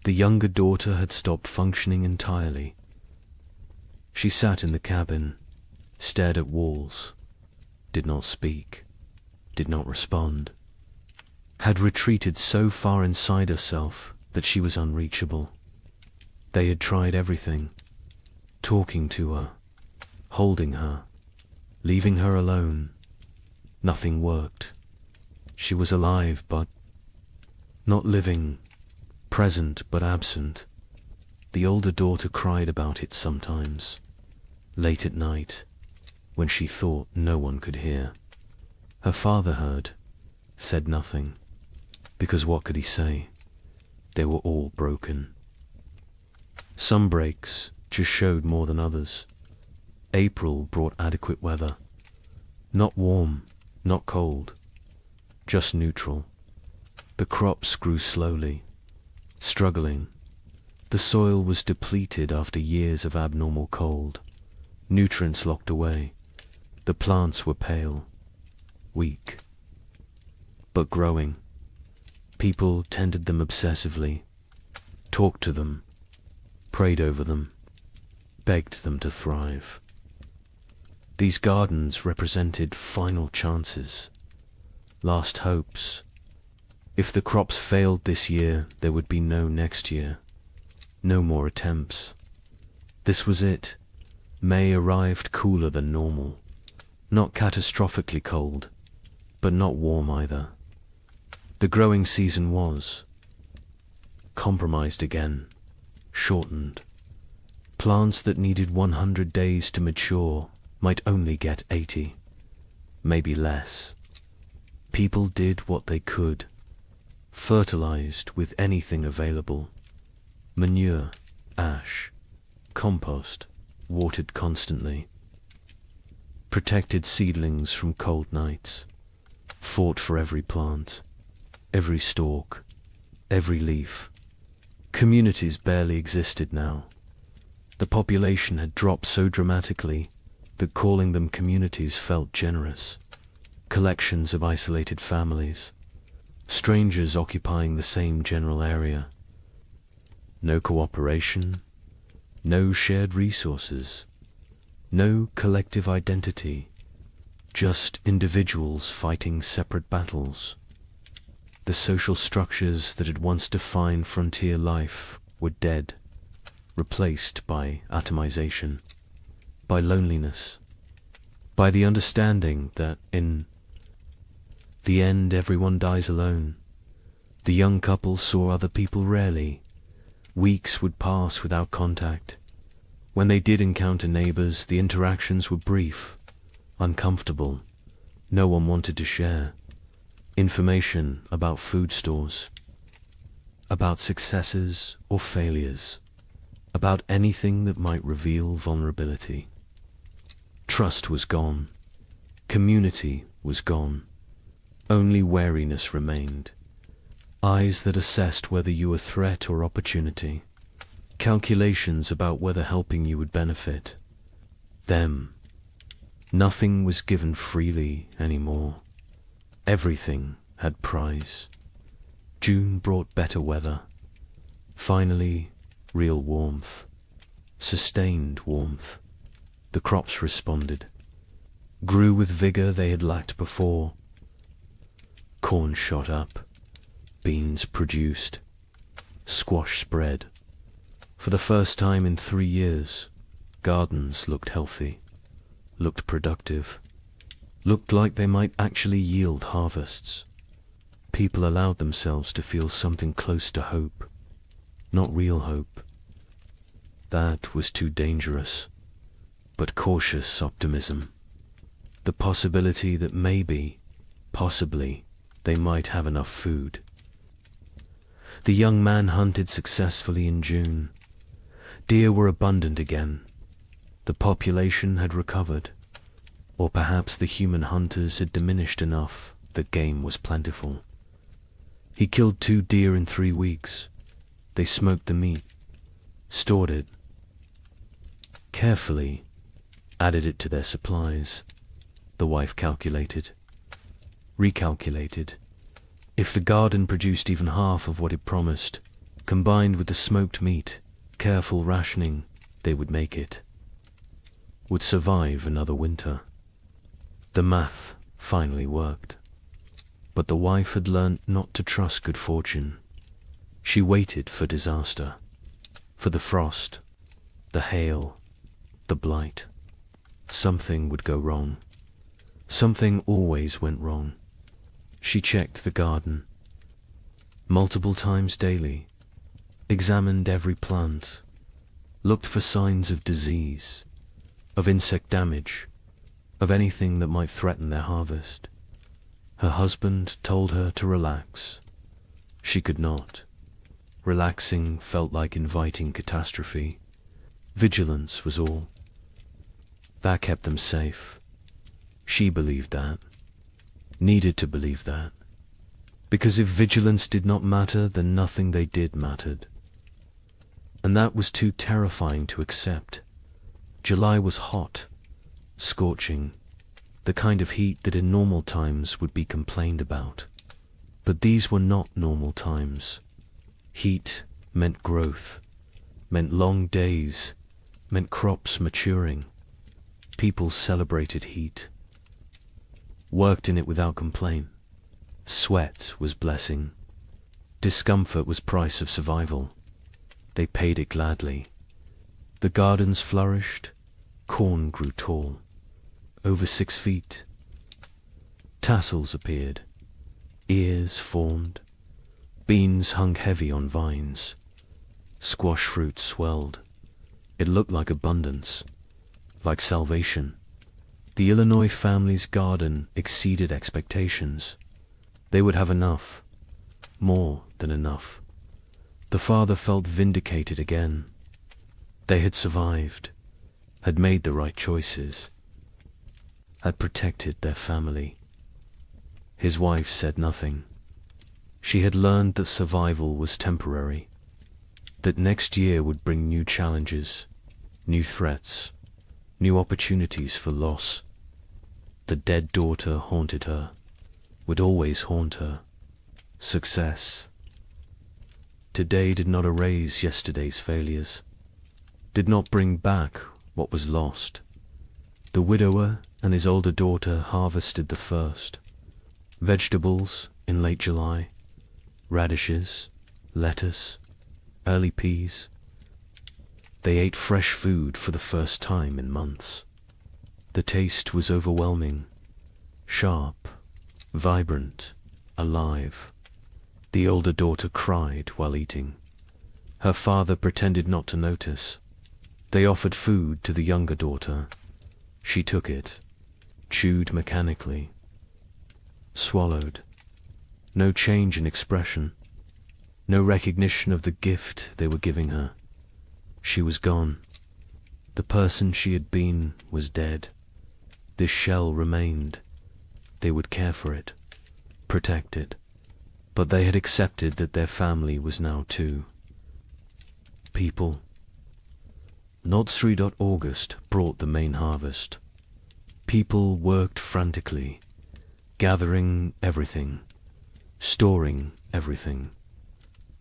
The younger daughter had stopped functioning entirely. She sat in the cabin, stared at walls, did not speak, did not respond, had retreated so far inside herself that she was unreachable. They had tried everything, talking to her, holding her, leaving her alone. Nothing worked. She was alive but not living, present but absent. The older daughter cried about it sometimes, late at night, when she thought no one could hear. Her father heard, said nothing, because what could he say? They were all broken. Some breaks just showed more than others. April brought adequate weather. Not warm, not cold, just neutral. The crops grew slowly, struggling. The soil was depleted after years of abnormal cold. Nutrients locked away. The plants were pale, weak, but growing. People tended them obsessively, talked to them, prayed over them, begged them to thrive. These gardens represented final chances, last hopes. If the crops failed this year, there would be no next year, no more attempts. This was it. May arrived cooler than normal. Not catastrophically cold, but not warm either. The growing season was compromised again, shortened. Plants that needed 100 days to mature might only get 80, maybe less. People did what they could, fertilized with anything available. Manure, ash, compost, watered constantly. Protected seedlings from cold nights, fought for every plant, every stalk, every leaf. Communities barely existed now. The population had dropped so dramatically, that calling them communities felt generous. Collections of isolated families, strangers occupying the same general area. No cooperation, no shared resources, no collective identity, just individuals fighting separate battles. The social structures that had once defined frontier life were dead, replaced by atomization, by loneliness, by the understanding that in the end everyone dies alone. The young couple saw other people rarely. Weeks would pass without contact. When they did encounter neighbors, the interactions were brief, uncomfortable. No one wanted to share information about food stores, about successes or failures, about anything that might reveal vulnerability. Trust was gone. Community was gone. Only wariness remained. Eyes that assessed whether you were threat or opportunity. Calculations about whether helping you would benefit them. Nothing was given freely anymore. Everything had price. June brought better weather. Finally, real warmth. Sustained warmth. The crops responded. Grew with vigor they had lacked before. Corn shot up. Beans produced. Squash spread. For the first time in 3 years, gardens looked healthy, looked productive, looked like they might actually yield harvests. People allowed themselves to feel something close to hope, not real hope. That was too dangerous, but cautious optimism. The possibility that maybe, possibly, they might have enough food. The young man hunted successfully in June. Deer were abundant again. The population had recovered. Or perhaps the human hunters had diminished enough that game was plentiful. He killed 2 deer in 3 weeks. They smoked the meat, stored it, carefully added it to their supplies. The wife calculated, recalculated. If the garden produced even half of what it promised, combined with the smoked meat, careful rationing, they would make it. Would survive another winter. The math finally worked. But the wife had learnt not to trust good fortune. She waited for disaster, for the frost, the hail, the blight. Something would go wrong. Something always went wrong. She checked the garden multiple times daily, examined every plant, looked for signs of disease, of insect damage, of anything that might threaten their harvest. Her husband told her to relax. She could not. Relaxing felt like inviting catastrophe. Vigilance was all. That kept them safe. She believed that. Needed to believe that. Because if vigilance did not matter, then nothing they did mattered. And that was too terrifying to accept. July was hot, scorching, the kind of heat that in normal times would be complained about. But these were not normal times. Heat meant growth, meant long days, meant crops maturing. People celebrated heat, worked in it without complaint. Sweat was blessing. Discomfort was price of survival. They paid it gladly. The gardens flourished. Corn grew tall, over 6 feet. Tassels appeared. Ears formed. Beans hung heavy on vines. Squash fruit swelled. It looked like abundance, like salvation. The Illinois family's garden exceeded expectations. They would have enough, more than enough. The father felt vindicated again. They had survived, had made the right choices, had protected their family. His wife said nothing. She had learned that survival was temporary, that next year would bring new challenges, new threats, new opportunities for loss. The dead daughter haunted her, would always haunt her. Success. Today did not erase yesterday's failures, did not bring back what was lost. The widower and his older daughter harvested the first. Vegetables in late July, radishes, lettuce, early peas. They ate fresh food for the first time in months. The taste was overwhelming, sharp, vibrant, alive. The older daughter cried while eating. Her father pretended not to notice. They offered food to the younger daughter. She took it, chewed mechanically, swallowed. No change in expression, no recognition of the gift they were giving her. She was gone. The person she had been was dead. This shell remained. They would care for it, protect it. But they had accepted that their family was now too. People. August brought the main harvest. People worked frantically, gathering everything, storing everything,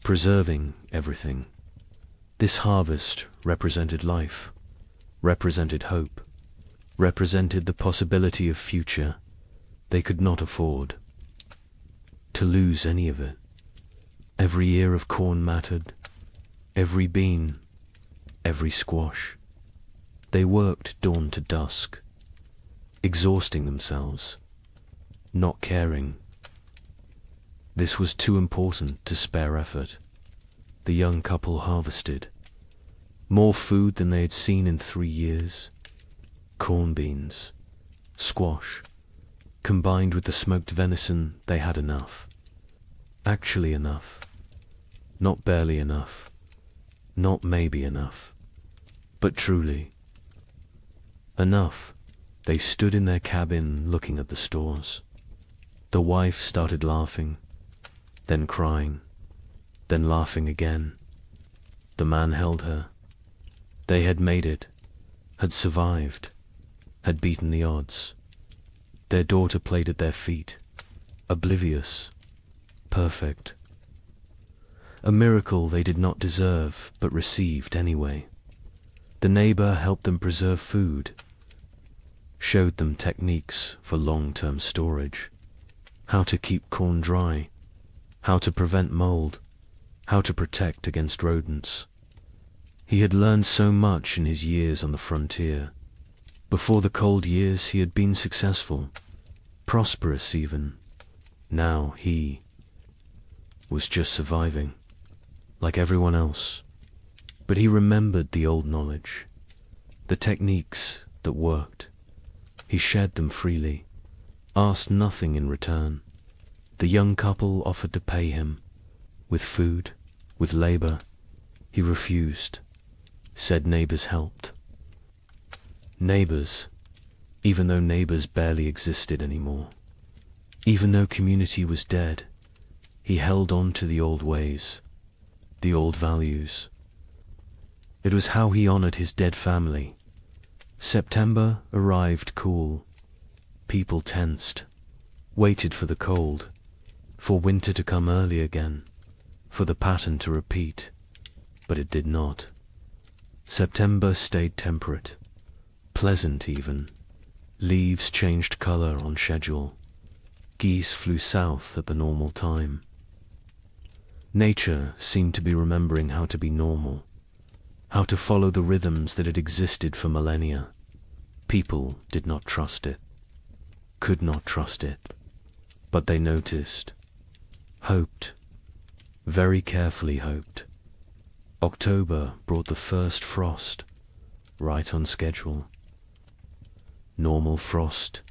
preserving everything. This harvest represented life, represented hope, represented the possibility of future they could not afford to lose any of it. Every ear of corn mattered, every bean, every squash. They worked dawn to dusk, exhausting themselves, not caring. This was too important to spare effort. The young couple harvested more food than they had seen in 3 years. Corn beans, squash, combined with the smoked venison, they had enough. Actually enough. Not barely enough. Not maybe enough. But truly enough. They stood in their cabin looking at the stores. The wife started laughing, then crying, then laughing again. The man held her. They had made it, had survived, had beaten the odds. Their daughter played at their feet, oblivious, perfect. A miracle they did not deserve, but received anyway. The neighbor helped them preserve food, showed them techniques for long-term storage, how to keep corn dry, how to prevent mold, how to protect against rodents. He had learned so much in his years on the frontier. Before the cold years he had been successful, prosperous even. Now he was just surviving, like everyone else. But he remembered the old knowledge, the techniques that worked. He shared them freely, asked nothing in return. The young couple offered to pay him, with food, with labor. He refused, said neighbors helped. Neighbors, even though neighbors barely existed anymore. Even though community was dead, he held on to the old ways, the old values. It was how he honored his dead family. September arrived cool. People tensed, waited for the cold, for winter to come early again, for the pattern to repeat, but it did not. September stayed temperate, pleasant even. Leaves changed color on schedule. Geese flew south at the normal time. Nature seemed to be remembering how to be normal, how to follow the rhythms that had existed for millennia. People did not trust it, could not trust it, but they noticed, hoped, very carefully hoped. October brought the first frost, right on schedule. Normal frost,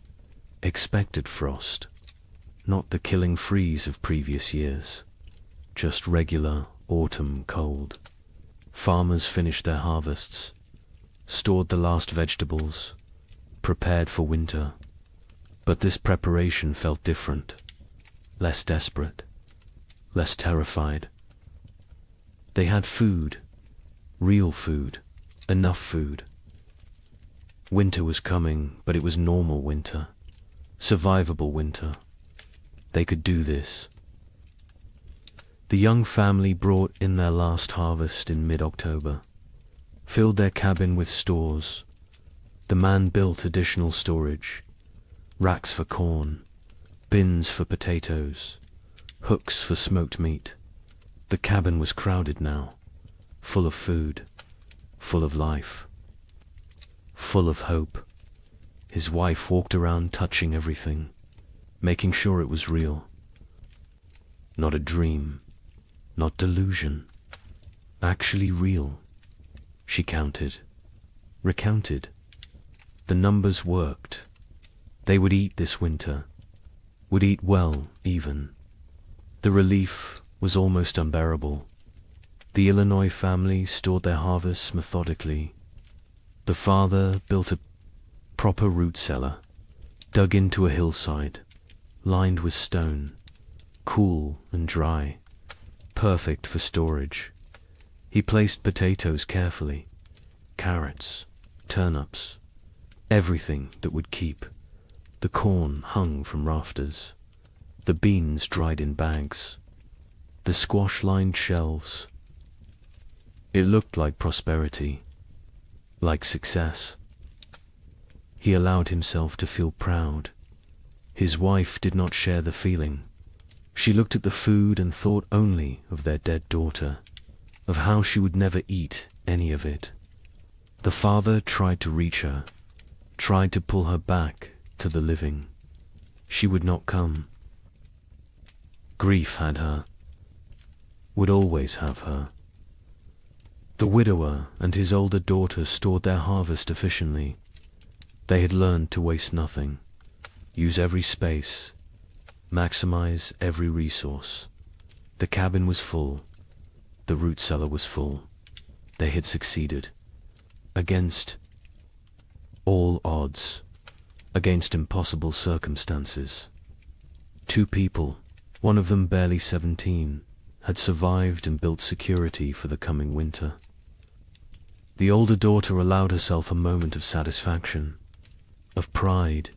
expected frost, not the killing freeze of previous years, just regular autumn cold. Farmers finished their harvests, stored the last vegetables, prepared for winter. But this preparation felt different, less desperate, less terrified. They had food, real food, enough food. Winter was coming, but it was normal winter. Survivable winter. They could do this. The young family brought in their last harvest in mid-October, filled their cabin with stores. The man built additional storage, racks for corn, bins for potatoes, hooks for smoked meat. The cabin was crowded now, full of food, full of life, full of hope. His wife walked around touching everything, making sure it was real. Not a dream, not delusion, actually real. She counted, recounted. The numbers worked. They would eat this winter, would eat well even. The relief was almost unbearable. The Illinois family stored their harvests methodically. The father built a proper root cellar, dug into a hillside, lined with stone, cool and dry, perfect for storage. He placed potatoes carefully, carrots, turnips, everything that would keep. The corn hung from rafters, the beans dried in bags, the squash lined shelves. It looked like prosperity, like success. He allowed himself to feel proud. His wife did not share the feeling. She looked at the food and thought only of their dead daughter, of how she would never eat any of it. The father tried to reach her, tried to pull her back to the living. She would not come. Grief had her, would always have her. The widower and his older daughter stored their harvest efficiently. They had learned to waste nothing, use every space, maximize every resource. The cabin was full. The root cellar was full. They had succeeded. Against all odds, against impossible circumstances. 2 people, one of them barely 17, had survived and built security for the coming winter. The older daughter allowed herself a moment of satisfaction, of pride,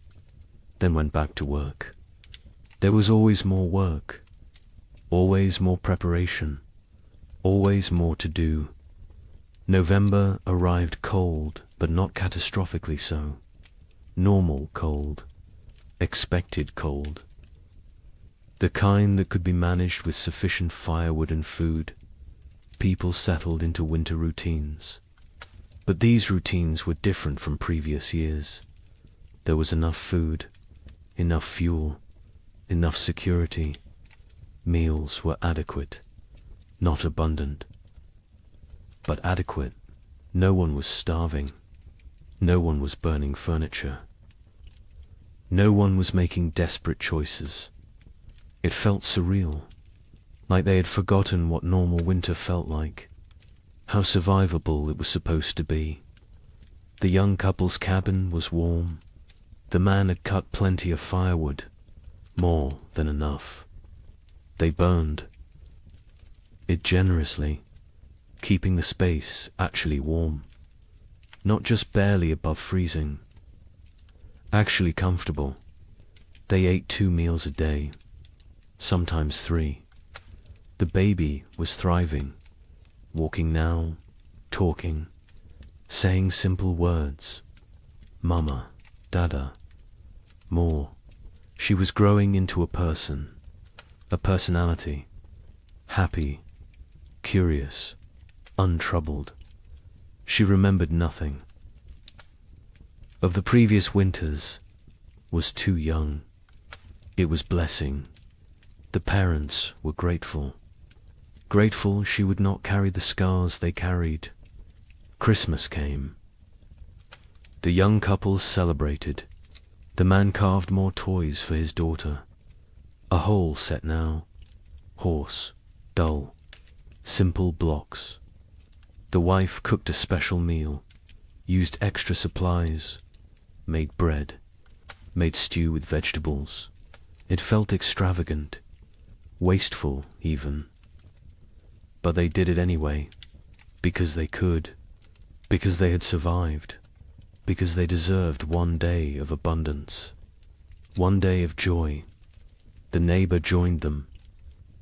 then went back to work. There was always more work, always more preparation, always more to do. November arrived cold, but not catastrophically so. Normal cold, expected cold. The kind that could be managed with sufficient firewood and food. People settled into winter routines. But these routines were different from previous years. There was enough food, enough fuel, enough security. Meals were adequate, not abundant, but adequate. No one was starving. No one was burning furniture. No one was making desperate choices. It felt surreal, like they had forgotten what normal winter felt like, how survivable it was supposed to be. The young couple's cabin was warm. The man had cut plenty of firewood, more than enough. They burned it generously, keeping the space actually warm, not just barely above freezing, actually comfortable. They ate 2 meals a day, sometimes 3. The baby was thriving, walking now, talking, saying simple words. Mama, Dada, more. She was growing into a person, a personality, happy, curious, untroubled. She remembered nothing of the previous winters, was too young. It was blessing. The parents were grateful. Grateful she would not carry the scars they carried. Christmas came. The young couple celebrated. The man carved more toys for his daughter. A whole set now. Horse, dull, simple blocks. The wife cooked a special meal, used extra supplies, made bread, made stew with vegetables. It felt extravagant, wasteful even. But they did it anyway, because they could, because they had survived, because they deserved one day of abundance, one day of joy. The neighbor joined them.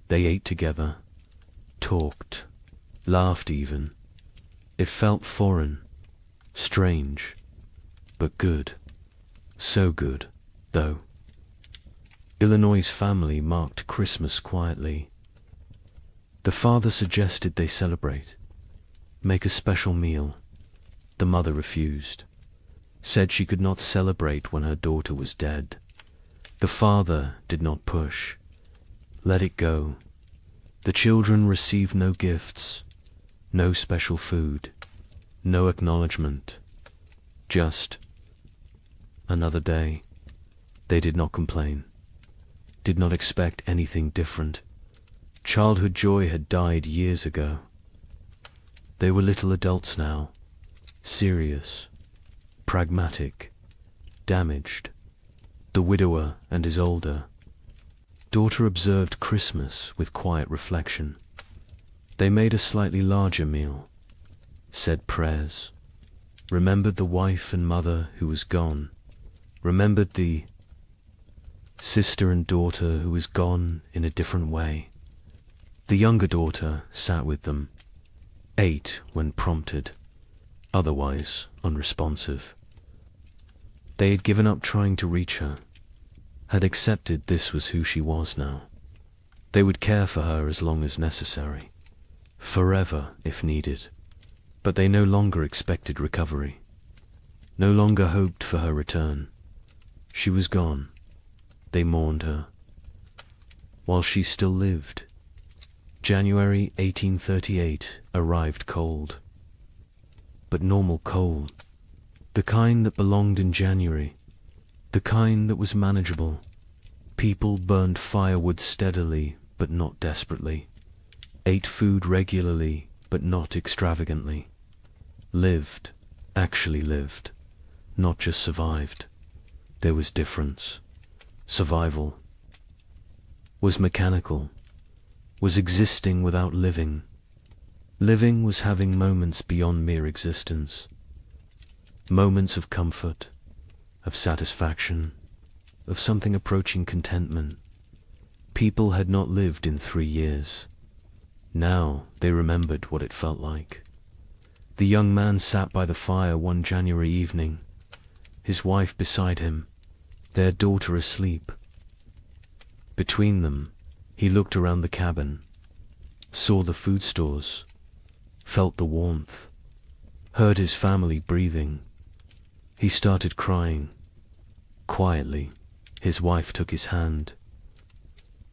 They ate together, talked, laughed even. It felt foreign, strange, but good. So good, though. Illinois' family marked Christmas quietly. The father suggested they celebrate, make a special meal. The mother refused, said she could not celebrate when her daughter was dead. The father did not push, let it go. The children received no gifts, no special food, no acknowledgement, just another day. They did not complain, did not expect anything different. Childhood joy had died years ago. They were little adults now, serious, pragmatic, damaged. The widower and his older daughter observed Christmas with quiet reflection. They made a slightly larger meal, said prayers, remembered the wife and mother who was gone, remembered the sister and daughter who was gone in a different way. The younger daughter sat with them, ate when prompted, otherwise unresponsive. They had given up trying to reach her, had accepted this was who she was now. They would care for her as long as necessary, forever if needed, but they no longer expected recovery, no longer hoped for her return. She was gone. They mourned her, while she still lived. January 1838 arrived cold, but normal cold, the kind that belonged in January, the kind that was manageable. People burned firewood steadily but not desperately, ate food regularly but not extravagantly, lived, actually lived, not just survived. There was difference. Survival was mechanical, was existing without living. Living was having moments beyond mere existence, moments of comfort, of satisfaction, of something approaching contentment. People had not lived in 3 years. Now they remembered what it felt like. The young man sat by the fire one January evening, his wife beside him, their daughter asleep. Between them, he looked around the cabin, saw the food stores, felt the warmth, heard his family breathing. He started crying. Quietly, his wife took his hand,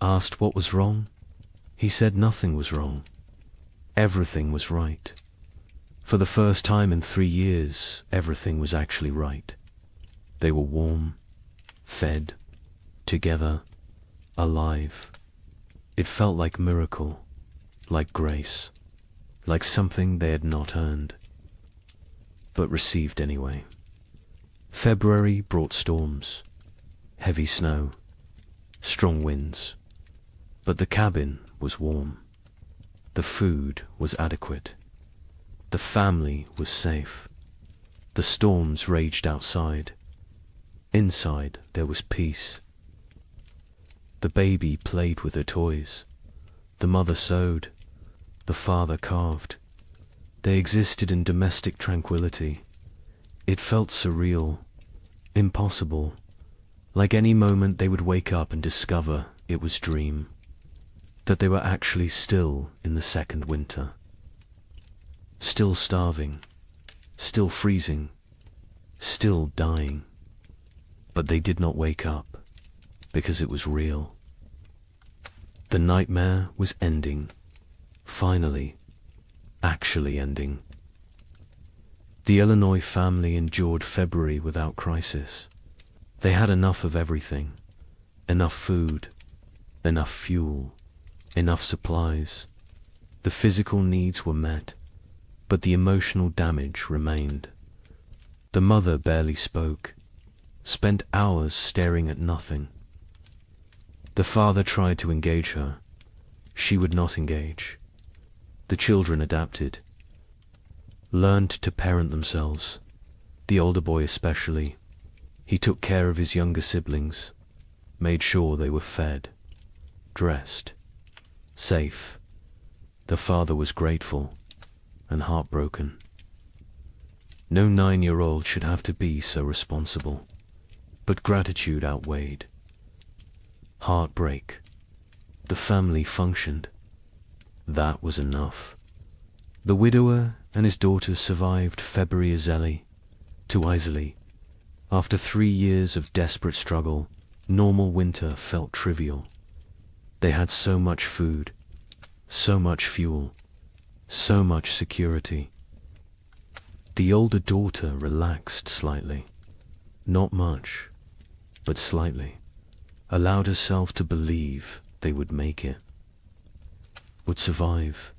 asked what was wrong. He said nothing was wrong. Everything was right. For the first time in 3 years, everything was actually right. They were warm, fed, together, alive. It felt like miracle, like grace, like something they had not earned, but received anyway. February brought storms, heavy snow, strong winds, but the cabin was warm. The food was adequate. The family was safe. The storms raged outside. Inside there was peace. The baby played with her toys. The mother sewed. The father carved. They existed in domestic tranquility. It felt surreal, impossible, like any moment they would wake up and discover it was dream, that they were actually still in the second winter, still starving, still freezing, still dying. But they did not wake up, because it was real. The nightmare was ending, finally, actually ending. The Illinois family endured February without crisis. They had enough of everything, enough food, enough fuel, enough supplies. The physical needs were met, but the emotional damage remained. The mother barely spoke, spent hours staring at nothing. The father tried to engage her. She would not engage. The children adapted, learned to parent themselves, The older boy especially. He took care of his younger siblings, made sure they were fed, dressed, safe. The father was grateful and heartbroken. No 9-year-old should have to be so responsible, but gratitude outweighed heartbreak. The family functioned. That was enough. The widower and his daughters survived February too easily. After 3 years of desperate struggle, normal winter felt trivial. They had so much food, so much fuel, so much security. The older daughter relaxed slightly, not much, but slightly, allowed herself to believe they would make it, would survive,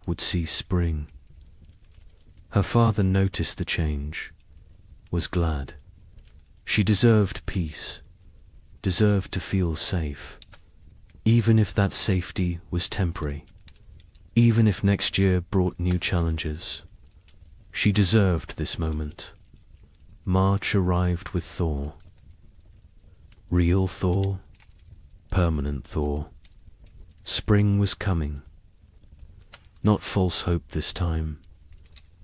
would see spring. Her father noticed the change, was glad. She deserved peace, deserved to feel safe, even if that safety was temporary, even if next year brought new challenges. She deserved this moment. March arrived with thaw. Real thaw, permanent thaw. Spring was coming. Not false hope this time,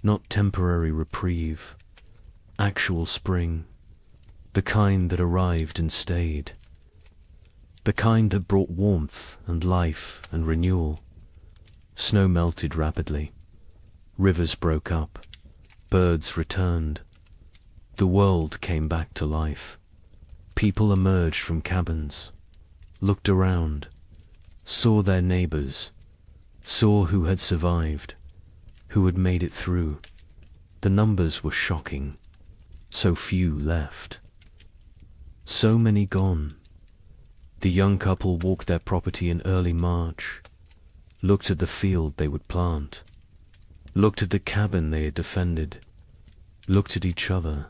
not temporary reprieve, actual spring, the kind that arrived and stayed, the kind that brought warmth and life and renewal. Snow melted rapidly, rivers broke up, birds returned, the world came back to life. People emerged from cabins, looked around, saw their neighbors, saw who had survived, who had made it through. The numbers were shocking. So few left. So many gone. The young couple walked their property in early March, looked at the field they would plant, looked at the cabin they had defended, looked at each other.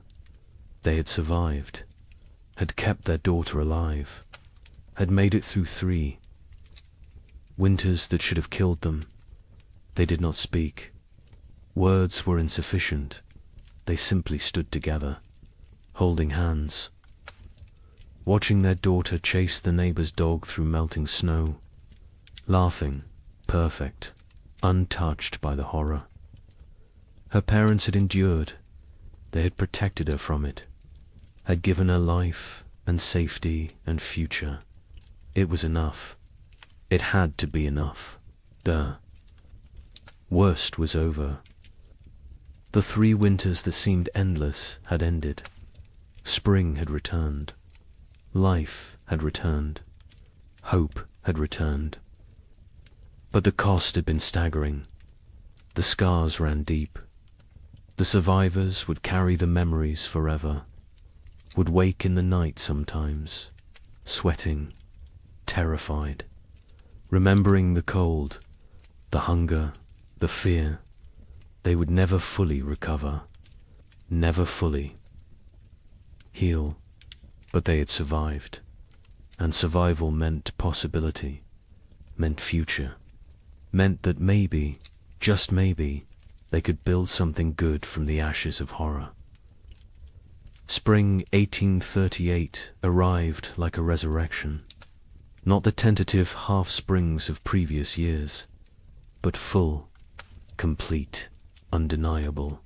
They had survived, had kept their daughter alive, had made it through 3 winters that should have killed them. They did not speak. Words were insufficient. They simply stood together, holding hands, watching their daughter chase the neighbor's dog through melting snow, laughing, perfect, untouched by the horror. Her parents had endured. They had protected her from it, had given her life and safety and future. It was enough. It had to be enough. The worst was over. The 3 winters that seemed endless had ended. Spring had returned. Life had returned. Hope had returned. But the cost had been staggering. The scars ran deep. The survivors would carry the memories forever, would wake in the night sometimes, sweating, terrified, remembering the cold, the hunger, the fear. They would never fully recover, never fully heal, but they had survived, and survival meant possibility, meant future, meant that maybe, just maybe, they could build something good from the ashes of horror. Spring 1838 arrived like a resurrection, not the tentative half-springs of previous years, but full, complete, undeniable.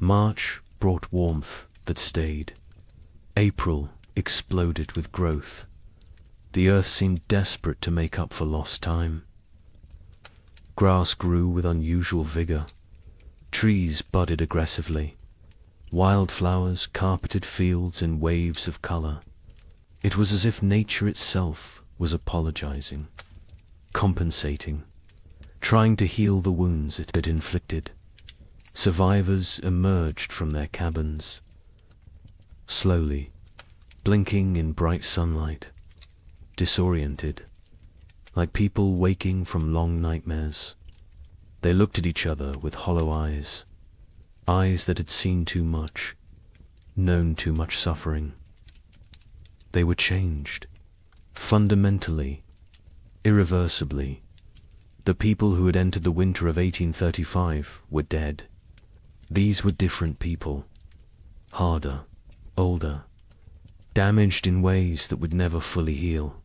March brought warmth that stayed. April exploded with growth. The earth seemed desperate to make up for lost time. Grass grew with unusual vigor. Trees budded aggressively. Wildflowers carpeted fields in waves of color. It was as if nature itself was apologizing, compensating, trying to heal the wounds it had inflicted. Survivors emerged from their cabins, slowly, blinking in bright sunlight, disoriented, like people waking from long nightmares. They looked at each other with hollow eyes, eyes that had seen too much, known too much suffering. They were changed, fundamentally, irreversibly. The people who had entered the winter of 1835 were dead. These were different people, harder, older, damaged in ways that would never fully heal.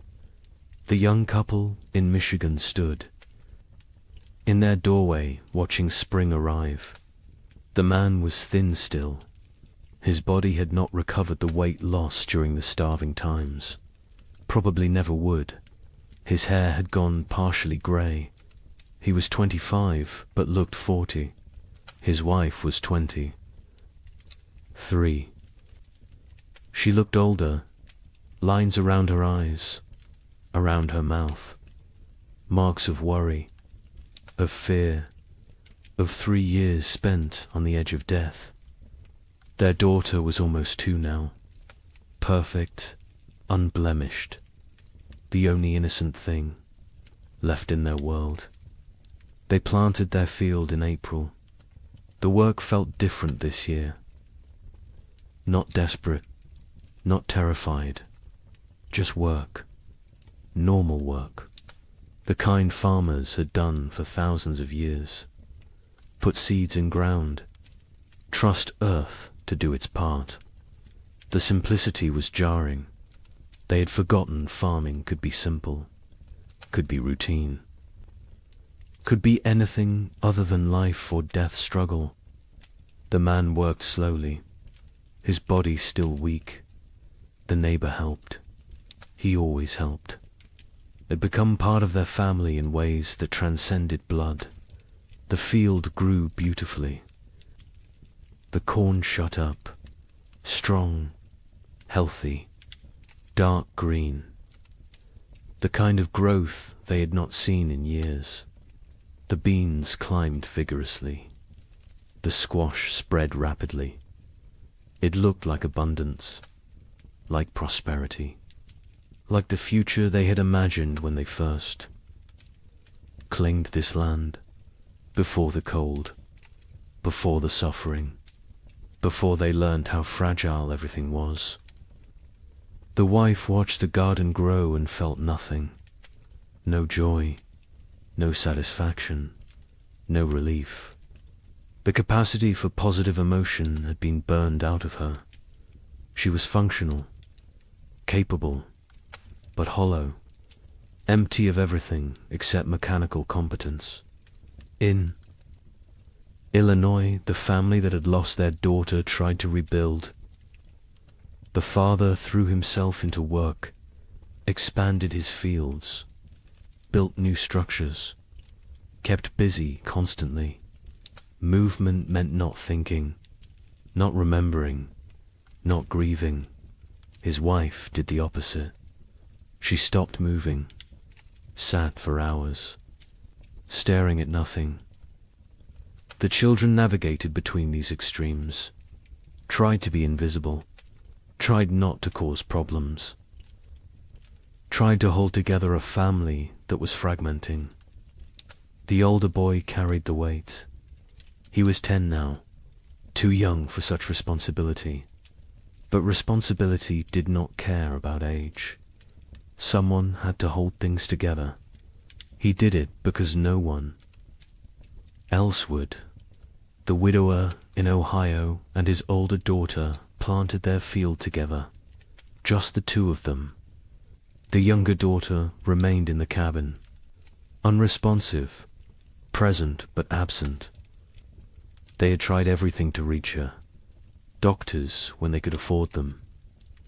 The young couple in Michigan stood in their doorway watching spring arrive. The man was thin still. His body had not recovered the weight lost during the starving times. Probably never would. His hair had gone partially grey. He was 25, but looked 40. His wife was 23. She looked older, lines around her eyes, around her mouth, marks of worry, of fear, of 3 years spent on the edge of death. Their daughter was almost 2 now, perfect, unblemished, the only innocent thing left in their world. They planted their field in April. The work felt different this year. Not desperate, not terrified, just work, normal work, the kind farmers had done for thousands of years. Put seeds in ground, trust earth to do its part. The simplicity was jarring. They had forgotten farming could be simple, could be routine, could be anything other than life or death struggle. The man worked slowly, his body still weak. The neighbor helped. He always helped. Had become part of their family in ways that transcended blood. The field grew beautifully. The corn shut up, strong, healthy, dark green. The kind of growth they had not seen in years. The beans climbed vigorously. The squash spread rapidly. It looked like abundance, like prosperity, like the future they had imagined when they first claimed this land, before the cold, before the suffering, before they learned how fragile everything was. The wife watched the garden grow and felt nothing, no joy, no satisfaction, no relief. The capacity for positive emotion had been burned out of her. She was functional, capable, but hollow, empty of everything except mechanical competence. In Illinois, the family that had lost their daughter tried to rebuild. The father threw himself into work, expanded his fields, built new structures, kept busy constantly. Movement meant not thinking, not remembering, not grieving. His wife did the opposite. She stopped moving, sat for hours, staring at nothing. The children navigated between these extremes, tried to be invisible, tried not to cause problems, tried to hold together a family that was fragmenting. The older boy carried the weight. He was 10 now, too young for such responsibility. But responsibility did not care about age. Someone had to hold things together. He did it because no one else would. The widower in Ohio and his older daughter planted their field together, just the 2 of them. The younger daughter remained in the cabin, unresponsive, present but absent. They had tried everything to reach her. Doctors when they could afford them,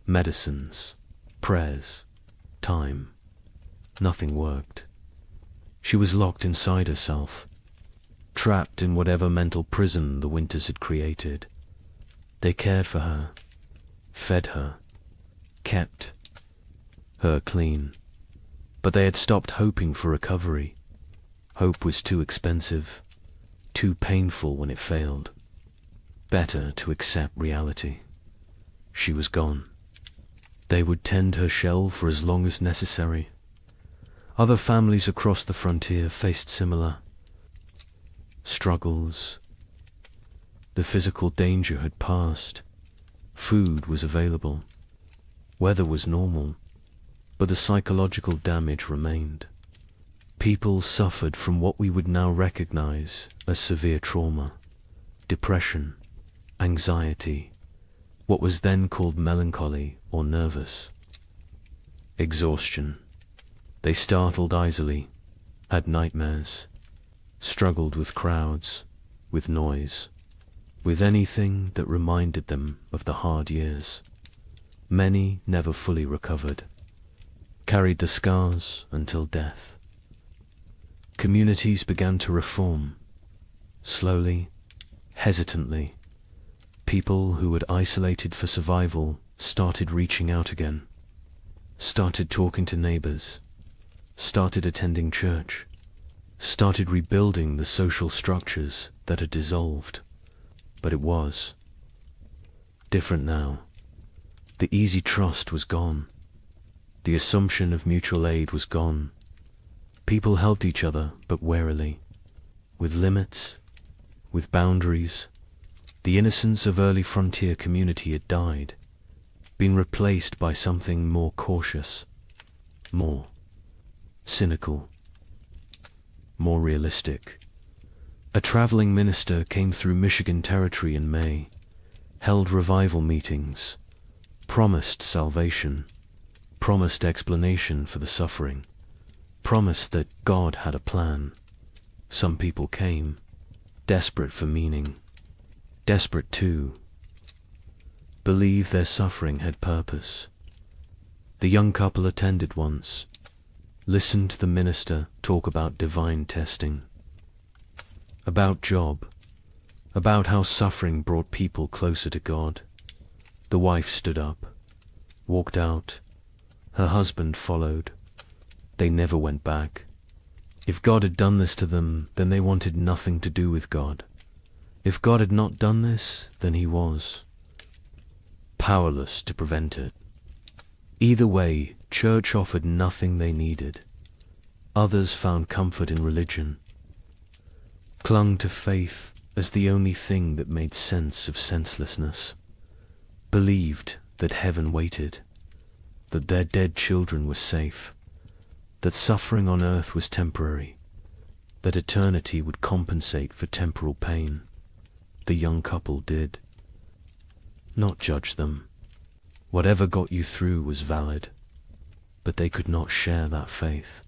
medicines, prayers, time. Nothing worked. She was locked inside herself, trapped in whatever mental prison the winters had created. They cared for her, fed her, kept her clean, but they had stopped hoping for recovery. Hope was too expensive, too painful when it failed. Better to accept reality. She was gone. They would tend her shell for as long as necessary. Other families across the frontier faced similar struggles. The physical danger had passed. Food was available. Weather was normal, but the psychological damage remained. People suffered from what we would now recognize as severe trauma, depression, anxiety, what was then called melancholy or nervous. Exhaustion. They startled easily, had nightmares, struggled with crowds, with noise, with anything that reminded them of the hard years. Many never fully recovered, carried the scars until death. Communities began to reform, slowly, hesitantly. People who had isolated for survival started reaching out again, started talking to neighbors, started attending church, started rebuilding the social structures that had dissolved. But it was different now. The easy trust was gone. The assumption of mutual aid was gone. People helped each other, but warily, with limits, with boundaries. The innocence of early frontier community had died, been replaced by something more cautious, more cynical, more realistic. A traveling minister came through Michigan territory in May, held revival meetings, promised salvation, promised explanation for the suffering, promised that God had a plan. Some people came, desperate for meaning, desperate to believe their suffering had purpose. The young couple attended once, listened to the minister talk about divine testing, about Job, about how suffering brought people closer to God. The wife stood up, walked out. Her husband followed. They never went back. If God had done this to them, then they wanted nothing to do with God. If God had not done this, then he was powerless to prevent it. Either way, church offered nothing they needed. Others found comfort in religion, clung to faith as the only thing that made sense of senselessness, believed that heaven waited, that their dead children were safe, that suffering on earth was temporary, that eternity would compensate for temporal pain. The young couple did not judge them. Whatever got you through was valid, but they could not share that faith,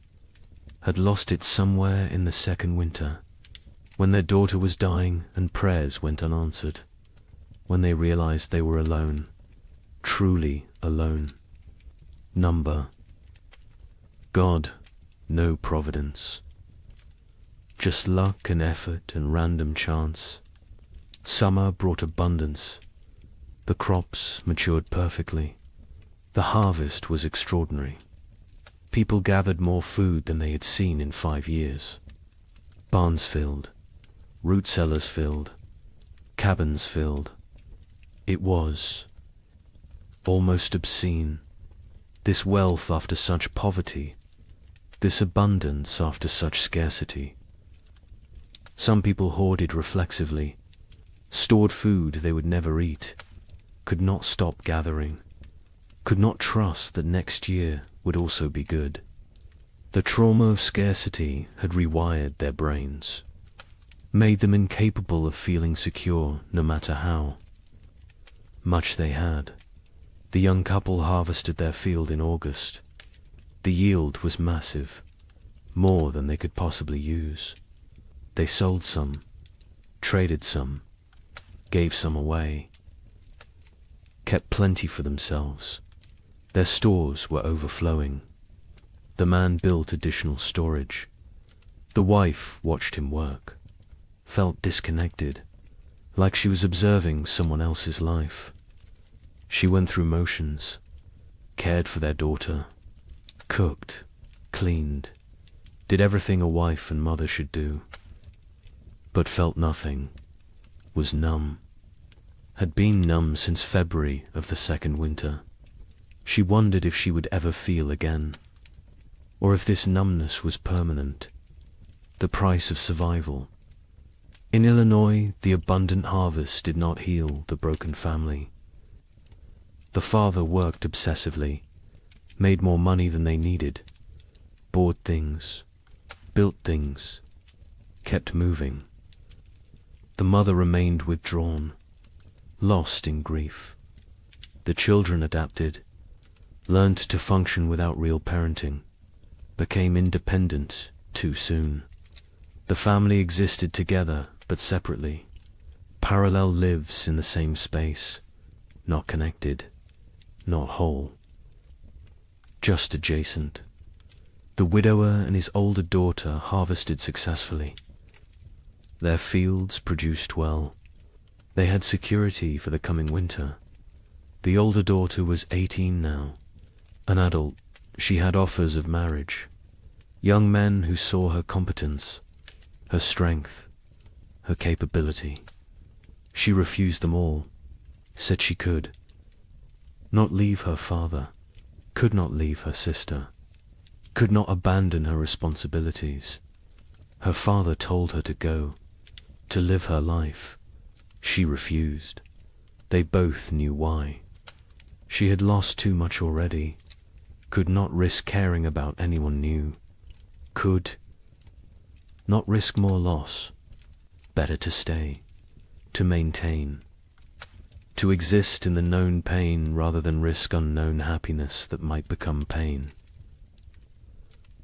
had lost it somewhere in the second winter, when their daughter was dying and prayers went unanswered, when they realized they were alone, truly alone. Number. God, no providence. Just luck and effort and random chance. Summer brought abundance. The crops matured perfectly. The harvest was extraordinary. People gathered more food than they had seen in 5 years. Barns filled, root cellars filled, cabins filled. It was almost obscene, this wealth after such poverty, this abundance after such scarcity. Some people hoarded reflexively, stored food they would never eat, could not stop gathering, could not trust that next year would also be good. The trauma of scarcity had rewired their brains, made them incapable of feeling secure no matter how much they had. The young couple harvested their field in August. The yield was massive, more than they could possibly use. They sold some, traded some, gave some away, kept plenty for themselves. Their stores were overflowing. The man built additional storage. The wife watched him work, felt disconnected, like she was observing someone else's life. She went through motions, cared for their daughter, cooked, cleaned, did everything a wife and mother should do, but felt nothing, was numb, had been numb since February of the second winter. She wondered if she would ever feel again, or if this numbness was permanent, the price of survival. In Illinois, the abundant harvest did not heal the broken family. The father worked obsessively, made more money than they needed, bought things, built things, kept moving. The mother remained withdrawn, lost in grief, The children adapted, learned to function without real parenting, became independent too soon. The family existed together but separately, parallel lives in the same space, not connected, not whole, just adjacent. The widower and his older daughter harvested successfully. Their fields produced well. They had security for the coming winter. The older daughter was 18 now. An adult, she had offers of marriage. Young men who saw her competence, her strength, her capability. She refused them all, said she could not leave her father, could not leave her sister, could not abandon her responsibilities. Her father told her to go, to live her life. She refused. They both knew why. She had lost too much already, could not risk caring about anyone new, could not risk more loss. Better to stay, to maintain, to exist in the known pain rather than risk unknown happiness that might become pain.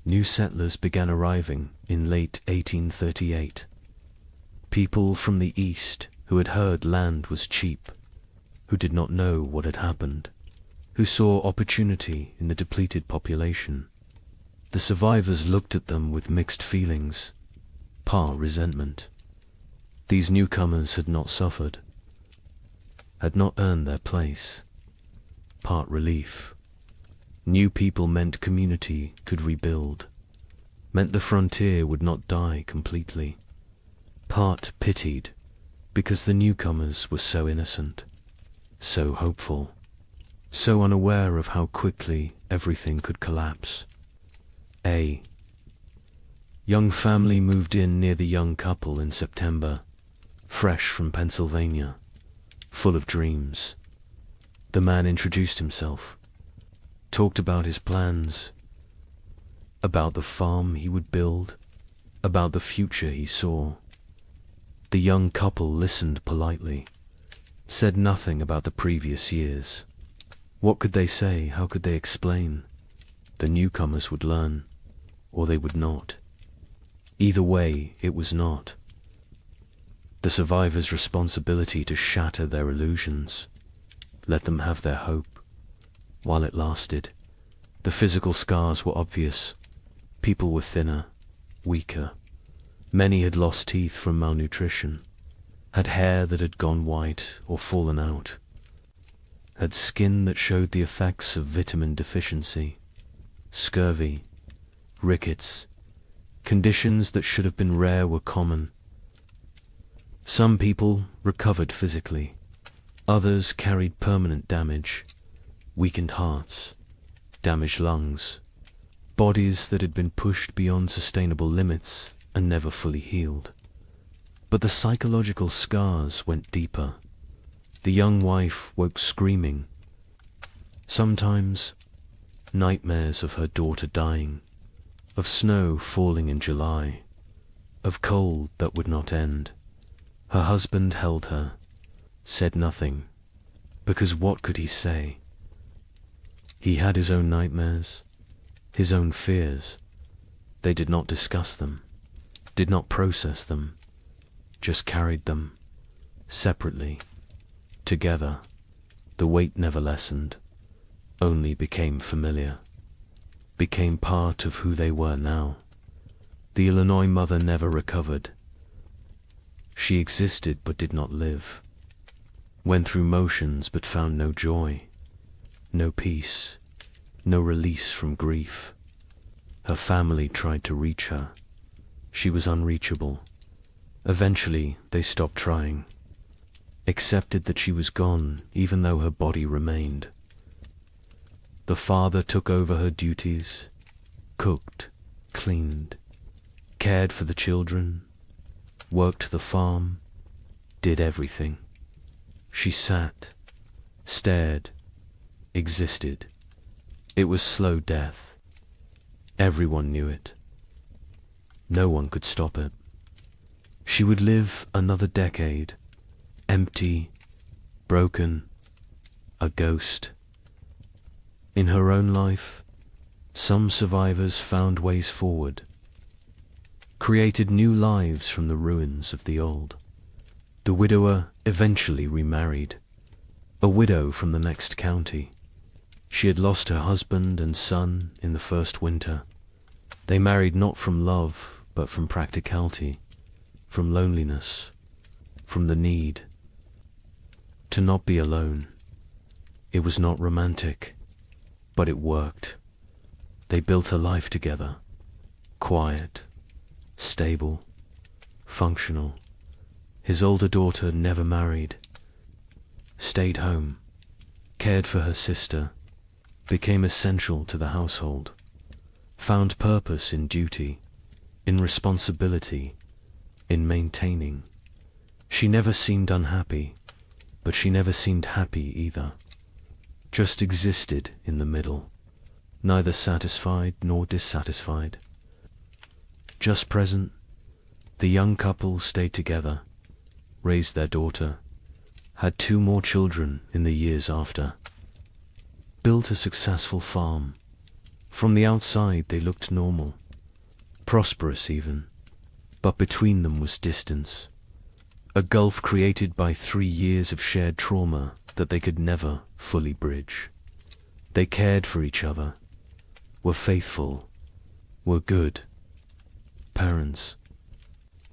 New settlers began arriving in late 1838. People from the east who had heard land was cheap, who did not know what had happened, who saw opportunity in the depleted population. The survivors looked at them with mixed feelings, part resentment. These newcomers had not suffered, had not earned their place, part relief. New people meant community could rebuild, meant the frontier would not die completely. Part pitied, because the newcomers were so innocent, so hopeful, so unaware of how quickly everything could collapse. A young family moved in near the young couple in September, fresh from Pennsylvania, full of dreams. The man introduced himself, talked about his plans, about the farm he would build, about the future he saw. The young couple listened politely, said nothing about the previous years. What could they say? How could they explain? The newcomers would learn, or they would not. Either way, it was not the survivors' responsibility to shatter their illusions, let them have their hope, while it lasted. The physical scars were obvious. People were thinner, weaker. Many had lost teeth from malnutrition, had hair that had gone white or fallen out, had skin that showed the effects of vitamin deficiency, scurvy, rickets. Conditions that should have been rare were common. Some people recovered physically, others carried permanent damage, weakened hearts, damaged lungs, bodies that had been pushed beyond sustainable limits and never fully healed. But the psychological scars went deeper. The young wife woke screaming. Sometimes nightmares of her daughter dying, of snow falling in July, of cold that would not end. Her husband held her, said nothing, because what could he say? He had his own nightmares, his own fears. They did not discuss them, did not process them, just carried them, separately, together. The weight never lessened, only became familiar, became part of who they were now. The Illinois mother never recovered. She existed but did not live, went through motions but found no joy, no peace, no release from grief. Her family tried to reach her. She was unreachable. Eventually, they stopped trying, accepted that she was gone even though her body remained. The father took over her duties, cooked, cleaned, cared for the children, worked the farm, did everything. She sat, stared, existed. It was slow death. Everyone knew it. No one could stop it. She would live another decade, empty, broken, a ghost. In her own life, some survivors found ways forward, created new lives from the ruins of the old. The widower eventually remarried, a widow from the next county. She had lost her husband and son in the first winter. They married not from love, but from practicality, from loneliness, from the need to not be alone. It was not romantic, but it worked. They built a life together, quiet, stable, functional. His older daughter never married, stayed home, cared for her sister, became essential to the household, found purpose in duty, in responsibility, in maintaining. She never seemed unhappy, but she never seemed happy either. Just existed in the middle, neither satisfied nor dissatisfied. Just present, the young couple stayed together, raised their daughter, had 2 more children in the years after, built a successful farm. From the outside they looked normal, prosperous even, but between them was distance, a gulf created by 3 years of shared trauma that they could never fully bridge. They cared for each other, were faithful, were good parents.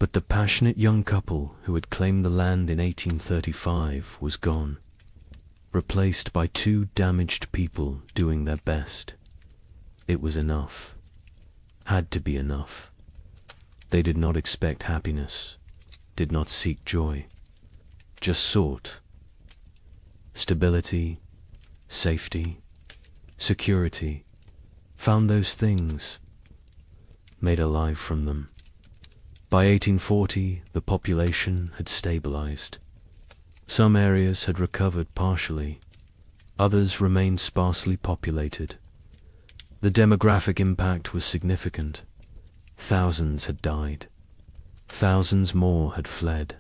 But the passionate young couple who had claimed the land in 1835 was gone, replaced by 2 damaged people doing their best. It was enough. Had to be enough. They did not expect happiness, did not seek joy, just sought stability, safety, security, found those things, made a life from them. By 1840, the population had stabilized. Some areas had recovered partially, others remained sparsely populated. The demographic impact was significant. Thousands had died. Thousands more had fled.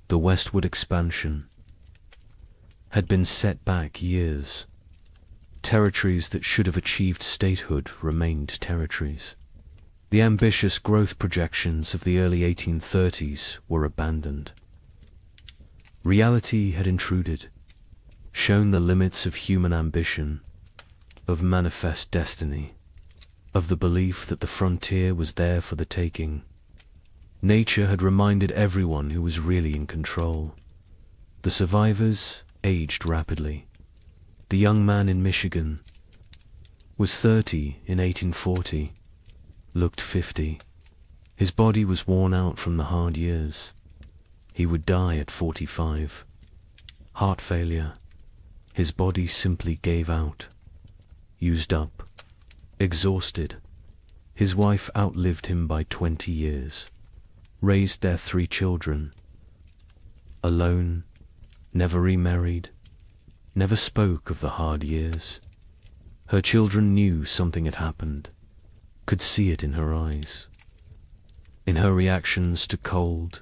The westward expansion had been set back years. Territories that should have achieved statehood remained territories. The ambitious growth projections of the early 1830s were abandoned. Reality had intruded, shown the limits of human ambition, of manifest destiny, of the belief that the frontier was there for the taking. Nature had reminded everyone who was really in control. The survivors aged rapidly. The young man in Michigan was 30 in 1840, looked 50. His body was worn out from the hard years. He would die at 45. Heart failure. His body simply gave out. Used up. Exhausted. His wife outlived him by 20 years. Raised their 3 children. Alone. Never remarried. Never spoke of the hard years. Her children knew something had happened. Could see it in her eyes. In her reactions to cold,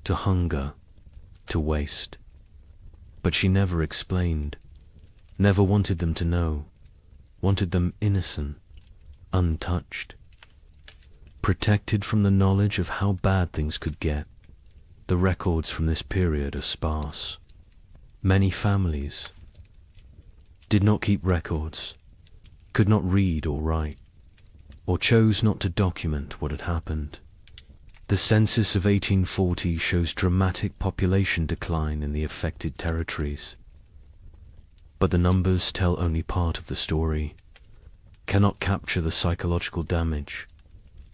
to hunger, to waste. But she never explained. Never wanted them to know. Wanted them innocent, untouched. Protected from the knowledge of how bad things could get. The records from this period are sparse. Many families did not keep records, could not read or write, or chose not to document what had happened. The census of 1840 shows dramatic population decline in the affected territories. But the numbers tell only part of the story, cannot capture the psychological damage,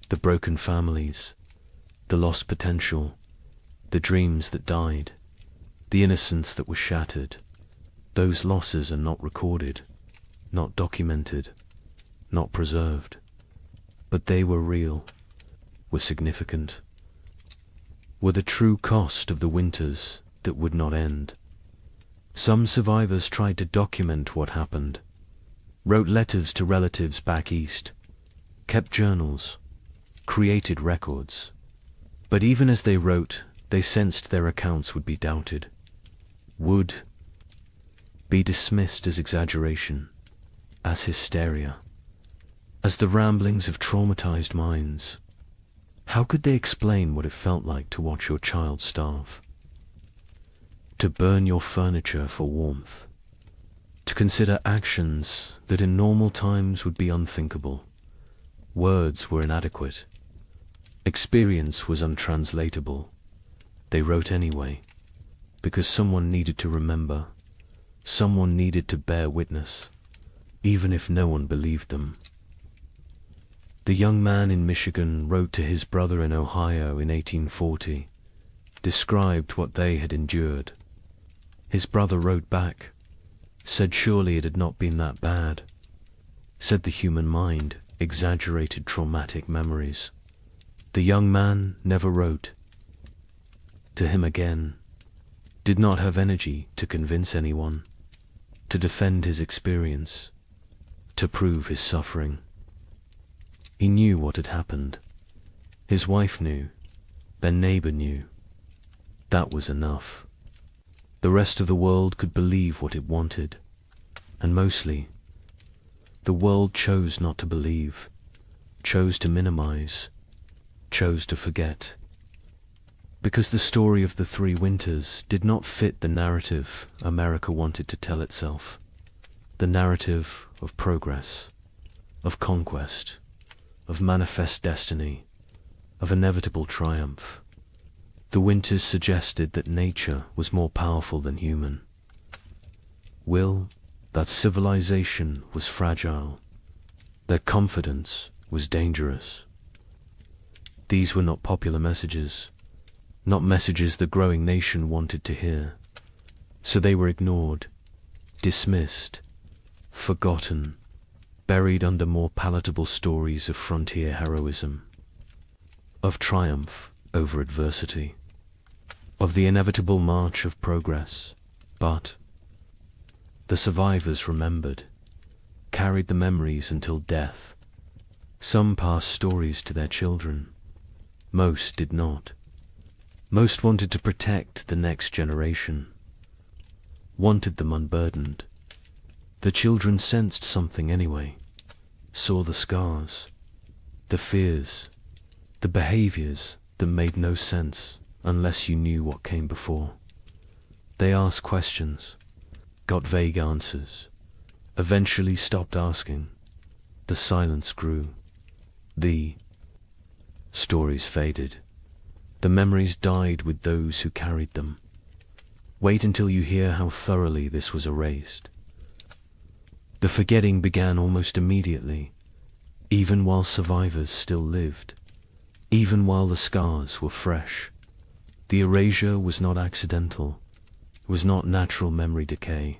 the broken families, the lost potential, the dreams that died, the innocence that was shattered. Those losses are not recorded, not documented, not preserved. But they were real, were significant, were the true cost of the winters that would not end. Some survivors tried to document what happened, wrote letters to relatives back east, kept journals, created records. But even as they wrote, they sensed their accounts would be doubted. Would be dismissed as exaggeration, as hysteria, as the ramblings of traumatized minds. How could they explain what it felt like to watch your child starve? To burn your furniture for warmth? To consider actions that in normal times would be unthinkable? Words were inadequate. Experience was untranslatable. They wrote anyway, because someone needed to remember, someone needed to bear witness, even if no one believed them. The young man in Michigan wrote to his brother in Ohio in 1840, described what they had endured. His brother wrote back, said surely it had not been that bad, said the human mind exaggerated traumatic memories. The young man never wrote to him again, did not have energy to convince anyone, to defend his experience, to prove his suffering. He knew what had happened. His wife knew, their neighbor knew. That was enough. The rest of the world could believe what it wanted, and mostly, the world chose not to believe, chose to minimize, chose to forget. Because the story of the three winters did not fit the narrative America wanted to tell itself. The narrative of progress, of conquest, of manifest destiny, of inevitable triumph. The winters suggested that nature was more powerful than human. Will, that civilization was fragile, that confidence was dangerous. These were not popular messages, not messages the growing nation wanted to hear. So they were ignored, dismissed, forgotten, buried under more palatable stories of frontier heroism, of triumph over adversity, of the inevitable march of progress. But the survivors remembered, carried the memories until death. Some passed stories to their children. Most did not. Most wanted to protect the next generation, wanted them unburdened. The children sensed something anyway, saw the scars, the fears, the behaviors that made no sense unless you knew what came before. They asked questions, got vague answers, eventually stopped asking. The silence grew. The stories faded. The memories died with those who carried them. Wait until you hear how thoroughly this was erased. The forgetting began almost immediately, even while survivors still lived, even while the scars were fresh. The erasure was not accidental, was not natural memory decay.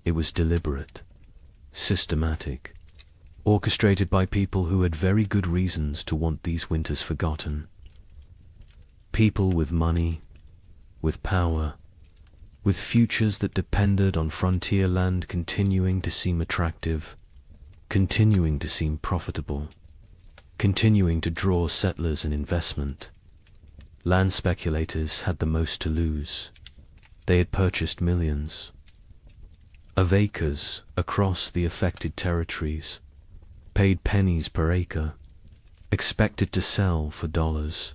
It was deliberate, systematic, orchestrated by people who had very good reasons to want these winters forgotten. People with money, with power, with futures that depended on frontier land continuing to seem attractive, continuing to seem profitable, continuing to draw settlers and investment. Land speculators had the most to lose. They had purchased millions of acres across the affected territories, paid pennies per acre, expected to sell for dollars.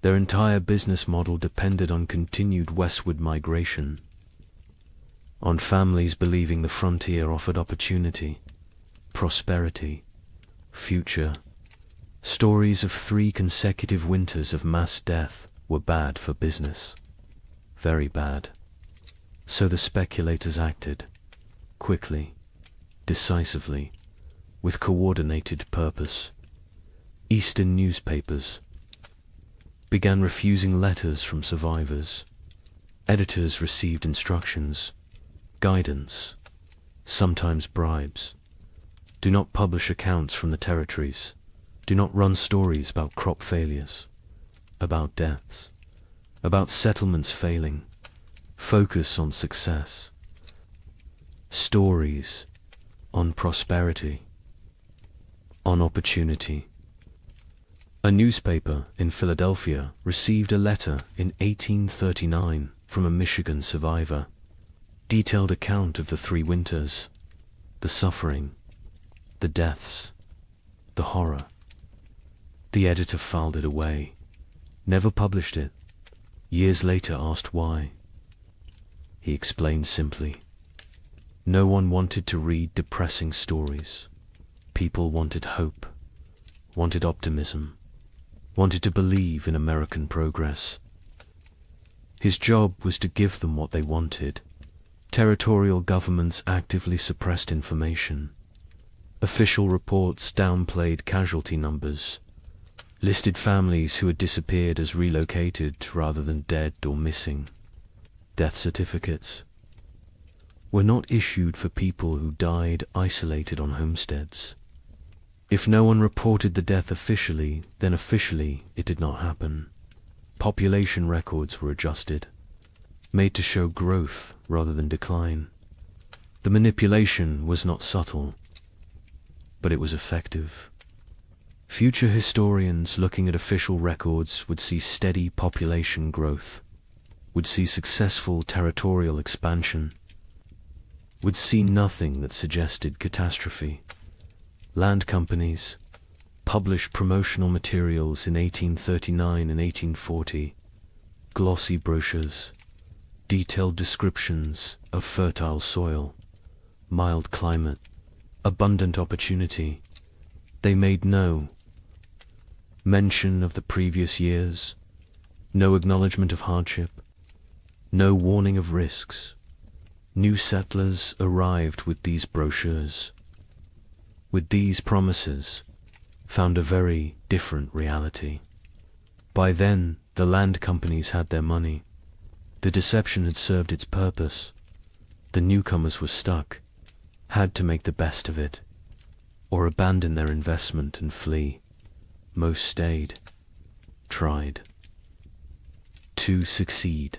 Their entire business model depended on continued westward migration, on families believing the frontier offered opportunity, prosperity, future. Stories of 3 consecutive winters of mass death were bad for business, very bad. So the speculators acted, quickly, decisively, with coordinated purpose. Eastern newspapers began refusing letters from survivors. Editors received instructions, guidance, sometimes bribes. Do not publish accounts from the territories. Do not run stories about crop failures, about deaths, about settlements failing. Focus on success. Stories on prosperity, on opportunity. A newspaper in Philadelphia received a letter in 1839 from a Michigan survivor. Detailed account of the 3 winters, the suffering, the deaths, the horror. The editor filed it away, never published it. Years later asked why. He explained simply, no one wanted to read depressing stories. People wanted hope, wanted optimism, wanted to believe in American progress. His job was to give them what they wanted. Territorial governments actively suppressed information. Official reports downplayed casualty numbers, listed families who had disappeared as relocated rather than dead or missing. Death certificates were not issued for people who died isolated on homesteads. If no one reported the death officially, then officially it did not happen. Population records were adjusted, made to show growth rather than decline. The manipulation was not subtle, but it was effective. Future historians looking at official records would see steady population growth, would see successful territorial expansion, would see nothing that suggested catastrophe. Land companies published promotional materials in 1839 and 1840, glossy brochures, detailed descriptions of fertile soil, mild climate, abundant opportunity. They made no mention of the previous years, no acknowledgement of hardship, no warning of risks. New settlers arrived with these brochures, with these promises, found a very different reality. By then, the land companies had their money. The deception had served its purpose. The newcomers were stuck, had to make the best of it, or abandon their investment and flee. Most stayed, tried to succeed.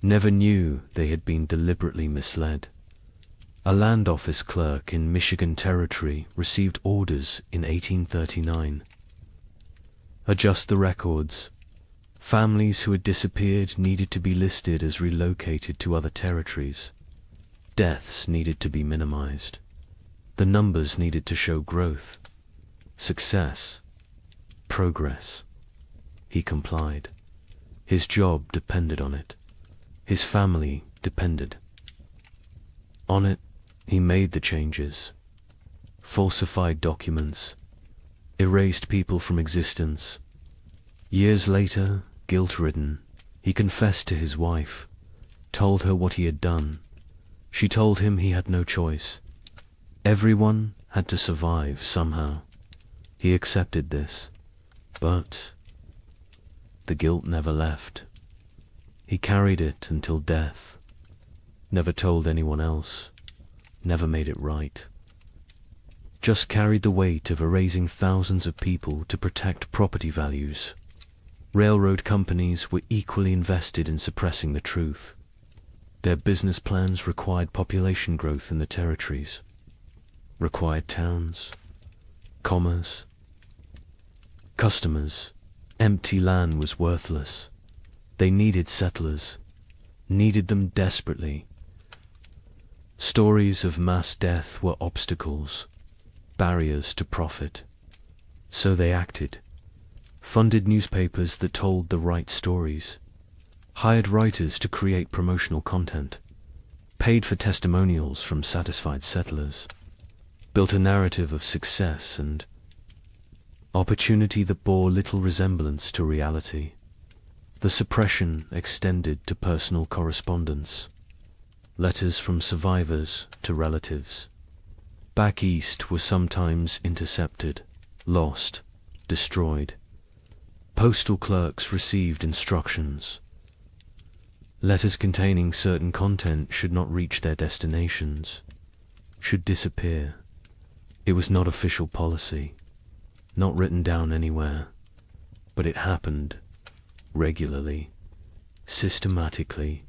Never knew they had been deliberately misled. A land office clerk in Michigan Territory received orders in 1839. Adjust the records. Families who had disappeared needed to be listed as relocated to other territories. Deaths needed to be minimized. The numbers needed to show growth, success, progress. He complied. His job depended on it. His family depended on it. He made the changes, falsified documents, erased people from existence. Years later, guilt-ridden, he confessed to his wife, told her what he had done. She told him he had no choice. Everyone had to survive somehow. He accepted this, but the guilt never left. He carried it until death, never told anyone else, never made it right. Just carried the weight of erasing thousands of people to protect property values. Railroad companies were equally invested in suppressing the truth. Their business plans required population growth in the territories, required towns, commerce, customers. Empty land was worthless. They needed settlers, needed them desperately. Stories of mass death were obstacles, barriers to profit. So they acted, funded newspapers that told the right stories, hired writers to create promotional content, paid for testimonials from satisfied settlers, built a narrative of success and opportunity that bore little resemblance to reality. The suppression extended to personal correspondence, letters from survivors to relatives. Back east were sometimes intercepted, lost, destroyed. Postal clerks received instructions. Letters containing certain content should not reach their destinations, should disappear. It was not official policy, not written down anywhere, but it happened regularly, systematically.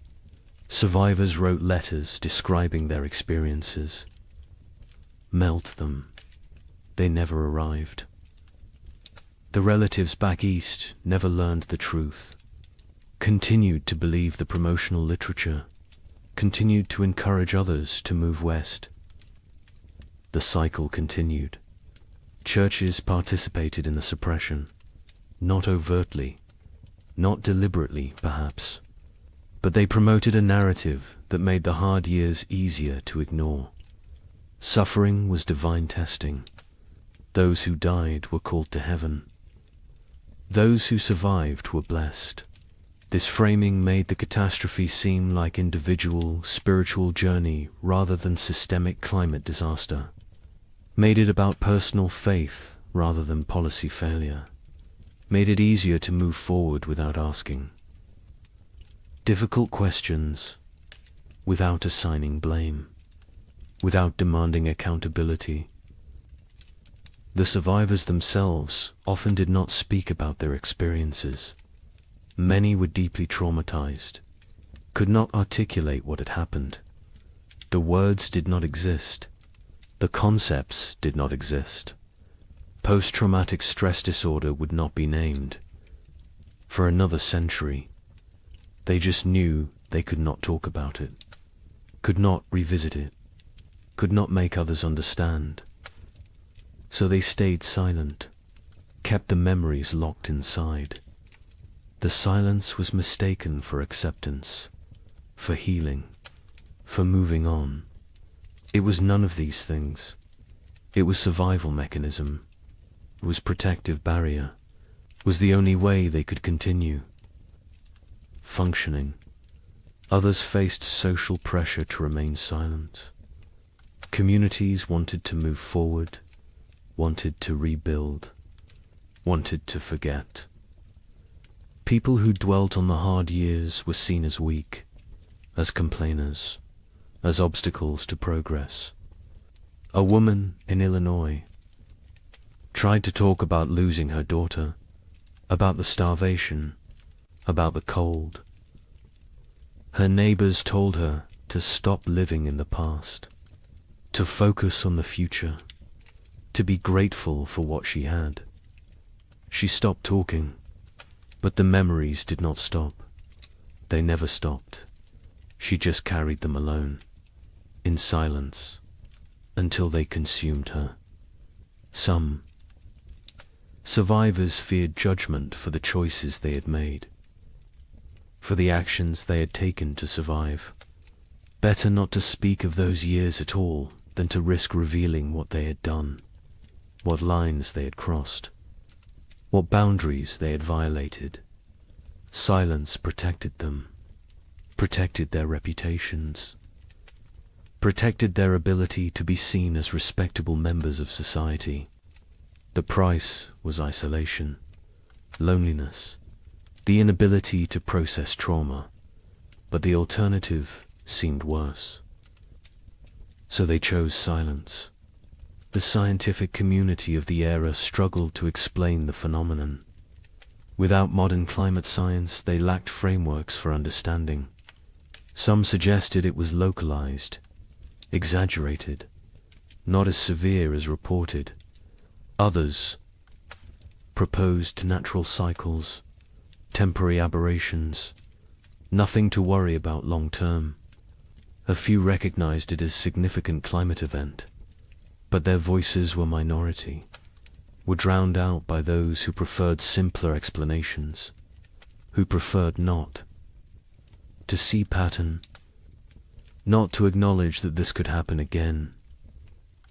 Survivors wrote letters describing their experiences. Melt them. They never arrived. The relatives back east never learned the truth, continued to believe the promotional literature, continued to encourage others to move west. The cycle continued. Churches participated in the suppression, not overtly, not deliberately, perhaps, but they promoted a narrative that made the hard years easier to ignore. Suffering was divine testing. Those who died were called to heaven. Those who survived were blessed. This framing made the catastrophe seem like individual, spiritual journey rather than systemic climate disaster. Made it about personal faith rather than policy failure. Made it easier to move forward without asking difficult questions, without assigning blame, without demanding accountability. The survivors themselves often did not speak about their experiences. Many were deeply traumatized, could not articulate what had happened. The words did not exist. The concepts did not exist. Post-traumatic stress disorder would not be named. For another century, they just knew they could not talk about it, could not revisit it, could not make others understand. So they stayed silent, kept the memories locked inside. The silence was mistaken for acceptance, for healing, for moving on. It was none of these things. It was survival mechanism. It was protective barrier. It was the only way they could continue functioning. Others faced social pressure to remain silent. Communities wanted to move forward, wanted to rebuild, wanted to forget. People who dwelt on the hard years were seen as weak, as complainers, as obstacles to progress. A woman in Illinois tried to talk about losing her daughter, about the starvation, about the cold. Her neighbors told her to stop living in the past, to focus on the future, to be grateful for what she had. She stopped talking, but the memories did not stop. They never stopped. She just carried them alone, in silence, until they consumed her. Some survivors feared judgment for the choices they had made, for the actions they had taken to survive. Better not to speak of those years at all than to risk revealing what they had done, what lines they had crossed, what boundaries they had violated. Silence protected them, protected their reputations, protected their ability to be seen as respectable members of society. The price was isolation, loneliness, the inability to process trauma, but the alternative seemed worse. So they chose silence. The scientific community of the era struggled to explain the phenomenon. Without modern climate science, they lacked frameworks for understanding. Some suggested it was localized, exaggerated, not as severe as reported. Others proposed natural cycles, temporary aberrations, nothing to worry about long term. A few recognized it as significant climate event, but their voices were minority, were drowned out by those who preferred simpler explanations, who preferred not to see pattern, not to acknowledge that this could happen again.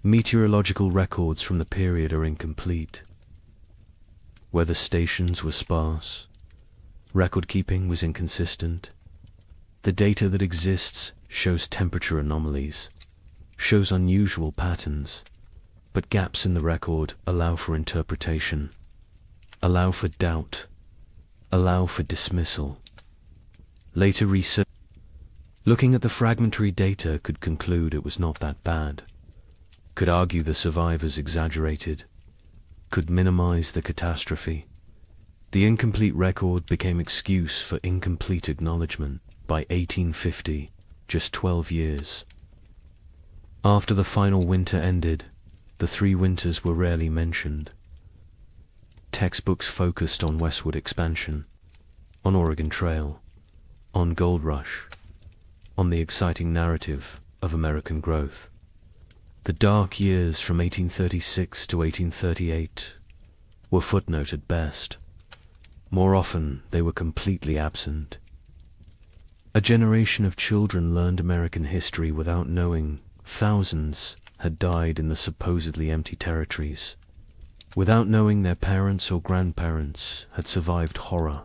Meteorological records from the period are incomplete. Weather stations were sparse. Record-keeping was inconsistent. The data that exists shows temperature anomalies, shows unusual patterns, but gaps in the record allow for interpretation, allow for doubt, allow for dismissal. Later research, looking at the fragmentary data, could conclude it was not that bad, could argue the survivors exaggerated, could minimize the catastrophe. The incomplete record became excuse for incomplete acknowledgement. By 1850, just 12 years after the final winter ended, the 3 winters were rarely mentioned. Textbooks focused on westward expansion, on Oregon Trail, on Gold Rush. on the exciting narrative of American growth. The dark years from 1836 to 1838 were footnote at best. More often, they were completely absent. A generation of children learned American history without knowing thousands had died in the supposedly empty territories, without knowing their parents or grandparents had survived horror.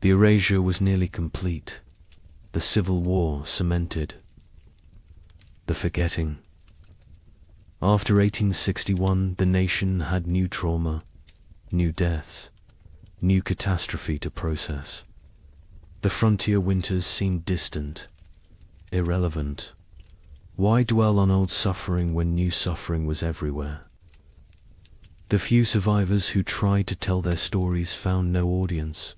The erasure was nearly complete. The Civil War cemented. The forgetting. After 1861, the nation had new trauma, new deaths, new catastrophe to process. The frontier winters seemed distant, irrelevant. Why dwell on old suffering when new suffering was everywhere? The few survivors who tried to tell their stories found no audience,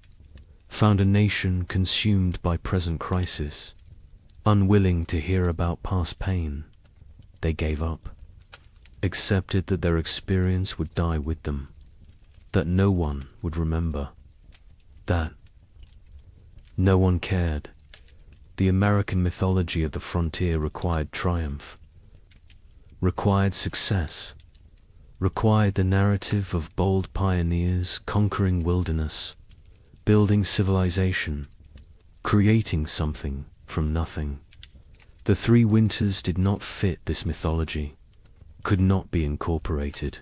found a nation consumed by present crisis. Unwilling to hear about past pain, they gave up, accepted that their experience would die with them, that no one would remember, that no one cared. The American mythology of the frontier required triumph, required success, required the narrative of bold pioneers conquering wilderness, building civilization, creating something from nothing. The three winters did not fit this mythology, could not be incorporated,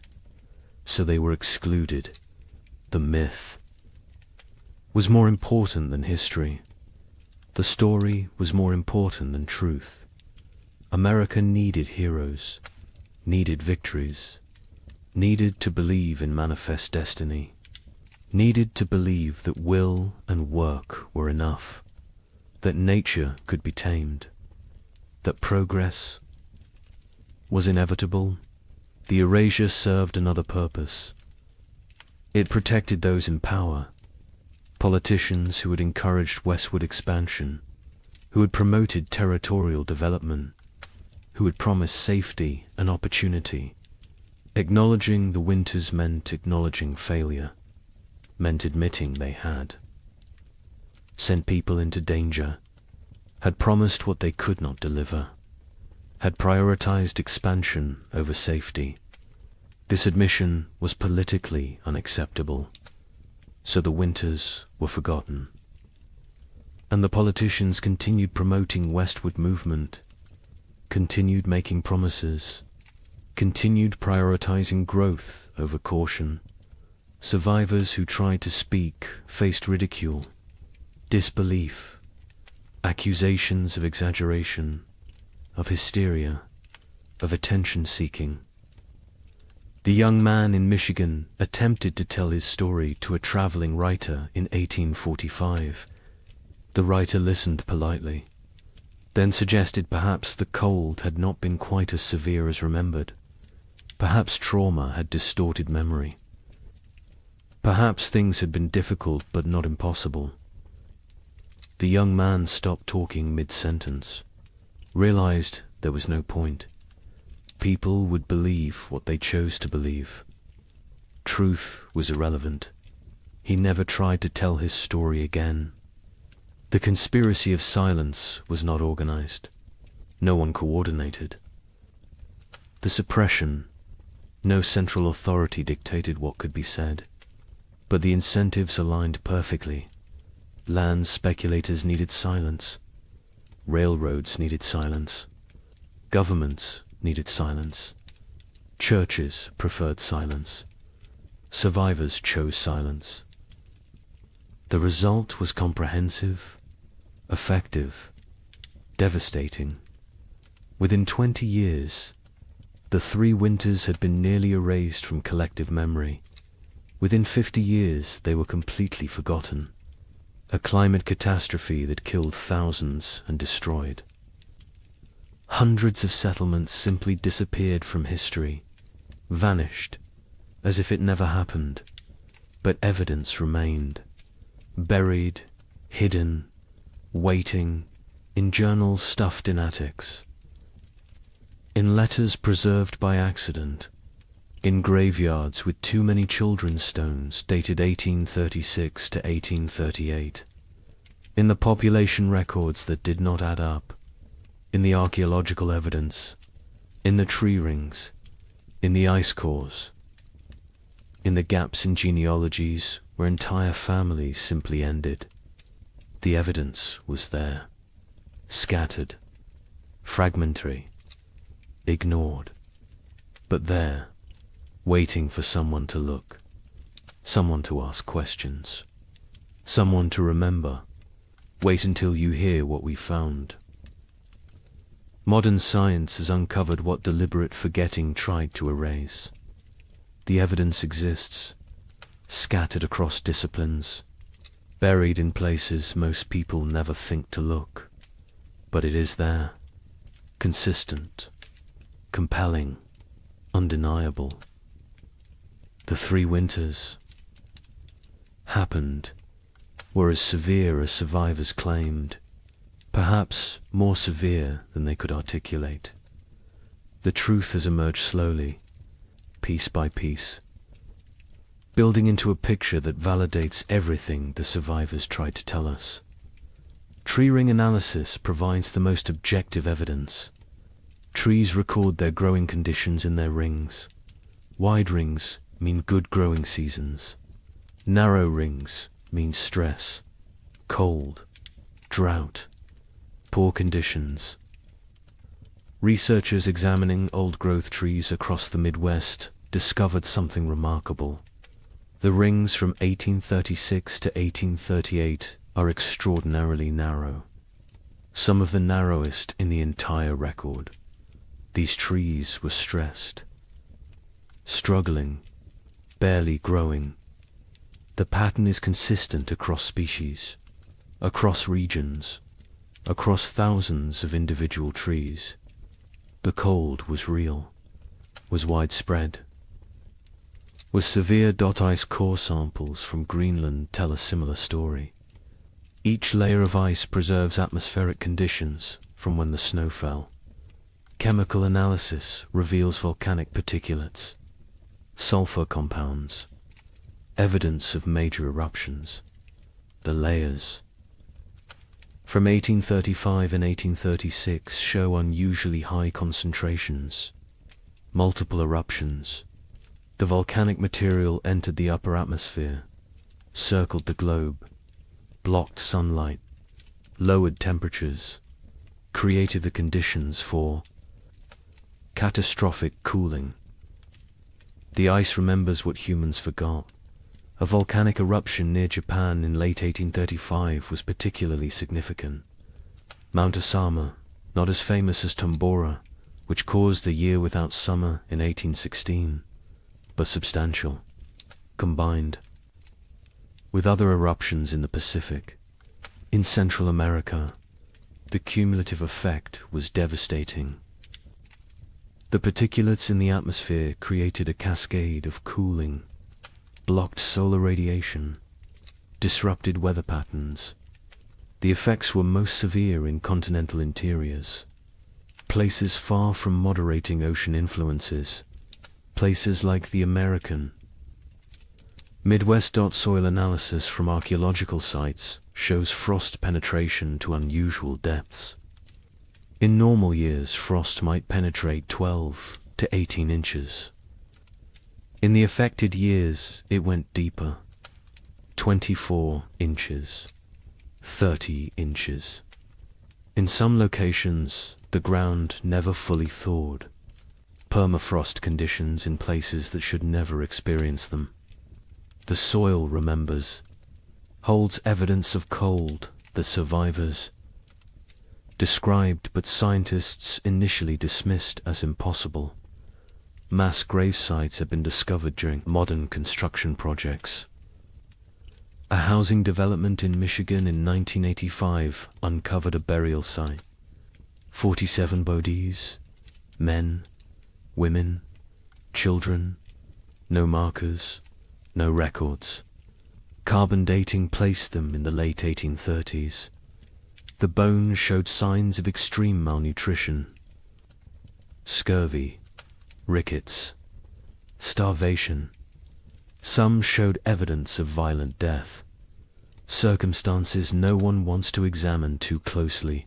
so they were excluded. The myth was more important than history. The story was more important than truth. America needed heroes, needed victories, needed to believe in manifest destiny, needed to believe that will and work were enough, that nature could be tamed, that progress was inevitable. The erasure served another purpose. It protected those in power, politicians who had encouraged westward expansion, who had promoted territorial development, who had promised safety and opportunity. Acknowledging the winters meant acknowledging failure, meant admitting they had. Sent people into danger, had promised what they could not deliver, had prioritized expansion over safety. This admission was politically unacceptable, so the winters were forgotten. And the politicians continued promoting westward movement, continued making promises, continued prioritizing growth over caution. Survivors who tried to speak faced ridicule, disbelief, accusations of exaggeration, of hysteria, of attention-seeking. The young man in Michigan attempted to tell his story to a traveling writer in 1845. The writer listened politely, then suggested perhaps the cold had not been quite as severe as remembered. Perhaps trauma had distorted memory. Perhaps things had been difficult but not impossible. The young man stopped talking mid-sentence, realized there was no point. People would believe what they chose to believe. Truth was irrelevant. He never tried to tell his story again. The conspiracy of silence was not organized. No one coordinated. The suppression, no central authority dictated what could be said. But the incentives aligned perfectly. Land speculators needed silence. Railroads needed silence. Governments needed silence. Churches preferred silence. Survivors chose silence. The result was comprehensive, effective, devastating. Within 20 years, the three winters had been nearly erased from collective memory. Within 50 years, they were completely forgotten. A climate catastrophe that killed thousands and destroyed. Hundreds of settlements simply disappeared from history, vanished, as if it never happened. But evidence remained, buried, hidden, waiting, in journals stuffed in attics, in letters preserved by accident, in graveyards with too many children's stones dated 1836 to 1838. In the population records that did not add up, in the archaeological evidence, in the tree rings, in the ice cores, in the gaps in genealogies where entire families simply ended. The evidence was there, scattered, fragmentary, ignored, but there, waiting for someone to look, someone to ask questions, someone to remember. Wait until you hear what we found. Modern science has uncovered what deliberate forgetting tried to erase. The evidence exists, scattered across disciplines, buried in places most people never think to look. But it is there, consistent, compelling, undeniable. The 3 winters happened, were as severe as survivors claimed, perhaps more severe than they could articulate. The truth has emerged slowly, piece by piece, building into a picture that validates everything the survivors tried to tell us. Tree ring analysis provides the most objective evidence. Trees record their growing conditions in their rings. Wide rings mean good growing seasons. Narrow rings mean stress, cold, drought, poor conditions. Researchers examining old-growth trees across the Midwest discovered something remarkable. The rings from 1836 to 1838 are extraordinarily narrow, some of the narrowest in the entire record. These trees were stressed, struggling, barely growing. The pattern is consistent across species, across regions, across thousands of individual trees. The cold was real, was widespread. With severe ice core samples from Greenland tell a similar story. Each layer of ice preserves atmospheric conditions from when the snow fell. Chemical analysis reveals volcanic particulates, sulfur compounds, evidence of major eruptions. The layers from 1835 and 1836 show unusually high concentrations, multiple eruptions. The volcanic material entered the upper atmosphere, circled the globe, blocked sunlight, lowered temperatures, created the conditions for catastrophic cooling. The ice remembers what humans forgot. A volcanic eruption near Japan in late 1835 was particularly significant. Mount Osama, not as famous as Tambora, which caused a year without summer in 1816, but substantial, combined with other eruptions in the Pacific. In Central America, the cumulative effect was devastating. The particulates in the atmosphere created a cascade of cooling, blocked solar radiation, disrupted weather patterns. The effects were most severe in continental interiors, places far from moderating ocean influences, places like the American Midwest. Soil analysis from archaeological sites shows frost penetration to unusual depths. In normal years, frost might penetrate 12 to 18 inches. In the affected years, it went deeper, 24 inches, 30 inches. In some locations, the ground never fully thawed. Permafrost conditions in places that should never experience them. The soil remembers, holds evidence of cold that survivors described but scientists initially dismissed as impossible. Mass grave sites have been discovered during modern construction projects. A housing development in Michigan in 1985 uncovered a burial site. 47 bodies, men, women, children, no markers, no records. Carbon dating placed them in the late 1830s. The bones showed signs of extreme malnutrition, scurvy, rickets, starvation. Some showed evidence of violent death. Circumstances no one wants to examine too closely.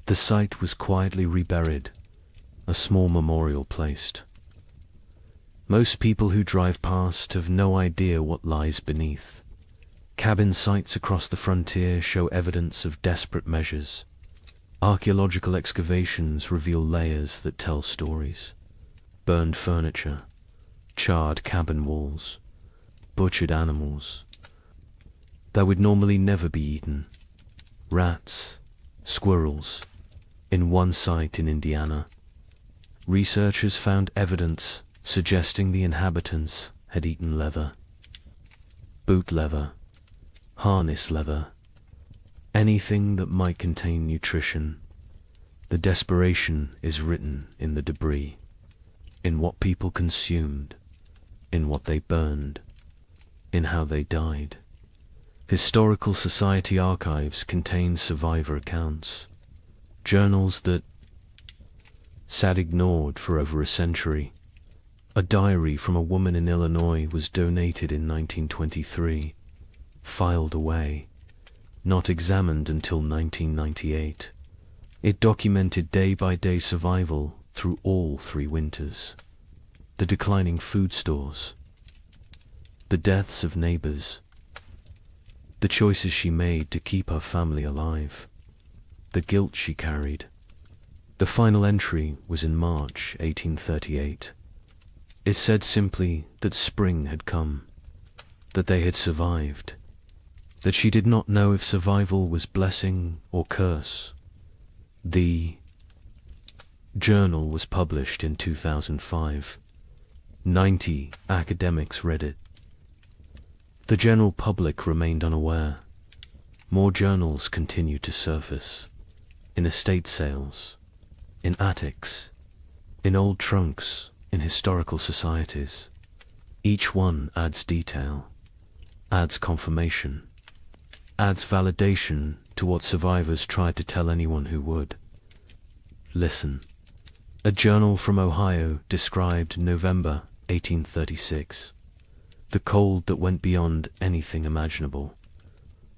The site was quietly reburied, a small memorial placed. Most people who drive past have no idea what lies beneath. Cabin sites across the frontier show evidence of desperate measures. Archaeological excavations reveal layers that tell stories. Burned furniture, charred cabin walls, butchered animals that would normally never be eaten. Rats, squirrels. In one site in Indiana, researchers found evidence suggesting the inhabitants had eaten leather. Boot leather, harness leather, anything that might contain nutrition. The desperation is written in the debris, in what people consumed, in what they burned, in how they died. Historical Society archives contain survivor accounts, journals that sat ignored for over a century. A diary from a woman in Illinois was donated in 1923, filed away, not examined until 1998. It documented day-by-day survival through all 3 winters, the declining food stores, the deaths of neighbors, the choices she made to keep her family alive, the guilt she carried. The final entry was in March 1838. It said simply that spring had come, that they had survived, that she did not know if survival was blessing or curse. The journal was published in 2005. 90 academics read it. The general public remained unaware. More journals continued to surface, in estate sales, in attics, in old trunks, in historical societies. Each one adds detail, adds confirmation, adds validation to what survivors tried to tell anyone who would. Listen. A journal from Ohio described November 1836. The cold that went beyond anything imaginable.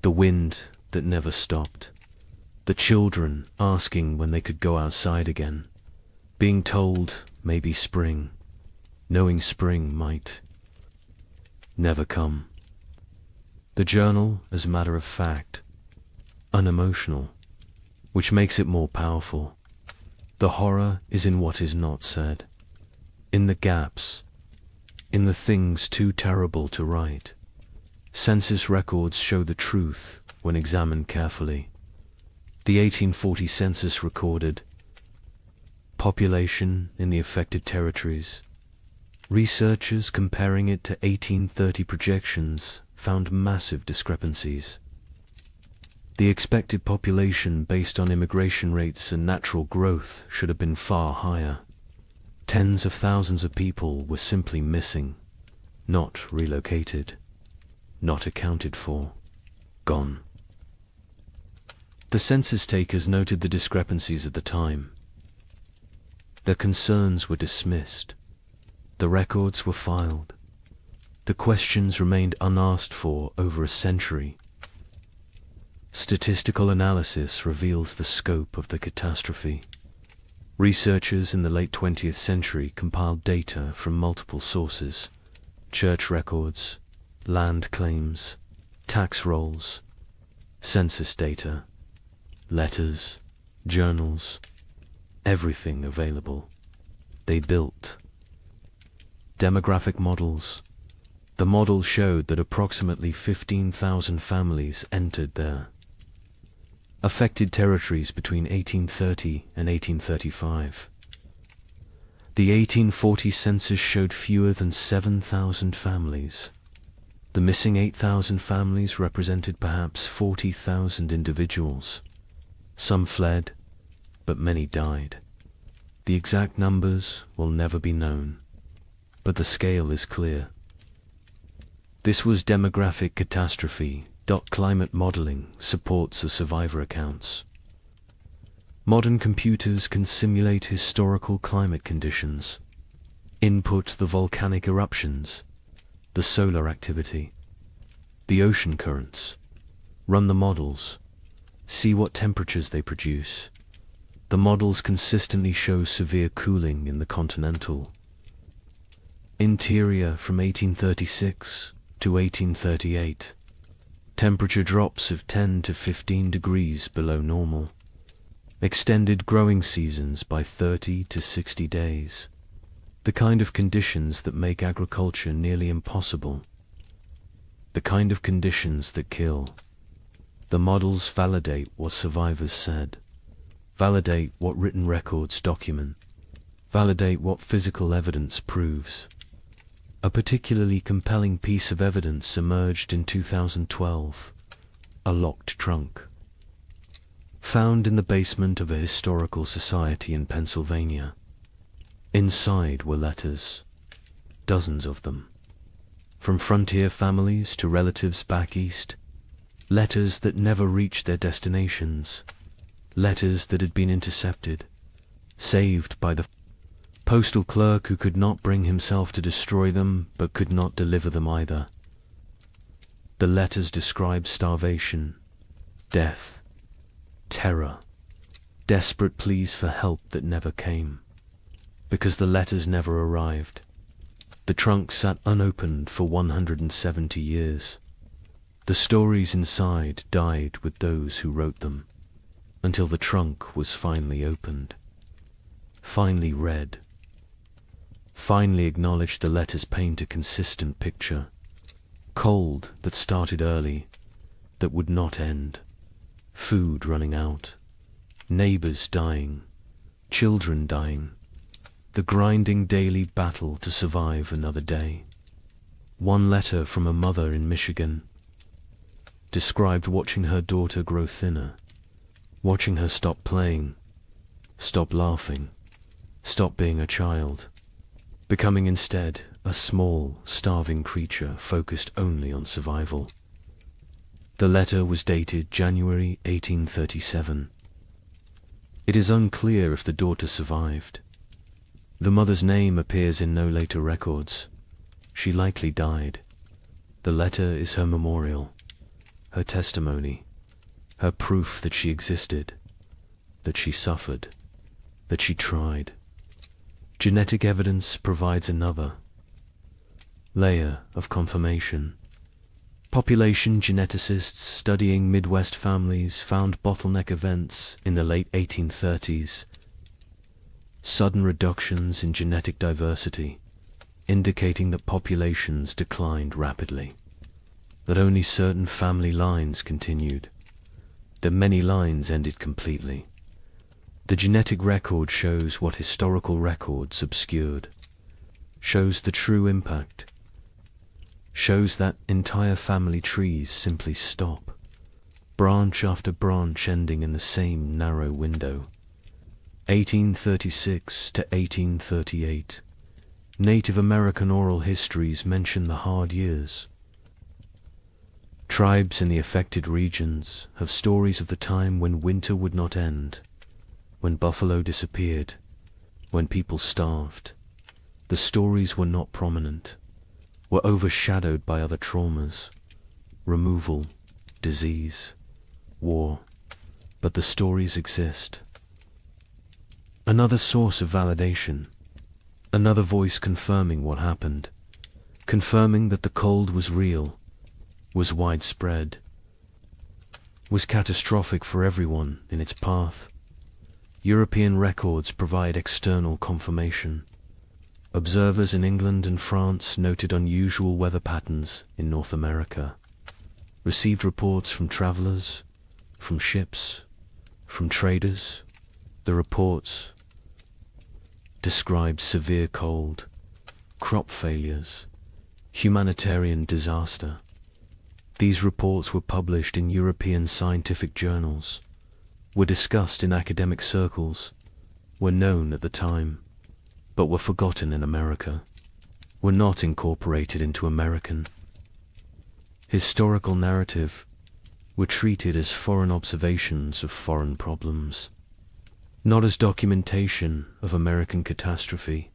The wind that never stopped. The children asking when they could go outside again. Being told maybe spring, knowing spring might never come. The journal, as a matter of fact, unemotional, which makes it more powerful. The horror is in what is not said, in the gaps, in the things too terrible to write. Census records show the truth when examined carefully. The 1840 census recorded population in the affected territories. Researchers comparing it to 1830 projections found massive discrepancies. The expected population based on immigration rates and natural growth should have been far higher. Tens of thousands of people were simply missing, not relocated, not accounted for, gone. The census takers noted the discrepancies at the time. Their concerns were dismissed. The records were filed. The questions remained unasked for over a century. Statistical analysis reveals the scope of the catastrophe. Researchers in the late 20th century compiled data from multiple sources: church records, land claims, tax rolls, census data, letters, journals, everything available. They built demographic models. The model showed that approximately 15,000 families entered their affected territories between 1830 and 1835. The 1840 census showed fewer than 7,000 families. The missing 8,000 families represented perhaps 40,000 individuals. Some fled, but many died. The exact numbers will never be known, but the scale is clear. This was demographic catastrophe. Climate modeling supports the survivor accounts. Modern computers can simulate historical climate conditions, input the volcanic eruptions, the solar activity, the ocean currents, Run the models. See what temperatures they produce. The models consistently show severe cooling in the continental interior from 1836 to 1838. Temperature drops of 10 to 15 degrees below normal. Extended growing seasons by 30 to 60 days. The kind of conditions that make agriculture nearly impossible. The kind of conditions that kill. The models validate what survivors said. Validate what written records document. Validate what physical evidence proves. A particularly compelling piece of evidence emerged in 2012. A locked trunk. Found in the basement of a historical society in Pennsylvania. Inside were letters. Dozens of them. From frontier families to relatives back east. Letters that never reached their destinations. Letters that had been intercepted. Saved by the postal clerk who could not bring himself to destroy them, but could not deliver them either. The letters describe starvation, death, terror, desperate pleas for help that never came. Because the letters never arrived. The trunk sat unopened for 170 years. The stories inside died with those who wrote them, until the trunk was finally opened, finally read. Finally acknowledged the letters paint a consistent picture. Cold that started early, that would not end. Food running out. Neighbors dying. Children dying. The grinding daily battle to survive another day. One letter from a mother in Michigan described watching her daughter grow thinner, watching her stop playing, stop laughing, stop being a child, becoming instead a small, starving creature focused only on survival. The letter was dated January 1837. It is unclear if the daughter survived. The mother's name appears in no later records. She likely died. The letter is her memorial, her testimony, her proof that she existed, that she suffered, that she tried. Genetic evidence provides another layer of confirmation. Population geneticists studying Midwest families found bottleneck events in the late 1830s. Sudden reductions in genetic diversity, indicating that populations declined rapidly, that only certain family lines continued, that many lines ended completely. The genetic record shows what historical records obscured, shows the true impact, shows that entire family trees simply stop, branch after branch ending in the same narrow window. 1836 to 1838. Native American oral histories mention the hard years. Tribes in the affected regions have stories of the time when winter would not end, when buffalo disappeared, when people starved. The stories were not prominent, were overshadowed by other traumas, removal, disease, war, but the stories exist. Another source of validation, another voice confirming what happened, confirming that the cold was real, was widespread, was catastrophic for everyone in its path. European records provide external confirmation. Observers in England and France noted unusual weather patterns in North America, received reports from travelers, from ships, from traders. The reports described severe cold, crop failures, humanitarian disaster. These reports were published in European scientific journals, were discussed in academic circles, were known at the time, but were forgotten in America, were not incorporated into American historical narrative, were treated as foreign observations of foreign problems, not as documentation of American catastrophe.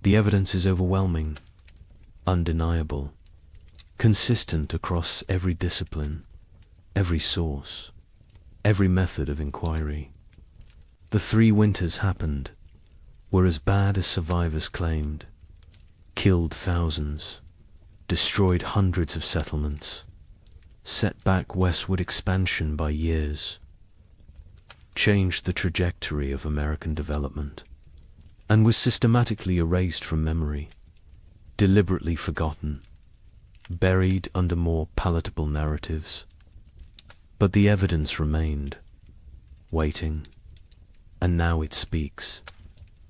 The evidence is overwhelming, undeniable, consistent across every discipline, every source, every method of inquiry. The 3 winters happened, were as bad as survivors claimed, killed thousands, destroyed hundreds of settlements, set back westward expansion by years, changed the trajectory of American development, and was systematically erased from memory, deliberately forgotten, buried under more palatable narratives. But the evidence remained, waiting, and now it speaks,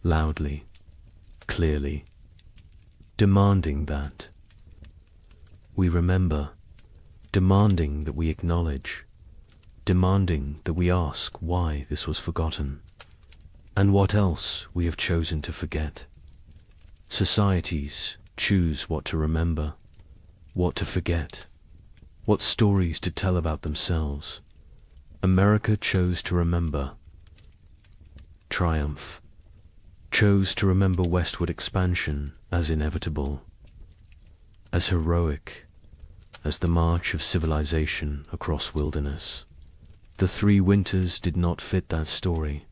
loudly, clearly, demanding that we remember, demanding that we acknowledge, demanding that we ask why this was forgotten, and what else we have chosen to forget. Societies choose what to remember, what to forget, what stories to tell about themselves. America chose to remember triumph, chose to remember westward expansion as inevitable, as heroic as the march of civilization across wilderness. The 3 winters did not fit that story,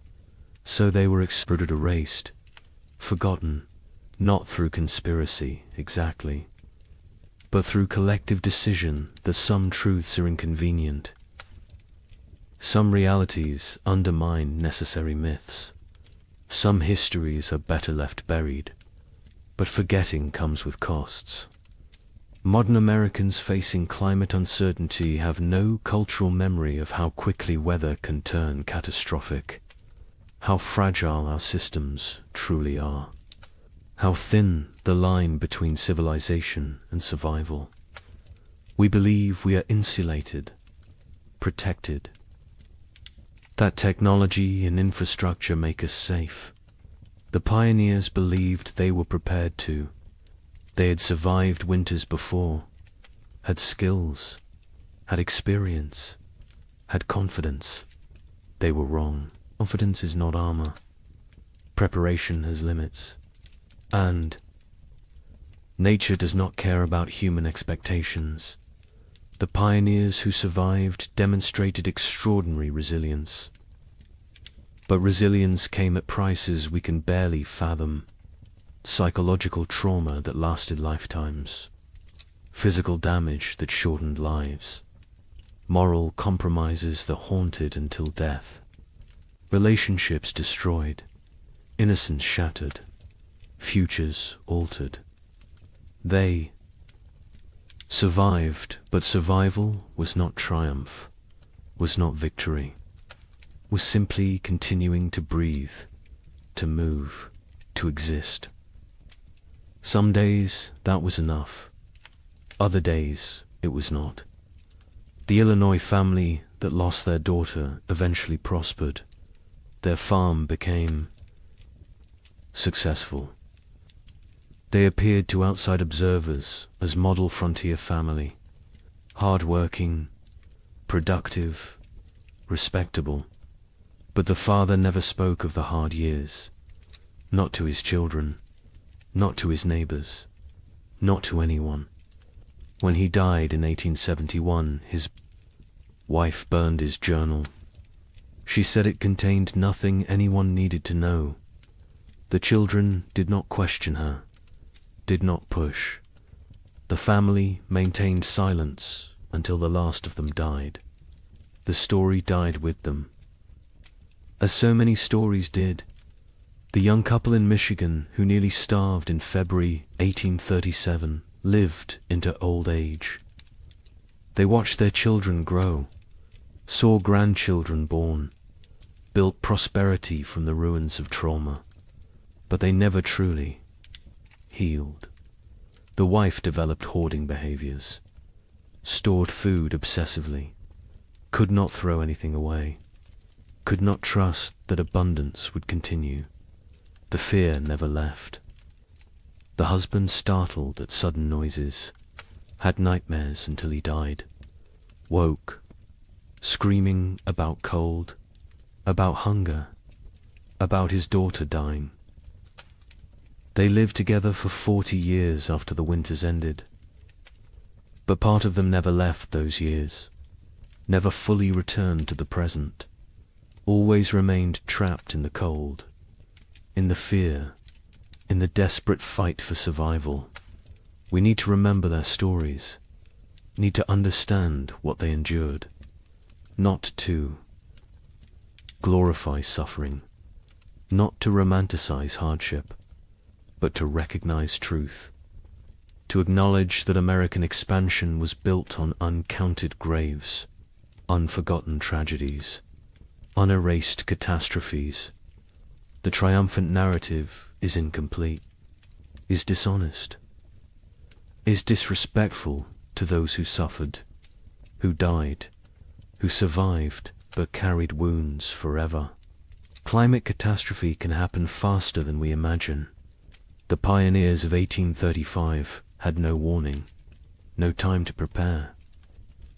so they were erased, forgotten, not through conspiracy exactly, but through collective decision that some truths are inconvenient. Some realities undermine necessary myths. Some histories are better left buried, but forgetting comes with costs. Modern Americans facing climate uncertainty have no cultural memory of how quickly weather can turn catastrophic, how fragile our systems truly are, how thin the line between civilization and survival. We believe we are insulated, protected, that technology and infrastructure make us safe. The pioneers believed they were prepared to. They had survived winters before, had skills, had experience, had confidence. They were wrong. Confidence is not armor. Preparation has limits. And nature does not care about human expectations. The pioneers who survived demonstrated extraordinary resilience. But resilience came at prices we can barely fathom. Psychological trauma that lasted lifetimes. Physical damage that shortened lives. Moral compromises that haunted until death. Relationships destroyed. Innocence shattered. Futures altered. They survived, but survival was not triumph, was not victory, was simply continuing to breathe, to move, to exist. Some days that was enough. Other days it was not. The Illinois family that lost their daughter eventually prospered. Their farm became successful. They appeared to outside observers as model frontier family, hard-working, productive, respectable. But the father never spoke of the hard years, not to his children, not to his neighbors, not to anyone. When he died in 1871, his wife burned his journal. She said it contained nothing anyone needed to know. The children did not question her, did not push. The family maintained silence until the last of them died. The story died with them. As so many stories did, the young couple in Michigan who nearly starved in February 1837 lived into old age. They watched their children grow, saw grandchildren born, built prosperity from the ruins of trauma, but they never truly healed. The wife developed hoarding behaviors, stored food obsessively, could not throw anything away, could not trust that abundance would continue. The fear never left. The husband, startled at sudden noises, had nightmares until he died, woke, screaming about cold, about hunger, about his daughter dying. They lived together for 40 years after the winters ended, but part of them never left those years. never fully returned to the present, always remained trapped in the cold, in the fear, in the desperate fight for survival. We need to remember their stories, need to understand what they endured, not to glorify suffering, not to romanticize hardship, but to recognize truth, to acknowledge that American expansion was built on uncounted graves, unforgotten tragedies, unerased catastrophes. The triumphant narrative is incomplete, is dishonest, is disrespectful to those who suffered, who died, who survived but carried wounds forever. Climate catastrophe can happen faster than we imagine. The pioneers of 1835 had no warning, no time to prepare.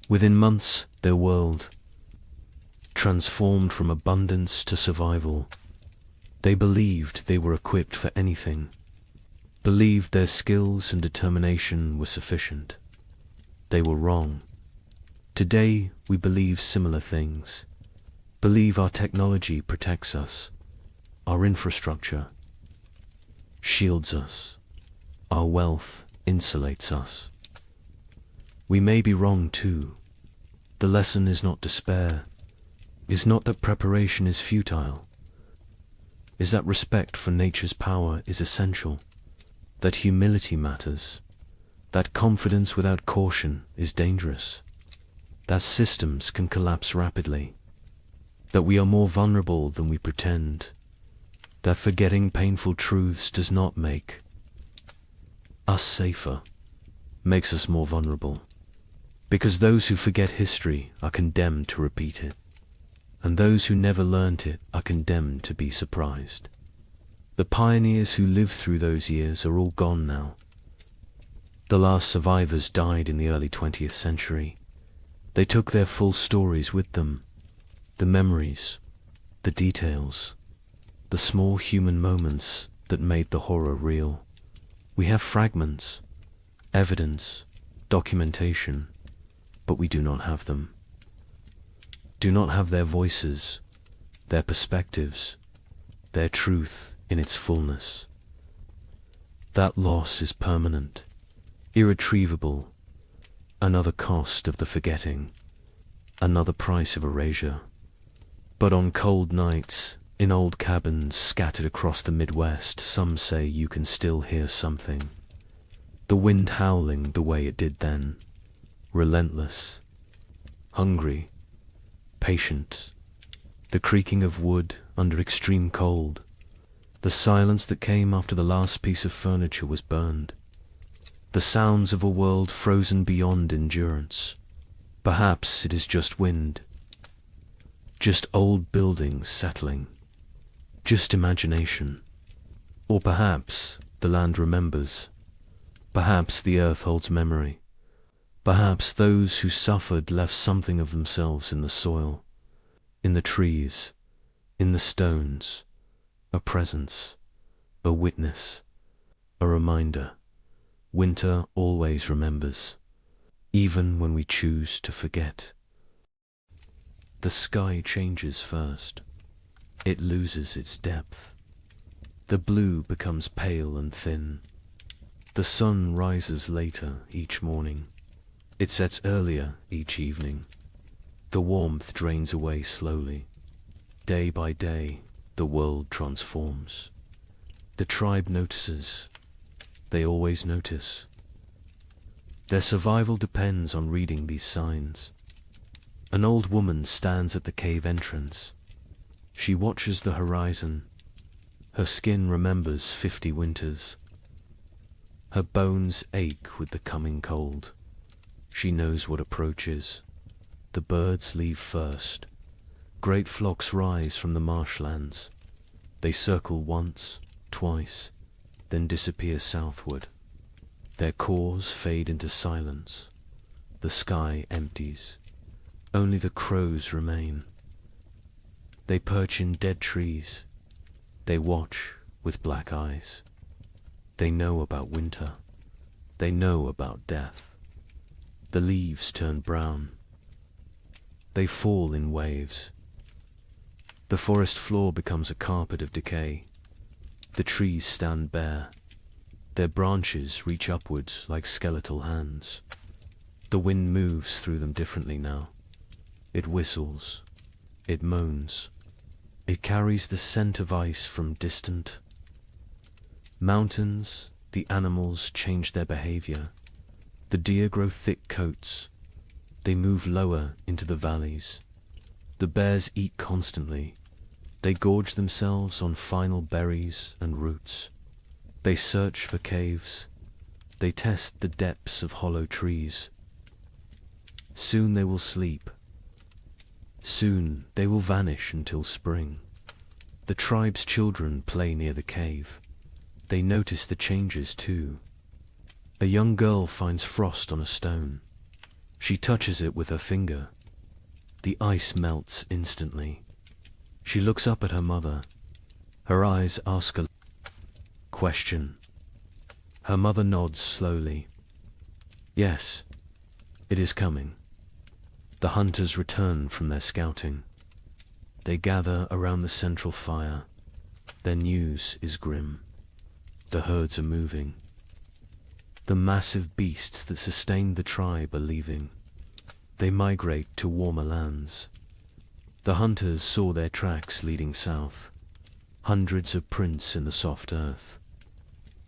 Within months, their world transformed from abundance to survival. They believed they were equipped for anything, believed their skills and determination were sufficient. They were wrong. Today, we believe similar things, believe our technology protects us, our infrastructure shields us, our wealth insulates us. We may be wrong too. The lesson is not despair, is not that preparation is futile, is that respect for nature's power is essential, that humility matters, that confidence without caution is dangerous, that systems can collapse rapidly, that we are more vulnerable than we pretend, that forgetting painful truths does not make us safer, makes us more vulnerable, because those who forget history are condemned to repeat it, and those who never learnt it are condemned to be surprised. The pioneers who lived through those years are all gone now. The last survivors died in the early 20th century. They took their full stories with them, the memories, the details, the small human moments that made the horror real. We have fragments, evidence, documentation, but we do not have them. Do not have their voices, their perspectives, their truth in its fullness. That loss is permanent, irretrievable, another cost of the forgetting, another price of erasure. But on cold nights, in old cabins scattered across the Midwest, some say you can still hear something. The wind howling the way it did then, relentless, hungry, patient, the creaking of wood under extreme cold, the silence that came after the last piece of furniture was burned, the sounds of a world frozen beyond endurance. Perhaps it is just wind, just old buildings settling, just imagination. Or perhaps the land remembers, perhaps the earth holds memory, perhaps those who suffered left something of themselves in the soil, in the trees, in the stones, a presence, a witness, a reminder. Winter always remembers, even when we choose to forget. The sky changes first. It loses its depth. The blue becomes pale and thin. The sun rises later each morning. It sets earlier each evening. The warmth drains away slowly. Day by day, the world transforms. The tribe notices. They always notice. Their survival depends on reading these signs. An old woman stands at the cave entrance. She watches the horizon. Her skin remembers 50 winters. Her bones ache with the coming cold. She knows what approaches. The birds leave first. Great flocks rise from the marshlands. They circle once, twice, then disappear southward. Their cores fade into silence. The sky empties. Only the crows remain. They perch in dead trees. They watch with black eyes. They know about winter. They know about death. The leaves turn brown. They fall in waves. The forest floor becomes a carpet of decay. The trees stand bare. Their branches reach upwards like skeletal hands. The wind moves through them differently now. It whistles. It moans. It carries the scent of ice from distant mountains. The animals change their behavior. The deer grow thick coats. They move lower into the valleys. The bears eat constantly. They gorge themselves on final berries and roots. They search for caves. They test the depths of hollow trees. Soon they will sleep. Soon they will vanish until spring. The tribe's children play near the cave. They notice the changes too. A young girl finds frost on a stone. She touches it with her finger. The ice melts instantly. She looks up at her mother. Her eyes ask a question. Her mother nods slowly. Yes, it is coming. The hunters return from their scouting. They gather around the central fire. Their news is grim. The herds are moving. The massive beasts that sustained the tribe are leaving. They migrate to warmer lands. The hunters saw their tracks leading south. Hundreds of prints in the soft earth.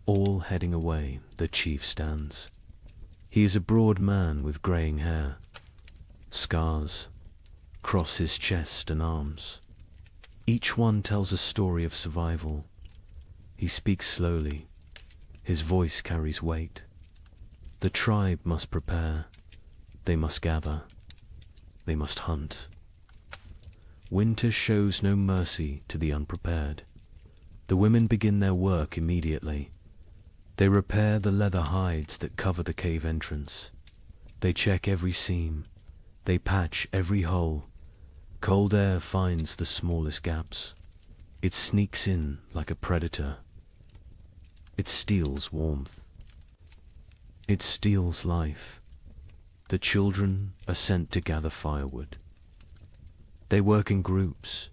All heading away, the chief stands. He is a broad man with greying hair. Scars cross his chest and arms. Each one tells a story of survival. He speaks slowly. His voice carries weight. The tribe must prepare. They must gather. They must hunt. Winter shows no mercy to the unprepared. The women begin their work immediately. They repair the leather hides that cover the cave entrance. They check every seam. They patch every hole. Cold air finds the smallest gaps. It sneaks in like a predator. It steals warmth. It steals life. The children are sent to gather firewood. They work in groups.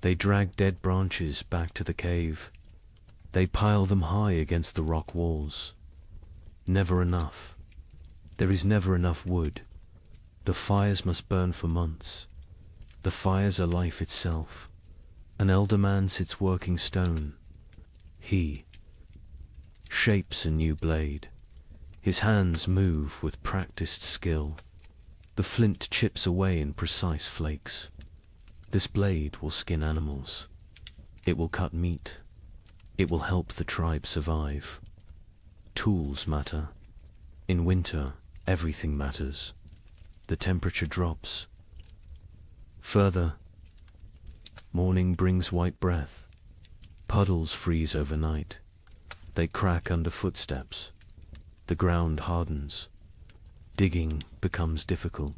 They drag dead branches back to the cave. They pile them high against the rock walls. Never enough. There is never enough wood. The fires must burn for months. The fires are life itself. An elder man sits working stone. He shapes a new blade. His hands move with practiced skill. The flint chips away in precise flakes. This blade will skin animals. It will cut meat. It will help the tribe survive. Tools matter. In winter, everything matters. The temperature drops. Further, morning brings white breath. Puddles freeze overnight. They crack under footsteps. The ground hardens. Digging becomes difficult.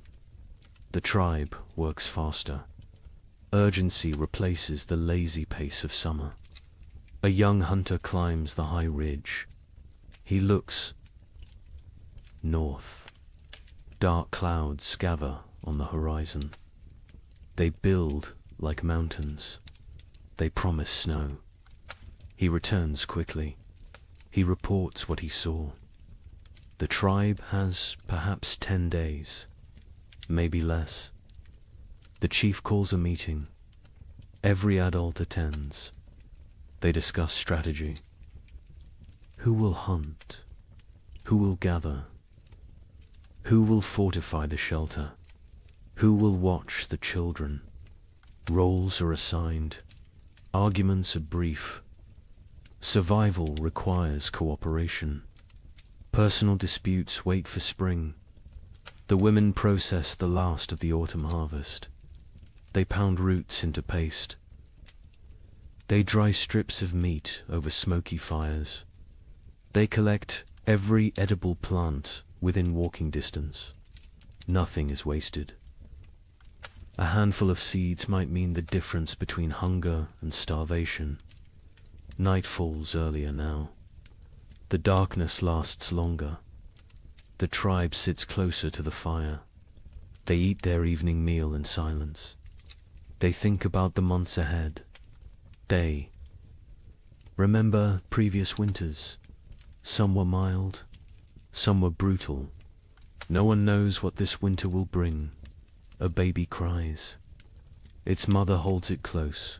The tribe works faster. Urgency replaces the lazy pace of summer. A young hunter climbs the high ridge. He looks north. Dark clouds gather on the horizon. They build like mountains. They promise snow. He returns quickly. He reports what he saw. The tribe has perhaps 10 days, maybe less. The chief calls a meeting. Every adult attends. They discuss strategy. Who will hunt? Who will gather? Who will fortify the shelter? Who will watch the children? Roles are assigned. Arguments are brief. Survival requires cooperation. Personal disputes wait for spring. The women process the last of the autumn harvest. They pound roots into paste. They dry strips of meat over smoky fires. They collect every edible plant within walking distance. Nothing is wasted. A handful of seeds might mean the difference between hunger and starvation. Night falls earlier now. The darkness lasts longer. The tribe sits closer to the fire. They eat their evening meal in silence. They think about the months ahead. They remember previous winters. Some were mild, some were brutal. No one knows what this winter will bring. A baby cries. Its mother holds it close.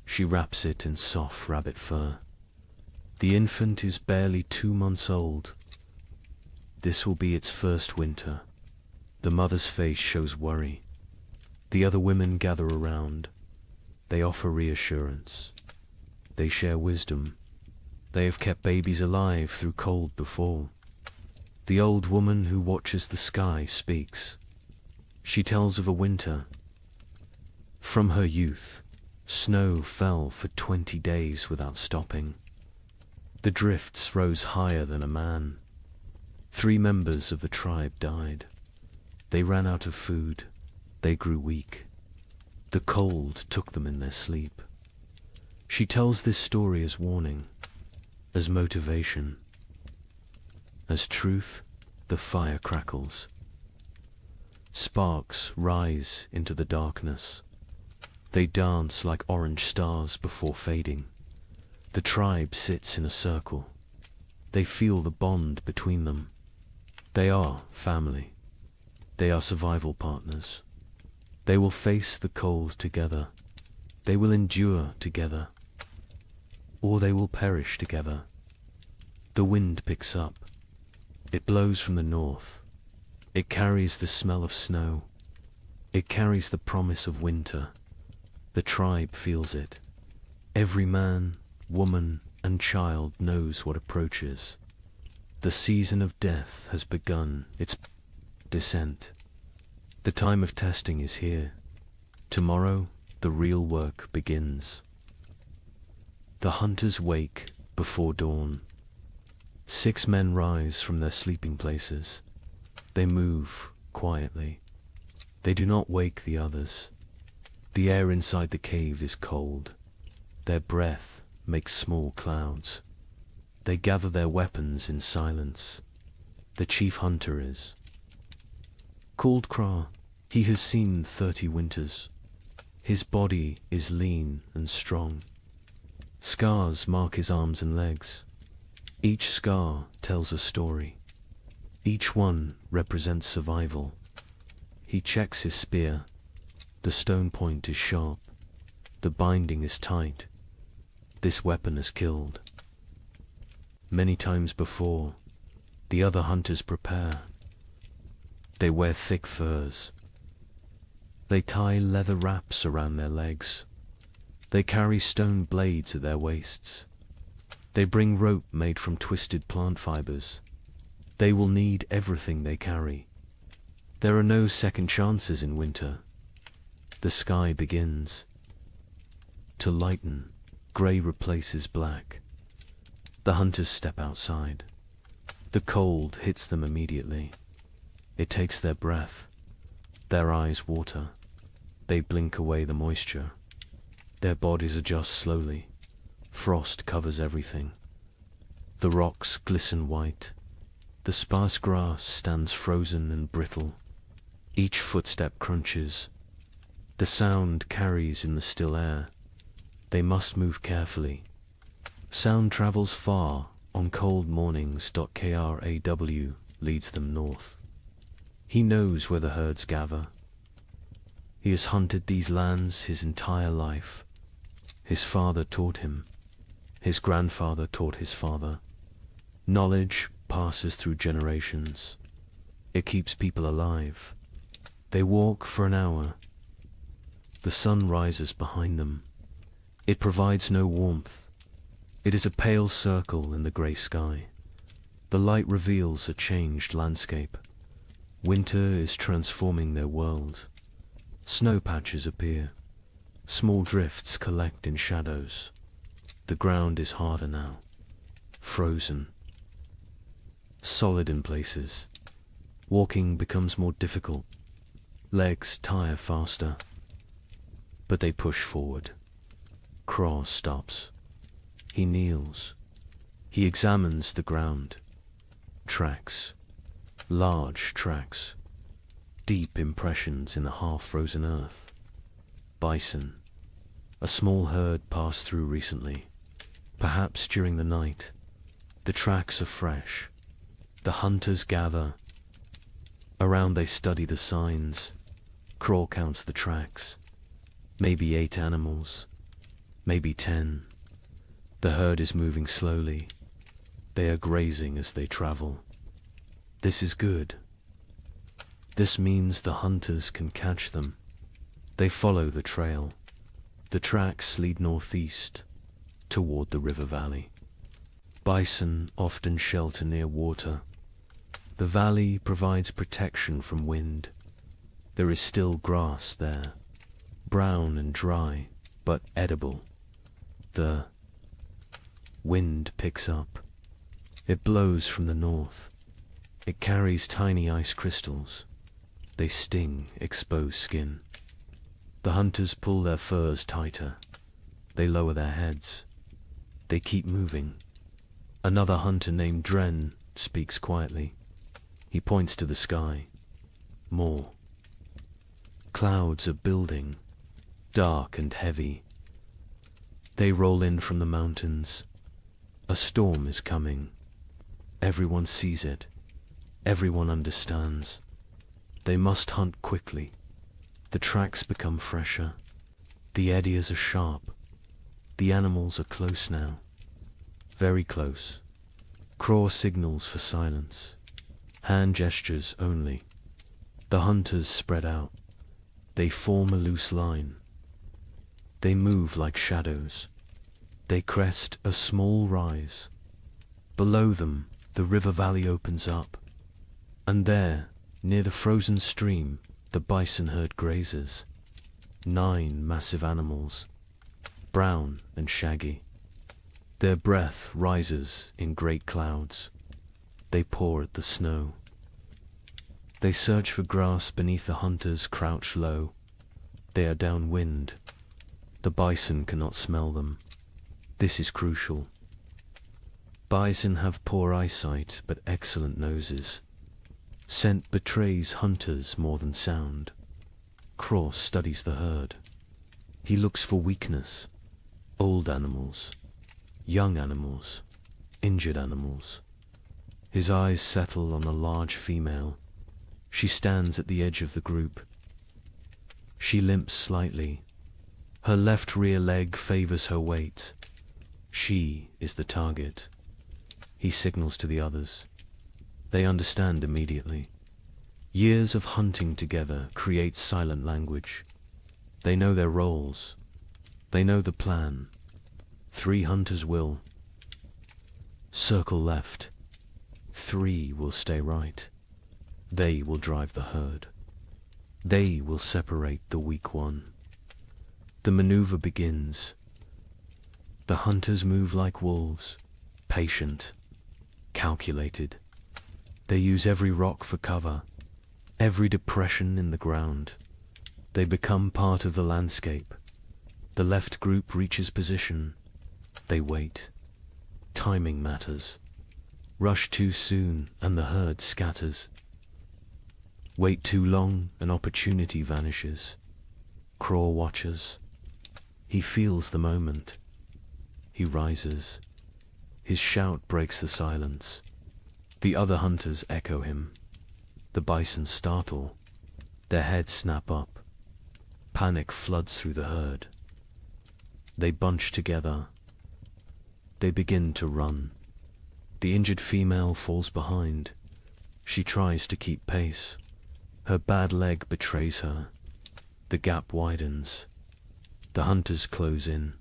She wraps it in soft rabbit fur. The infant is barely 2 months old. This will be its first winter. The mother's face shows worry. The other women gather around. They offer reassurance. They share wisdom. They have kept babies alive through cold before. The old woman who watches the sky speaks. She tells of a winter. From her youth, snow fell for 20 days without stopping. The drifts rose higher than a man. 3 members of the tribe died. They ran out of food. They grew weak. The cold took them in their sleep. She tells this story as warning, as motivation. As truth, the fire crackles. Sparks rise into the darkness. They dance like orange stars before fading. The tribe sits in a circle. They feel the bond between them. They are family. They are survival partners. They will face the cold together. They will endure together. Or they will perish together. The wind picks up. It blows from the north. It carries the smell of snow. It carries the promise of winter. The tribe feels it. Every man, woman, and child knows what approaches. The season of death has begun its descent. The time of testing is here. Tomorrow, the real work begins. The hunters wake before dawn. 6 men rise from their sleeping places. They move quietly. They do not wake the others. The air inside the cave is cold. Their breath makes small clouds. They gather their weapons in silence. The chief hunter is called Kra. He has seen 30 winters. His body is lean and strong. Scars mark his arms and legs. Each scar tells a story. Each one represents survival. He checks his spear. The stone point is sharp. The binding is tight. This weapon has killed. Many times before, the other hunters prepare. They wear thick furs. They tie leather wraps around their legs. They carry stone blades at their waists. They bring rope made from twisted plant fibers. They will need everything they carry. There are no second chances in winter. The sky begins to lighten. Grey replaces black. The hunters step outside. The cold hits them immediately. It takes their breath. Their eyes water. They blink away the moisture. Their bodies adjust slowly. Frost covers everything. The rocks glisten white. The sparse grass stands frozen and brittle. Each footstep crunches. The sound carries in the still air. They must move carefully. Sound travels far on cold mornings. Kraw leads them north. He knows where the herds gather. He has hunted these lands his entire life. His father taught him. His grandfather taught his father. Knowledge passes through generations. It keeps people alive. They walk for an hour. The sun rises behind them. It provides no warmth. It is a pale circle in the grey sky. The light reveals a changed landscape. Winter is transforming their world. Snow patches appear. Small drifts collect in shadows. The ground is harder now. Frozen. Solid in places. Walking becomes more difficult. Legs tire faster. But they push forward. Kraw stops. He kneels. He examines the ground. Tracks. Large tracks. deep impressions in the half-frozen earth. Bison. A small herd passed through recently, perhaps during the night. The tracks are fresh. The hunters gather. Around they study the signs. Craw counts the tracks. Maybe 8 animals. Maybe 10. The herd is moving slowly. They are grazing as they travel. This is good. This means the hunters can catch them. They follow the trail. The tracks lead northeast, toward the river valley. Bison often shelter near water. The valley provides protection from wind. There is still grass there, brown and dry, but edible. The wind picks up. It blows from the north. It carries tiny ice crystals. They sting exposed skin. The hunters pull their furs tighter. They lower their heads. They keep moving. Another hunter named Dren speaks quietly. He points to the sky. More. Clouds are building, dark and heavy. They roll in from the mountains. A storm is coming. Everyone sees it. Everyone understands. They must hunt quickly. The tracks become fresher. The eddies are sharp. The animals are close now. Very close. Craw signals for silence. Hand gestures only. The hunters spread out. They form a loose line. They move like shadows. They crest a small rise. Below them, the river valley opens up. And there, near the frozen stream, the bison herd grazes. 9 massive animals, brown and shaggy. Their breath rises in great clouds. They paw at the snow. They search for grass beneath the hunters crouch low. They are downwind. The bison cannot smell them. This is crucial. Bison have poor eyesight but excellent noses. Scent betrays hunters more than sound. Craw studies the herd. He looks for weakness. Old animals, young animals, injured animals. His eyes settle on a large female. She stands at the edge of the group. She limps slightly. Her left rear leg favors her weight. She is the target. He signals to the others. They understand immediately. Years of hunting together create silent language. They know their roles. They know the plan. 3 hunters will circle left. 3 will stay right. They will drive the herd. They will separate the weak one. The maneuver begins. The hunters move like wolves, patient, calculated. They use every rock for cover, every depression in the ground. They become part of the landscape. The left group reaches position. They wait. Timing matters. Rush too soon and the herd scatters. Wait too long, an opportunity vanishes. Craw watches. He feels the moment. He rises. His shout breaks the silence. The other hunters echo him. The bison startle. Their heads snap up. Panic floods through the herd. They bunch together. They begin to run. The injured female falls behind. She tries to keep pace. Her bad leg betrays her. The gap widens. The hunters close in.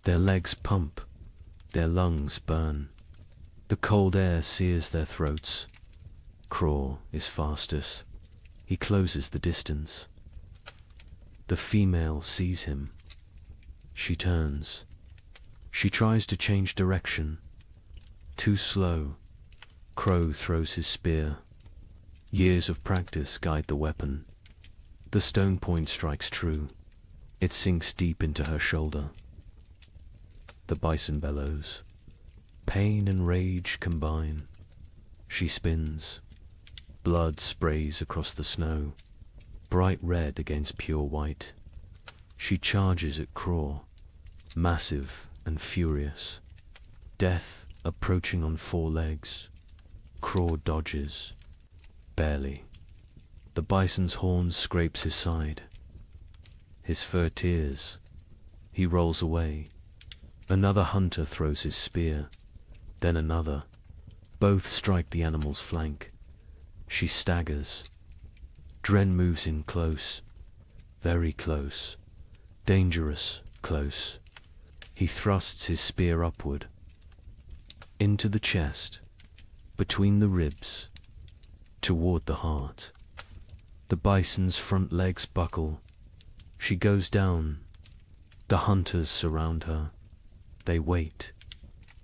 Their legs pump. Their lungs burn. The cold air sears their throats. Craw is fastest. He closes the distance. The female sees him. She turns. She tries to change direction. Too slow. Crow throws his spear. Years of practice guide the weapon. The stone point strikes true. It sinks deep into her shoulder. The bison bellows. Pain and rage combine. She spins. Blood sprays across the snow. bright red against pure white. She charges at Craw, massive and furious. Death approaching on 4 legs. Craw dodges, barely. The bison's horn scrapes his side. His fur tears. He rolls away. Another hunter throws his spear, then another. Both strike the animal's flank. She staggers. Dren moves in close, very close, dangerous close. He thrusts his spear upward, into the chest, between the ribs, toward the heart. The bison's front legs buckle. She goes down. The hunters surround her. They wait.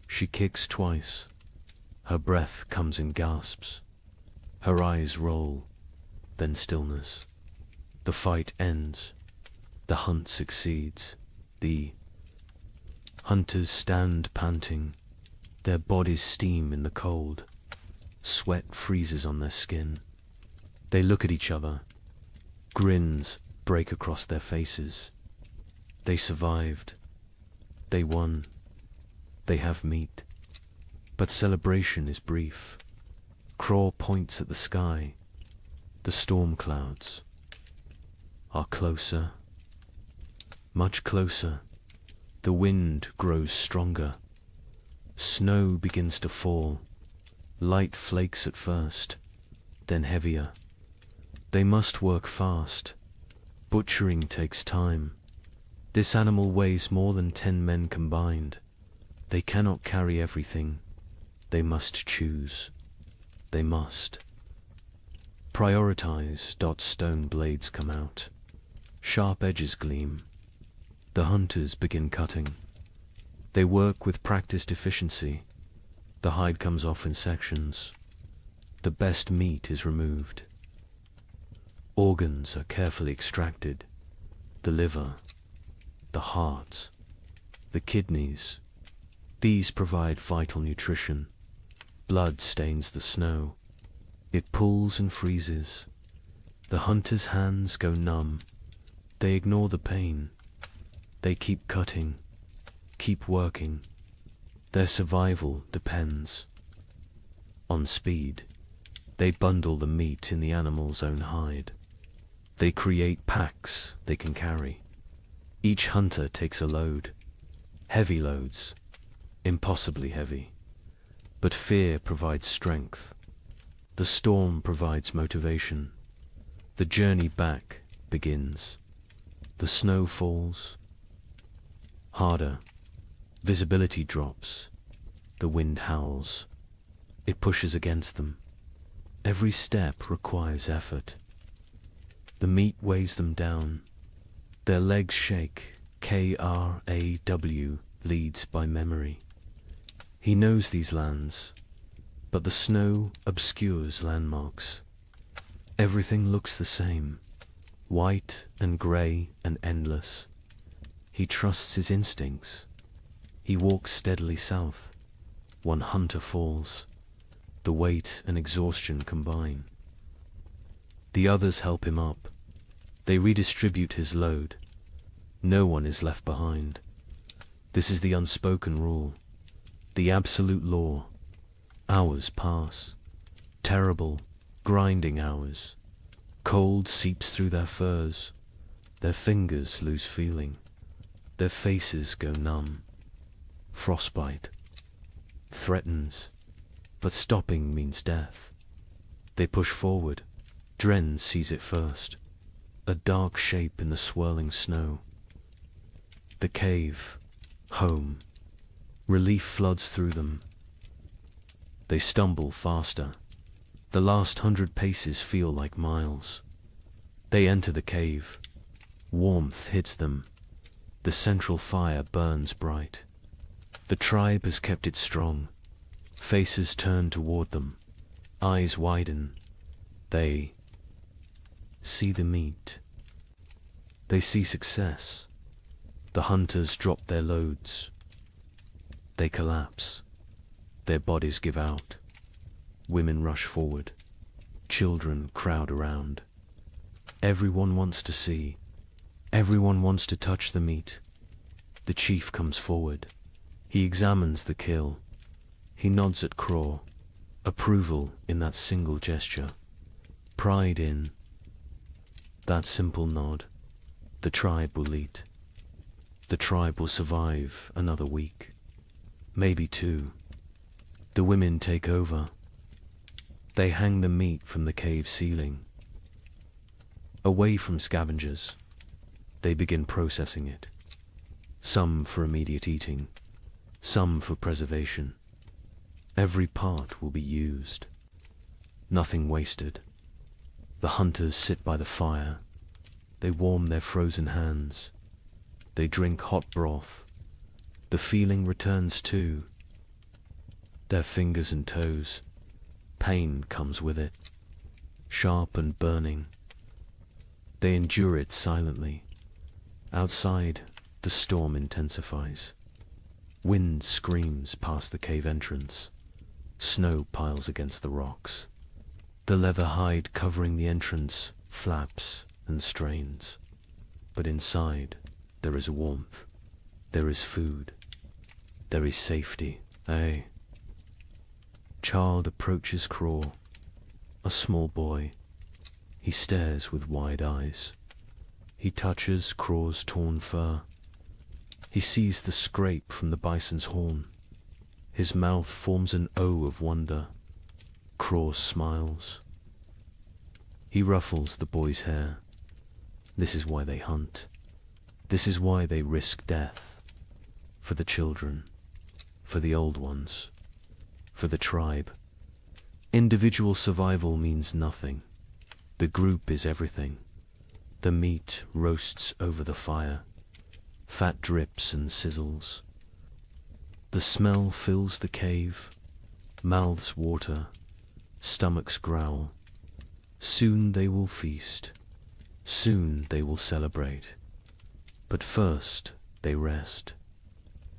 She kicks twice. Her breath comes in gasps. Her eyes roll, then stillness. The fight ends. The hunt succeeds. The hunters stand panting. Their bodies steam in the cold. Sweat freezes on their skin. They look at each other. Grins break across their faces. They survived. They won. They have meat. But celebration is brief. Craw points at the sky. The storm clouds are closer, much closer. The wind grows stronger. Snow begins to fall. Light flakes at first, then heavier. They must work fast. Butchering takes time. This animal weighs more than 10 men combined. They cannot carry everything. They must choose. They must. Prioritize. Stone blades come out. Sharp edges gleam. The hunters begin cutting. They work with practiced efficiency. The hide comes off in sections. The best meat is removed. Organs are carefully extracted. The liver, the heart, the kidneys. These provide vital nutrition. Blood stains the snow. It pulls and freezes. The hunter's hands go numb. They ignore the pain. They keep cutting, keep working. Their survival depends on speed. They bundle the meat in the animal's own hide. They create packs they can carry. Each hunter takes a load. Heavy loads, impossibly heavy. But fear provides strength. The storm provides motivation. The journey back begins. The snow falls. Harder. Visibility drops. The wind howls. It pushes against them. Every step requires effort. The meat weighs them down. Their legs shake. Kraw leads by memory. He knows these lands, but the snow obscures landmarks. Everything looks the same, white and grey and endless. He trusts his instincts. He walks steadily south. One hunter falls. The weight and exhaustion combine. The others help him up. They redistribute his load. No one is left behind. This is the unspoken rule, the absolute law. Hours pass. Terrible, grinding hours. Cold seeps through their furs. Their fingers lose feeling. Their faces go numb. Frostbite threatens, but stopping means death. They push forward. Dren sees it first. A dark shape in the swirling snow. The cave. Home. Relief floods through them. They stumble faster. The last 100 paces feel like miles. They enter the cave. Warmth hits them. The central fire burns bright. The tribe has kept it strong. Faces turn toward them. Eyes widen. They see the meat. They see success. The hunters drop their loads. They collapse. Their bodies give out. Women rush forward. Children crowd around. Everyone wants to see. Everyone wants to touch the meat. The chief comes forward. He examines the kill. He nods at Craw. Approval in that single gesture. Pride in that simple nod. The tribe will eat. The tribe will survive another week. Maybe two. The women take over. They hang the meat from the cave ceiling. Away from scavengers, they begin processing it. Some for immediate eating, some for preservation. Every part will be used. Nothing wasted. The hunters sit by the fire. They warm their frozen hands. They drink hot broth. The feeling returns too. Their fingers and toes. Pain comes with it. Sharp and burning. They endure it silently. Outside, the storm intensifies. Wind screams past the cave entrance. Snow piles against the rocks. The leather hide covering the entrance flaps and strains. But inside, there is warmth. There is food. There is safety. Aye. Child approaches Craw. A small boy. He stares with wide eyes. He touches Craw's torn fur. He sees the scrape from the bison's horn. His mouth forms an O of wonder. Craw smiles. He ruffles the boy's hair. This is why they hunt. This is why they risk death. For the children. For the old ones. For the tribe. Individual survival means nothing. The group is everything. The meat roasts over the fire. Fat drips and sizzles. The smell fills the cave. Mouths water. Stomachs growl. Soon they will feast. Soon they will celebrate. But first they rest.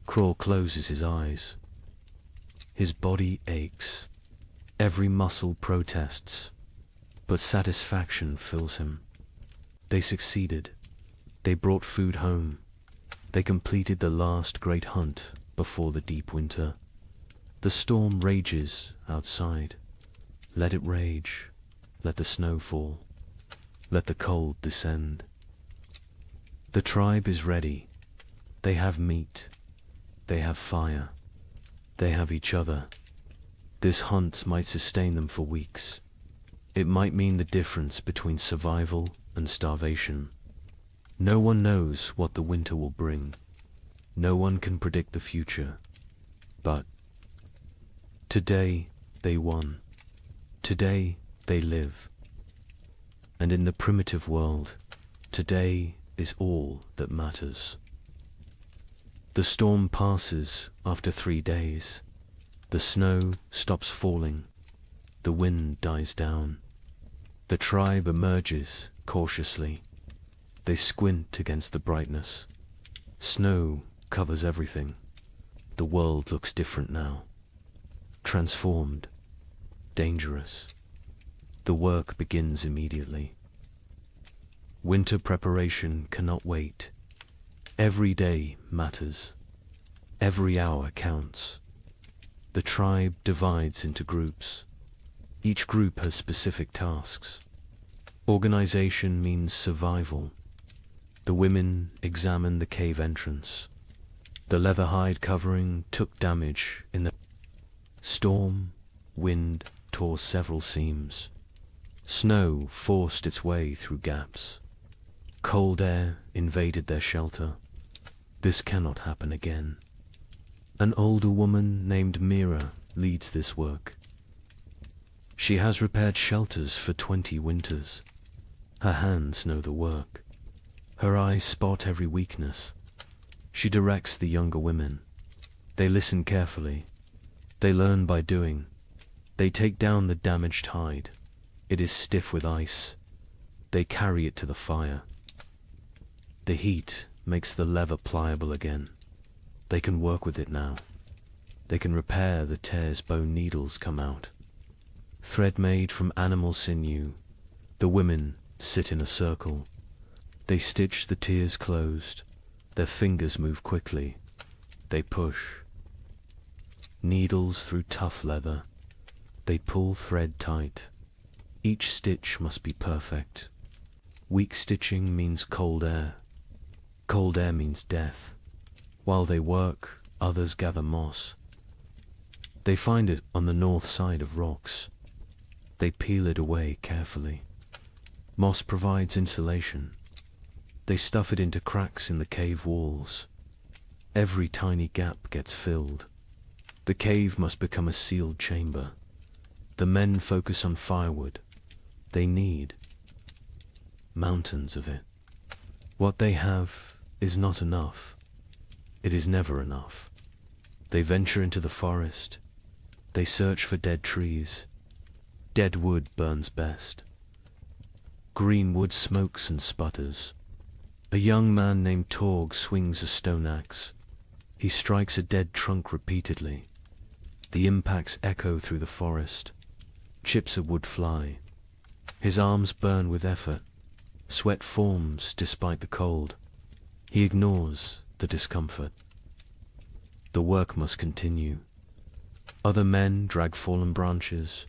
Craw closes his eyes. His body aches. Every muscle protests. But satisfaction fills him. They succeeded. They brought food home. They completed the last great hunt before the deep winter. The storm rages outside. Let it rage. Let the snow fall. Let the cold descend. The tribe is ready. They have meat. They have fire. They have each other. This hunt might sustain them for weeks. It might mean the difference between survival and starvation. No one knows what the winter will bring. No one can predict the future. But today they won. Today they live. And in the primitive world, today is all that matters. The storm passes after 3 days. The snow stops falling. The wind dies down. The tribe emerges cautiously. They squint against the brightness. Snow covers everything. The world looks different now. Transformed. Dangerous. The work begins immediately. Winter preparation cannot wait. Every day matters. Every hour counts. The tribe divides into groups. Each group has specific tasks. Organization means survival. The women examine the cave entrance. The leather hide covering took damage in the storm. Wind tore several seams. Snow forced its way through gaps. Cold air invaded their shelter. This cannot happen again. An older woman named Mira leads this work. She has repaired shelters for 20 winters. Her hands know the work. Her eyes spot every weakness. She directs the younger women. They listen carefully. They learn by doing. They take down the damaged hide. It is stiff with ice. They carry it to the fire. The heat makes the leather pliable again. They can work with it now. They can repair the tears bone needles come out. Thread made from animal sinew, the women sit in a circle. They stitch the tears closed. Their fingers move quickly. They push. Needles through tough leather. They pull thread tight. Each stitch must be perfect. Weak stitching means cold air. Cold air means death. While they work, others gather moss. They find it on the north side of rocks. They peel it away carefully. Moss provides insulation. They stuff it into cracks in the cave walls. Every tiny gap gets filled. The cave must become a sealed chamber. The men focus on firewood. They need mountains of it. What they have is not enough. It is never enough. They venture into the forest. They search for dead trees. Dead wood burns best. Green wood smokes and sputters. A young man named Torg swings a stone axe. He strikes a dead trunk repeatedly. The impacts echo through the forest. Chips of wood fly. His arms burn with effort. Sweat forms despite the cold. He ignores the discomfort. The work must continue. Other men drag fallen branches.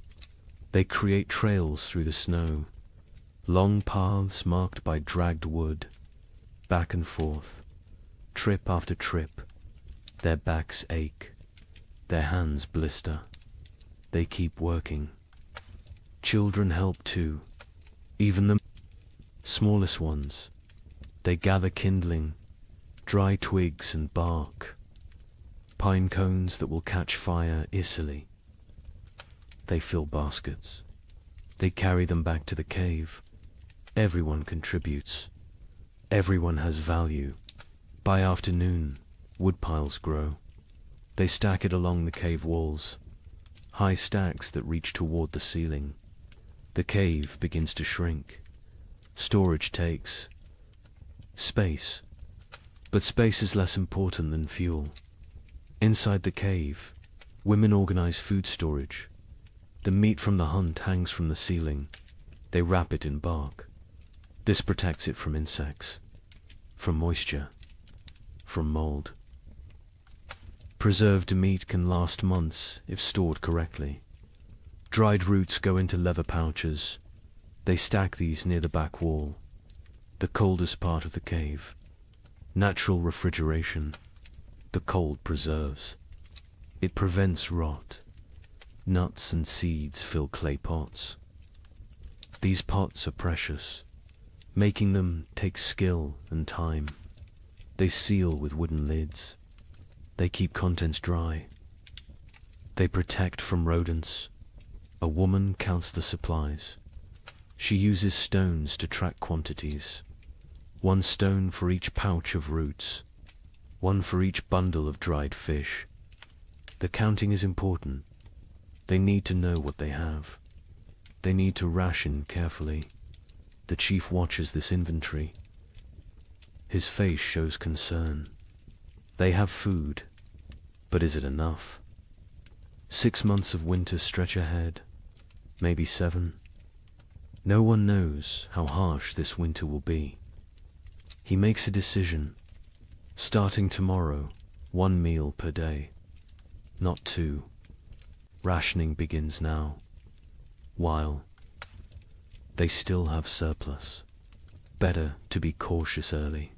They create trails through the snow. Long paths marked by dragged wood. Back and forth. Trip after trip. Their backs ache. Their hands blister. They keep working. Children help too. Even the smallest ones. They gather kindling, dry twigs and bark, pine cones that will catch fire easily. They fill baskets. They carry them back to the cave. Everyone contributes. Everyone has value. By afternoon, wood piles grow. They stack it along the cave walls, high stacks that reach toward the ceiling. The cave begins to shrink. Storage takes space, but space is less important than fuel. Inside the cave, women organize food storage. The meat from the hunt hangs from the ceiling. They wrap it in bark. This protects it from insects, from moisture, from mold. Preserved meat can last months if stored correctly. Dried roots go into leather pouches. They stack these near the back wall, the coldest part of the cave. Natural refrigeration. The cold preserves. It prevents rot. Nuts and seeds fill clay pots. These pots are precious. Making them takes skill and time. They seal with wooden lids. They keep contents dry. They protect from rodents. A woman counts the supplies. She uses stones to track quantities. 1 stone for each pouch of roots. 1 for each bundle of dried fish. The counting is important. They need to know what they have. They need to ration carefully. The chief watches this inventory. His face shows concern. They have food, but is it enough? 6 months of winter stretch ahead, maybe 7. No one knows how harsh this winter will be. He makes a decision. Starting tomorrow, 1 meal per day, not 2. Rationing begins now, while they still have surplus. Better to be cautious early.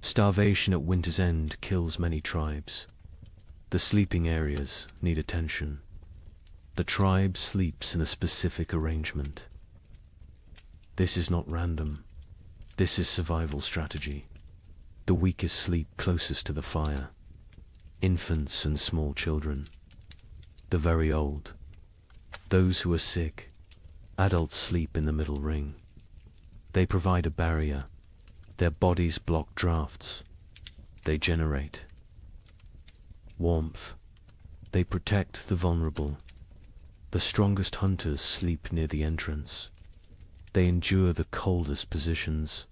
Starvation at winter's end kills many tribes. The sleeping areas need attention. The tribe sleeps in a specific arrangement. This is not random. This is survival strategy. The weakest sleep closest to the fire. Infants and small children. The very old. Those who are sick. Adults sleep in the middle ring. They provide a barrier. Their bodies block drafts. They generate warmth. They protect the vulnerable. The strongest hunters sleep near the entrance. They endure the coldest positions.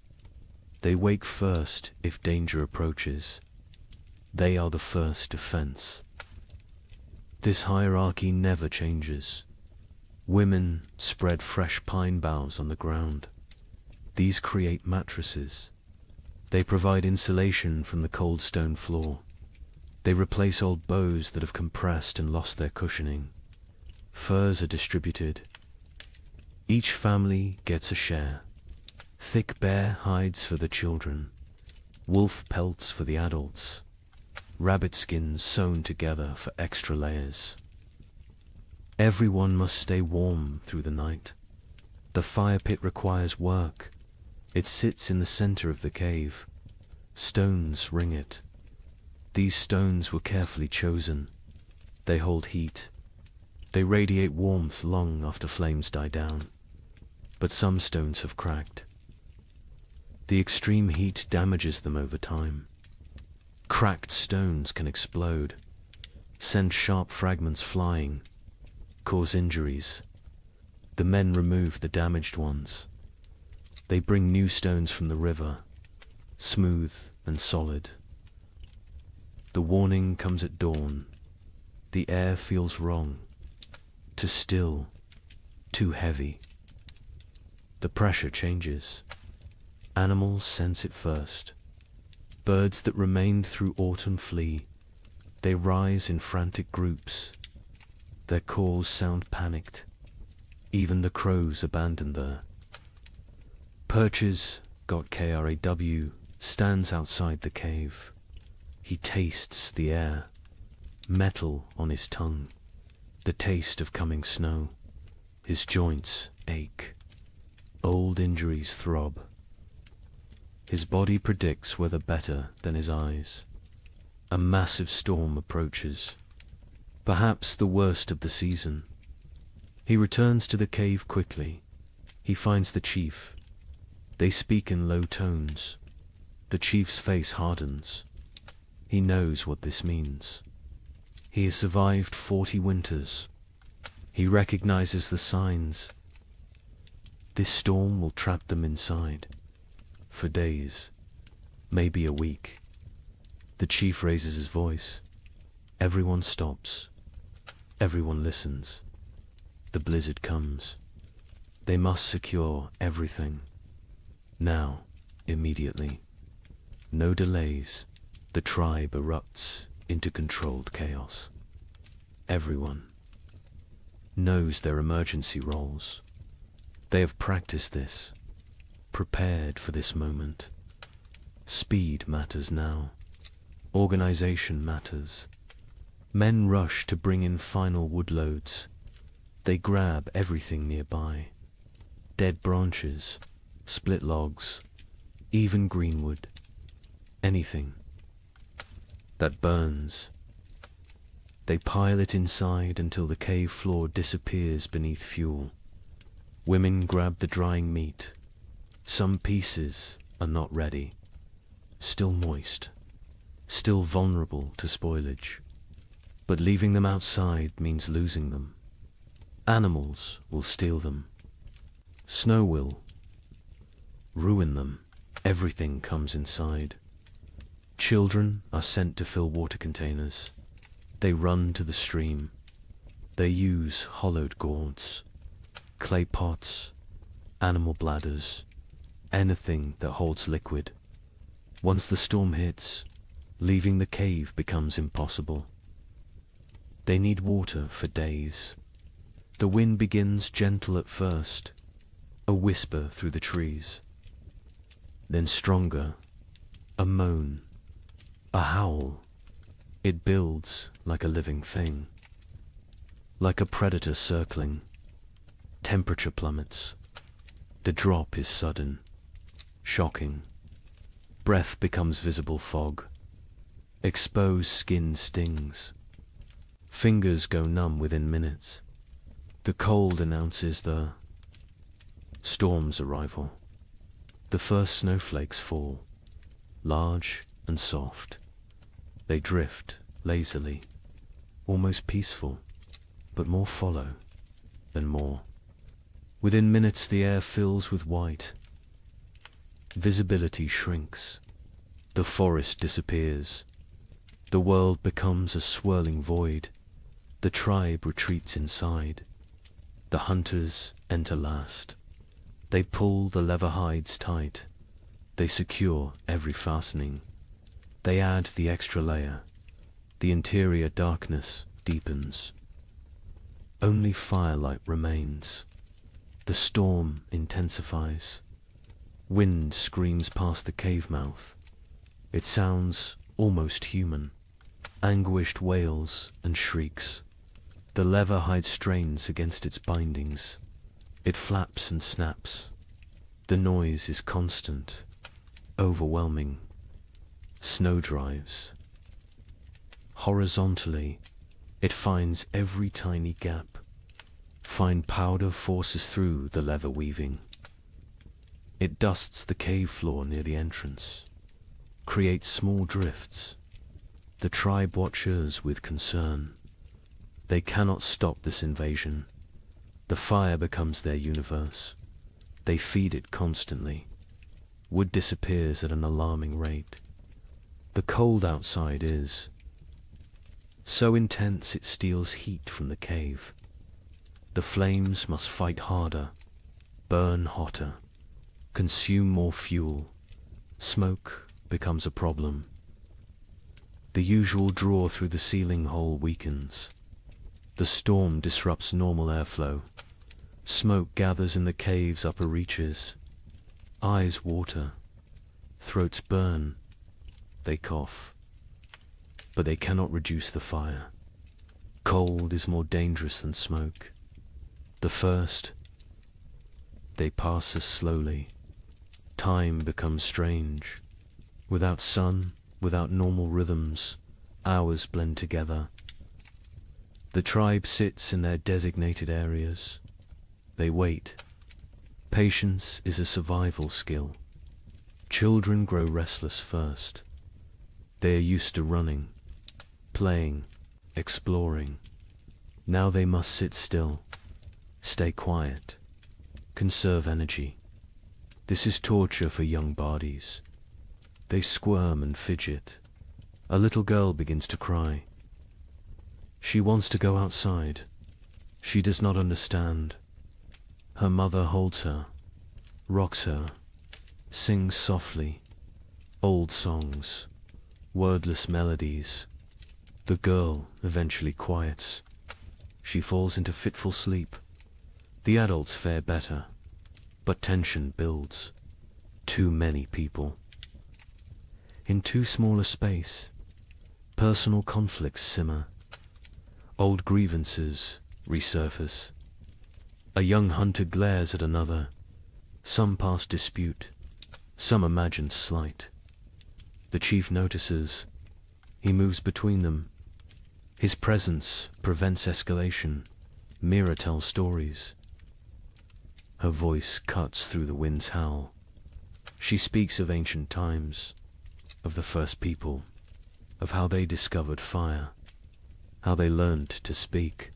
They wake first if danger approaches. They are the first defense. This hierarchy never changes. Women spread fresh pine boughs on the ground. These create mattresses. They provide insulation from the cold stone floor. They replace old bows that have compressed and lost their cushioning. Furs are distributed. Each family gets a share. Thick bear hides for the children, wolf pelts for the adults, rabbit skins sewn together for extra layers. Everyone must stay warm through the night. The fire pit requires work. It sits in the center of the cave. Stones ring it. These stones were carefully chosen. They hold heat. They radiate warmth long after flames die down. But some stones have cracked. The extreme heat damages them over time. Cracked stones can explode, send sharp fragments flying, cause injuries. The men remove the damaged ones. They bring new stones from the river, smooth and solid. The warning comes at dawn. The air feels wrong, too still, too heavy. The pressure changes. Animals sense it first. Birds that remained through autumn flee. They rise in frantic groups. Their calls sound panicked. Even the crows abandon there. Perches, got KRAW, stands outside the cave. He tastes the air, metal on his tongue, the taste of coming snow. His joints ache. Old injuries throb. His body predicts weather better than his eyes. A massive storm approaches, perhaps the worst of the season. He returns to the cave quickly. He finds the chief. They speak in low tones. The chief's face hardens. He knows what this means. He has survived 40 winters. He recognizes the signs. This storm will trap them inside. For days, maybe a week. The chief raises his voice. Everyone stops. Everyone listens. The blizzard comes. They must secure everything. Now, immediately. No delays. The tribe erupts into controlled chaos. Everyone knows their emergency roles. They have practiced this, prepared for this moment. Speed matters now. Organization matters. Men rush to bring in final wood loads. They grab everything nearby. Dead branches, split logs, even greenwood. Anything that burns. They pile it inside until the cave floor disappears beneath fuel. Women grab the drying meat. Some pieces are not ready, still moist, still vulnerable to spoilage. But leaving them outside means losing them. Animals will steal them. Snow will ruin them. Everything comes inside. Children are sent to fill water containers. They run to the stream. They use hollowed gourds, clay pots, animal bladders, anything that holds liquid. Once the storm hits, leaving the cave becomes impossible. They need water for days. The wind begins gentle at first, a whisper through the trees. Then stronger, a moan, a howl. It builds like a living thing, like a predator circling. Temperature plummets. The drop is sudden, shocking. Breath becomes visible fog. Exposed skin stings. Fingers go numb within minutes. The cold announces the storm's arrival. The first snowflakes fall, large and soft. They drift lazily, almost peaceful, but more follow than more. Within minutes the air fills with white. Visibility shrinks. The forest disappears. The world becomes a swirling void. The tribe retreats inside. The hunters enter last. They pull the leather hides tight. They secure every fastening. They add the extra layer. The interior darkness deepens. Only firelight remains. The storm intensifies. Wind screams past the cave mouth. It sounds almost human. Anguished wails and shrieks. The leather hide strains against its bindings. It flaps and snaps. The noise is constant, overwhelming. Snow drives. Horizontally, it finds every tiny gap. Fine powder forces through the leather weaving. It dusts the cave floor near the entrance, creates small drifts. The tribe watches with concern. They cannot stop this invasion. The fire becomes their universe. They feed it constantly. Wood disappears at an alarming rate. The cold outside is so intense it steals heat from the cave. The flames must fight harder, burn hotter, consume more fuel. Smoke becomes a problem. The usual draw through the ceiling hole weakens. The storm disrupts normal airflow. Smoke gathers in the cave's upper reaches. Eyes water. Throats burn. They cough. But they cannot reduce the fire. Cold is more dangerous than smoke. The first, they pass us slowly. Time becomes strange. Without sun, without normal rhythms, hours blend together. The tribe sits in their designated areas. They wait. Patience is a survival skill. Children grow restless first. They are used to running, playing, exploring. Now they must sit still, stay quiet, conserve energy. This is torture for young bodies. They squirm and fidget. A little girl begins to cry. She wants to go outside. She does not understand. Her mother holds her, rocks her, sings softly, old songs, wordless melodies. The girl eventually quiets. She falls into fitful sleep. The adults fare better, but tension builds. Too many people. In too small a space, personal conflicts simmer. Old grievances resurface. A young hunter glares at another. Some past dispute, some imagined slight. The chief notices. He moves between them. His presence prevents escalation. Mira tells stories. Her voice cuts through the wind's howl. She speaks of ancient times, of the first people, of how they discovered fire, how they learned to speak,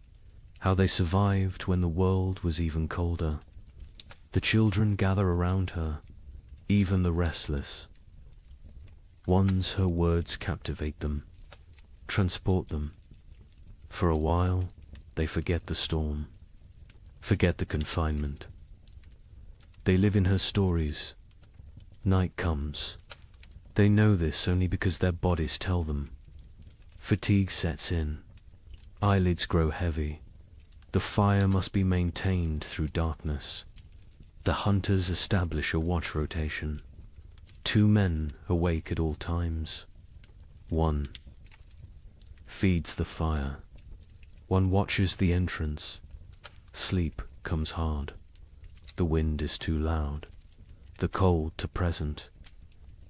how they survived when the world was even colder. The children gather around her, even the restless. Once her words captivate them, transport them. For a while, they forget the storm, forget the confinement. They live in her stories. Night comes. They know this only because their bodies tell them. Fatigue sets in. Eyelids grow heavy. The fire must be maintained through darkness. The hunters establish a watch rotation. 2 men awake at all times. 1 feeds the fire. 1 watches the entrance. Sleep comes hard. The wind is too loud. The cold too present.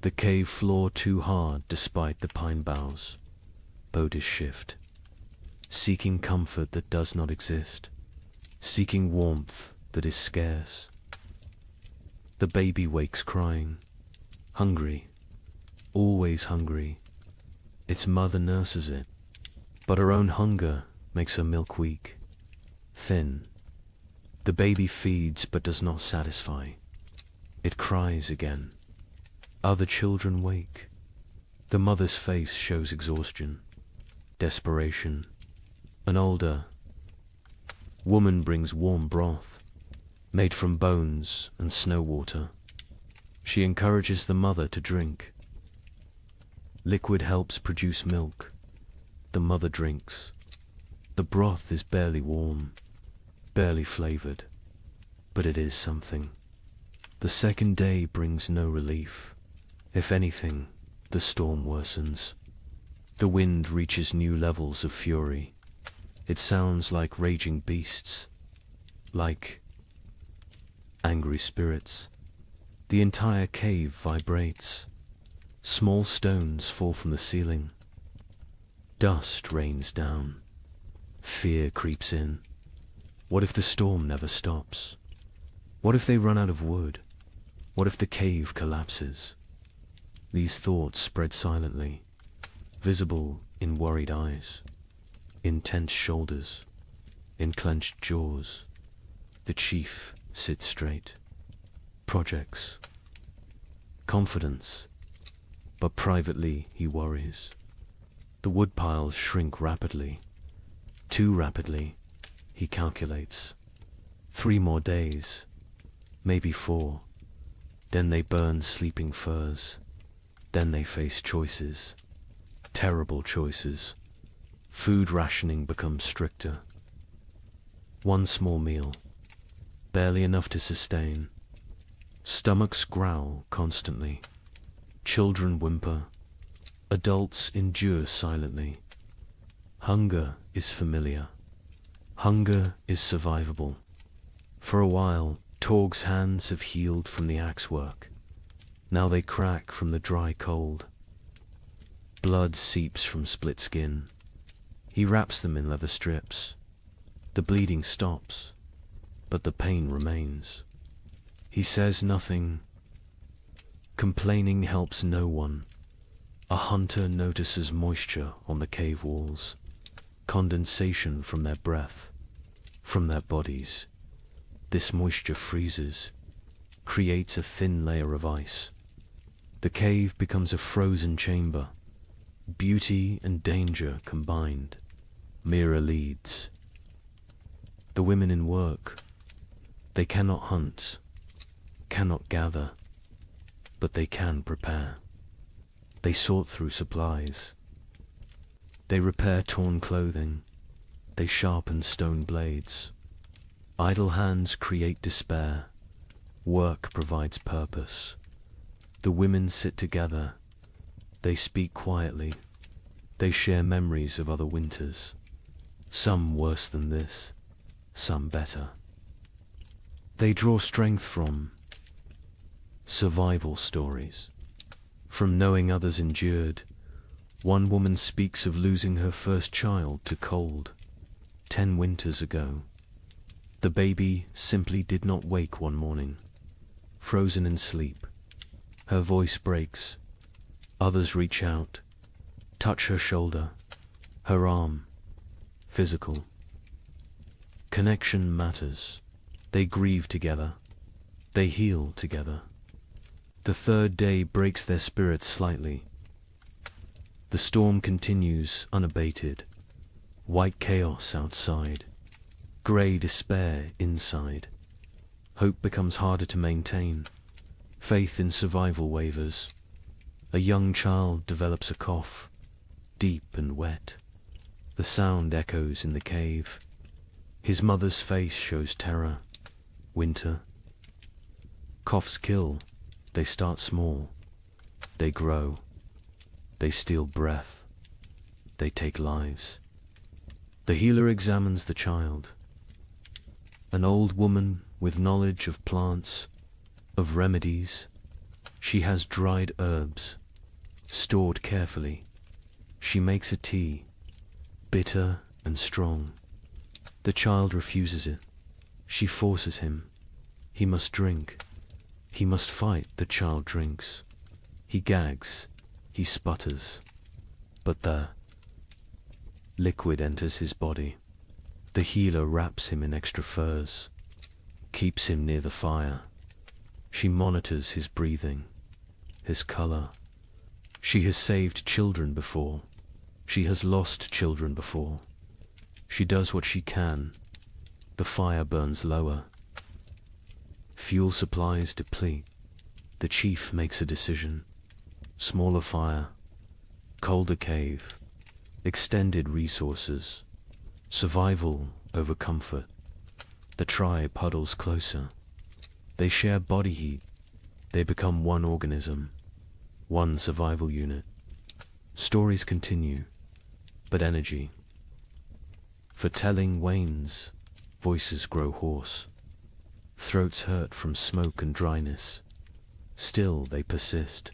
The cave floor too hard despite the pine boughs. Bodies shift. Seeking comfort that does not exist. Seeking warmth that is scarce. The baby wakes crying. Hungry. Always hungry. Its mother nurses it. But her own hunger makes her milk weak. Thin. The baby feeds but does not satisfy. It cries again. Other children wake. The mother's face shows exhaustion, desperation. An older woman brings warm broth. made from bones and snow water. She encourages the mother to drink. Liquid helps produce milk. The mother drinks. The broth is barely warm, barely flavored, but it is something. The second day brings no relief. If anything, the storm worsens. The wind reaches new levels of fury. It sounds like raging beasts, like angry spirits. The entire cave vibrates. Small stones fall from the ceiling. Dust rains down. Fear creeps in. What if the storm never stops? What if they run out of wood? What if the cave collapses? These thoughts spread silently, visible in worried eyes, in tense shoulders, in clenched jaws. The chief sits straight. Projects. Confidence. But privately he worries. The woodpiles shrink rapidly. Too rapidly, he calculates. 3 more days, maybe 4. Then they burn sleeping firs. Then they face choices. Terrible choices. Food rationing becomes stricter. 1 small meal, barely enough to sustain. Stomachs growl constantly. Children whimper. Adults endure silently. Hunger is familiar. Hunger is survivable. For a while, Torg's hands have healed from the axe work. Now they crack from the dry cold. Blood seeps from split skin. He wraps them in leather strips. The bleeding stops, but the pain remains. He says nothing. Complaining helps no one. A hunter notices moisture on the cave walls, condensation from their breath, from their bodies. This moisture freezes, creates a thin layer of ice. The cave becomes a frozen chamber. Beauty and danger combined. Mira leads. The women in work. They cannot hunt, cannot gather, but they can prepare. They sort through supplies. They repair torn clothing. They sharpen stone blades. Idle hands create despair. Work provides purpose. The women sit together. They speak quietly. They share memories of other winters. Some worse than this, some better. They draw strength from survival stories. From knowing others endured. One woman speaks of losing her first child to cold 10 winters ago. The baby simply did not wake one morning, frozen in sleep. Her voice breaks. Others reach out, touch her shoulder, her arm. Physical. Connection matters. They grieve together. They heal together. The third day breaks their spirits slightly. The storm continues unabated. White chaos outside. Grey despair inside. Hope becomes harder to maintain. Faith in survival wavers. A young child develops a cough, deep and wet. The sound echoes in the cave. His mother's face shows terror. Winter. Coughs kill. They start small. They grow. They steal breath. They take lives. The healer examines the child. An old woman with knowledge of plants, of remedies. She has dried herbs, stored carefully. She makes a tea, bitter and strong. The child refuses it. She forces him. He must drink. He must fight. The child drinks. He gags. He sputters. But the liquid enters his body. The healer wraps him in extra furs, keeps him near the fire. She monitors his breathing, his color. She has saved children before. She has lost children before. She does what she can. The fire burns lower. Fuel supplies deplete. The chief makes a decision. Smaller fire, colder cave, extended resources, survival over comfort. The tribe huddles closer. They share body heat. They become one organism, one survival unit. Stories continue, but energy for telling wanes. Voices grow hoarse. Throats hurt from smoke and dryness. Still they persist.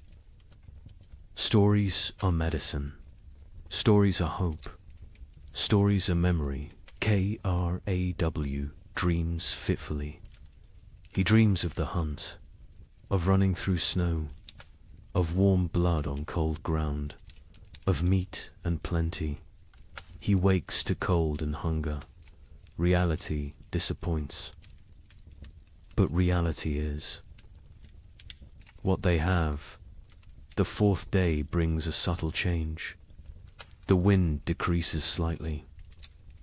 Stories are medicine. Stories are hope. Stories are memory. Kraw dreams fitfully. He dreams of the hunt, of running through snow, of warm blood on cold ground, of meat and plenty. He wakes to cold and hunger. Reality disappoints. But reality is what they have. The fourth day brings a subtle change. The wind decreases slightly.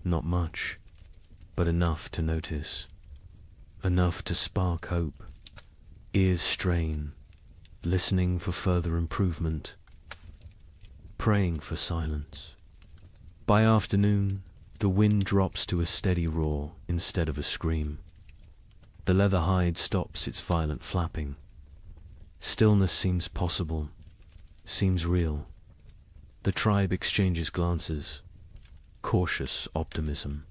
Not much, but enough to notice. Enough to spark hope. Ears strain, listening for further improvement. Praying for silence. By afternoon, the wind drops to a steady roar instead of a scream. The leather hide stops its violent flapping. Stillness seems possible, seems real. The tribe exchanges glances. Cautious optimism.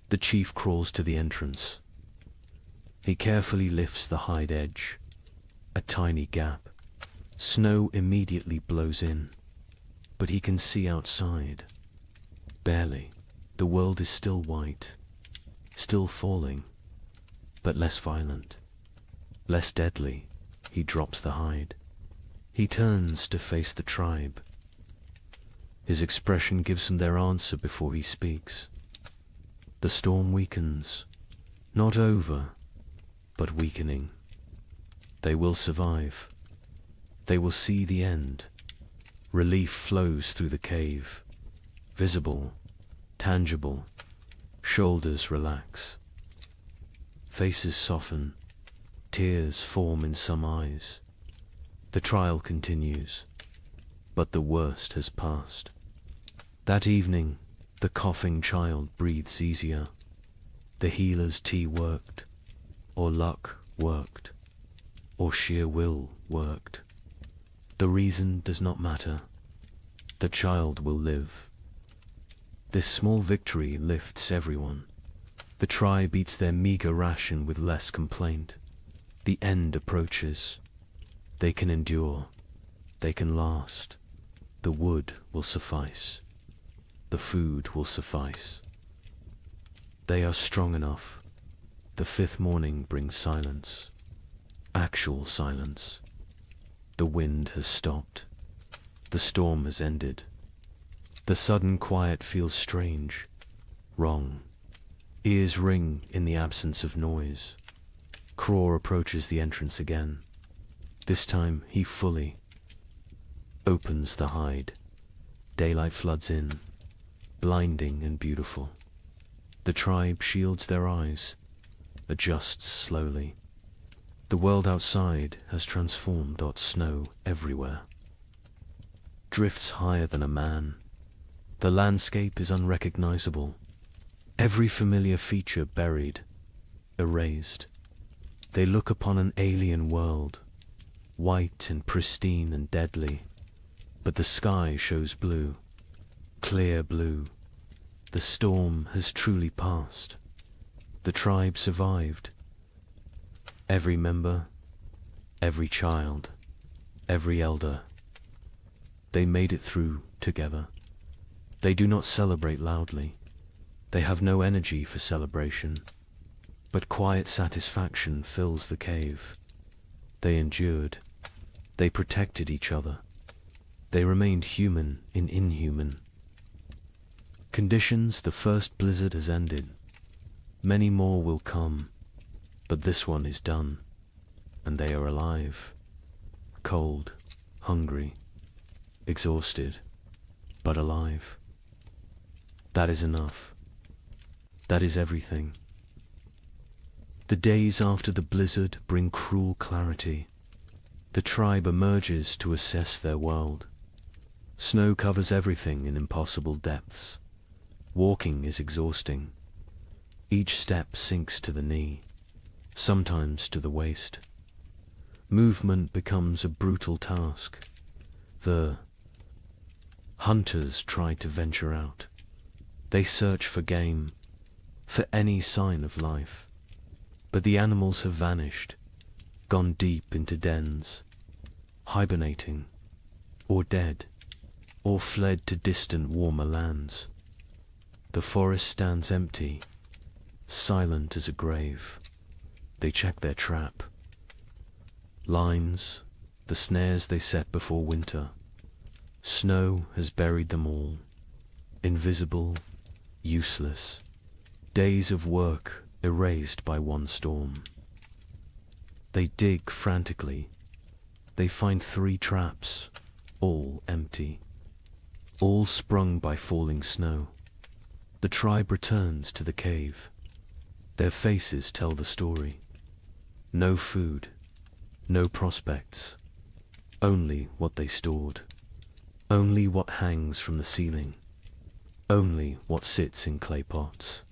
The chief crawls to the entrance. He carefully lifts the hide edge. A tiny gap. Snow immediately blows in, but he can see outside. Barely. The world is still white, still falling, but less violent, less deadly. He drops the hide. He turns to face the tribe. His expression gives him their answer before he speaks. The storm weakens, not over, but weakening. They will survive. They will see the end. Relief flows through the cave, visible, tangible. Shoulders relax. Faces soften. Tears form in some eyes. The trial continues, but the worst has passed. That evening, the coughing child breathes easier. The healer's tea worked, or luck worked, or sheer will worked. The reason does not matter. The child will live. This small victory lifts everyone. The tribe eats their meager ration with less complaint. The end approaches. They can endure. They can last. The wood will suffice. The food will suffice. They are strong enough. The fifth morning brings silence. Actual silence. The wind has stopped. The storm has ended. The sudden quiet feels strange, wrong. Ears ring in the absence of noise. Kraw approaches the entrance again. This time he fully opens the hide. Daylight floods in, blinding and beautiful. The tribe shields their eyes, adjusts slowly. The world outside has transformed. Snow everywhere. Drifts higher than a man. The landscape is unrecognizable. Every familiar feature buried, erased. They look upon an alien world, white and pristine and deadly. But the sky shows blue, clear blue. The storm has truly passed. The tribe survived. Every member, every child, every elder. They made it through together. They do not celebrate loudly. They have no energy for celebration, but quiet satisfaction fills the cave. They endured. They protected each other. They remained human in inhuman conditions. The first blizzard has ended. Many more will come, but this one is done, and they are alive. Cold, hungry, exhausted, but alive. That is enough. That is everything. The days after the blizzard bring cruel clarity. The tribe emerges to assess their world. Snow covers everything in impossible depths. Walking is exhausting. Each step sinks to the knee, sometimes to the waist. Movement becomes a brutal task. The hunters try to venture out. They search for game, for any sign of life. But the animals have vanished, gone deep into dens, hibernating, or dead, or fled to distant warmer lands. The forest stands empty, silent as a grave. They check their trap. Lines, the snares they set before winter. Snow has buried them all. Invisible, useless. Days of work erased by one storm. They dig frantically. They find 3 traps, all empty. All sprung by falling snow. The tribe returns to the cave. Their faces tell the story. No food, no prospects, only what they stored. Only what hangs from the ceiling. Only what sits in clay pots.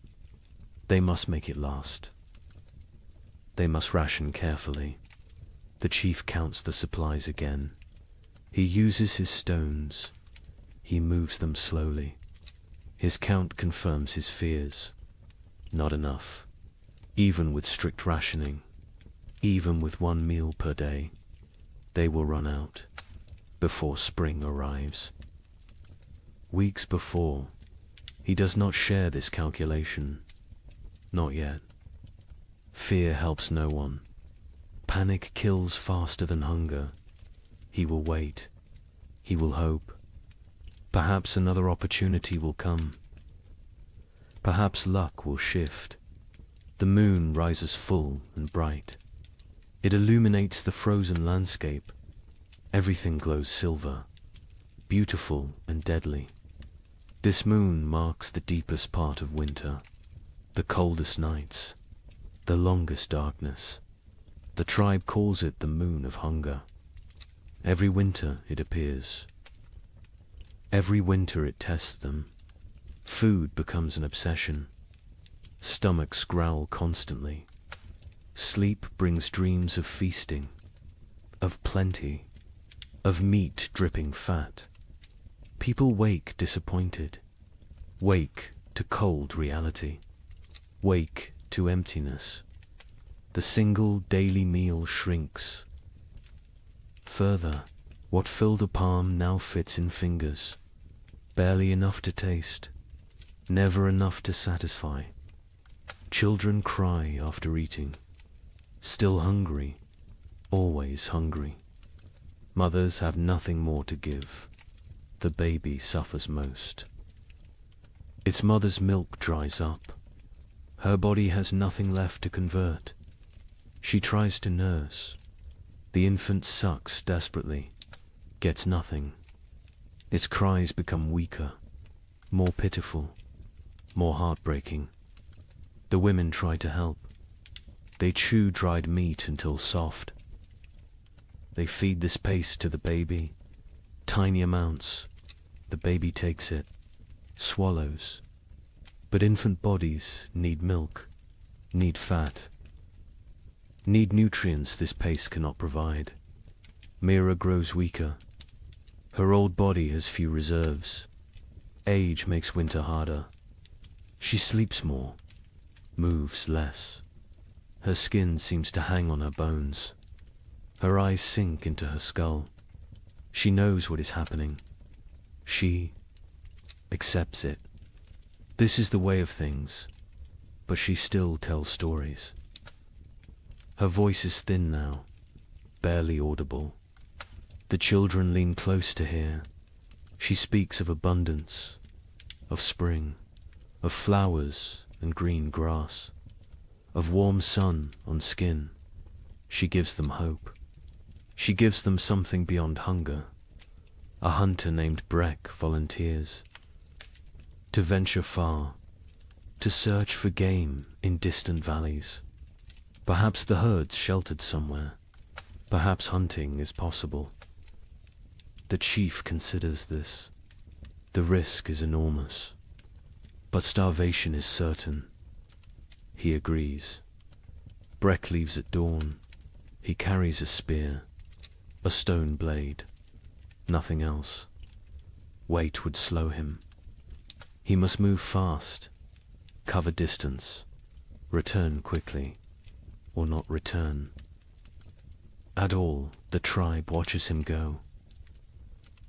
They must make it last. They must ration carefully. The chief counts the supplies again. He uses his stones. He moves them slowly. His count confirms his fears. Not enough. Even with strict rationing, even with 1 meal per day, they will run out before spring arrives. Weeks before, he does not share this calculation. Not yet. Fear helps no one. Panic kills faster than hunger. He will wait. He will hope. Perhaps another opportunity will come. Perhaps luck will shift. The moon rises full and bright. It illuminates the frozen landscape. Everything glows silver, beautiful and deadly. This moon marks the deepest part of winter, the coldest nights, the longest darkness. The tribe calls it the moon of hunger. Every winter it appears. Every winter it tests them. Food becomes an obsession. Stomachs growl constantly. Sleep brings dreams of feasting, of plenty, of meat dripping fat. People wake disappointed, wake to cold reality, wake to emptiness. The single daily meal shrinks. Further, what filled a palm now fits in fingers, barely enough to taste, never enough to satisfy. Children cry after eating, still hungry, always hungry. Mothers have nothing more to give. The baby suffers most. Its mother's milk dries up. Her body has nothing left to convert. She tries to nurse. The infant sucks desperately, gets nothing. Its cries become weaker, more pitiful, more heartbreaking. The women try to help. They chew dried meat until soft. They feed this paste to the baby, tiny amounts. The baby takes it, swallows. But infant bodies need milk, need fat, need nutrients this paste cannot provide. Mira grows weaker. Her old body has few reserves. Age makes winter harder. She sleeps more, moves less. Her skin seems to hang on her bones. Her eyes sink into her skull. She knows what is happening. She accepts it. This is the way of things, but she still tells stories. Her voice is thin now, barely audible. The children lean close to hear. She speaks of abundance, of spring, of flowers and green grass, of warm sun on skin. She gives them hope. She gives them something beyond hunger. A hunter named Breck volunteers to venture far, to search for game in distant valleys. Perhaps the herd's sheltered somewhere. Perhaps hunting is possible. The chief considers this. The risk is enormous. But starvation is certain. He agrees. Breck leaves at dawn. He carries a spear, a stone blade, nothing else. Weight would slow him. He must move fast, cover distance, return quickly, or not return. At all, the tribe watches him go.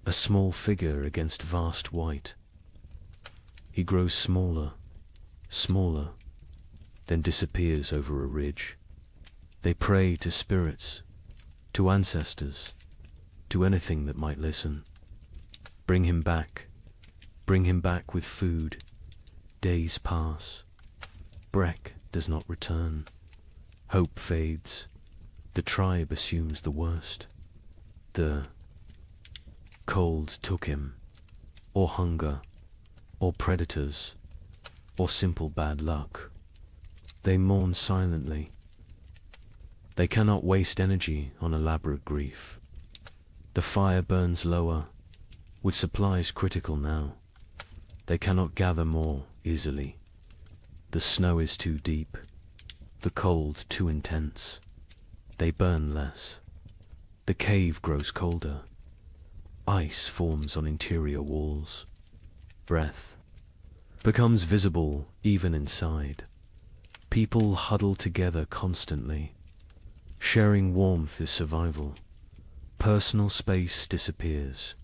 A small figure against vast white. He grows smaller, smaller, then disappears over a ridge. They pray to spirits, to ancestors, to anything that might listen. Bring him back with food. Days pass. Breck does not return. Hope fades. The tribe assumes the worst. The cold took him, or hunger, or predators, or simple bad luck. They mourn silently. They cannot waste energy on elaborate grief. The fire burns lower, with supplies critical now. They cannot gather more easily. The snow is too deep, the cold too intense. They burn less. The cave grows colder. Ice forms on interior walls. Breath becomes visible even inside. People huddle together constantly. Sharing warmth is survival. Personal space disappears.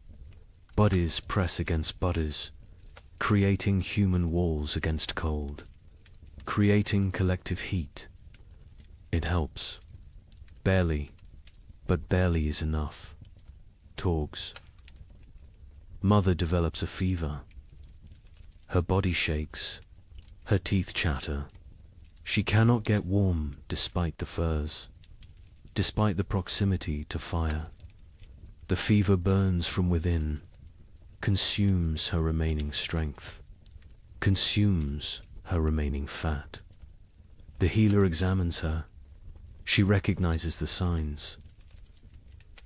Bodies press against bodies, creating human walls against cold, creating collective heat. It helps. Barely, but barely is enough. Torgs. Mother develops a fever. Her body shakes. Her teeth chatter. She cannot get warm despite the furs, despite the proximity to fire. The fever burns from within, consumes her remaining strength, consumes her remaining fat. The healer examines her. She recognizes the signs.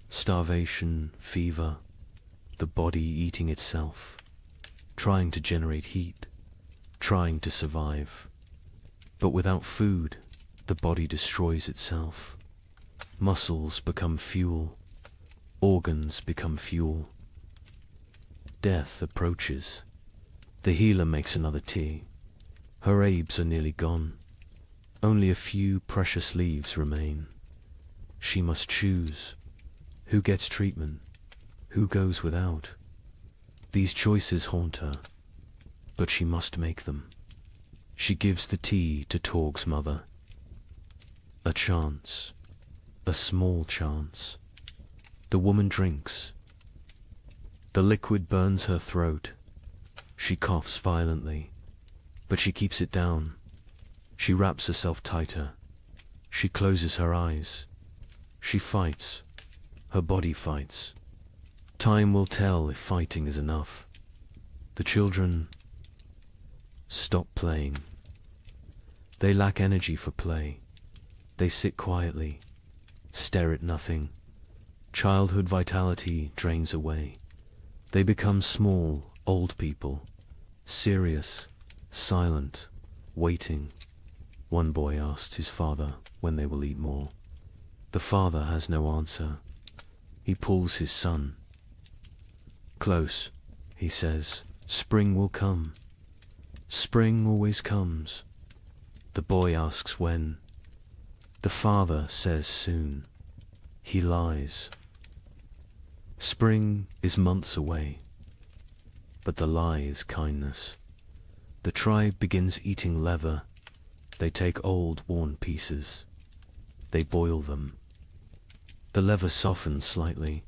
Starvation, fever, the body eating itself, trying to generate heat, trying to survive. But without food, the body destroys itself. Muscles become fuel. Organs become fuel. Death approaches. The healer makes another tea. Her herbs are nearly gone. Only a few precious leaves remain. She must choose. Who gets treatment? Who goes without? These choices haunt her, but she must make them. She gives the tea to Torg's mother. A chance. A small chance. The woman drinks. The liquid burns her throat. She coughs violently, but she keeps it down. She wraps herself tighter. She closes her eyes. She fights. Her body fights. Time will tell if fighting is enough. The children stop playing. They lack energy for play. They sit quietly, stare at nothing. Childhood vitality drains away. They become small, old people, serious, silent, waiting. One boy asks his father when they will eat more. The father has no answer. He pulls his son. Close, he says, spring will come. Spring always comes. The boy asks when. The father says soon. He lies. Spring is months away, but the lie is kindness. The tribe begins eating leather. They take old, worn pieces. They boil them. The leather softens slightly,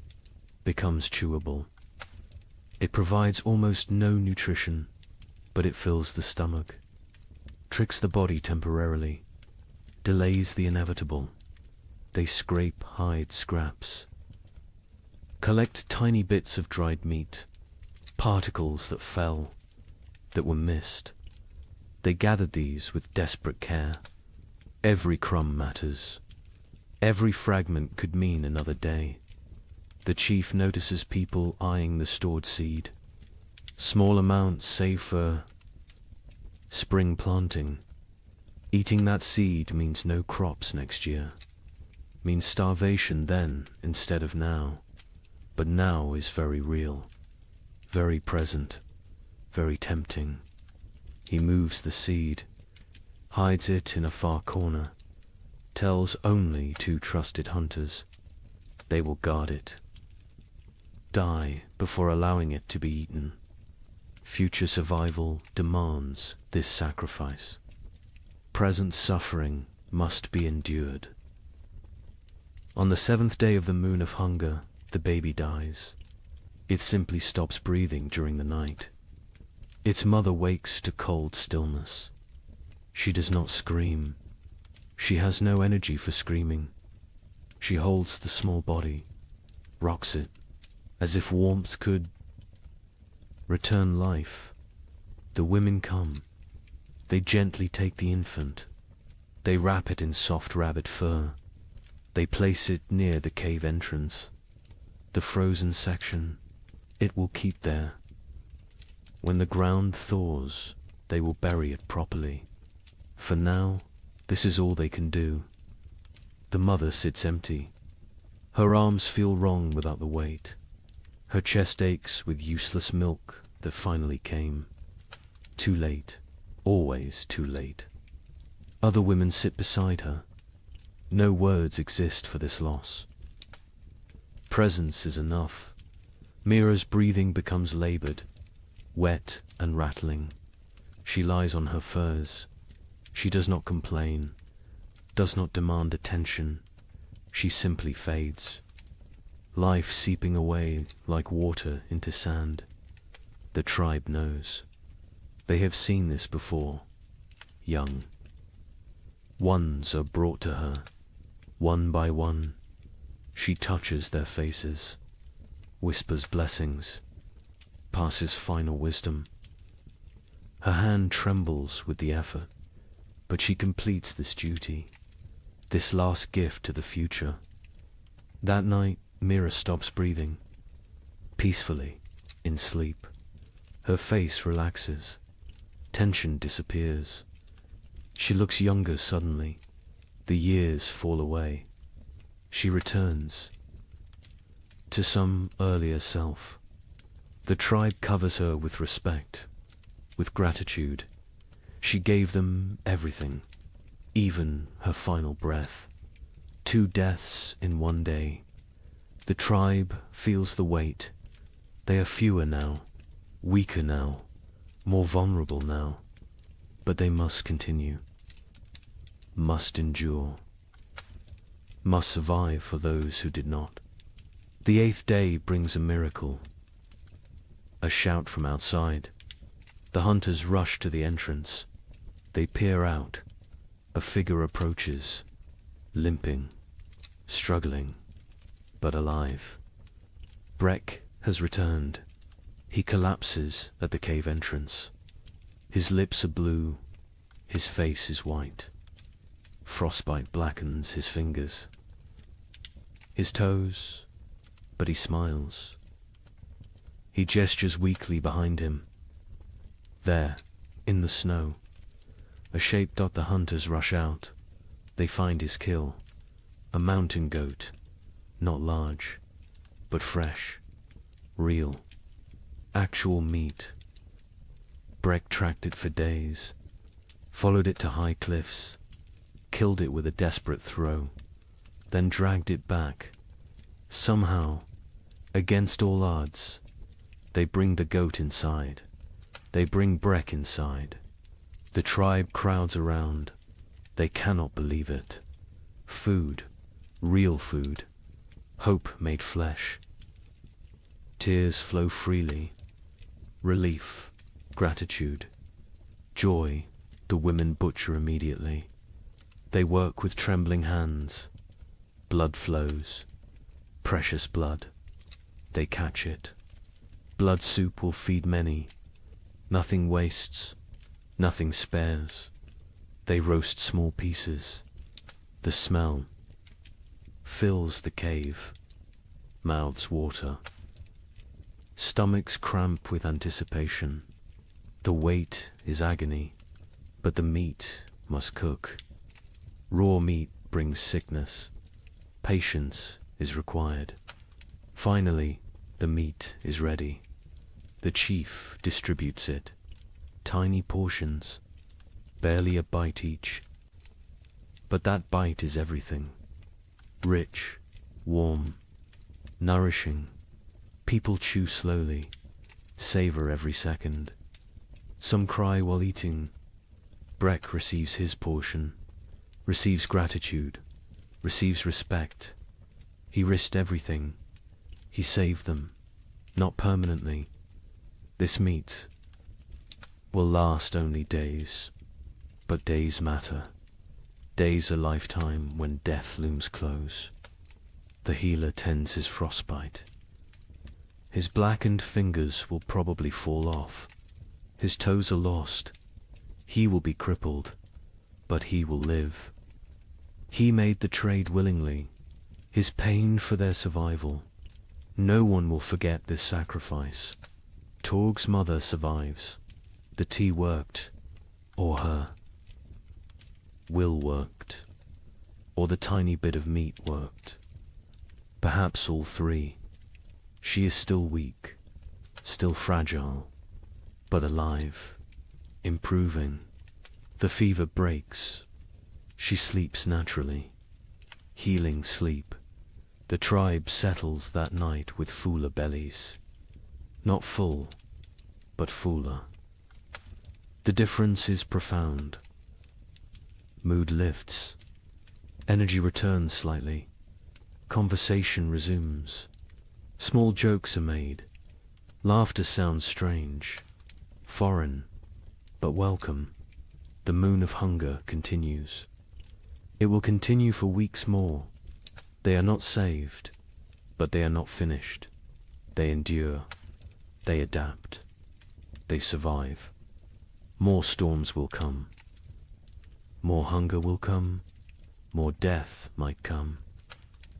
becomes chewable. It provides almost no nutrition, but it fills the stomach, tricks the body temporarily, delays the inevitable. They scrape hide scraps, collect tiny bits of dried meat, particles that fell, that were missed. They gathered these with desperate care. Every crumb matters. Every fragment could mean another day. The chief notices people eyeing the stored seed. Small amounts saved for spring planting. Eating that seed means no crops next year. Means starvation then instead of now. But now is very real, very present, very tempting. He moves the seed, hides it in a far corner, tells only 2 trusted hunters. They will guard it. Die before allowing it to be eaten. Future survival demands this sacrifice. Present suffering must be endured. On the 7th day of the moon of hunger, the baby dies. It simply stops breathing during the night. Its mother wakes to cold stillness. She does not scream. She has no energy for screaming. She holds the small body, rocks it, as if warmth could return life. The women come. They gently take the infant. They wrap it in soft rabbit fur. They place it near the cave entrance. The frozen section, it will keep there. When the ground thaws, they will bury it properly. For now, this is all they can do. The mother sits empty. Her arms feel wrong without the weight. Her chest aches with useless milk that finally came. Too late, always too late. Other women sit beside her. No words exist for this loss. Presence is enough. Mira's breathing becomes labored, wet and rattling. She lies on her furs. She does not complain, does not demand attention. She simply fades. Life seeping away like water into sand. The tribe knows. They have seen this before. Young. Ones are brought to her, one by one. She touches their faces, whispers blessings, passes final wisdom. Her hand trembles with the effort, but she completes this duty, this last gift to the future. That night, Mira stops breathing, peacefully, in sleep. Her face relaxes, tension disappears. She looks younger suddenly. The years fall away. She returns to some earlier self. The tribe covers her with respect, with gratitude. She gave them everything, even her final breath. 2 deaths in one day. The tribe feels the weight. They are fewer now, weaker now, more vulnerable now. But they must continue, must endure, must survive for those who did not. The 8th day brings a miracle. A shout from outside. The hunters rush to the entrance. They peer out. A figure approaches, limping, struggling, but alive. Breck has returned. He collapses at the cave entrance. His lips are blue. His face is white. Frostbite blackens his fingers, his toes, but he smiles. He gestures weakly behind him. There, in the snow, a shape. The hunters rush out. They find his kill, a mountain goat, not large, but fresh, real, actual meat. Breck tracked it for days, followed it to high cliffs, killed it with a desperate throw, then dragged it back. Somehow, against all odds, they bring the goat inside. They bring Breck inside. The tribe crowds around. They cannot believe it. Food, real food, hope made flesh. Tears flow freely. Relief, gratitude, joy. The women butcher immediately. They work with trembling hands. Blood flows. Precious blood. They catch it. Blood soup will feed many. Nothing wastes. Nothing spares. They roast small pieces. The smell fills the cave, mouths water, stomachs cramp with anticipation. The wait is agony, but the meat must cook. Raw meat brings sickness. Patience is required. Finally, the meat is ready. The chief distributes it. Tiny portions, barely a bite each. But that bite is everything. Rich, warm, nourishing. People chew slowly, savor every second. Some cry while eating. Breck receives his portion, receives gratitude, receives respect. He risked everything. He saved them, not permanently. This meat will last only days, but days matter. Days a lifetime when death looms close. The healer tends his frostbite. His blackened fingers will probably fall off. His toes are lost. He will be crippled, but he will live. He made the trade willingly, his pain for their survival. No one will forget this sacrifice. Torg's mother survives. The tea worked, or her will worked, or the tiny bit of meat worked. Perhaps all three. She is still weak, still fragile, but alive, improving. The fever breaks. She sleeps naturally. Healing sleep. The tribe settles that night with fuller bellies. Not full, but fuller. The difference is profound. Mood lifts. Energy returns slightly. Conversation resumes. Small jokes are made. Laughter sounds strange, foreign, but welcome. The moon of hunger continues. It will continue for weeks more. They are not saved, but they are not finished. They endure. They adapt. They survive. More storms will come. More hunger will come. More death might come.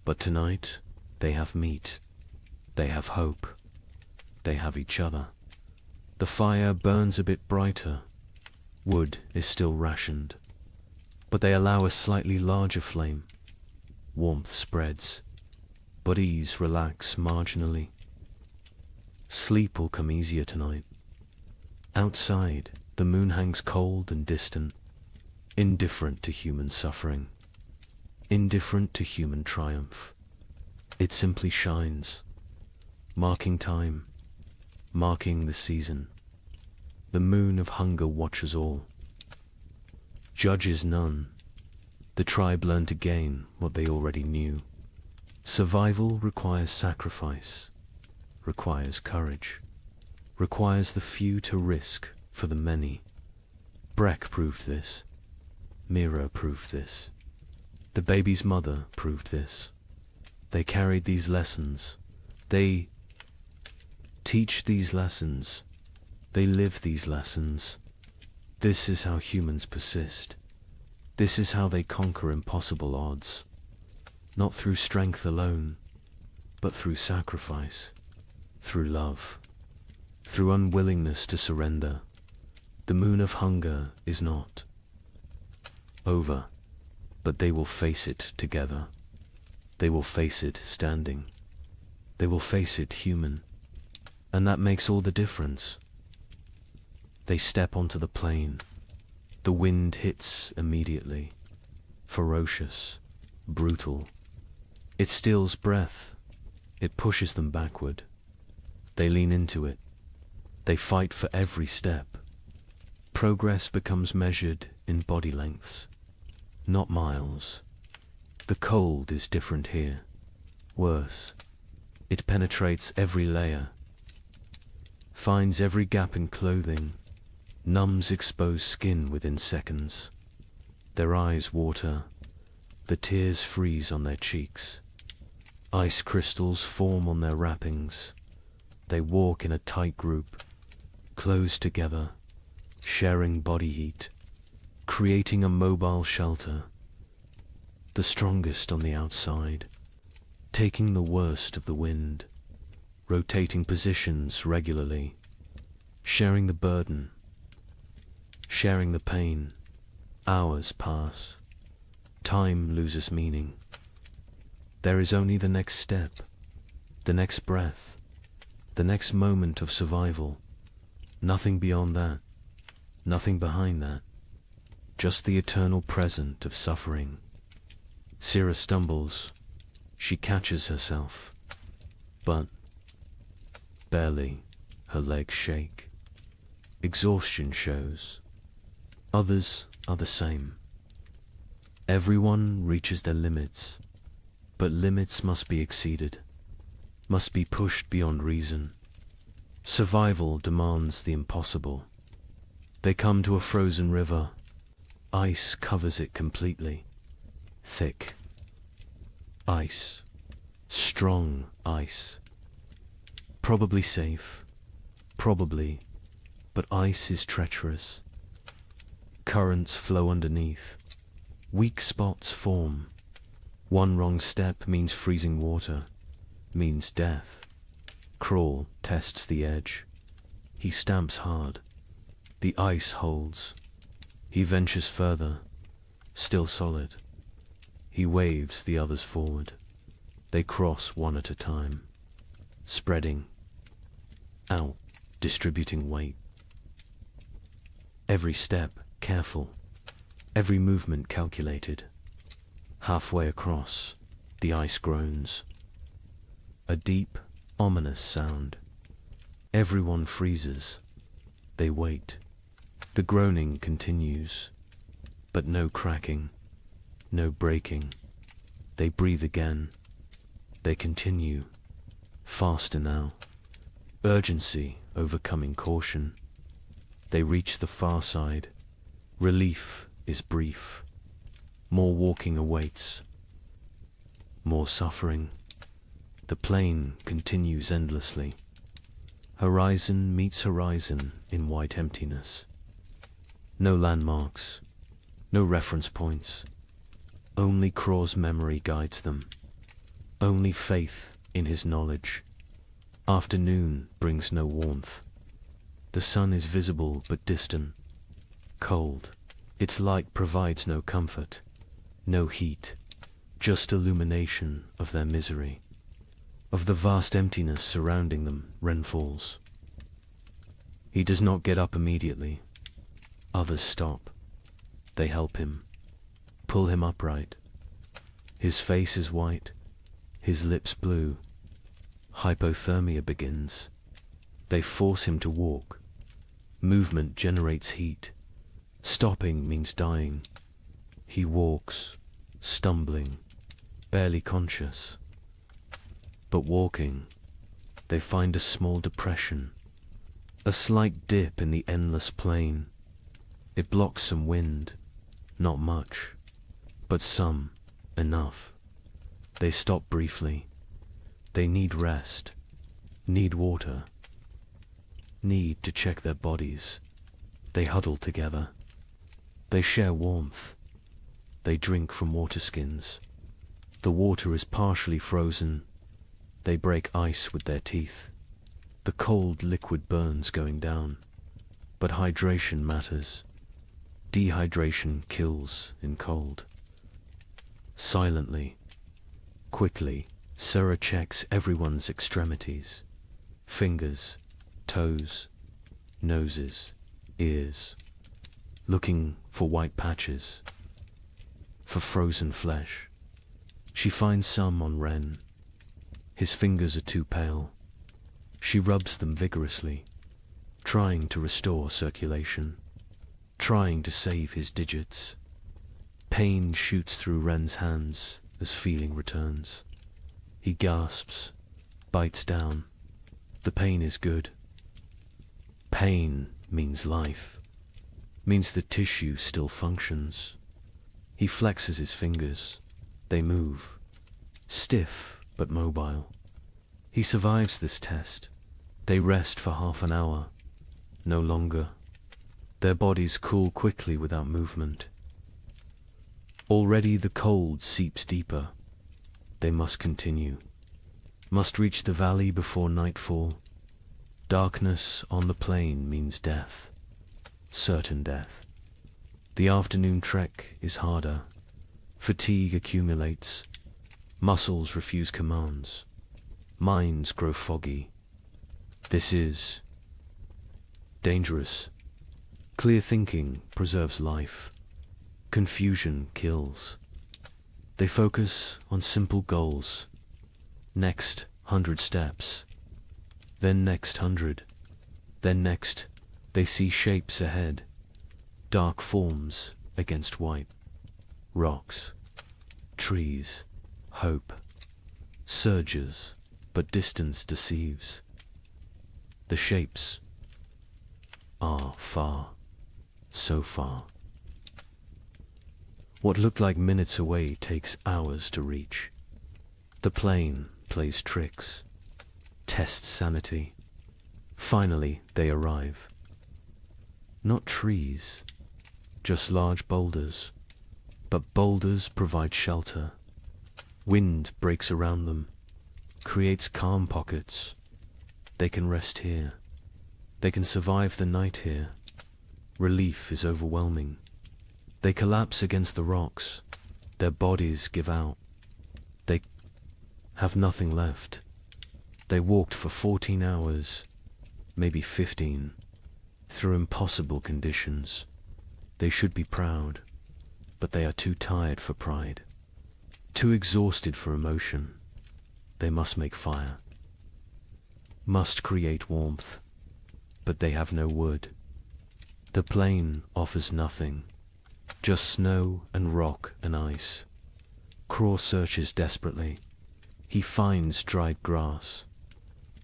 But tonight, they have meat. They have hope. They have each other. The fire burns a bit brighter. Wood is still rationed. But they allow a slightly larger flame. Warmth spreads. Bodies relax marginally. Sleep will come easier tonight. Outside, the moon hangs cold and distant, indifferent to human suffering, indifferent to human triumph. It simply shines, marking time, marking the season. The moon of hunger watches all, judges none. The tribe learned to gain what they already knew. Survival requires sacrifice, requires courage, requires the few to risk for the many. Breck proved this. Mira proved this. The baby's mother proved this. They carried these lessons. They teach these lessons. They live these lessons. This is how humans persist. This is how they conquer impossible odds. Not through strength alone, but through sacrifice, through love, through unwillingness to surrender. The moon of hunger is not over, but they will face it together. They will face it standing. They will face it human. And that makes all the difference. They step onto the plain. The wind hits immediately. Ferocious, brutal. It steals breath. It pushes them backward. They lean into it. They fight for every step. Progress becomes measured in body lengths, not miles. The cold is different here. Worse. It penetrates every layer, finds every gap in clothing, numbs exposed skin within seconds. Their eyes water. The tears freeze on their cheeks. Ice crystals form on their wrappings. They walk in a tight group, close together, sharing body heat, creating a mobile shelter. the strongest on the outside, taking the worst of the wind, rotating positions regularly, sharing the burden, sharing the pain. Hours pass. Time loses meaning. There is only the next step, the next breath, the next moment of survival. Nothing beyond that, nothing behind that. Just the eternal present of suffering. Syrah stumbles. She catches herself. But barely. Her legs shake. Exhaustion shows. Others are the same. Everyone reaches their limits, but limits must be exceeded, must be pushed beyond reason. Survival demands the impossible. They come to a frozen river. Ice covers it completely. Thick ice. Strong ice. Probably safe. Probably. But ice is treacherous. Currents flow underneath. Weak spots form. One wrong step means freezing water, means death. Crawl tests the edge. He stamps hard. The ice holds. He ventures further, still solid. He waves the others forward. They cross one at a time, spreading out, distributing weight. Every step careful, every movement calculated. Halfway across, the ice groans. A deep, ominous sound. Everyone freezes. They wait. The groaning continues, but no cracking, no breaking. They breathe again. They continue, faster now. Urgency overcoming caution. They reach the far side. Relief is brief. More walking awaits. More suffering. The plain continues endlessly. Horizon meets horizon in white emptiness. No landmarks, no reference points. Only Craw's memory guides them. Only faith in his knowledge. Afternoon brings no warmth. The sun is visible but distant, cold. Its light provides no comfort, no heat, just illumination of their misery. Of the vast emptiness surrounding them, Ren falls. He does not get up immediately. Others stop. They help him, pull him upright. His face is white, his lips blue. Hypothermia begins. They force him to walk. Movement generates heat. Stopping means dying. He walks, stumbling, barely conscious. But walking, they find a small depression, a slight dip in the endless plain. It blocks some wind, not much, but some, enough. They stop briefly. They need rest, need water, need to check their bodies. They huddle together. They share warmth. They drink from water skins. The water is partially frozen. They break ice with their teeth. The cold liquid burns going down, but hydration matters. Dehydration kills in cold. Silently, quickly, Syrah checks everyone's extremities. Fingers, toes, noses, ears. Looking for white patches, for frozen flesh. She finds some on Ren. His fingers are too pale. She rubs them vigorously, trying to restore circulation, trying to save his digits. Pain shoots through Ren's hands as feeling returns. He gasps, bites down. The pain is good. Pain means life, means the tissue still functions. He flexes his fingers. They move, stiff but mobile. He survives this test. They rest for half an hour, no longer. Their bodies cool quickly without movement. Already the cold seeps deeper. They must continue. Must reach the valley before nightfall. Darkness on the plain means death. Certain death. The afternoon trek is harder. Fatigue accumulates. Muscles refuse commands. Minds grow foggy. This is dangerous. Clear thinking preserves life. Confusion kills. They focus on simple goals. Next 100 steps. Then next 100. Then next, they see shapes ahead. Dark forms against white. Rocks. Trees. Hope. Surges, but distance deceives. The shapes are far. So far. What looked like minutes away takes hours to reach. The plane plays tricks, tests sanity. Finally, they arrive. Not trees, just large boulders. But boulders provide shelter. Wind breaks around them, creates calm pockets. They can rest here. They can survive the night here. Relief is overwhelming. They collapse against the rocks. Their bodies give out. They have nothing left. They walked for 14 hours, maybe 15, through impossible conditions. They should be proud, but they are too tired for pride, too exhausted for emotion. They must make fire, must create warmth, but they have no wood. The plain offers nothing. Just snow and rock and ice. Craw searches desperately. He finds dried grass,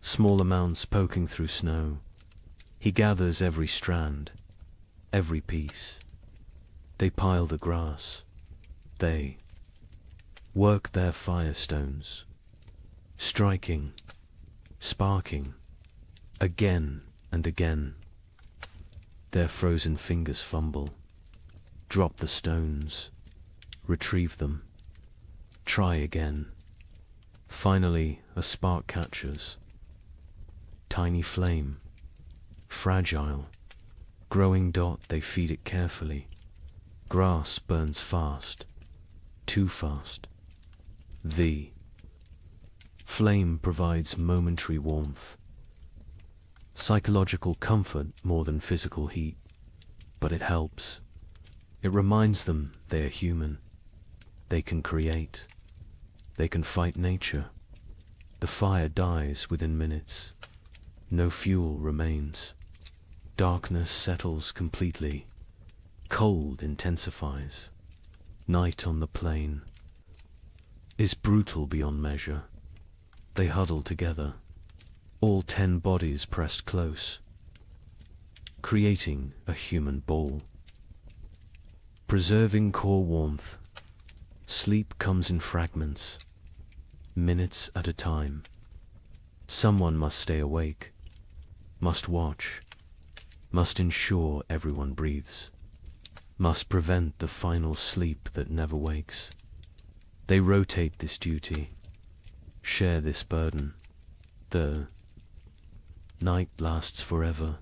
small amounts poking through snow. He gathers every strand, every piece. They pile the grass. They work their firestones, striking, sparking, again and again. Their frozen fingers fumble. Drop the stones, retrieve them, try again. Finally, a spark catches. Tiny flame, fragile, growing dot, they feed it carefully. Grass burns fast, too fast. The flame provides momentary warmth, psychological comfort more than physical heat, but it helps. It reminds them they are human. They can create. They can fight nature. The fire dies within minutes. No fuel remains. Darkness settles completely. Cold intensifies. Night on the plain is brutal beyond measure. They huddle together, all 10 bodies pressed close, creating a human ball. Preserving core warmth, sleep comes in fragments, minutes at a time. Someone must stay awake, must watch, must ensure everyone breathes, must prevent the final sleep that never wakes. They rotate this duty, share this burden. The night lasts forever.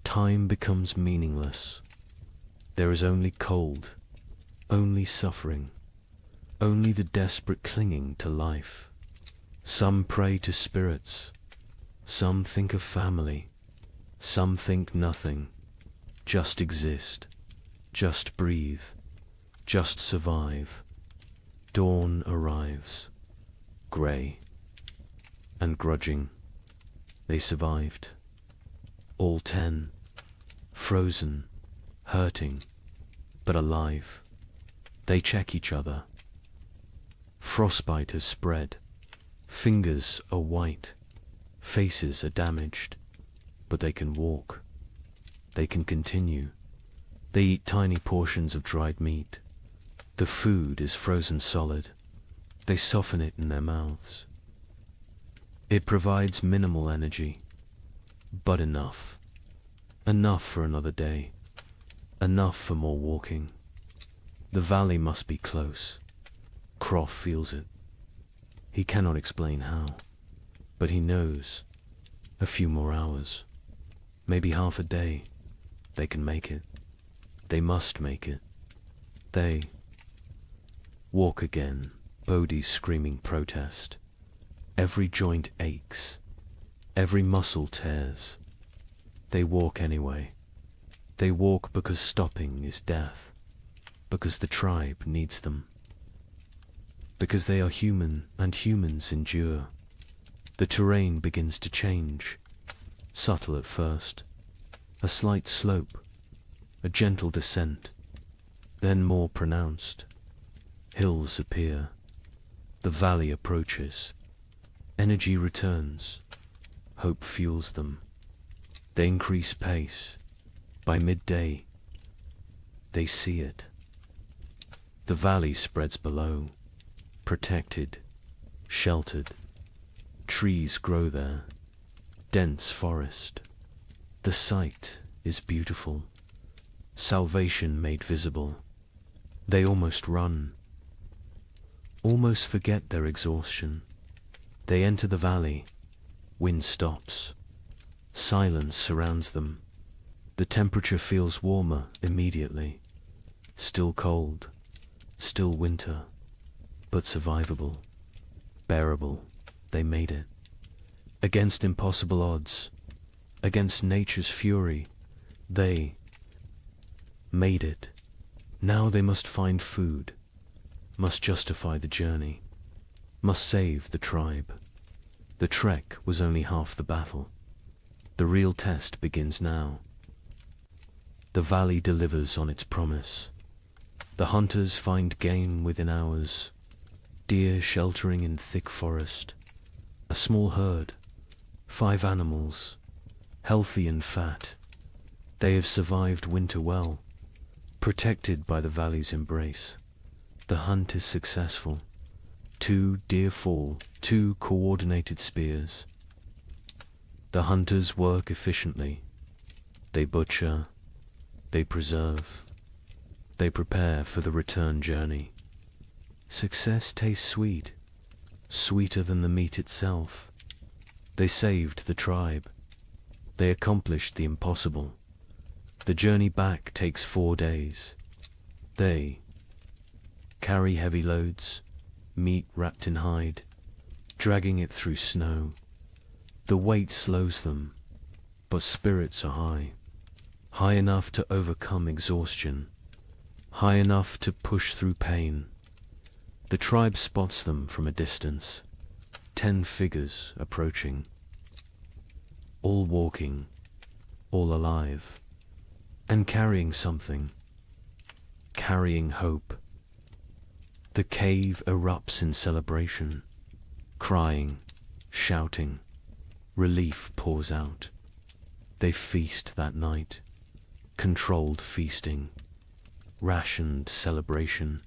Time becomes meaningless. There is only cold, only suffering, only the desperate clinging to life. Some pray to spirits, some think of family, some think nothing. Just exist, just breathe, just survive. Dawn arrives, grey and grudging. They survived. All 10, frozen, hurting, but alive. They check each other. Frostbite has spread. Fingers are white. Faces are damaged. But they can walk. They can continue. They eat tiny portions of dried meat. The food is frozen solid. They soften it in their mouths. It provides minimal energy, but enough. Enough for another day. Enough for more walking. The valley must be close. Croft feels it. He cannot explain how, but he knows. A few more hours, maybe half a day, they can make it. They must make it. They walk again, Bodhi's screaming protest. Every joint aches, every muscle tears. They walk anyway. They walk because stopping is death, because the tribe needs them, because they are human and humans endure. The terrain begins to change, subtle at first, a slight slope, a gentle descent, then more pronounced. Hills appear, the valley approaches, energy returns, hope fuels them. They increase pace. By midday, they see it. The valley spreads below, protected, sheltered. Trees grow there, dense forest. The sight is beautiful, salvation made visible. They almost run, almost forget their exhaustion. They enter the valley, wind stops, silence surrounds them. The temperature feels warmer immediately, still cold, still winter, but survivable, bearable. They made it. Against impossible odds, against nature's fury, they made it. Now they must find food, must justify the journey, must save the tribe. The trek was only half the battle. The real test begins now. The valley delivers on its promise. The hunters find game within hours, deer sheltering in thick forest. A small herd, 5 animals, healthy and fat. They have survived winter well, protected by the valley's embrace. The hunt is successful. 2 deer fall, 2 coordinated spears. The hunters work efficiently. They butcher, they preserve, they prepare for the return journey. Success tastes sweet, sweeter than the meat itself. They saved the tribe. They accomplished the impossible. The journey back takes 4 days. They carry heavy loads, meat wrapped in hide, dragging it through snow. The weight slows them, but spirits are high, high enough to overcome exhaustion, high enough to push through pain. The tribe spots them from a distance, 10 figures approaching, all walking, all alive, and carrying something, carrying hope. The cave erupts in celebration, crying, shouting, relief pours out. They feast that night, controlled feasting, rationed celebration,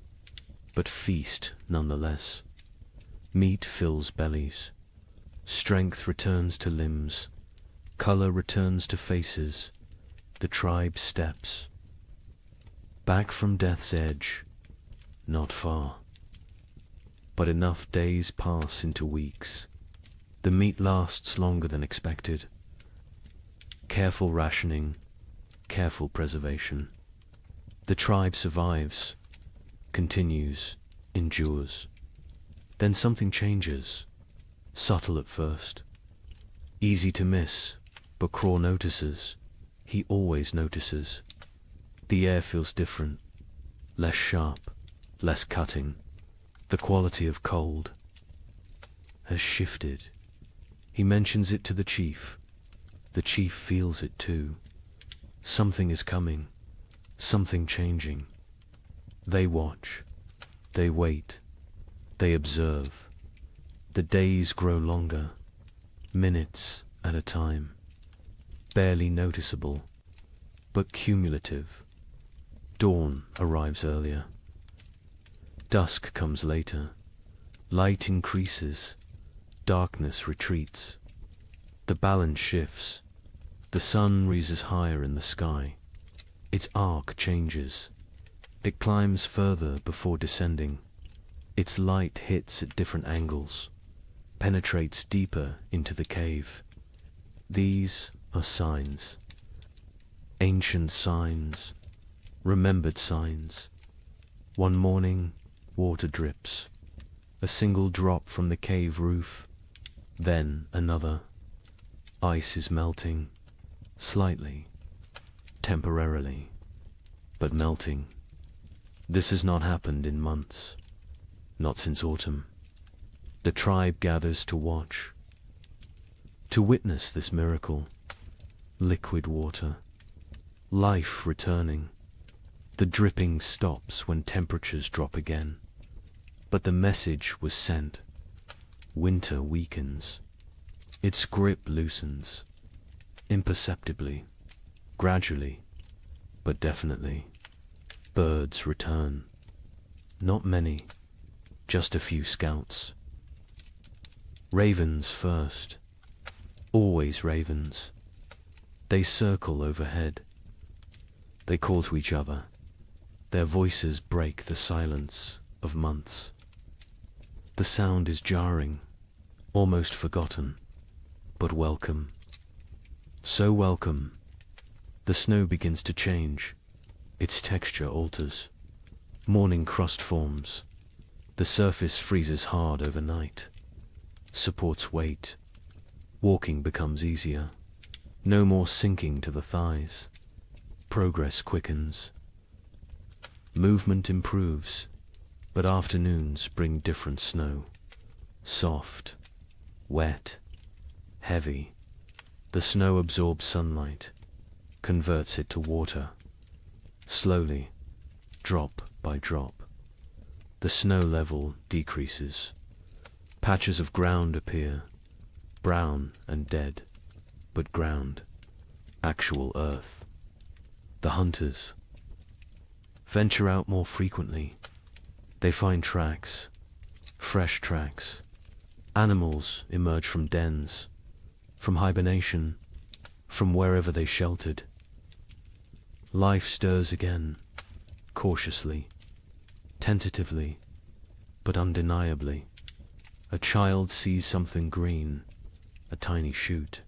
but feast nonetheless. Meat fills bellies, strength returns to limbs, color returns to faces. The tribe steps back from death's edge, not far, but enough days pass into weeks. The meat lasts longer than expected. Careful rationing, careful preservation. The tribe survives, continues, endures. Then something changes, subtle at first, easy to miss, but Craw notices. He always notices. The air feels different, less sharp, less cutting. The quality of cold has shifted. He mentions it to the chief. The chief feels it too. Something is coming, something changing. They watch, they wait, they observe. The days grow longer, minutes at a time, barely noticeable, but cumulative. Dawn arrives earlier. Dusk comes later. Light increases. Darkness retreats. The balance shifts. The sun rises higher in the sky. Its arc changes. It climbs further before descending. Its light hits at different angles, penetrates deeper into the cave. These are signs. Ancient signs, remembered signs. One morning, water drips. A single drop from the cave roof, then another. Ice is melting, slightly, temporarily, but melting. This has not happened in months, not since autumn. The tribe gathers to watch, to witness this miracle. Liquid water, life returning. The dripping stops when temperatures drop again. But the message was sent. Winter weakens. Its grip loosens. Imperceptibly, gradually, but definitely. Birds return. Not many, just a few scouts. Ravens first. Always ravens. They circle overhead. They call to each other. Their voices break the silence of months. The sound is jarring, almost forgotten, but welcome. So welcome. The snow begins to change. Its texture alters. Morning crust forms. The surface freezes hard overnight. Supports weight. Walking becomes easier. No more sinking to the thighs. Progress quickens. Movement improves, but afternoons bring different snow. Soft, wet, heavy. The snow absorbs sunlight, converts it to water. Slowly, drop by drop, the snow level decreases. Patches of ground appear, brown and dead, but ground, actual earth. The hunters venture out more frequently. They find tracks, fresh tracks. Animals emerge from dens, from hibernation, from wherever they sheltered. Life stirs again, cautiously, tentatively, but undeniably. A child sees something green, a tiny shoot,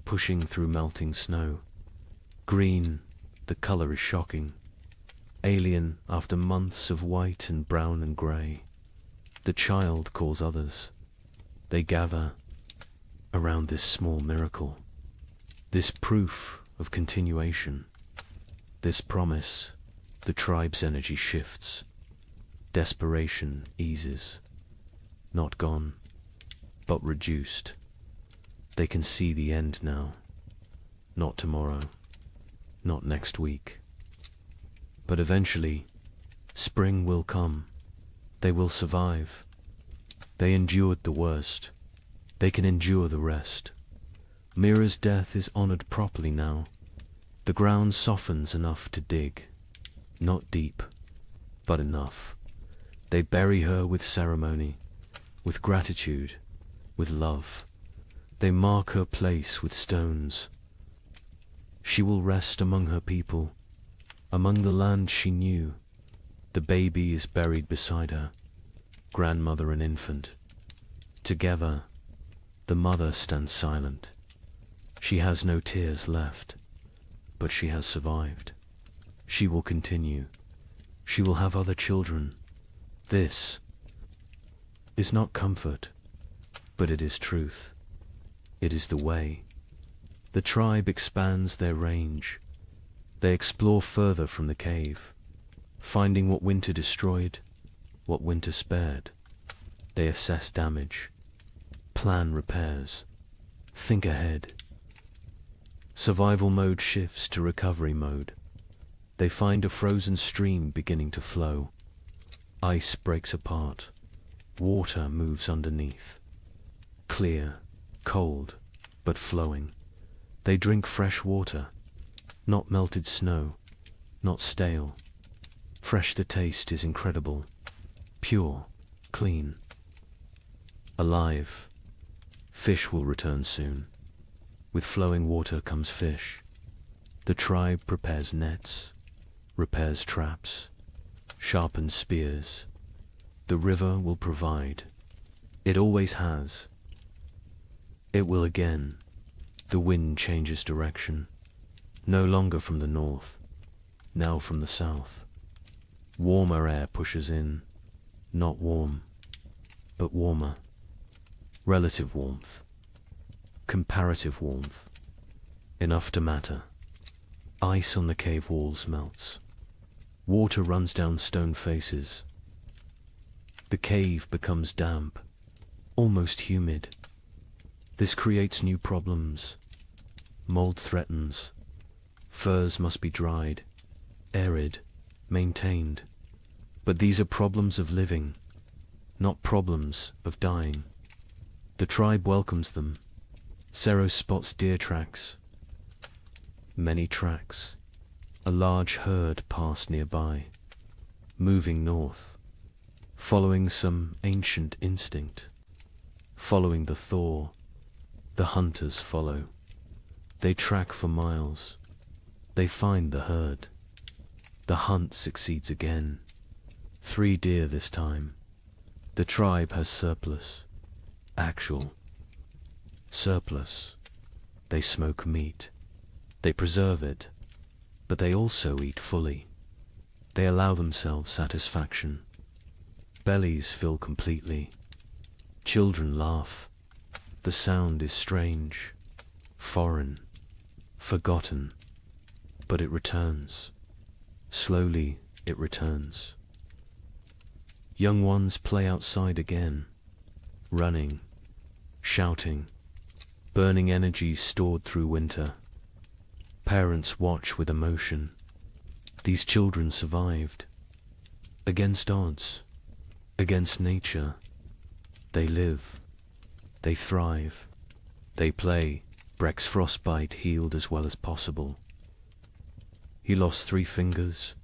pushing through melting snow. Green, the color is shocking. Alien after months of white and brown and grey. The child calls others. They gather around this small miracle, this proof of continuation, this promise. The tribe's energy shifts. Desperation eases. Not gone, but reduced. They can see the end now. Not tomorrow, not next week. But eventually, spring will come. They will survive. They endured the worst. They can endure the rest. Mira's death is honored properly now. The ground softens enough to dig. Not deep, but enough. They bury her with ceremony, with gratitude, with love. They mark her place with stones. She will rest among her people, among the land she knew. The baby is buried beside her, grandmother and infant. Together, the mother stands silent. She has no tears left, but she has survived. She will continue. She will have other children. This is not comfort, but it is truth. It is the way. The tribe expands their range. They explore further from the cave, finding what winter destroyed, what winter spared. They assess damage, plan repairs, think ahead. Survival mode shifts to recovery mode. They find a frozen stream beginning to flow. Ice breaks apart. Water moves underneath. Clear, cold, but flowing. They drink fresh water, not melted snow, not stale. Fresh, the taste is incredible. Pure, clean, alive. Fish will return soon. With flowing water comes fish. The tribe prepares nets, repairs traps, sharpened spears. The river will provide. It always has. It will again. The wind changes direction, no longer from the north, now from the south. Warmer air pushes in, not warm, but warmer. Relative warmth, comparative warmth, enough to matter. Ice on the cave walls melts. Water runs down stone faces. The cave becomes damp, almost humid. This creates new problems. Mold threatens. Furs must be dried, arid, maintained. But these are problems of living, not problems of dying. The tribe welcomes them. Sero spots deer tracks. Many tracks. A large herd pass nearby, moving north, following some ancient instinct. Following the thaw, the hunters follow. They track for miles. They find the herd. The hunt succeeds again. 3 deer this time. The tribe has surplus. Actual surplus. They smoke meat. They preserve it, but they also eat fully. They allow themselves satisfaction. Bellies fill completely. Children laugh. The sound is strange, foreign, forgotten, but it returns. Slowly it returns. Young ones play outside again, running, shouting, burning energy stored through winter. Parents watch with emotion. These children survived. Against odds, against nature. They live. They thrive. They play. Breck's frostbite healed as well as possible. He lost 3 fingers,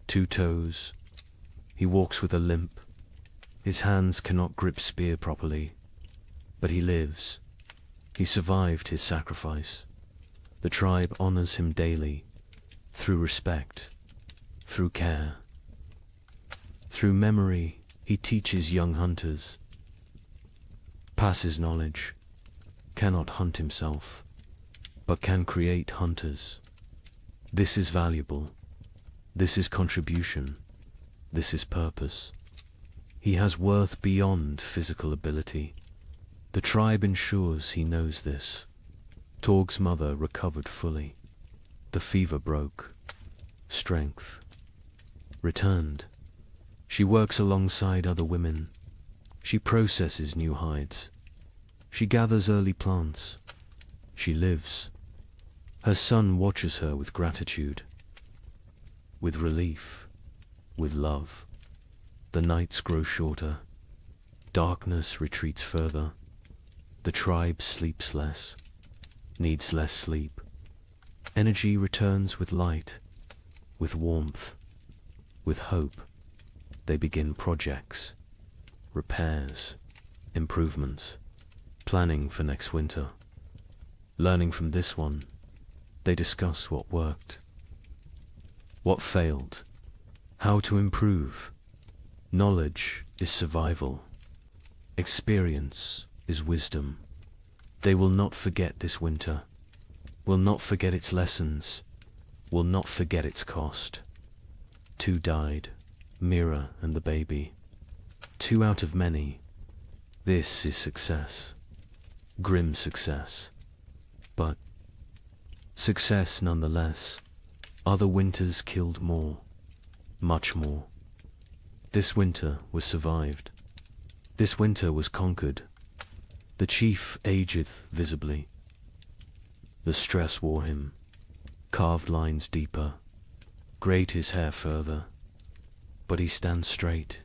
2 toes. He walks with a limp. His hands cannot grip spear properly. But he lives. He survived his sacrifice. The tribe honors him daily, through respect, through care. Through memory, he teaches young hunters. Passes knowledge, cannot hunt himself, but can create hunters. This is valuable. This is contribution. This is purpose. He has worth beyond physical ability. The tribe ensures he knows this. Torg's mother recovered fully. The fever broke. Strength returned. She works alongside other women. She processes new hides. She gathers early plants. She lives. Her son watches her with gratitude, with relief, with love. The nights grow shorter. Darkness retreats further. The tribe sleeps less, needs less sleep. Energy returns with light, with warmth, with hope. They begin projects, repairs, improvements, planning for next winter. Learning from this one, they discuss what worked, what failed, how to improve. Knowledge is survival. Experience is wisdom. They will not forget this winter, will not forget its lessons, will not forget its cost. 2 died, Mira and the baby. 2 out of many. This is success. Grim success. But success nonetheless. Other winters killed more, much more. This winter was survived. This winter was conquered. The chief ageth visibly. The stress wore him. Carved lines deeper. Grayed his hair further. But he stands straight.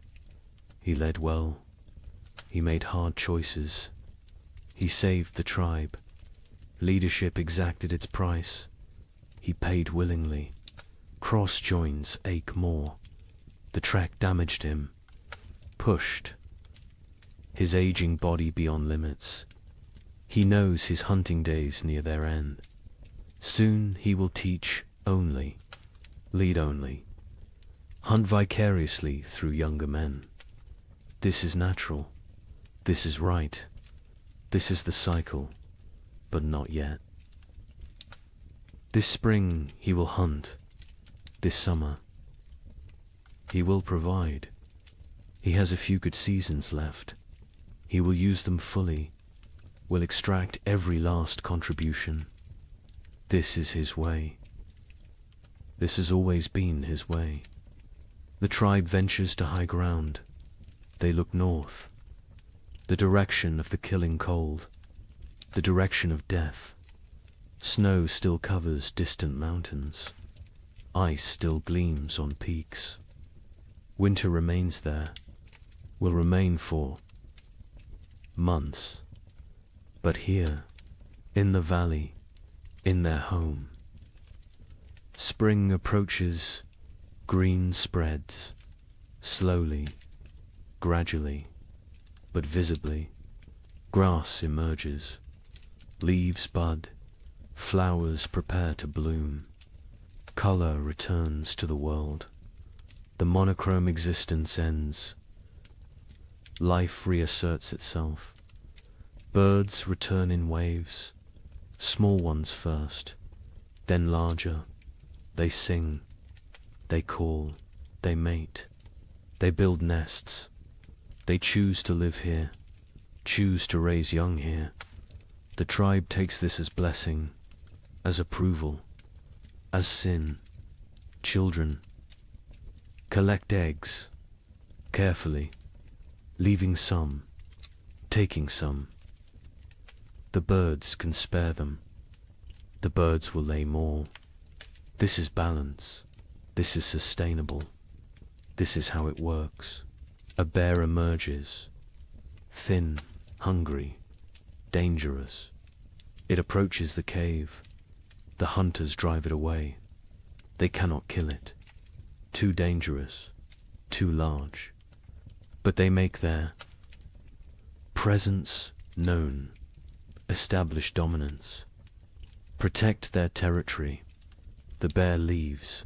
He led well. He made hard choices. He saved the tribe. Leadership exacted its price. He paid willingly. Cross joins ache more. The track damaged him. Pushed. His aging body beyond limits. He knows his hunting days near their end. Soon he will teach only, lead only. hunt vicariously through younger men. This is natural. This is right. This is the cycle, but not yet. This spring he will hunt. This summer he will provide. He has a few good seasons left. He will use them fully, will extract every last contribution. This is his way. This has always been his way. The tribe ventures to high ground. They look north, the direction of the killing cold, the direction of death. Snow still covers distant mountains. Ice still gleams on peaks. Winter remains there, will remain for months. But here, in the valley, in their home, spring approaches, green spreads, slowly, gradually, but visibly. Grass emerges, leaves bud, flowers prepare to bloom. Color returns to the world. The monochrome existence ends. Life reasserts itself. Birds return in waves, small ones first, then larger. They sing, they call, they mate, they build nests. They choose to live here, choose to raise young here. The tribe takes this as blessing, as approval, as sin. Children collect eggs, carefully, leaving some, taking some. The birds can spare them. The birds will lay more. This is balance. This is sustainable. This is how it works. A bear emerges, thin, hungry, dangerous. It approaches the cave. The hunters drive it away. They cannot kill it. Too dangerous, too large. But they make their presence known, establish dominance, protect their territory. The bear leaves,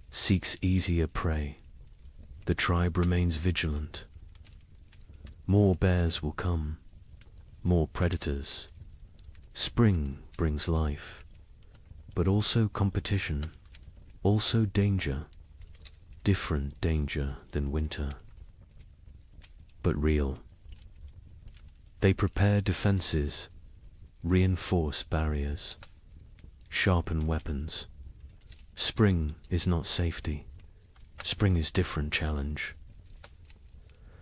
seeks easier prey. The tribe remains vigilant. More bears will come, more predators. Spring brings life, but also competition, also danger, different danger than winter, but real. They prepare defenses, reinforce barriers, sharpen weapons. Spring is not safety. Spring is different challenge.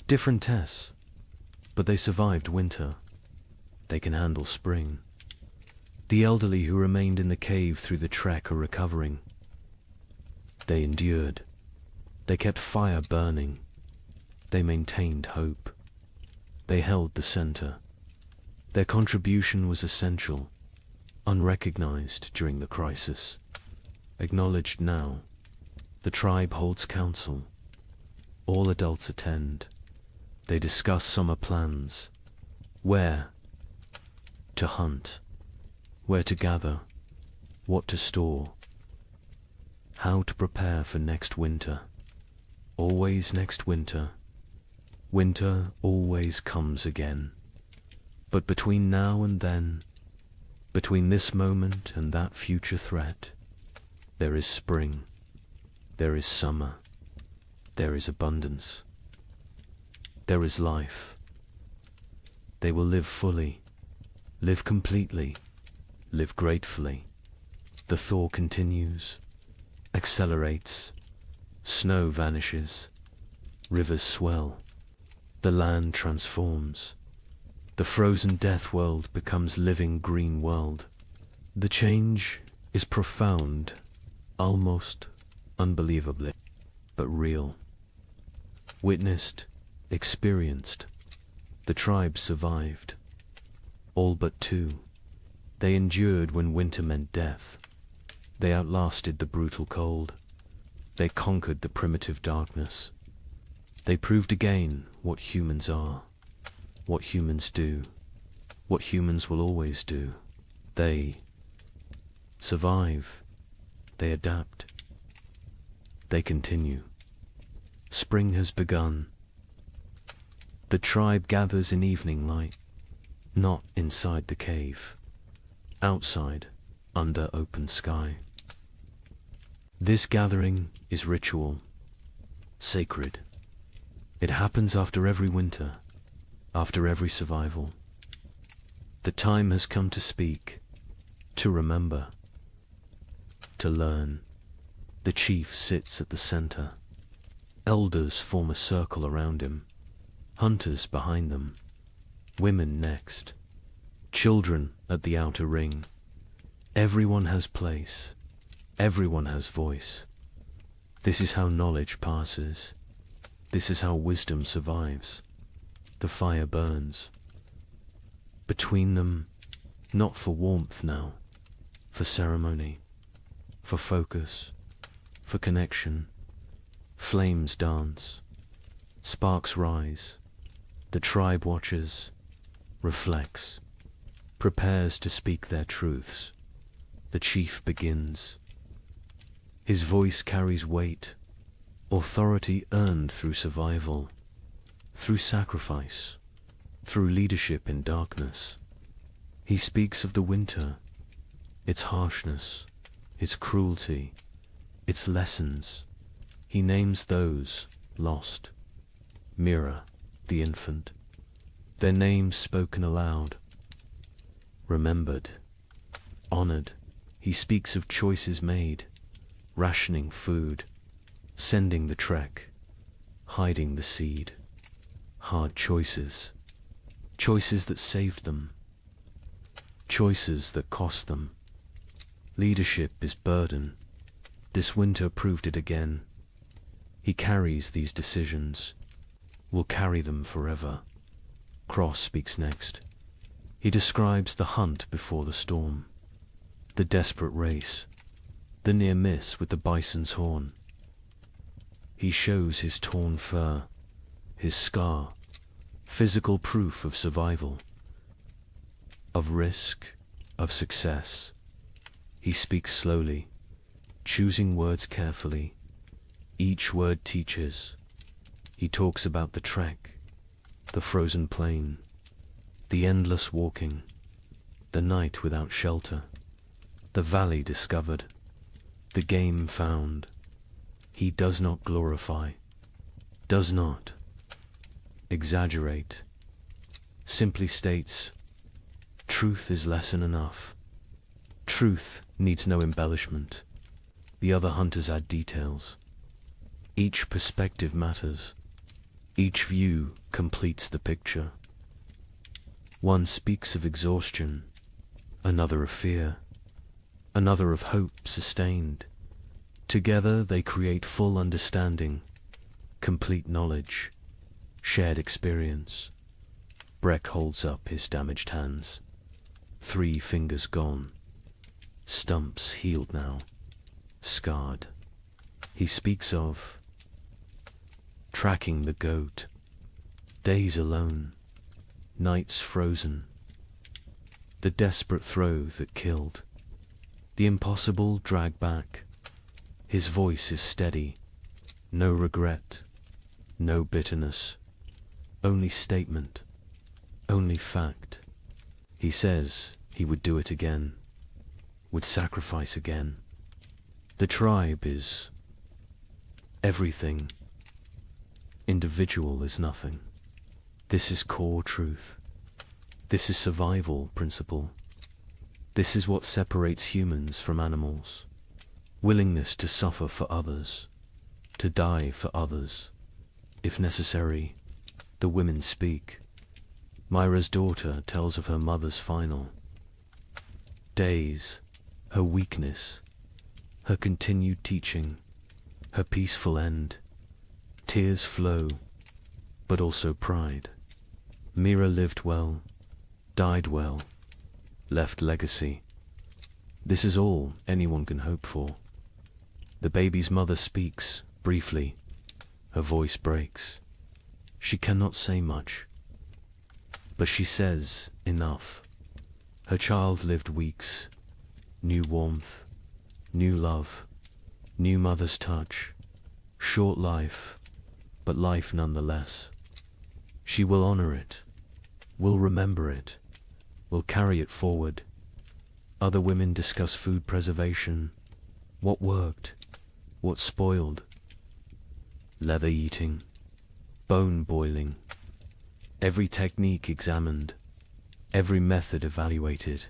Different tests, but they survived winter. They can handle spring. The elderly who remained in the cave through the trek are recovering. They endured. They kept fire burning. They maintained hope. They held the center. Their contribution was essential, unrecognized during the crisis. Acknowledged now. The tribe holds council. All adults attend. They discuss summer plans. Where to hunt, where to gather, what to store, how to prepare for next winter. Always next winter. Winter always comes again. But between now and then, between this moment and that future threat, there is spring, there is summer, there is abundance, there is life. They will live fully, live completely, live gratefully. The thaw continues, accelerates, snow vanishes, rivers swell, the land transforms. The frozen death world becomes living green world. The change is profound, almost unbelievably, but real. Witnessed, experienced. The tribe survived. All but two. They endured when winter meant death. They outlasted the brutal cold. They conquered the primitive darkness. They proved again what humans are, what humans do, what humans will always do. They survive. They adapt. They continue. Spring has begun. The tribe gathers in evening light, not inside the cave, outside, under open sky. This gathering is ritual, sacred. It happens after every winter, after every survival. The time has come to speak, to remember, to learn. The chief sits at the center. Elders form a circle around him, hunters behind them, women next, children at the outer ring. Everyone has place, everyone has voice. This is how knowledge passes. This is how wisdom survives. The fire burns. Between them, not for warmth now, for ceremony, for focus, for connection. Flames dance, sparks rise. The tribe watches, reflects, prepares to speak their truths. The chief begins. His voice carries weight, authority earned through survival, through sacrifice, through leadership in darkness. He speaks of the winter, its harshness, its cruelty, its lessons. He names those lost. Mira, the infant, their names spoken aloud, remembered, honored. He speaks of choices made, rationing food, sending the trek, hiding the seed. Hard choices, choices that saved them, choices that cost them. Leadership is burden. This winter proved it again. He carries these decisions, will carry them forever. Cross speaks next. He describes the hunt before the storm, the desperate race, the near miss with the bison's horn. He shows his torn fur, his scar, physical proof of survival, of risk, of success. He speaks slowly, choosing words carefully. Each word teaches. He talks about the trek, the frozen plain, the endless walking, the night without shelter, the valley discovered, the game found. He does not glorify, does not exaggerate, simply states, truth is lesson enough. Truth needs no embellishment. The other hunters add details. Each perspective matters. Each view completes the picture. One speaks of exhaustion, another of fear, another of hope sustained. Together they create full understanding, complete knowledge, shared experience. Breck holds up his damaged hands. 3 fingers gone. Stumps healed now, scarred. He speaks of tracking the goat, days alone, nights frozen, the desperate throw that killed, the impossible drag back. His voice is steady, no regret, no bitterness, only statement, only fact. He says he would do it again, would sacrifice again. The tribe is everything. Individual is nothing. This is core truth. This is survival principle. This is what separates humans from animals. Willingness to suffer for others, to die for others, if necessary. The women speak. Myra's daughter tells of her mother's final days, her weakness, her continued teaching, her peaceful end. Tears flow, but also pride. Mira lived well, died well, left legacy. This is all anyone can hope for. The baby's mother speaks, briefly. Her voice breaks. She cannot say much, but she says enough. Her child lived weeks, new warmth, new love, new mother's touch, short life, but life nonetheless. She will honor it, will remember it, will carry it forward. Other women discuss food preservation, what worked, what spoiled, leather eating, bone boiling, every technique examined, every method evaluated.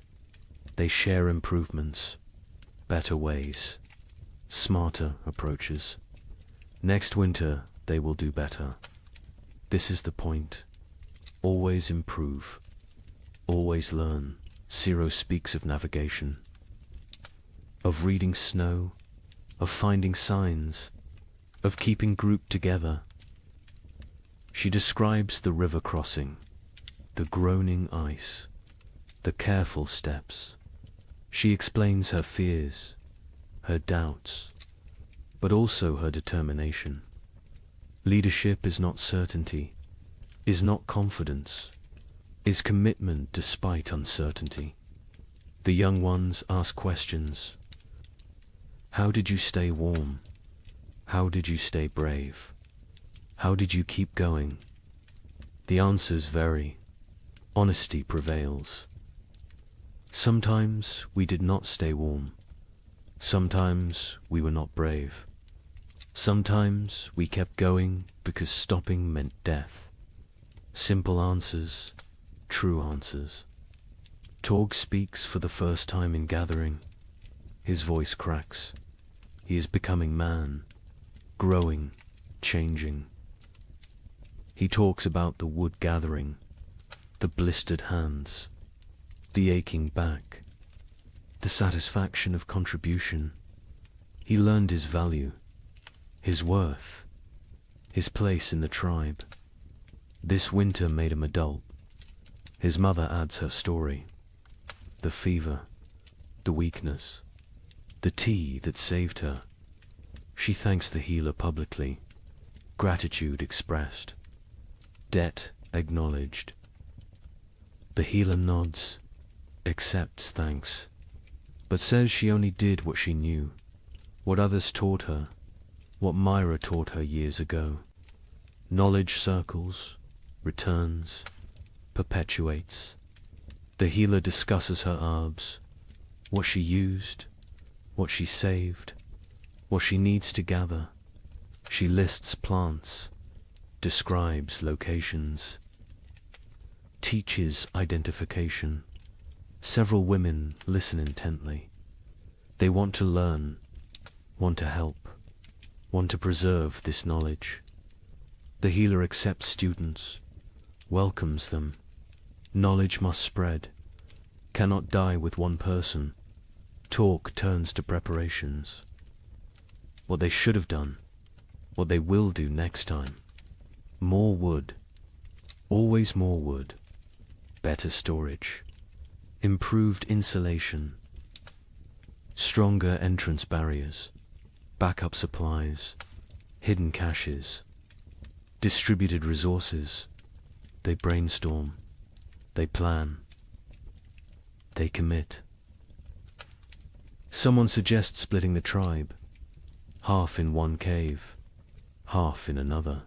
They share improvements, better ways, smarter approaches. Next winter, they will do better. This is the point. Always improve. Always learn. Ciro speaks of navigation, of reading snow, of finding signs, of keeping group together. She describes the river crossing, the groaning ice, the careful steps. She explains her fears, her doubts, but also her determination. Leadership is not certainty, is not confidence, is commitment despite uncertainty. The young ones ask questions. How did you stay warm? How did you stay brave? How did you keep going? The answers vary. Honesty prevails. Sometimes we did not stay warm. Sometimes we were not brave. Sometimes we kept going because stopping meant death. Simple answers, true answers. Torg speaks for the first time in gathering. His voice cracks. He is becoming man, growing, changing. He talks about the wood gathering, the blistered hands, the aching back, the satisfaction of contribution. He learned his value, his worth, his place in the tribe. This winter made him adult. His mother adds her story. The fever, the weakness, the tea that saved her. She thanks the healer publicly. Gratitude expressed. Debt acknowledged. The healer nods, accepts thanks, but says she only did what she knew, what others taught her, what Myra taught her years ago. Knowledge circles, returns, perpetuates. The healer discusses her herbs, what she used, what she saved, what she needs to gather. She lists plants, describes locations, teaches identification. Several women listen intently. They want to learn, want to help, want to preserve this knowledge. The healer accepts students, welcomes them. Knowledge must spread, cannot die with one person. Talk turns to preparations. What they should have done, what they will do next time. More wood, always more wood. Better storage, improved insulation, stronger entrance barriers, backup supplies, hidden caches, distributed resources. They brainstorm, they plan, they commit. Someone suggests splitting the tribe, half in one cave, half in another.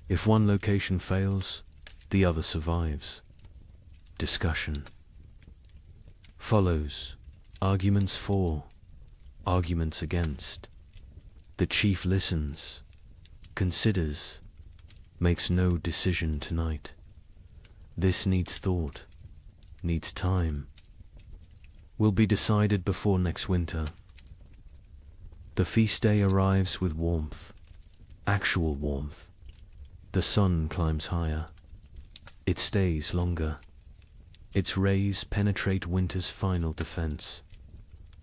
If one location fails, the other survives. Discussion follows. Arguments for, arguments against. The chief listens, considers, makes no decision tonight. This needs thought, needs time. Will be decided before next winter. The feast day arrives with warmth, actual warmth. The sun climbs higher. It stays longer. Its rays penetrate winter's final defense.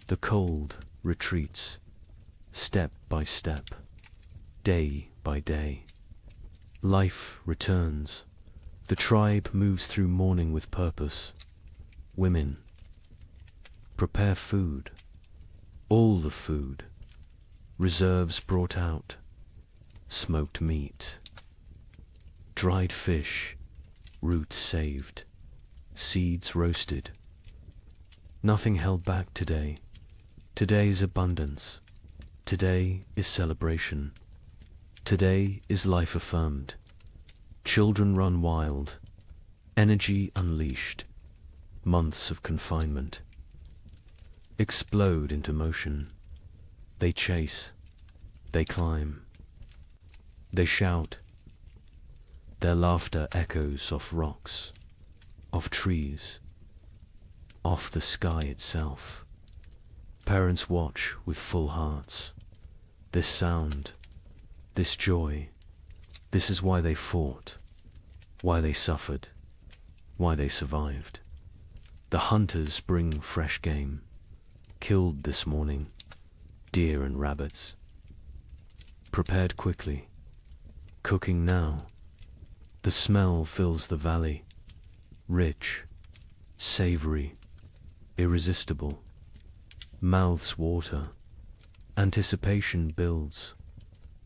The cold retreats, step by step, day by day. Life returns. The tribe moves through mourning with purpose. Women prepare food, all the food, reserves brought out, smoked meat, dried fish, roots saved, seeds roasted. Nothing held back today. Today is abundance. Today is celebration. Today is life affirmed. Children run wild, energy unleashed. Months of confinement explode into motion. They chase, they climb, they shout. Their laughter echoes off rocks, off trees, off the sky itself. Parents watch with full hearts. This sound, this joy, this is why they fought, why they suffered, why they survived. The hunters bring fresh game, killed this morning, deer and rabbits. Prepared quickly, cooking now. The smell fills the valley, rich, savory, irresistible. Mouths water, anticipation builds.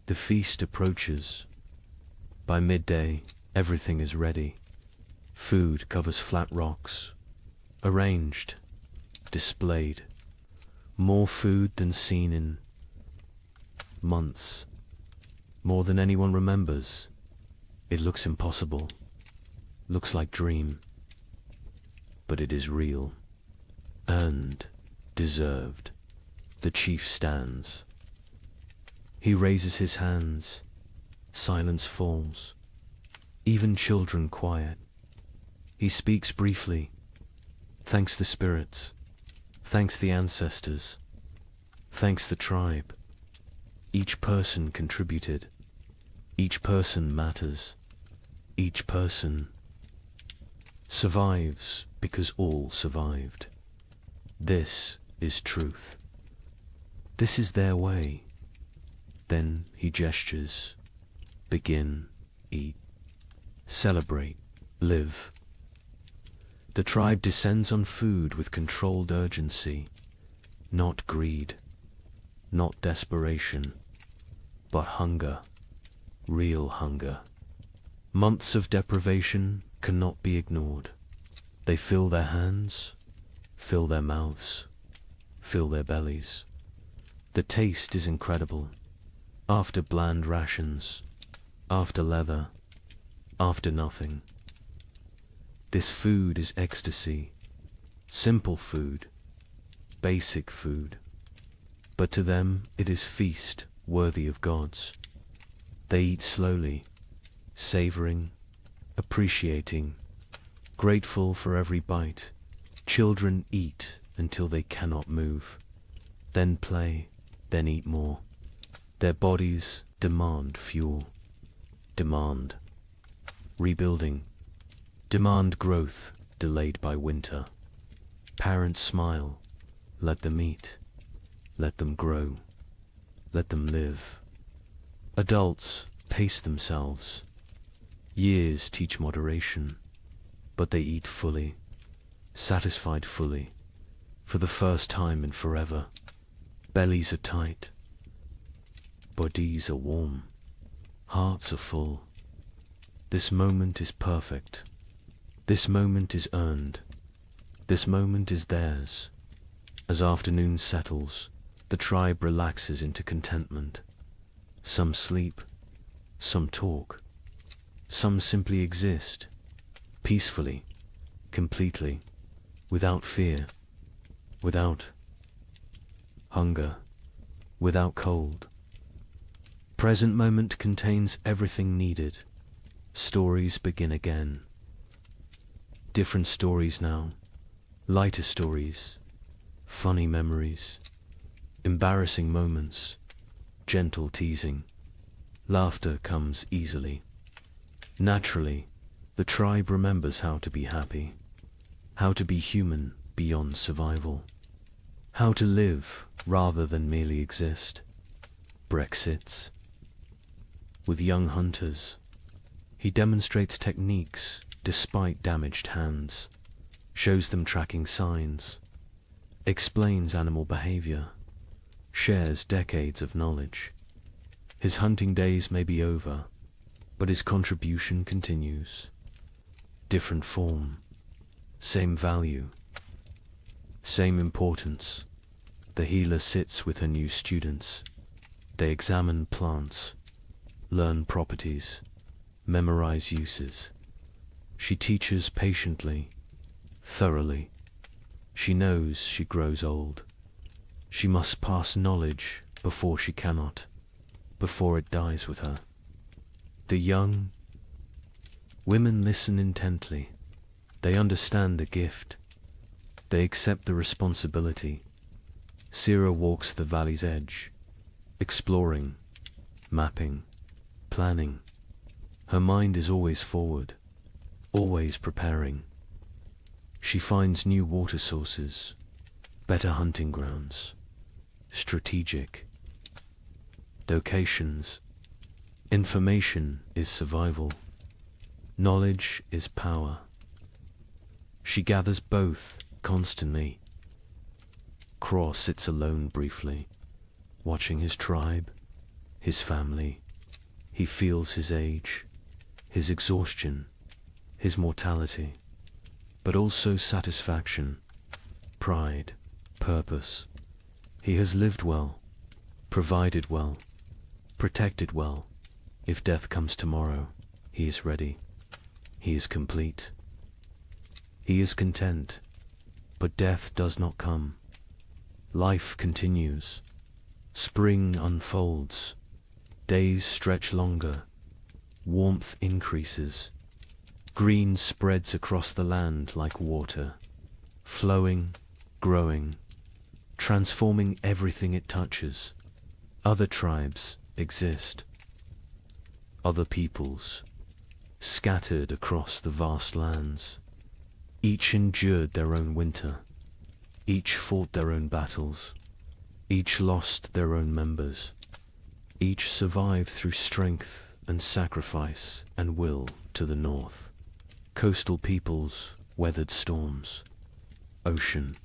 The feast approaches. By midday, everything is ready. Food covers flat rocks, arranged, displayed. More food than seen in months, more than anyone remembers. It looks impossible, looks like dream, but it is real, earned, deserved. The chief stands. He raises his hands, silence falls, even children quiet. He speaks briefly, thanks the spirits, thanks the ancestors, thanks the tribe. Each person contributed, each person matters, each person survives because all survived. This is truth. This is their way. Then he gestures. Begin, eat, celebrate, live. The tribe descends on food with controlled urgency, not greed, not desperation, but hunger, real hunger. Months of deprivation cannot be ignored. They fill their hands, fill their mouths, fill their bellies. The taste is incredible. After bland rations, after leather, after nothing. This food is ecstasy, simple food, basic food. But to them it is feast worthy of gods. They eat slowly, savoring, appreciating, grateful for every bite. Children eat until they cannot move, then play, then eat more. Their bodies demand fuel, demand rebuilding, demand growth delayed by winter. Parents smile, let them eat, let them grow, let them live. Adults pace themselves. Years teach moderation, but they eat fully, satisfied fully, for the first time in forever. Bellies are tight, bodies are warm, hearts are full. This moment is perfect. This moment is earned. This moment is theirs. As afternoon settles, the tribe relaxes into contentment. Some sleep, some talk, some simply exist, peacefully, completely, without fear, without hunger, without cold. Present moment contains everything needed. Stories begin again. Different stories now, lighter stories, funny memories, embarrassing moments, gentle teasing. Laughter comes easily. Naturally, the tribe remembers how to be happy, how to be human beyond survival, how to live rather than merely exist. Brexits. With young hunters, he demonstrates techniques despite damaged hands, shows them tracking signs, explains animal behavior, shares decades of knowledge. His hunting days may be over, but his contribution continues. Different form, same value, same importance. The healer sits with her new students. They examine plants, learn properties, memorize uses. She teaches patiently, thoroughly. She knows she grows old. She must pass knowledge before she cannot, before it dies with her. The young women listen intently. They understand the gift. They accept the responsibility. Sira walks the valley's edge, exploring, mapping, planning. Her mind is always forward, always preparing. She finds new water sources, better hunting grounds, strategic locations. Information is survival. Knowledge is power. She gathers both constantly. Craw sits alone briefly, watching his tribe, his family. He feels his age, his exhaustion, his mortality, but also satisfaction, pride, purpose. He has lived well, provided well, protected well. If death comes tomorrow, he is ready. He is complete. He is content, but death does not come. Life continues. Spring unfolds. Days stretch longer. Warmth increases. Green spreads across the land like water, flowing, growing, transforming everything it touches. Other tribes exist. Other peoples, scattered across the vast lands. Each endured their own winter. Each fought their own battles. Each lost their own members. Each survived through strength and sacrifice and will to the north. Coastal peoples weathered storms. Ocean.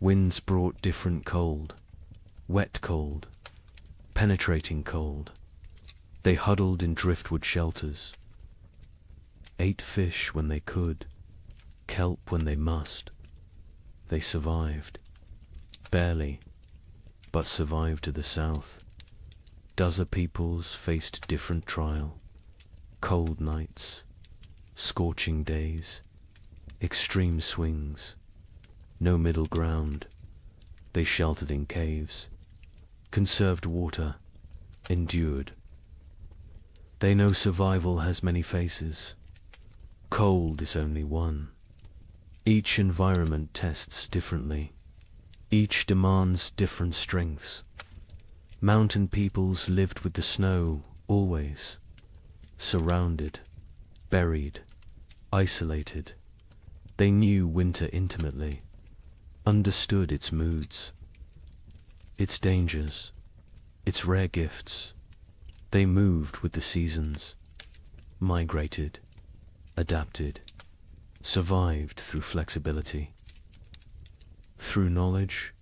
Winds brought different cold. Wet cold. Penetrating cold. They huddled in driftwood shelters. Ate fish when they could. Kelp when they must. They survived. Barely, but survived to the south. Dozen peoples faced different trial. Cold nights, scorching days, extreme swings, no middle ground. They sheltered in caves, conserved water, endured. They know survival has many faces. Cold is only one. Each environment tests differently. Each demands different strengths. Mountain peoples lived with the snow, always. Surrounded, buried, isolated. They knew winter intimately, understood its moods, its dangers, its rare gifts. They moved with the seasons, migrated, adapted, survived through flexibility. Through knowledge,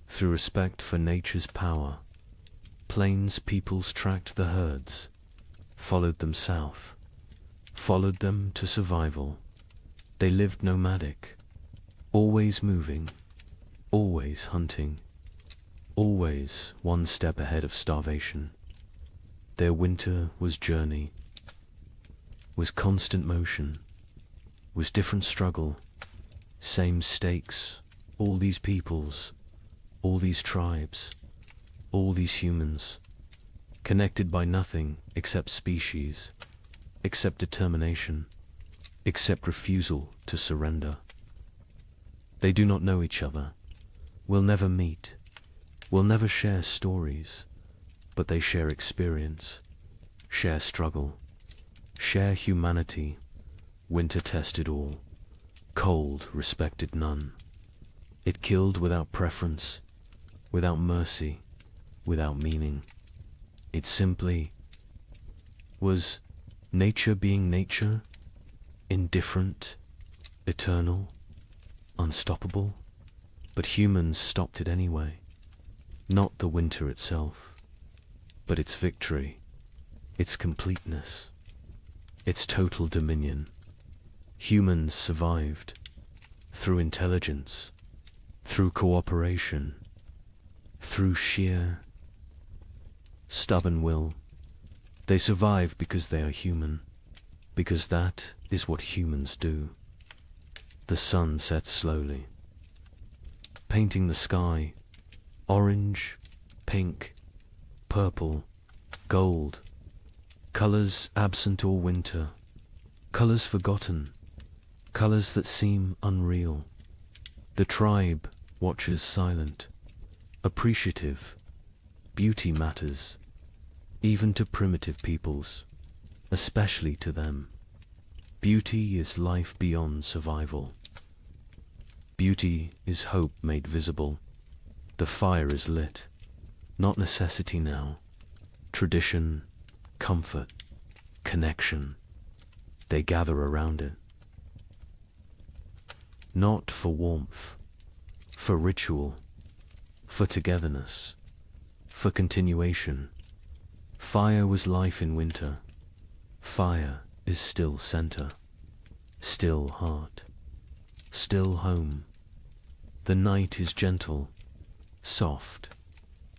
through respect for nature's power, plains peoples tracked the herds, followed them south, followed them to survival. They lived nomadic, always moving, always hunting, always one step ahead of starvation. Their winter was journey, was constant motion, was different struggle, same stakes. All these peoples, all these tribes, all these humans, connected by nothing except species, except determination, except refusal to surrender. They do not know each other, will never meet, will never share stories, but they share experience, share struggle, share humanity. Winter tested all, cold respected none. It killed without preference, without mercy, without meaning. It simply was nature being nature, indifferent, eternal, unstoppable. But humans stopped it anyway. Not the winter itself, but its victory, its completeness, its total dominion. Humans survived through intelligence, through cooperation, through sheer, stubborn will, They survive because they are human, because that is what humans do. The sun sets slowly, painting the sky orange, pink, purple, gold, colors absent all winter, colors forgotten, colors that seem unreal. The tribe watches silent, appreciative. Beauty matters, even to primitive peoples, especially to them. Beauty is life beyond survival. Beauty is hope made visible. The fire is lit, not necessity now. Tradition, comfort, connection. They gather around it. Not for warmth, for ritual, for togetherness, for continuation. Fire was life in winter. Fire is still center, still heart, still home. The night is gentle, soft,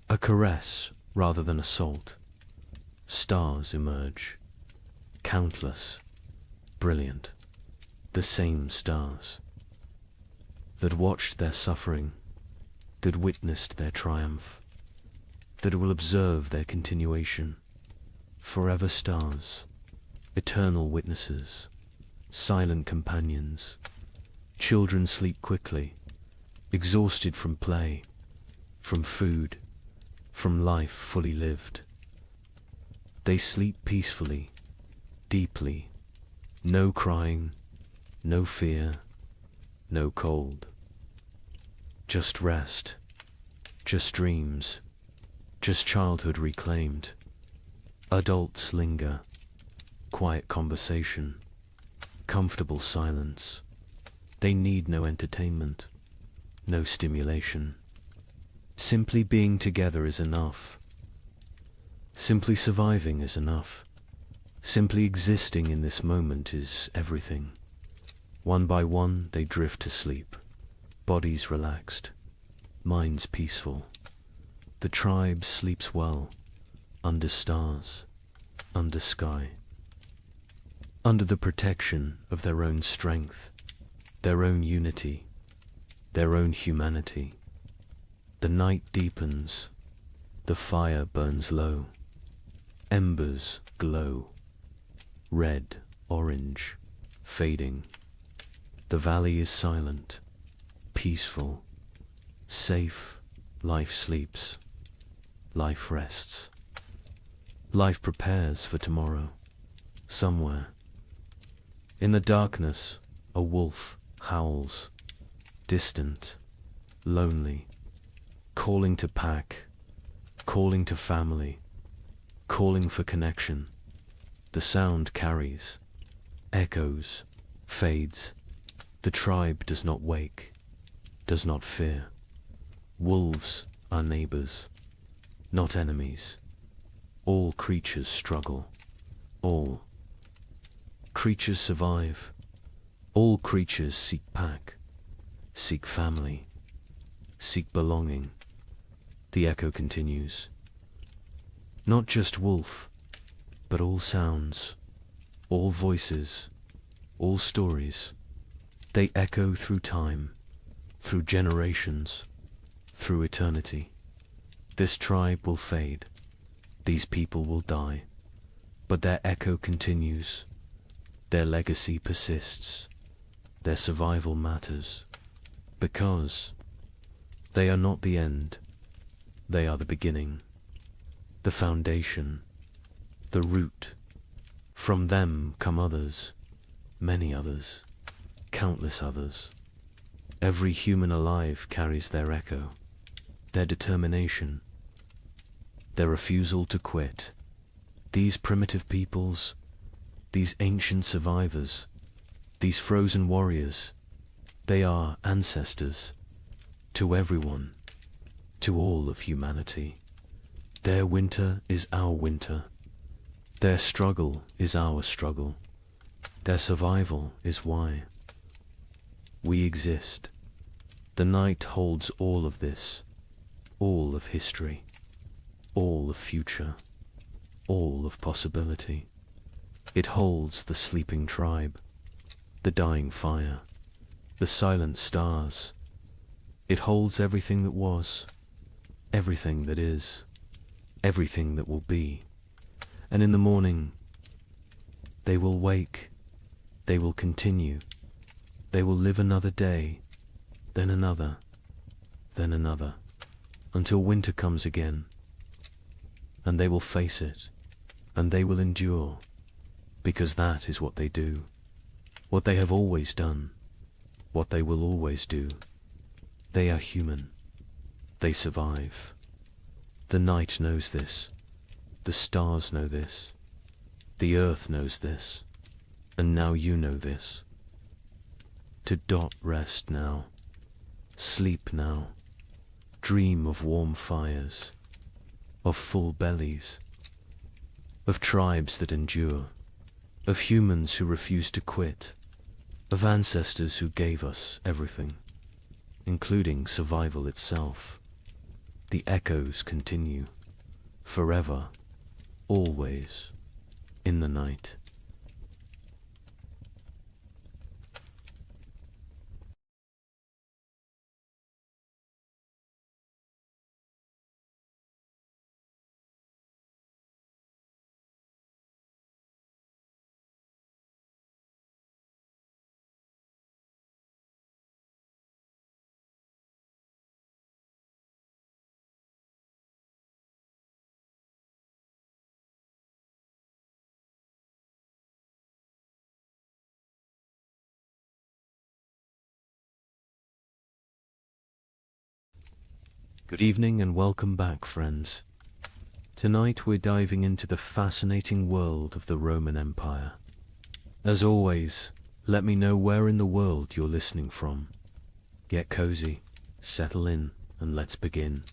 a caress rather than assault. Stars emerge, countless, brilliant, the same stars that watched their suffering, that witnessed their triumph, that will observe their continuation. Forever stars, eternal witnesses, silent companions. Children sleep quickly, exhausted from play, from food, from life fully lived. They sleep peacefully, deeply, no crying, no fear, no cold. Just rest, just dreams, just childhood reclaimed. Adults linger, quiet conversation, comfortable silence. They need no entertainment, no stimulation. Simply being together is enough. Simply surviving is enough. Simply existing in this moment is everything. One by one they drift to sleep, bodies relaxed, minds peaceful. The tribe sleeps well, under stars, under sky, under the protection of their own strength, their own unity, their own humanity. The night deepens, the fire burns low, embers glow, red, orange, fading. The valley is silent, peaceful, safe. Life sleeps, life rests. Life prepares for tomorrow, somewhere. In the darkness, a wolf howls, distant, lonely, calling to pack, calling to family, calling for connection. The sound carries, echoes, fades. The tribe does not wake, does not fear. Wolves are neighbors, not enemies. All creatures struggle. All creatures survive. All creatures seek pack, seek family, seek belonging. The echo continues. Not just wolf, but all sounds, all voices, all stories. They echo through time, through generations, through eternity. This tribe will fade. These people will die, but their echo continues, their legacy persists, their survival matters, because they are not the end, they are the beginning, the foundation, the root. From them come others, many others, countless others. Every human alive carries their echo, their determination, their refusal to quit. These primitive peoples, these ancient survivors, these frozen warriors, they are ancestors to everyone, to all of humanity. Their winter is our winter. Their struggle is our struggle. Their survival is why we exist. The night holds all of this, all of history, all of future. all of possibility. It holds the sleeping tribe, the dying fire, the silent stars. It holds everything that was, everything that is, everything that will be. And in the morning, they will wake, they will continue, they will live another day, then another, then another, until winter comes again. And they will face it, and they will endure, because that is what they do, what they have always done, what they will always do. They are human. They survive. The night knows this. The stars know this. The earth knows this. And now you know this. To dot rest now. Sleep now. Dream of warm fires. Of full bellies. Of tribes that endure. Of humans who refuse to quit. Of ancestors who gave us everything, including survival itself. The echoes continue, forever, always, in the night. Good evening and welcome back, friends. Tonight we're diving into the fascinating world of the Roman Empire. As always, let me know where in the world you're listening from. Get cozy, settle in, and let's begin.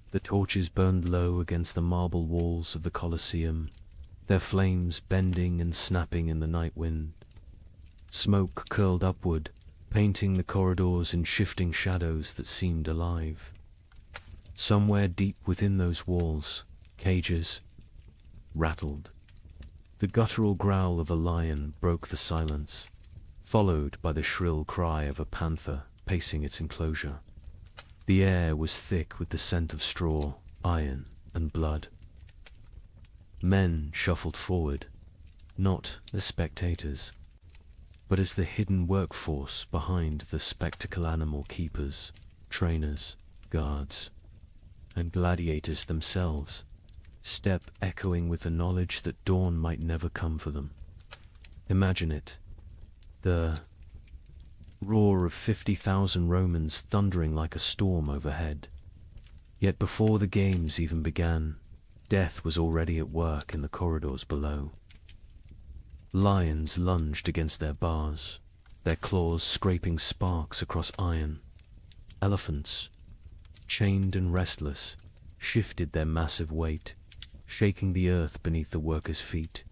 The torches burned low against the marble walls of the Colosseum, their flames bending and snapping in the night wind. Smoke curled upward, painting the corridors in shifting shadows that seemed alive. Somewhere deep within those walls, cages rattled. The guttural growl of a lion broke the silence, followed by the shrill cry of a panther pacing its enclosure. The air was thick with the scent of straw, iron, and blood. Men shuffled forward, not as spectators, but as the hidden workforce behind the spectacle animal keepers, trainers, guards, and gladiators themselves, step echoing with the knowledge that dawn might never come for them. Imagine it, the roar of 50,000 Romans thundering like a storm overhead. Yet before the games even began, death was already at work in the corridors below. Lions lunged against their bars, their claws scraping sparks across iron. Elephants, chained and restless, shifted their massive weight, shaking the earth beneath the workers' feet.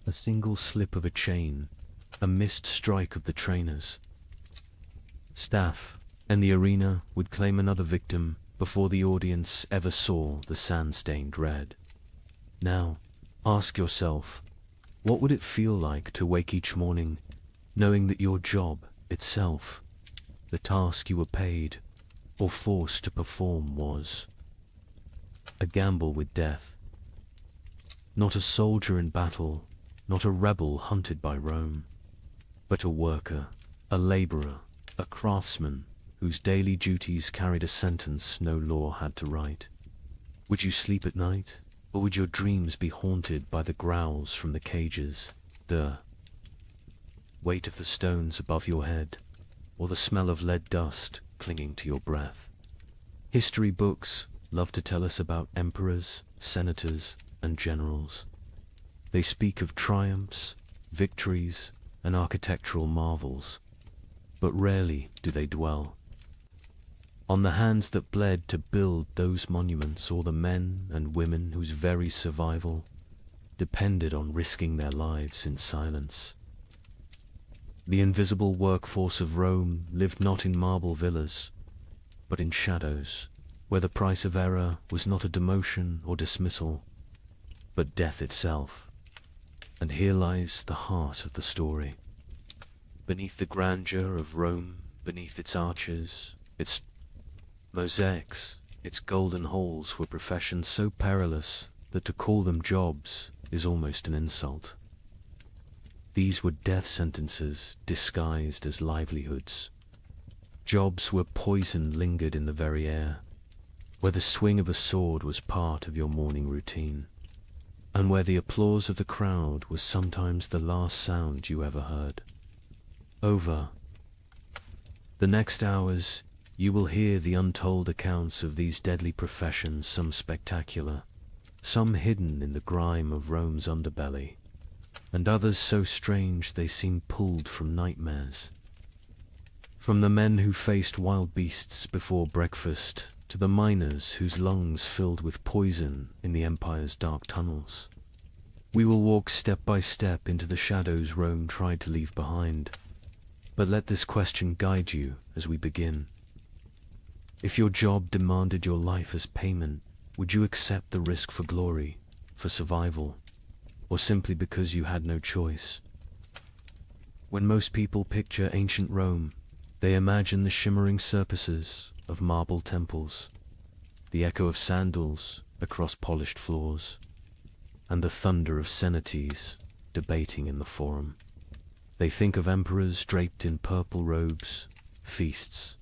A single slip of a chain, a missed strike of the trainers. Staff and the arena would claim another victim before the audience ever saw the sand-stained red. Now, ask yourself, what would it feel like to wake each morning knowing that your job itself, the task you were paid or forced to perform, was a gamble with death? Not a soldier in battle, not a rebel hunted by Rome, but a worker, a laborer, a craftsman whose daily duties carried a sentence no law had to write. Would you sleep at night? Or would your dreams be haunted by the growls from the cages, the weight of the stones above your head, or the smell of lead dust clinging to your breath? History books love to tell us about emperors, senators, and generals. They speak of triumphs, victories, and architectural marvels, but rarely do they dwell on the hands that bled to build those monuments, or the men and women whose very survival depended on risking their lives in silence. The invisible workforce of Rome lived not in marble villas, but in shadows, where the price of error was not a demotion or dismissal, but death itself. And here lies the heart of the story. Beneath the grandeur of Rome, beneath its arches, its mosaics, its golden halls were professions so perilous that to call them jobs is almost an insult. These were death sentences disguised as livelihoods. Jobs where poison lingered in the very air, where the swing of a sword was part of your morning routine, and where the applause of the crowd was sometimes the last sound you ever heard. Over the next hours, you will hear the untold accounts of these deadly professions, some spectacular, some hidden in the grime of Rome's underbelly, and others so strange they seem pulled from nightmares. From the men who faced wild beasts before breakfast, to the miners whose lungs filled with poison in the empire's dark tunnels. We will walk step by step into the shadows Rome tried to leave behind. But let this question guide you as we begin. If your job demanded your life as payment, would you accept the risk for glory, for survival, or simply because you had no choice? When most people picture ancient Rome, they imagine the shimmering surfaces of marble temples, the echo of sandals across polished floors, and the thunder of cenotes debating in the forum. They think of emperors draped in purple robes, feasts,